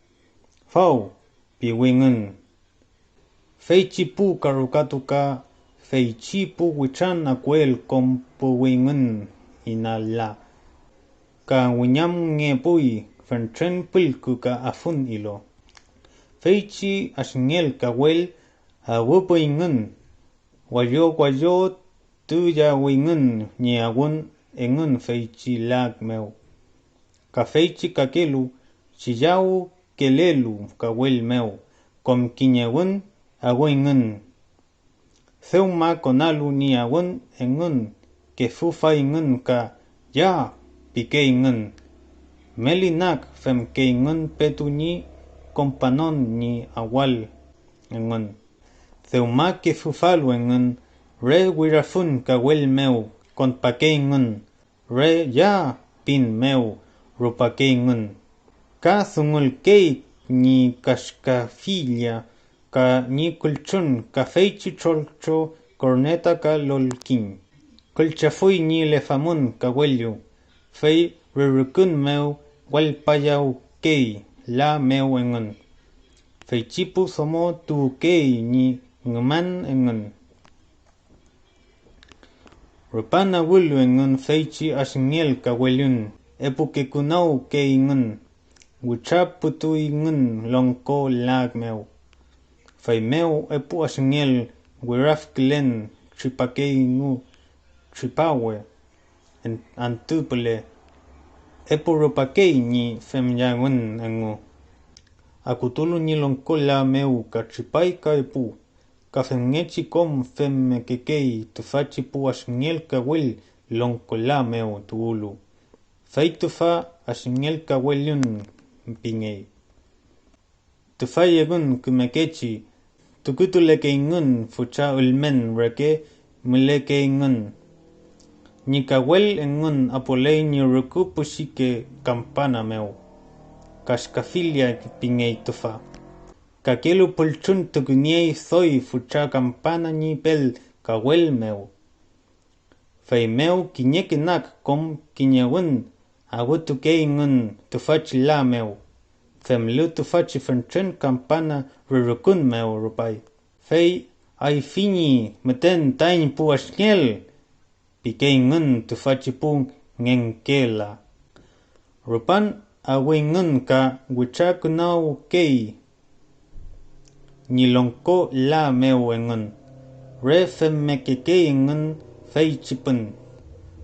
Fau, pi wingen. Fei chipu karukatuka, fei chipu wichan akwel kompu wingen inala. Ka winyam nge pui, fentren pilku ka afun ilo. Fei chi ashngel kawel, awupo ingen. Wayo tu ya wingen, ni agun engun feichi lag meu. Ka feichi kakelu, chiyau kelelu kawel meu, kom kiñewun awengun. Theuma konalu ni awen engun, que fufa ingun ka ya pike ingun. Melinak fem ke ingun petu ni kompanon ni awal engun. Theuma que fufalu engun, re wirafun kawel meu, kon pake ingun, re ya pin meu, rupake ingun. Ka thungul kei ni kashkafilla, ka ni kulchun ka feichi cholcho corneta ka lolkin. Kulchafui ni lefamun ka welyu, fei rurukun meu walpayau kei la meu engun. Feichipu somo tu kei ni nguman engun. Rupana wulu engun feichi asingel ka welyun, epuke kunau kei ingun. Wuchaputu ingun longko lag meu. Fei meu epu asingel wiraf kilen tripake ingu tripawe antupele. Epu rupake ni fem yagun engu. Akutulu ni longko la meu ka tripai ka epu. Ka fengechi kom fem mekekei tufachi pu asingel ka wil longko la meu tuulu. Fei tufa asingel ka welyun pingei. Tufa yegun kumekechi, tukutuleke ingun fucha ulmen reke muleke ingun. Nikawel engun apolei ni ruku pusike kampana meu. Kashkafilia pingei tufa. Kakelu pulchun tukuniei thoi fucha kampana ni pel kawel meu. Fei meu kiñekinak kom kiñewun agutuke ingun tufachi la meu. Femlu tufachi fenchen kampana rurukun meu rupai. Fei ay fini meten tain pu asngel. Pike ingun tufachi pu ngenkela. Rupan awingun ka wichakunau kei. Nilongko la meu engun. Re femmekeke ingun fei chipun.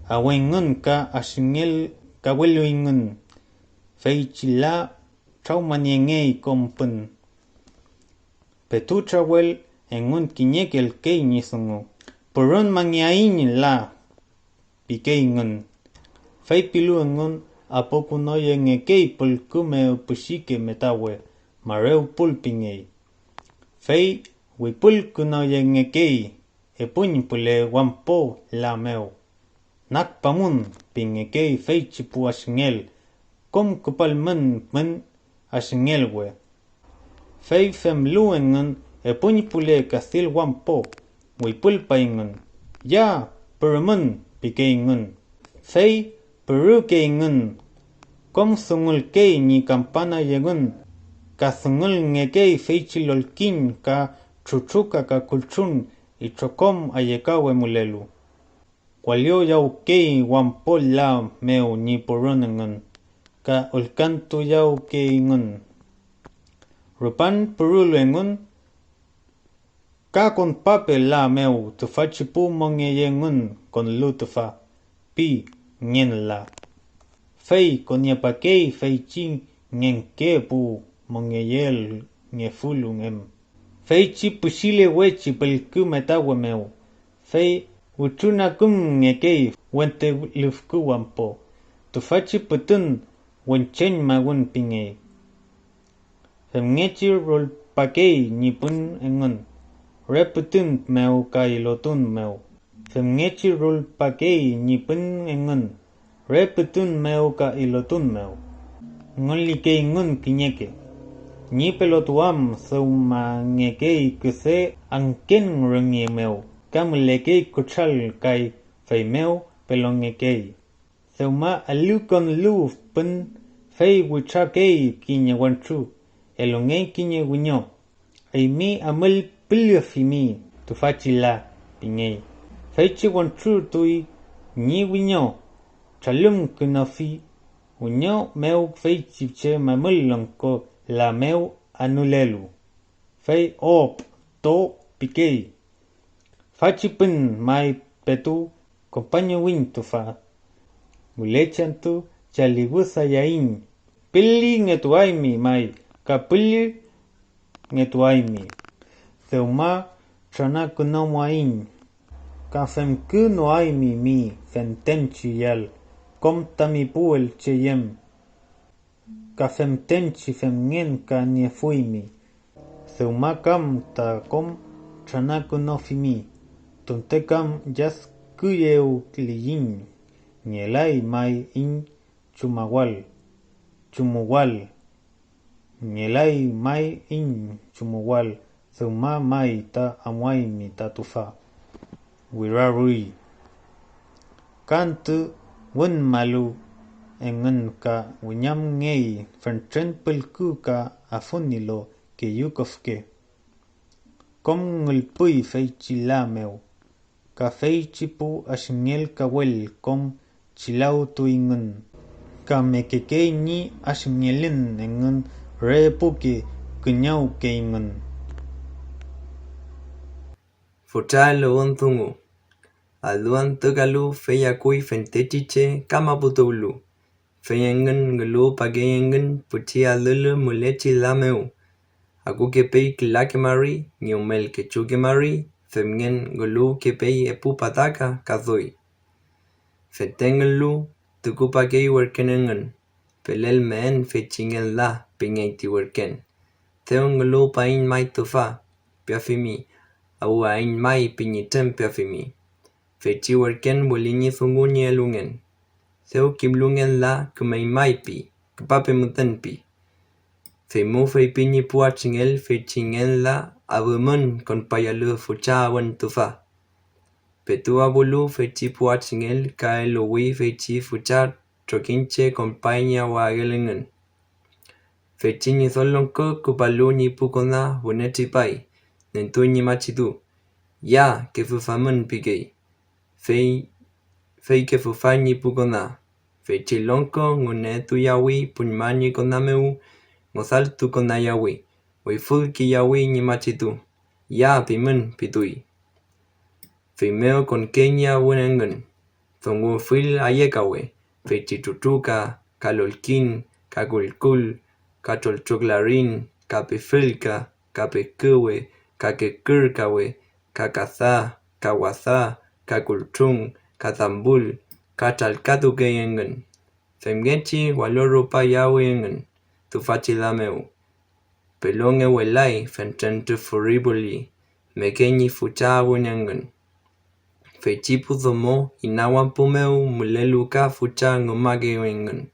Awingun ka asingel kawelu ingun. Fei chila traumaniengei kompun. Petu trawel engun kiñekel kei nisungu. Purun mangiain la. Pike ingun. Fei pilu engun apokunoye ngekei pulkume pusike metawe. Mareu pulpingei. Fei wipulkunoye ngekei. Epuñ pule wampo la meu. Nak pamun pingekei fei chipu asingel. Kom kupalmen men asingelwe. Fei femlu engun epuñ pule kathil wampo. Wipulpa ingun. Ya perumun pike ingun. Fei peruke ingun. Kom thungul kei ni kampana yegun. Ka thungul ngekei fei chilolkin ka chuchuka ka kulchun ichokom ayekawe mulelu. Walio yau kei wampo la meu ni purun engun. Ka ulkantu yau kei ingun. Rupan purulu engun. Ka kon pape la meu tufachi pu mongeye engun kon lu tufa. Pi ngen la. Fei kon yapakei fei chi ngenke pu mongeyel ngefulu ngem. Fei chi pusile wechi pelku metawe meu. Fei uchuna kum ngekei wente lufku wampo. Tufachi putun wenchen magun pingei. Femngechi rolpakei nipun engun. Reputun meu ka ilotun meu. Femngechi rolpakei nipun engun. Reputun meu ka ilotun meu. Ngolike ingun kiñeke. Ni pelotuam thuma ngekei kuse anken rungi meu. Kamulekei kuchal kai fei meu pelongekei. Thuma alukon lu pun fei wichakei kiñe wanchu. Elongei kiñe winyo. Aimi amul pilufimi tufachi la pingei. Fei chi wanchu tui ni winyo. Chalum kunafi. Winyo meu fei chiche mamulonko la meu anulelu. Fei op to pikei. Fachipin mai petu compaño win tufa. Mulechantu chaligusa yain. Pili ngetuaimi mai. Kapili ngetuaimi. Seuma chanaku no muain. Kafemku no aimi mi fentenchi yal. Kom tamipuel cheyem. Kafemtenchi femngen ka niefuimi. Seuma kam ta kom chanaku no fimi. Tuntekam jas kuyeu kliyin. Nielai mai in chumawal. Chumuwal. Nielai mai in chumuwal. Seuma mai ta amuaimi ta tufa. Wirarui. Kantu wun malu engen ka winyam ngei fentren pelku ka afunilo ke yukofke. Kom ngulpui feichilameu. Ka feichipu ashngel kawel kom chilau tuingun. Ka mekeke ni ashngelin engun repuke kunyau keingun. Futalo ontungu. Aluan tegalu feyakui fentetiche kamaputulu. Feyengen ngelu pageyengen puti alulu mulechi lameu. Aku kepei kilakemari, niumel kechukemari, femgen ngelu kepei epu pataka kazoi. Fetengelu tukupakei werkenengen. Pelel meen fechingen la pingeiti werken. Teon ngelu pain mai tufa, piafimi. Au ain mai pinyitem piafimi. Fechi werken bolini thungunye elungen. Theo kimlungen la kumei maipi, kupape mutenpi. Femu fei pinyi puachingel fechingen la abumun kon payalu fucha awan tufa. Petua bolu fechi puachingel ka elowi fechi fucha trokinche kon painya wagelingen. Fechi ni solonko kupalu ni pukona boneti pai, nentu ni machitu. Ya ke fufamun pigei. Fei ke fufanyi pukona. Fechi lonko ngune tu yawi punmani konameu ngosal tu kona yawi. Wiful ki yawi ni machitu. Ya pimun pitui. Fimeo kon kenya wenengen. Thongu fil ayekawe. Fechi tutuka, kalolkin, kagulkul, katolchoklarin, kapifilka, kapikuwe, kakekirkawe, kakatha, kawatha, kakultung, kathambul, katalkatukeyengen. Femgechi walorupa yawengen, tufachilameu. Pelonge welai fententu furibuli, mekenyi fucha wenengen. Fechipu thomo inawapumeu muleluka fucha ngumagewengen.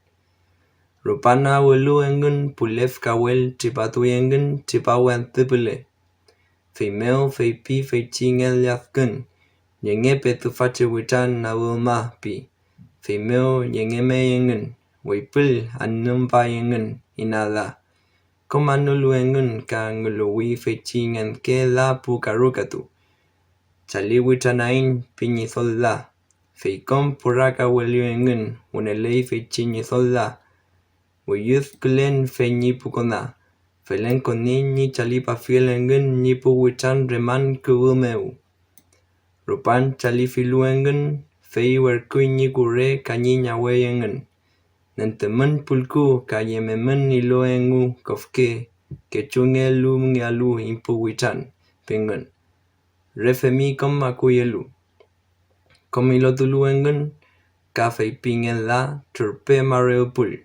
Rupana welu engen pulef kawel tipatuyengen tipawen tibule. Femeo feipi feichingel yathken. Yengepe tufache witan na wilma pi. Femeo yengeme yengen. Weipil anumpa yengen inala. Komanulu yengen ka nguluwi feichingen ke la pukarukatu. Chali witanain pinyi sola. Feikom puraka welu yengen. Unelei feichinyi sola. Weyuth kulen fenyi pukona. Felen konini chalipa filengen nipu witan reman kuwumeu. Rupan chalifiluengen fei werkuinyi kure kanyinya weyengen. Nentemen pulku kayememen iloengu kofke kechungelu ngialu impu witan pengen. Refemi kom akuyelu. Komilotuluengen ka fei pingen la turpe mareupul.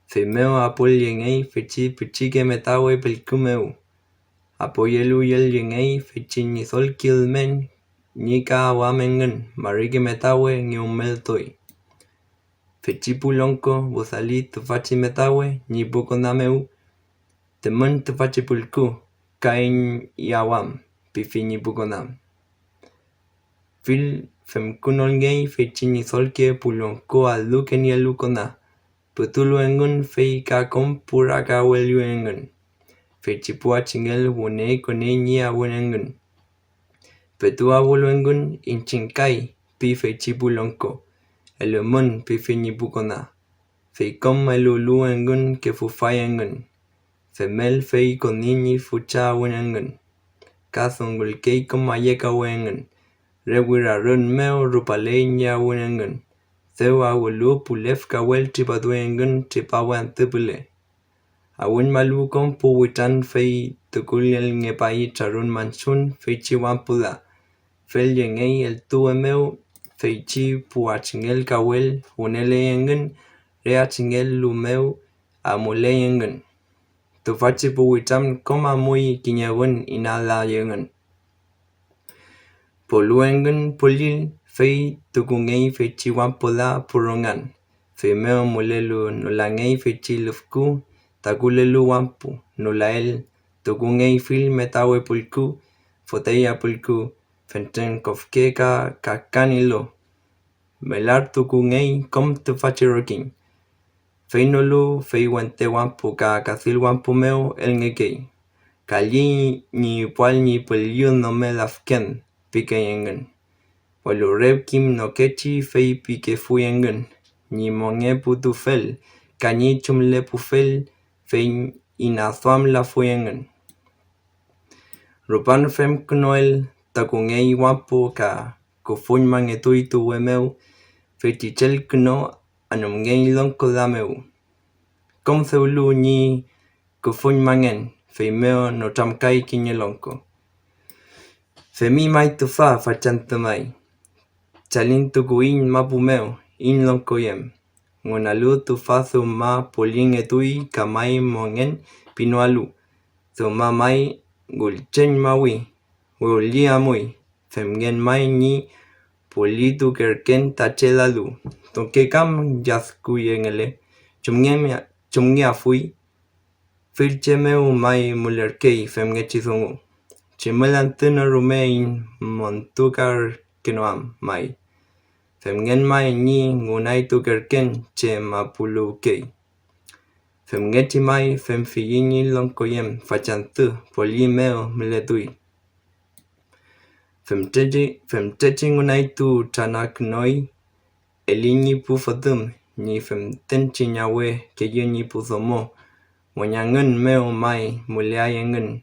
Femeo apol yengei fechi pichike metawe pelkumeu. Apoyelu yel yengei fechi nisol kilmen nika awamengen marike metawe ngiumeltoi. Fechi pulonko bosali tufachi metawe nipuko nameu. Temen tufachi pulku kain yawam pifi nipuko nam. Fil femkunolngei fechi nisolke pulonko aluke ni alukona. Putuluengun fei kakom puraka weluengun. Fechi puachingel wune kone ni awenengun. Petua wuluengun inchinkai pi fechi pulonko. Elemun pi fini pukona. Fei kom eluluengun ke fufayengun. Femel fei konini fucha awenengun. Kathongul kei kom ayeka wengun. Rewira run meo rupalenya awenengun. Theu awulu pulef kawel tripaduengun tripawan tupule. Awun malu kom puwitan fei tukuliel ngepai charun manchun fei chiwampula. Fel yengei el tuemeu fei chi puachingel kawel uneleyengun reachingel lumeu amuleyengun. Tufachi puwitam koma muy kinyawun inalayengun. Poluengun pulil fei tukungei fei chiwampula purungan. Fei meo mulelu nulangei fei chilufku takulelu wampu nulael tukungei fil metawe pulku foteya pulku fenten kofkeka kakanilo. Melar tukungei kom tufachirokin. Fei nulu fei wente wampu ka kasil wampu meo el ngekei. Kali ni pual ni pulyun no me lafken pikeyengun. Walu reb kim no kechi fei pike fuyengun. Ni monge putu fel. Kanyi chumle pufel fei inathwam la fuyengun. Rupan fem kunoel takungei wampu ka kufuny mangetui tu wemeu fei tichel kuno anumgei lonko lameu. Kom theulu ni kufuny mangen fei meo no tamkai kinyelonko. Femi mai tufa fachantumai. Chalin tukuin mapumeo in lonko yem. Ngunalu tufa thuma puling etui kamai mongen pinualu. Thuma mai gulchen mawi. Gulia mui. Femgen mai ni pulitu kerken tachelalu. Tonke kam yaskuyengele. Chumngia fui. Filchemeu mai mulerkei femgechizungu. Chimelantuna rumein montukar kenoam mai. Femgen mai ni ngunai tukerken che mapulukei. Femgechi mai femfiyini lonkoyem fachantu polimeo miletui. Femtechi ngunai tu tanak noi elini pufatum ni femtenchi nyawe keyeni puzomo. Wanyangun meo mai muliayengun.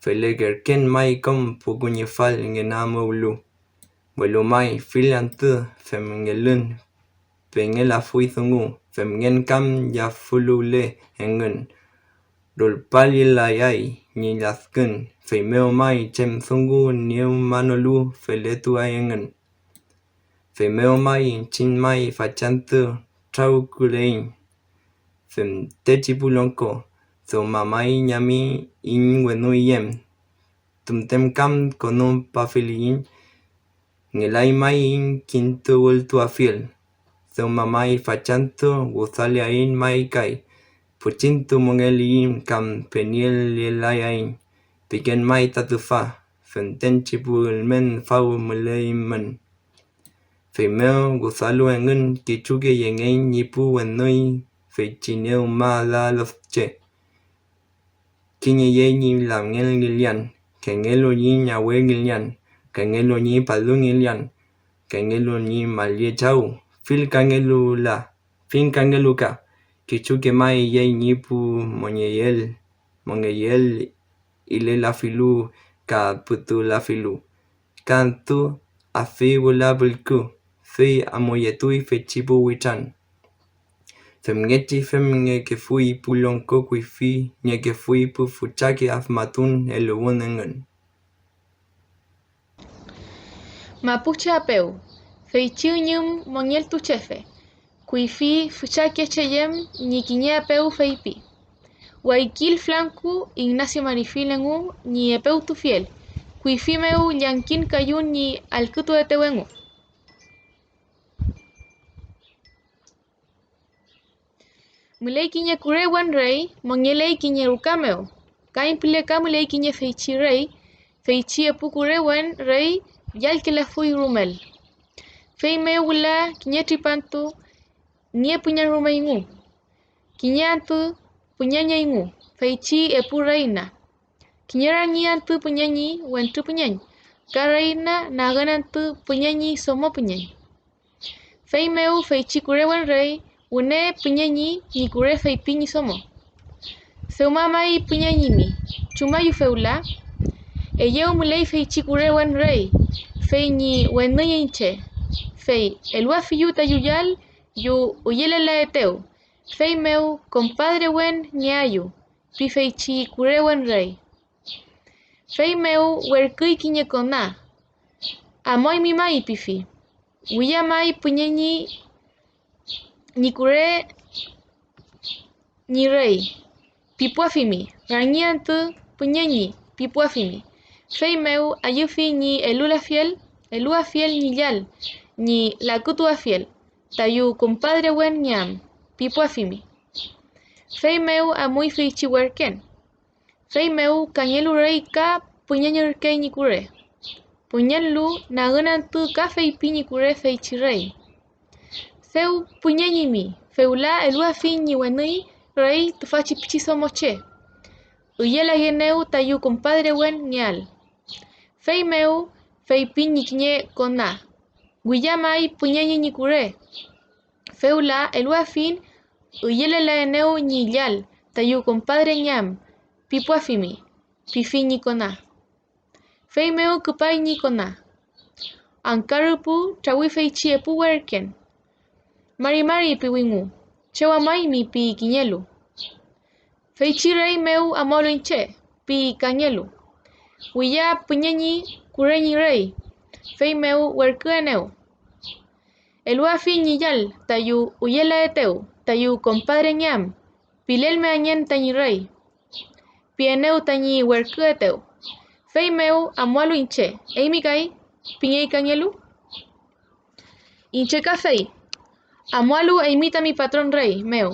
Felegerken mai kom pukunyefal ngenamu ulu. Welu mai filantu femngelun. Pengela fuizungu. Femgen kam ya fulule engun. Rulpali layai ni laskun. Femeo mai chem sungu niu manolu feletu ayengun. Femeo mai chin mai fachantu trau kulein. Fem techi pulonko. So mamai nyami in wenuyem. Tumtem kam konum pafiliin. Ngelai mai in kintu ultu afil. So mamai fachantu gusaliain mai kai. Puchintu mongeliin kam peniel lelayain. Piken mai tatufa. Fentenchi pulmen fau muleiman. Femeo gusalu engun kichuke yengein nipu wenui. Fechineu ma la lofche. Kinye yenyi la ngel gilian. Kengelo nyi nyawe gilian. Kengelo nyi palung gilian. Kengelo nyi malie chau. Fil kangelu la. Fin kangelu ka. Kichuke mai ye nipu monyeyel. Monyeyel ile la filu ka putu la filu. Kantu afi wula bulku. Fi amoyetui fechipu wichan. Femgechi femnge ke fui pulonko kuifi nye ke fui pu fuchake afmatun eluwonengun. Mapuche apeu. Feichiunyum moniel tu chefe. Kuifi fuchake cheyem ni quiñe apeu feipi. Guaikil flanku Ignacio Marifilengu ni apeu tu fiel. Kuifi meu yankin kayun ni alkutu de tewengu. Mulei kiñe kurewan rey, mongelei kiñe rukameo. Kain pileka mulei kiñe feichi rey, feichi epu kurewan rey, yal que la fui rumel. Fei meu wula kiñe tripantu, nie puñan rumaingu. Kiñe antu puñaña ingu, feichi epu reina. Kiñe rani antu puñañi, wentu puñañ. Ka reina naganantu puñañi somo puñañ. Fei meu feichi kurewan rey, une puñañi ni kure fei piñi somo. Seumamai puñañi mi. Chumayu feula. Eyeu mulei fei chikurewan rey. Fei ni wenuyenche. Fei elua fiyuta yuyal yu uyelala eteu, fei meu compadre wen ñayu, pi feichi kurewen rey. Fei meu werkui kiñe kona, amoy mi mai pifi, uya mai puñeñi ni kure ni rey, pipuafimi, rangiantu puñeñi, pipuafimi. Fei meu ayufi ni elua fiel ni yal, ni la kutua fiel, tayu compadre wen ñam, pipuafimi. Fei meu amuy feichi werken. Fei meu kañelu rey ka puñeño rkei ni kure. Puñenlu naganantu ka fei pi ni kure feichi rey. Seu puñeñi mi, feula elua fin ni wenui rey tufachi pichiso moche. Uyela yeneu tayu compadre wen ñal. Fei meu fei pi ni kiñe kona. Guyamai puñeñi ni kure. Feula elua fin uyela la eneu ni yal, tayu compadre ñam, pipuafimi, pifi ni kona. Fei meu kupai ni kona. Ankarupu chawi fei chie pu werken. Mari piwingu, chewa mai mi pi kiñelu. Fei chirei meu amolo inche, pi kañelu. Uya puñeñi kureñi rey. Fei meu werkueneu. Elua fin ni yal, tayu uyela eteu, tayu compadre ñam, pilel me añen tañi rey. Pieneu tañi werkueteu. Fei meu amualu inche, eimi kai, piñei kañelu. Inche ka fei. Amualu eimita mi patrón rey, meu.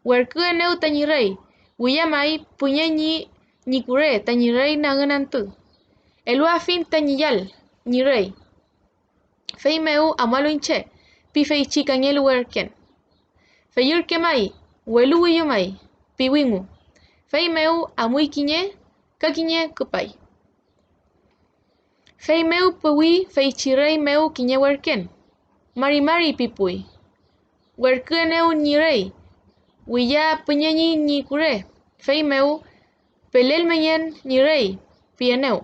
Werkueneu tañi rey. Uyamai puñeñi ni kure tañi rey naganantu. Elua fin tañi yal, ni rey. Fei meu amualu inche, pi fei chi kañelu werken. Fei urke mai, welu uyu mai, pi wingu. Fei meu amui kiñe, ka kiñe kupai. Fei meu puwi fei chi rey meu kiñe werken. Mari pipui. Werkueneu ni rey. Uya puñeñi ni kure. Fei meu pelel meñen ni rey, pieneu.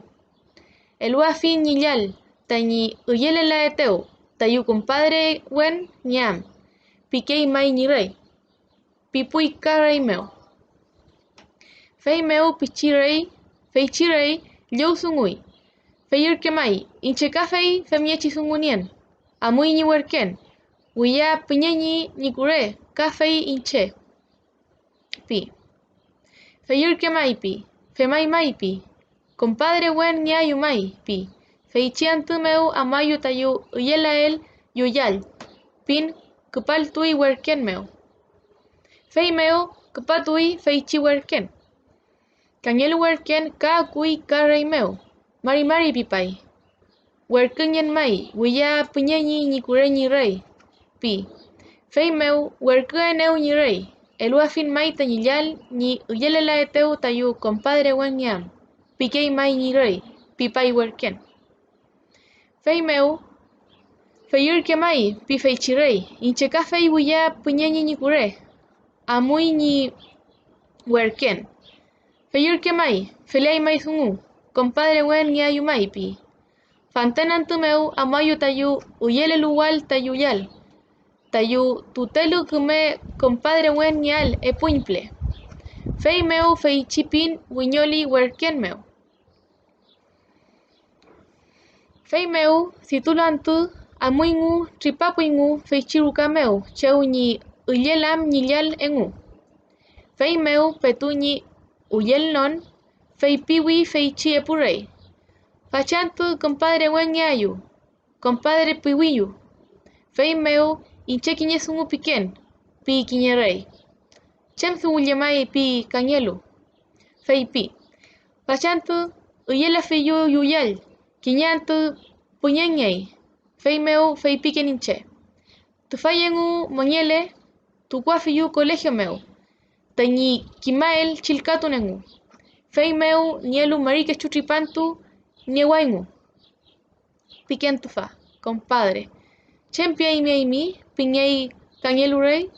Elua fin ni yal, tañi uyelela eteu, tayu compadre wen ñam, pikei mai ni rey. Pipui ka rey meu. Fei meu fei chi rey, liu sungui. Fei urke mai, inche ka fei femiechi sungunien. Amui ni werken. Uya puñeñi ni kure, ka fei inche. Pi. Fei urke mai pi, fe mai pi. Compadre wen ñayu mai pi. Fei chiantu meu amayu tayu uyela el yuyal. Pin kupal tui werken meu. Fei meu kupatui fei chi werken. Kañelu werken ka kui ka rey meu. Mari pipai. Werkenyen mai, uya puñeñi ni kure ni rey. Pi. Fei meu werkueneu ni rey. Elua fin mai tañi yal ni uyelela eteu tayu compadre wen ñam. Pikei mai ni rey. Pipai werken. Fei meu fei urke mai, pi fei chi rey. Inche ka fei uya puñeñi ni kure. Amui ni werken. Fei urke mai, felei mai sungu. Compadre wen ñayu mai pi. Fantanantu meu amayu tayu uyelelu wal tayu yal. Tayu tutelu kume compadre wen ñal e puimple. Fei meu fei chipin wiñoli werken meu. Fei meu situlantu amuingu tripapuingu fei chiruka meu cheu ni uyelam ni yal engu. Fei meu petuñi uyel non fei piwi fei chi epurei. Fachantu compadre wen ñayu. Compadre piwiyu. Fei meu inche kiñe sungu piken. Pi kiñe rey. Chem sungu yamai pi kañelu. Fei pi. Fachantu uyela feyu yuyal. Kiñantu puñeñei. Fei meu fei piken inche. Tu fayengu moñele. Tu guafiyu colegio meu. Tañi kimael chilkatunengu. Fei meu nielu marike chutripantu niewaingu. Piken tufa, compadre. Chempia mi, piñei kañelu rey.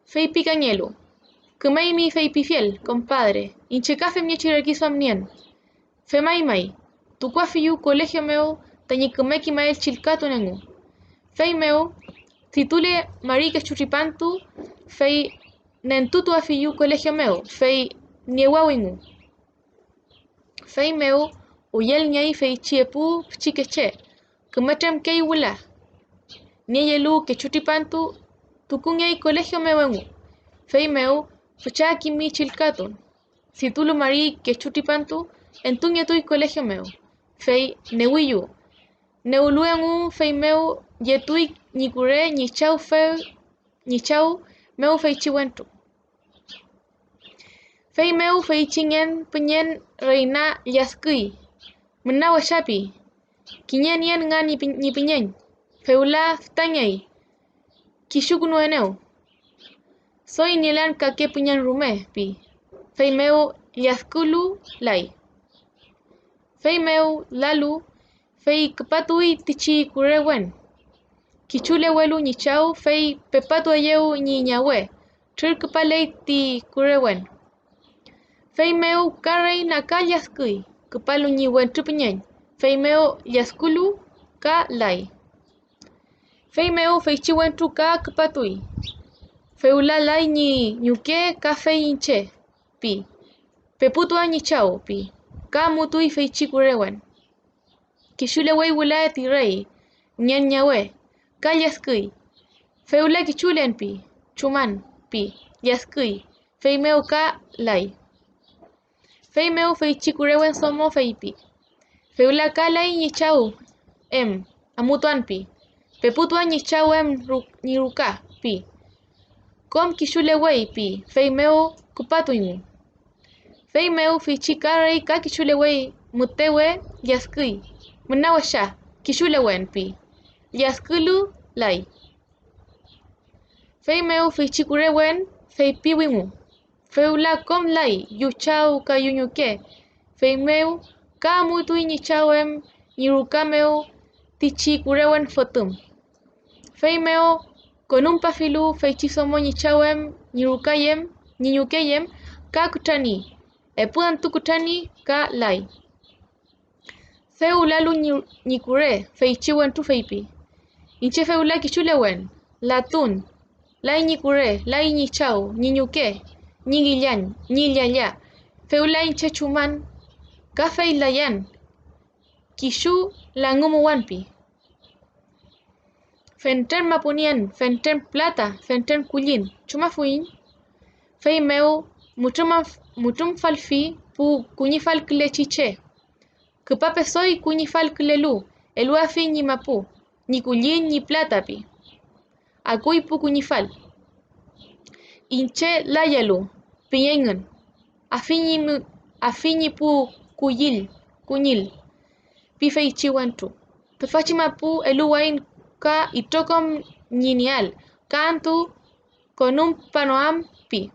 Fei pi kañelu. Kumaimi fei pi fiel, compadre. Inche kafe mi chirakiso amnien. Fe mai. Tu guafiyu colegio meu tañi kumeki mael chilkatunengu. Fei meu, si tú le marí que chutripantu, fei nentutu afiyu colegio meu, fei niewawingu. Fei meu, uyel nyai fei chiepu pchikeche, kumatem kei wula. Nieyelu que chutripantu, tukunyai colegio mewengu. Fei meu, fucha kimi chilkatun. Si tú lo marí que chutripantu, entuñe tui colegio meu. Fei newiyu. Neuluengu fei meu, yetui nikure nichau feu, nichau meu fei chiwentu. Fei meu fei chingen penyen reina yaskui. Menawa shapi. Kinyen yen nga ni penyen. Feula ftanyai. Kishukunu eneu. Soy nilan kake penyen rume pi. Fei meu yaskulu lai. Fei meu lalu. Fei kepatui tichi kurewen. Kichule welu nichau fei pepatu ayeu ni nyawe. Tur kepalei ti kurewen. Fei meu karei naka yaskui. Kepalu ni wen tupenyen. Fei meu yaskulu ka lai. Fei meu fei chiwen tu ka kepatui. Fei ulalai ni nyuke ka fei inche. Pi. Peputua nichau pi. Ka mutui fei chikurewen. Kishule wei wula ti rei. Nyen nyawe. Ka yaskui. Fei ula kichulen pi. Chuman pi. Yaskui. Fei meu ka lai. Fei meu fei chikurewen somo fei pi. Fei ula ka lai nichau. Amutuan pi. Peputua nichau niruka pi. Kom kishule wei pi. Fei meu kupatuingu. Fei meu fei chikarei ka kishule wei mutewe yaskui. Menawasha kishule wen pi. Yaskulu lai. Fei meu fei chikurewen fei piwimu. Fei ula kom lai yuchau ka yunyuke. Fei meu ka mutui nichauem niruka meu tichi kurewen fotum. Fei meu con un pafilu fei chisomo nichauem nirukayem ninyukeyem ka kutani. Epuan tu kutani ka lai. Fei ulalu nikure fei chiwen tu fei pi. Inche fei ula kichulewen. Latun. Lai nikure, lai nichau, ninyuke, nigilyan, nilyaya. Fei ula inche chuman. Ka fei layan. Kishu langumu wanpi. Fenten mapunian, fenten plata, fenten kulin. Chuma fuin. Fei meu mutum falfi pu kunyifal kle chiche. Kepape soy kunyifal klelu. Elu afi ni mapu. Ni kulin ni plata pi. Akui pu kunyifal. Inche layalu. Piyengen. Afi ni pu kunyil. Pi fei chiwantu. Pefachi mapu elu wain ka itokom ninial. Kantu con un panoam pi.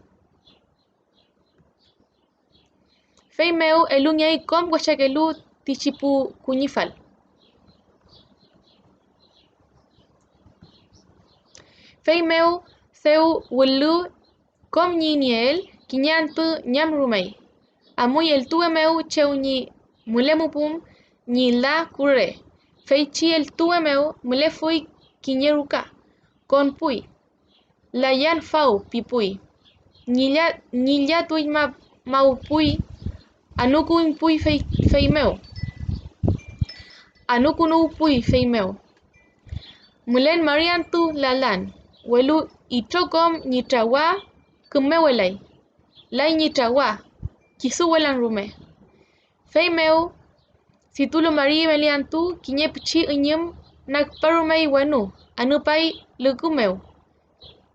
Fei meu elu nyai kom wachakelu tichipu kunyifal. Fei meu seu wulu kom niniel kinyantu nyam rumai. Amuy el tuwe meu cheu ni mulemupum ni la kure. Fei chi el tuwe meu mule fui kinyeruka. Kon pui. La yan fau pi pui. Nilya tui mau pui. Anuku impui fei meu. Anuku no pui fei meu. Mulen mariantu lalan. Welu itokom nitawa kumewelai. Lai nitawa. Kisu welan rume. Fei meu. Si tu lo mari meliantu kinye pichi inyem nakparumei wenu. Anupai lugu meu.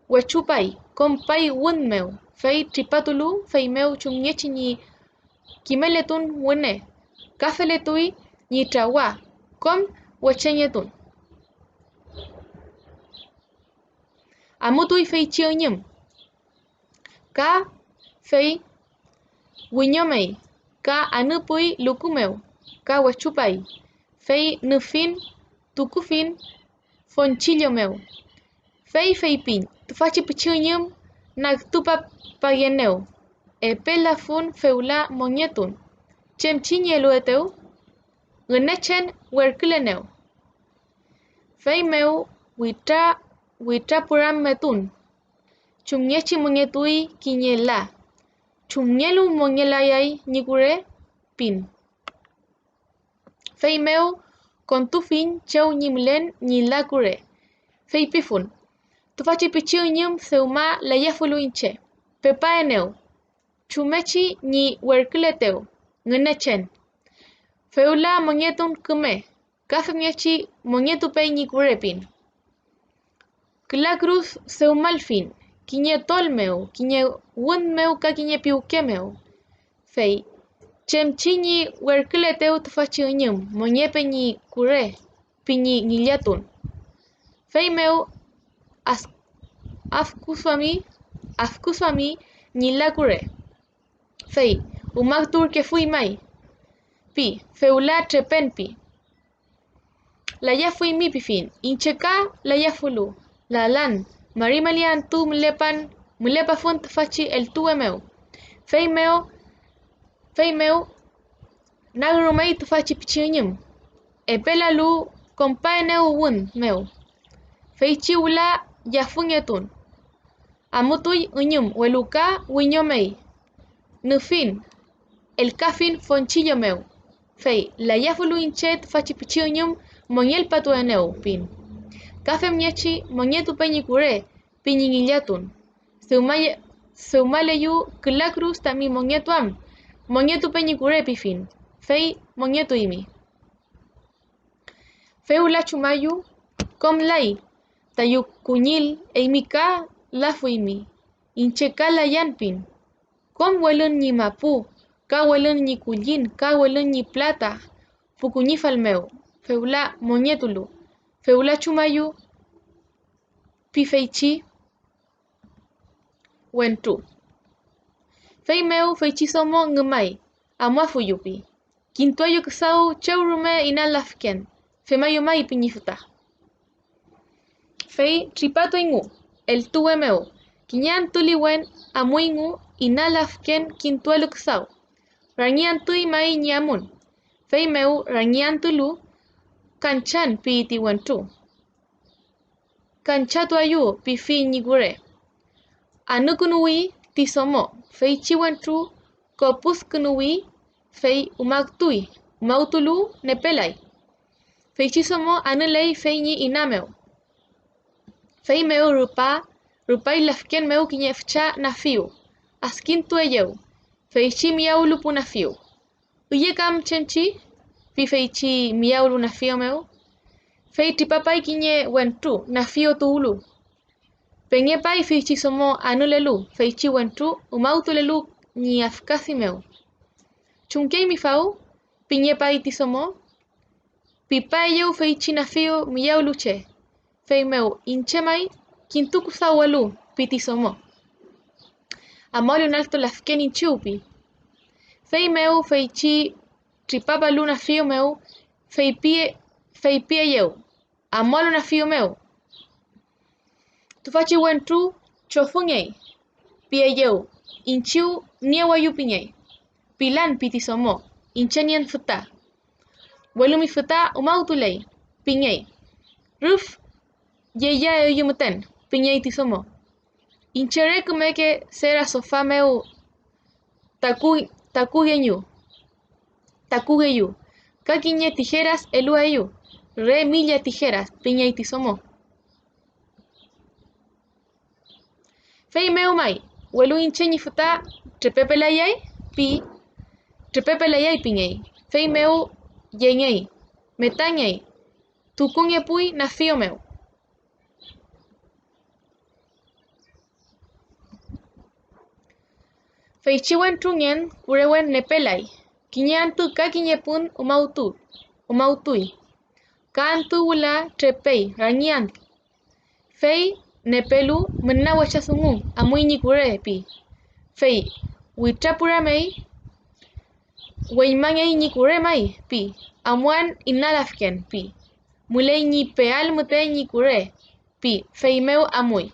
Wechupai. Kompai wun meu. Fei tripatulu fei meu chumnyechi ni kimeletun wene. Kafeletui nitawa. Kom wechenyetun. Amutui fei chionyem. Ka fei winyomei. Ka anupui lukumeu. Ka wechupai. Fei nufin tukufin fonchillo meu. Fei pin. Tufachi pichionyem nagtupa payeneu. Epela fun feula monyetun. Chem chinyelu eteu. Genechen werkileneu. Fei meu witra puram metun. Chumnyechi mongetui kinyela. Chumnyelu mongelayay nikure pin. Fei meu con tu fin cheu nyimlen nyila kure. Fei pifun. Tufachi pichiu nyum seuma layafulu inche. Pepa eneu. Chumechi ni werkuleteu. Ngenechen. Feula mongetun kume. Kafemiechi mongetu pei ni kurepin. Kla cruz seumal fin. Kiñe tolmeu, kiñe wunmeu ka kiñe piukemeu. Fei. Chemchini werkuleteu tufachi unyum. Monyepe ni kure. Piñi niliatun. Fei meu afkuswami nila kure. Fei. Umaktur que fui mai. Pi. Feula trepen pi. La ya fui mi pifin. Incheka la ya fulu. La lan. Marimalian tu mlepa font fachi el tu meu. Fei meu. Nagrumei tu fachi pichinyum. Epela lu compaeneu wun meu. Fei chiula ya funyetun. Amutui unyum weluka winyomei. Nufin. El kafin fonchillo meu. Fei la ya fulu inchet fachi pichinyum. Moniel patu eneu pin. Kafem nyechi monietu peñi kure, piñinillatun. Seumaleyu klacruz tami monietuam. Monietu peñi kure pifin. Fei monietu imi. Feu la chumayu, kom lai. Tayu kuñil eimika la fuimi. Incheka la yanpin. Kom welun ni mapu. Ka welun ni kullin. Ka welun ni plata. Pukuñi falmeu. Feula monietulu. Feula chumayu. Pifeichi. Wentu. Fei meu feichi somo ngemai. Amua fuyupi. Kintuayo ksau chaurume inalafken. Femayo mai piñifuta. Fei tripato ingu. El tuwe meu. Kinyan tuliwen amuingu inalafken kintualu ksau. Rangian tui mai nyamun. Fei meu rangian tulu. Kanchan pi tiwentu. Kanchatu ayu pi fi nigure. Anukunui tisomo. Fei chiwentu kopus kunui. Fei umaktui. Umautulu nepelai. Fei chisomo anulei fei ni inameu. Fei meu rupai lafken meu kinyefcha nafiu. Askin tueyeu. Fei chi miaulu punafiu. Uye kam chenchi. Pi fei chi miaulu nafio meu. Fei tripapai kinye wentu nafio tuulu. Penye pai fei chi somo anulelu. Fei chi wentu umautulelu ni afkasi meu. Chunkei mi fau. Pinye pai tisomo. Pipai eu fei chi nafio miaulu che. Fei meu inchemai kintuku sawalu pitisomo. Amolu nalto lafken inchupi. Fei meu fei chi tripapa luna fio meu. Fei pie eu. Amolu na fio meu. Tufachi wentu chofungei. Pie eu. Inchiu niewayu piñei. Pilan pitisomo. Inchenien futa. Welumi futa umautulei. Piñei. Ruf. Yeya yumuten. Piñei tisomo. Inchere kumeke sera sofá meu. Takugeyu. Kakiñe tijeras eluayu. Re milla tijeras. Piñei tisomo. Fei meu mai. Welu incheñi futa. Trepepelayay. Pi. Trepepelayay piñei. Fei meu. Yeñei. Metañei. Tukunye pui nafio meu. Fei chiwen trungen kurewen nepelai. Kiñantu kakiñepun umautui. Kantu wula trepei rañant. Fei nepelu mena wachasungu amuiñi kure pi. Fei witrapura mei. Weimangei ni kure mai pi. Amuan inalafken pi. Mulei ni peal mute ni kure pi. Fei meu amui.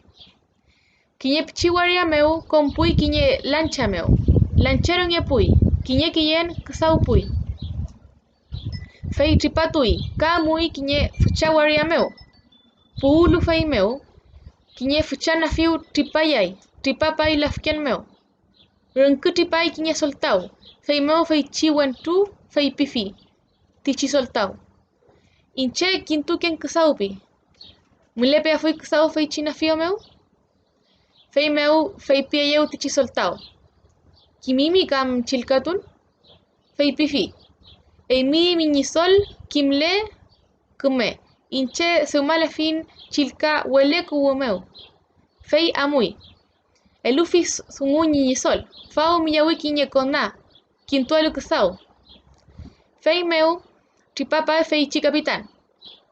Kiñe pichiwaria meu compui kiñe lancha meu. Lanchero nye pui. Kiñe kiyen ksau pui. Fei tripatui. Ka mui kiñe fuchawaria meu. puulu fei meu, kinye fuchan na fiu tripapay lafken meu. Rengku tripai kinye soltau, fei meu fei chi wentu, fei pifi, tichi soltau. Inche kintu ken kesaupi. Mulepe afui kesau fei chi na fiu meu? Fei meu fei pieyeu tichi soltau. Kimimi kam chilkatun? Fei pifi. Eimi miñisol kimle kume. Inche seumale fin chilka huele kuwo meu. Fei amui. Elufi sungu ñiñisol. Fao miyawi kinye kona. Kintualu kesau. Fei meu tripapa fei chi kapitan.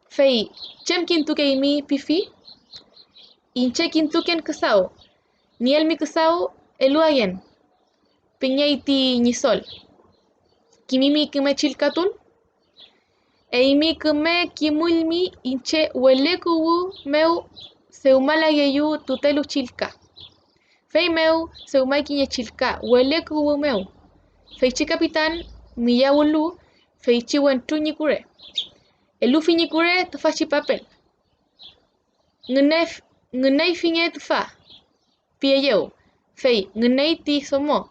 Fei chem kintuke imi pifi. Inche kintuken kesau. Niel mi kesau eluayen. Piñaiti ñisol. Kimimi kume chilkatun? Eimi kume kimulmi inche huele kuwu meu seumala yeyu tutelu chilka. Fei meu seumai kinye chilka huele kuwu meu. Fei chi kapitan miyawulu fei chi wentu ñikure. Elufi ñikure tufa chi papel. Ngenei finge tufa. Pieyeu. Fei ngenei ti somo.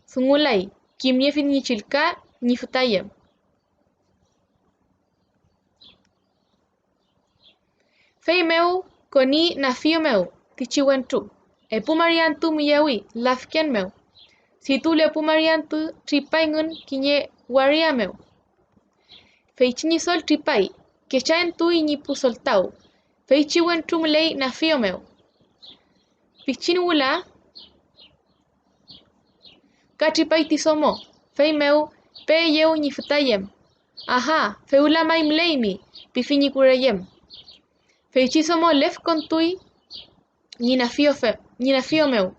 Sungulai kimye fin ñi chilka ñi futayem. Fei meu koni na fio meu tichi wentu. Epu mariantu miyawi lafken meu. Si tu le epu mariantu tripai ngun kinye waria meu. Fei chini sol tripai que chaen tu y pu soltau. Fei chi wentu mulei na fio meu. Pichin wula ka tripai tisomo. Fei meu pe yeu ñi futayem. Aha, feula mai mlei mi pifini kurayem. Fei chi somo lef kontui ñi na fio meu.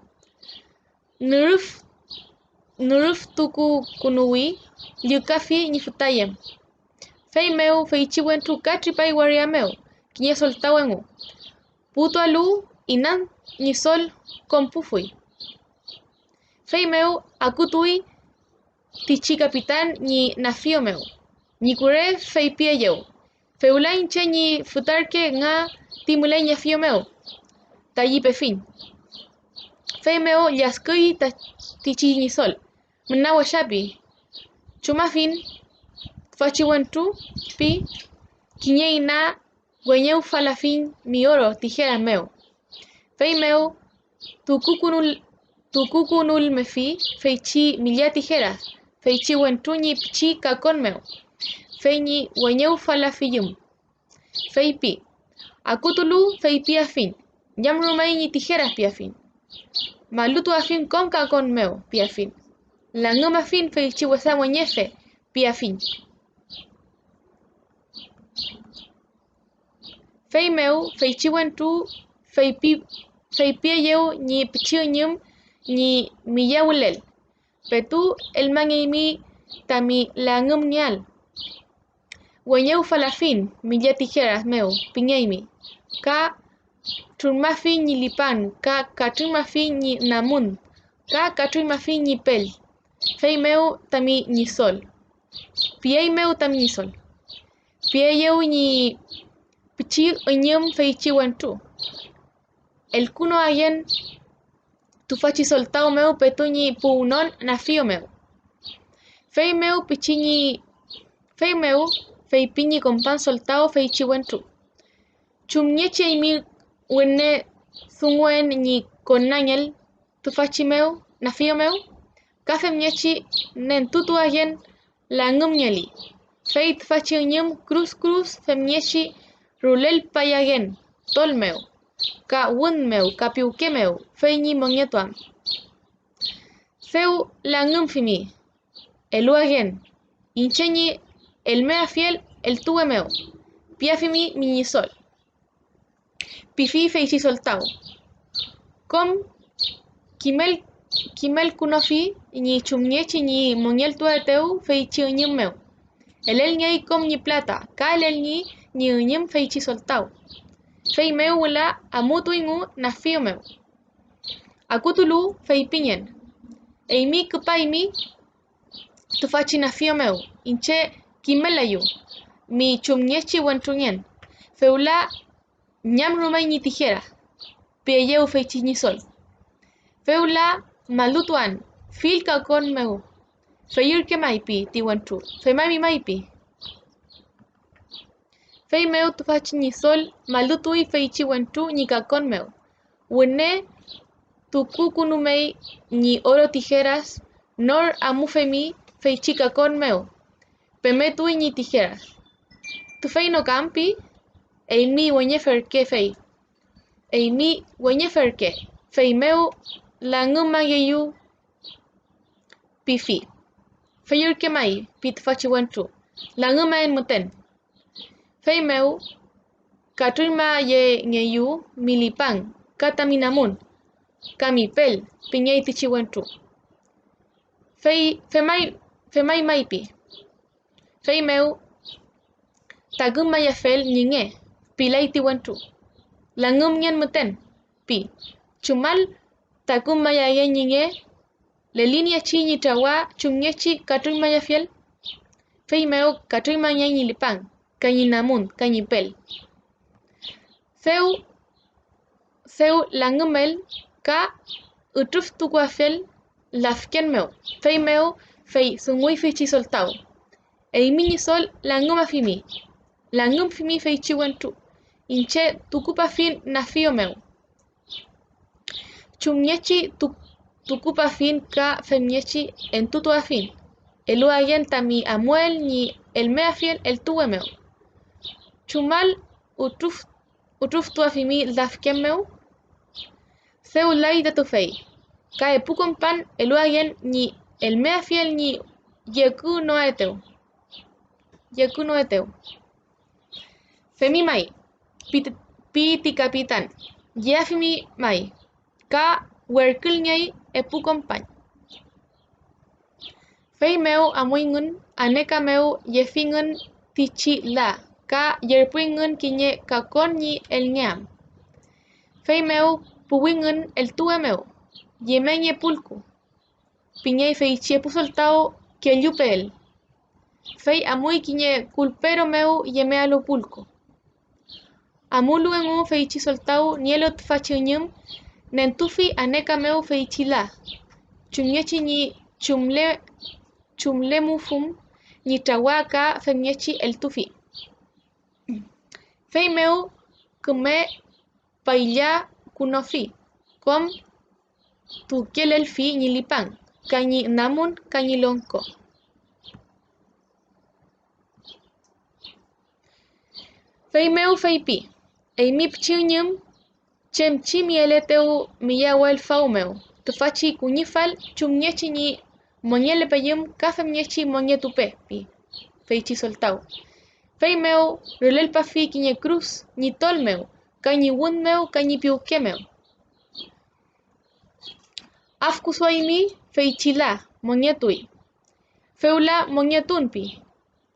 Nuruf tuku kunuwi liukafi ñi futayem. Fei meu fei chi wentu ka tripai waria meu. Kinye soltau engu. Puto alu inan ñi sol kompufui. Fei meu akutui tichi kapitan ñi na fio meu. Ñi kure fei pieyeu. Feula inche ñi futarke nga timulei ña fio meu. Tayi pefin. Fei meu yaskui tichi ñi sol. Mnawa shapi. Chuma fin. Fachi wentu pi. Kinye ina weñeu falafin mi oro tijera meu. Fei meu tukukunul me fi fei chi milia tijeras. Fei chi wentu ñi chi kakon meu. Fei ñi weñeu falafiyum. Fei pi. Akutulu fei pi afin. Yamrumai ñi tijeras pi afin. Malutu afin con kakon meu pi afin. La nguma fin fei chi wesa weñefe pi afin. Fei meu fei chi wentu fei pi yeu ñi pichiu ñum ñi miyawulel. Petu el mangeimi tami la ngum ñal. Weñeu falafin milia tijeras meu piñeimi. Ka trunmafi ñi lipan. Ka katrunmafi ñi namun. Ka katrunmafi ñi pel. Fei meu tami ñi sol. Piei meu tami ñi sol. Piei yeu ñi pichi ñum fei chi wentu. El kuno ayen tufachi soltau meu petu ñi puunon na fio meu. Fei meu fei piñi con pan soltau fei chi wentu. Chumñeche imi wenne sunguen ñi con nañel tufachi meu na fio meu. Kafe mñechi nen tutu ayen la ngum ñeli. Fei tufachi ñum cruz femñechi rulel payagen tol meu. Ka wun meu, ka piuke meu, fei ñi moñetuam. Feu la ngum fimi. Elu agen. Inche ñi el mea fiel el tuwe meu. Pia fimi miñi sol. Pifi fei chi soltau. Com kimel kunofi ñi chumñechi ñi moñel tuwe teu fei chi ñum meu. El ñei com ñi plata. Ka el ñi ñum fei chi soltau. Fei meu wula amutu ingu na fio meu. Akutulu fei piñen. Eimi kupaimi tufachi na fio meu. Inche kimelayu. Mi chumñechi wentuñen. Feula ñam rumay ñi tijera, peyeu feichi ñi sol. Feula malutuan, fil kakon meu. Feyir ke maipi tiwantu, femami maipi. Fei meu tufachi ñi sol, malutui feichi wantu ñi kakon meu. Wene tukukunumei ñi oro tijeras, nor amufemi feichi kakon meu. Pemetui ñi tijeras. Tufei no campi, eimi wenye ferke fei. Eimi wenye ferke. Fei meu languma yeyu pifi. Feyir ke mai pitfachi wantu. Languma en muten. Fei meu katrima ye ngeyu milipang kataminamun. Kamipel piñei tichi wantu. Femai maipi. Fei meu tagum maya fel nyinge pilai tiwantu. Langum nyan muten pi. Chumal tagum maya ye nyinge le linia chi ni tawa chumnyechi katrin maya fiel. Fei meu katrin maya nilipang kanyinamun kanyipel. Seu langumel ka utuf tukwa fel lafken meu. Fei meu fei sungui fichi soltau. Eimi ni sol langum afimi. Langum fimi fei chiwantu. Inche tukupa fin nafio meu. Chumnyechi tukupa fin ka femnyechi en tutu afin. Elu ayen tami amuel ni el mea fiel el tuwe meu. Chumal utuf tu afimi lafken meu. Seu lai de tu fei. Ka epukon pan elu ayen ni el mea fiel ni yeku no eteu. Yeku no eteu. Femi mai. Piti kapitan. Yafimi mai. Ka werkul nyai epukon pan. Fei meu amuingun aneka meu yefingun tichi la. Ka yerpuingun kinye kakon ni el nyam. Fei meu puwingun el tuwe meu. Yemenye pulku. Piñei fei chiepu soltao que yupel. Fei amui kinye culpero meu yeme alo pulko. Amulu en un feichi soltau nielot fachinyum nentufi aneka meu feichi la. Chumyechi ni chumle mufum ni tawaka femyechi el tufi. Fei meu kume pailla kunofi. Kom tu kiel el fi ni lipan. Kañi namun kañi lonko. Fei meu fei pi. Ei mi pchinyum chem chi mieleteu miyawel fau meu. Tufachi kuñifal chumnyechi ni monyele peyum ka femnyechi monyetupe pi. Fei chi soltau. Fei meu relel pa fi kiñe cruz ni tol meu. Kañi wun meu kañi piuke meu. Afkusuaimi fei chila monyetui. Feula monyetunpi.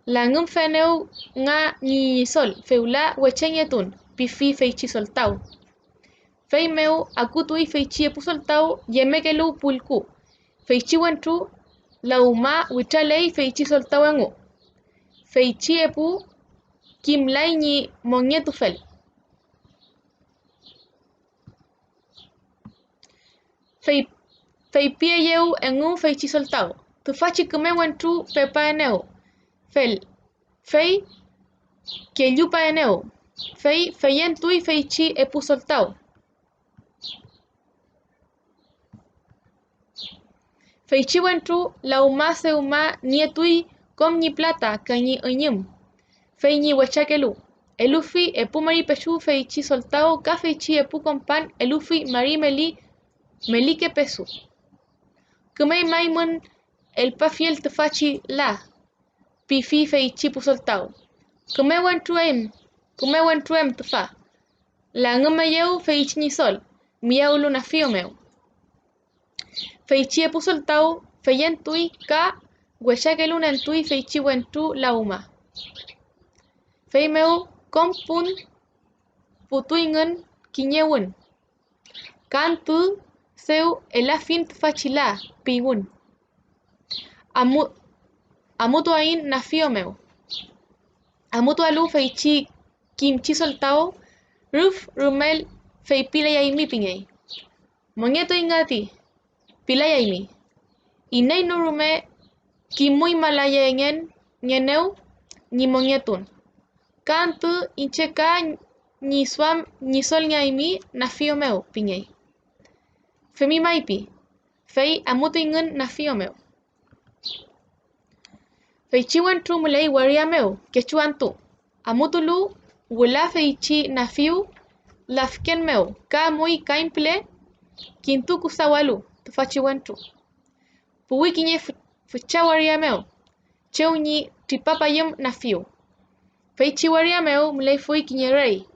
Langum feneu nga ni sol. Feula wechenyetun. Pifi feichi soltau. Fei meu akutui feichi epu soltau yemekelu pulku. Feichi wentru la uma wichalei feichi soltau engu. Feichi epu kimlai ni monyetu fel. Fei pie yeu engu feichi soltau. Tufachi kume wentru pepa eneu. Fel. Fei que yupa eneu. Feyentui feichi epu soltau. Feichi wentru la uma se uma nietui kom ni plata ka ni enyum. Fei ni wechakelu. Elufi epu mari pechu feichi soltau ka feichi epu kompan elufi mari meli que pesu. Kumei maimun el pa fiel tufachi la. Pifi feichi pu soltau. Kume wentru em tufa. La ngume yeu feichi ni sol. Miau luna fio meu. Feichi epu soltau feyentui ka wechakelu nentui feichi wentru la uma. Fei meu kompun putuingun kiñewun. Kantu seu elafin tufachila pigun. Amutu ain nafio meu. Amutu alu feichi kimchi soltao Ruf rumel fei pilayaimi pingay. Mongeto ingati pilayaimi. Inay no rume kimuy malaya ngeneu ni mongetun. Kantu incheka ni swam ni sol ngaimi nafio meu pingay. Femi maipi. Fei amutu ingun nafio meu. Fei chiwan tru mulay waria meu kechuantu. Amutulu wala fei chi nafiu lafken meu ka muy kaimple kintu kusawalu tufachiwantu. Puwi kinye fuchawaria meu cheu ni tipapayem nafiu. Fei chiwaria meu mulay fui kinye rei.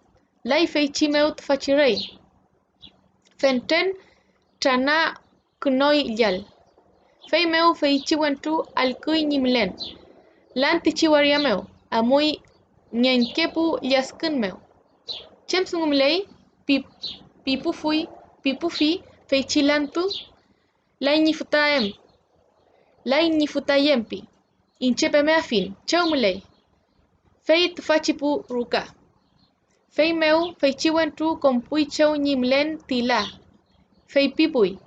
Lai fei chi meu tufachirei. Fenten trana kunoi yal. Fei meu fei chiwantu alkuy nimlen. Lan tichiwaria meu amuy nyenkepu yaskun meu. Chem sungumlay pipu fi fei chilantu lai nifutayempi. Inchepe mea fin cheu mulay. Fei tufachipu ruka. Fei meu fei chiwantu kompui cheu nimlen tila. Fei pipui.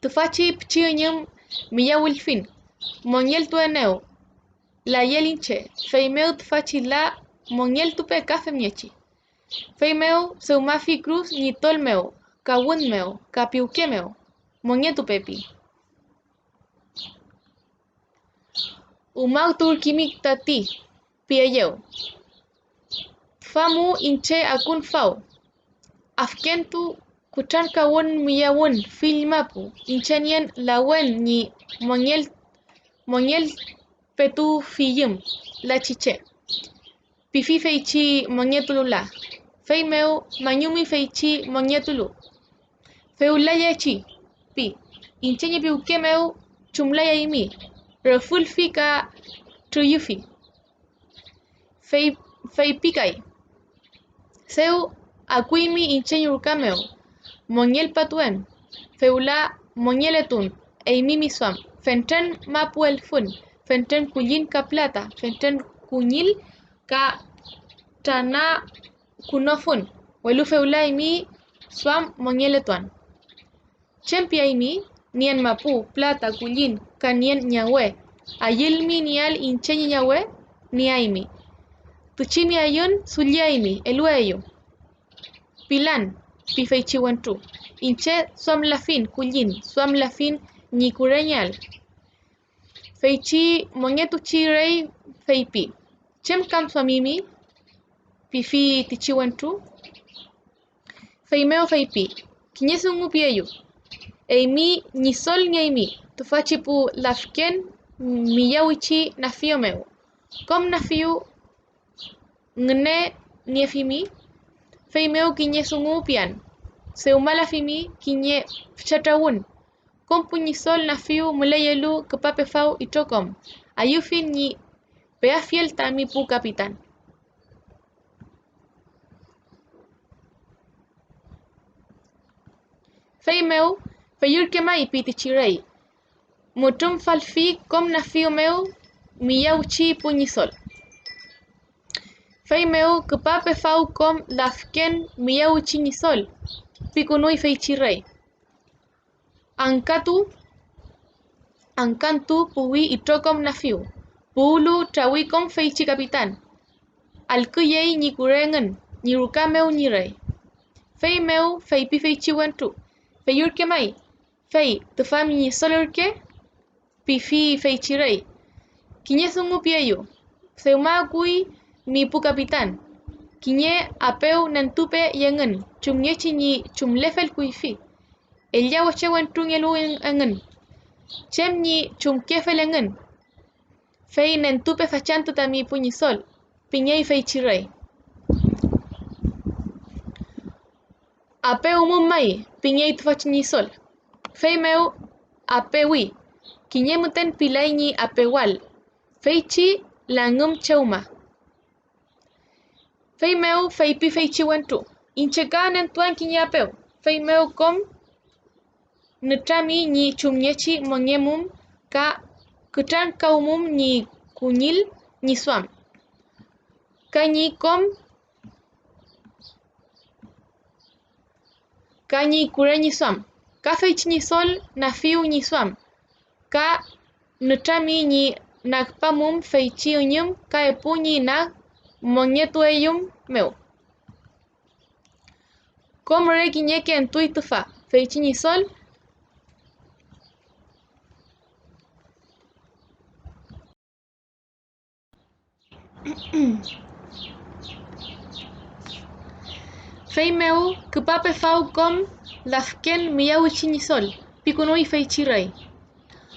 Tufachi pchionyum miyawil fin. Monyel tueneu. La yelinche. Fei meu tufachi la monyel tupe kafe miechi. Fei meu seumafi cruz ni tol meu. Kawun meu. Kapiuke meu. Monyetu pepi. Umau turkimik tati. Piayeu. Famu inche akun fau. Afkentu kuchan kawun miyawun filmapu. Inchenien lawen ni monyel petu fiyum la chiche. Pifi feichi monyetulu la. Fei meu manyumi feichi monyetulu. Feulaya chi. Pi. Inchenye piuke meu chumlaya imi. Refulfi ka tuyufi. Fei pikai. Seu akuimi inchenye ruka meu. Monyel patuen. Feula monyeletun. Eimi miswam. Fenten mapuel fun. Fenten kuyin ka plata. Fenten kunyil ka tana kunofun. Welu feula imi swam monyeletuan. Chempia imi nien mapu plata kuyin ka nien nyawe. Ayilmi nial inchenye nyawe ni aimi. Tuchimi ayun sulia imi elueyo. Pilan pifeichiwantu. Inche swam lafin kuyin swam lafin ni kurenyal. Feichi monyetu chirei feipi. Chem kam swamimi pifi tichiwantu. Feimeo feipi. Kinyesungu piayu. Eimi nisol nyaimi. Tufachipu lafken miyawichi nafio meu. Kom nafiu ngene niefimi. Feimeo kinyesungu pian. Seumalafimi kinye chatawun. Kompu nisol nafiu mulayelu kepape fau itokom. Ayufin ni peafiel tami pu kapitan. Fei meu feyur kemai piti chirei. Mutum falfi kom nafiu meu miyauchi puñisol. Fei meu kepape fau kom lafken miyauchi nisol. Pikunui fei chirei. Ankantu puwi itokom nafiu. Puulu trawikom feichi kapitan. Alkuyei ni kurengen ni rukameu ni rei. Fei meu fei pi feichi wentu. Feyur kemai. Fei tufam ni solurke. Pifi feichi rei. Kinye sungu piayu. Seuma kui mi pu kapitan. Kinye apeu nantupe yengen. Chumnyechi ni chumlefel kuifi. Ella wache wentu ngelu engen. Chem ni chumkefel engen. Fei nantupe fachantu tami puñisol. Piñei feichi rei. Apeu mumai. Piñei tufachinisol. Fei meu apewi. Kinye muten pilai ni apewal. Feichi langum chauma. Fei meu fei pi feichi wentu. Incheka nentuan kinye apeu. Fei meu kom nutrami ni chumnyechi monyemum ka kutan kaumum ni kunyil ni swam. Ka ni kom ka ñi kure ñi swam, ka feichi ñi sol na fiu ñi swam, ka nutrami ñi nakpamum feichi uñum ka epu ñi nak monyetueyum meu. Komre kiñeke en tui tufa, feichi ñi sol, fei meu kupape fau kom lafken miyawichi ñi sol, pikunui feichi rey.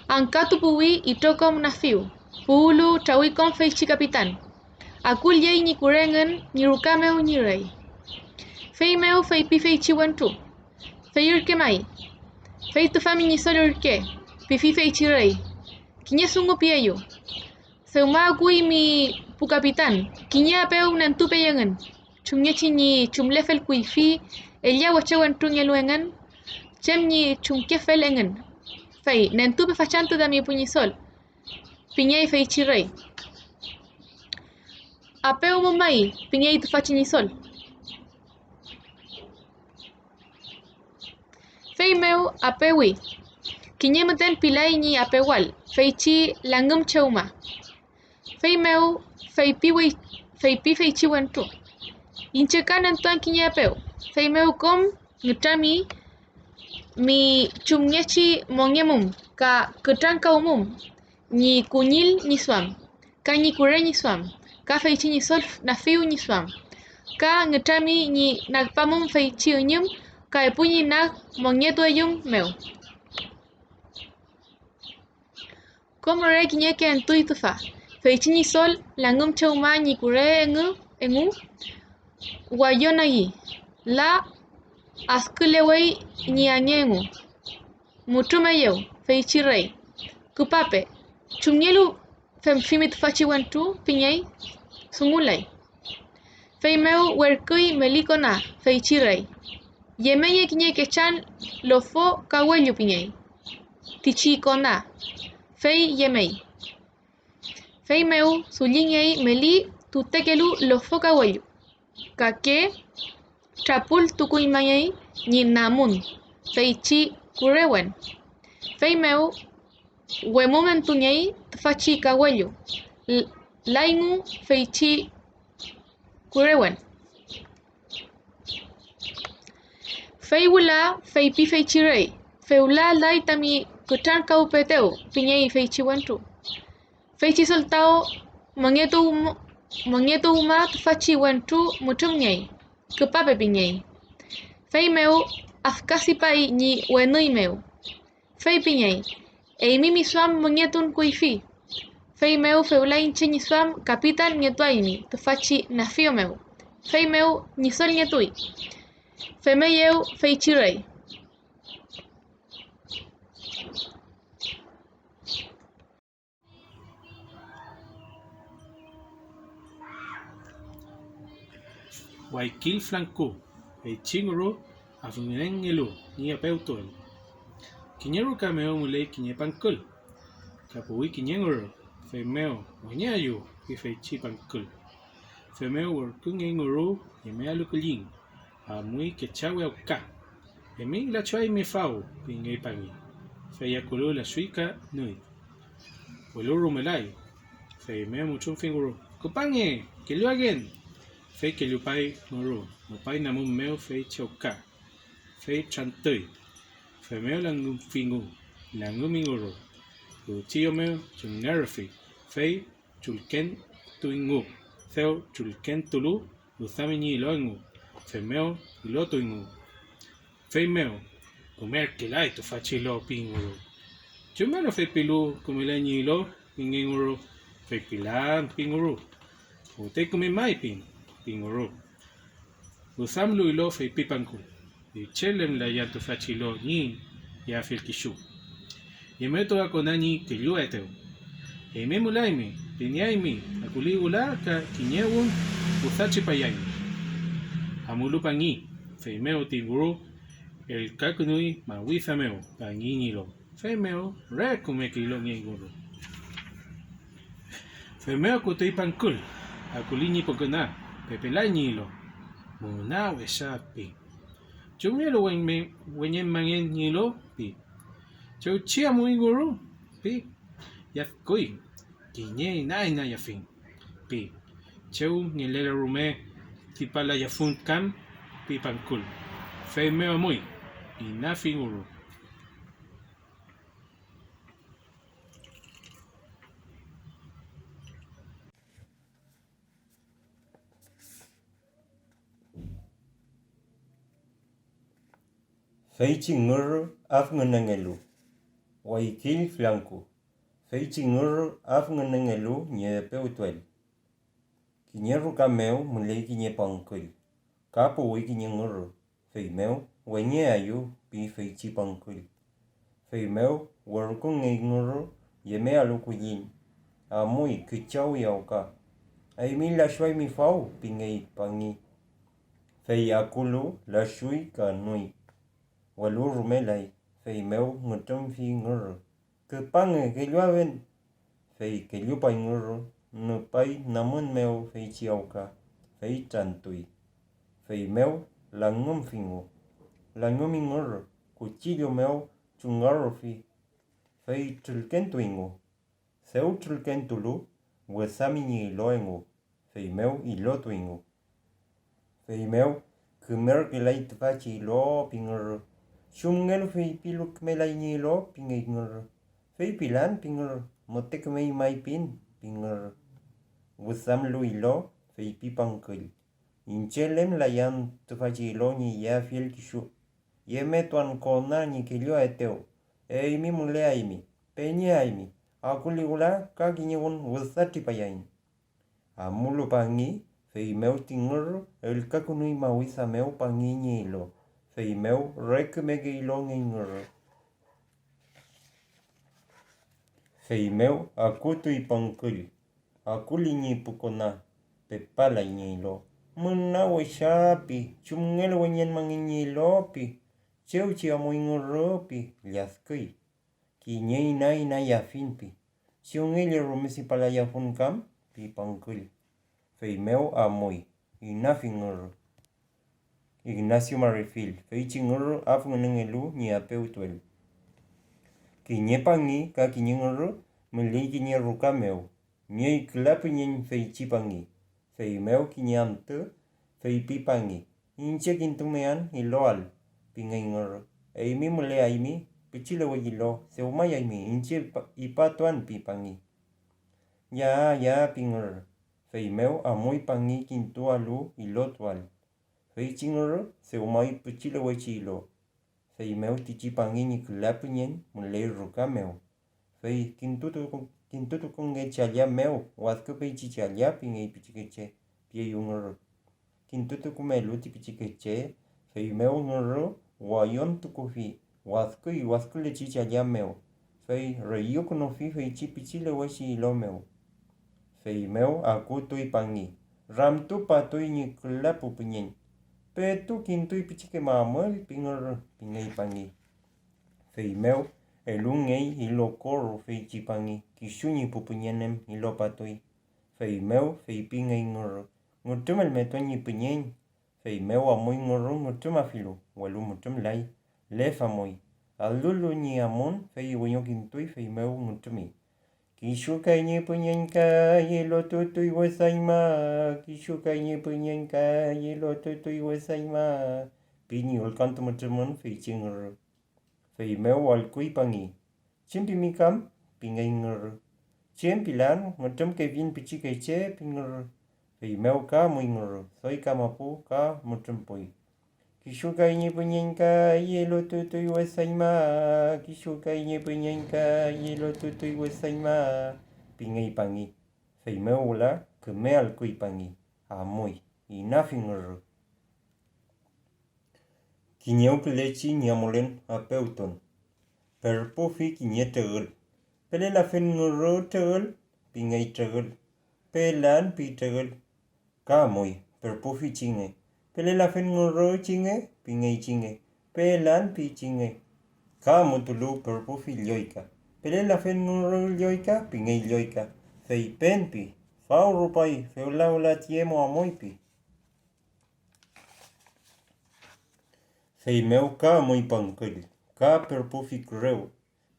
Ankatu puwi itokom na fiu, puulu trawikom feichi kapitan. Akul yei ñi kurengen ñi rukameu ñi rey. Fei meu fei pi feichi wentu, fei urke mai. Fei tufami ñi sol urke, pifi feichi rey. Kiñe sungu pieyu. Seuma akui mi pu kapitan, kiñe apeu nantupe yengen. Chumnyechi ñi chumlefel kuifi, ella wache wentu ngeluengen, chem ñi chumkefel engen. Fei, nantupe fachantu da mi puñi sol. Piñei feichi rey. Apeu mumai, piñei tufachi ñi sol. Fei meu apewi. Kiñe muten pilai ñi apewal, feichi langum cheuma. Fei meu fei pi feichi wentu. Inchekan entuan kiñe apeu. Fei meu kom ngutami mi chumnyechi mongemum ka ketranka umum. Ñi kuñil ñi swam. Ka ñi kure ñi swam. Ka feichi ñi sol na fiu ñi swam. Ka ngutami ñi nakpamum feichi uñum ka epu ñi nak monyetueyum meu. Komre kiñeke en tui tufa. Feichi ñi sol langum cheuma ñi kure engu guayonagi. La askulewei ñi angengu. Mutumeyeu feichi rey. Kupape. Chumnielu fimi tufachi wentu piñei sungulay. Fei meu werkui melikona feichi rey. Yemeye kiñeke chan lofo kawelyu piñei. Tichi kona. Fei yemei. Fei meu suliñei meli tutekelu lofo kawelyu. Kake trapul tukuimayei ñi namun. Feichi kurewen. Fei meu wemumen tuñei tufachi kawelyu. Laingu feichi kurewen. Fei wula fei pi feichi rey. Fei wula lai tami kutran kaupeteu piñei feichi wentu. Feichi soltao mongietu uma tufachi wentu mutumñei. Kupape piñei. Fei meu afkasipai ñi wenui meu. Fei piñei. Eimi mi swam mongietun kuifi. Fei meu feula inche ñi swam kapitan ngetuaimi tufachi nafio meu. Fei meu ñi sol ngetui. Femeyeu feichi rey. Waikil flanco, chinguru, afunengelu, ni apeutoel. Kiñeru cameo mule kiñe pancul. Capuí kiñenguru, femeo, moñayu, y feichi pancul. Femeo workung enguru, y me aluculin, a muy que chawe auca. Y me la chai me fau, pingue pangi. Feia culu la suica, nui. Voluru melai, femeo muchun finguru. Copange, que lo hagan. Fei que lupai muru, lupai namun meu fei chauka, fei chantui, fei meu langum fingu, langum inguru, tio meu chungarafi, fei chulken tuingu, theo chulken tulu, luzamini loingu, fei meu iloto ingu, fei meu, comer que lai tu fachilo pinguru, chumano fei pilu kumileni lo, pinguru, fei pilan pinguru, ute kume mai ping. Pinguru. Usamlu ilo fei pipanku. Y chelem la yantu fachilo ni ya filkishu. Y meto a konani que yo eteo. Y me mulaime, piñaime, aculigula ka kiñewun, usachi payaime. Amulu pangi, fei meo tinguru, el kakunui mawiza meo, pangi nilo. Fei meo, rekume kilo ngenguru. Fei meo kutei pankul, akulini pokona. Pepe la nilo, muna we shapi. Chungelo wenye mangen nilo pi. Chau chia muy guru pi. Yaf kui. Kiñe na yafin pi. Chau nilera rume tipala yafun kam pi pankul. Fei meo muy. Inafin uru. Feichi nguru af ngenengelu. Waikil flanku. Feichi nguru af ngenengelu nye peutuel. Kinyeru kameu mulei kinye pankul. Kapo wiki nye nguru. Feimeu wenye ayu pi feichi pankul. Feimeu waruku nge nguru yeme aluku yin. Amui kichau yauka. Aimi la shui mi fau pingei pangi. Fei akulu la shui ka nui. Walu rumelai. Fei meu ngutum fi nguru. Kepange keluaven. Fei kelupai nguru. Nupai namun meu fei chiauka. Fei tantui. Fei meu langum fingu. Langum nguru. Cuchillo meu chungaru fi. Fei tulkentuingu. Seu tulkentulu. Wesami ni loengu. Fei meu ilotuingu. Fei meu kemer kelai tfachi lo pinguru. Shumngelu fei piluk melai ni lo pingei nguru. Fei pilan pinguru. Motek mei mai pin pinguru. Wesam lu ilo fei pipangkul. Inchelem layan tfachi lo ni ya fiel kishu. Yeme tuan kona ni kelio eteo. Eimi mule aimi. Penye aimi. Akuli ula kaginyegun wesati payain. Amulu pangi. Fei meu tinguru. El kakunui mawisa meu pangi ni ilo. Fei meu rek mege ilo ngenguru. Fei meu akutu ipangkul. Akuli ni pukona. Pepala ni ilo. Muna weshapi. Chumngel wenyen manginyi ilo pi. Cheu chia moinguru pi. Liaskui. Kinye ina yafin pi. Chungele rumisi pala yafun kam pi pangkul. Fei meu amui. Inafinguru. Ignacio Marifil. Fei chinguru af ngenengelu ni apeutuel. Kinye pangi ka kinye nguru. Meli kinye ruka meu. Nye iklapu nyen fei chipangi. Fei meu kinye amte. Fei pipangi. Inche kintumean iloal. Pingai nguru. Eimi mule aimi. Pichile wajilo. Seumay aimi. Inche ipatuan pipangi. Ya pingur. Fei meu amui pangi kintu alu ilotual. Fei chinguru seumay pichile wajilo. Fei meu tichi pangi ni klapu nyen mule ruka meu. Fei kintutu kunge chalia meu. Wazku pechi chalia pingai pichikeche. Pie yunguru. Kintutu kumelu ti pichikeche. Fei meu nguru wayon tukufi. Wazku lechi chalia meu. Fei reyo kunofi fei chi pichile wajilo meu. Fei meu aku tui pangi. Ram tu patui ni klapu pinyen. Petu kintui pichike mamel pingur pingai pangi. Fei meu elungei ilo koru fei chipangi. Kishuni pupunyenem ilo patui. Fei meu fei pingai nguru. Ngutum el meton ni pinyen. Fei meu amui nguru ngutum afilu. Walu ngutum lai. Lefa moi. Alulu ni amon fei wenyo kintui fei meu ngutumi. Kishuka nye punyenka yelo tutui wesaima. Kishuka nye punyenka yelo tutui wesaima. Pini ulkantu mutumun fei chinguru. Fei meu walkui pangi. Chimpi mikam pingai nguru. Chimpilan ngutum kevin pichikeche pinguru. Fei meu ka muy nguru. Soy kamapu ka mutumpui. Kishuka nye punyenka yelo tutui wesaima. Kishuka nye punyenka yelo tutui wesaima. Pingai pangi. Fei meu ula keme alkui pangi. Amui. Inafinguru. Kinyeu pelechi nyamulen apeuton. Perpufi kinye tegul. Pele la fen nguru tegul. Pingai tegul. Pelan pi tegul. Kamui. Perpufi chinge. Pele la fen nguru chinge. Pingai chinge. Pelan pi chinge. Kamutulu perpufi lyoika. Pele la fen nguru lyoika. Pingai lyoika. Fei pen pi. Fau rupai. Feula tiemo amoi pi. Fei meu ka muy pankul. Ka perpufi creu.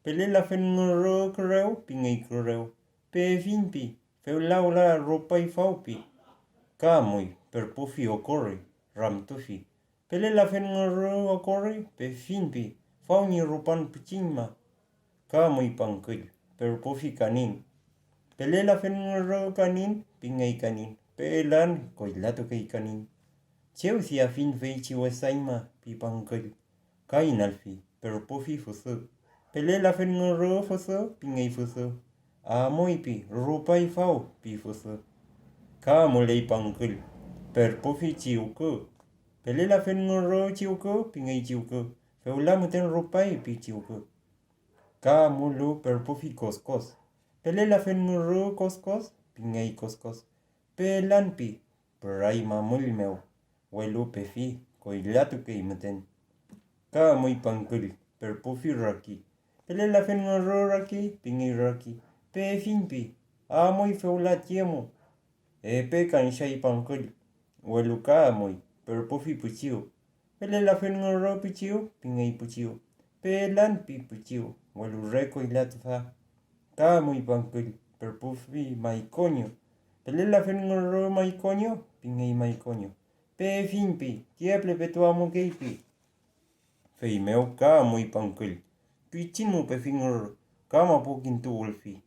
Pele la fen ngoro creu, pingay creu. Pe finpi. Feu la ropa y faupi. Ka muy perpufi ocorre. Ramtufi. Pele la fen ngoro ocorre, pe finpi. Fau ni rupan pichima. Ka muy pankul. Perpufi kanin. Pele la fen ngoro kanin, pingay kanin. Pelan koilato kay kanin. Cheu si a fin fei chihuesaima pi pankul. Kain alfi, pero pufi fusu. Pele la fen ngoro fusu, pingay fusu. Amoy pi, rupai fau pi fusu. Ka mulei pankul, per pufi chiuku. Pele la fen ngoro chiuku, pingay chiuku. Feula muten rupai pi chiuku. Ka mulu per pufi koskos. Pele la fen ngoro koskos, pingay koskos. Pelan pi, perai mamul meu. Welu pefi, koilatu kay muten. Ka muy pankul, per pufi raki. Pele la fen ngoro raki, pingay raki. Pe finpi, muy feula tiemo. Pe kanshay pankul. Welu ka muy, per pufi puchiu. Pele la fen ngoro puchiu, pingay puchiu. Pe lan pi puchiu, welu reko ilatu fa. Ka muy pankul, per pufi maikonyo. Pele la fen ngoro maikonyo, pingay maikonyo. Pe finpi, tieple petua mukeipi. Fei meu ka muy pankul. Pichinu pe fingor, kama pukintu ulfi.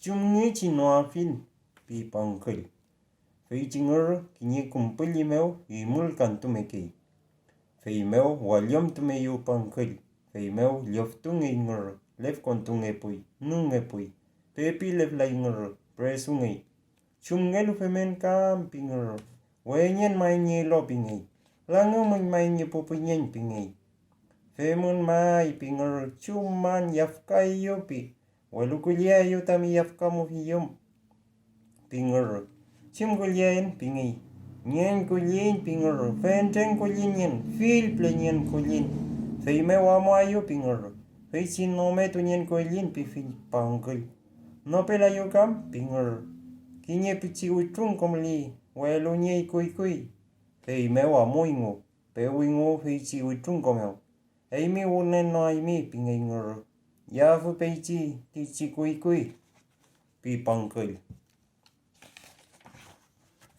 Chumngi chino a fin, pi pankul. Fei chingor, kinye kumpuli meu, y mulkan tumekei. Fei meu, walyom tumeyu pankul. Fei meu, lioftunge ingor, lef kontunge pui, nunge pui. Pepi lef la ingor, presunge. Chumngelu femen kam pingor. Wenyen mainye lo pingei. Lango mainye pupunyen pingei. Femun mai pingor chuman yafkai yopi. Welu kulia yo tami yafka mufiyom. Pingor. Chim kuliaen pingei. Nyen kulien pingor. Fenten kulien. Fil plenyen kulien. Fei me wamo ayo pingor. Fei sin no me tunyen kulien pi fil pangkul. No pela yo kam pingor. Kinye pichi uitrun komli. Welu nye kui. Fei mewa moingo. Pe wingo fei chi uitrun komel. Eimi unen no aimi pingay ngoro. Yafu pei chi tichi kui. Pi pankul.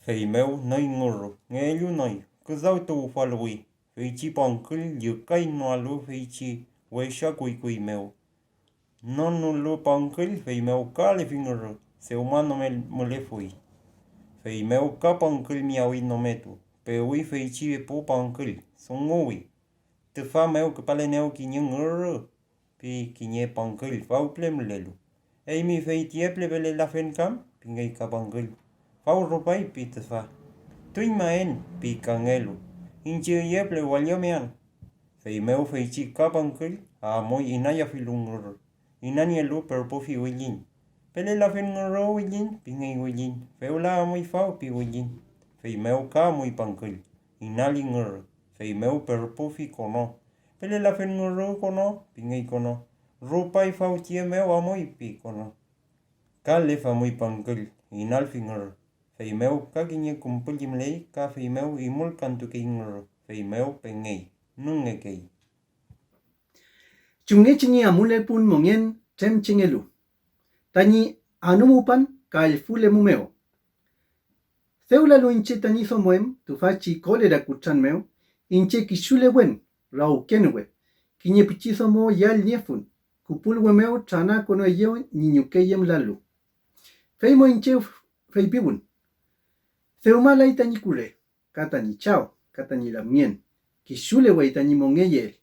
Fei meu nai ngoro. Ngelu nai. Kuzau tu falui. Fei chi pankul yukai no alu fei chi. Weisha kui meu. Non lu pankul fei meu kale fingoro. Se humano me fui. Fei meu ka pankul miawi no metu. Pe ui fei chi po pankul. Songui. Te fa meu ke pale neu ki ngoro. Pi ki pankul fau plem lelu. Ei mi fei tieple bele la fen kam. Pingay ka pankul. Fau ropai pi te fa. Tuin maen pi kangelu. Inchi yeple walyomean. Fei meu fei chi ka pankul. Moi inaya filungoro. Inani elu per pofi wilin. Pele la fen ngoro wilin, pingay wilin. Feula muy fau pi wilin. Fei meu ka muy pankul. Inali ngoro. Fei meu per pufi kono. Pele la fen ngoro kono, pingay kono. Rupai fau tie meu amoy pi kono. Ka lefa muy pankul. Inal fi ngoro. Fei meu ka kinye kumpul jimlei. Ka fei meu imul kantu kei ngoro. Fei meu pengay. Nunge kei. Chunge chingi amule pun mongien tem chingelu. Tani anumupan kal fule mumeo. Theula lo inche tani somoem tu fachi kolera kuchan meo. Inche kishule wen rau kenwe. Kinye pichi somo yal niefun. Kupulwe meo chana kono yeo niñukeyem lalu. Feimo inche feipibun. Theumala itani kure. Katani chao. Katani la mien. Kishule we itani mongeyel.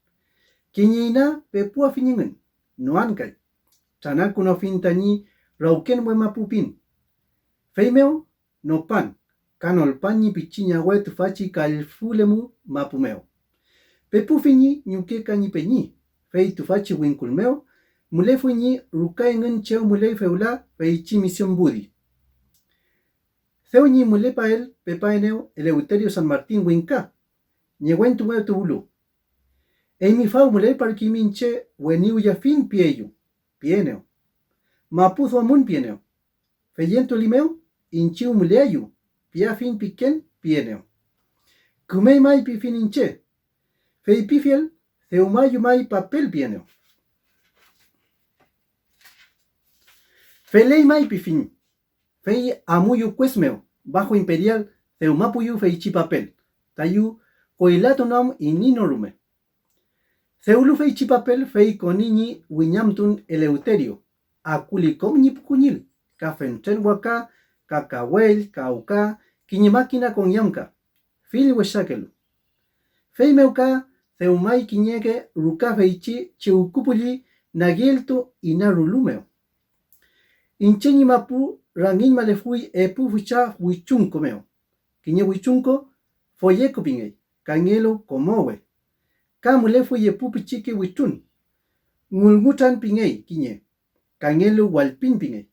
Kinye ina pepua finingen. Noankal. Chana kuno fin tani rauken we mapupin. Feimeo no pan. Kanol pani pichinya we tu fachi kalfulemu mapumeo. Pepu fini nyuke kanyi penyi. Fei tu fachi winkulmeo. Mulefu nyi rukaengen cheo mule feula feichi misión budi. Theu nyi mule pael pepaeneo Eleuterio San Martín winka. Nyewentu weo tubulu. Eimi fau mule parki minche weniu ya fin pieyu. Pieneo. Mapuzo amun pieneo. Feyento limeo inchiu muleayu. Pia fin piken pieneo. Kumei mai pi fin inche. Fei pifiel, Seumay papel pieneo. Felei mai pifin. Fei amuyu cuesmeo, bajo imperial, Seumapuyu feichi papel. Tayu, coilatonam ininorume. Seulu feichi papel fei conini wiñamtun Eleuterio. Aculicom pucuñil. Cafentren waka, cacahuel, cauca, quiñemáquina con yamca. Fili huesakelu. Fei meuca, Seumai quiñeque, ruca feichi, cheucupuli, nagielto inarulumeo. Incheni mapu, rangin malefui, epu fucha, huichunco meo. Quiñe huichunco, foyeco pingei, cañelo comowe. Camulefu yepu pichique huichun. Ngulgutan pingei, quiñe. Cañelo walpin pingei.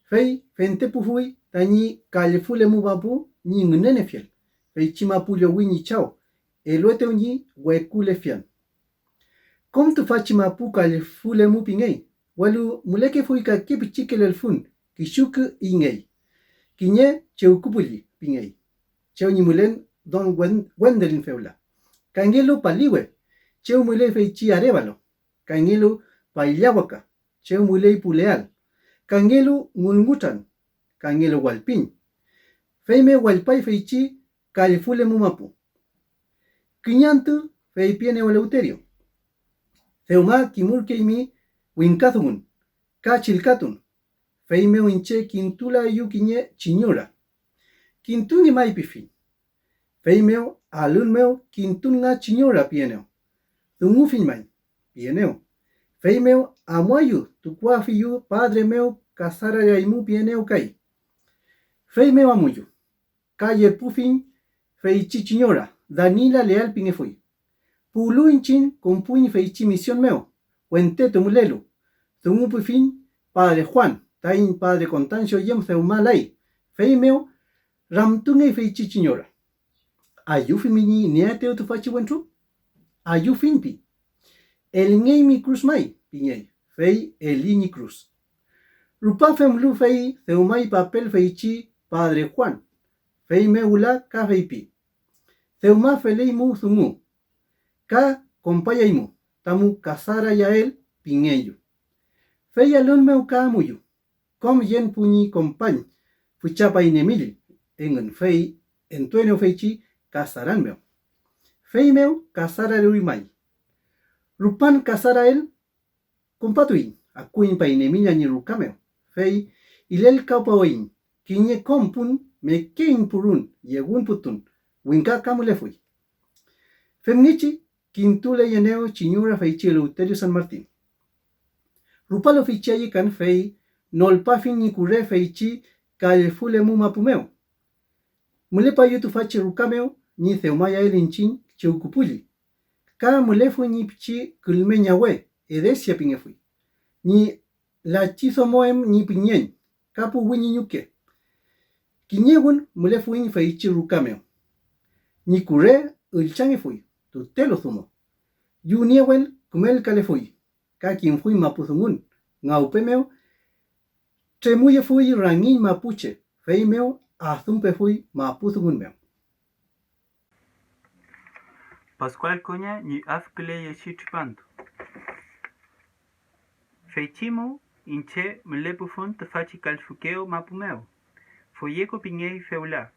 Fei, fente pufui, tañi calefule mubapu, ni ngunene fiel. Fei chimapu yo wini chao. Eluete uñi, huecule fian. Com tu fachi mapu calefule mu pingei. Walu muleke fui ka pichique el fun, kishuku ingei. Quiñe cheucupuli pingei. Cheu ni mulen don Wendelin feula. Cañelo paliwe. Cheu mule feichi arevalo. Cañelo paillahuaca. Cheu mule puleal. Cañelo ngulngutan. Cañelo walpin. Feime walpai feichi calefule mumapu. Quiñantu fei piene Eleuterio. Seuma kimurkeimi winkathumun. Kachilkatun. Feime winche quintula yukiñe chiñura. Quintuni maipifi. Feimeo alunmeo quintunga chiñura pieneo. Tungufin mai. Pieneo. Feimeo amuayu tucuafiyu padre meo casara yaimu pieneo kai. Feimeo amuyu. Calle pufin feichi chiñora. Danila leal pingefui. Pulu inchin compuñ feichi misión meo. Huenteto mulelu. Tungupufin padre Juan. Tain padre Constancio yem seumalai. Feimeo ramtunge feichi chiñora. Ayufi mini neateo tu fachi wentru? Ayufin pi. El ngei mi cruz mai, piñei. Fei elini cruz. Rupa femlu fei seumai papel feichi padre Juan. Fei meula ka feipi. Seuma felei mu sumu. Ka compayaimu. Tamu casara ya el piñeyu. Fei alun meu ka muyu. Com yen puñi compañ. Fuchapa inemil. Engen fei entueneo feichi casaran meo. Fei meu casara ruimai. Rupan casara el compatuin. Akuin pa inemilla ni rukameo. Fei ilel kaupaoin. Quiñe compun me kein purun. Yegun putun. Winka camulefui. Femnichi quintule yeneo chiñura feichi Eleuterio San Martín. Rupalo fichayi kan fei nolpafin ni cure feichi calefule mumapumeo. Mulepa yutu fachi rukameo ni seumaya el inchin cheucupuli. Ka mulefu ni pichi kulmeña we edesia pingefui. Ni la chizo moem ni piñen. Kapu wini ñuke. Quiñegun mulefu ni feichi rukameo. Ni cure ulchange fui. Tutelo sumo. Yuniewel kumel calefui. Ka quien fui mapuzumun. Ngaupemeo. Tremuye fui rangin mapuche. Feimeo azumpe fui mapuzumun meo. Pascual Coña ni afkle yeshichipanto. Feichimo inche melepufun tefachi calfuqueo mapumeo. Foyeco piñei feula.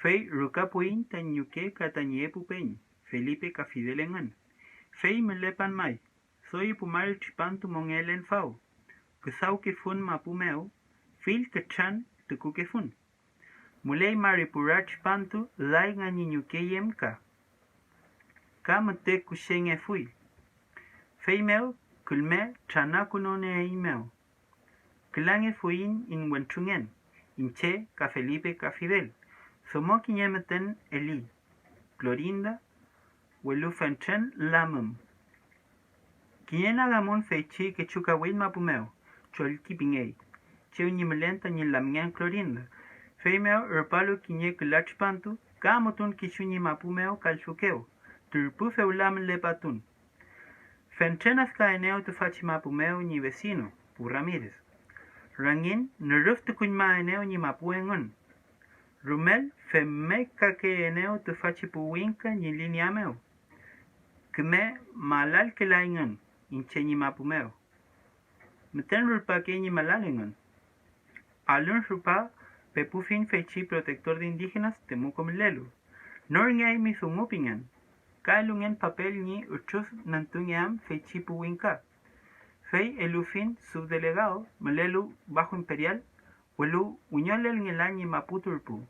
Fei rucapuin tanyuque catañepu peñ. Felipe cafidelengan. Fei melepan mai. Soy pumar chipantu mongelen fau. Kusau que fun mapumeo. Fil kachan tucuque fun. Mulei maripurar chipantu lai ngañiñuque yemka. Kamate kushenge fui. Feimeo kulme chanakunone eimeo. Klange fuin in wenchungen. Inche ka Felipe ka Fidel. Somo kiñemeten Eli. Clorinda. Welufenchen lamum. Kiñena gamon feichi que chukawin mapumeo. Cholki pingei. Cheu nimelenta ni lamngen Clorinda. Feimeo erpalo kiñe kulachpantu. Kamotun kishuni mapumeo kalchukeo. Turpu feulam lepatun. Fenchenas caeneo tu fachimapumeo ni vecino, pu Ramírez. Rangin, neruftu kuñma eneo ni mapuengon. Rumel, femme kake eneo tu fachipuwinka ni lineameo. Kme malal que la ingan, inche ni mapumeo. Meten rupa que ni malal ingan. Alun rupa, pepufin fechi protector de indígenas temucomlelu. Norngay mi sungupingan. Kailungen papel ni uchus nantuñam fechi puwinka. Fei elufin subdelegado, melelu bajo imperial, huelu uñolel en el año maputurpu.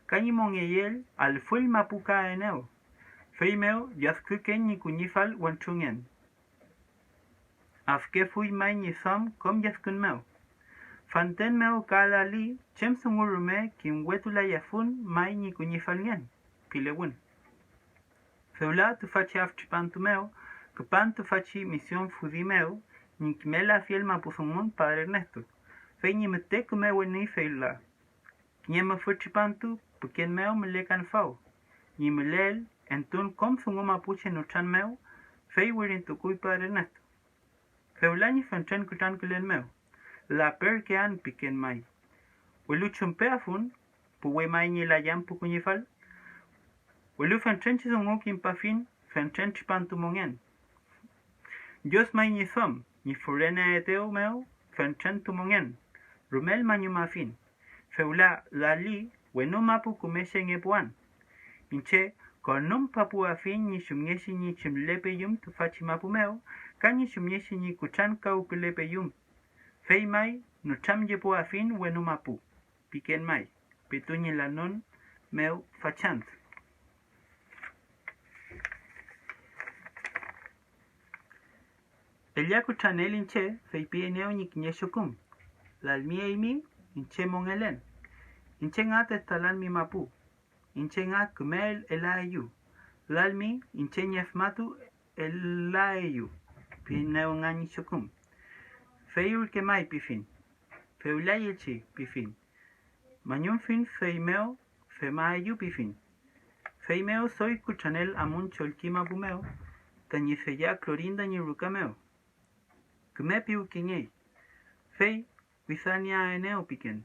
Cañi mongeyel al fuel mapuca eneo. Fei meo yaskuken ni cuñifal wanchungen. Afke fui mai ni som com yaskun meo. Fanten meo kala li chem sungurume kim wetula yafun mai ni cuñifal ngen. Pilewun. Feula tu fachi afchipantu meo, kupan tu fachi misión fudimeo, ni kimela fiel mapusumun padre Ernesto. Fei ni mete kume weni feula. Kinyema fuchipantu, pukien meo melekan fau. Ni melel, entun kom sungu mapuche no chan meo, fei wirin tukui padre Ernesto. Feula ni fanchen kutan kulen meo. La per que an piquen mai. Welu chumpea fun, puwe mai ni la yam pukunyifal. Welu fanchen chisungu kimpafin, fanchen chipantu mongen. Dios mai ni som, ni furene eteo meo, fanchen tu mongen. Rumel manyu mafin. Feula la li, wenu mapu kumeshe ngepuan. Inche, konum papu afin ni shumyeshi ni chimlepe yum tu fachi mapu meo, kanyi shumyeshi ni kuchan kaukulepe yum. Fei mai, no cham yepo afin wenu mapu. Piquen mai, petuñi lanon meo fachant. Ella kuchanel inche, fei pie neo ni kinyeshokum. Lalmi eimi, inche mongelen. Inche ngat estalan mi mapu. Inche ngat kumel elayu. Lalmi, inche nyefmatu elayu. Pineo ngani shokum. Feyul que mai pifin. Feulayechi pifin. Mañun fin feimeo, femayu pifin. Feimeo soy kuchanel amun cholkima bumeo, tañifeya clorinda ni rucameo. Kume piu kiñei. Fei, wisania eneo piquen.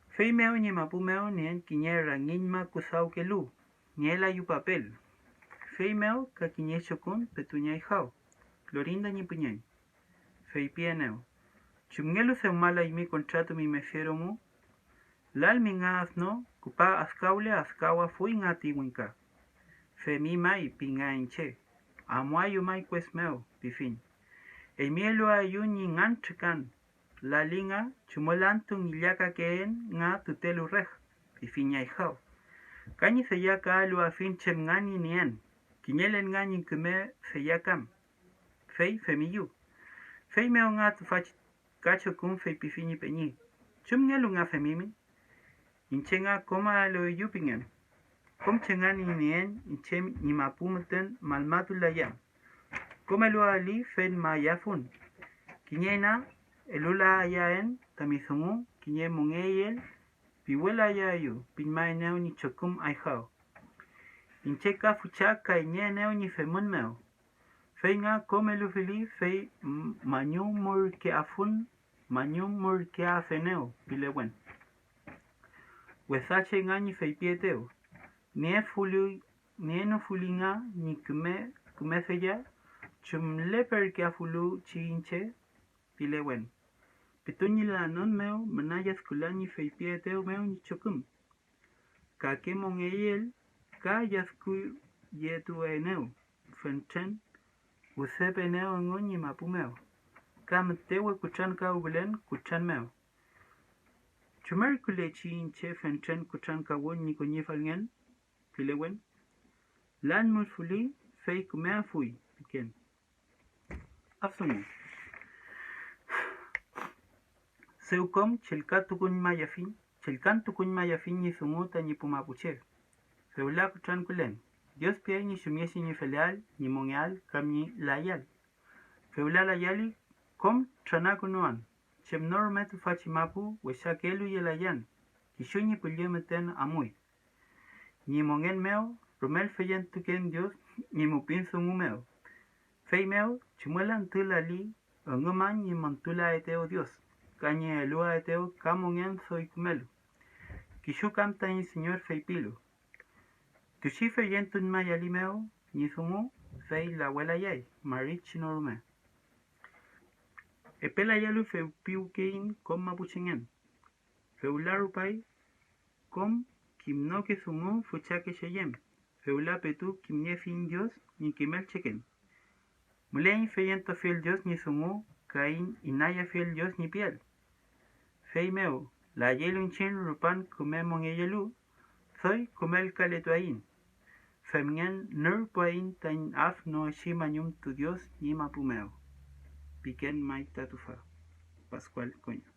Feimeo ni mapumeo nien kiñera ninma kusau kelu, niela yu papel. Feimeo ka kiñe chokun petuñai hao, clorinda ni puñei. Fei pieneo. Chumngelu se mala y mi contrato mi mesero mu. Lal mi ngas no, kupa askaule askawa fui ngati winka. Fe mi mai pinga inche. Amuayu mai kwesmeo, pifin. E mielo ayun ni nganchikan. La linga, chumolantu ngiliaka keen nga tutelu rej. Pifin yaihao. Kani se yaka alu afin chem ngani nien. Kinyelen ngani kume se yakam. Fei femiyu. Fei meo nga tu fachi kacho kun fei pifini peñi. Chum ngelu nga femimi. Inche nga koma lo yupingen. Kom chengani nien inche ni mapumuten malmatu la yam. Koma lo ali fen ma yafun. Kinyena elula ayaen tamizungu kinye mungeyel piwela yayu pinma eneo ni chokum aihao. Inche ka fucha ka eneo ni femun meo. Fei nga komelu fili fei manyum mur ke afun, manyum mur ke afeneo, pilewen. Wesache nga ni fei pieteo. Nie no fuli nga ni kume feya, chum leper ke afulu chi inche, pilewen. Petuñi la non meo, manayas kulani fei pieteo meo ni chokum. Ka ke mongeyel, ka yasku yetu eneo, fenchen, Usepe neo ngoni mapumeo. Kam tewe kuchan ka ubulen kuchan meo. Chumer kulechi inche fenchen kuchan ka won ni kunyifal ngen. Pilewen. Lan mulfuli fei kumea fui. Piken. Afsumu. Seukom chelka tukun mayafin. Chelkan tukun mayafin ni sumuta ni pumapuche. Feula kuchan kulen. Dios pie ni sumiesi ni feleal, ni mongeal, kam ni layal. Feula layali, kom chanakunuan. Chem normetu fachimapu, weshakelu yelayan. Kishu ni pulyemeten amui. Ni mongen meo, rumel feyen tuken Dios, ni mupin sumumeo. Fei meo, chumuelan tulali, onguman ni montula eteo Dios. Kanye elua eteo, kamongen soy kumelu. Kishu kam tani señor feipilu. Tushi feyentun mayalimeo, ni sungu fei la abuela yai, marit chinorume. Epela yalu feu piu kein kom mapuchingen. Feula rupai kom kimno que sungu fucha que sheyem. Feula petu kimne fin Dios ni kimel cheken. Mulein feyento fiel Dios ni sungu kain inaya fiel Dios ni piel. Fei meo, la yelun chen rupan kumemon yelu, soy kumel kaletuain. Femien nur puain tain af no shimanyum tu Dios ni mapumeo. Piquen maita tufa. Pascual Coño.